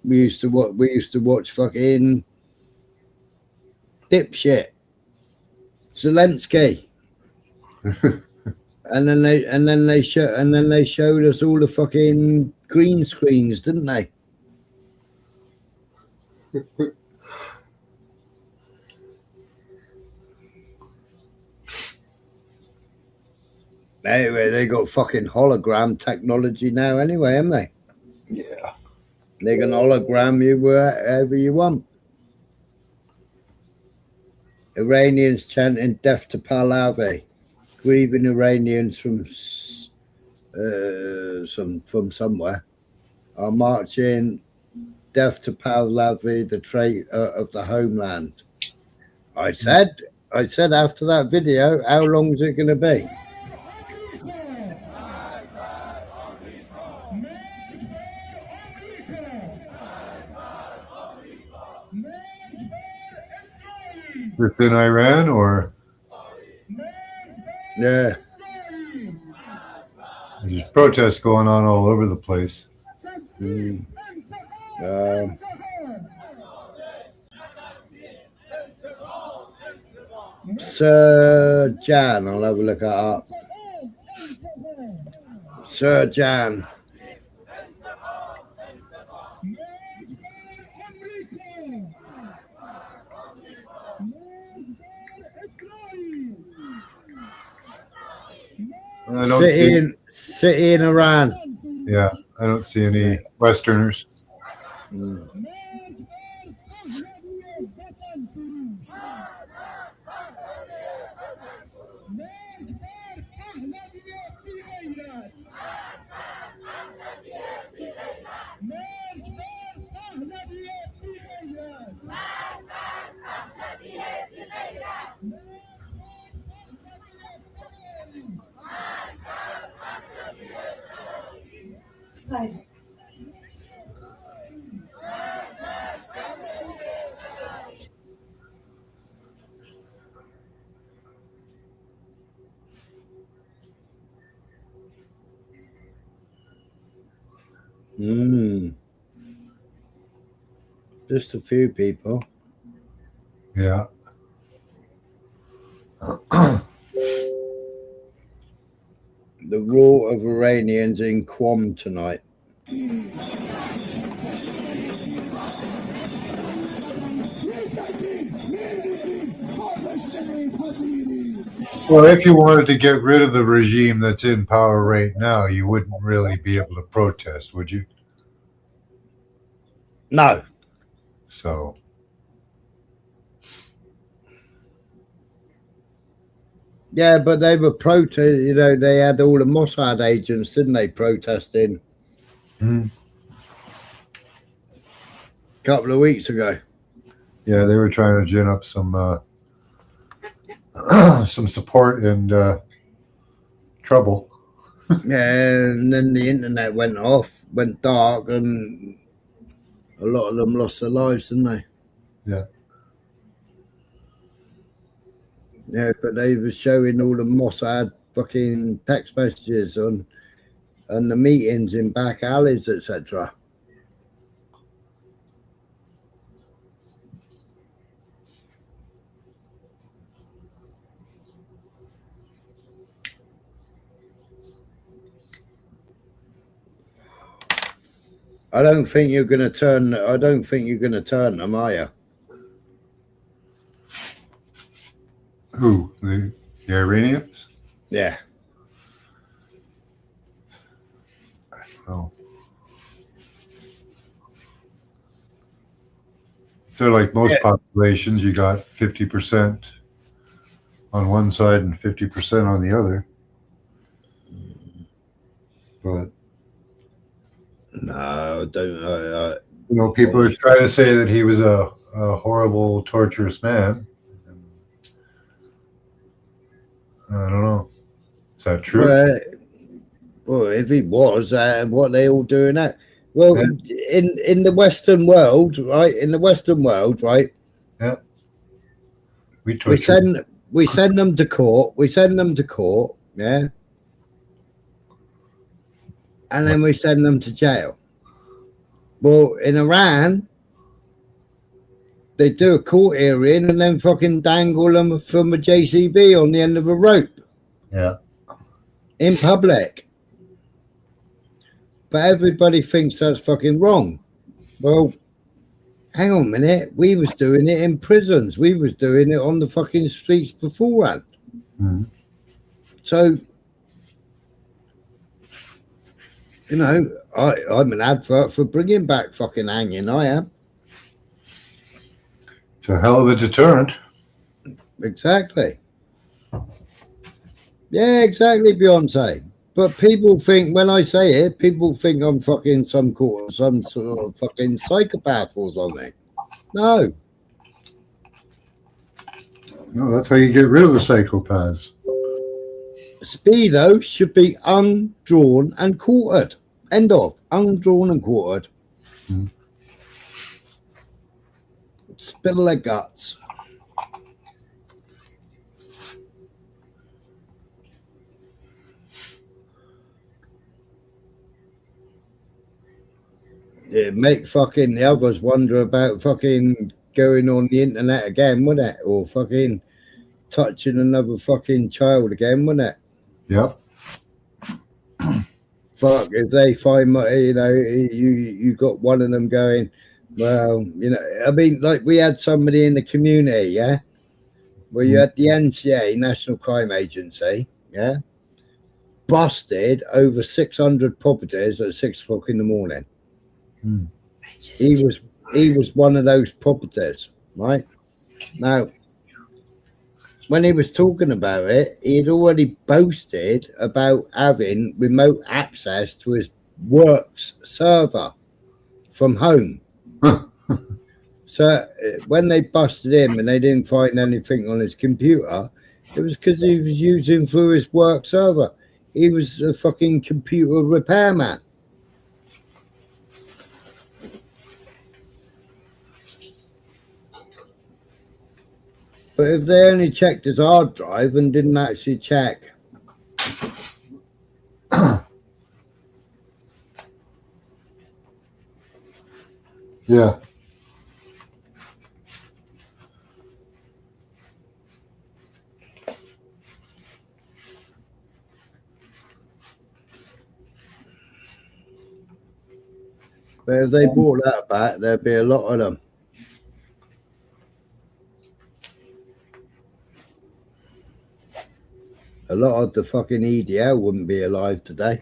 We used to watch fucking dipshit Zelensky, and then they showed us all the fucking green screens, didn't they? Anyway, they got fucking hologram technology now anyway, haven't they? Yeah. They can hologram you wherever you want. Iranians chanting death to Pahlavi. Grieving Iranians from somewhere are marching death to Pahlavi, the traitor of the homeland. I said after that video, how long is it going to be? Within Iran or? Yeah. There's protests going on all over the place. Mm. Sir Jan, I'll have a look that up. Sir Jan. City in Iran. Yeah, I don't see any Westerners. Mm. Just a few people. Yeah. The roar of Iranians in Qom tonight. Well, if you wanted to get rid of the regime that's in power right now, you wouldn't really be able to protest, would you? No. So. Yeah, but they were protesting, you know, they had all the Mossad agents, didn't they, protesting a couple of weeks ago. Yeah, they were trying to gin up some support and trouble. Yeah, and then the internet went off, went dark, and a lot of them lost their lives, didn't they? Yeah. Yeah, but they were showing all the Mossad fucking text messages and the meetings in back alleys, etc. I don't think you're going to turn. I don't think you're going to turn them, are you? Who? The Iranians? Yeah. I don't know. So, like most populations, you got 50% on one side and 50% on the other. But no, I don't. You know, people are trying to say that he was a horrible, torturous man. I don't know. Is that true? Well, if he was, what are they all doing that? Well, in the Western world, right? In the Western world, right? Yeah. We send them to court. We send them to court, yeah. And then we send them to jail. Well, in Iran, they do a court hearing and then fucking dangle them from a JCB on the end of a rope. Yeah. In public. But everybody thinks that's fucking wrong. Well, hang on a minute. We was doing it in prisons. We was doing it on the fucking streets beforehand. Mm-hmm. So, you know, I'm an advert for bringing back fucking hanging. I am. It's a hell of a deterrent. Exactly. Yeah, exactly, Beyonce. But people think, when I say it, people think I'm fucking some sort of fucking psychopath or something. No. No, that's how you get rid of the psychopaths. Speedo should be undrawn and quartered. End of. Undrawn and quartered. Mm. Spill their guts. It'd make fucking the others wonder about fucking going on the internet again, wouldn't it? Or fucking touching another fucking child again, wouldn't it? Yep. Fuck, if they find, you know, you got one of them going, well, you know, I mean, like we had somebody in the community, yeah, where you had the NCA, National Crime Agency, yeah, busted over 600 properties at 6 o'clock in the morning. Mm. He was one of those properties, right? Now, when he was talking about it, he had already boasted about having remote access to his works server from home. So when they busted him and they didn't find anything on his computer, it was because he was using through his work server. He was a fucking computer repairman. But if they only checked his hard drive and didn't actually check Yeah. But if they brought that back, there'd be a lot of them. A lot of the fucking EDL wouldn't be alive today.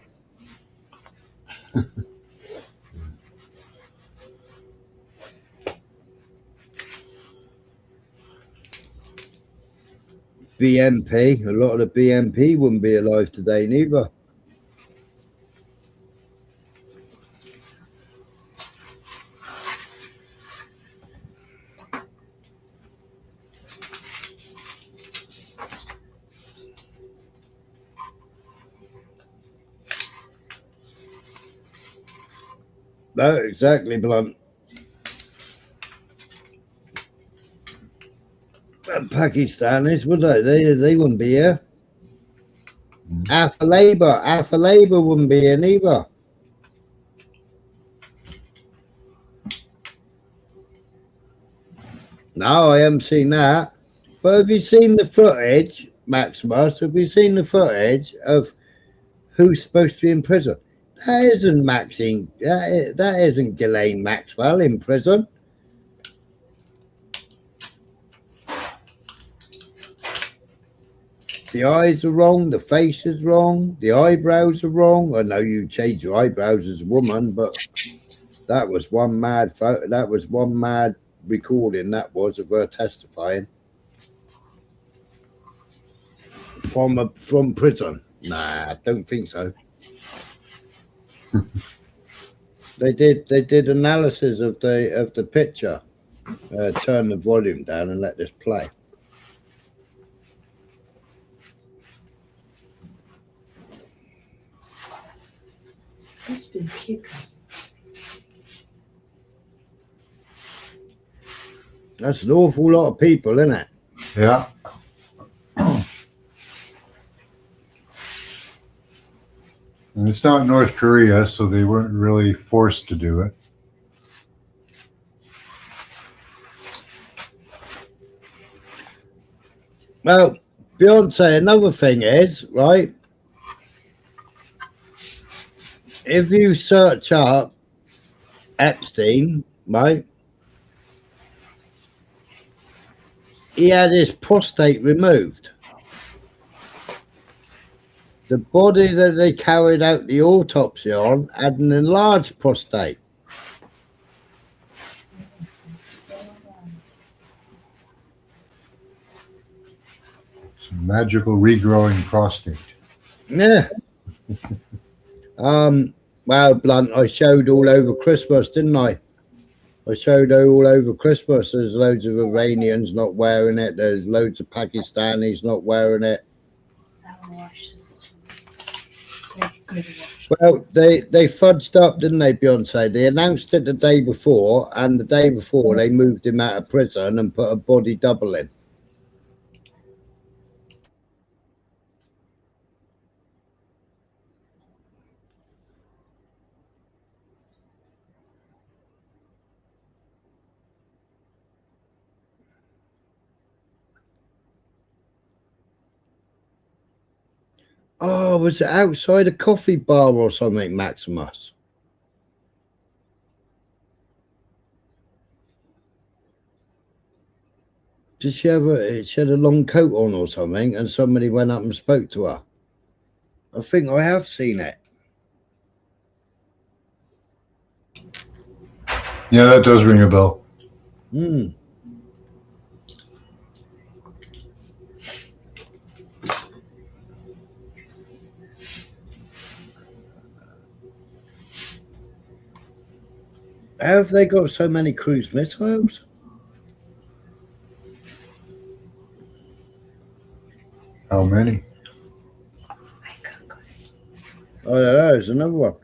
BMP, a lot of the BMP wouldn't be alive today neither. No, exactly, Blunt. And Pakistanis, would they? They wouldn't be here. Alpha Labour wouldn't be here neither. No, I haven't seen that. But have you seen the footage, Maximus? Have you seen the footage of who's supposed to be in prison? That isn't Maxine. That isn't Ghislaine Maxwell in prison. The eyes are wrong. The face is wrong. The eyebrows are wrong. I know you changed your eyebrows as a woman, but that was one mad photo. That was one mad recording. That was of her testifying from prison. Nah, I don't think so. They did analysis of the picture. Turn the volume down and let this play. That's been cute. That's an awful lot of people, isn't it? Yeah. And it's not North Korea, so they weren't really forced to do it. Well, Beyonce, another thing is, right, if you search up Epstein, right, he had his prostate removed. The body that they carried out the autopsy on had an enlarged prostate. It's a magical regrowing prostate. Yeah. Well, Blunt, I showed all over Christmas, didn't I? I showed all over Christmas. There's loads of Iranians not wearing it. There's loads of Pakistanis not wearing it. Well, they fudged up, didn't they, Beyonce? They announced it the day before, and the day before they moved him out of prison and put a body double in. Oh, was it outside a coffee bar or something, Maximus? Did she have she had a long coat on or something, and somebody went up and spoke to her? I think I have seen it. Yeah, that does ring a bell. Hmm. How have they got so many cruise missiles? How many? Oh, there's another one.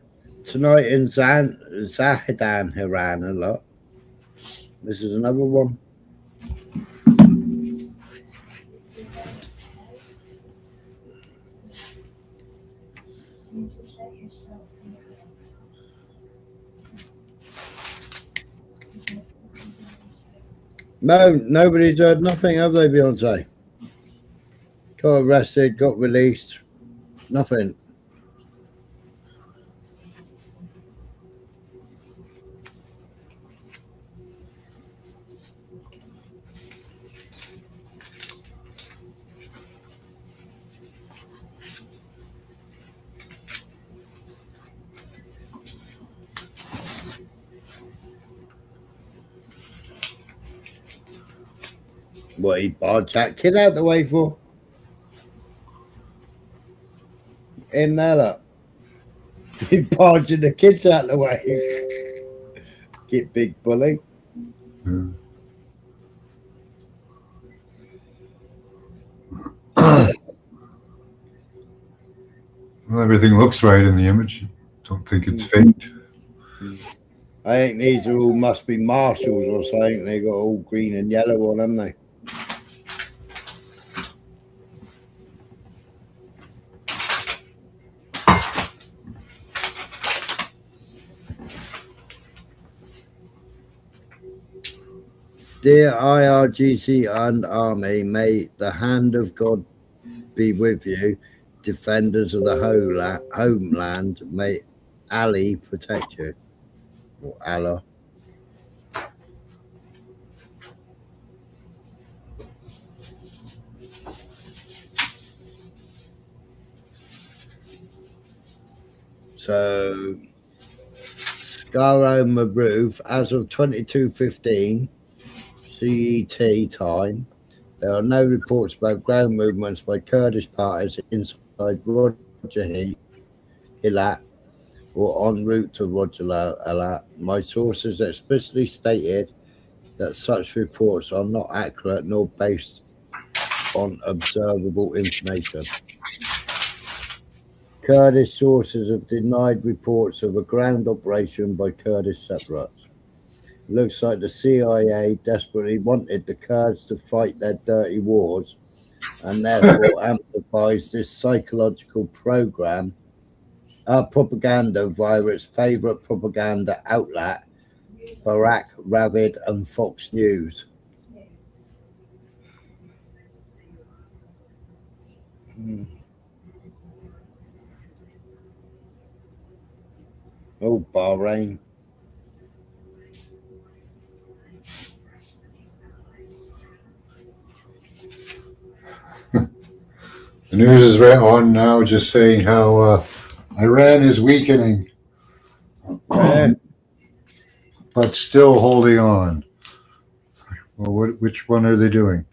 Tonight in Zahedan, Iran, a lot. This is another one. No, nobody's heard nothing, have they, Beyonce? Got arrested, got released, nothing. What he barged that kid out the way for? In there, look. He barging the kids out the way. Get big bully. Well, everything looks right in the image. Don't think it's faked. I think these are all must be marshals or something. They got all green and yellow on them, they. Dear IRGC and Army, may the hand of God be with you, defenders of the homeland. May Ali protect you. Or Allah. So, Scaro Maroof, as of 22:15 CET time, there are no reports about ground movements by Kurdish parties inside Roger Hilat or en route to Roger Hilat. My sources explicitly stated that such reports are not accurate nor based on observable information. Kurdish sources have denied reports of a ground operation by Kurdish separates. It looks like the CIA desperately wanted the Kurds to fight their dirty wars and therefore amplifies this psychological propaganda via its favorite propaganda outlet, Barack Ravid and Fox News. Oh, Bahrain. The news is right on now, just saying how Iran is weakening, but still holding on. Well, which one are they doing?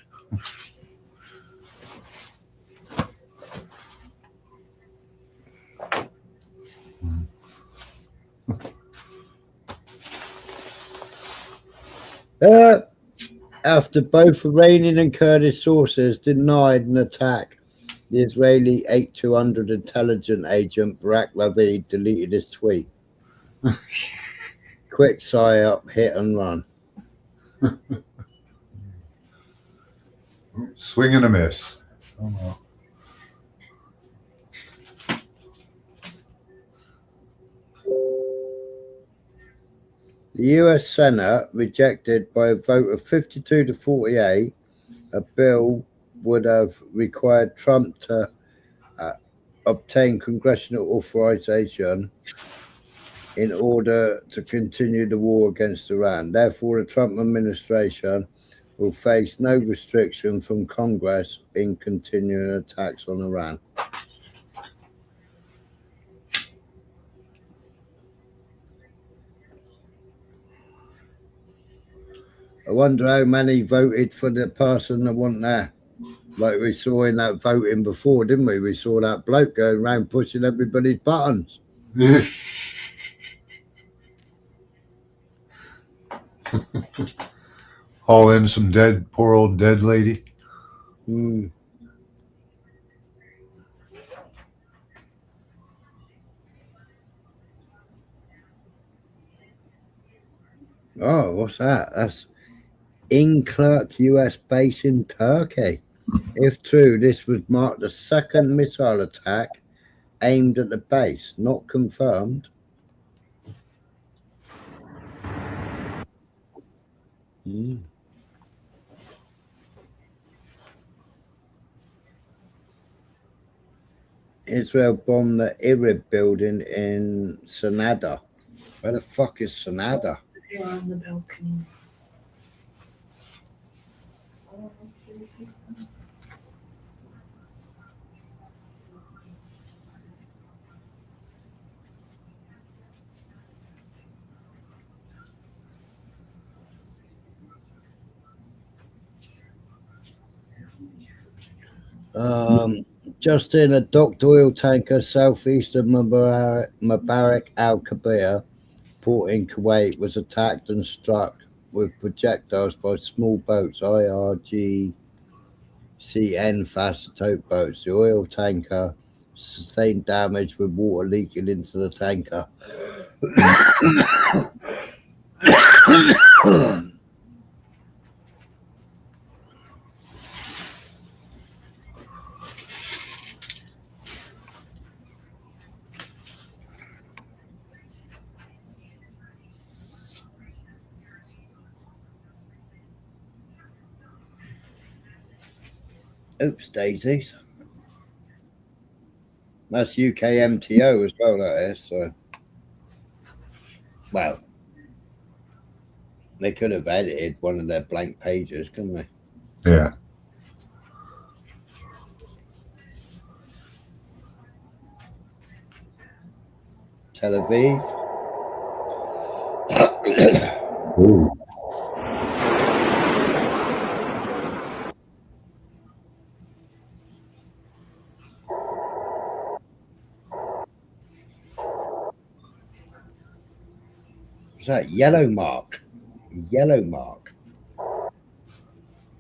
After both Iranian and Kurdish sources denied an attack, the Israeli 8200 intelligence agent Barak Ravid deleted his tweet. Quick psyop, hit and run. Swing and a miss. Oh, well. The US Senate rejected by a vote of 52 to 48 a bill would have required Trump to obtain congressional authorization in order to continue the war against Iran. Therefore, the Trump administration will face no restriction from Congress in continuing attacks on Iran. I wonder how many voted for the person that wasn't there. Like we saw in that voting before, didn't we? We saw that bloke going around pushing everybody's buttons. Haul in some poor old dead lady. Oh, what's that? That's Incirk US base in Turkey. If true, this would mark the second missile attack aimed at the base, not confirmed. Israel bombed the Irib building in Sanada. Where the fuck is Sanada? They were on the balcony. Just in a docked oil tanker southeast of Mubarak Al Kabir port in Kuwait was attacked and struck with projectiles by small boats, IRGCN fast tote boats. The oil tanker sustained damage with water leaking into the tanker. Oops, daisies. That's UK MTO as well, that is. So, well, they could have edited one of their blank pages, couldn't they? Yeah. Tel Aviv. Ooh. Is that Yellow Mark? Yellow Mark.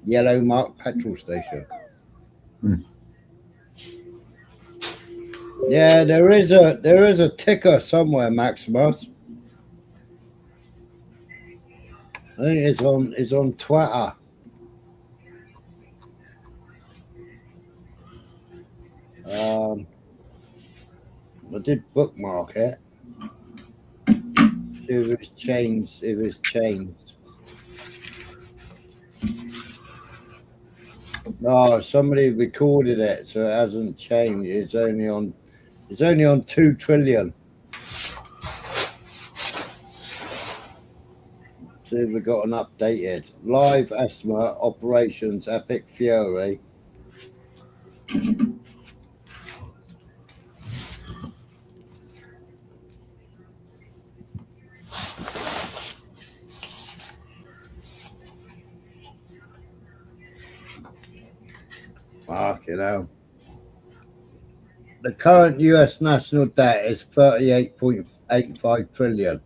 Yellow Mark petrol station. Yeah, there is a ticker somewhere, Maximus. I think it's on Twitter. I did bookmark it. See if it's changed. If it's changed. No, somebody recorded it, so it hasn't changed. It's only on 2 trillion. See if we got an updated live estimate operations Epic Fury. Fuck, you know. The current US national debt is 38.85 trillion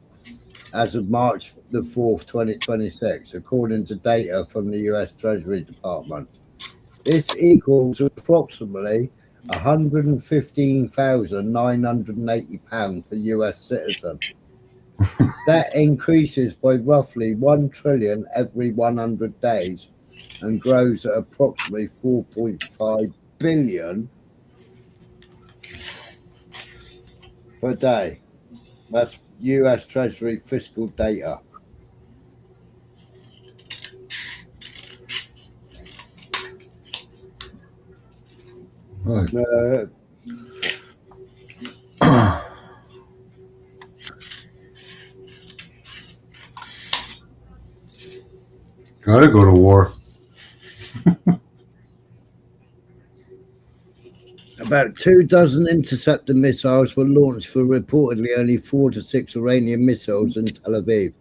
as of March the 4th, 2026, according to data from the US Treasury Department. This equals approximately £115,980 per US citizen. That increases by roughly 1 trillion every 100 days and grows at approximately 4.5 billion per day. That's US Treasury fiscal data. Gotta go to war. About 24 interceptor missiles were launched for reportedly only 4 to 6 Iranian missiles in Tel Aviv.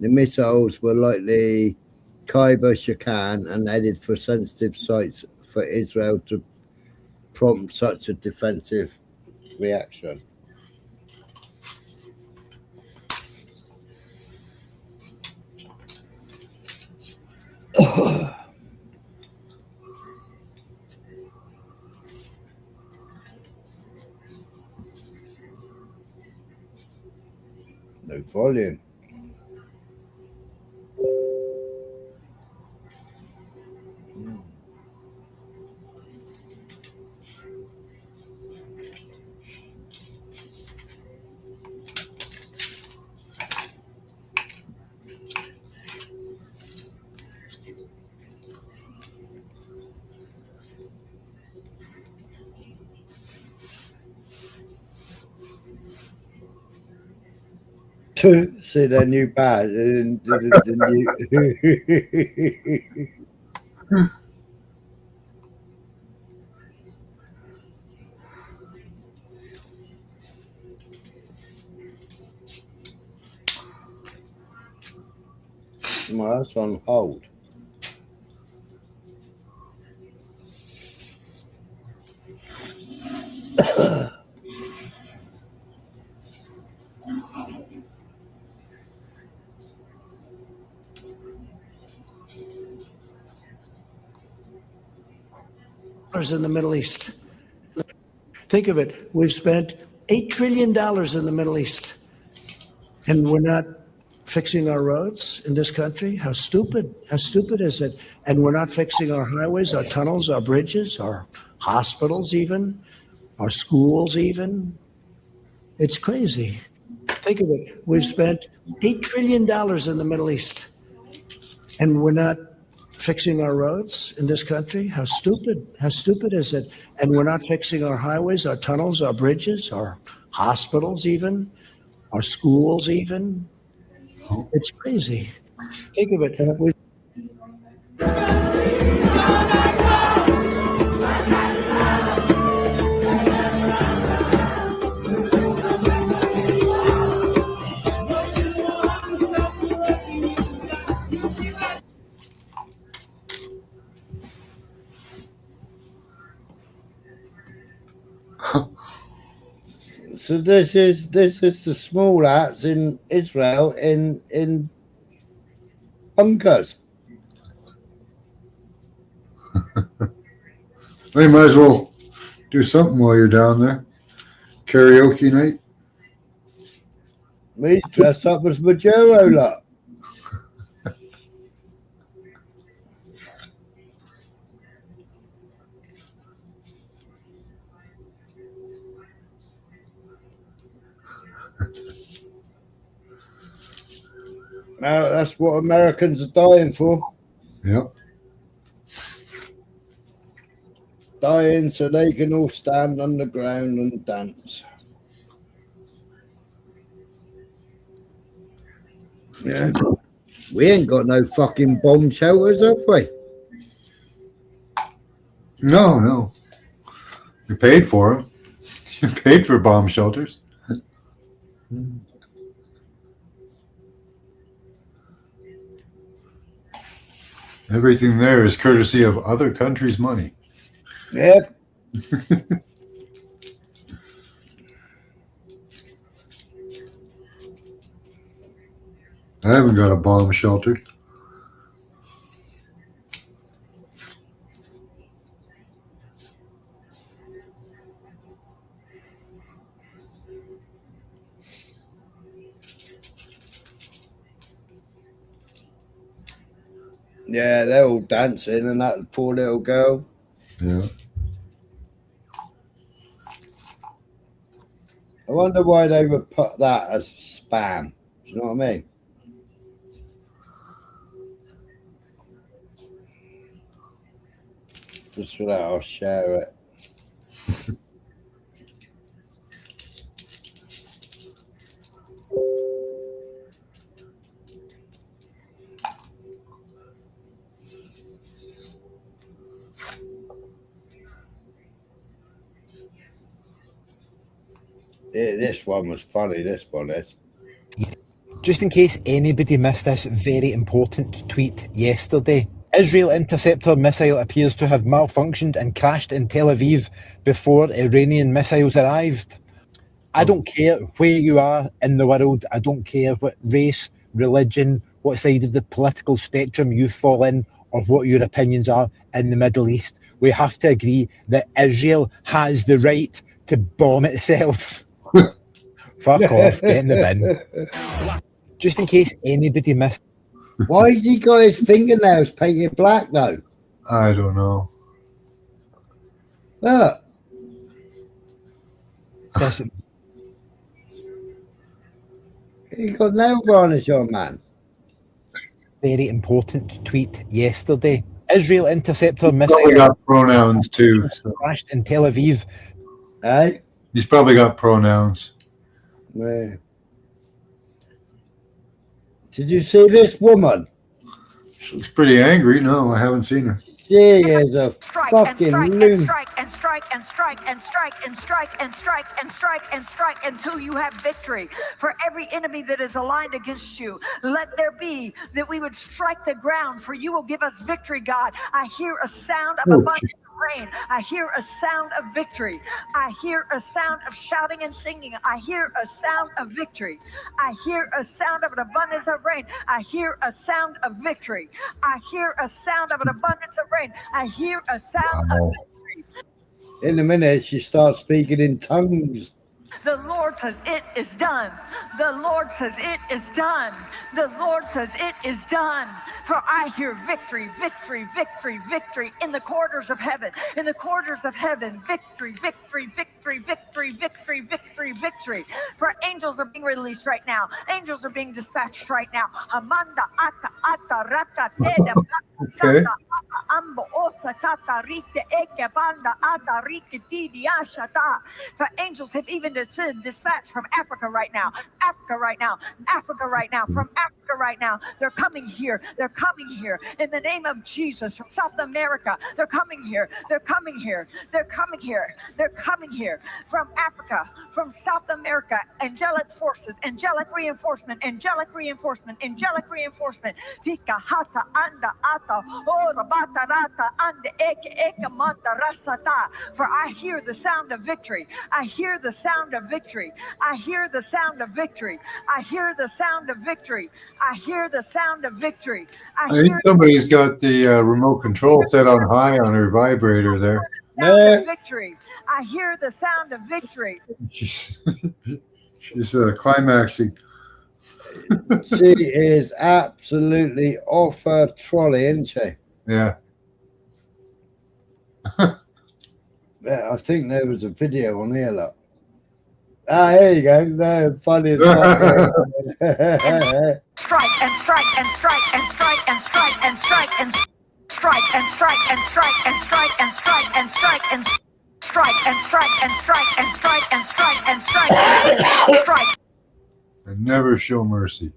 The missiles were likely Khyber Shakan and headed for sensitive sites for Israel to prompt such a defensive reaction. No volume. to see their new badge. The new well, that's on hold. In the Middle East. Think of it. We've spent $8 trillion in the Middle East, and we're not fixing our roads in this country. How stupid is it? And we're not fixing our highways, our tunnels, our bridges, our hospitals even, our schools even. It's crazy. Think of it. We've spent $8 trillion in the Middle East, and we're not fixing our roads in this country. How stupid is it? And we're not fixing our highways, our tunnels, our bridges, our hospitals even, our schools even. It's crazy. Think of it. So this is the small hats in Israel in bunkers. They might as well do something while you're down there. Karaoke night. Me dressed up as Maduro, lot. Now that's what Americans are dying for. Yep. Dying so they can all stand on the ground and dance. Yeah. We ain't got no fucking bomb shelters, have we? No. You paid for them. You paid for bomb shelters. Everything there is courtesy of other countries' money. Yep. I haven't got a bomb shelter. Yeah, they're all dancing, and that poor little girl. Yeah. I wonder why they would put that as spam. Do you know what I mean? Just for that, I'll share it. Yeah, this one was funny, this one is. Just in case anybody missed this very important tweet yesterday, Israel interceptor missile appears to have malfunctioned and crashed in Tel Aviv before Iranian missiles arrived. I don't care where you are in the world. I don't care what race, religion, what side of the political spectrum you fall in, or what your opinions are in the Middle East. We have to agree that Israel has the right to bomb itself. Fuck off, get in the bin. Just in case anybody missed. Why has he got his fingernails painted black though? I don't know. Look. He got nail varnish on, man. Very important tweet yesterday. Israel interceptor missile. Probably got pronouns too. So. Crashed in Tel Aviv. Hey? He's probably got pronouns. Yeah. Did you see this woman? She looks pretty angry. No, I haven't seen her. She is a fucking loon. strike and strike and strike and strike and strike and strike and strike and strike until you have victory. For every enemy that is aligned against you, let there be that we would strike the ground, for you will give us victory, God. I hear a sound of abundance. Rain. I hear a sound of victory. I hear a sound of shouting and singing. I hear a sound of victory. I hear a sound of an abundance of rain. I hear a sound of victory. I hear a sound of an abundance of rain. I hear a sound of victory. In a minute, she starts speaking in tongues. The Lord says it is done. The Lord says it is done. The Lord says it is done. For I hear victory, victory, victory, victory in the corridors of heaven. In the corridors of heaven, victory, victory, victory, victory, victory, victory, victory. For angels are being released right now. Angels are being dispatched right now. Amanda aka ata raka teda Okay. ambo osa kata rite eke banda ata rike tidi ashata. For angels have even been dispatched from Africa right now. Africa right now. Africa right now. From Africa right now. They're coming here. They're coming here. In the name of Jesus. From South America. They're coming here. They're coming here. They're coming here. They're coming here. From Africa. From South America. Angelic forces. Angelic reinforcement. Angelic reinforcement. Angelic reinforcement. Pika hata anda ata. Ora bata rata anda eke eke manda rasata. For I hear the sound of victory. I hear the sound of victory. I hear the sound of victory. I hear the sound of victory. I hear the sound of victory. I think somebody's got the remote control set on high on her vibrator there. Victory. I hear the sound of victory. She's climaxing. She is absolutely off her trolley, isn't she? Yeah. Yeah, I think there was a video on here, look. Ah, here you go. They're funny as fuck. Strike and strike and strike and strike and strike and strike and strike and strike and strike and strike and strike and strike and strike and strike and strike and strike and strike and strike and strike. And never show mercy.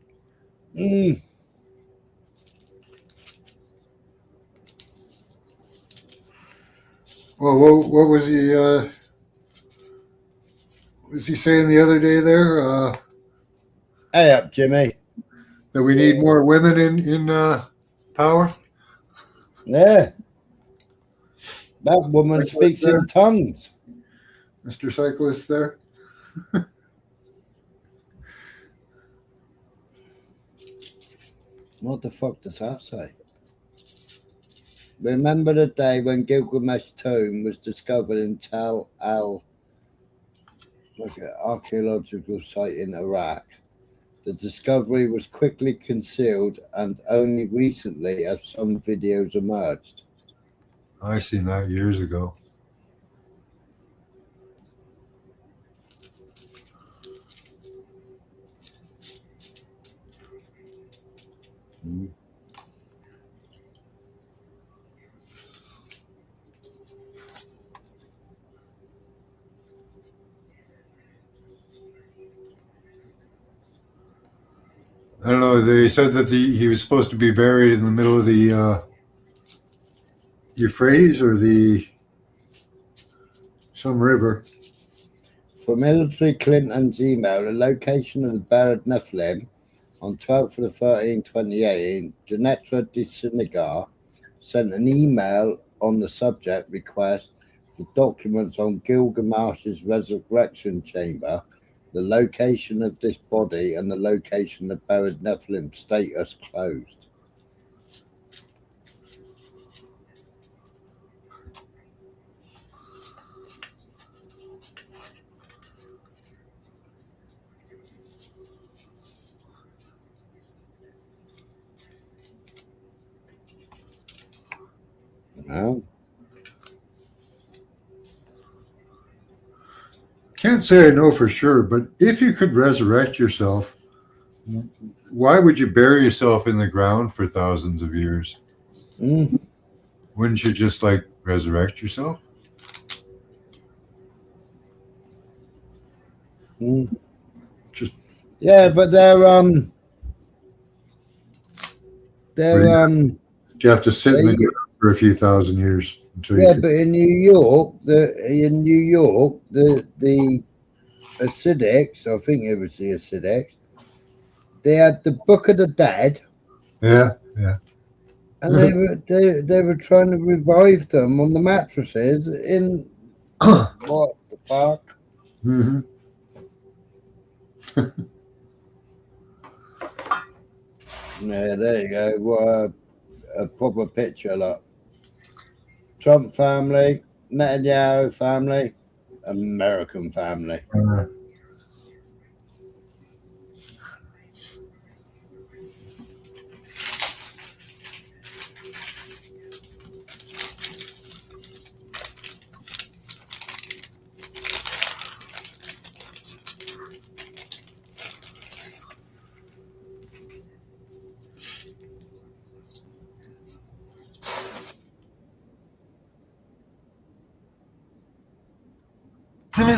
Well, what was he saying the other day there? Hey up, Jimmy. That we need more women in power? Yeah. That woman speaks in tongues. Mr. Cyclist there. What the fuck does that say? Remember the day when Gilgamesh tomb was discovered in Tal Al, like an archaeological site in Iraq. The discovery was quickly concealed, and only recently have some videos emerged. I seen that years ago. I don't know. They said that he was supposed to be buried in the middle of the Euphrates or some river. From Hillary Clinton's email, the location of the buried Nephilim on 12th of the 13th, 2018, Janetra de Sinigar sent an email on the subject request for documents on Gilgamesh's resurrection chamber, the location of this body, and the location of buried Nephilim. Status closed. No. Can't say I know for sure, but if you could resurrect yourself, why would you bury yourself in the ground for thousands of years? Wouldn't you just resurrect yourself? Yeah, but they're They're You have to sit in the they- ground for a few thousand years until yeah, you can. but in New York, the Acidics, I think it was the Acidics, they had the Book of the Dead, Yeah. and they were trying to revive them on the mattresses in what the fuck? Mm-hmm. Yeah, there you go. What a proper picture, look. Trump family, Netanyahu family, American family.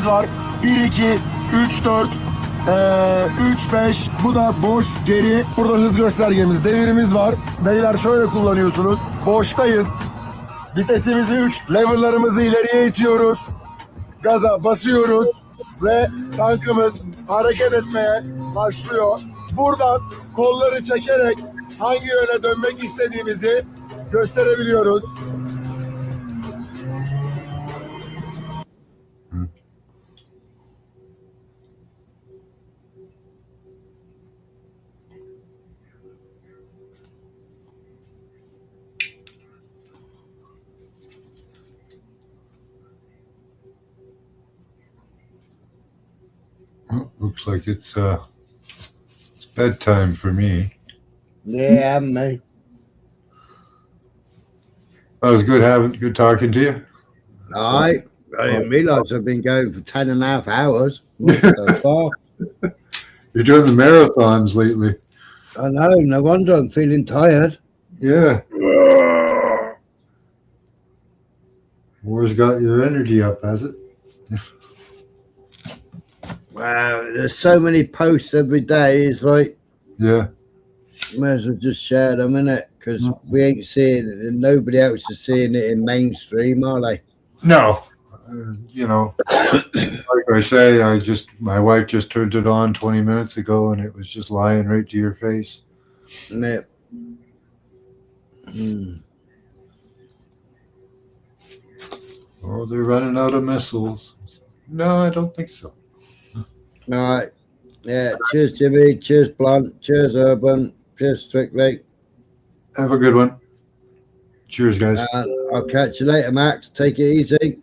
Var. 1, 2, 3, 4, 3, 5. Bu da boş, geri. Burada hız göstergemiz, devirimiz var. Beyler şöyle kullanıyorsunuz. Boştayız. Vitesimizi 3, leverlarımızı ileriye itiyoruz. Gaza basıyoruz ve tankımız hareket etmeye başlıyor. Buradan kolları çekerek hangi yöne dönmek istediğimizi gösterebiliyoruz. Well, looks like it's bedtime for me. Yeah, me. That was good talking to you. I didn't realise I've been going for 10 and a half hours. What the fuck? You're doing the marathons lately. I know, no wonder I'm feeling tired. Yeah. War's got your energy up, has it? Wow, there's so many posts every day. It's like, Yeah. may as well just share them, innit? Because we ain't seeing it, and nobody else is seeing it in mainstream, are they? No. You know, like I say, my wife just turned it on 20 minutes ago and it was just lying right to your face. Yeah. Oh, they're running out of missiles. No, I don't think so. All right. Yeah. Cheers, Jimmy. Cheers, Blunt. Cheers, Urban. Cheers, Strictly. Have a good one. Cheers, guys. I'll catch you later, Max. Take it easy.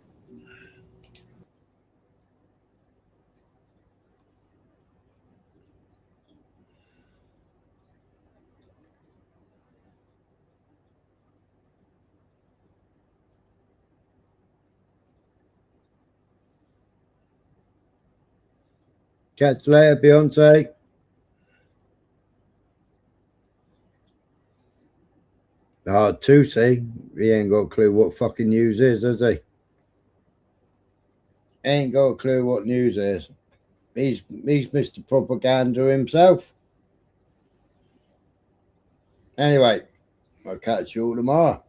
Catch you later, Beyonce. Oh, Tootsie. He ain't got a clue what fucking news is, has he? Ain't got a clue what news is. He's Mr. Propaganda himself. Anyway, I'll catch you all tomorrow.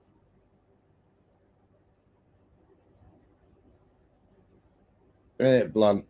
Blunt.